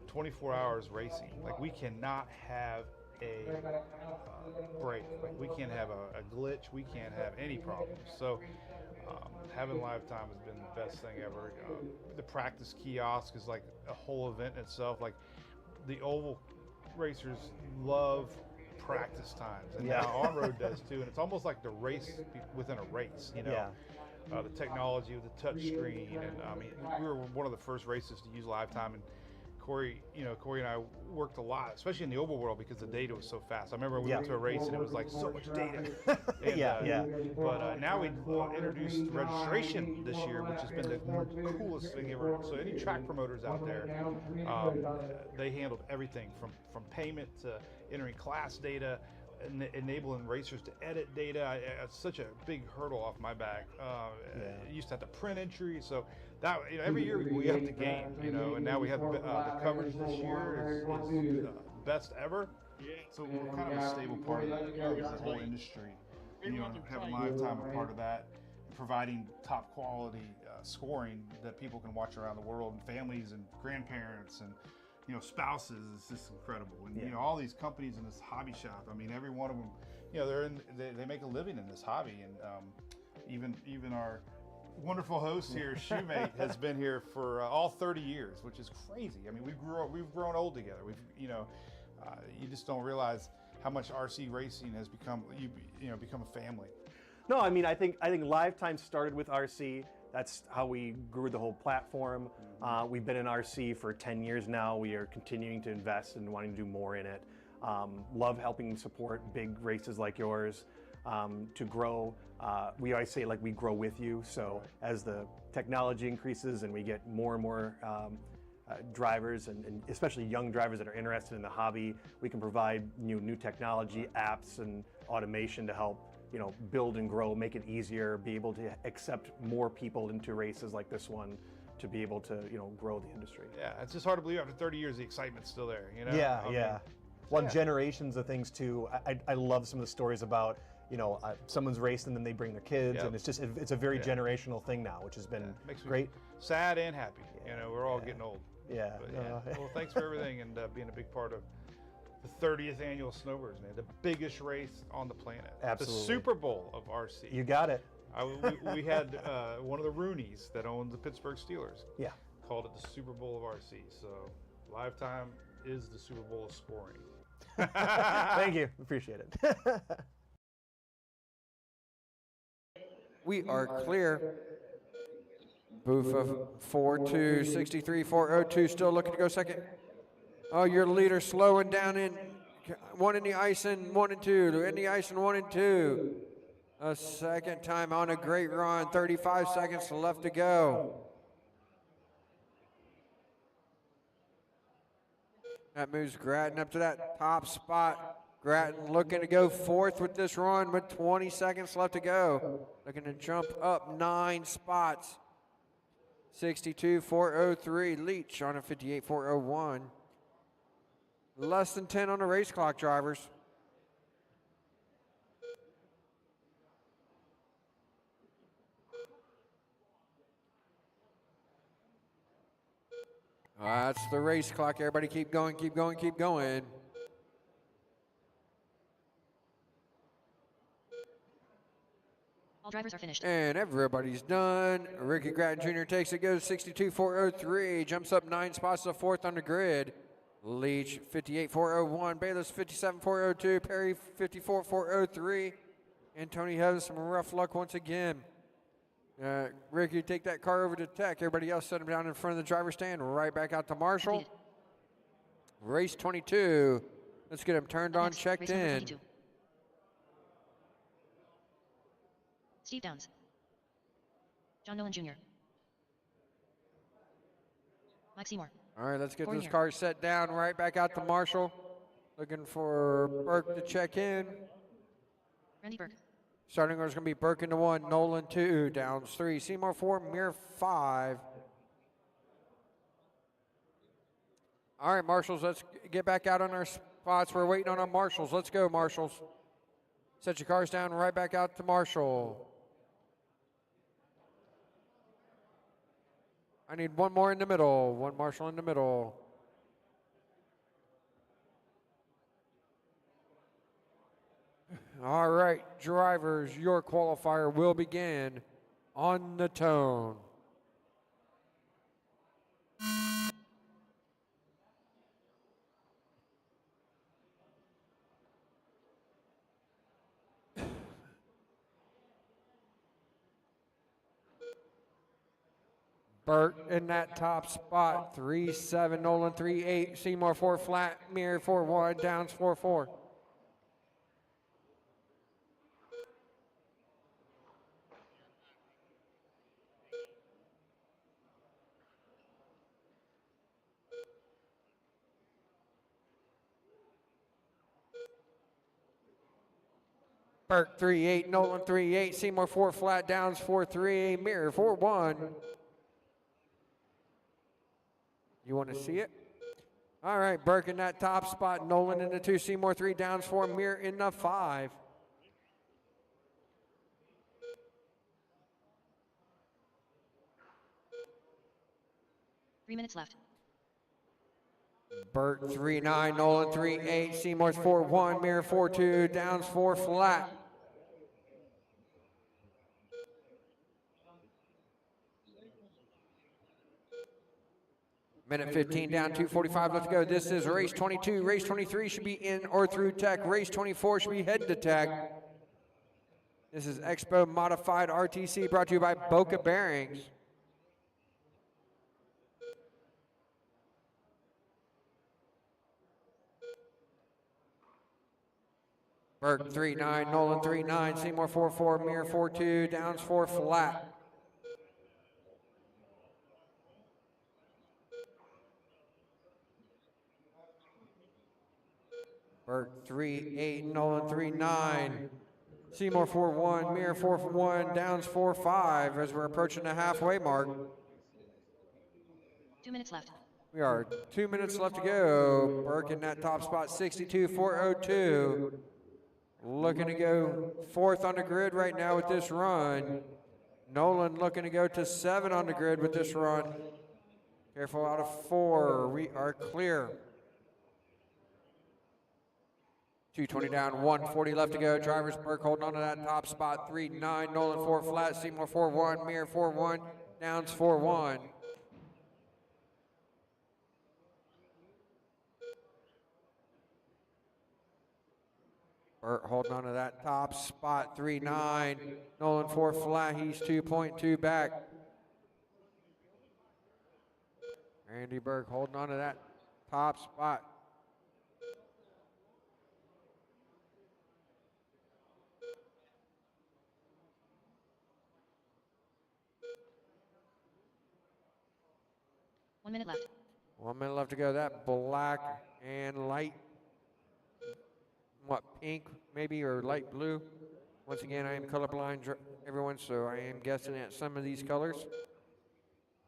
24 hours racing. Like, we cannot have a break. Like, we can't have a glitch. We can't have any problems. So having Lifetime has been the best thing ever. The practice kiosk is like a whole event in itself. Like, the oval racers love practice times, and now on-road does too. And it's almost like the race within a race, Yeah. The technology with the touch screen, and I mean, we were one of the first races to use Lifetime, and Corey and I worked a lot, especially in the oval world, because the data was so fast. I remember we went to a race and it was like so much data. And, But now we introduced registration this year, which has been the coolest thing ever. So any track promoters out there, they handled everything from payment to entering class data, enabling racers to edit data. It's such a big hurdle off my back. You used to have to print entries, so that every year we have to gain, and now we have the coverage this year is best ever. So we're kind of a stable part of the whole industry. Having Lifetime a part of that, providing top quality scoring that people can watch around the world, and families and grandparents and spouses. Is just incredible. And all these companies in this hobby shop, I mean, every one of them, they make a living in this hobby. And even our wonderful host here, Shoemate, has been here for all 30 years, which is crazy. I mean, we've grown old together. You just don't realize how much RC racing has become a family. No, I mean, I think Lifetime started with RC. That's how we grew the whole platform. We've been in RC for 10 years now. We are continuing to invest and wanting to do more in it. Love helping support big races like yours to grow. We always say, like, we grow with you. So as the technology increases and we get more and more drivers, and especially young drivers that are interested in the hobby, we can provide new technology, apps, and automation to help build and grow, make it easier, be able to accept more people into races like this one, to be able to grow the industry. Yeah, it's just hard to believe after 30 years the excitement's still there. Generations of things too. I love some of the stories about someone's raced and then they bring their kids, and it's a very generational thing now, which has been great. Sad and happy. We're all getting old. Yeah. Well, thanks for everything, and being a big part of the 30th annual Snowbirds, man. The biggest race on the planet. Absolutely. The Super Bowl of RC. You got it. We had one of the Rooneys that owned the Pittsburgh Steelers. Yeah. Called it the Super Bowl of RC. So Lifetime is the Super Bowl of scoring. Thank you. Appreciate it. We are clear. Bufa 4-2, 63-402, still looking to go second. Oh, your leader slowing down in one in the ice and 1 and 2, in the ice and 1 and 2. A second time on a great run, 35 seconds left to go. That moves Grattan up to that top spot. Grattan looking to go fourth with this run with 20 seconds left to go. Looking to jump up 9 spots. 62.403. Leach on a 58.401. Less than 10 on the race clock, drivers. That's the race clock. Everybody keep going, keep going, keep going. All drivers are finished. And everybody's done. Ricky Grattan Jr. takes it, goes 62.403, jumps up 9 spots to fourth on the grid. Leach 58.401, Bayless 57.402, Perry 54.403, and Tony having some rough luck once again. Ricky, take that car over to Tech. Everybody else set him down in front of the driver's stand. Right back out to Marshall. Completed. Race 22. Let's get him turned on, Next, checked race number in. 22. Steve Downs. John Nolan Jr. Mike Seymour. All right, let's get Corey this Muir. car set down. Right back out to Marshall. Looking for Burke to check in. Randy Burke. Starting order is going to be Burke into 1, Nolan 2, Downs 3, Seymour 4, Muir 5. All right, Marshals, let's get back out on our spots. We're waiting on our Marshals. Let's go, Marshals. Set your cars down, right back out to Marshall. I need one more in the middle, one Marshall in the middle. All right, drivers, your qualifier will begin on the tone. Burt in that top spot, 3-7, Nolan 3-8, Seymour 4 flat, Muir 4-1, Downs 4-4. Burke 3-8, Nolan 3-8, Seymour 4 flat, Downs 4-3, Muir 4-1. You want to see it? All right, Burke in that top spot, Nolan in the 2, Seymour 3, Downs 4, Muir in the 5. Minutes left. Burt 3-9, Nolan 3-8, Seymour's 4-1, Muir 4-2, Downs 4 flat. Minute 15 down, 2:45 left to go. This is race 22. Race 23 should be in or through Tech. Race 24 should be heading to Tech. This is Expo Modified RTC brought to you by Boca Bearings. Burke 3-9, Nolan 3-9, Seymour 4-4, Muir 4-2, Downs 4 flat. Burke 3-8, Nolan 3-9, Seymour 4-1, Muir 4-1, Downs 4-5 as we're approaching the halfway mark. 2 minutes left. We are 2 minutes left to go. Burke in that top spot, 62.402. Looking to go fourth on the grid right now with this run. Nolan looking to go to 7 on the grid with this run. Careful out of 4. We are clear. 2:20 down, 1:40 left to go. Drivers Burke holding on to that top spot. 3-9, Nolan 4 flat, Seymour 4-1, Muir 4-1, Downs 4-1. Burt holding on to that top spot, 3-9. Nolan 4 flat, he's 2.2 back. Randy Burke holding on to that top spot. One minute left. 1 minute left to go. That black and light what, pink maybe, or light blue. Once again, I am colorblind, everyone, so I am guessing at some of these colors.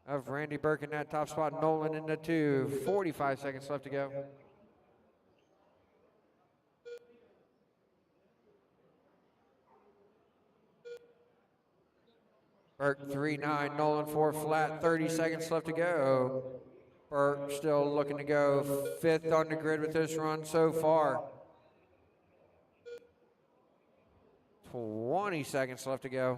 Of Randy Burke in that top spot, Nolan in the 2. 45 seconds left to go. Burke 3-9, Nolan 4 flat, 30 seconds left to go. Burke still looking to go 5th on the grid with this run so far. 20 seconds left to go.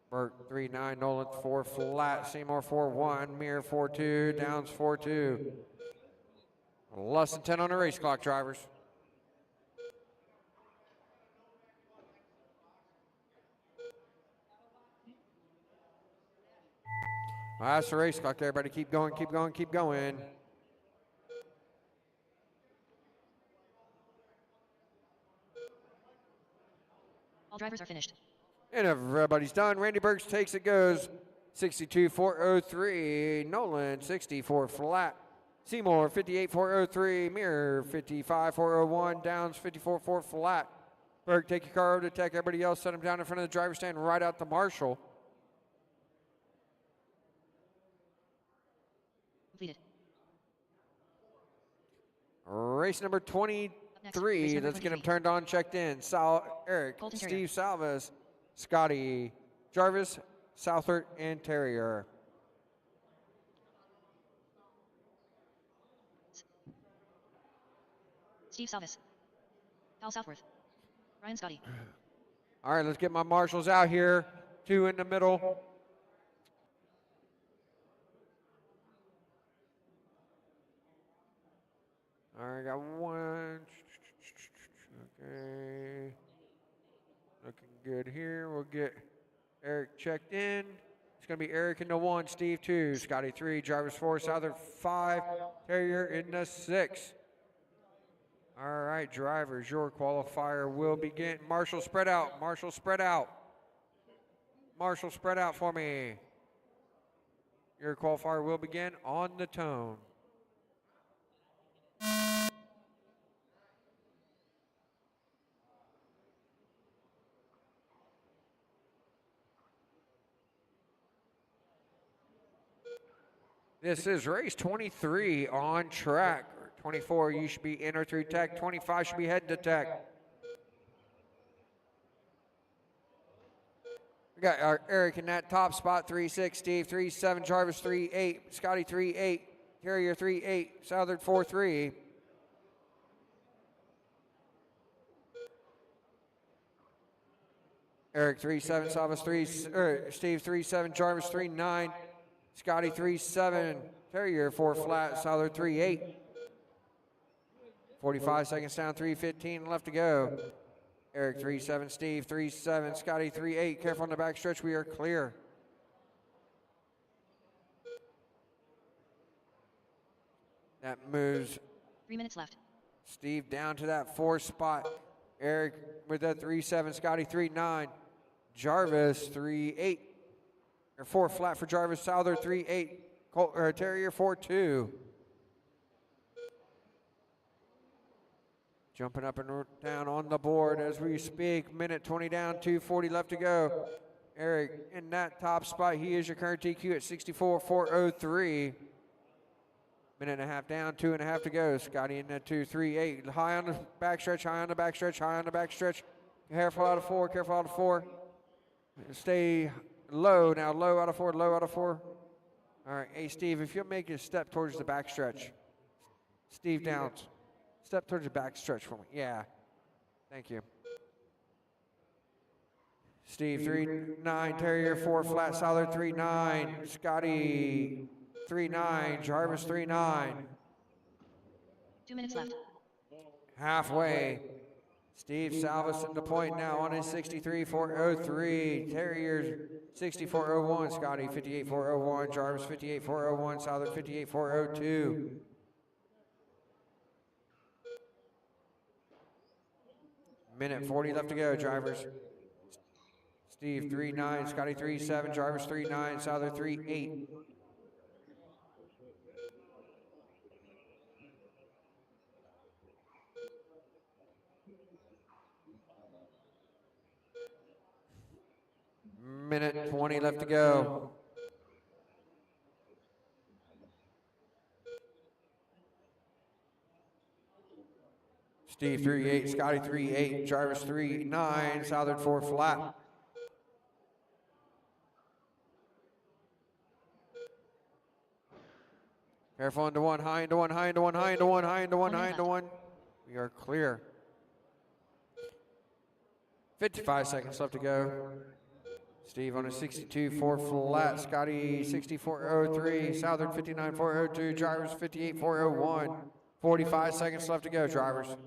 Burke 3-9, Nolan 4 flat, Seymour 4-1, Mir 4-2, Downs 4-2. Less than 10 on the race clock, drivers. Well, that's the race clock, everybody. Keep going, keep going, keep going. All drivers are finished. And everybody's done. Randy Burks takes it, goes 62.403. Nolan 64 flat. Seymour 58.403. Mir 55.401. Downs 54.4 flat. Burke, take your car over to tech. Everybody else, set him down in front of the driver's stand right out to Marshall. Completed. Race number 23. Let's get him turned on, checked in. Eric, Colton Steve Terrier. Salvas, Scotty Jarvis, Southert, and Terrier. Steve Salvis. Hal Southworth. Ryan Scotty. All right, let's get my marshals out here. 2 in the middle. All right, got 1. Okay. Looking good here. We'll get Eric checked in. It's going to be Eric in the 1, Steve 2, Scotty 3, Jarvis 4, Souther 5, Terrier in the 6. All right, drivers, your qualifier will begin. Marshall, spread out. Marshall, spread out. Marshall, spread out for me. Your qualifier will begin on the tone. This is race 23 on track. 24, you should be in or through tech. 25 should be heading to tech. We got our Eric in that top spot, 3-6, Steve 3-7, Jarvis 3-8, Scotty 3-8, Terrier 3-8, Southern 4-3. Eric 3-7, Salvas 3, Steve 3-7, Jarvis 3-9, Scotty 3-7, Terrier 4 flat, Southern 3-8. 45 seconds down, 3:15 left to go. Eric 3-7, Steve 3-7, Scotty 3-8. Careful on the back stretch, we are clear. That moves 3 minutes left. Steve down to that 4 spot. Eric with that 3-7, Scotty 3-9, Jarvis 3-8. Or 4 flat for Jarvis, Souther 3-8, Terrier 4-2. Jumping up and down on the board as we speak. Minute 20 down, 2:40 left to go. Eric in that top spot. He is your current TQ at 64.403. Minute and a half down, 2.5 to go. Scotty in that 2-3-8. High on the backstretch, high on the backstretch, high on the backstretch. Careful out of 4, careful out of 4. Stay low now, low out of 4, low out of 4. All right, hey Steve, if you'll make a step towards the backstretch. Steve Downs. Step towards the back stretch for me. Yeah. Thank you. Steve 3-9, Terrier 4 flat, Souther 3-9, Scotty 3-9, Jarvis 3-9. 2 minutes left. Halfway. Steve Salvas in the point now on his 63.403. Terriers 64.01, Scotty 58.401, Jarvis 58.401, Souther 58.402. Minute 40 left to go, drivers. Steve 3-9, Scotty 3-7, Jarvis 3-9, Souther 3-8. Minute 20 left to go. Steve 3-8, Scotty 3-8, Jarvis 3-9, Southard 4 flat. Careful into one, high into one, high into one, high into one, high into one, high into one. We are clear. 55 seconds left to go. Steve on a 62-4 flat, Scotty 64-03, Southern 59-402, Jarvis 58-401. 45 seconds left to go, drivers.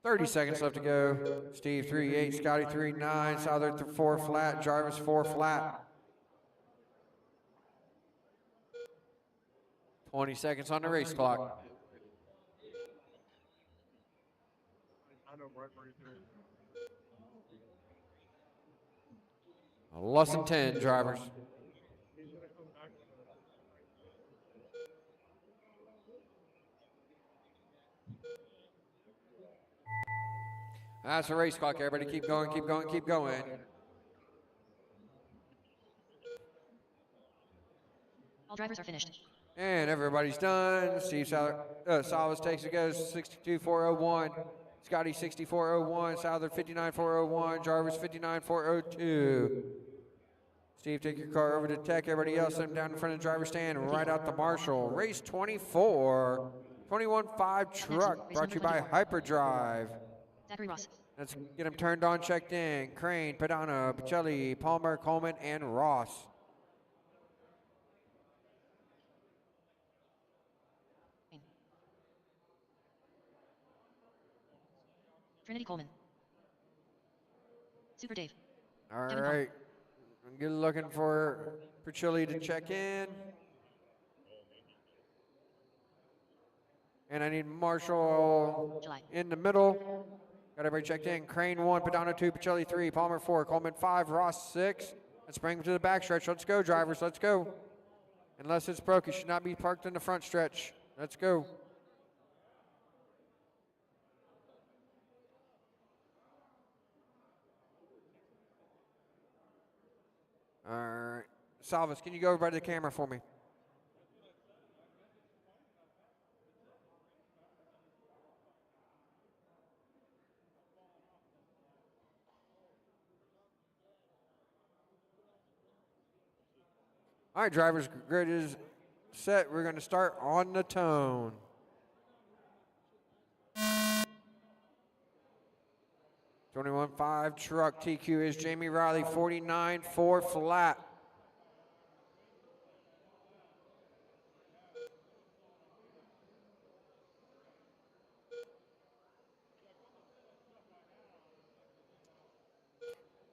Thirty seconds left to go. Steve 3-8, Scotty 3-9, Southern 4 flat, Jarvis 4 flat. 20 seconds on the race clock. Less than 10 drivers. That's a race clock, everybody. Keep going, keep going, keep going. All drivers are finished. And everybody's done. Steve Salas takes it, goes 62-401. Scotty 64-01. Souther 59-401. Jarvis 59-402. Steve, take your car over to Tech. Everybody else, them down in front of the driver's stand, right out the marshal. Race 24, 21.5 truck, brought to you by Hyperdrive. Zachary Ross. Let's get them turned on, checked in. Crane, Padano, Pacelli, Palmer, Coleman, and Ross. Trinity Coleman. Super Dave. All right. I'm good looking for Chili to check in. And I need Marshall in the middle. Got everybody checked in. Crane 1, Padano 2, Pacelli 3, Palmer 4, Coleman 5, Ross 6. Let's bring them to the back stretch. Let's go, drivers. Let's go. Unless it's broke, you should not be parked in the front stretch. Let's go. All right. Salvas, can you go over by the camera for me? All right, drivers, grid is set. We're going to start on the tone. $21.5 truck. TQ is Jamie Riley, 49.4 flat.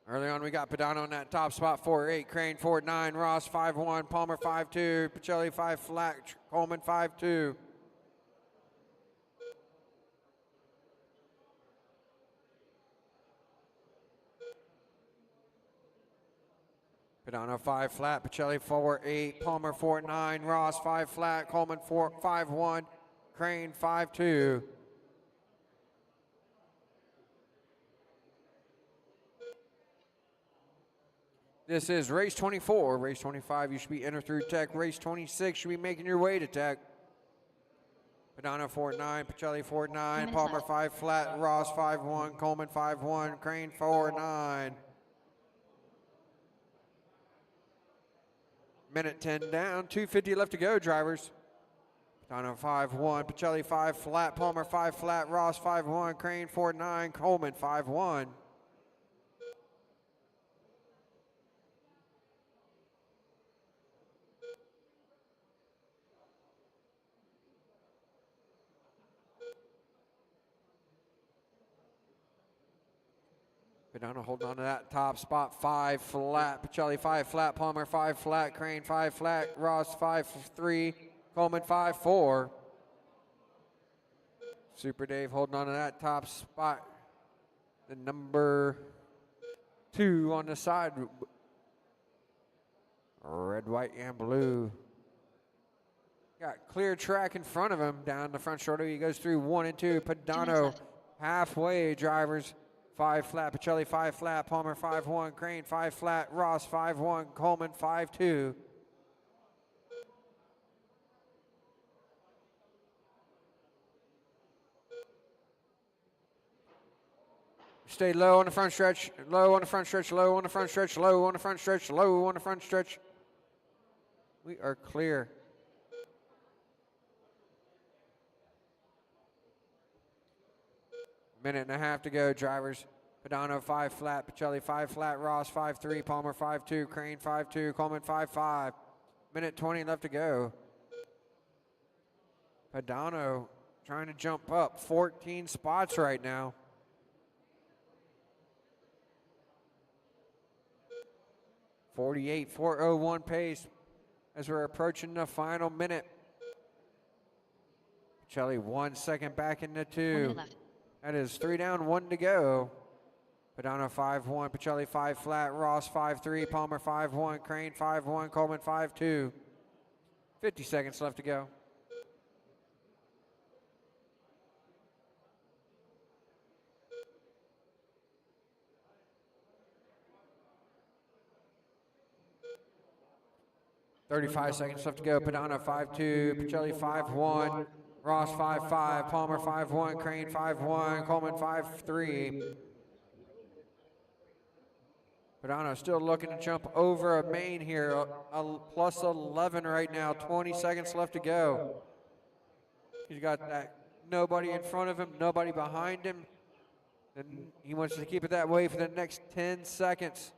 Early on, we got Padano in that top spot, 4-8, Crane 4-9, Ross 5-1, Palmer 5-2, Pacelli 5 flat, Coleman 5-2. Padano 5 flat, Pacelli 4-8, Palmer 4-9, Ross 5 flat, Coleman 5-1, Crane 5-2. This is race 24. Race 25, you should be entered through Tech. Race 26, should be making your way to Tech. Padano 4-9, Pacelli 4-9, Palmer 5 flat, Ross 5-1, Coleman 5-1, Crane 4-9. Minute 10 down, 2:50 left to go, drivers. Padano 5-1, Pacelli 5 flat, Palmer 5 flat, Ross 5-1, Crane 4-9, Coleman 5-1. Padano holding on to that top spot, 5 flat, Pacelli 5 flat, Palmer 5 flat, Crane 5 flat, Ross 5-3, Coleman 5-4. Super Dave holding on to that top spot. The number 2 on the side, Red, white, and blue. Got clear track in front of him down the front shoulder. He goes through 1 and 2. Padano halfway. Drivers 5 flat. Pacelli 5 flat. Palmer 5-1. Crane 5 flat. Ross 5-1. Coleman 5-2. Stay low on the front stretch. Low on the front stretch. Low on the front stretch. Low on the front stretch. Low on the front stretch. We are clear. Minute and a half to go, drivers. Padano 5 flat, Pacelli 5 flat, Ross 5-3, Palmer 5-2, Crane 5-2, Coleman 5-5. Minute 20 left to go. Padano trying to jump up 14 spots right now. .48.401 pace as we're approaching the final minute. Pacelli 1 second back into 2. 1 minute left. That is 3 down, 1 to go. Padano 5-1, Pacelli 5 flat, Ross 5-3, Palmer 5-1, Crane 5-1, Coleman 5-2. 50 seconds left to go. .35 seconds left to go. Padano 5-2, Pacelli 5-1. Ross 5-5, Palmer 5-1, Crane 5-1, Coleman 5-3. Padano still looking to jump over a main here, a plus 11 right now, 20 seconds left to go. He's got that nobody in front of him, nobody behind him, and he wants to keep it that way for the next 10 seconds.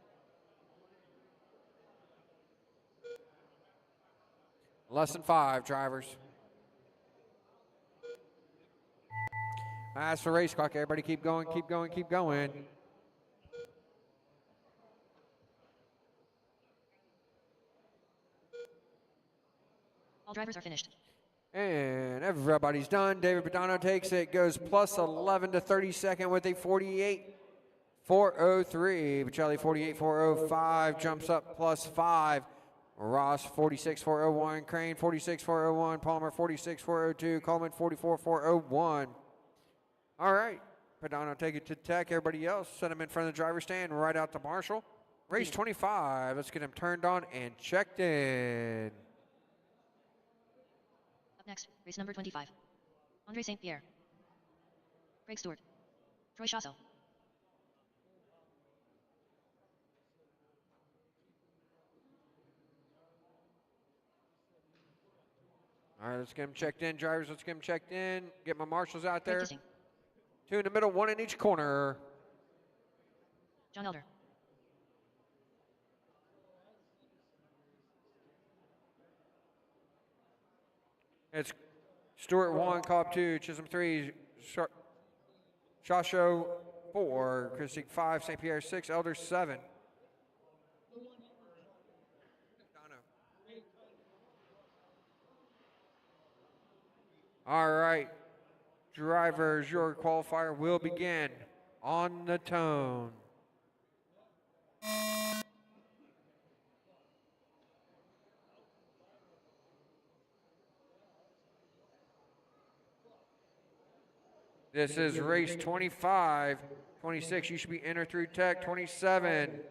Less than 5, drivers. That's the race clock. Everybody keep going, keep going, keep going. All drivers are finished. And everybody's done. David Padano takes it, goes plus 11 to 32nd with a 48.403. Pacelli 48.405, jumps up plus 5. Ross 46.401, Crane 46.401, Palmer 46.402, Coleman 44.401. All right, Padano take it to Tech. Everybody else, set him in front of the driver's stand, right out to Marshall. Race 25, let's get him turned on and checked in. Up next, race number 25. Andre St. Pierre. Craig Stewart. Troy Chasso. All right, let's get him checked in, drivers. Let's get him checked in. Get my marshals out there. Practicing. 2 in the middle, 1 in each corner. John Elder. It's Stewart 1, Cobb 2, Chisholm 3, Shasho 4, Christic 5, St. Pierre 6, Elder 7. All right, drivers, your qualifier will begin on the tone. This is race 25. 26, you should be entered through Tech. 27,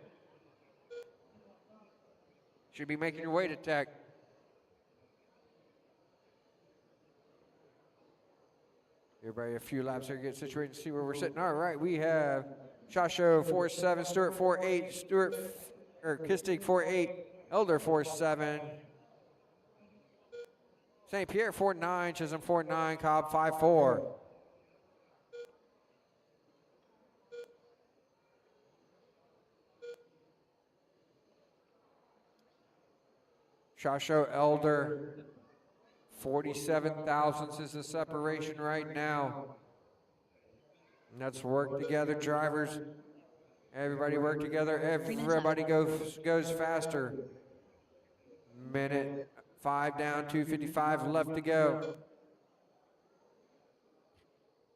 should be making your way to Tech. Everybody a few laps here, get situated and see where we're sitting. All right, we have Shasho 4-7, Stewart 4-8, Kistig 4-8, Elder 4-7, St. Pierre 4-9, Chisholm 4-9, Cobb 5-4. Shasho Elder, 47 thousandths is the separation right now. And let's work together, drivers. Everybody work together. Everybody goes faster. Minute 5 down, 2:55 left to go.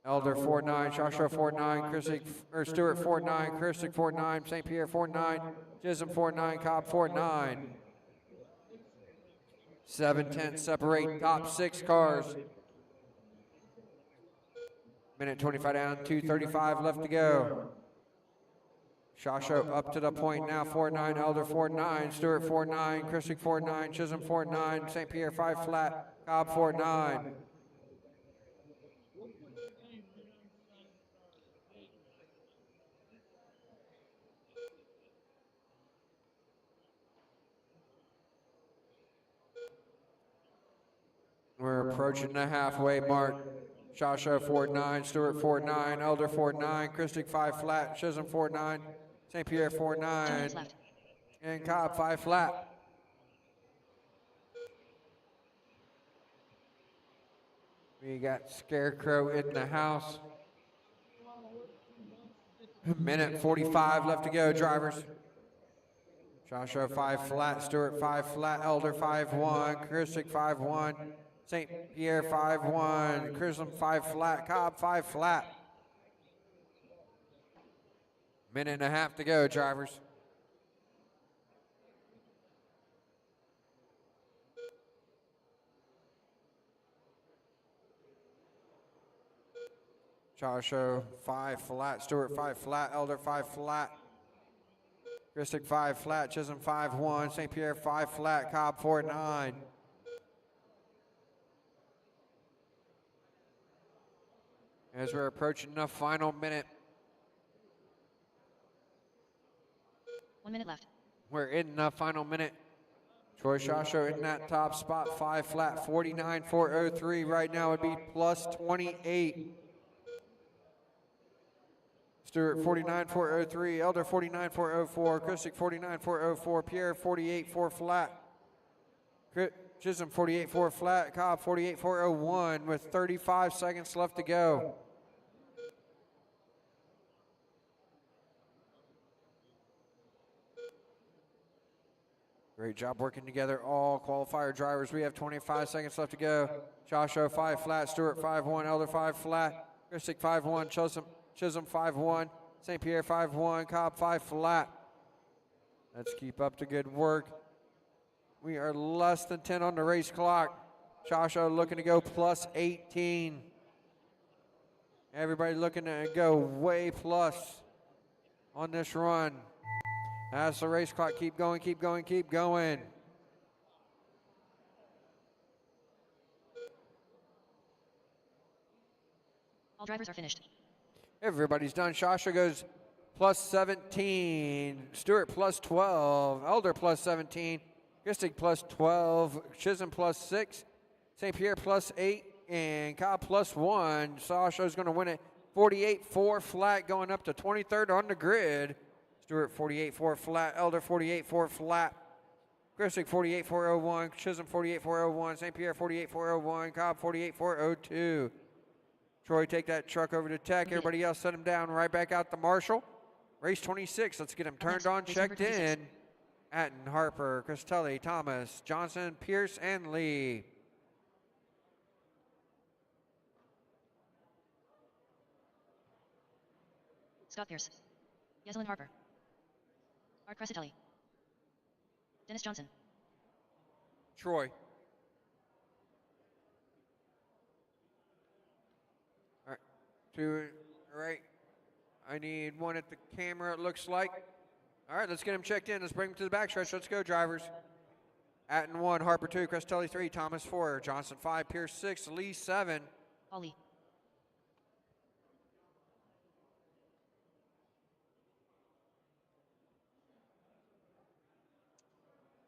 Elder 4-9, Shasho 4-9, Stewart 4-9, Christic 4-9, St. Pierre 4-9, Chisholm 4-9, Cobb 4-9. 7/10 separate top 6 cars. Minute 25 down, 2:35 left to go. Shasho up to the point now, 4-9, Elder 4-9, Stewart 4-9, Christick 4-9, Chisholm 4-9, St. Pierre 5 flat, Cobb 4-9. We're approaching the halfway mark. Shasho 4-9, Stewart 4-9, Elder 4-9, Christick 5 flat, Chisholm 4-9, St. Pierre 4-9, and Cobb 5 flat. We got Scarecrow in the house. Minute 45 left to go, drivers. Shasho 5 flat, Stewart 5 flat, Elder 5-1, Christick 5-1, St. Pierre 5-1, Chisholm 5 flat, Cobb 5 flat. Minute and a half to go, drivers. Shasho 5 flat, Stewart 5 flat, Elder 5 flat, Christick 5 flat, Chisholm 5-1, St. Pierre 5 flat, Cobb 4-9. As we're approaching the final minute. 1 minute left. We're in the final minute. Troy Shasho in that top spot, 5 flat, 49.403 right now would be plus 28. Stewart 49.403, Elder 49.404, Christick 49.404, Pierre 48.4 flat, Chisholm 48.4 flat, Cobb 48.401 with 35 seconds left to go. Great job working together, all qualifier drivers. We have 25 seconds left to go. Shasho 5 flat, Stewart 5-1, Elder 5 flat, Christick 5-1, Chisholm 5-1, St. Pierre 5-1, Cobb 5 flat. Let's keep up the good work. We are less than 10 on the race clock. Shasho looking to go plus 18. Everybody looking to go way plus on this run. As the race clock keep going, keep going, keep going. All drivers are finished. Everybody's done. Shasho goes plus 17. Stewart plus 12. Elder plus 17. Christick plus 12. Chisholm plus 6. St. Pierre plus 8. And Cobb plus 1. Shasho's going to win it 48.4 flat, going up to 23rd on the grid. Stewart 48.4 flat. Elder 48.4 flat. Christick 48.401. Chisholm 48.401. St. Pierre 48.401. Cobb 48.402. Troy, take that truck over to Tech. Everybody else, set him down right back out to Marshall. Race 26. Let's get him turned on, checked in. Atten, Harper, Cristelli, Thomas, Johnson, Pierce, and Lee. Scott Pierce. Yeselin Harper. Art Crescitelli. Dennis Johnson. Troy. All right. Two, right. I need one at the camera, it looks like. All right, let's get him checked in. Let's bring him to the backstretch. Let's go, drivers. Atten 1, Harper 2, Cristelli 3, Thomas 4, Johnson 5, Pierce 6, Lee 7. Ollie.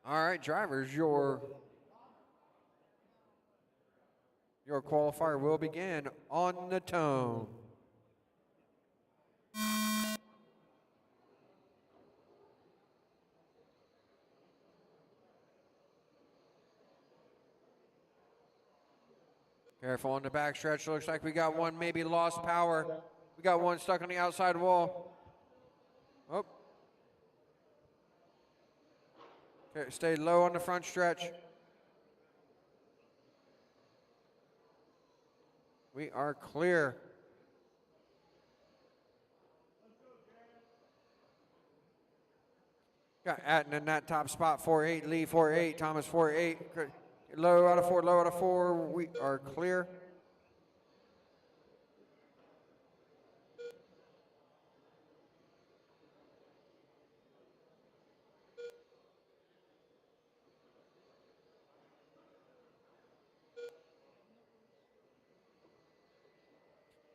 All right, drivers, your qualifier will begin on the tone. Careful on the backstretch. Looks like we got one maybe lost power. We got one stuck on the outside wall. Oh. Okay, stay low on the front stretch. We are clear. Got Atten in that top spot, 4-8, Lee 4-8, Thomas 4-8. low out of four, low out of four. We are clear.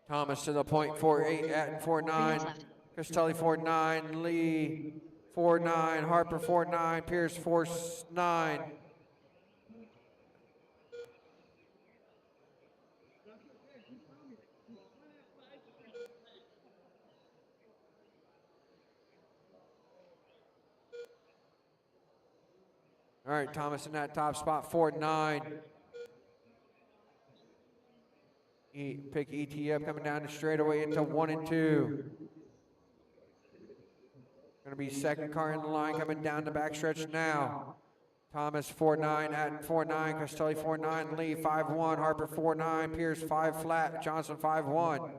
Thomas to the point, 4.8, Atten 4.9, Castelli 4.9, Lee 4.9, Harper 4.9, Pierce 4.9. All right, Thomas in that top spot, 4.9. Pick ET up, coming down the straightaway into 1 and 2. Going to be second car in the line, coming down the backstretch now. Thomas 4.9, Atten 4.9, Castelli 4.9, Lee 5.1, Harper 4.9, Pierce 5 flat, Johnson 5.1.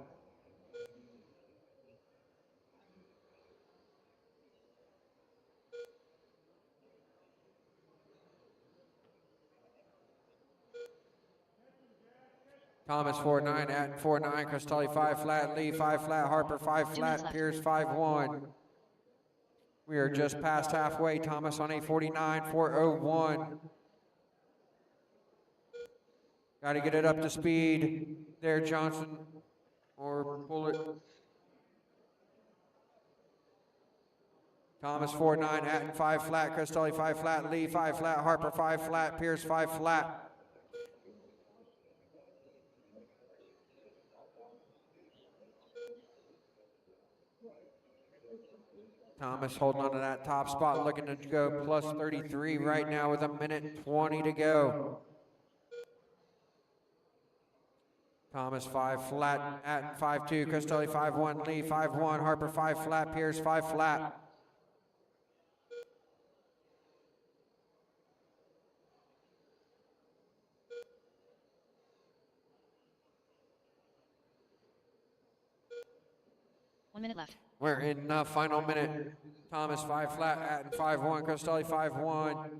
Thomas 4.9, Atten 4.9, Castelli 5 flat, Lee 5 flat, Harper 5 flat, Pierce 5.1. We are just past halfway. Thomas on a 49, 4.01. Got to get it up to speed there, Johnson, or pull it. Thomas 4.9, Atten 5 flat, Castelli 5 flat, Lee 5 flat, Harper 5 flat, Pierce 5 flat. Thomas holding on to that top spot, looking to go plus 33 right now with 1:20 to go. Thomas 5 flat, Atten 5.2, Castelli 5.1, Lee 5.1, Harper 5 flat, Pierce 5 flat. One minute left. We're in the final minute. Thomas 5 flat, Atten 5.1, Castelli 5.1,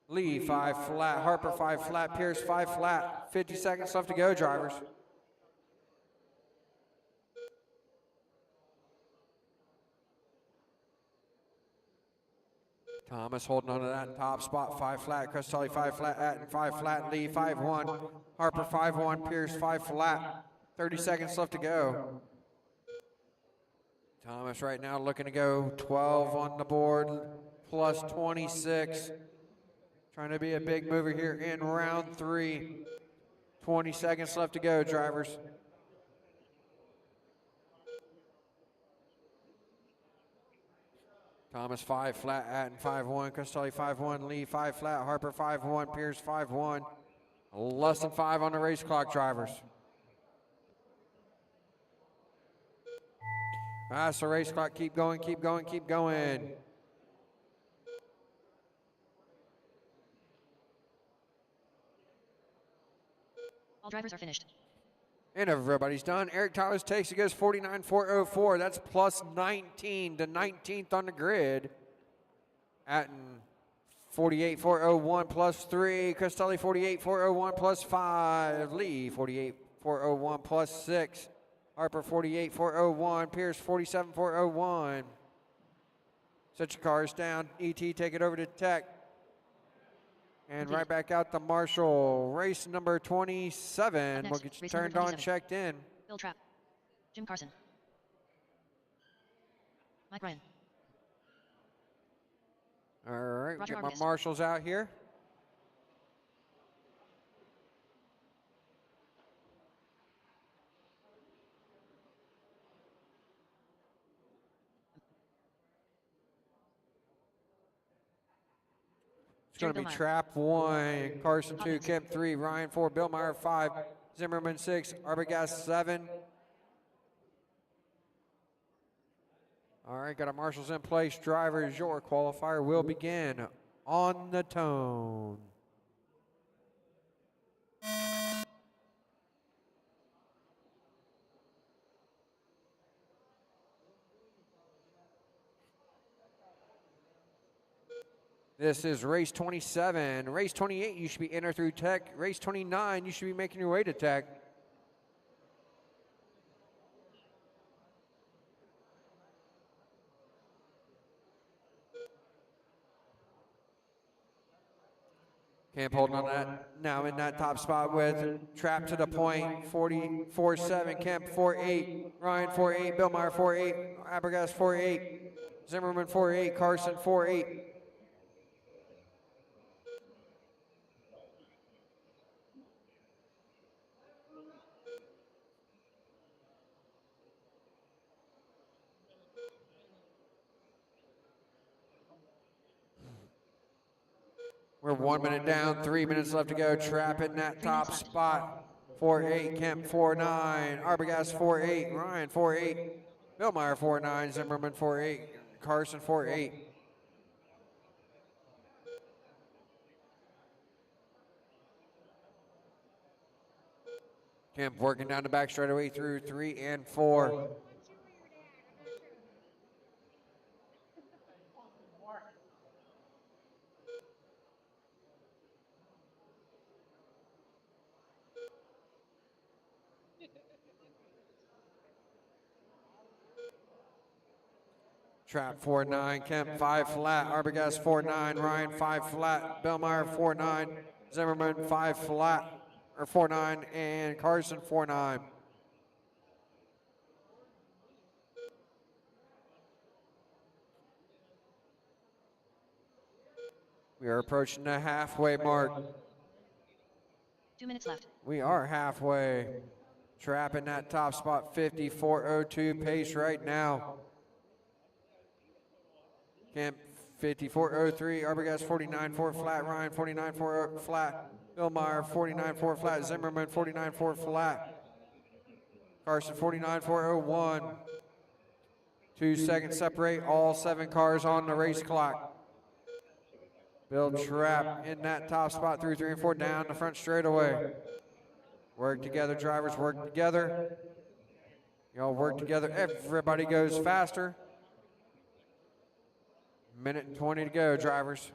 Lee 5 flat, Harper 5 flat, Pierce 5 flat. 50 seconds left to go, drivers. Thomas holding on to that top spot, 5 flat, Castelli 5 flat, Atten 5 flat, Lee 5.1, Harper 5.1, Pierce 5 flat. 30 seconds left to go. Thomas right now looking to go 12 on the board, plus 26. Trying to be a big mover here in round 3. 20 seconds left to go, drivers. Thomas 5 flat, Atten 5.1, Castelli 5.1, Lee 5 flat, Harper 5.1, Pierce 5.1. Less than 5 on the race clock, drivers. That's the race clock. Keep going, keep going, keep going. All drivers are finished. And everybody's done. Eric Tyler's takes. He goes 49.404. That's plus 19 to 19th on the grid. Atten 48.401 plus 3. Castelli 48.401 plus 5. Lee 48.401 plus 6. Harper 48.401, Pierce 47.401. Set your cars down. ET, take it over to Tech. And right back out to Marshall. Race number 27. We'll get you turned on, checked in. Bill Trapp. Jim Carson. Mike Ryan. All right, Roger get my Arvidas. marshals out here. It's going to be Trap 1, Carson 2, Kemp 3, Ryan 4, Bill Meyer 5, Zimmerman 6, Arbogast 7. All right, got our marshals in place. Drivers, your qualifier will begin on the tone. This is race 27. Race 28, you should be in or through Tech. Race 29, you should be making your way to Tech. Camp holding on that. Now in that top spot with Trap to the point, 44.7. Kemp 4.8. Ryan 4.8. Bill Meyer 4.8. Abergas 4.8. Zimmerman 4.8. Carson 4.8. We're 1 minute down, 3 minutes left to go. Trap in that top spot. 4.8, Kemp 4.9, Arbogast 4.8, Ryan 4.8, Bill Meyer 4.9, Zimmerman 4.8, Carson 4.8. Kemp working down the back straightaway through 3 and 4. Trap 4.9, Kemp 5 flat, Arbogast 4.9, Ryan 5 flat, Bellmeyer 4.9, Zimmerman 5 flat, or 4.9, and Carson 4.9. We are approaching the halfway mark. 2 minutes left. We are halfway. Trap in that top spot, 54.02 pace right now. Kemp 54.03, Arbogast 49.4 flat, Ryan 49.4 flat, Bill Meyer 49.4 flat, Zimmerman 49.4 flat, Carson 49.401. 2 seconds separate all 7 cars on the race clock. Bill Trap in that top spot through 3 and 4 down the front straightaway. Work together, drivers, work together. Y'all work together, everybody goes faster. Minute and 20 to go, drivers.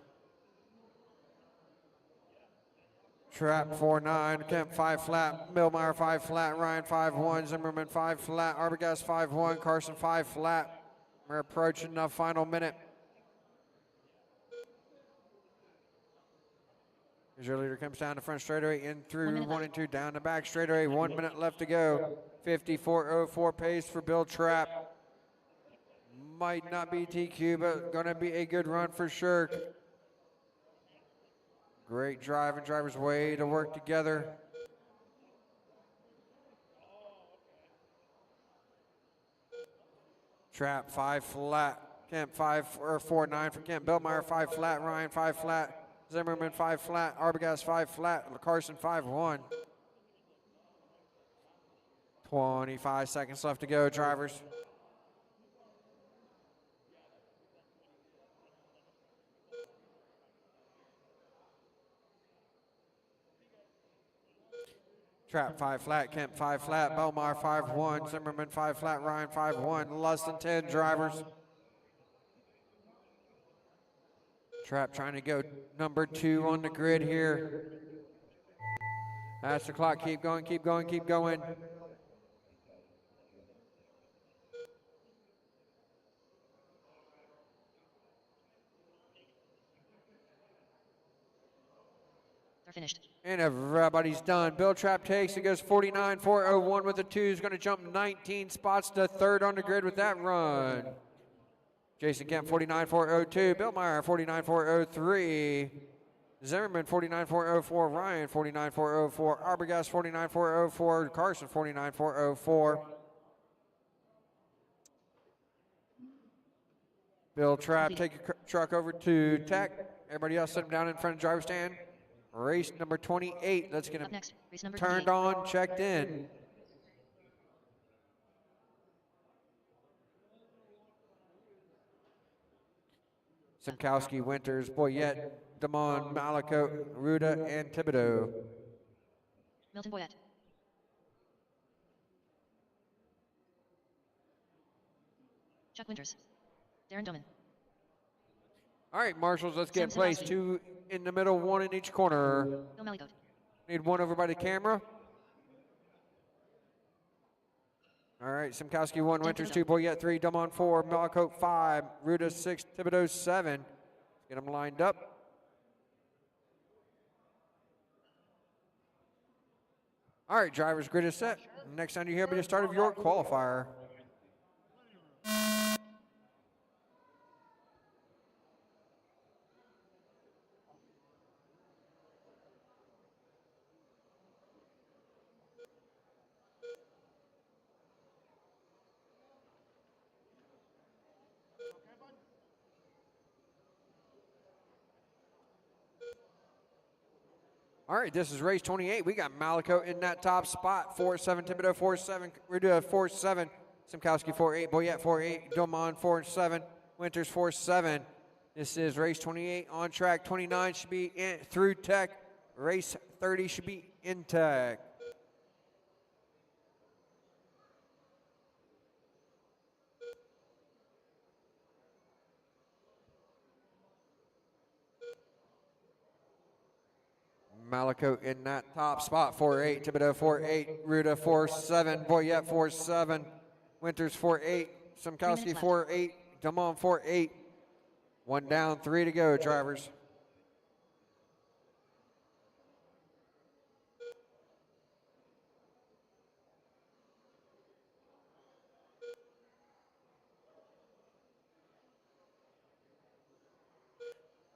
Trap 4.9, Kemp 5 flat, Millmeyer 5 flat, Ryan 5.1, Zimmerman 5 flat, Arbogast 5.1, Carson 5 flat. We're approaching the final minute. As your leader comes down the front straightaway, in through 1 and 2, down the back straightaway, 1 minute left to go. 54.04 pace for Bill Trap. Might not be TQ, but gonna be a good run for sure. Great driving, drivers way to work together. Trap 5 flat, Kemp 5 or 4.9 for Kemp. Bellmeyer 5 flat, Ryan 5 flat, Zimmerman 5 flat, Arbogast 5 flat, Carson 5.1. 25 seconds left to go, drivers. Trap 5 flat, Kemp 5 flat, Belmar 5.1, Zimmerman 5 flat, Ryan 5.1, less than 10 drivers. Trap trying to go number 2 on the grid here. That's the clock, keep going, keep going, keep going. They're finished. And everybody's done. Bill Trap takes, it goes 49.401 with the 2. He's going to jump 19 spots to 3rd on the grid with that run. Jason Kemp 49.402, Bill Meyer 49.403, Zimmerman 49.404, Ryan 49.404, Arbogast 49.404, Carson 49.404. Bill Trap, take your truck over to Tech. Everybody else sit them down in front of the driver's stand. Race number 28. Let's get them turned on, checked in. Simkowski, Winters, Boyette, Damon, Malaco, Ruda, and Thibodeau. Milton Boyette. Chuck Winters. Darren Doman. All right, marshals, let's get in Sam place. Sadowski. 2 in the middle, 1 in each corner. Bill Malicote. Need 1 over by the camera. All right, Simkowski 1, Winters 2, Boyette 3, Dumont 4, Malicote 5, Ruda 6, Thibodeau 7. Get them lined up. All right, drivers, grid is set. Next time you hear will be the start of your qualifier. All right, this is race 28. We got Malicote in that top spot. 4-7, Thibodeau 4-7, Ruda 4-7, Simkowski 4-8, Boyette 4-8, Domon 4-7, Winters 4-7. This is race 28 on track. 29 should be in, through tech. Race 30 should be in tech. Malicote in that top spot, 4-8, Thibodeau 4-8, Ruda 4-7, Boyette 4-7, Winters 4-8, Simkowski 4-8, Dumont 4-8. 1 down, 3 to go, drivers.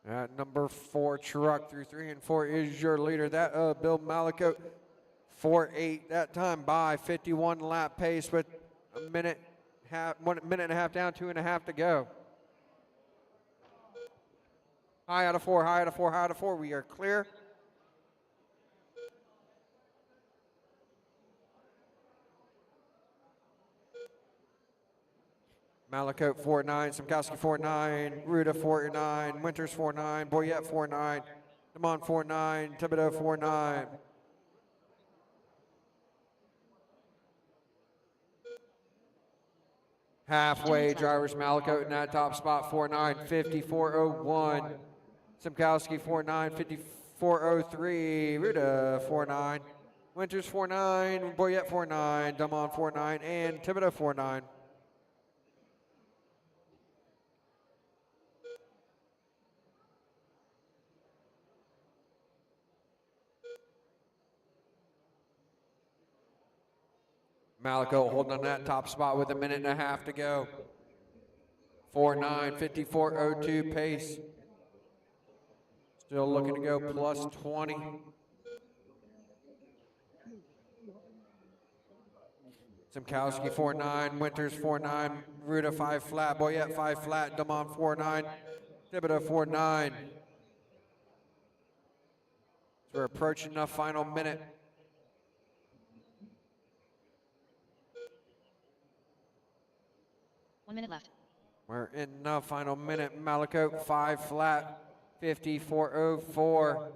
At number 4 truck through 3 and 4 is your leader. That Bill Malicote, 4-8. That time by 51 lap pace with 1 minute and a half down, 2.5 to go. High out of 4, high out of 4, high out of 4. We are clear. Malicote 4-9, Simkowski 4-9, Ruda 4-9, Winters 4-9, Boyette 4-9, Demont 4-9, Thibodeau 4-9. Halfway, drivers Malicote in that top spot, 4-9, 54.01. Simkowski 4-9, 54.03. Ruda 4-9. Winters 4-9, Boyette 4-9, Dumont 4-9, and Thibodeau 4-9. Malicote holding on that top spot with 1.5 minutes to go. 4-9, 54.02 pace. Still looking to go plus 20. Simkowski 4-9, Winters 4-9, Ruda 5 flat, Boyette 5 flat, Dumont 4-9, Thibodeau 4-9. So we're approaching the final minute. One minute left. We're in the final minute. Malicote 5 flat, 54.04.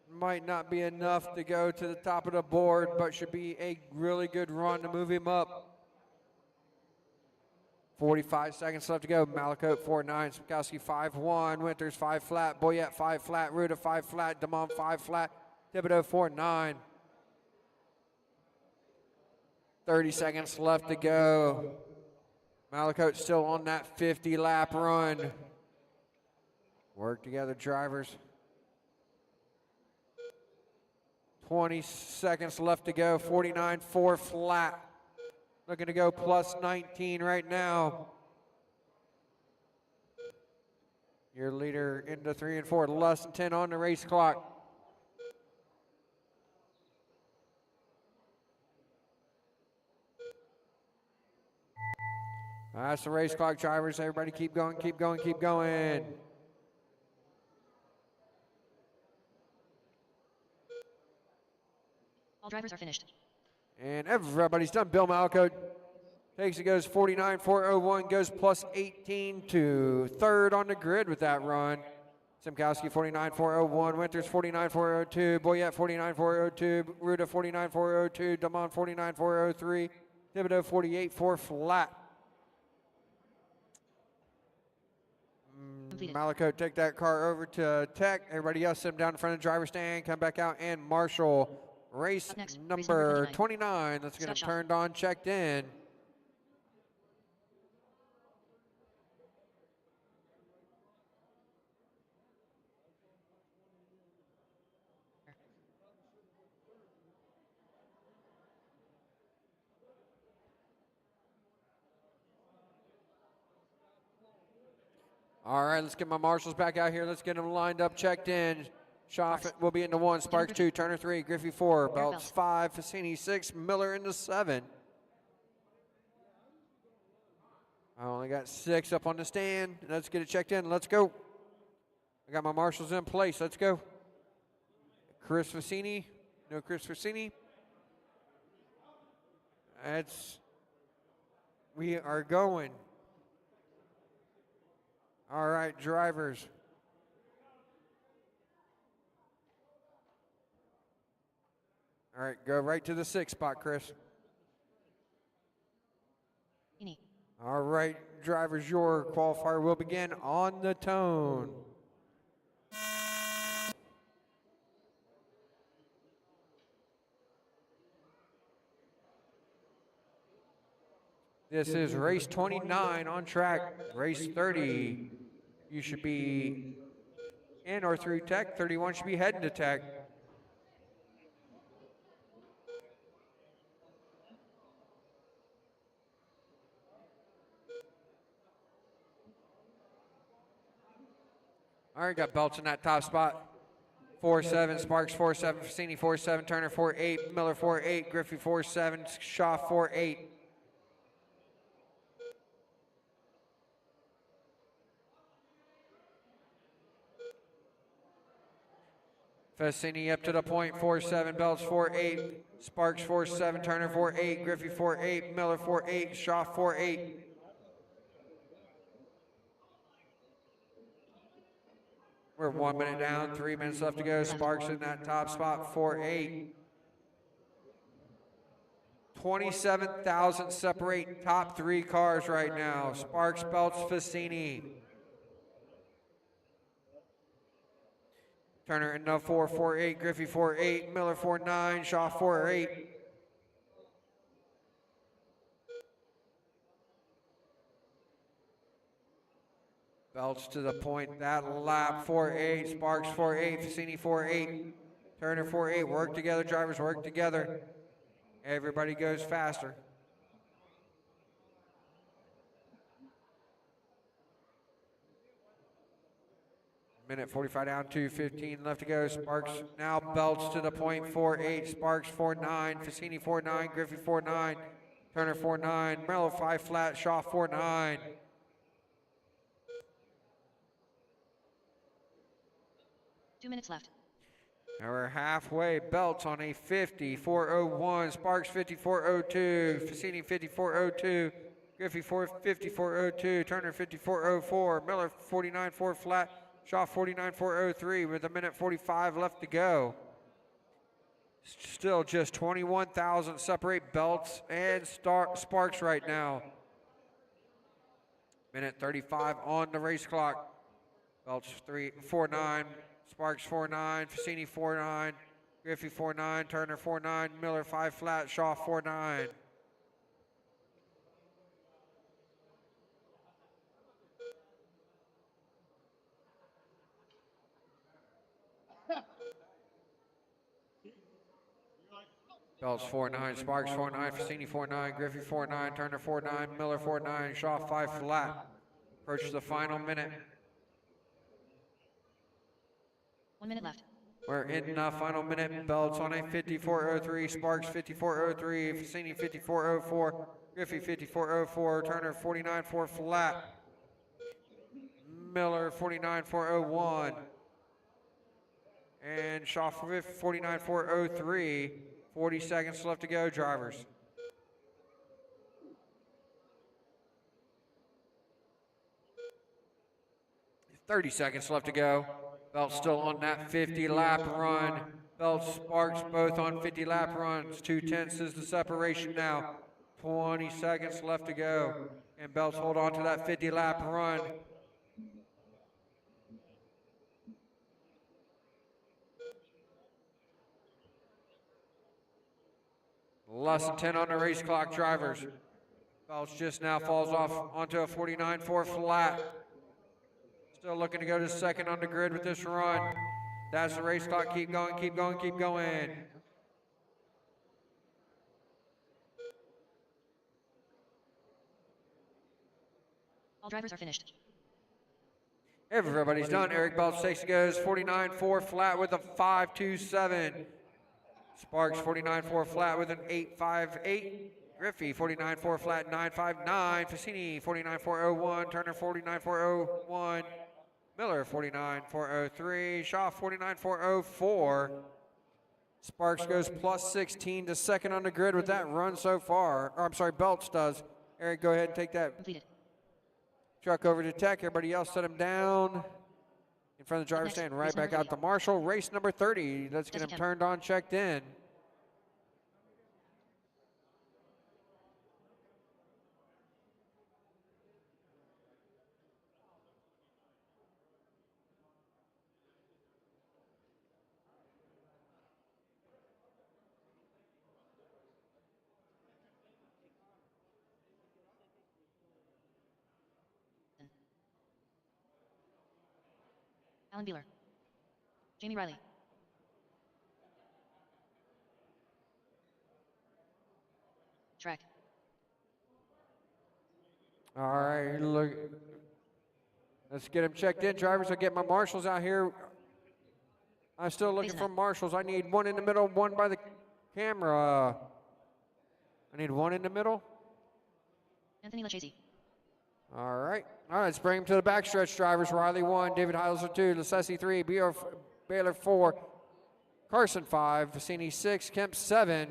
Might not be enough to go to the top of the board, but should be a really good run to move him up. 45 seconds left to go. Malicote 4-9, Simkowski 5-1, Winters 5 flat, Boyette 5 flat, Ruda 5 flat, Dumont 5 flat, Thibodeau 4-9. 30 seconds left to go. Malicote still on that 50-lap run. Work together, drivers. 20 seconds left to go. 49.4 flat. Looking to go plus 19 right now. Your leader into 3 and 4. Less than 10 on the race clock. That's the race clock, drivers. Everybody keep going, keep going, keep going. All drivers are finished. And everybody's done. Bill Malicote takes it, goes 49.401, goes plus 18 to third on the grid with that run. Simkowski 49.401, Winters 49.402, Boyette 49.402, Ruda 49.402, Dumont 49.403, Thibodeau 48.4 flat. Malico, take that car over to Tech. Everybody else, sit them down in front of the driver's stand. Come back out and Marshall. Race number 29. Let's get them turned on, checked in. All right, let's get my marshals back out here. Let's get them lined up, checked in. Schaff will be into 1, Sparks 2, Turner 3, Griffey 4, Belts 5, Fassini 6, Miller into 7. I only got 6 up on the stand. Let's get it checked in. Let's go. I got my marshals in place. Let's go. Chris Fassini. No Chris Fassini. We are going. All right, drivers. All right, go right to the 6th spot, Chris. All right, drivers, your qualifier will begin on the tone. This is race 29 on track. Race 30, you should be in or through Tech. 31 should be heading to Tech. All right, got Belts in that top spot. 4-7, Sparks 4-7, Fassini 4-7, Turner 4-8, Miller 4-8, Griffey 4-7, Shaw 4-8. Fassini up to the point, 4-7, Belts 4-8, Sparks 4-7, Turner 4-8, Griffey 4-8, Miller 4-8, Shaw 4-8. We're 1 minute down, 3 minutes left to go. Sparks in that top spot, 4-8. 27,000 separate top 3 cars right now. Sparks, Belts, Fassini. Turner in the 4-4-8, Griffey 4-8, Miller 4-9, Shaw 4-8. Belts to the point, that lap 4-8, Sparks 4-8, Fassini 4-8, Turner 4-8. Work together, drivers, work together. Everybody goes faster. Minute 45 down, 2:15 left to go. Sparks now Belts to the point, 4-8, Sparks 4-9, Fassini 4-9, Griffey 4-9, Turner 4-9, Mello 5 flat, Shaw 4-9. Minutes left. Now we're halfway. Belts on a 54.01. Sparks 54.02. Fassini 54.02. Griffey 54.02. Turner 54.04. Miller 49.4 flat. Shaw 49.403 with a minute 45 left to go. Still just 21,000 separate Belts and Sparks right now. Minute 35 on the race clock. Belts 4-9. Sparks 4-9, Fassini 4-9, Griffey 4-9, Turner 4-9, Miller 5 flat, Shaw 4-9. Belts 4-9, Sparks 4-9, Fassini 4-9, Griffey 4-9, Turner 4-9, Miller 4-9, Shaw 5 flat. Approach the final minute. 1 minute left. We're in the final minute. Belts on a 54.03, Sparks 54.03, Fassini 54.04, Griffey 54.04, Turner 49.4 flat, Miller 49.401, and Shaw 49.403. 40 seconds left to go, drivers. $30 seconds left to go. Belts still on that 50-lap run. Belts, Sparks both on 50-lap runs. 2/10 is the separation now. 20 seconds left to go. And Belts hold on to that 50-lap run. Less than 10 on the race clock, drivers. Belch just now falls off onto a 49.4 flat. Still looking to go to second on the grid with this run. That's the race clock. Keep going, keep going, keep going. All drivers are finished. Everybody's done. Eric Belch takes goes 49.4 flat with a 5.27. Sparks 49.4 flat with an 8.58. Griffey 49.4 flat 9.59. Fassini 49.401. Turner 49.401. Miller 49.403. Shaw 49.404. Sparks goes plus 16 to second on the grid with that run so far. Or, I'm sorry, Belch does. Eric, go ahead and take that Completed. truck over to Tech. Everybody else set him down in front of the driver's stand. Right back out to Marshall. Race number 30. Let's get him turned on, checked in. Alan Beeler. Jamie Riley. Track. All right, look. Let's get him checked in. Drivers, I'll get my marshals out here. I'm still looking for marshals. I need one in the middle, one by the camera. I need one in the middle. Anthony Lachese. All right, let's bring him to the backstretch, drivers. Riley 1, David Heisler 2, Lassesi 3, Baylor 4, Carson 5, Fassini 6, Kemp 7.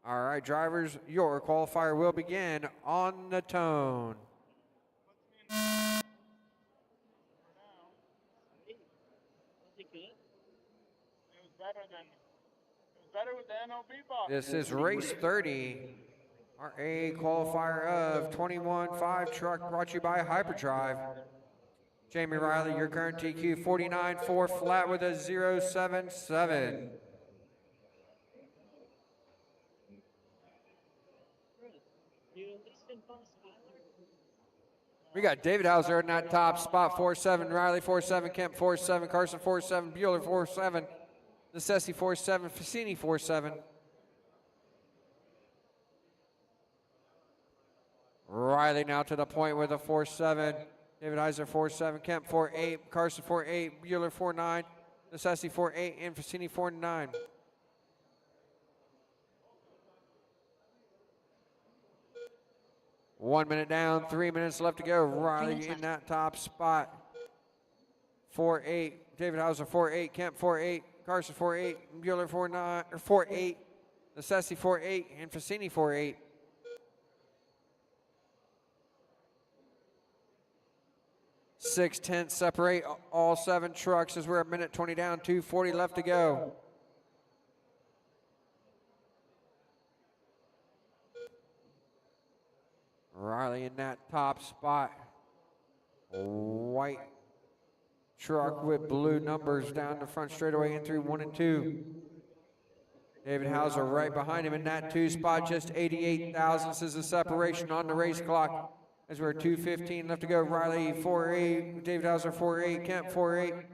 All right, drivers, your qualifier will begin on the tone. This is race 30. Our A qualifier of 21.5 truck brought to you by Hyperdrive. Jamie Riley, your current TQ 49.4 flat with a 0.77. We got David Hauser in that top spot, 4.7, Riley 4.7, Kemp 4.7, Carson 4.7, Bueller 4.7, Necessi 4.7, Fassini 4.7. Riley now to the point with a 4.7, David Heiser 4.7, Kemp 4.8, Carson 4.8, Bueller 4.9, Necessi 4.8, and Fassini 4.9. One minute down, 3 minutes left to go. Riley in that top spot. 4.8, David Hauser 4.8, Kemp 4.8, Carson 4.8, Bueller 4.9 or 4.8, Necessi 4.8, and Fassini 4.8. Six-tenths separate all 7 trucks as we're a minute 20 down, 2:40 left to go. Riley in that top spot. White truck with blue numbers down the front straightaway in through 1 and 2. David Hauser right behind him in that 2 spot, just 88 thousandths is the separation on the race clock. As we're 2:15 left to go. Riley 4.8, David Hauser 4.8, Kemp 4.8,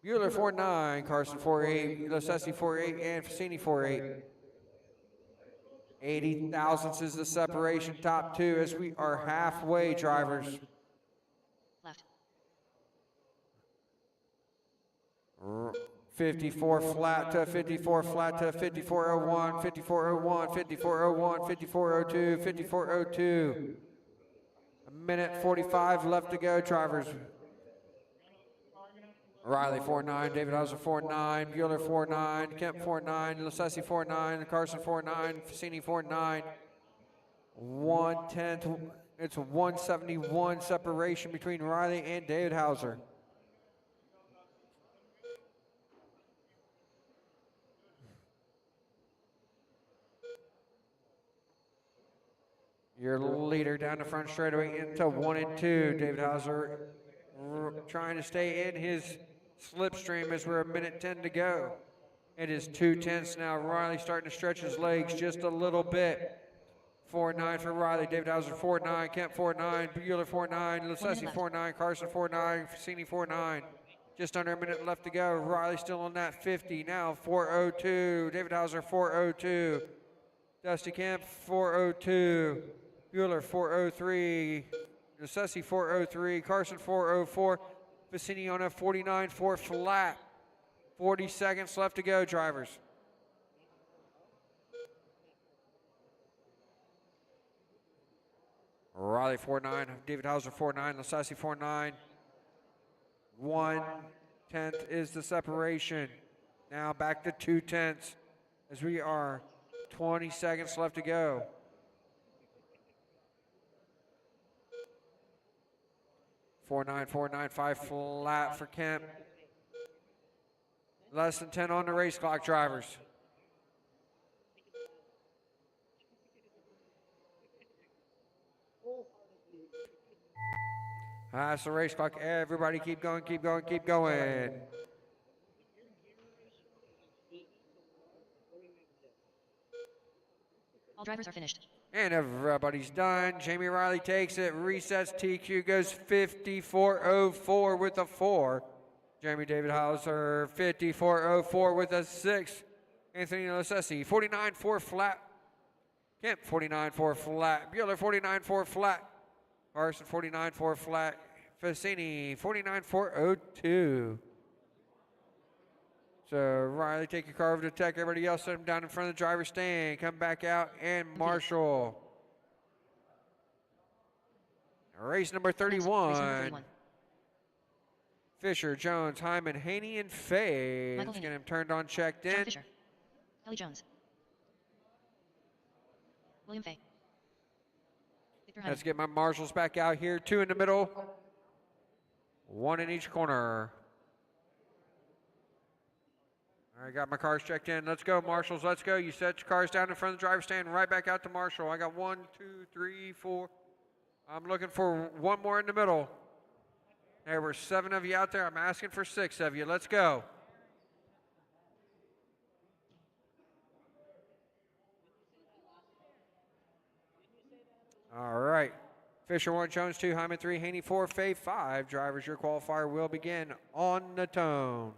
Bueller 4.9, Carson 4.8, Lassesi 4.8, and Fassini 4.8. 80 thousandths is the separation, top 2 as we are halfway, drivers. Left. 54 flat to 54 flat to 54.01, 54.01, 54.01, 54.02, 54.02. A minute 45 left to go, drivers. Riley 4.9, David Hauser 4.9, Bueller 4.9, Kemp 4.9, Lassesi 4.9, Carson 4.9, Fassini 4.9. 1/10, it's a 171 separation between Riley and David Hauser. Your leader down the front straightaway into 1 and 2. David Hauser trying to stay in his slipstream as we're a minute 10 to go. It is 2:10 now. Riley starting to stretch his legs just a little bit. 4-9 for Riley. David Hauser 4-9. Kemp 4-9. Bueller 4-9. Lucchesi 4-9. Carson 4-9. Fassini 4-9. Just under a minute left to go. Riley still on that 50. Now 4:02. David Hauser 4:02. Dusty Kemp 4:02. Bueller 4:03. Lucchesi 4:03. Carson 4:04. Fassini on a 49.4 flat. 40 seconds left to go, drivers. Riley 4-9, David Hauser 4-9, Lucchesi 4-9. 1/10 is the separation. Now back to 2/10 as we are 20 seconds left to go. 4-9, 4-9, 5 flat for Kemp. Less than 10 on the race clock, drivers. That's the race clock. Everybody keep going, keep going, keep going. All drivers are finished. And everybody's done. Jamie Riley takes it, resets. TQ goes 54.04 with a 4. Jeremy David Hauser 54.04 with a 6. Anthony Lucchesi 49.4 flat. Kemp 49.4 flat. Bueller 49.4 flat. Carson 49.4 flat. Fassini 49.402. So Riley, take your car over to tech. Everybody else set him down in front of the driver's stand. Come back out and Marshall. Race number 31. Fisher, Jones, Hyman, Haney, and Fay. Let's get him turned on, checked in. John Fisher. Kelly Jones. William Fay. Victor Hyman. Let's get my marshals back out here. 2 in the middle. 1 in each corner. All right, got my cars checked in. Let's go, marshals. Let's go. You set your cars down in front of the driver's stand. Right back out to Marshall. I got 1, 2, 3, 4. I'm looking for 1 more in the middle. There were 7 of you out there. I'm asking for 6 of you. Let's go. All right. Fisher 1, Jones 2, Hyman 3, Haney 4, Fay 5. Drivers, your qualifier will begin on the tone.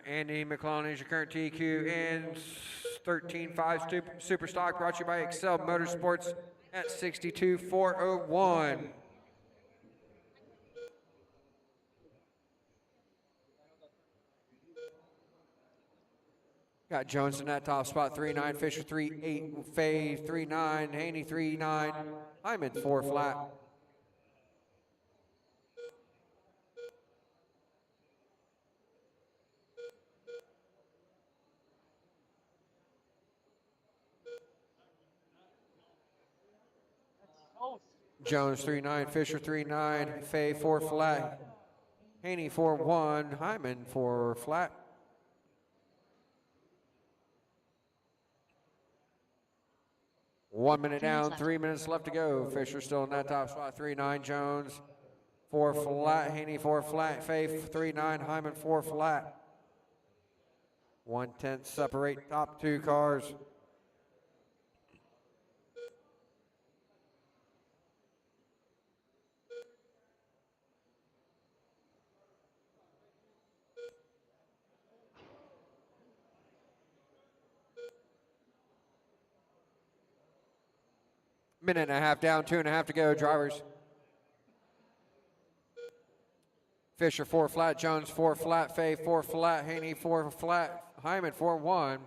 Andy McClellan is your current TQ and 13.5 Super Stock, brought to you by Excel Motorsports at 62.401. Got Jones in that top spot, 3.9, Fisher 3.8, Fay 3.9, Haney 3.9, Hyman 4 flat. Jones 3.9, Fisher 3.9, Fay 4 flat, Haney 4.1, Hyman 4 flat. One minute down, 3 minutes left to go. Fisher still in that top spot, 3.9, Jones 4 flat, Haney 4 flat, Fay 3.9, Hyman 4 flat. 1/10 separate top 2 cars. Minute and a half down, 2.5 to go, drivers. Fisher 4 flat, Jones 4 flat, Fay 4 flat, Haney 4 flat, Hyman 4.1.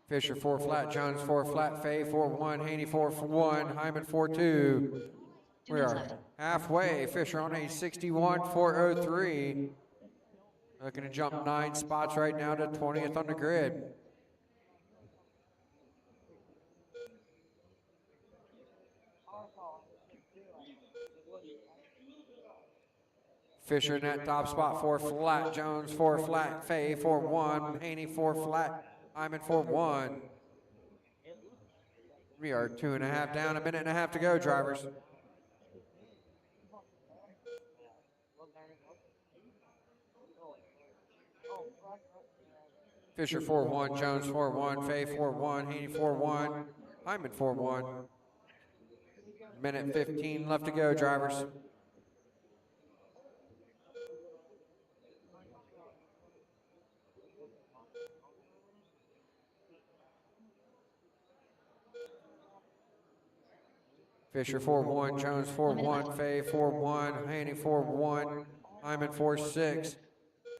Fisher 4 flat, Jones 4 flat, Fay 4.1, Haney 4.1, Hyman 4.2. We are halfway. Fisher on a 61.403. Looking to jump 9 spots right now to 20th on the grid. Fisher in that top spot, 4 flat. Jones, 4 flat. Fay, 4-1. Haney, 4 flat. Hyman, 4-1. We are 2.5 down, 1.5 minutes to go, drivers. Fisher 4-1, Jones 4-1, Fay 4-1, Haney 4-1, Hyman 4-1. 1:15 left to go, drivers. Fisher 4-1, Jones 4-1, Fay 4-1, Haney 4-1, Hyman 4-6.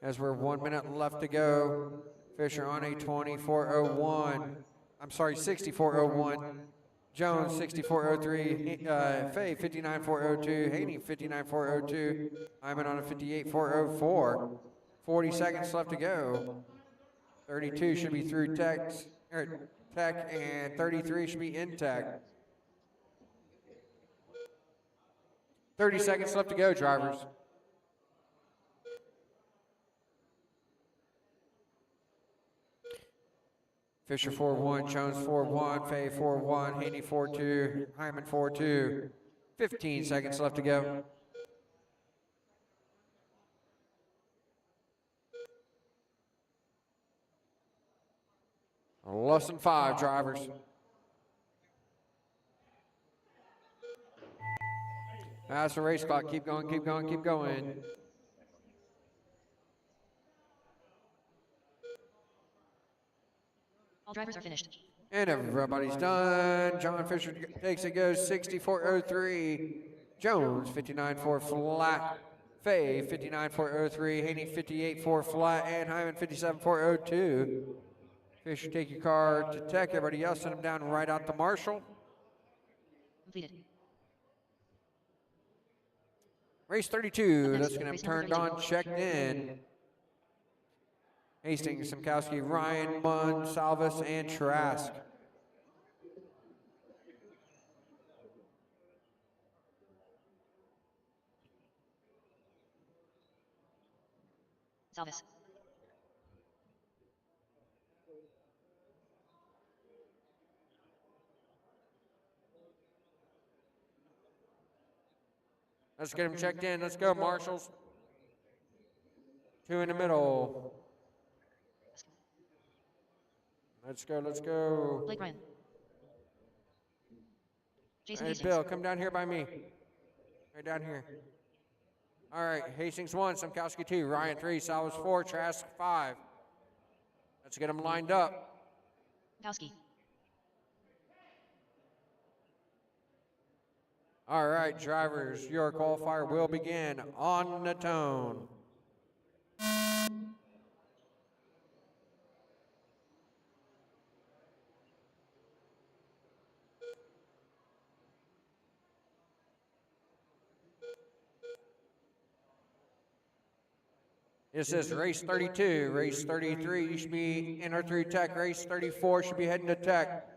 As we're 1 minute left to go. Fisher on a 24:01. I'm sorry, 64:01. Jones 64:03. Fay 59:402. Haney 59:402. Hyman on a 58:404. 40 seconds left to go. 32 should be through tech, and 33 should be in tech. 30 seconds left to go, drivers. Fisher 4-1, Jones 4-1, Fay 4-1, Haney 4-2, Hyman 4-2. 15 seconds left to go. Less than 5, drivers. That's the race clock. Keep going, keep going, keep going. All drivers are finished. And everybody's done. John Fisher takes it, goes 64:03. Jones 59.4 flat. Fay 59.403. Haney 58.4 flat. And Hyman 57.402. Fisher, take your car to tech. Everybody else, send them down right out to Marshall. Completed. Race 32. That's going to have turned on, checked in. Hastings, Simkowski, Ryan, Munn, Salvis, and Trask. Salvis. Let's get him checked in. Let's go, Marshals. 2 in the middle. Let's go, let's go. Blake Ryan. Jason Hey, Hastings. Bill, come down here by me. Right down here. All right, Hastings 1, Simkowski 2, Ryan 3, Salvas 4, Trask 5. Let's get them lined up. Kowski. All right, drivers, your qualifier will begin on the tone. This is race 32. Race 33, you should be in or through tech. Race 34 should be heading to tech.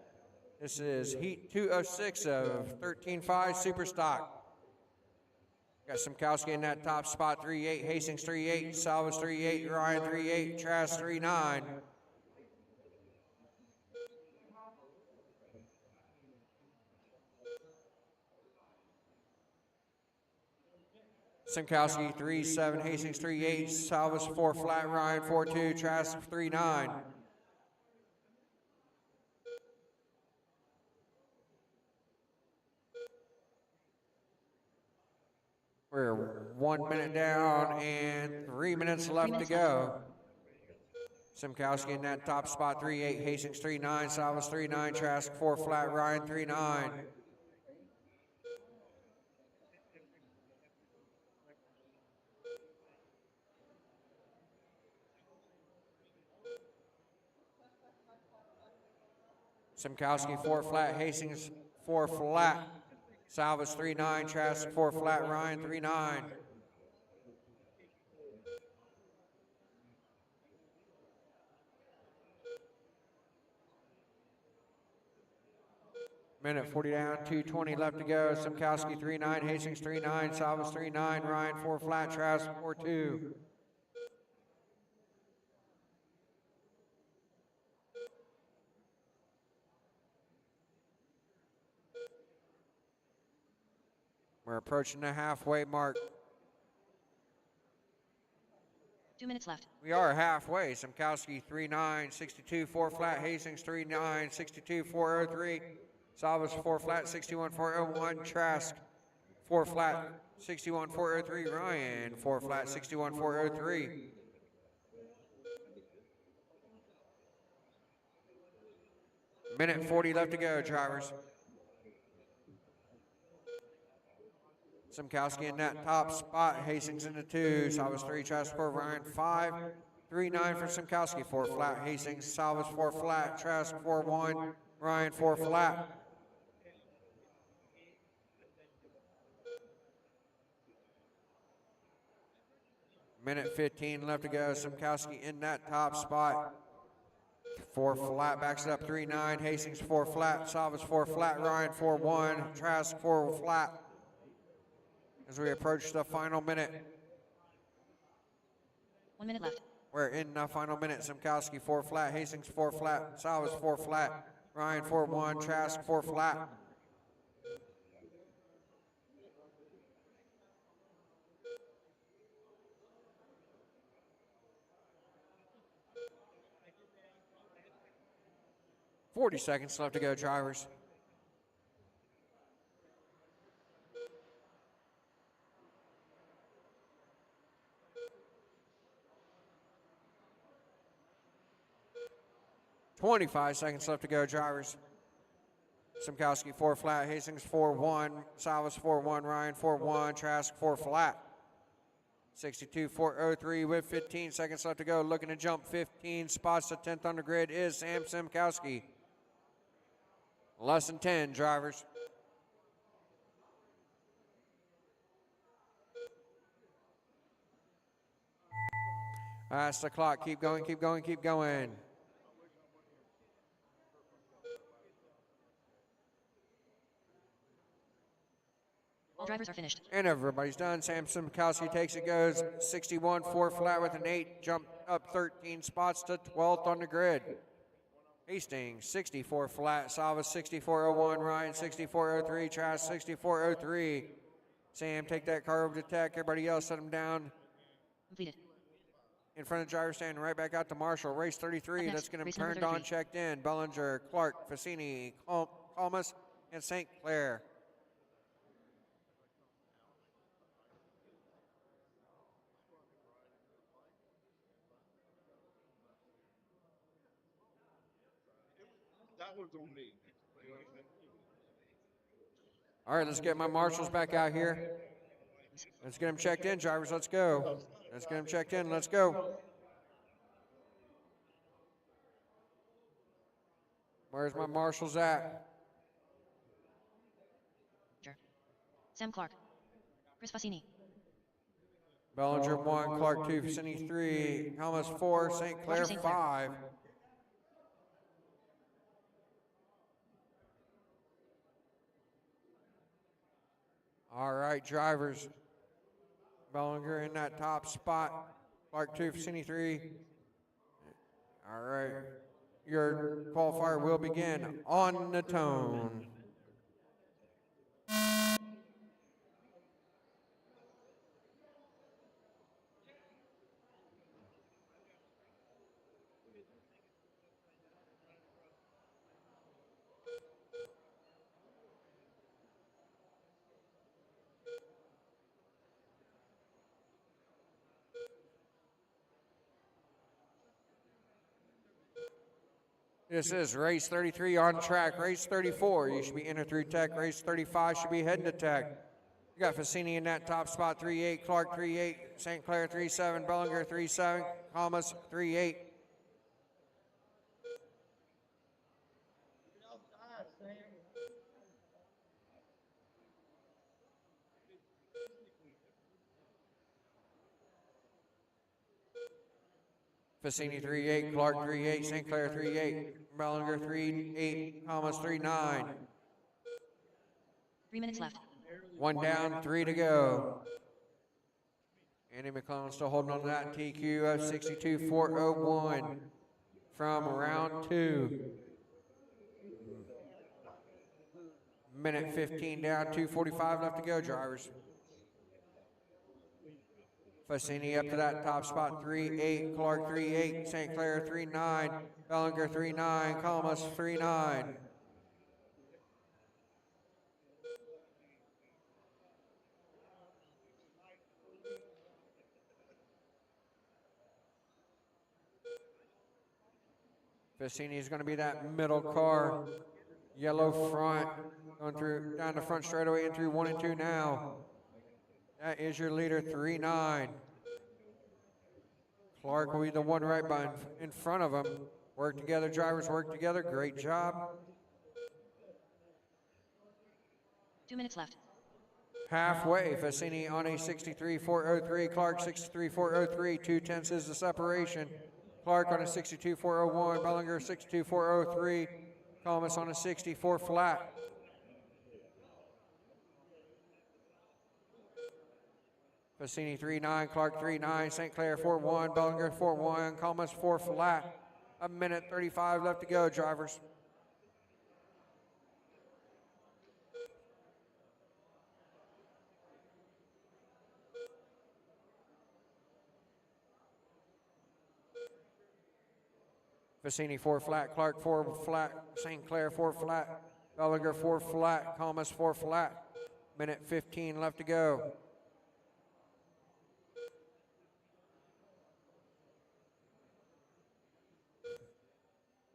This is heat 206 of 13.5 super stock. Got Simkowski in that top spot, 3.8, Hastings 3.8, Salvas 3.8, Ryan 3.8, Trask 3.9. Simkowski 3.7, Hastings 3.8, Salvas 4 flat, Ryan 4.2, Trask 3.9. We're 1 minute down and 3 minutes left to go. Simkowski in that top spot, 3.8, Hastings 3.9, Salvas 3.9, Trask 4 flat, Ryan 3.9. Simkowski 4 flat, Hastings 4 flat, Salvas 3.9, Trask 4 flat, Ryan 3.9. Minute 40 down, 2:20 left to go. Simkowski 3-9, Hastings 3-9, Salvas 3-9, Ryan 4 flat, Trask 4-2. We're approaching the halfway mark. 2 minutes left. We are halfway. Simkowski 3-9, 62 4 flat, Hastings 3-9, 62 403. Salvas 4 flat, 61 401. Trask 4 flat, 61 403. Ryan 4 flat, 61 403. Minute 40 left to go, drivers. Simkowski in that top spot. Hastings in the 2. Salvas 3, Trask 4, Ryan 5. 3-9 for Simkowski, 4 flat. Hastings, Salvas 4 flat. Trask 4-1. Ryan 4 flat. Minute 15 left to go. Simkowski in that top spot. 4 flat, backs it up 3-9. Hastings 4 flat. Salvas 4 flat. Ryan 4-1. Trask 4 flat. As we approach the final minute. 1 minute left. We're in the final minute. Simkowski 4 flat. Hastings 4 flat. Salvas 4 flat. Ryan 4-1. Trask 4 flat. $40 seconds left to go, drivers. $25 seconds left to go, drivers. Simkowski 4 flat, Hastings 4-1, Salvas 4-1, Ryan 4-1, Trask 4 flat. 62 403 with 15 seconds left to go. Looking to jump 15 spots to 10th on the grid is Sam Simkowski. Less than 10, drivers. That's the clock. Keep going, keep going, keep going. All drivers are finished. And everybody's done. Sam Simkowski takes it, goes 61 4 flat with an 8, jumped up 13 spots to 12th on the grid. Hastings 64 flat, Salvas 6401, Ryan 6403, Trask 6403. Sam, take that car over to tech. Everybody else, set them down. Completed. In front of the driver stand, right back out to Marshall. Race 33. Let's get them turned on, checked in. Bellinger, Clark, Fassini, Colmus, and St. Clair. That was on me. All right, let's get my marshals back out here. Let's get them checked in, drivers. Let's go. Let's get them checked in. Let's go. Where's my marshals at? Sam Clark. Chris Fassini. Bellinger 1, Clark 2, Fassini 3, Helmus 4, St. Clair 5. All right, drivers. Bellinger in that top spot. Clark 2, Fassini 3. All right. Your qualifier will begin on the tone. This is race 33 on track. Race 34, you should be entered through tech. Race 35 should be heading to tech. You got Fassini in that top spot, 3-8, Clark 3-8, St. Clair 3-7, Bellinger 3-7, Thomas 3-8. Fassini 3-8, Clark 3-8, St. Clair 3-8, Bellinger 3-8, Thomas 3-9. 3 minutes left. One down, 3 to go. Andy McClellan still holding on to that TQ of 62.401 from round 2. Minute 15 down, 2:45 left to go, drivers. Fassini up to that top spot, 3-8, Clark 3-8, St. Clair 3-9, Bellinger 3-9, Calmas 3-9. Fassini is going to be that middle car, yellow front, going through down the front straightaway and through 1 and 2 now. That is your leader, 3-9. Clark will be the one right by in front of him. Work together, drivers, work together. Great job. 2 minutes left. Halfway, Fassini on a 63.403, Clark 63.403, 2/10 is the separation. Clark on a 62.401, Bellinger 62.403, Calmas on a 64 flat. Fassini 3-9, Clark 3-9, St. Clair 4-1, Bellinger 4-1, Calmas 4 flat. A minute 35 left to go, drivers. Fassini 4 flat, Clark 4 flat, St. Clair 4 flat, Bellinger 4 flat, Calmas 4 flat. Minute 15 left to go.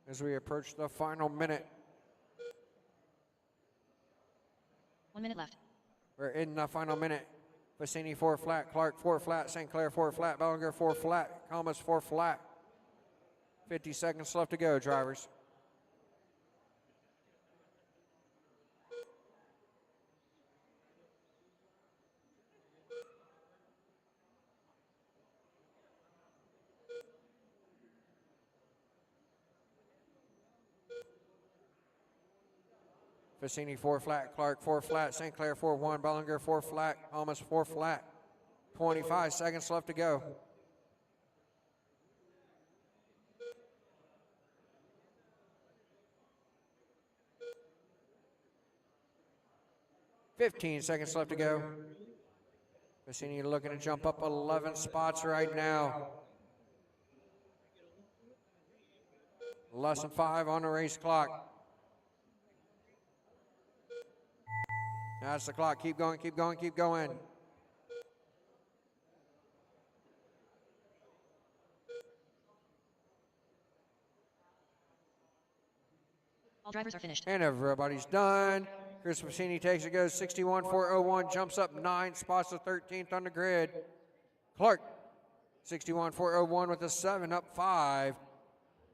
As we approach the final minute. 1 minute left. We're in the final minute. Fassini 4 flat, Clark 4 flat, St. Clair 4 flat, Bellinger 4 flat, Calmas 4 flat. 50 seconds left to go, drivers. Fassini 4 flat, Clark 4 flat, St. Clair 4-1, Bellinger 4 flat, Calmas 4 flat. 25 seconds left to go. $15 seconds left to go. Fassini looking to jump up 11 spots right now. Less than 5 on the race clock. That's the clock. Keep going, keep going, keep going. All drivers are finished. And everybody's done. Chris Fassini takes it, goes 61.401, jumps up 9 spots to 13th on the grid. Clark, 61.401 with a 7, up 5.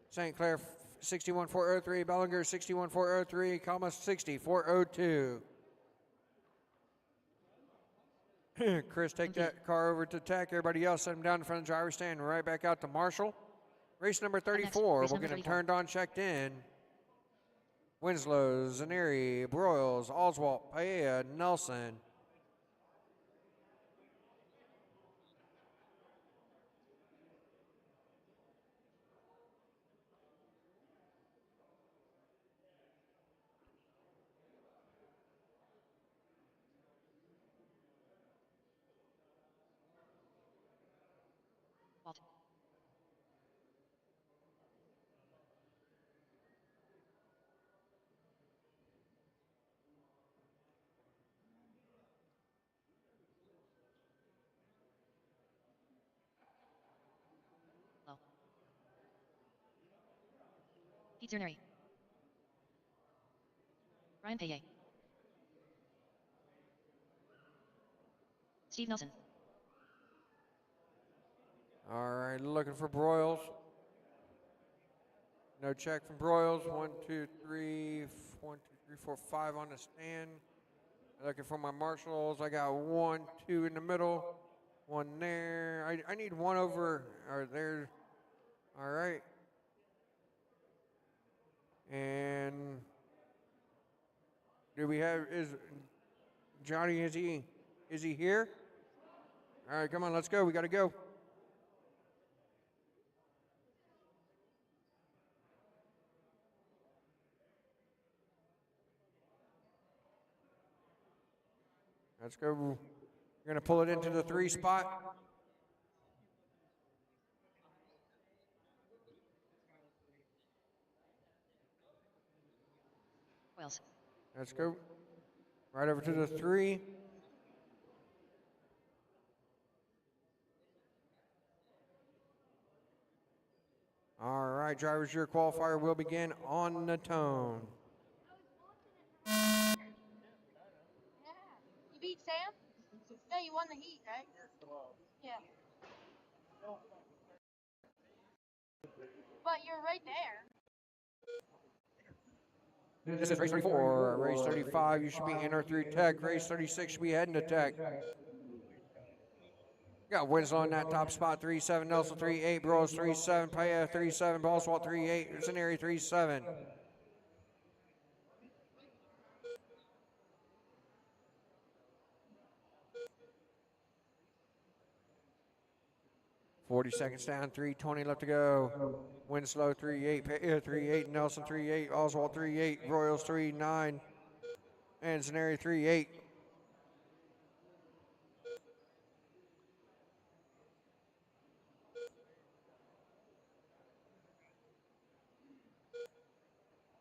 St. Clair, 61.403, Bellinger, 61.403, Calmas, 60.402. Chris, take that car over to Tech. Everybody else, set him down in front of the driver's stand. Right back out to Marshall. Race number 34. We'll get him turned on, checked in. Winslow, Zaneri, Broyles, Oswalt, Paella, Nelson. Walt. Low. Pete Zerneri. Ryan Paye. Steve Nelson. All right, looking for Broyles. No check from Broyles. 1, 2, 3, 1, 2, 3, 4, 5 on the stand. Looking for my marshals. I got 1, 2 in the middle, 1 there. I need 1 over or there. All right. And do we have Johnny, is he here? All right, come on, let's go. We got to go. Let's go. We're going to pull it into the 3 spot. Wales. Let's go. Right over to the 3. All right, drivers, your qualifier will begin on the tone. You beat Sam? Yeah, you won the heat, right? Yeah. But you're right there. This is race 34. Race 35, you should be in or through tech. Race 36 should be heading to tech. Got Winslow in that top spot, 3-7, Nelson 3-8, Bros 3-7, Paya 3-7, Ballswalt 3-8, Zaneri 3-7. $40 down, 3:20 left to go. Winslow 3-8, Paya 3-8, Nelson 3-8, Oswald 3-8, Royals 3-9, and Zaneri 3-8.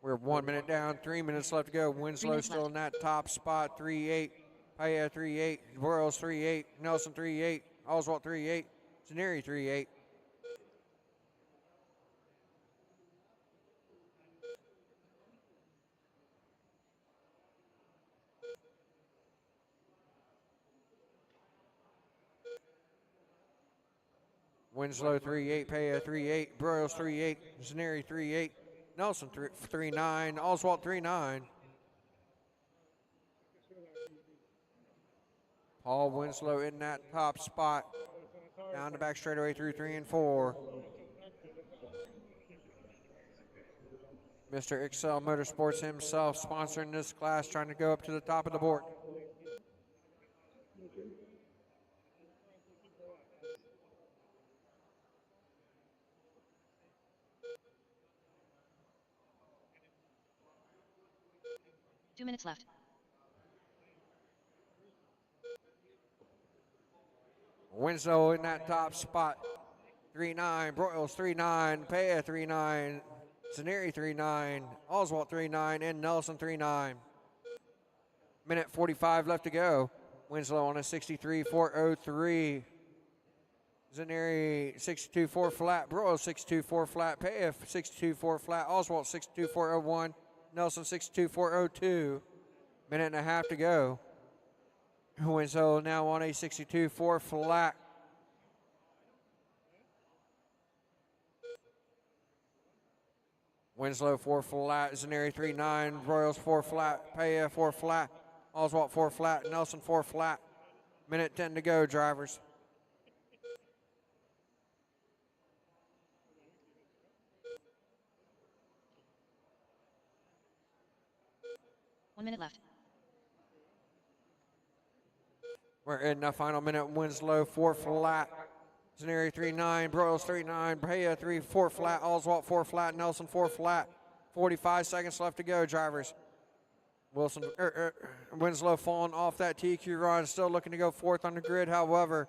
We're 1 minute down, 3 minutes left to go. Winslow still in that top spot, 3-8. Paya 3-8, Royals 3-8, Nelson 3-8, Oswald 3-8, Zaneri 3-8. Winslow 3-8, Paya 3-8, Royals 3-8, Zaneri 3-8, Nelson 3-9, Oswald 3-9. Paul Winslow in that top spot. Down the back straightaway through 3 and 4. Mr. Excel Motorsports himself sponsoring this class, trying to go up to the top of the board. Two minutes left. Winslow in that top spot. 3-9, Broyles 3-9, Paya 3-9, Zaneri 3-9, Oswald 3-9, and Nelson 3-9. Minute 45 left to go. Winslow on a 63.403. Zaneri 62.4 flat, Broyles 62.4 flat, Paya 62.4 flat, Oswald 62.401, Nelson 62.402. Minute and a half to go. Winslow now on a 62.4 flat. Winslow 4 flat, Zaneri 3-9, Royals 4 flat, Paya 4 flat, Oswald 4 flat, Nelson 4 flat. Minute 10 to go, drivers. One minute left. We're in the final minute. Winslow 4 flat, Zaneri 3-9, Broyles 3-9, Paya 4 flat, Oswald 4 flat, Nelson 4 flat. 45 seconds left to go, drivers. Winslow falling off that TQ run, still looking to go 4th on the grid, however.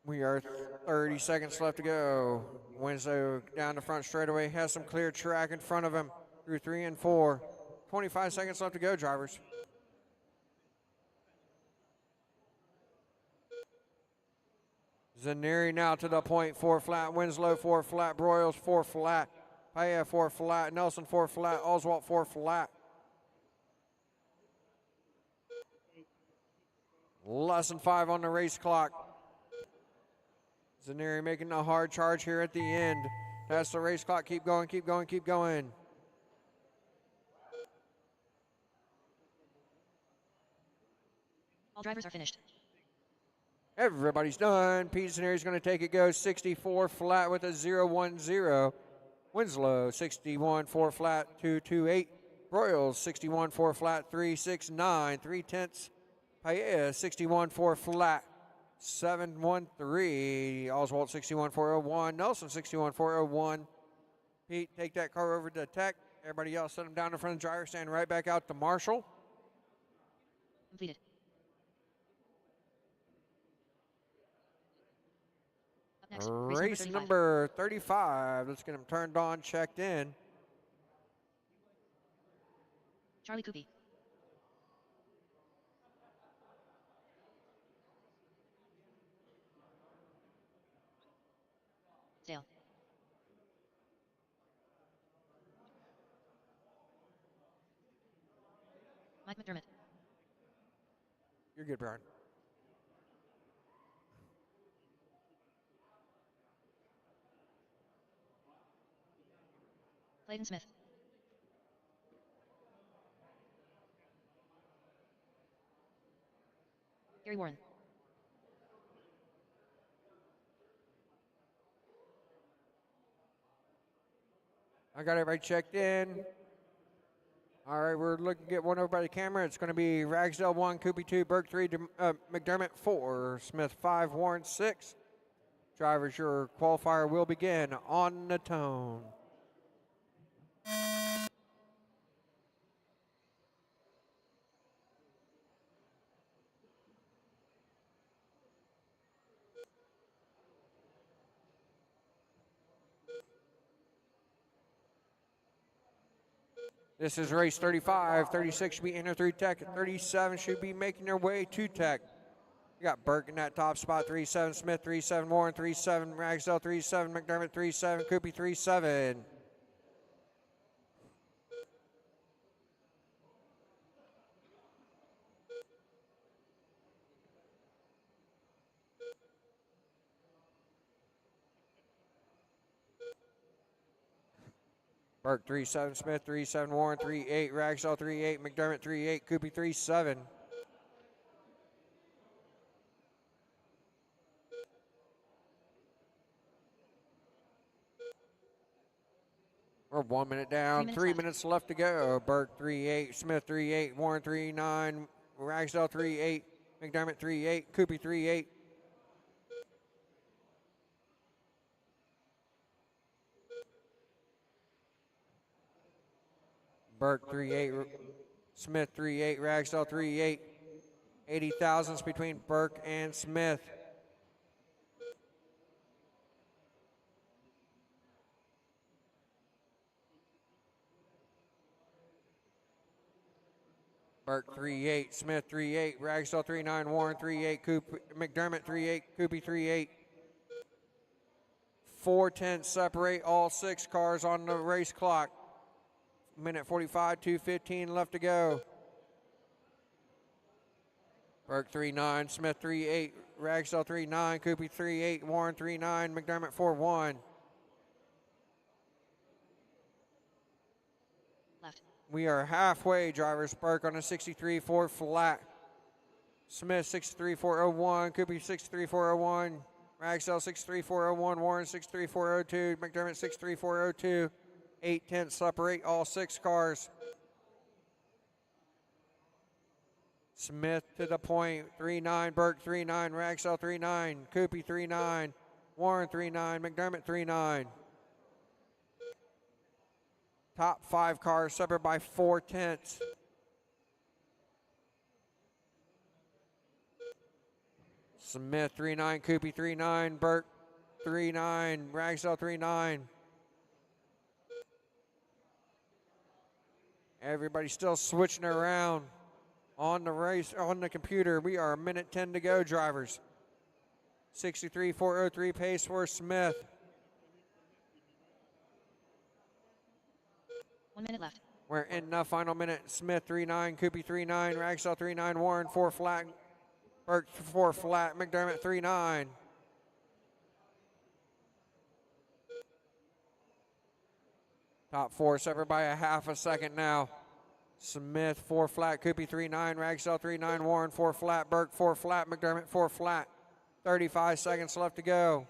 We are 30 seconds left to go. Winslow down the front straightaway, has some clear track in front of him through 3 and 4. 25 seconds left to go, drivers. Zaneri now to the point, 4 flat, Winslow 4 flat, Broyles 4 flat, Paya 4 flat, Nelson 4 flat, Oswald 4 flat. Less than 5 on the race clock. Zaneri making a hard charge here at the end. That's the race clock. Keep going, keep going, keep going. All drivers are finished. Everybody's done. Pete Zaneri's going to take it, go 64 flat with a 0-1-0. Winslow, 61 4 flat 228. Royals, 61 4 flat 369. 3/10. Paella, 61 4 flat 713. Oswald, 61 401. Nelson, 61 401. Pete, take that car over to Tech. Everybody else, set them down in front of the driver stand, right back out to Marshall. Completed. Up next, Race number 35. Let's get them turned on, checked in. Charlie Coopy. Sale. Mike McDermott. You're good, Brian. Clayton Smith. Gary Warren. I got everybody checked in. All right, we're looking to get one over by the camera. It's going to be Ragsdale 1, Coopy 2, Burke 3, McDermott 4, Smith 5, Warren 6. Drivers, your qualifier will begin on the tone. This is race 35. 36 should be inner through Tech. 37 should be making their way to Tech. You got Burke in that top spot. 3-7, Smith 3-7, Warren 3-7, Ragsdale 3-7, McDermott 3-7, Coopy 3-7. Burke 3-7, Smith 3-7, Warren 3-8, Ragsdale 3-8, McDermott 3-8, Coopy 3-7. We're 1 minute down, 3 minutes left to go. Burke 3-8, Smith 3-8, Warren 3-9, Ragsdale 3-8, McDermott 3-8, Coopy 3-8. Burke 3-8, Smith 3-8, Ragsdale 3-8. 80 thousandths between Burke and Smith. Burke 3-8, Smith 3-8, Ragsdale 3-9, Warren 3-8, McDermott 3-8, Coopy 3-8. 4/10 separate all 6 cars on the race clock. Minute 45, 2:15 left to go. Burke 3-9, Smith 3-8, Ragsdale 3-9, Coopy 3-8, Warren 3-9, McDermott 4-1. Left. We are halfway, drivers. Burke on a 63-4 flat. Smith 63-401, Coopy 63-401, Ragsdale 63-401, Warren 63-402, McDermott 63-402. 8/10 separate all 6 cars. Smith to the point, 3-9, Burke 3-9, Ragsdale 3-9, Coopy 3-9, Warren 3-9, McDermott 3-9. Top 5 cars separate by 4/10. Smith 3-9, Coopy 3-9, Burke 3-9, Ragsdale 3-9. Everybody's still switching around on the race, on the computer. We are 1:10 to go, drivers. 63-403 pace for Smith. 1 minute left. We're in the final minute. Smith 3-9, Coopy 3-9, Ragsdale 3-9, Warren 4 flat, Burke 4 flat, McDermott 3-9. Top 4 separate by a half a second now. Smith 4 flat, Coopy 3-9, Ragsdale 3-9, Warren 4 flat, Burke 4 flat, McDermott 4 flat. 35 seconds left to go.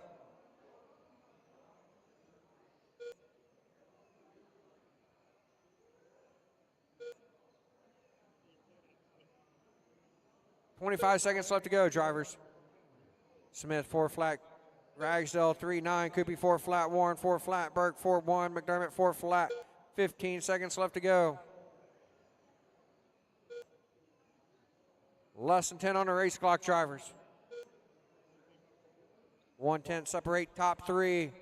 25 seconds left to go, drivers. Smith, 4 flat. Ragsdale, 3-9. Coopy, 4 flat. Warren, 4 flat. Burke, 4-1. McDermott, 4 flat. 15 seconds left to go. Less than 10 on the race clock, drivers. 1:10 separate top 3.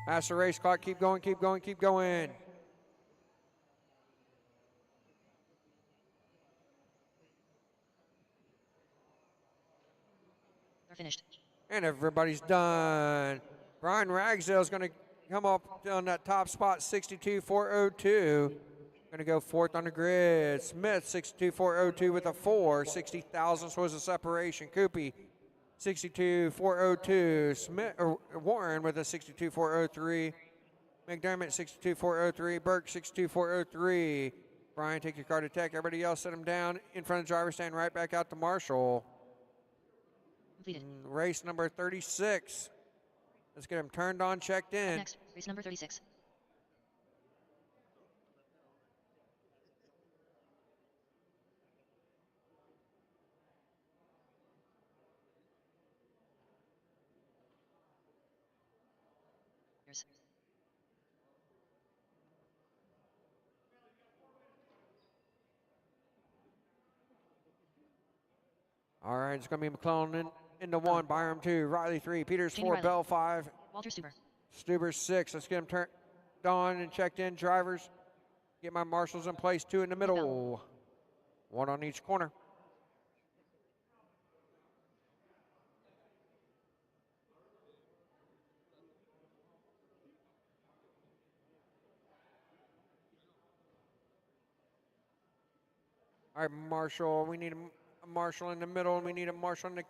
That's the race clock. Keep going, keep going, keep going. They're finished. And everybody's done. Brian Ragsdale is going to come up on that top spot, 62.402. Going to go 4th on the grid. Smith, 62.402 with a 4. 60 thousandths was the separation. Coopy, 62.402. Smith, Warren with a 62.403. McDermott, 62.403. Burke, 62.403. Brian, take your car to tech. Everybody else, set them down in front of the driver stand, right back out to Marshall. Completed. Race number 36. Let's get him turned on, checked in. Next, race number 36. Here's. All right, it's going to be McClellan in the 1, Byram 2, Riley 3, Peters 4, Bell 5, Walter Stuber. Stuber 6. Let's get him turned on and checked in, drivers. Get my marshals in place, 2 in the middle. 1 on each corner. All right, Marshall, we need a Marshall in the middle, and we need a Marshall in the...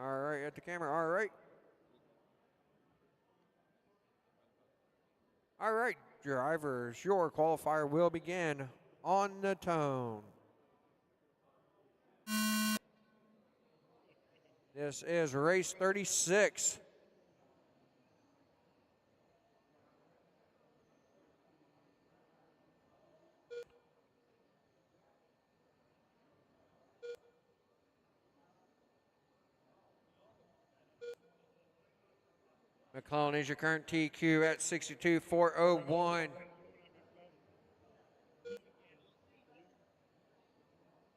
All right, at the camera, all right. All right, drivers, your qualifier will begin on the tone. This is race 36. McClellan is your current TQ at 62.401.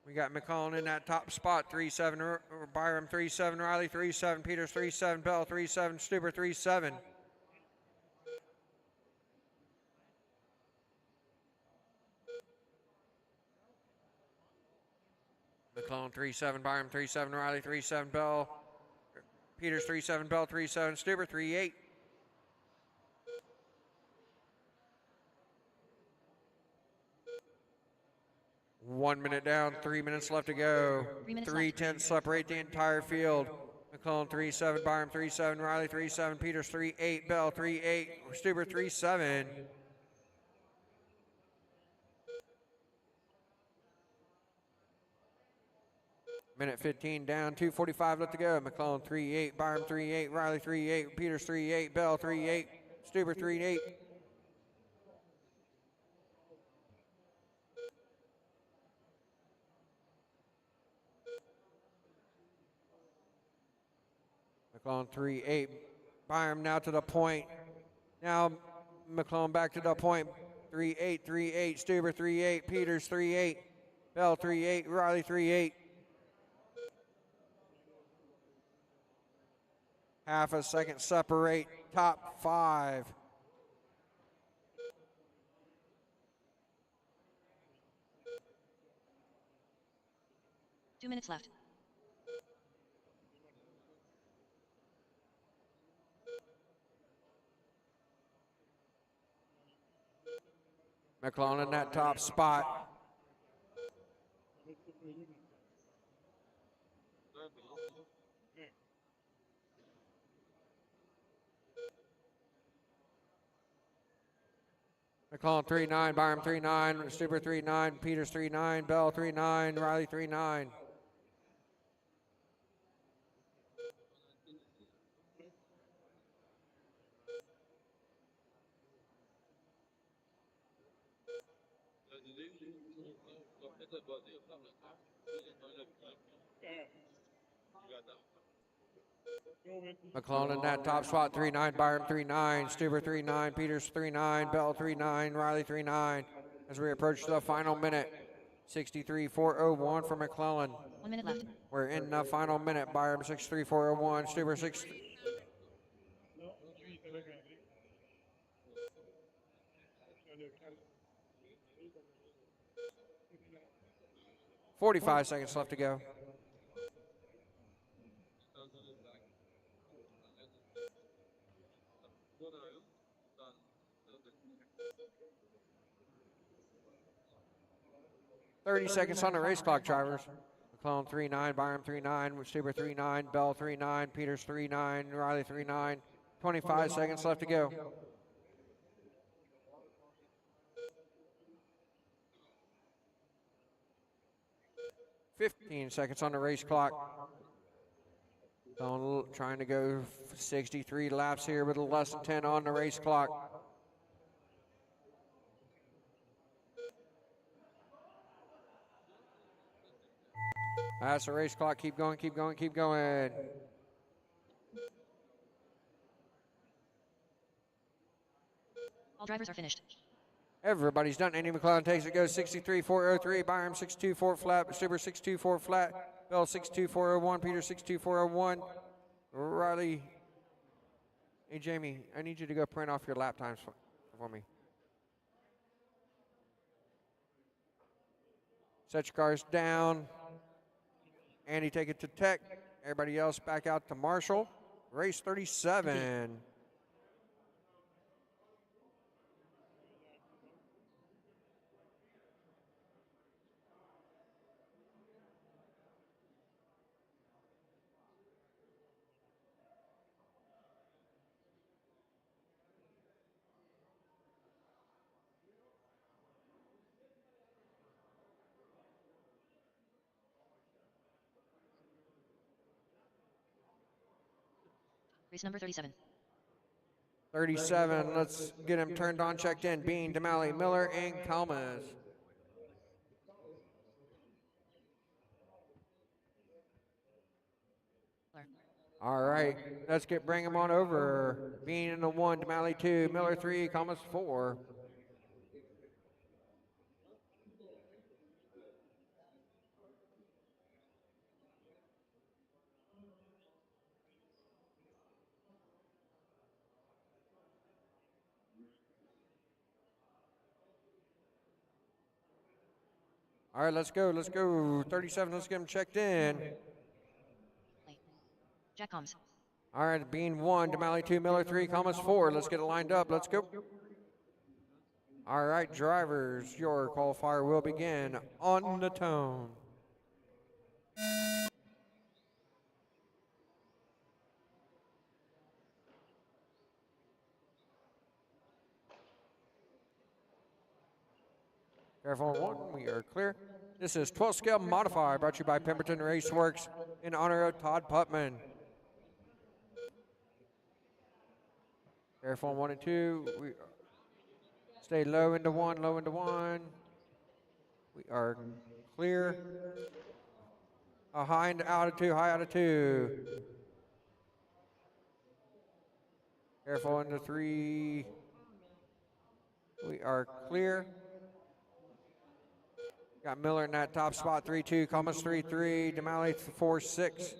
We got McClellan in that top spot, 3-7, Byram 3-7, Riley 3-7, Peters 3-7, Bell 3-7, Stuber 3-7. McClellan 3-7, Byram 3-7, Riley 3-7, Bell, Peters 3-7, Bell 3-7, Stuber 3-8. One minute down, 3 minutes left to go. 3:10 separate the entire field. McClellan 3-7, Byram 3-7, Riley 3-7, Peters 3-8, Bell 3-8, Stuber 3-7. Minute 15 down, 2:45 left to go. McClellan 3-8, Byram 3-8, Riley 3-8, Peters 3-8, Bell 3-8, Stuber 3-8. McClellan 3-8, Byram now to the point. Now McClellan back to the point. 3-8, 3-8, Stuber 3-8, Peters 3-8, Bell 3-8, Riley 3-8. Half a second separate top 5. Two minutes left. McClellan in that top spot. McClellan 3-9, Byram 3-9, Stuber 3-9, Peters 3-9, Bell 3-9, Riley 3-9. McClellan in that top spot, 3-9, Byram 3-9, Stuber 3-9, Peters 3-9, Bell 3-9, Riley 3-9. As we approach the final minute, 63.401 for McClellan. 1 minute left. We're in the final minute. Byram 63.401, Stuber 6. 45 seconds left to go. .30 seconds on the race clock, drivers. McClellan 3-9, Byram 3-9, Stuber 3-9, Bell 3-9, Peters 3-9, Riley 3-9. 25 seconds left to go. .15 seconds on the race clock. Trying to go 63 laps here with less than 10 on the race clock. That's the race clock. Keep going, keep going, keep going. All drivers are finished. Everybody's done. Andy McClellan takes it, goes 63.403. Byram 62.4 flat. Stuber 62.4 flat. Bell 62.401. Peter 62.401. Riley. Hey, Jamie, I need you to go print off your lap times for me. Set your cars down. Andy, take it to Tech. Everybody else back out to Marshall. Race 37. Race number 37. 37. Let's get him turned on, checked in. Bean, DeMalley, Miller, and Kalmas. All right, let's bring him on over. Bean in the 1, DeMalley 2, Miller 3, Kalmas 4. All right, let's go, let's go. 37, let's get him checked in. Jack Combs. All right, Bean 1, DeMalley 2, Miller 3, Kalmas 4. Let's get it lined up, let's go. All right, drivers, your qualifier will begin on the tone. Careful on 1, we are clear. This is 12 scale modified, brought to you by Pemberton Raceworks in honor of Todd Putman. Careful on 1 and 2. We stay low into 1, low into 1. We are clear. A high into out of 2, high out of 2. Careful into 3. We are clear. Got Miller in that top spot, 3-2, Kalmas 3-3, DeMalley 4-6.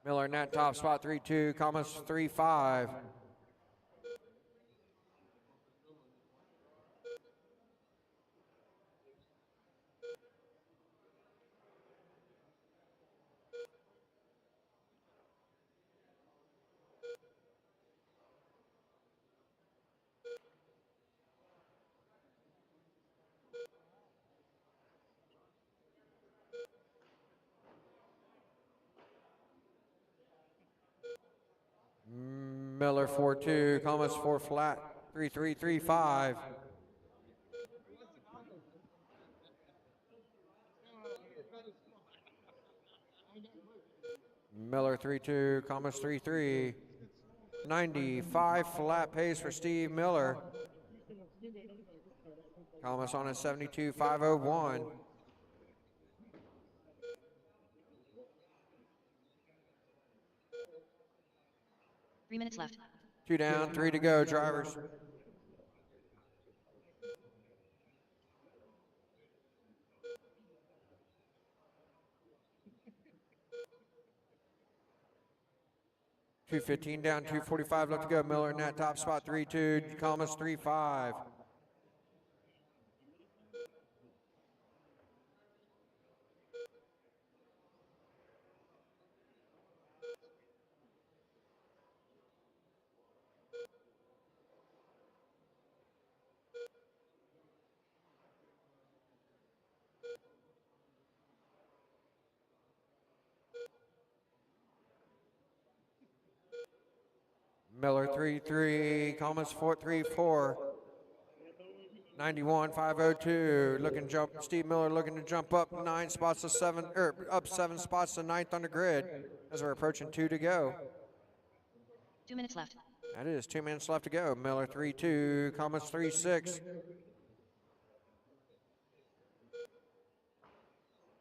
Miller in that top spot, 3-2, Kalmas 3-5. Miller 4-2, Kalmas 4 flat, 3-3, 3-5. Miller 3-2, Thomas 3-3. 95 flat pace for Steve Miller. Thomas on a 72.501. Three minutes left. 2 down, 3 to go, drivers. .215 down, 2:45 left to go. Miller in that top spot, 3-2, Thomas 3-5. Miller 3-3, Thomas 4-3-4. 91.502. Looking to jump. Steve Miller looking to jump up 9 spots to 7, or up 7 spots to 9th on the grid as we're approaching 2 to go. 2 minutes left. That is 2 minutes left to go. Miller 3-2, Thomas 3-6.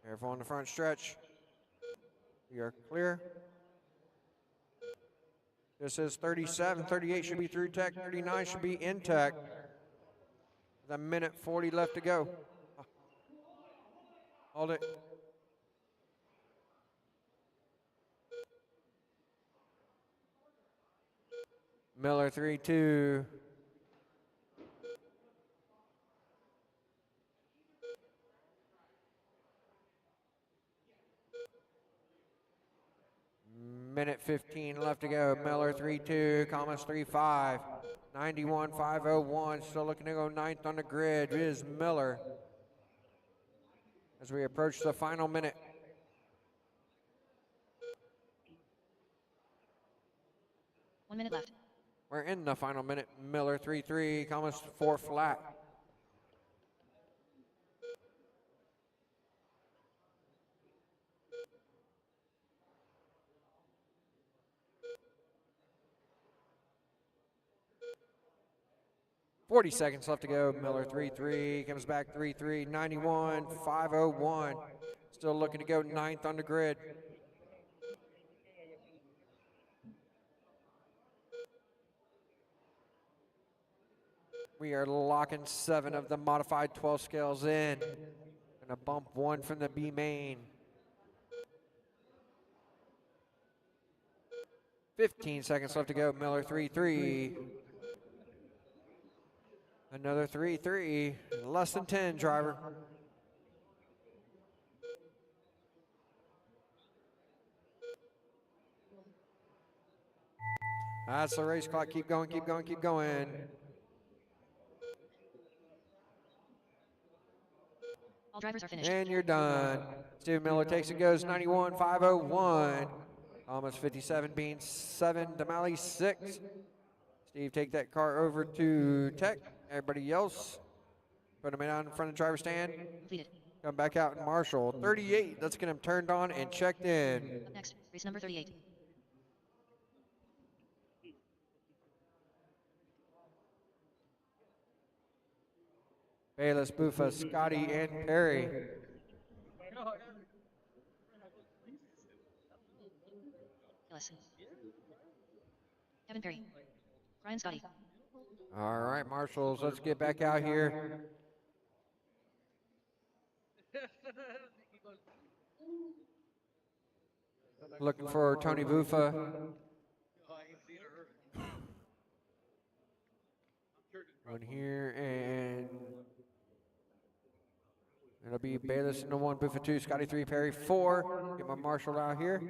Careful on the front stretch. We are clear. This is 37, 38 should be through tech, 39 should be in tech. With a minute 40 left to go. Hold it. Miller 3-2. Minute 15 left to go. Miller 3-2, Thomas 3-5. 91.501, still looking to go 9th on the grid is Miller. As we approach the final minute. One minute left. We're in the final minute. Miller 3-3, Thomas 4 flat. .40 seconds left to go. Miller 3-3, comes back 3-3, 91.501. Still looking to go 9th on the grid. We are locking 7 of the modified 12 scales in. Gonna bump 1 from the B main. 15 seconds left to go. Miller 3-3. Another 3-3. Less than 10, driver. That's the race clock. Keep going, keep going, keep going. All drivers are finished. And you're done. Steve Miller takes and goes 91.501. Thomas 57 being 7, Damali 6. Steve, take that car over to tech. Everybody else, put him out in front of the driver's stand. Completed. Come back out and marshal. 38, let's get him turned on and checked in. Up next, race number 38. Bayless, Buffa, Scotty, and Perry. Gillis. Kevin Perry. Brian Scotty. All right, marshals, let's get back out here. Looking for Tony Buffa. One here, and it'll be Bayless in the 1, Buffa 2, Scotty 3, Perry 4. Get my marshal out here.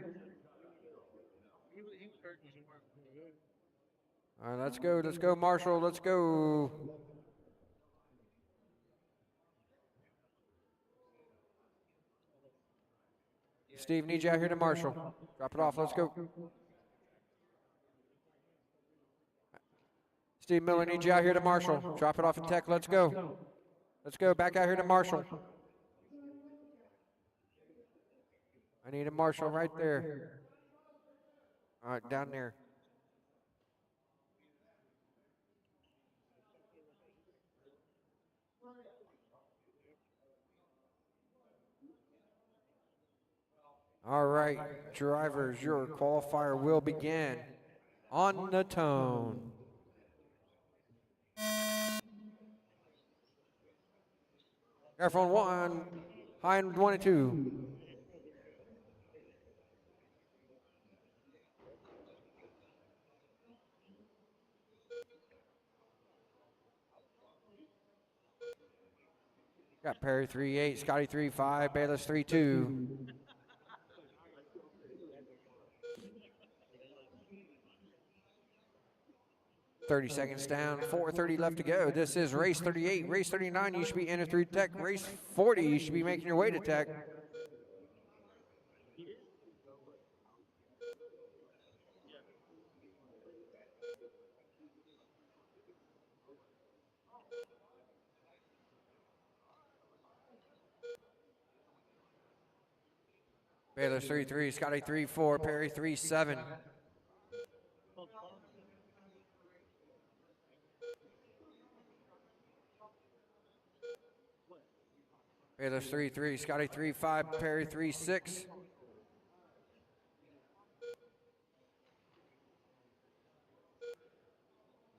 All right, let's go, marshal, let's go. Steve, need you out here to marshal. Drop it off, let's go. Steve Miller needs you out here to marshal. Drop it off at tech, let's go. Let's go, back out here to marshal. I need a marshal right there. All right, down there. All right, drivers, your qualifier will begin on the tone. Airphone 1, high and 1 and 2. Got Perry 3-8, Scotty 3-5, Bayless 3-2. 30 seconds down, 4:30 left to go. This is race 38. Race 39, you should be entered through tech. Race 40, you should be making your way to tech. Bayless 3-3, Scotty 3-4, Perry 3-7. Bayless 3-3, Scotty 3-5, Perry 3-6.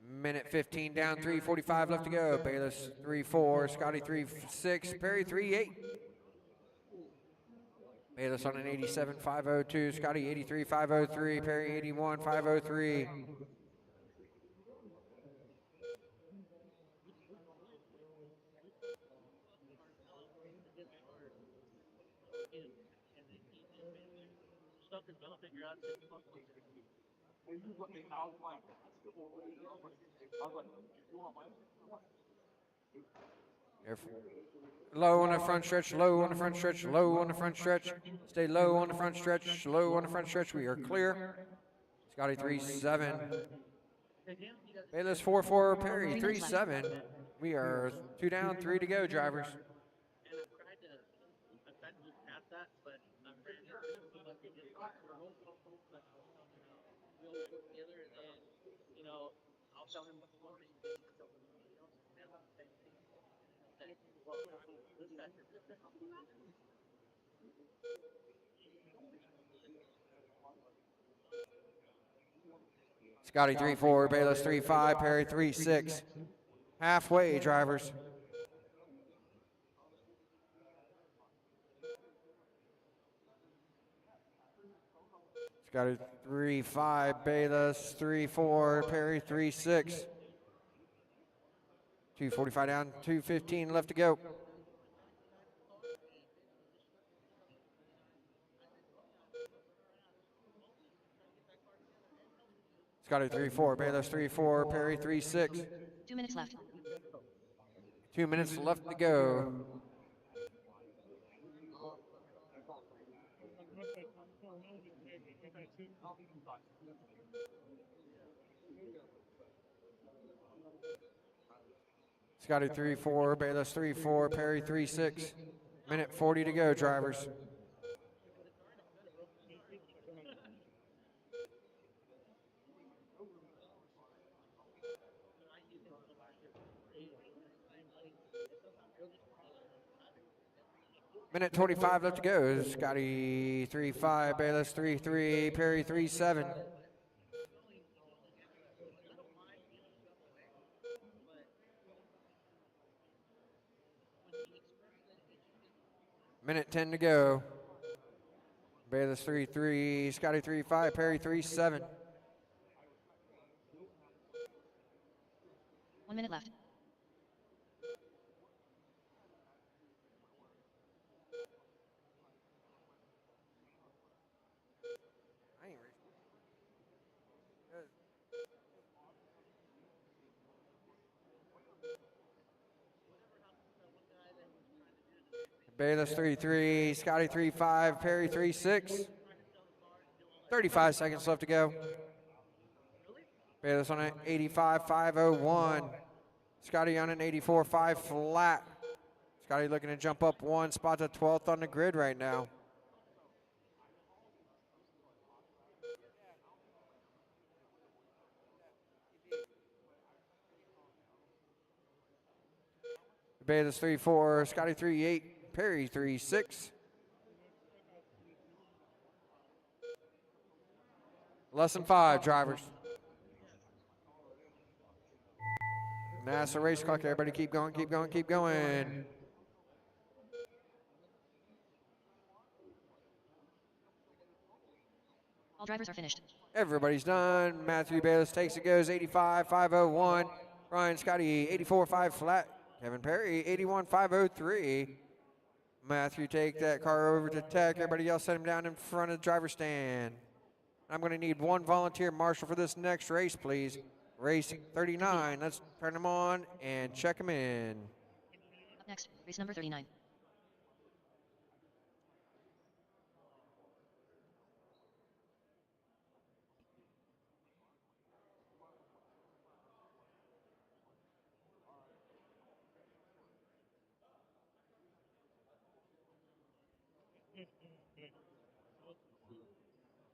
Minute 15 down, 3:45 left to go. Bayless 3-4, Scotty 3-6, Perry 3-8. Bayless on an 87.502, Scotty 83.503, Perry 81.503. Low on the front stretch, low on the front stretch, low on the front stretch. Stay low on the front stretch, low on the front stretch. We are clear. Scotty 3-7. Bayless 4-4, Perry 3-7. We are 2 down, 3 to go, drivers. Scotty 3-4, Bayless 3-5, Perry 3-6. Halfway, drivers. Scotty 3-5, Bayless 3-4, Perry 3-6. 2:45 down, 2:15 left to go. Scotty 3-4, Bayless 3-4, Perry 3-6. 2 minutes left. 2 minutes left to go. Scotty 3-4, Bayless 3-4, Perry 3-6. Minute 40 to go, drivers. Minute 25 left to go. Scotty 3-5, Bayless 3-3, Perry 3-7. Minute 10 to go. Bayless 3-3, Scotty 3-5, Perry 3-7. 1 minute left. Bayless 3-3, Scotty 3-5, Perry 3-6. 35 seconds left to go. Bayless on an 85.501. Scotty on an 84.5 flat. Scotty looking to jump up 1 spot to 12th on the grid right now. Bayless 3-4, Scotty 3-8, Perry 3-6. Lesson 5, drivers. NASA race clock. Everybody keep going, keep going, keep going. All drivers are finished. Everybody's done. Matthew Bayless takes it, goes 85-501. Ryan Scotty 84-5 flat. Kevin Perry 81-503. Matthew take that car over to Tech. Everybody else set him down in front of the driver's stand. I'm going to need one volunteer marshal for this next race, please. Race 39. Let's turn them on and check them in. Up next, race number 39.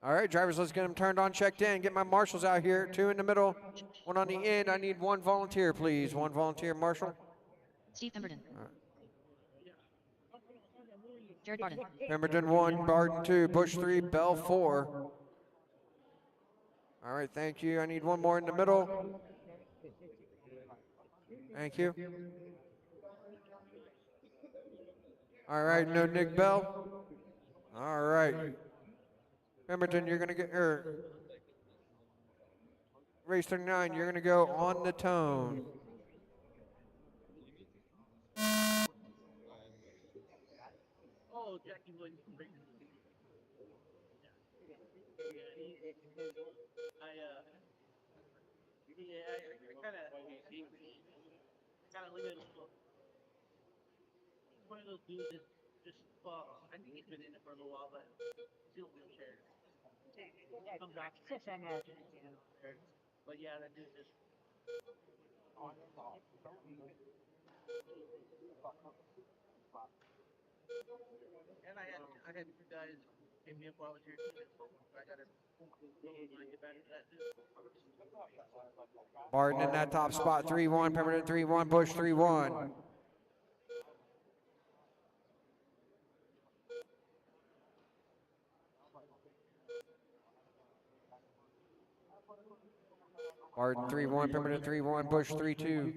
All right, drivers, let's get them turned on, checked in. Get my marshals out here. 2 in the middle, 1 on the end. I need 1 volunteer, please. 1 volunteer marshal. Steve Pemberton. Jared Barden. Pemberton 1, Barden 2, Bush 3, Bell 4. All right, thank you. I need 1 more in the middle. Thank you. All right, no Nick Bell. All right. Pemberton, you're going to get, race 39, you're going to go on the tone. Oh, Jackie Williams. I kind of leave it a little. It's one of those dudes that just, well, I think he's been in it for a little while, but still wheelchair. Come back. But yeah, that dude just. And I had 2 guys hit me up while I was here. I got to get back to that too. Barden in that top spot, 3-1, Pemberton 3-1, Bush 3-1. Barden 3-1, Pemberton 3-1, Bush 3-2.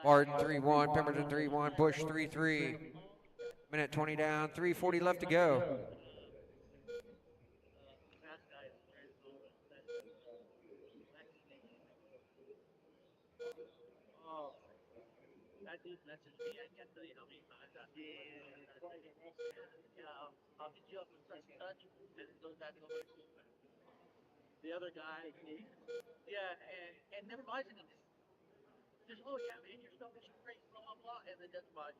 Barden 3-1, Pemberton 3-1, Bush 3-3. Minute 20 down, 3:40 left to go. That dude messaged me. I can't tell you how many times I I'll get you up in such and such, and it goes back over. The other guy, and never buys anything. Just, oh yeah, man, your stuff is great, blah blah blah, and then doesn't buy.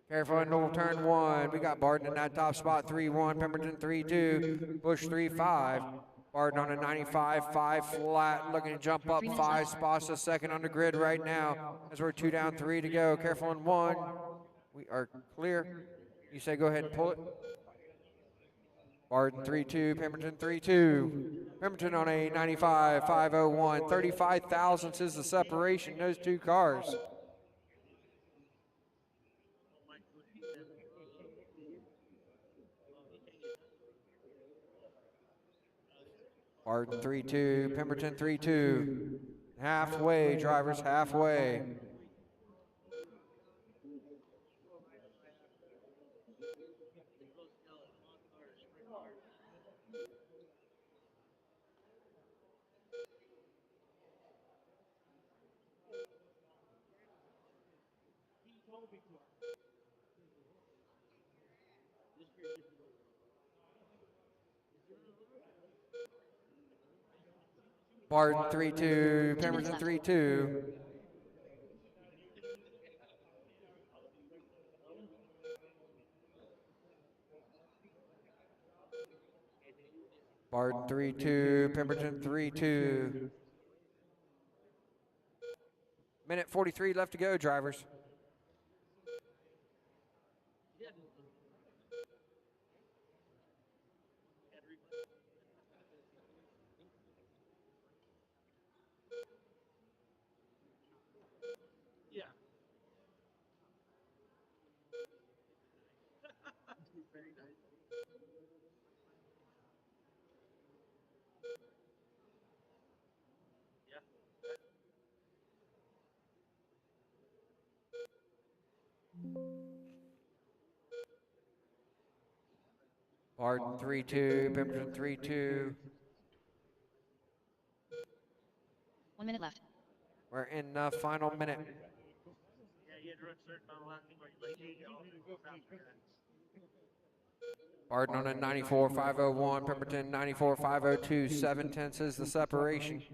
Careful in double turn 1. We got Barden in that top spot, 3-1, Pemberton 3-2, Bush 3-5. Barden on a 95-5 flat, looking to jump up 5 spots a second on the grid right now as we're 2 down, 3 to go. Careful in 1. We are clear. You say go ahead and pull it. Barden 3-2, Pemberton 3-2. Pemberton on a 95-501. 35 thousandths is the separation, those 2 cars. Barden 3-2, Pemberton 3-2. Halfway, drivers, halfway. Barden 3-2, Pemberton 3-2. Barden 3-2, Pemberton 3-2. Minute 43 left to go, drivers. Yeah. Very nice. Yeah. Barton 3-2, Pemberton 3-2. 1 minute left. We're in the final minute. Yeah, you had to run certain amount of laps before you like Barton on a 94.501, Pemberton 94.502, 7/10 is the separation.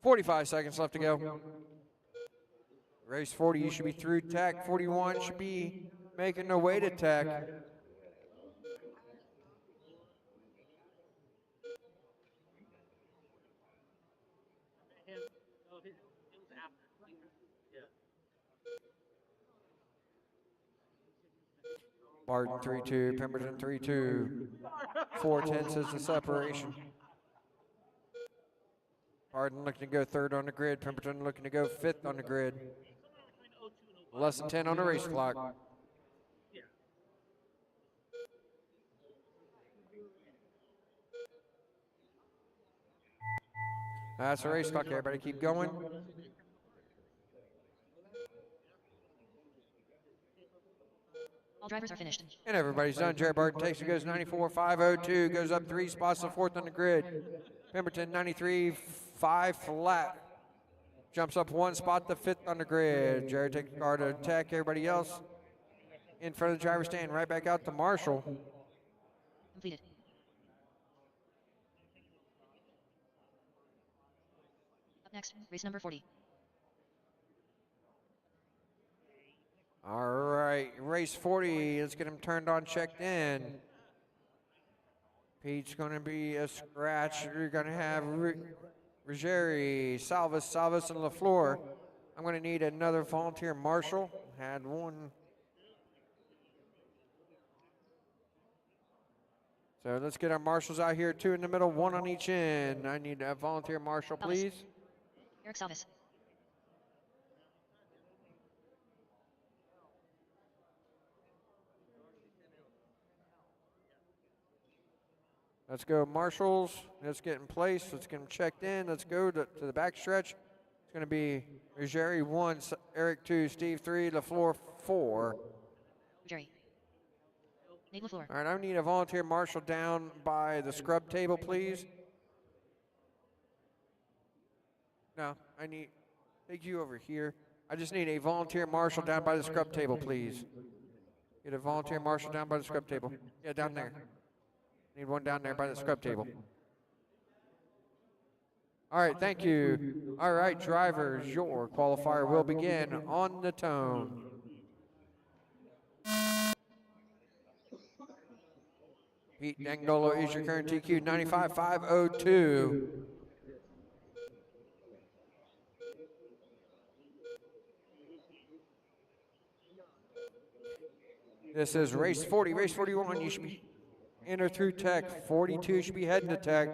45 seconds left to go. Race 40, you should be through tech. 41 should be making their way to tech. Barton 3-2, Pemberton 3-2. 4/10 is the separation. Barton looking to go third on the grid. Pemberton looking to go fifth on the grid. Less than 10 on the race clock. That's the race clock. Everybody keep going. All drivers are finished. And everybody's done. Jared Barton takes it, goes 94.502, goes up 3 spots to fourth on the grid. Pemberton 93.5 flat. Jumps up 1 spot to fifth on the grid. Jared takes the car to tech. Everybody else in front of the driver's stand. Right back out to Marshall. Completed. Up next, race number 40. All right, race 40. Let's get him turned on, checked in. Pete's going to be a scratch. You're going to have Ruggieri, Salvis, and LaFleur. I'm going to need another volunteer marshal. Had one. So let's get our marshals out here, 2 in the middle, 1 on each end. I need a volunteer marshal, please. Eric Salvis. Let's go, marshals. Let's get in place. Let's get them checked in. Let's go to the back stretch. It's going to be Ruggieri 1, Eric 2, Steve 3, LaFleur 4. Ruggieri. Nate LaFleur. All right, I need a volunteer marshal down by the scrub table, please. No, take you over here. I just need a volunteer marshal down by the scrub table, please. Get a volunteer marshal down by the scrub table. Yeah, down there. Need one down there by the scrub table. All right, thank you. All right, drivers, your qualifier will begin on the tone. Pete Dangolo is your current TQ, 95.502. This is race 40, race 41. You should be enter through tech. 42 should be heading to tech.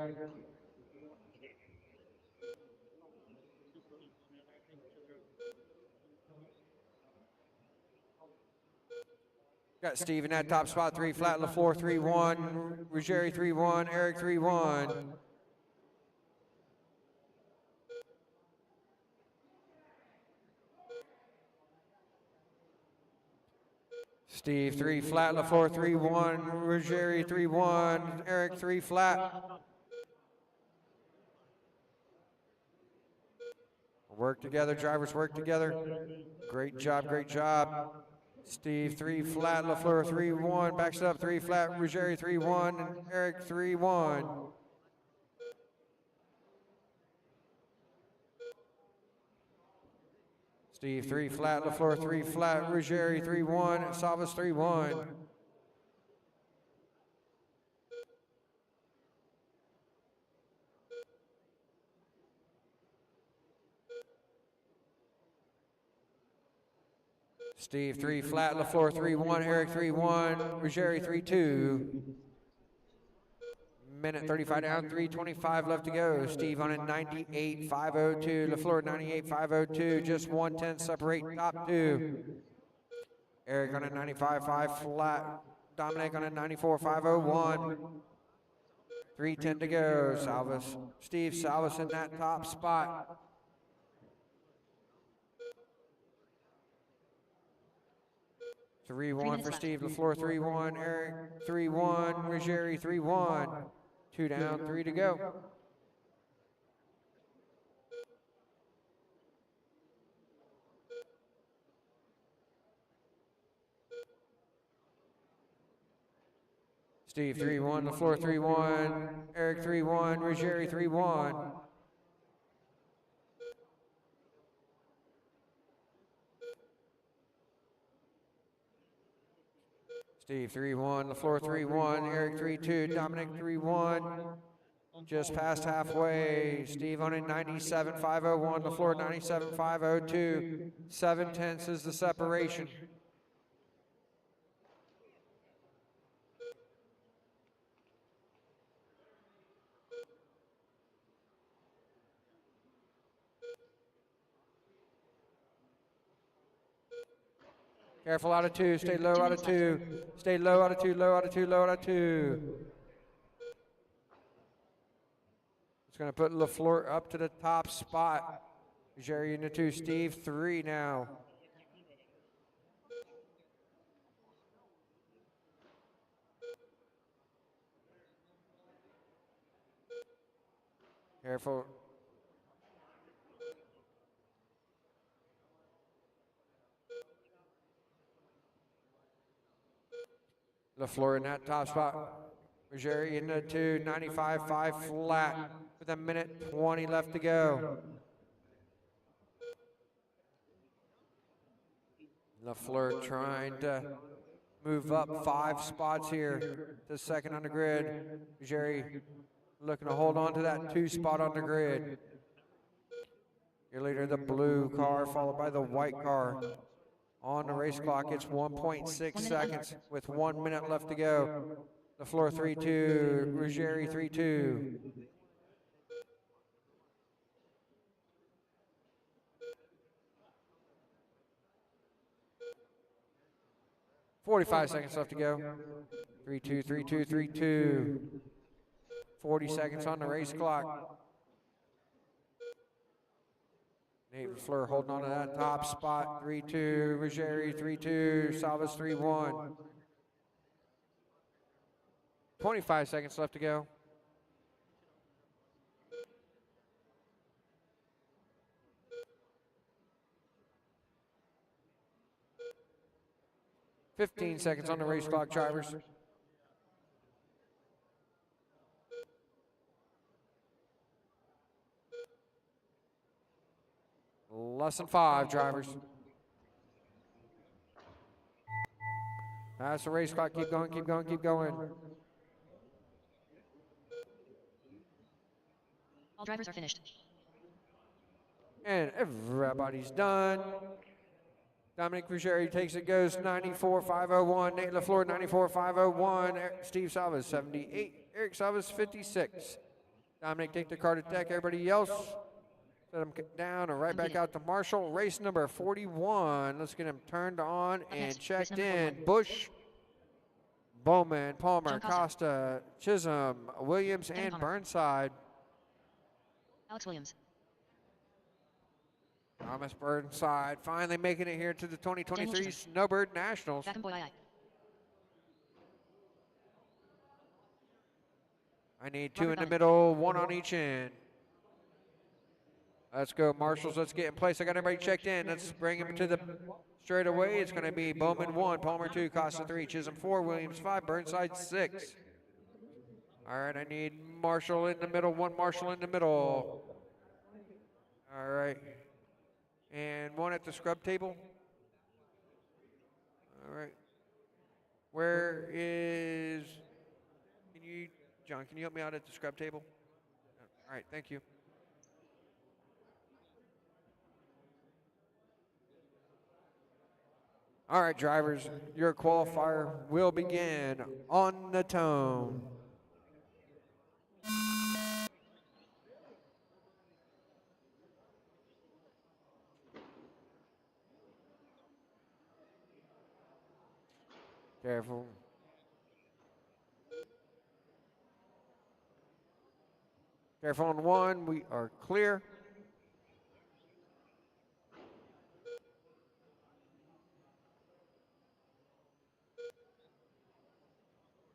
Got Steve in that top spot, 3 flat, LaFleur 3-1, Ruggieri 3-1, Eric 3-1. Steve 3 flat, LaFleur 3-1, Ruggieri 3-1, Eric 3 flat. Work together, drivers work together. Great job, great job. Steve 3 flat, LaFleur 3-1, backs up 3 flat, Ruggieri 3-1, and Eric 3-1. Steve 3 flat, LaFleur 3 flat, Ruggieri 3-1, and Salvis 3-1. Steve 3 flat, LaFleur 3-1, Eric 3-1, Ruggieri 3-2. Minute 35 down, 3:25 left to go. Steve on a 98.502, LaFleur 98.502, just 110 separate top two. Eric on a 95.5 flat, Dominic on a 94.501. 3:10 to go. Salvis, Steve Salvis in that top spot. Three one for Steve, LaFleur 3-1, Eric 3-1, Ruggieri 3-1. 2 down, 3 to go. Steve 3-1, LaFleur 3-1, Eric 3-1, Ruggieri 3-1. Steve 3-1, LaFleur 3-1, Eric 3-2, Dominic 3-1. Just past halfway. Steve on a 97.501, LaFleur 97.502. 7/10 is the separation. Careful out of 2, stay low out of 2. Stay low out of 2, low out of 2, low out of 2. It's going to put LaFleur up to the top spot. Jerry into 2, Steve 3 now. Careful. LaFleur in that top spot. Ruggieri into 2, 95.5 flat with a minute 20 left to go. LaFleur trying to move up 5 spots here to second on the grid. Ruggieri looking to hold on to that 2 spot on the grid. Your leader, the blue car, followed by the white car. On the race clock, it's 1.6 seconds with 1 minute left to go. LaFleur 3-2, Ruggieri 3-2. $45 seconds left to go. 3-2, 3-2, 3-2. 40 seconds on the race clock. Nate LaFleur holding on to that top spot. 3-2, Ruggieri 3-2, Salvis 3-1. 25 seconds left to go. $15 seconds on the race clock, drivers. Less than 5, drivers. That's the race clock. Keep going, keep going, keep going. All drivers are finished. And everybody's done. Dominic Ruggieri takes it, goes 94.501. Nate LaFleur 94.501. Steve Salvis 78. Eric Salvis 56. Dominic take the car to deck. Everybody else set him down and right back out to Marshall. Race number 41. Let's get him turned on and checked in. Busch, Bowman, Palmer, Costa, Chisholm, Williams, and Burnside. Alex Williams. Thomas Burnside finally making it here to the 2023 Snowbird Nationals. I need 2 in the middle, 1 on each end. Let's go, Marshals. Let's get in place. I got everybody checked in. Let's bring him to the straightaway. It's going to be Bowman 1, Palmer 2, Costa 3, Chisholm 4, Williams 5, Burnside 6. All right, I need Marshall in the middle, 1 Marshall in the middle. All right. And 1 at the scrub table. All right. Where is, John, can you help me out at the scrub table? All right, thank you. All right, drivers, your qualifier will begin on the tone. Careful. Careful on one. We are clear.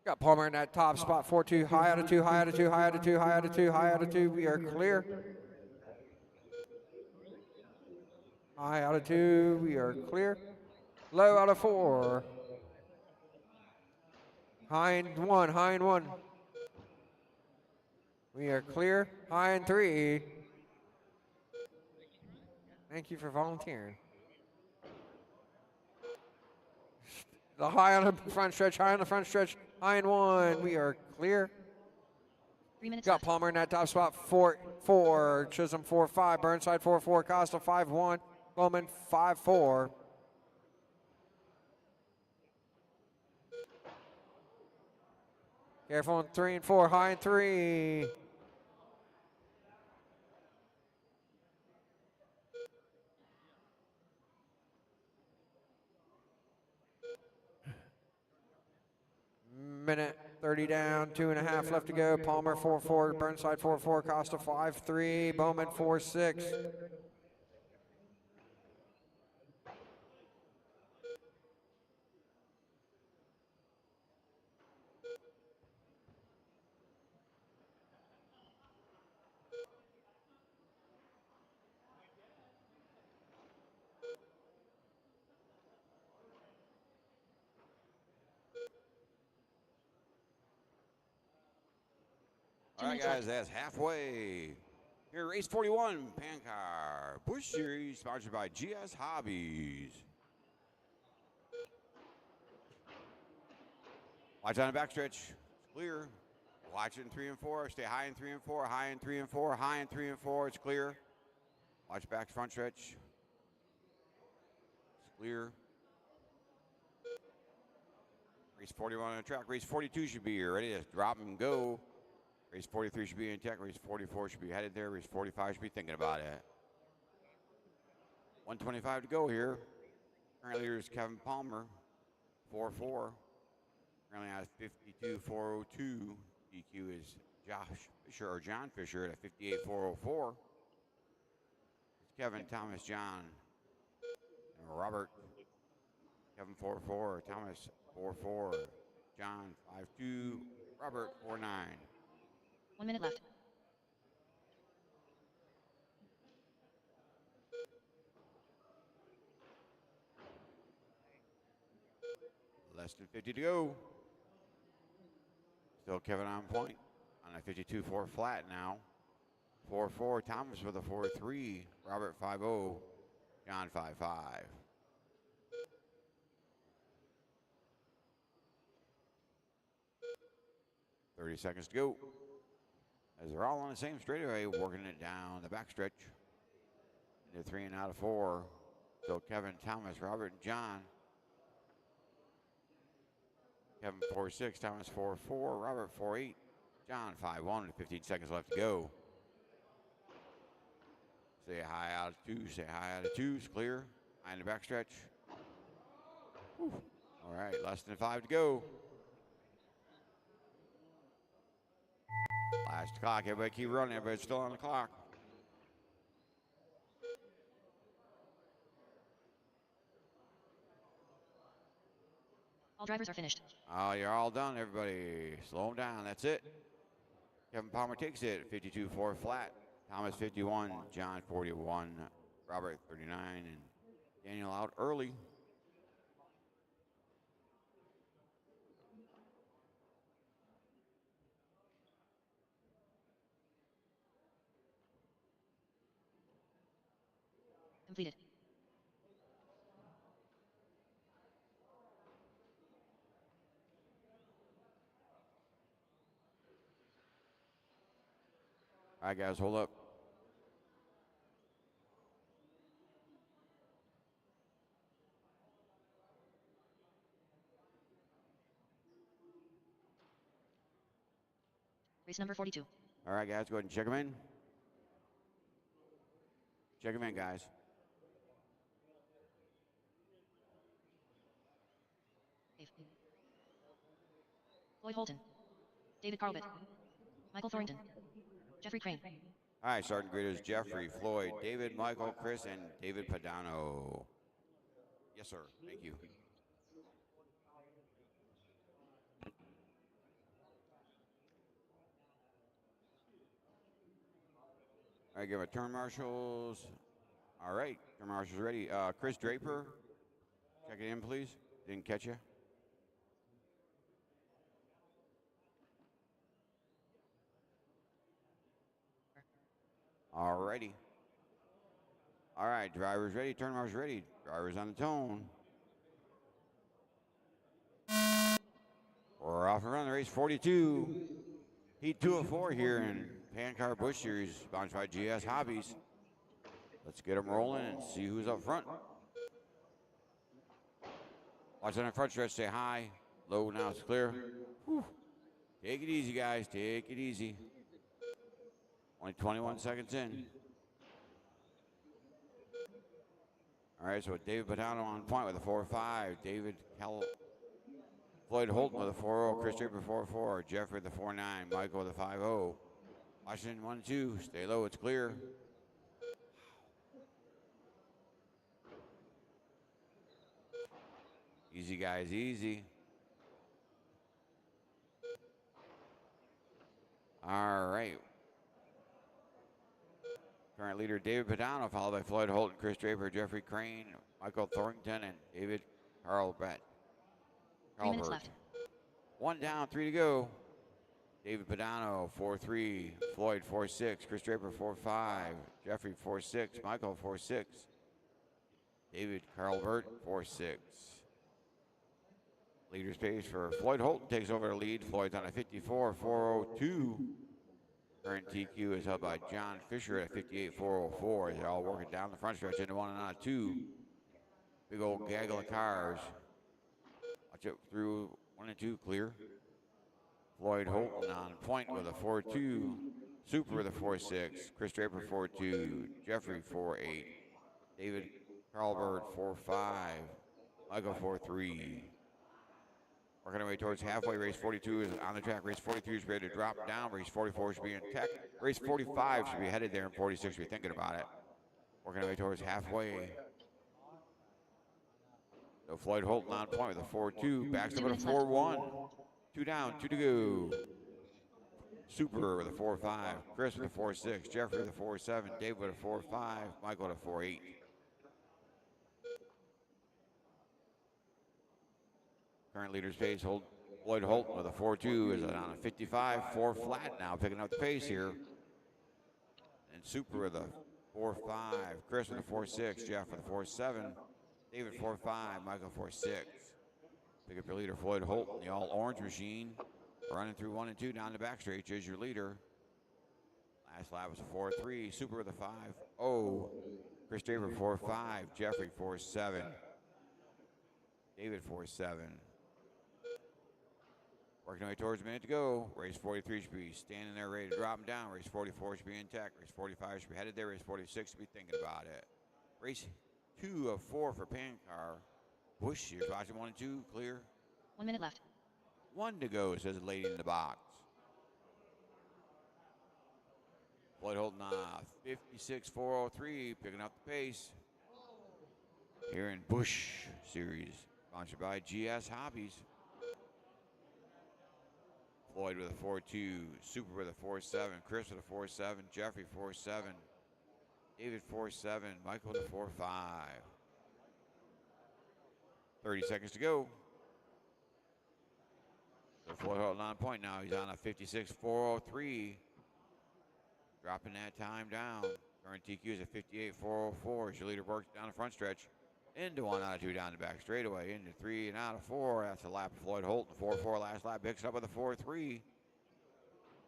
Got Palmer in that top spot, 4-2, high out of 2, high out of 2, high out of 2, high out of 2, high out of 2. We are clear. High out of 2, we are clear. Low out of 4. High in 1, high in 1. We are clear. High in 3. Thank you for volunteering. The high on the front stretch, high on the front stretch, high in 1. We are clear. 3 minutes Got left. Palmer in that top spot, 4-4. Chisholm 4-5. Burnside 4-4. Costa 5-1. Bowman 5-4. Careful on 3 and 4. High in 3. Minute 30 down, 2.5 left to go. Palmer 4-4, Burnside 4-4, Costa 5-3, Bowman 4-6. All right, guys, that's halfway. Here, race 41, Pancar, Bush Series, sponsored by GS Hobbies. Watch on the backstretch. It's clear. Watch it in 3 and 4. Stay high in 3 and 4. High in 3 and 4. High in 3 and 4. It's clear. Watch back front stretch. It's clear. Race 41 on the track. Race 42 should be here. Ready to drop and go. Race 43 should be in tech. Race 44 should be headed there. Race 45 should be thinking about it. 125 to go here. Currently here's Kevin Palmer, 4-4. Currently has 52.402. DQ is John Fisher at a 58.404. It's Kevin, Thomas, John, and Robert. Kevin 4-4, Thomas 4-4, John 5-2, Robert 4-9. 1 minute left. Less than 50 to go. Still Kevin on point on a 52.4 flat now. 4-4, Thomas with a 4-3, Robert 5-0, John 5-5. 30 seconds to go. As they're all on the same straightaway, working it down the backstretch. Into 3 and out of 4. So Kevin, Thomas, Robert, and John. Kevin 4-6, Thomas 4-4, Robert 4-8, John 5-1, and 15 seconds left to go. Stay high out of 2, stay high out of 2, it's clear. High in the backstretch. Whew. All right, less than 5 to go. Last clock, everybody keep running, everybody's still on the clock. All drivers are finished. Oh, you're all done, everybody. Slow them down, that's it. Kevin Palmer takes it, 52.4 flat. Thomas 51, John 41, Robert 39, and Daniel out early. Completed. All right, guys, hold up. Race number 42. All right, guys, go ahead and check them in. Check them in, guys. Floyd Holton. David Carlbit. Michael Thornton. Jeffrey Crane. All right, starting grid is Jeffrey, Floyd, David, Michael, Chris, and David Padano. Yes, sir. Thank you. All right, give our turn marshals. All right, turn marshals ready. Chris Draper, check it in, please. Didn't catch you. All righty. All right, drivers ready, turn marshals ready. Drivers on the tone. We're off and running, race 42. Heat 2 of 4 here in Pancar Busch Series, sponsored by GS Hobbies. Let's get them rolling and see who's up front. Watch on the front stretch, say hi. Low, now it's clear. Whew. Take it easy, guys, take it easy. Only 21 seconds in. All right, so David Padano on point with a 4.5. Floyd Holton with a 4.0. Chris Draper 4.4. Jeffrey with a 4.9. Michael with a 5.0. Washington 1-2. Stay low, it's clear. Easy, guys, easy. All right. Current leader David Padano, followed by Floyd Holton, Chris Draper, Jeffrey Crane, Michael Thornton, and David Carlbert. 3 minutes left. 1 down, 3 to go. David Padano, 4.3. Floyd, 4.6. Chris Draper, 4.5. Jeffrey, 4.6. Michael, 4.6. David Carlbert, 4.6. Leader's pace for Floyd Holton takes over the lead. Floyd's on a 54, 4.02. Current TQ is held by John Fisher at 58, 4.04. They're all working down the front stretch into 1 and on 2. Big old gaggle of cars. Watch it through 1 and 2, clear. Floyd Holton on point with a 4.2. Super with a 4.6. Chris Draper 4.2. Jeffrey 4.8. David Carlbert 4.5. Michael 4.3. Working our way towards halfway. Race 42 is on the track. Race 43 is ready to drop down. Race 44 should be in tech. Race 45 should be headed there, and 46 should be thinking about it. Working our way towards halfway. So Floyd Holton on point with a 4.2. Backs up at a 4.1. 2 down, 2 to go. Super with a 4.5. Chris with a 4.6. Jeffrey with a 4.7. Dave with a 4.5. Michael with a 4.8. Current leader's pace, Floyd Holton with a 4.2 is on a 55, 4 flat now, picking up the pace here. And Super with a 4.5, Chris with a 4.6, Jeff with a 4.7, David 4.5, Michael 4.6. Pick up your leader, Floyd Holton, the all-orange machine, running through 1 and 2 down the back straight is your leader. Last lap was a 4.3, Super with a 5.0, Chris Draper 4.5, Jeffrey 4.7, David 4.7. Working our way towards a minute to go. Race 43 should be standing there ready to drop them down. Race 44 should be in tech. Race 45 should be headed there. Race 46 should be thinking about it. Race 2 of 4 for Pancar. Busch, you're watching 1 and 2, clear. 1 minute left. 1 to go, says the lady in the box. Floyd Holton 56, 4.03, picking up the pace. Here in Busch Series, sponsored by GS Hobbies. Floyd with a 4.2, Super with a 4.7, Chris with a 4.7, Jeffrey 4.7, David 4.7, Michael with a 4.5. 30 seconds to go. So Floyd Holton on point now. He's on a 56, 4.03. Dropping that time down. Current TQ is a 58, 4.04. As your leader works down the front stretch. Into 1 out of 2 down the back straightaway. Into 3 and out of 4. That's a lap of Floyd Holton. 4.4 last lap. Picks up with a 4.3.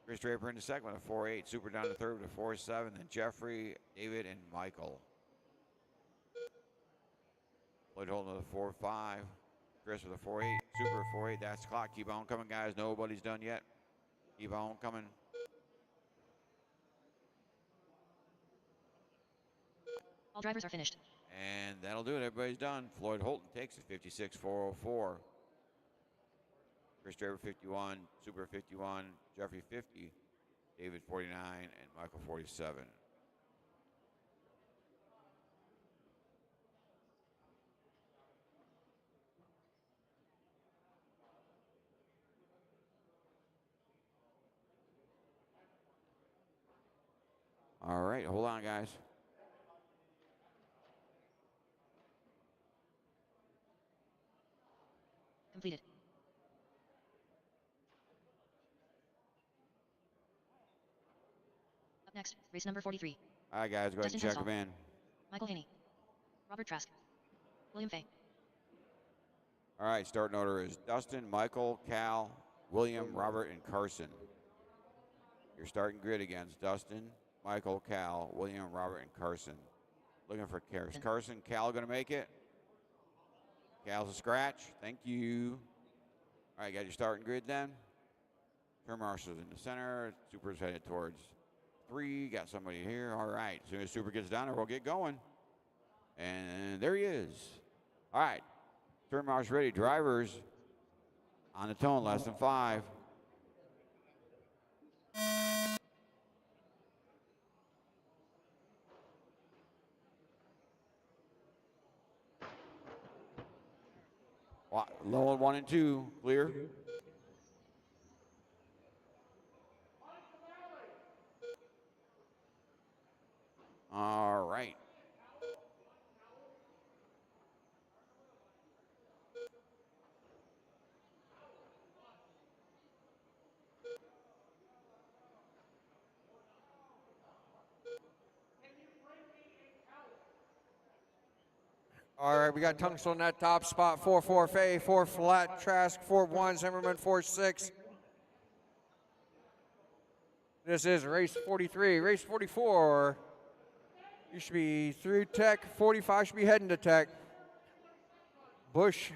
Chris Draper in the second with a 4.8. Super down to third with a 4.7. Then Jeffrey, David, and Michael. Floyd Holton with a 4.5. Chris with a 4.8. Super 4.8. That's the clock. Keep on coming, guys. Nobody's done yet. Keep on coming. All drivers are finished. And that'll do it. Everybody's done. Floyd Holton takes it 56.404. Chris Draper 51, Super 51, Jeffrey 50, David 49, and Michael 47. All right, hold on, guys. Completed. Up next, race number 43. All right, guys, go ahead and check them in. Michael Haney, Robert Trask, William Fay. All right, starting order is Dustin, Michael, Cal, William, Robert, and Carson. Your starting grid against Dustin, Michael, Cal, William, Robert, and Carson. Looking for Carson. Cal going to make it? Cal's a scratch. Thank you. All right, got your starting grid then. Turn marshals in the center. Super's headed towards 3. Got somebody here. All right. As soon as Super gets down there, we'll get going. And there he is. All right. Turn marshal ready. Drivers on the tone, less than 5. Low 1 and 2, clear. All right. All right, we got Tunstall in that top spot. 4-4 Fay, 4 flat, Trask, 4-1, Zimmerman, 4-6. This is race 43. Race 44. You should be through Tech. 45 should be heading to Tech. BUSCH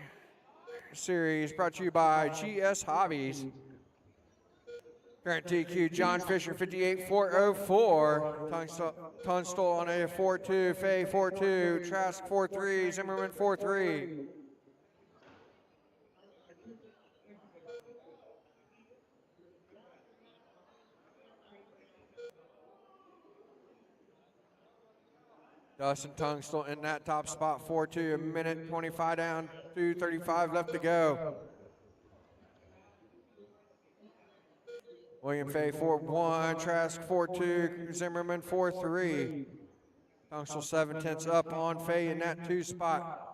Series brought to you by GS Hobbies. Current TQ, John Fisher, 58.404. Tunstall on a 4-2, Fay 4-2, Trask 4-3, Zimmerman 4-3. Dustin Tunstall in that top spot, 4-2, a minute 25 down, 2:35 left to go. William Fay 4-1, Trask 4-2, Zimmerman 4-3. Tunstall 7/10 up on Fay in that 2 spot.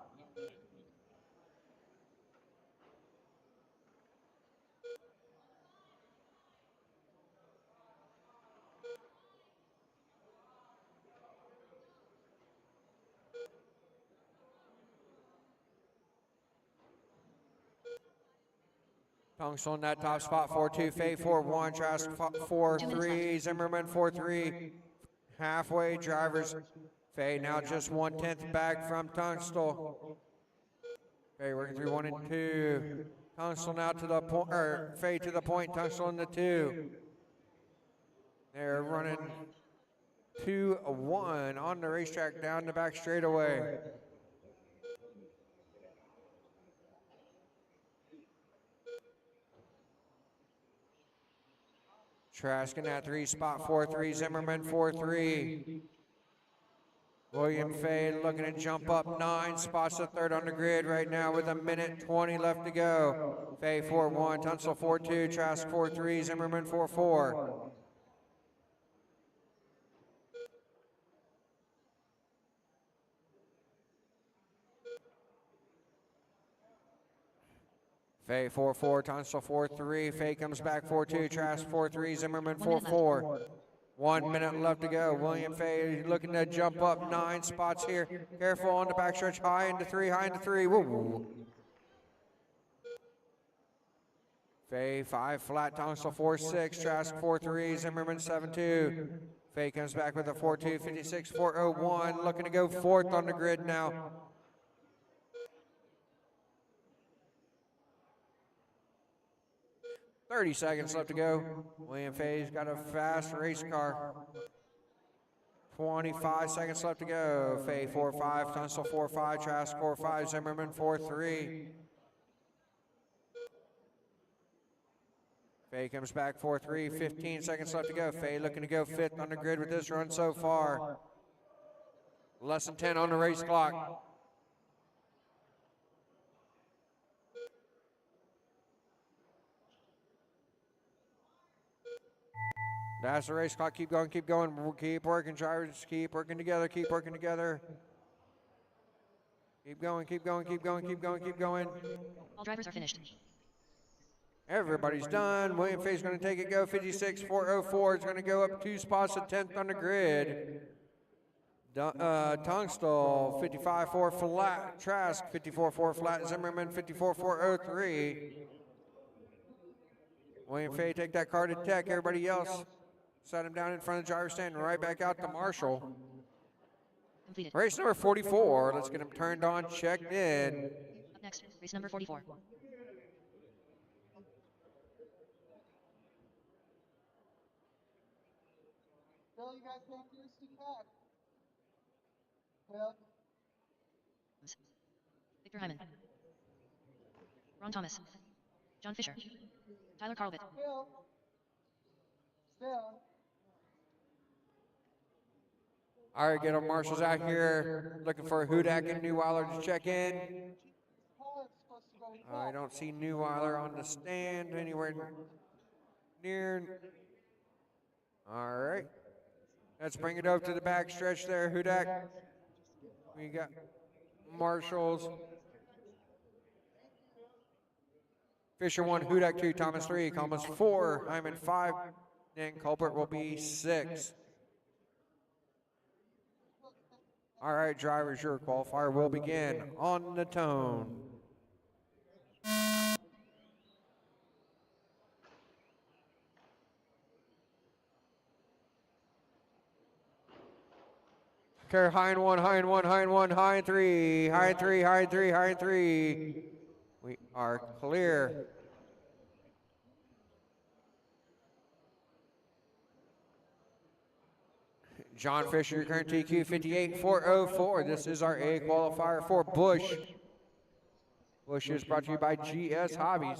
Tunstall in that top spot, 4-2, Fay 4-1, Trask 4-3, Zimmerman 4-3. Halfway, drivers. Fay now just 1/10 back from Tunstall. Fay working through 1 and 2. Tunstall now to the point, or Fay to the point, Tunstall in the 2. They're running 2-1 on the racetrack down the back straightaway. Trask in that 3 spot, 4-3, Zimmerman 4-3. William Fay looking to jump up 9 spots to 3rd on the grid right now with a minute 20 left to go. Fay 4-1, Tunstall 4-2, Trask 4-3, Zimmerman 4-4. Fay 4-4, Tunstall 4-3. Fay comes back 4-2, Trask 4-3, Zimmerman 4-4. 1 minute left to go. William Fay looking to jump up 9 spots here. Careful on the backstretch, high into 3, high into 3. Woo woo. Fay 5 flat, Tunstall 4-6, Trask 4-3, Zimmerman 7-2. Fay comes back with a 4-2, 56.401, looking to go 4th on the grid now. 30 seconds left to go. William Fay's got a fast race car. 25 seconds left to go. Fay 4-5, Tunstall 4-5, Trask 4-5, Zimmerman 4-3. Fay comes back 4-3, 15 seconds left to go. Fay looking to go 5th on the grid with this run so far. Less than 10 on the race clock. That's the race clock. Keep going, keep going. Keep working, drivers. Keep working together, keep working together. Keep going, keep going, keep going, keep going, keep going. All drivers are finished. Everybody's done. William Fay's going to take it, go 56.404. It's going to go up 2 spots to 10th on the grid. Tunstall 55.4 flat. Trask 54.4 flat. Zimmerman 54.403. William Fay take that car to Tech. Everybody else set him down in front of the driver's stand. Right back out to Marshall. Completed. Race number 44. Let's get him turned on, checked in. Up next, race number 44. Bill, you guys can't do stick back. Bill. Victor Hyman. Ron Thomas. John Fisher. Tyler Carlbit. Bill. Still. All right, get our marshals out here. Looking for Hudak and Neuweiler to check in. I don't see Neuweiler on the stand anywhere near. All right. Let's bring it over to the back stretch there, Hudak. We got marshals. Fisher 1, Hudak 2, Thomas 3, Comas 4, Hyman 5, and Culbert will be 6. All right, drivers, your qualifier will begin on the tone. Okay, Hind 1, Hind 1, Hind 1, Hind 3, Hind 3, Hind 3, Hind 3. We are clear. John Fisher, your current TQ 58.404. This is our A qualifier for BUSCH. BUSCH is brought to you by GS Hobbies.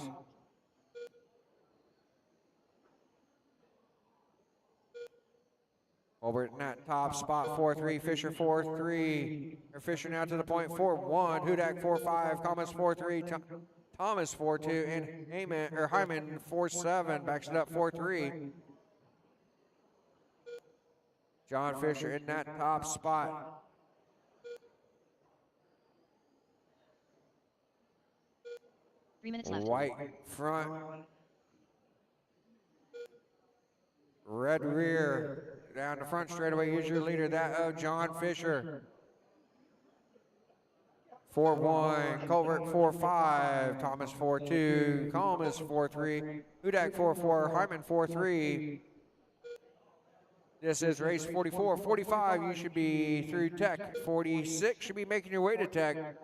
Over in that top spot, 4-3, Fisher 4-3. Fisher now to the point, 4-1. Hudak 4-5, Thomas 4-3, Thomas 4-2, and Hyman 4-7, backs it up 4-3. John Fisher in that top spot. Three minutes left. White front. Red rear. Down the front straightaway, here's your leader, that of John Fisher. 4-1, Culbert 4-5, Thomas 4-2, Comas 4-3, Hudak 4-4, Hyman 4-3. This is race 44. 45, you should be through Tech. 46 should be making your way to Tech.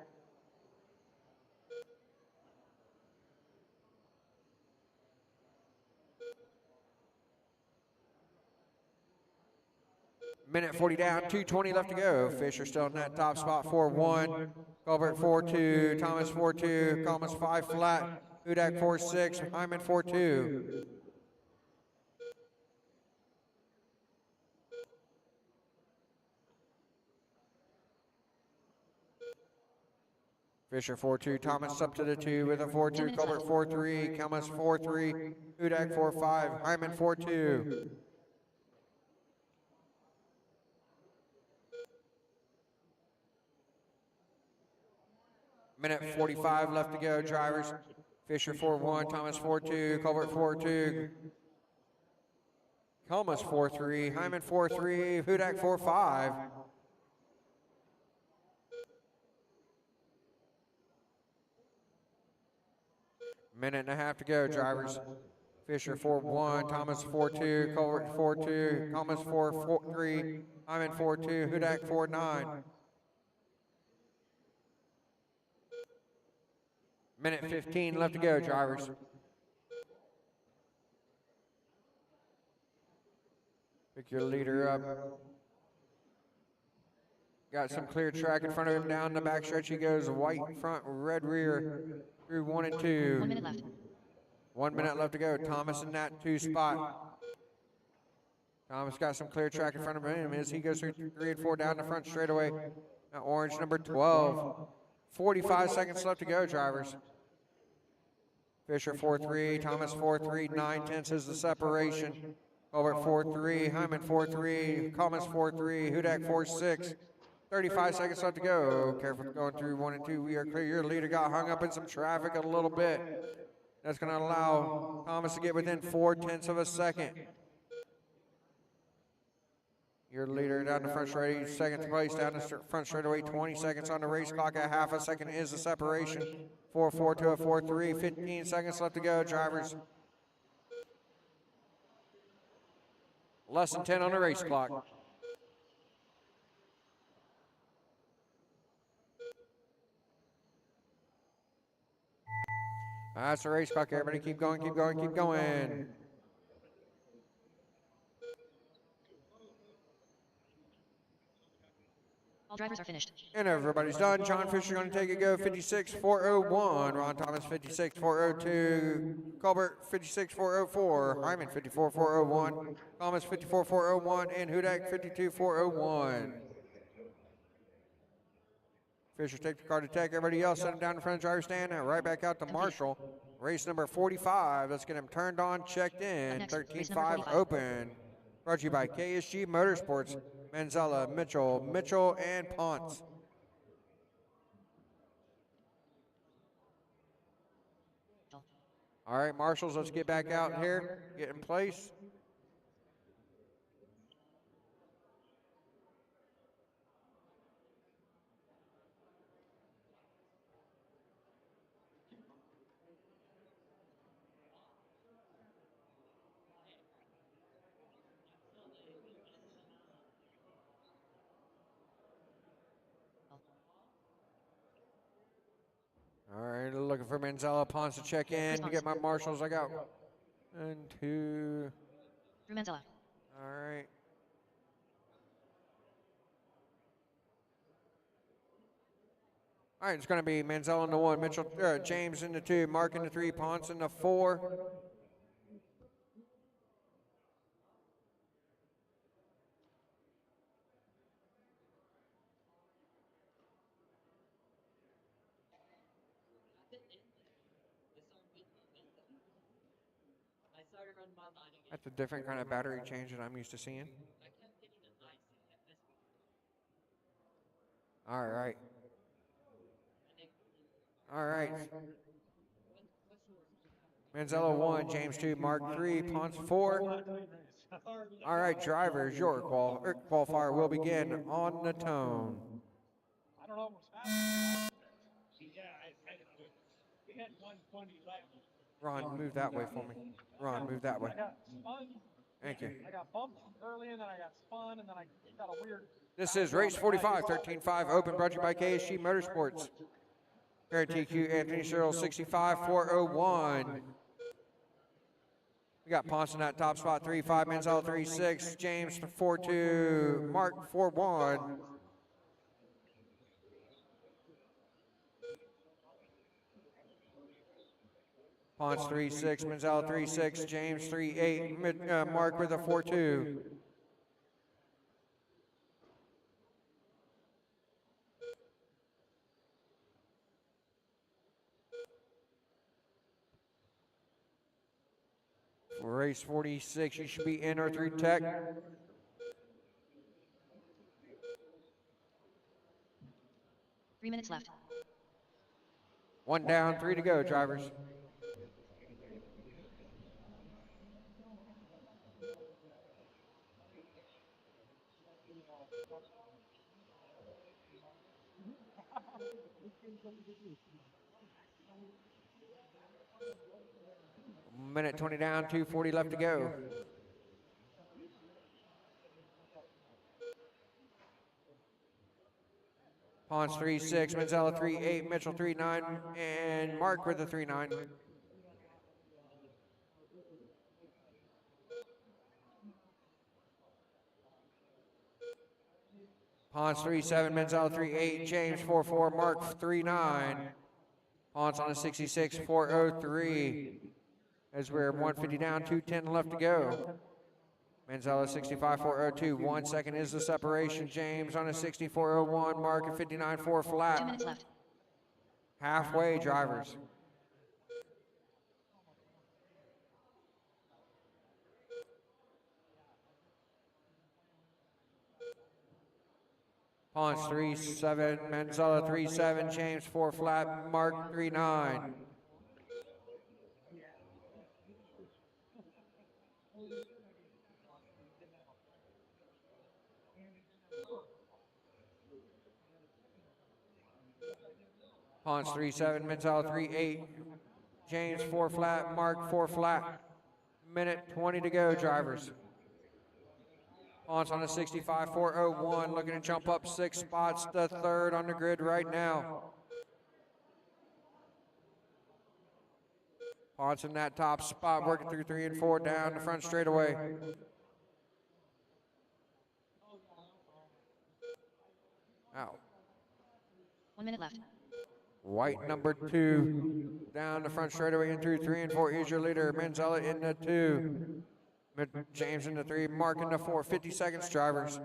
Minute 40 down, 2:20 left to go. Fisher still in that top spot, 4-1. Culbert 4-2, Thomas 4-2, Comas 5 flat, Hudak 4-6, Hyman 4-2. Fisher 4-2, Thomas up to the 2 with a 4-2, Culbert 4-3, Comas 4-3, Hudak 4-5, Hyman 4-2. Minute 45 left to go, drivers. Fisher 4-1, Thomas 4-2, Culbert 4-2, Comas 4-3, Hyman 4-3, Hudak 4-5. Minute and a half to go, drivers. Fisher 4-1, Thomas 4-2, Culbert 4-2, Comas 4-3, Hyman 4-2, Hudak 4-9. Minute 15 left to go, drivers. Pick your leader up. Got some clear track in front of him. Down the back stretch he goes. White front, red rear through 1 and 2. 1 minute left. 1 minute left to go. Thomas in that 2 spot. Thomas got some clear track in front of him as he goes through 3 and 4 down the front straightaway. Now orange number 12. 45 seconds left to go, drivers. Fisher 4-3, Thomas 4-3, 9/10 is the separation. Over 4-3, Hyman 4-3, Thomas 4-3, Hudak 4-6. 35 seconds left to go. Careful going through 1 and 2. We are clear. Your leader got hung up in some traffic a little bit. That's going to allow Thomas to get within 4/10 of a second. Your leader down the front straight, second place down the front straightaway, 20 seconds on the race clock. A half a second is the separation. 4-4 to a 4-3, 15 seconds left to go, drivers. Less than 10 on the race clock. That's the race clock, everybody. Keep going, keep going, keep going. All drivers are finished. And everybody's done. John Fisher going to take it go. 56.401. Ron Thomas 56.402. Colbert 56.404. Hyman 54.401. Thomas 54.401. And Hudak 52.401. Fisher take the car to tech. Everybody else send him down in front of the driver's stand. And right back out to Marshall. Race number 45. Let's get him turned on, checked in. 13.5 open. Brought to you by KSG Motorsports. Manzella, Mitchell, and Ponce. All right, marshals, let's get back out here, get in place. All right, looking for Manzella, Ponce to check in to get my marshals. I got 1, 2. Through Manzella. All right. All right, it's going to be Manzella in the 1, James in the 2, Mark in the 3, Ponce in the 4. That's a different kind of battery change that I'm used to seeing. All right. All right. Manzella 1, James 2, Mark 3, Ponce 4. All right, drivers, your qualifier will begin on the tone. I don't know what's happening. Yeah, we had 120 left. Ron, move that way for me. Ron, move that way. I got spun. Thank you. I got bumped early and then I got spun and then I got a weird. This is race 45, 13.5 open, brought to you by KSG Motorsports. Here at TQ, Anthony Cyril, 65.401. We got Ponce in that top spot, 3-5, Manzella 3-6, James 4-2, Mark 4-1. Ponce 3-6, Manzella 3-6, James 3-8, Mark with a 4-2. Race 46, you should be in or through tech. Three minutes left. 1 down, 3 to go, drivers. Minute 20 down, 2:40 left to go. Ponce 3-6, Manzella 3-8, Mitchell 3-9, and Mark with a 3-9. Ponce 3-7, Menzel 3-8, James 4-4, Mark 3-9. Ponce on a 66, 4-0-3. As we're 150 down, 2:10 left to go. Manzella 65, 4-0-2. 1 second is the separation. James on a 64-0-1. Mark at 59-4 flat. 2 minutes left. Halfway, drivers. Ponce 3-7, Manzella 3-7, James 4 flat, Mark 3-9. Ponce 3-7, Manzella 3-8, James 4 flat, Mark 4 flat. Minute 20 to go, drivers. Ponce on a 65, 4-0-1, looking to jump up 6 spots to third on the grid right now. Ponce in that top spot, working through 3 and 4 down the front straightaway. Out. 1 minute left. White number 2 down the front straightaway and through 3 and 4 is your leader. Manzella in the 2. James in the 3, Mark in the 4. 50 seconds, drivers.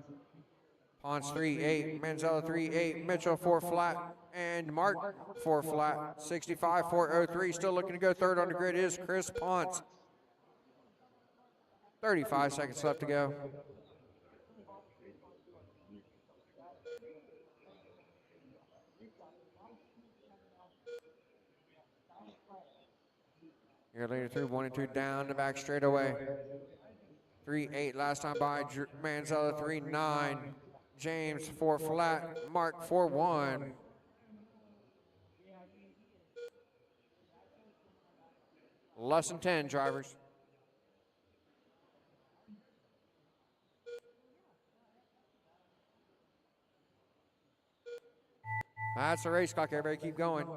Ponce 3-8, Manzella 3-8, Mitchell 4 flat, and Mark 4 flat. 65, 4-0-3. Still looking to go third on the grid is Chris Ponce. 35 seconds left to go. Your leader through 1 and 2 down the back straightaway. 3-8 last time by Manzella 3-9. James 4 flat. Mark 4-1. Less than 10, drivers. That's the race clock. Everybody keep going.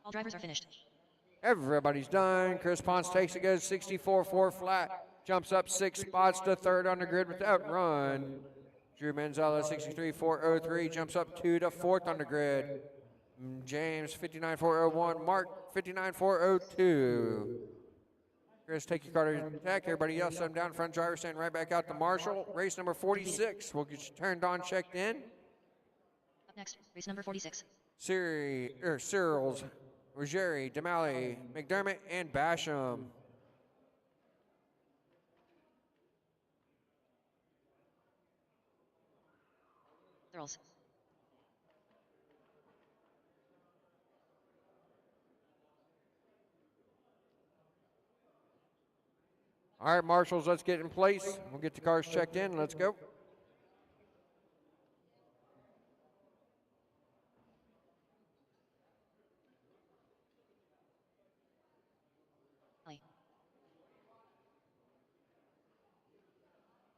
All drivers are finished. Everybody's done. Chris Ponce takes it, goes 64-4 flat. Jumps up 6 spots to third on the grid with that run. Drew Manzella 63-4-0-3. Jumps up 2 to fourth on the grid. James 59-4-0-1. Mark 59-4-0-2. Chris, take your car to attack. Everybody else, I'm down front. Driver stand right back out to Marshall. Race number 46. We'll get you turned on, checked in. Up next, race number 46. Cyrils, Ruggieri, Damali, McDermott, and Basham. Girls. All right, marshals, let's get in place. We'll get the cars checked in. Let's go.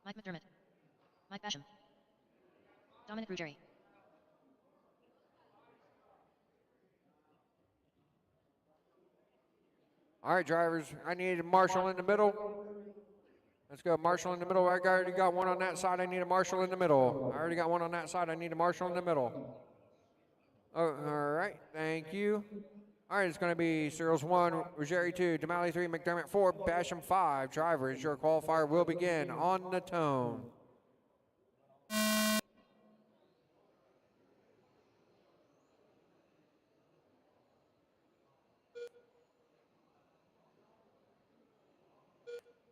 Mike McDermott. Mike Basham. Dominic Ruggieri. All right, drivers, I need a marshal in the middle. Let's go, marshal in the middle. I already got one on that side. I need a marshal in the middle. I already got one on that side. I need a marshal in the middle. Oh, all right, thank you. All right, it's going to be Cyrils 1, Ruggieri 2, Damali 3, McDermott 4, Basham 5. Drivers, your qualifier will begin on the tone.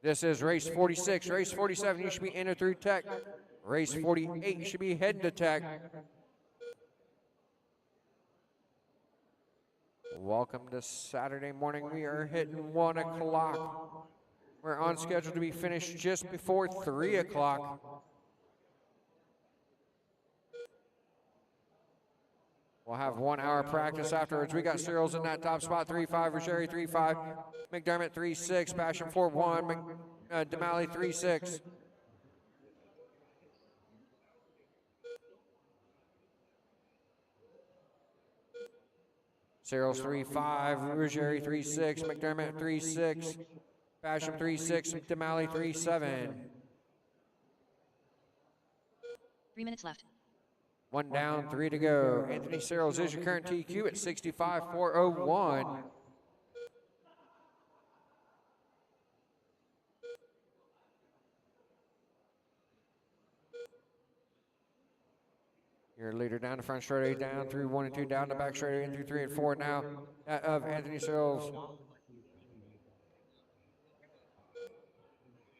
This is race 46. Race 47, you should be entered through tech. Race 48, you should be heading to tech. Welcome to Saturday morning. We are hitting 1 o'clock. We're on schedule to be finished just before 3 o'clock. We'll have 1 hour practice afterwards. We got Cyrils in that top spot, 3-5, Ruggieri 3-5, McDermott 3-6, Basham 4-1, Damali 3-6. Cyrils 3-5, Ruggieri 3-6, McDermott 3-6, Basham 3-6, Damali 3-7. 3 minutes left. 1 down, 3 to go. Anthony Searles is your current TQ at 65.401. Your leader down the front straightaway, down through 1 and 2, down the back straightaway, in through 3 and 4 now of Anthony Searles.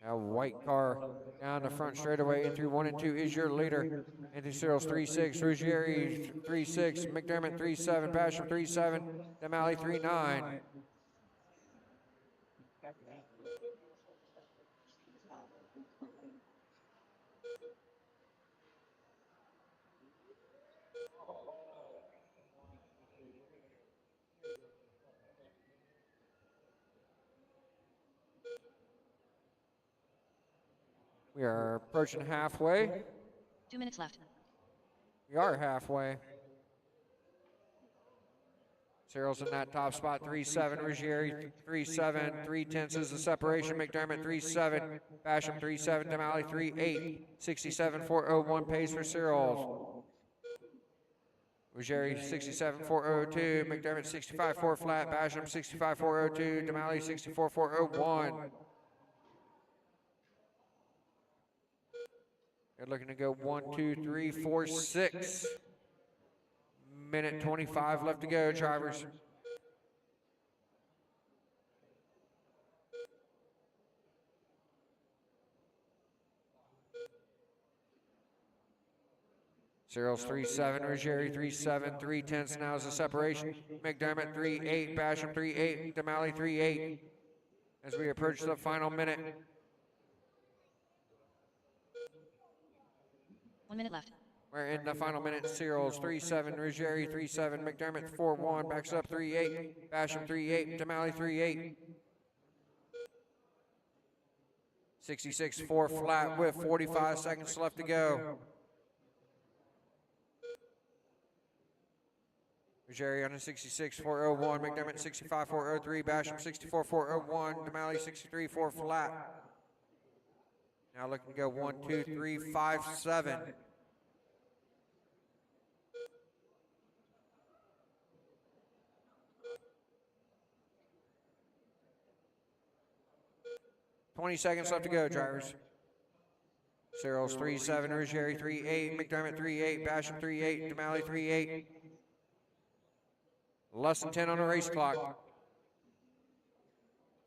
Now white car down the front straightaway, in through 1 and 2 is your leader. Anthony Searles 3-6, Ruggieri 3-6, McDermott 3-7, Basham 3-7, Damali 3-9. We are approaching halfway. 2 minutes left. We are halfway. Searles in that top spot, 3-7. Ruggieri 3-7. 3/10 is the separation. McDermott 3-7. Basham 3-7. Damali 3-8. 67.401 pace for Searles. Ruggieri 67.402. McDermott 65.4 flat. Basham 65.402. Damali 64.401. They're looking to go 1, 2, 3, 4, 6. Minute 25 left to go, drivers. Searles 3-7, Ruggieri 3-7, 3/10 now is the separation. McDermott 3-8, Basham 3-8, Damali 3-8. As we approach the final minute. 1 minute left. We're in the final minute. Searles 3-7, Ruggieri 3-7, McDermott 4-1, backs up 3-8, Basham 3-8, Damali 3-8. 66.4 flat with 45 seconds left to go. Ruggieri on a 66.401, McDermott 65.403, Basham 64.401, Damali 63.4 flat. Now looking to go 1, 2, 3, 5, 7. $20 seconds left to go, drivers. Searles 3-7, Ruggieri 3-8, McDermott 3-8, Basham 3-8, Damali 3-8. Less than 10 on the race clock.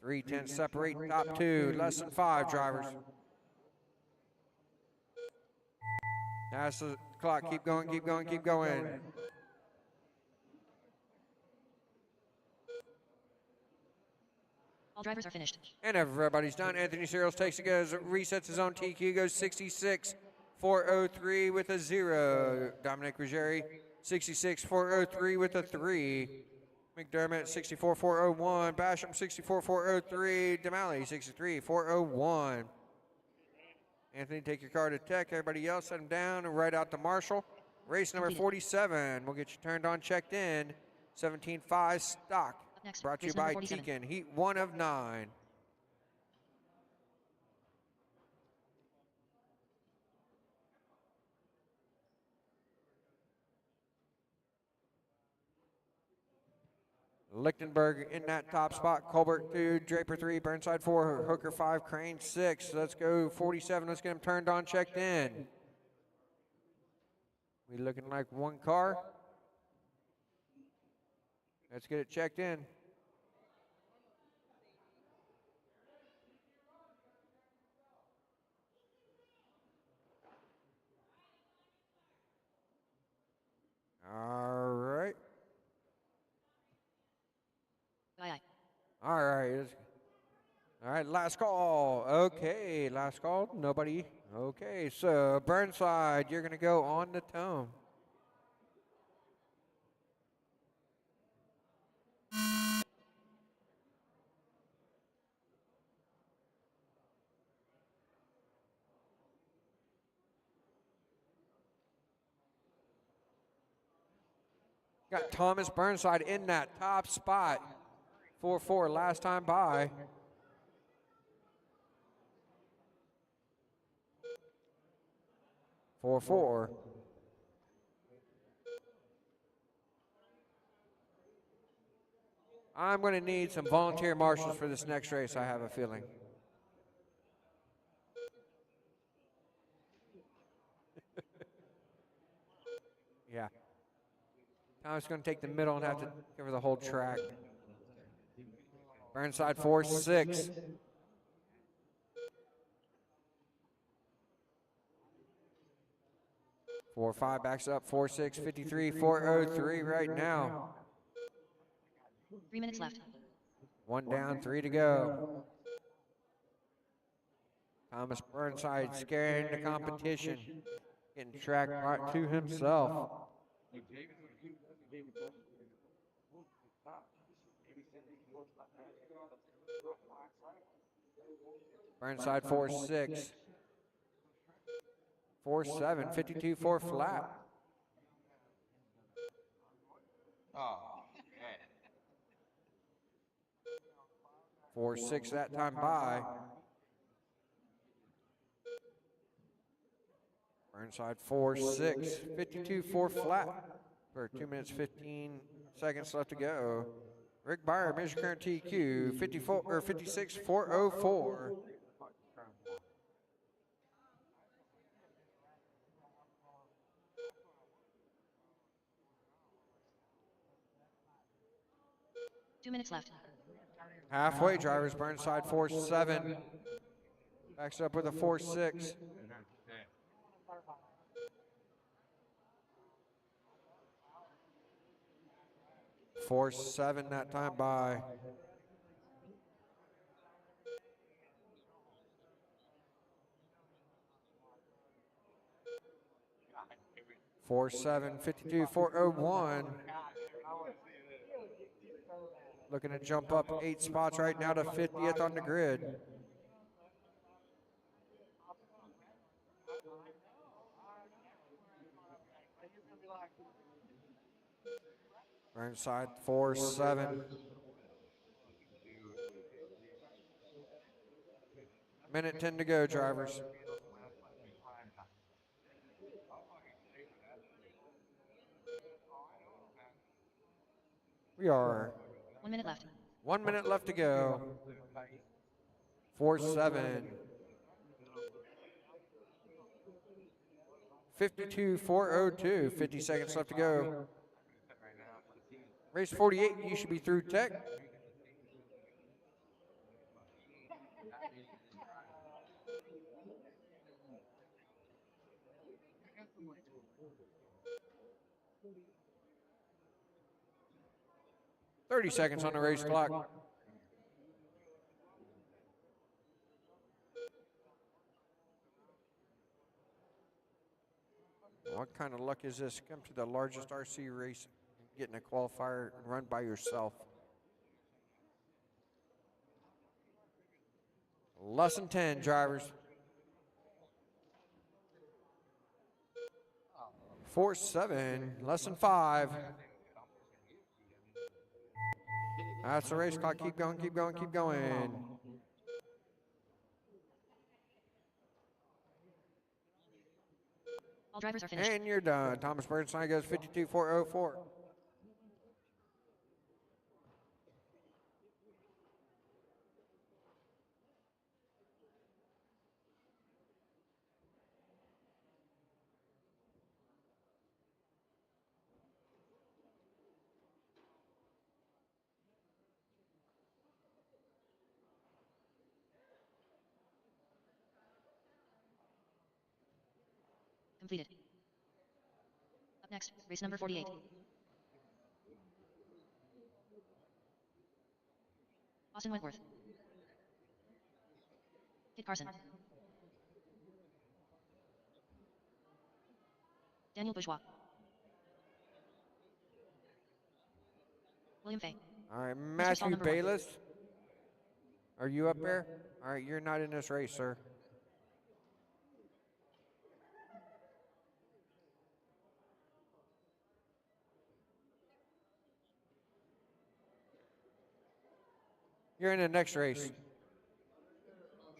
3/10 separate top 2. Less than 5, drivers. That's the clock. Keep going, keep going, keep going. All drivers are finished. And everybody's done. Anthony Searles takes it, goes, resets his own TQ, goes 66.403 with a 0. Dominic Ruggieri 66.403 with a 3. McDermott 64.401. Basham 64.403. Damali 63.401. Anthony, take your car to tech. Everybody else, set them down and right out to Marshall. Race number 47. We'll get you turned on, checked in. 17.5 stock. Next, Brought to you race number by 47. Tekin. Heat 1 of 9. Lichtenberg in that top spot. Colbert 2, Draper 3, Burnside 4, Hooker 5, Crane 6. Let's go 47. Let's get him turned on, checked in. We looking like one car. Let's get it checked in. All right. Aye, aye. All right. All right, last call. Okay, last call. Nobody. Okay, so Burnside, you're going to go on the tone. Got Thomas Burnside in that top spot. 4-4 last time by. 4-4. I'm going to need some volunteer marshals for this next race, I have a feeling. Yeah. Tom's going to take the middle and have to cover the whole track. Burnside 4-6. Four, 5 backs up, 4-6, 53, 4-0-3 right now. 3 minutes left. 1 down, 3 to go. Thomas Burnside scaring the competition, getting track right to himself. Burnside 4-6. 4-7, 52, 4 flat. Oh, 4-6 that time by. Burnside 4-6, 52, 4 flat for 2 minutes 15 seconds left to go. Rick Byer, measure current TQ 54 or 56, 404. Two minutes left. Halfway, drivers. Burnside 4-7. Backs up with a 4-6. 4-7 that time by. Four, 7, 52, 401. Looking to jump up 8 spots right now to 50th on the grid. Burnside 4-7. Minute 10 to go, drivers. We are 1 minute left. 1 minute left to go. 4-7. 52, 402. 50 seconds left to go. Race 48, you should be through tech. $30 seconds on the race clock. What kind of luck is this? Come to the largest RC race, getting a qualifier and run by yourself. Less than 10, drivers. 4-7, less than 5. That's the race clock. Keep going, keep going, keep going. All drivers are finished. And you're done. Thomas Burnside goes 52, 404. Completed. Up next, race number 48. Austin Wentworth. Kit Carson. Daniel Bourgeois. William Fay. All right, Matthew Bayless. Are you up there? All right, you're not in this race, sir. You're in the next race.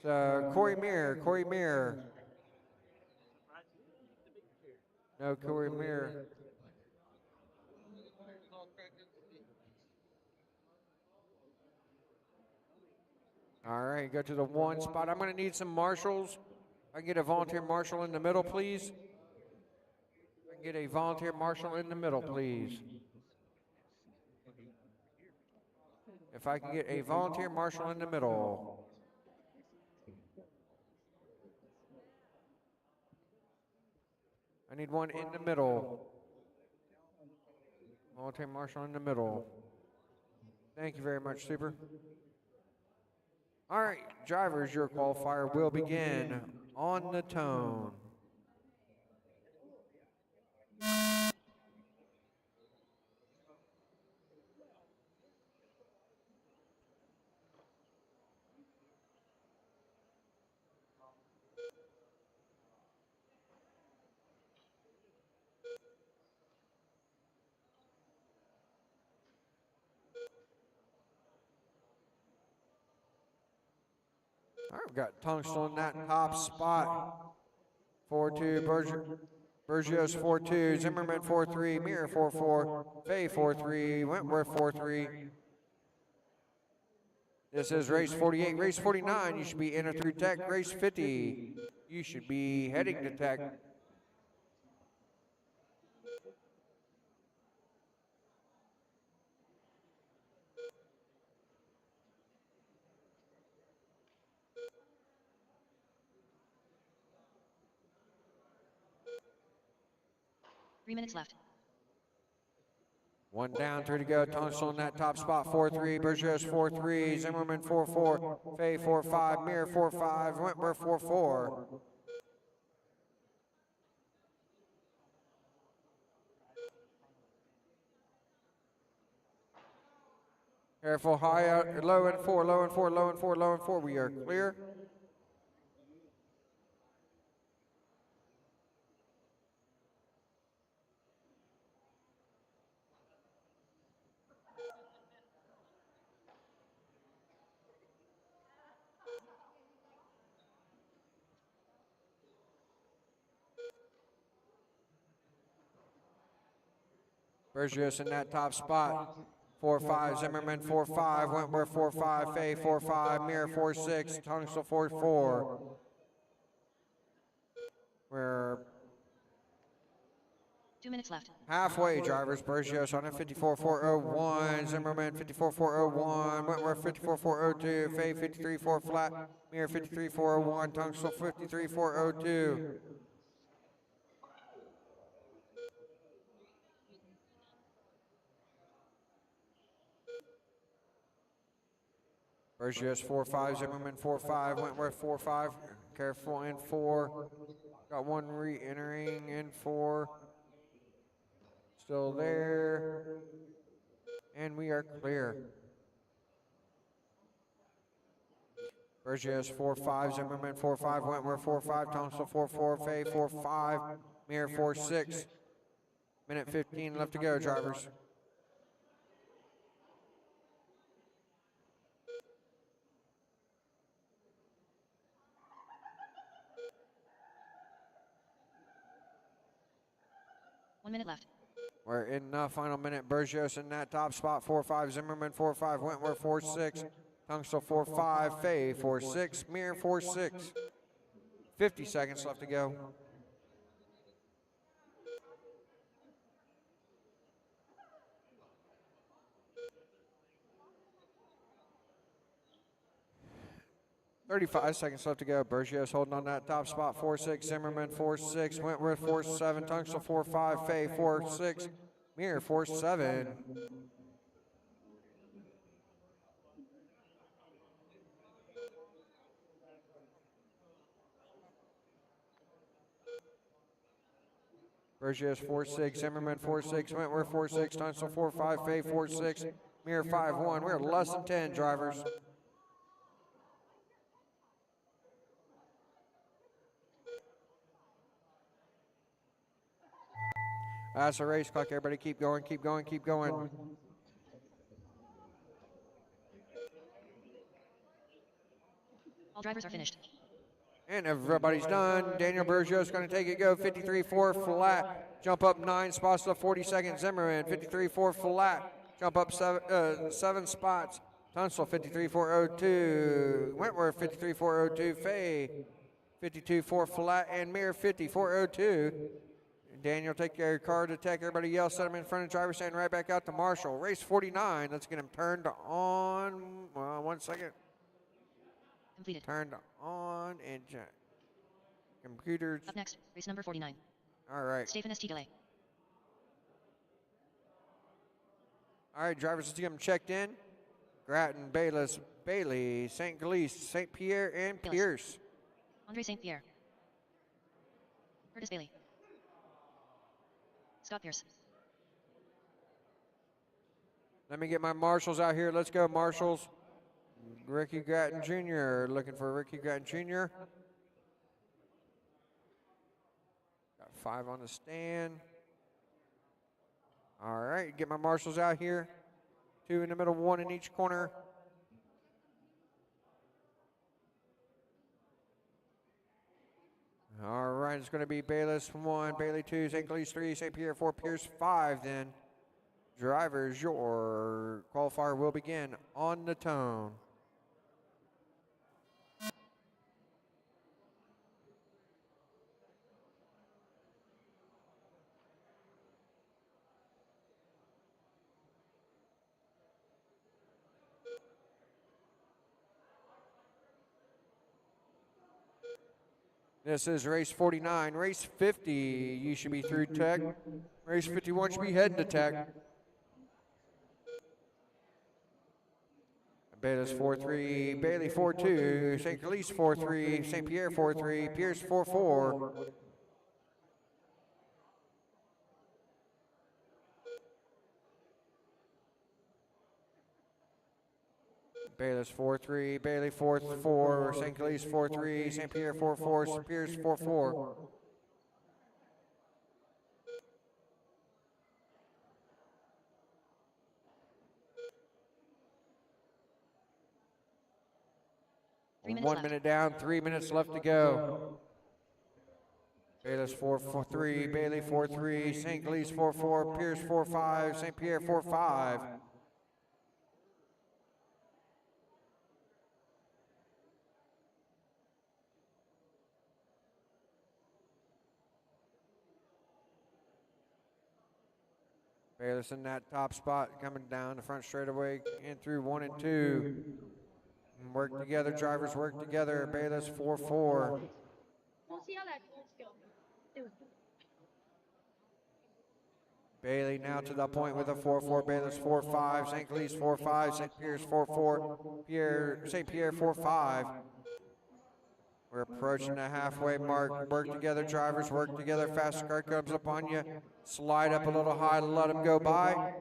So Corey Meir. No Corey Mir. All right, go to the 1 spot. I'm going to need some marshals. I can get a volunteer marshal in the middle, please. I can get a volunteer marshal in the middle, please. If I can get a volunteer marshal in the middle. I need one in the middle. Volunteer marshal in the middle. Thank you very much, Super. All right, drivers, your qualifier will begin on the tone. All right, we've got Tungsten in that top spot. 4-2, Bergios 4-2, Zimmerman 4-3, Mirror 4-4, Fay 4-3, Wentworth 4-3. This is race 48. Race 49, you should be in or through tech. Race 50, you should be heading to tech. Three minutes left. 1 down, 3 to go. Tungsten in that top spot, 4-3, Bergios 4-3, Zimmerman 4-4, Fay 4-5, Mirror 4-5, Wentworth 4-4. Careful, high out, low and 4, low and 4, low and 4, low and 4. We are clear. Bergios in that top spot. 4-5, Zimmerman 4-5, Wentworth 4-5, Fay 4-5, Mirror 4-6, Tungsten 4-4. We're 2 minutes left. halfway, drivers. Bergios on a 54.401, Zimmerman 54.401, Wentworth 54.402, Fay 53.4 flat, Mirror 53.401, Tungsten 53.402. Bergios 4-5, Zimmerman 4-5, Wentworth 4-5. Careful in 4. Got one re-entering in 4. Still there. And we are clear. Bergios 4-5, Zimmerman 4-5, Wentworth 4-5, Tungsten 4-4, Fay 4-5, Mirror 4-6. Minute 15 left to go, drivers. One minute left. We're in the final minute. Bergios in that top spot, 4-5, Zimmerman 4-5, Wentworth 4-6, Tungsten 4-5, Fay 4-6, Mirror 4-6. 50 seconds left to go. $35 seconds left to go. Bergios holding on that top spot, 4-6, Zimmerman 4-6, Wentworth 4-7, Tungsten 4-5, Fay 4-6, Mirror 4-7. Bergios 4-6, Zimmerman 4-6, Wentworth 4-6, Tungsten 4-5, Fay 4-6, Mirror 5-1. We're less than 10, drivers. That's a race clock. Everybody keep going, keep going, keep going. All drivers are finished. And everybody's done. Daniel Bergio's going to take it, go 53.4 flat. Jump up 9 spots to 42nd. Zimmerman, 53.4 flat. Jump up 7 spots. Tunstall, 53.402. Wentworth, 53.402. Fay, 52.4 flat. And Mir, 54.02. Daniel, take your car to tech. Everybody else, set him in front of the driver stand, right back out to Marshall. Race 49. Let's get him turned on. 1 second. Completed. Turned on and computers. Up next, race number 49. All right. Stephen S. Delay. All right, drivers, let's get them checked in. Grattan, Bayless, Bailey, St. Galise, St. Pierre, and Bayless. Pierce. Andre St. Pierre. Curtis Bailey. Scott Pierce. Let me get my marshals out here. Let's go, marshals. Ricky Grattan Jr. Looking for Ricky Grattan Jr. Got 5 on the stand. All right, get my marshals out here. 2 in the middle, 1 in each corner. All right, it's going to be Bayless 1, Bailey 2, St. Galise 3, St. Pierre 4, Pierce 5 then. Drivers, your qualifier will begin on the tone. This is race 49. Race 50, you should be through tech. Race 51 should be heading to tech. Bayless 4-3, Bailey 4-2, St. Galise 4-3, St. Pierre 4-3, Pierce 4-4. Bayless 4-3, Bailey 4-4, St. Galise 4-3, St. Pierre 4-4, Pierce 4-4. One minute down, 3 minutes left to go. Bayless 4-3, Bailey 4-3, St. Galise 4-4, Pierce 4-5, St. Pierre 4-5. Bayless in that top spot, coming down the front straightaway, in through 1 and 2. Work together, drivers work together. Bayless 4-4. We'll see how that goes. Bailey now to the point with a 4-4. Bayless 4-5. St. Galise 4-5. St. Pierre's 4-4. St. Pierre 4-5. We're approaching the halfway mark. Work together, drivers work together. Fast car comes upon you. Slide up a little high, let them go by.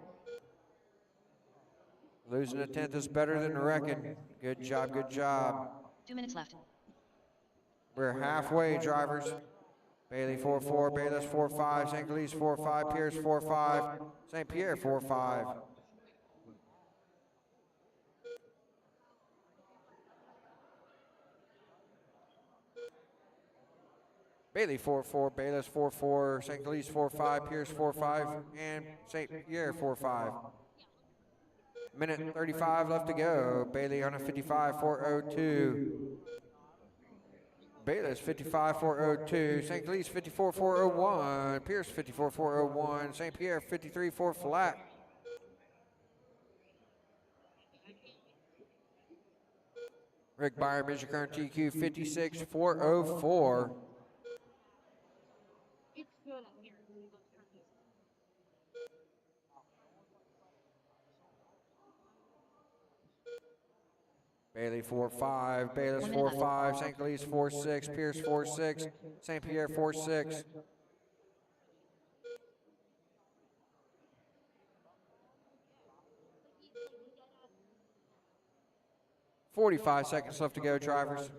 Losing a 10th is better than wrecking. Good job, good job. 2 minutes left. We're halfway, drivers. Bailey 4-4, Bayless 4-5, St. Galise 4-5, Pierce 4-5, St. Pierre 4-5. Bailey 4-4, Bayless 4-4, St. Galise 4-5, Pierce 4-5, and St. Pierre 4-5. Minute 35 left to go. Bailey on a 55.402. Bayless 55.402. St. Galise 54.401. Pierce 54.401. St. Pierre 53.4 flat. Rick Byram is your current TQ 56.404. It's good up here. Bailey 4-5, Bayless 4-5, St. Galise 4-6, Pierce 4-6, St. Pierre 4-6. "45 seconds left to go, drivers."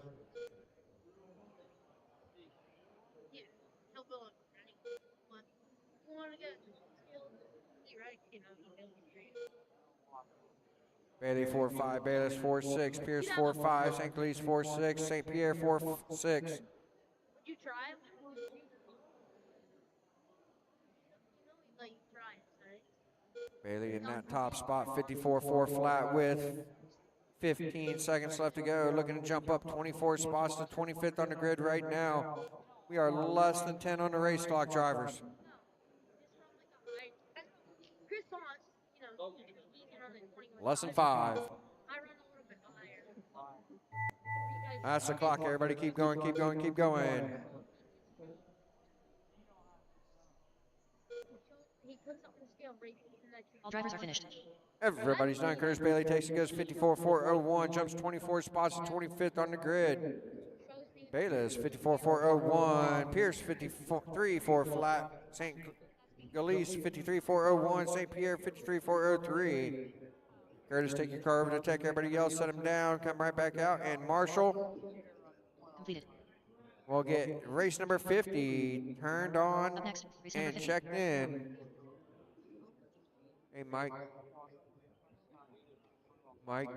Yeah, help Bill up. Ready? One to go. You're right, you know, the middle of the street. Bailey 4-5, Bayless 4-6, Pierce 4-5, St. Cloud 4-6, St. Pierre 4-6. You try? Like, try it, right? Bailey in that top spot, 54-4 flat with 15 seconds left to go. Looking to jump up 24 spots to 25th on the grid right now. We are less than 10 on the race clock, drivers. Chris Thomas, you know, he can run like 21. Less than 5. I run a little bit higher. That's the clock. Everybody keep going, keep going, keep going. He puts up the scale right in that. All drivers are finished. Everybody's done. Curtis Bailey takes it, goes 54-4-01, jumps 24 spots to 25th on the grid. Bayless 54-4-01, Pierce 53-4 flat, St. Galise 53-4-01, St. Pierre 53-4-03. Curtis, take your car over to tech. Everybody else, set him down, come right back out, and Marshall Completed. will get race number 50 turned on Up next, race number and 50. checked in. Hey, Mike. Mike.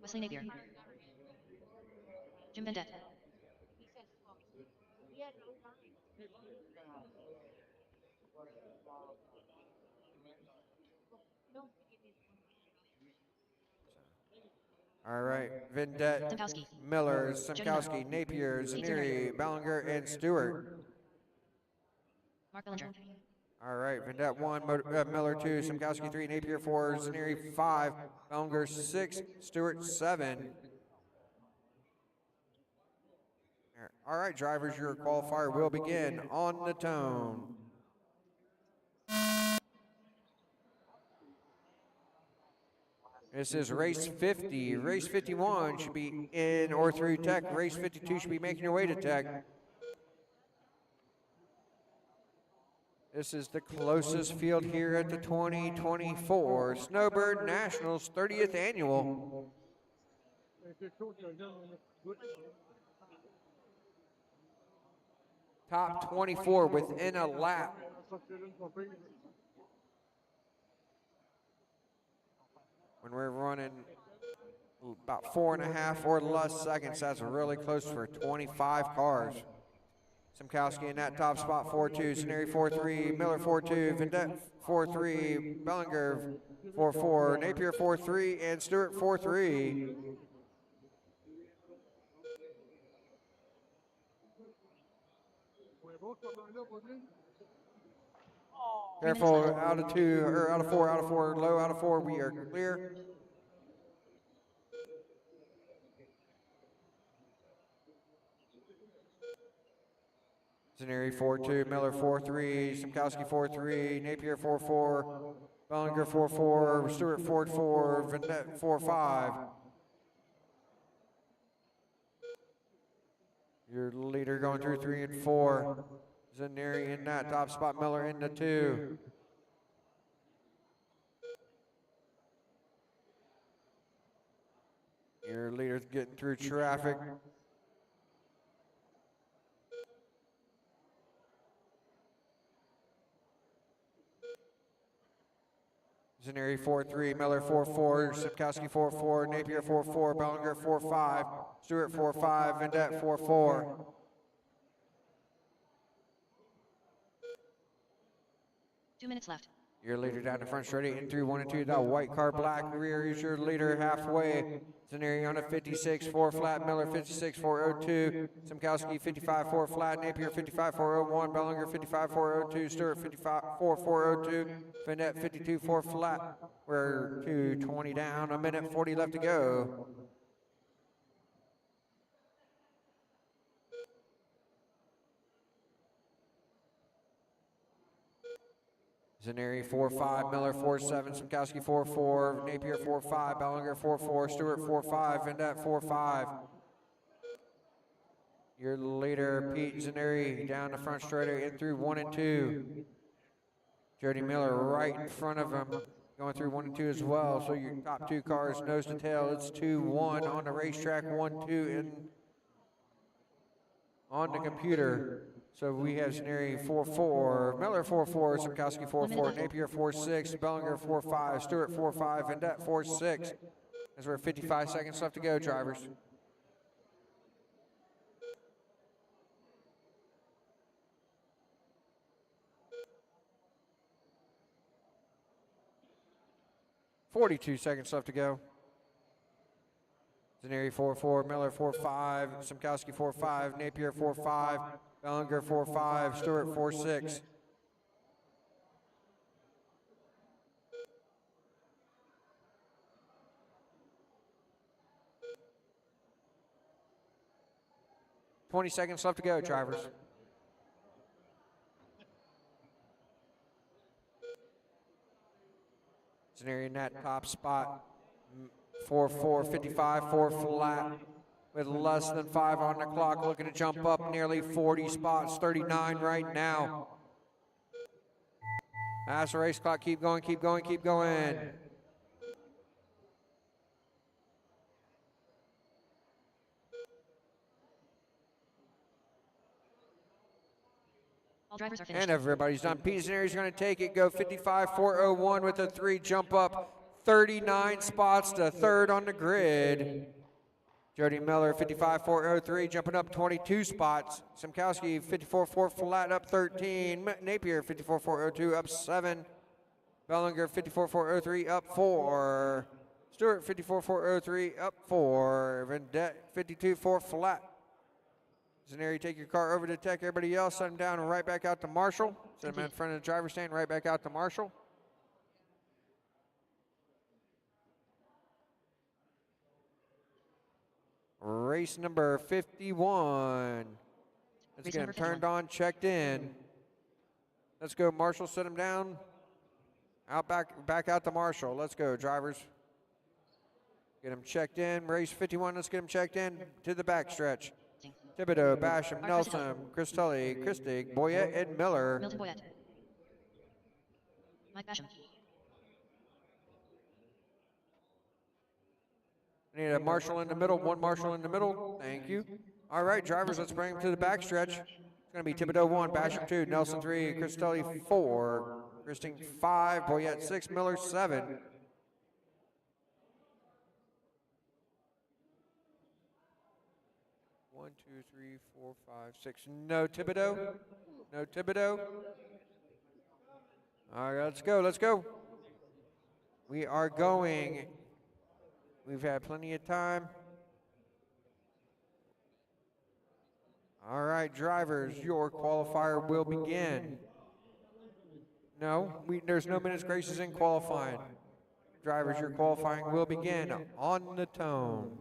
Wesley Napier. Jim Vendette. All right, Vendette, Simkowski. Miller, Simkowski, Napier, Zaneri, Ballinger, and Stewart. Mark Billinger. All right, Vendette 1, Miller 2, Simkowski 3, Napier 4, Zaneri 5, Ballinger 6, Stewart 7. All right, drivers, your qualifier will begin on the tone. This is race 50. Race 51 should be in or through tech. Race 52 should be making your way to tech. This is the closest field here at the 2024 Snowbird Nationals 30th Annual. Top 24 within a lap. When we're running about 4.5 or less seconds, that's really close for 25 cars. Simkowski in that top spot, 4-2, Zaneri 4-3, Miller 4-2, Vendette 4-3, Bellinger 4-4, Napier 4-3, and Stewart 4-3. Careful, out of 2, or out of 4, low, out of 4, we are clear. Zaneri 4-2, Miller 4-3, Simkowski 4-3, Napier 4-4, Bellinger 4-4, Stewart 4-4, Vendette 4-5. Your leader going through 3 and 4. Zaneri in that top spot, Miller in the 2. Your leader's getting through traffic. Zaneri 4-3, Miller 4-4, Simkowski 4-4, Napier 4-4, Bellinger 4-5, Stewart 4-5, Vendette 4-4. Two minutes left. Your leader down the front straight in through 1 and 2. That white car black rear is your leader halfway. Zaneri on a 56-4 flat, Miller 56-4-02, Simkowski 55-4 flat, Napier 55-4-01, Bellinger 55-4-02, Stewart 55-4-02, Vendette 52-4 flat. We're 2:20 down, 1:40 left to go. Zaneri 4-5, Miller 4-7, Simkowski 4-4, Napier 4-5, Bellinger 4-4, Stewart 4-5, Vendette 4-5. Your leader, Pete Zaneri, down the front straight in through 1 and 2. Jody Miller right in front of him, going through 1 and 2 as well. So your top 2 cars nose to tail. It's 2-1 on the racetrack, 1-2 in on the computer. So we have Scenery 4-4, Miller 4-4, Simkowski 4-4, Napier 4-6, Bellinger 4-5, Stewart 4-5, Vendette 4-6. As we're 55 seconds left to go, drivers. $42 seconds left to go. Zaneri 4-4, Miller 4-5, Simkowski 4-5, Napier 4-5, Bellinger 4-5, Stewart 4-6. $20 seconds left to go, drivers. Zaneri in that top spot. 4-4, 55, 4 flat with less than 5 on the clock, looking to jump up nearly 40 spots, 39 right now. That's the race clock, keep going, keep going, keep going. All drivers are finished. And everybody's done. Pete Zaneri's going to take it, go 55, 401 with a 3, jump up 39 spots to 3rd on the grid. Jody Miller, 55.403, jumping up 22 spots. Simkowski, 54.4 flat, up 13. Napier, 54.402, up 7. Bellinger, 54.403, up 4. Stewart, 54.403, up 4. Vendette, 52.4 flat. Zaneri, take your car over to Tech. Everybody else, set him down and right back out to Marshall. Set him in front of the driver's stand, right back out to Marshall. Race number 51. Let's get him turned on, checked in. Let's go, Marshall, set him down. Out back out to Marshall. Let's go, drivers. Get him checked in. Race 51, let's get him checked in to the backstretch. Thibodeau, Basham, Nelson, Cristelli, Christig, Boyette, and Miller. Milton Boyette. Mike Basham. I need a Marshall in the middle, one Marshall in the middle. Thank you. All right, drivers, let's bring him to the backstretch. It's going to be Thibodeau 1, Basham 2, Nelson 3, Cristelli 4, Christine 5, Boyette 6, Miller 7. One, two, three, 4, 5, 6. No Thibodeau. No Thibodeau. All right, let's go. Let's go. We are going. We've had plenty of time. All right, drivers, your qualifier will begin. No, there's no minutes graces in qualifying. Drivers, your qualifying will begin on the tone.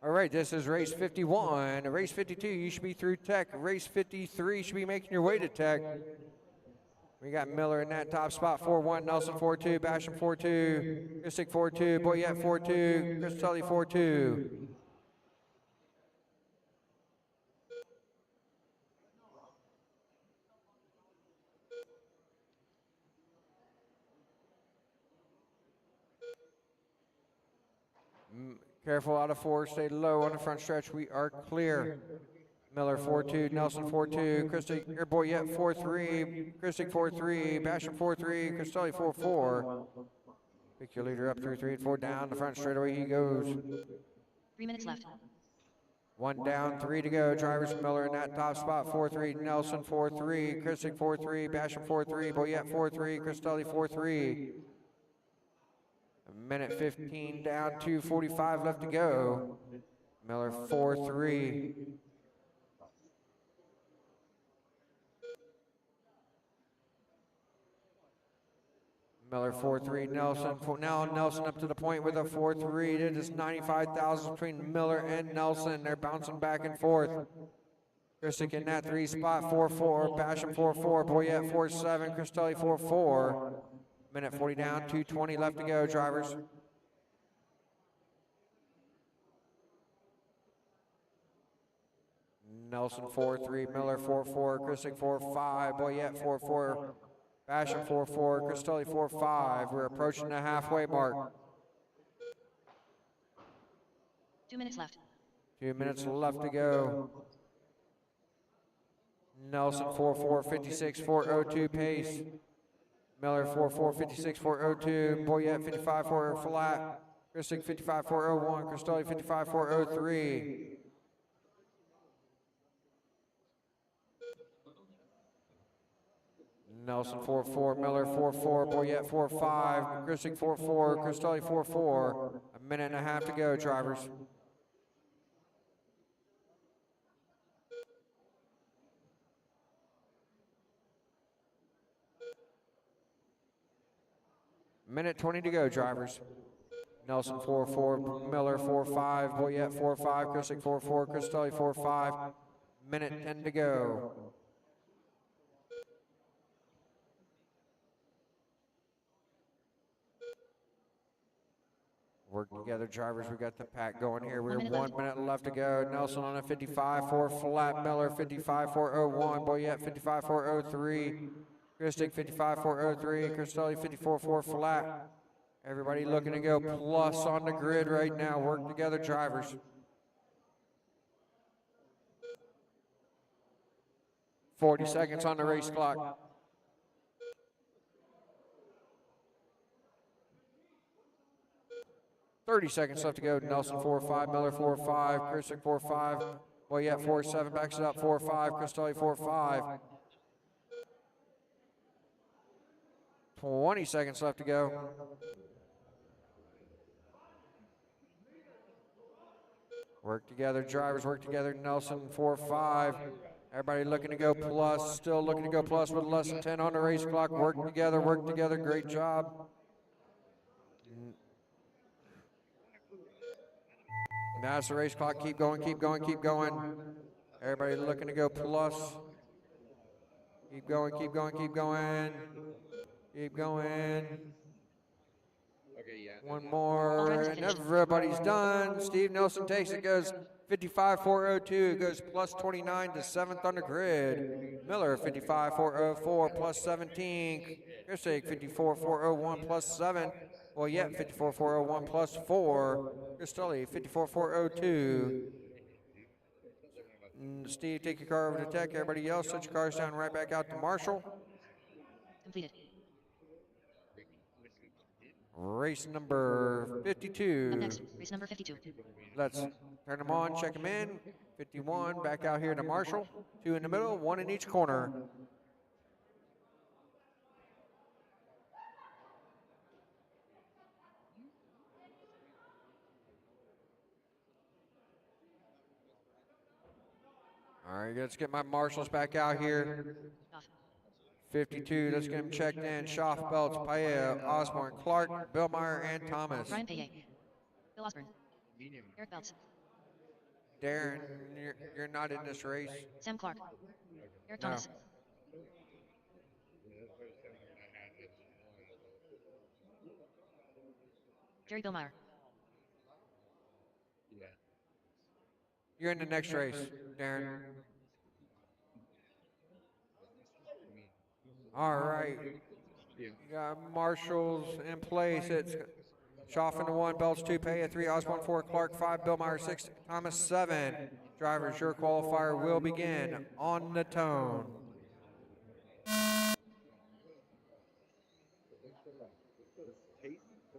All right, this is race 51. Race 52, you should be through Tech. Race 53 should be making your way to Tech. We got Miller in that top spot, 4-1, Nelson 4-2, Basham 4-2, Christic 4-2, Boyette 4-2, Cristelli 4-2. Careful out of 4, stay low on the front stretch. We are clear. Miller 4-2, Nelson 4-2, Boyette 4-3, Christic 4-3, Basham 4-3, Cristelli 4-4. Pick your leader up through 3 and 4 down the front straightaway he goes. 3 minutes left. 1 down, 3 to go. Drivers Miller in that top spot, 4-3, Nelson 4-3, Christic 4-3, Basham 4-3, Boyette 4-3, Cristelli 4-3. A minute 15 down, 2:45 left to go. Miller 4-3. Miller 4-3, Nelson. Now Nelson up to the point with a 4-3. It is 95,000 between Miller and Nelson. They're bouncing back and forth. Christick in that 3 spot, 4-4. Basham 4-4. Boyette 4-7. Cristelli 4-4. Minute 40 down, 2:20 left to go, drivers. Nelson 4-3. Miller 4-4. Christick 4-5. Boyette 4-4. Basham 4-4. Cristelli 4-5. We're approaching the halfway mark. 2 minutes left. 2 minutes left to go. Nelson 4-4, 56, 402 pace. Miller 4-4, 56, 402. Boyette 55, 4 flat. Christick 55, 401. Cristelli 55, 403. Nelson 4-4, Miller 4-4, Boyette 4-5, Christick 4-4, Cristelli 4-4. A minute and a half to go, drivers. Minute 20 to go, drivers. Nelson 4-4, Miller 4-5, Boyette 4-5, Christick 4-4, Cristelli 4-5. Minute 10 to go. Work together, drivers. We got the pack going here. We're 1 minute left to go. Nelson on a 55, 4 flat. Miller 55, 401. Boyette 55, 403. Christick 55, 403. Cristelli 54, 4 flat. Everybody looking to go plus on the grid right now. Work together, drivers. "40 seconds on the race clock. "30 seconds left to go. Nelson 4-5, Miller 4-5, Christick 4-5, Boyette 4-7, backs it up 4-5, Cristelli 4-5. 20 seconds left to go. Work together, drivers, work together. Nelson 4-5. Everybody looking to go plus, still looking to go plus with less than 10 on the race clock. Work together, great job. That's the race clock. Keep going, keep going, keep going. Everybody looking to go plus. Keep going, keep going, keep going. Keep going. One more, and everybody's done. Steve Nelson takes it, goes 55, 402, goes plus 29 to 7th on the grid. Miller 55, 404, plus 17. Christick 54, 401, plus 7. Boyette 54, 401, plus 4. Cristelli 54, 402. Steve, take your car over to Tech. Everybody else, set your cars down right back out to Marshall. Completed. Race number 52. Up next, race number 52. Let's turn them on, check them in. 51, back out here to Marshall. 2 in the middle, 1 in each corner. All right, let's get my marshals back out here. 52, let's get them checked in. Schaff, Belts, Paella, Osborne, Clark, Billmeyer, and Thomas. Ryan Paye. Bill Osborne. Eric Belts. Darren, you're not in this race. Sam Clark. Eric No. Thomas. Jerry Billmeyer. You're in the next race, Darren. All right. You got marshals in place. It's Schaff in the 1, Belts 2, Paella 3, Osborne 4, Clark 5, Billmeyer 6, Thomas 7. Drivers, your qualifier will begin on the tone.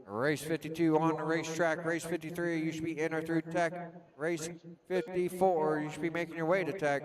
Race 52 on the racetrack. Race 53, you should be in or through Tech. Race 54, you should be making your way to Tech.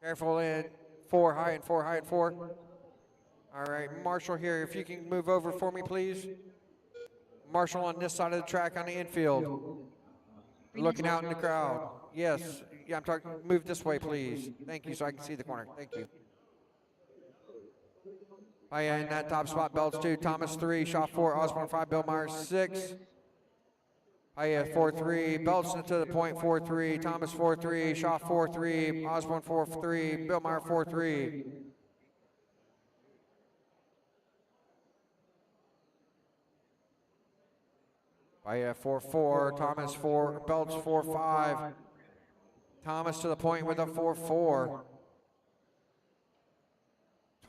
Careful in 4 high and 4 high and 4. All right, Marshall here, if you can move over for me, please. Marshall on this side of the track on the infield. Looking out in the crowd. Yes, yeah, I'm talking, move this way, please. Thank you, so I can see the corner. Thank you. Oh, yeah, in that top spot, Belts 2, Thomas 3, Shaw 4, Osborne 5, Bill Myers 6. Oh, yeah, 4-3, Belts to the point 4-3, Thomas 4-3, Shaw 4-3, Osborne 4-3, Bill Meyer 4-3. Oh, yeah, 4-4, Thomas 4, Belts 4-5. Thomas to the point with a 4-4.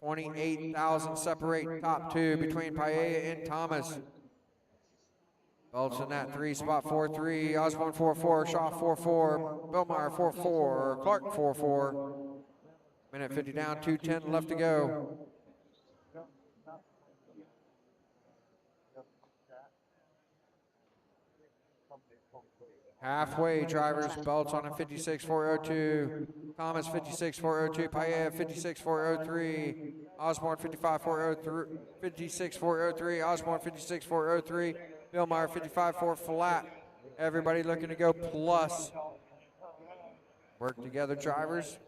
28,000 separate top two between Paella and Thomas. Belts in that 3 spot, 4-3, Osborne 4-4, Shaw 4-4, Billmeyer 4-4, Clark 4-4. Minute 50 down, 2:10 left to go. Halfway, drivers, Belts on a 56.402, Thomas 56.402, Paella 56.403, Osborne 55.403, 56.403, Osborne 56.403, Bill Meyer 55.4 flat. Everybody looking to go plus. Work together, drivers.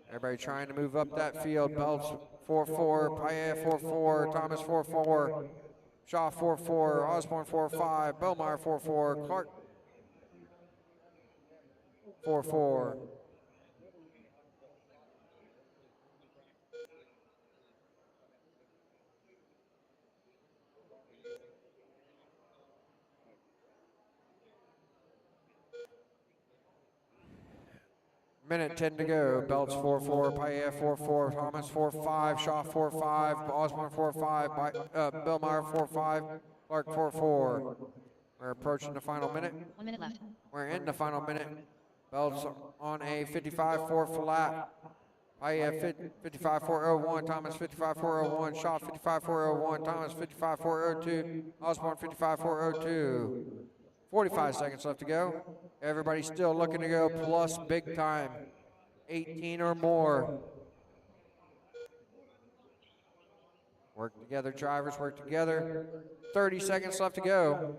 Everybody trying to move up that field. Belts 4-4, Paella 4-4, Thomas 4-4. Shaw 4-4, Osborne 4-5, Bellmeyer 4-4, Clark 4-4. Minute 10 to go. Belts 4-4, Paella 4-4, Thomas 4-5, Shaw 4-5, Osborne 4-5, Bellmeyer 4-5, Clark 4-4. We're approaching the final minute. 1 minute left. We're in the final minute. Belts on a 55.4 flat. Paella 55.401, Thomas 55.401, Shaw 55.401, Thomas 55.402, Osborne 55.402. 45 seconds left to go. Everybody's still looking to go plus big time. 18 or more. Work together, drivers, work together. 30 seconds left to go.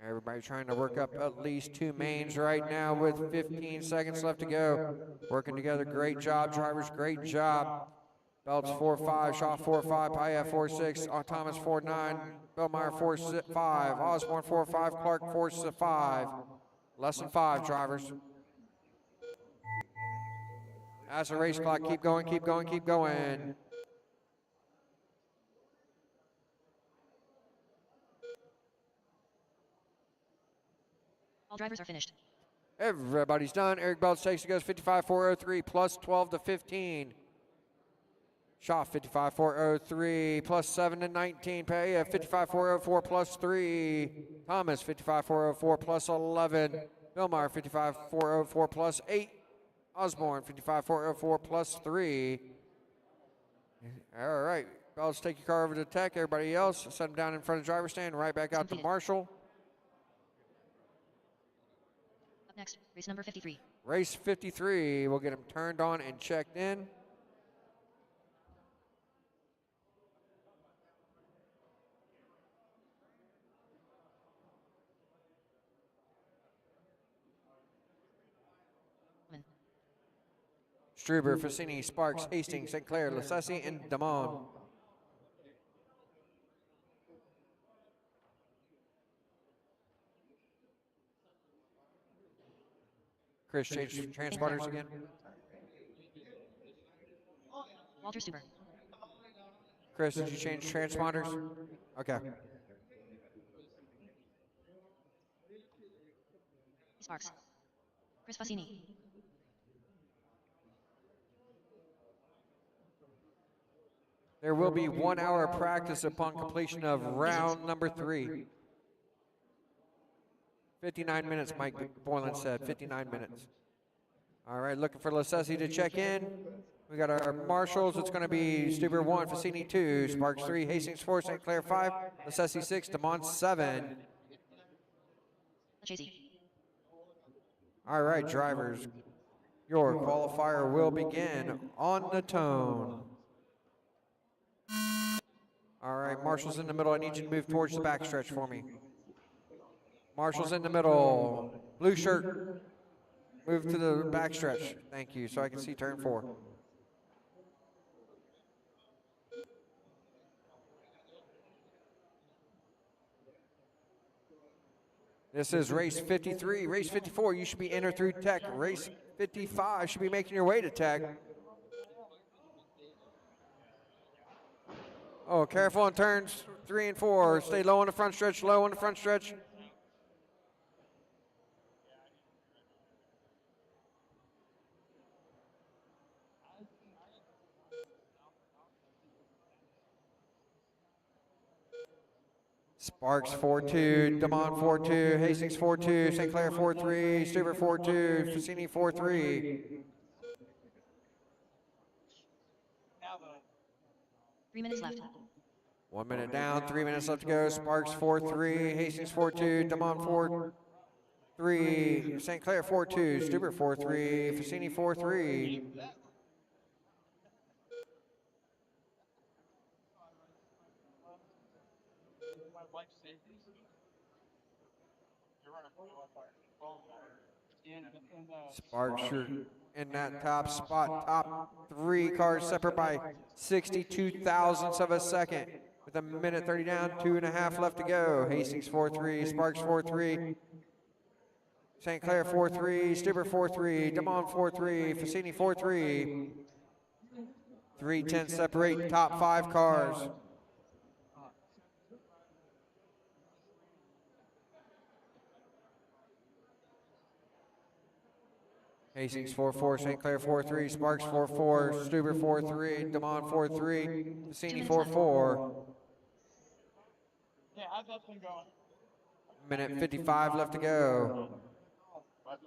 Everybody trying to work up at least 2 mains right now with 15 seconds left to go. Working together, great job, drivers, great job. Belts 4-5, Shaw 4-5, Paella 4-6, Thomas 4-9, Bellmeyer 4-5, Osborne 4-5, Clark 4-5. Less than 5, drivers. As the race clock, keep going, keep going, keep going. All drivers are finished. Everybody's done. Eric Belts takes it, goes 55.403 plus 12 to 15. Shaw 55.403 plus 7 to 19. Paella 55.404 plus 3. Thomas 55.404 plus 11. Billmeyer 55.404 plus 8. Osborne 55.404 plus 3. All right. Belts, take your car over to Tech. Everybody else, set them down in front of the driver's stand. Right back out to Marshall. Next, race number 53. Race 53. We'll get them turned on and checked in. Struber, Fassini, Sparks, Hastings, St. Clair, Lassesi, and Damon. Chris, change transponders again. Walter Stuber. Chris, did you change transponders? Okay. Sparks. Chris Fassini. There will be 1 hour of practice upon completion of round number 3. 59 minutes, Mike Boylan said. 59 minutes. All right, looking for Lasesi to check in. We got our marshals. It's going to be Stuber 1, Facini 2, Sparks 3, Hastings 4, St. Clair 5, Lasesi 6, DeMont 7. All right, drivers, your qualifier will begin on the tone. All right, marshals in the middle. I need you to move towards the backstretch for me. Marshals in the middle. Blue shirt, move to the backstretch. Thank you, so I can see turn 4. This is race 53. Race 54, you should be enter through tech. Race 55 should be making your way to tech. Oh, careful on turns 3 and 4. Stay low on the front stretch, low on the front stretch. Sparks 4-2, DeMont 4-2, Hastings 4-2, St. Clair 4-3, Stuber 4-2, Facini 4-3. 3 minutes left. 1 minute down, 3 minutes left to go. Sparks 4-3, Hastings 4-2, DeMont 4-3, St. Clair 4-2, Stuber 4-3, Facini 4-3. Sparks are in that top spot. Top 3 cars separate by 62 thousandths of a second. With a minute 30 down, 2.5 left to go. Hastings 4-3, Sparks 4-3, St. Clair 4-3, Stuber 4-3, DeMont 4-3, Facini 4-3. 3:10 separate top 5 cars. Hastings 4-4, St. Clair 4-3, Sparks 4-4, Stuber 4-3, DeMont 4-3, Facini 4-4. Yeah, how's that thing going? Minute 55 left to go.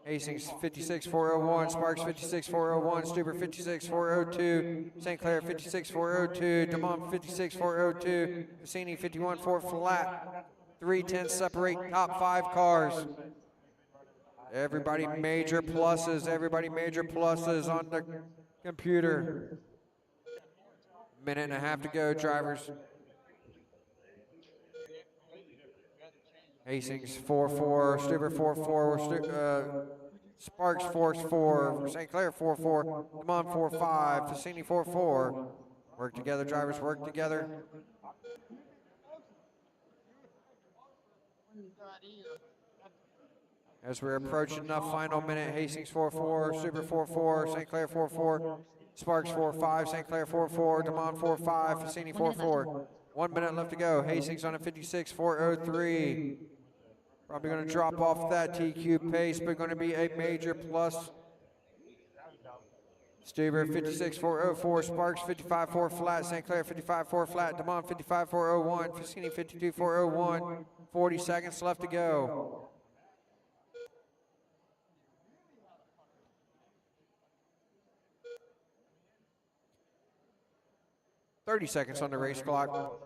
Hastings 56-401, Sparks 56-401, Stuber 56-402, St. Clair 56-402, DeMont 56-402, Facini 51-4 flat. 3:10 separate top 5 cars. Everybody major pluses, on the computer. Minute and a half to go, drivers. Hastings 4-4, Stuber 4-4, Sparks 4-4, St. Clair 4-4, DeMont 4-5, Facini 4-4. Work together, drivers, work together. As we're approaching the final minute, Hastings 4-4, Stuber 4-4, St. Clair 4-4, Sparks 4-5, St. Clair 4-4, DeMont 4-5, Facini 4-4. 1 minute left to go. Hastings on a 56-403. Probably going to drop off that TQ pace, but going to be a major plus. Stuber 56-404, Sparks 55-4 flat, St. Clair 55-4 flat, DeMont 55-401, Facini 52-401. 40 seconds left to go. .30 seconds on the race clock.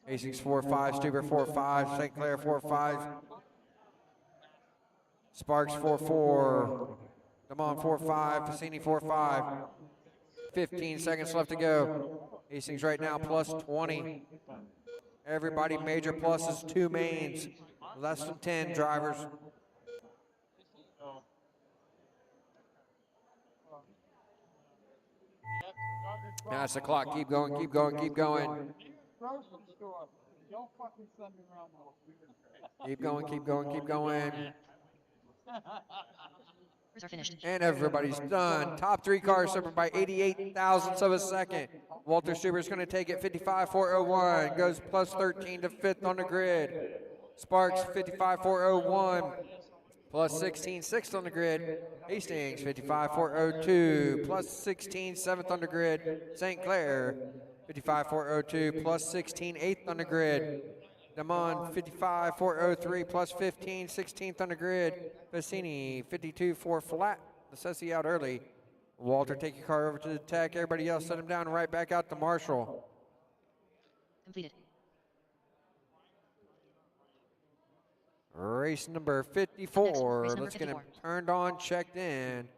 Hastings 4-5, Stuber 4-5, St. Clair 4-5, Sparks 4-4, DeMont 4-5, Facini 4-5. 15 seconds left to go. Hastings right now plus 20. Everybody major pluses, 2 mains. Less than 10 drivers. That's the clock. Keep going, keep going, keep going. Keep going, keep going, keep going. Are finished. And everybody's done. Top 3 cars separate by 88 thousandths of a second. Walter Stuber's going to take it 55-401. Goes plus 13 to 5th on the grid. Sparks 55-401. Plus 16, 6th on the grid. Hastings 55-402. Plus 16, 7th on the grid. St. Clair 55-402. Plus 16, 8th on the grid. Damon 55, 403 plus 15, 16th on the grid. Fassini 52, 4 flat. Necessity out early. Walter, take your car over to the tech. Everybody else, set him down right back out to Marshall. Completed. Race number 54. Next, race number Let's get him 54. turned on, checked in.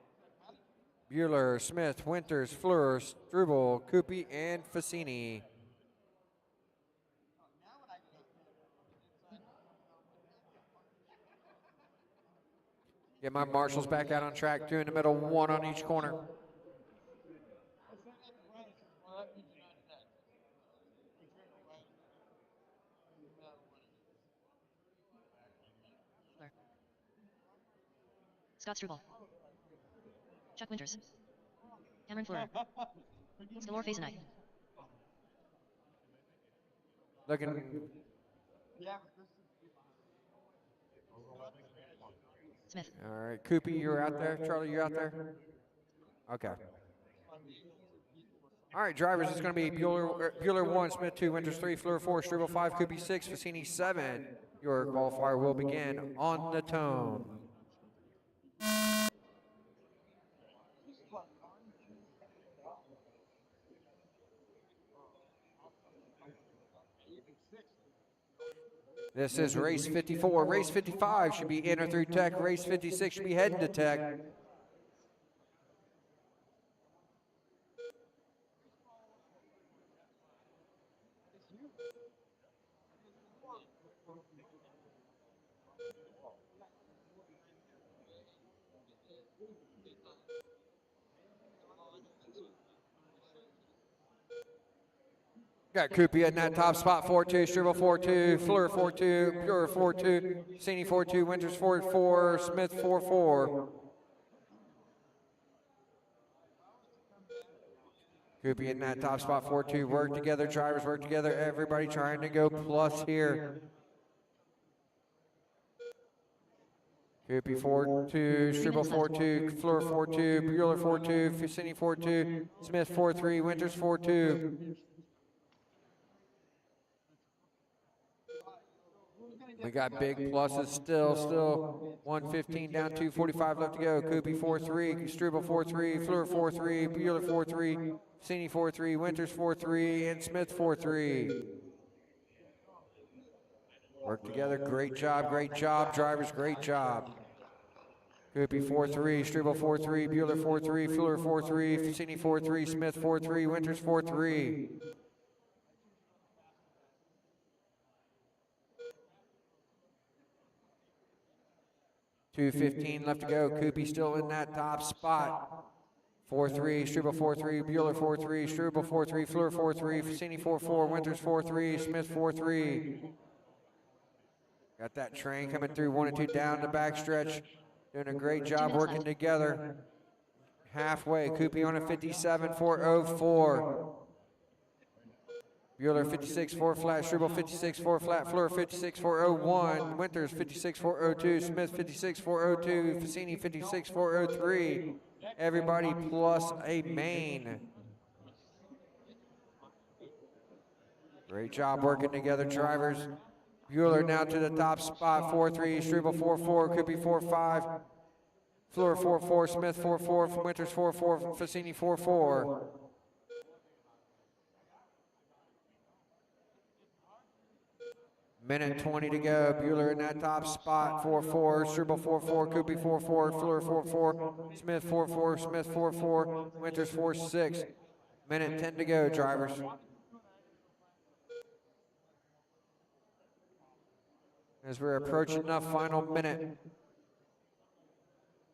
Bueller, Smith, Winters, Fleur, Struble, Coopy, and Fassini. Get my marshals back out on track, 2 in the middle, 1 on each corner. Scott Struble. Chuck Winters. Cameron Fleur. Stalor Fazenite. Looking. Smith. All right, Coopy, you're out there. Charlie, you're out there. Okay. All right, drivers, it's going to be Bueller 1, Smith 2, Winters 3, Fleur 4, Struble 5, Coopy 6, Fassini 7. Your qualifier will begin on the tone. This is race 54. Race 55 should be in or through tech. Race 56 should be heading to tech. Got Coopy in that top spot, 4-2, Struble 4-2, Fleur 4-2, Pure 4-2, Cini 4-2, Winters 4-4, Smith 4-4. Coopy in that top spot, 4-2, work together, drivers work together, everybody trying to go plus here. Coopy 4-2, Struble 4-2, Fleur 4-2, Bueller 4-2, Fassini 4-2, Smith 4-3, Winters 4-2. We got big pluses still 115 down, 245 left to go. Coopy 4-3, Struble 4-3, Fleur 4-3, Bueller 4-3, Fassini 4-3, Winters 4-3, and Smith 4-3. Work together, great job, drivers, great job. Coopy 4-3, Struble 4-3, Bueller 4-3, Fleur 4-3, Fassini 4-3, Smith 4-3, Winters 4-3. .215 left to go. Coopy still in that top spot. 4-3, Struble 4-3, Bueller 4-3, Struble 4-3, Fleur 4-3, Fassini 4-4, Winters 4-3, Smith 4-3. Got that train coming through, 1 and 2 down the backstretch. Doing a great job working together. Halfway, Coopy on a 57, 404. Bueller 56, 4 flat, Struble 56, 4 flat, Fleur 56, 401, Winters 56, 402, Smith 56, 402, Fassini 56, 403. Everybody plus a main. Great job working together, drivers. Bueller now to the top spot, 4-3, Struble 4-4, Coopy 4-5, Fleur 4-4, Smith 4-4, Winters 4-4, Fassini 4-4. Minute 20 to go. Bueller in that top spot, 4-4, Struble 4-4, Coopy 4-4, Fleur 4-4, Smith 4-4, Smith 4-4, Winters 4-6. Minute 10 to go, drivers. As we're approaching the final minute.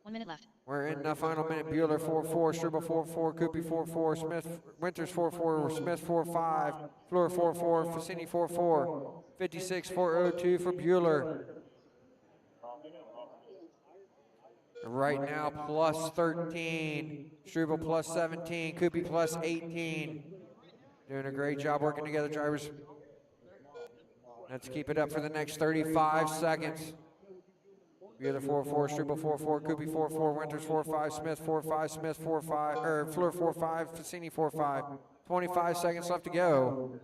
1 minute left. We're in the final minute. Bueller 4-4, Struble 4-4, Coopy 4-4, Smith, Winters 4-4, Smith 4-5, Fleur 4-4, Fassini 4-4, 56, 402 for Bueller. Right now, plus 13, Struble plus 17, Coopy plus 18. Doing a great job working together, drivers. Let's keep it up for the next 35 seconds. Bueller 4-4, Struble 4-4, Coopy 4-4, Winters 4-5, Smith 4-5, Smith 4-5, Fleur 4-5, Fassini 4-5. 25 seconds left to go.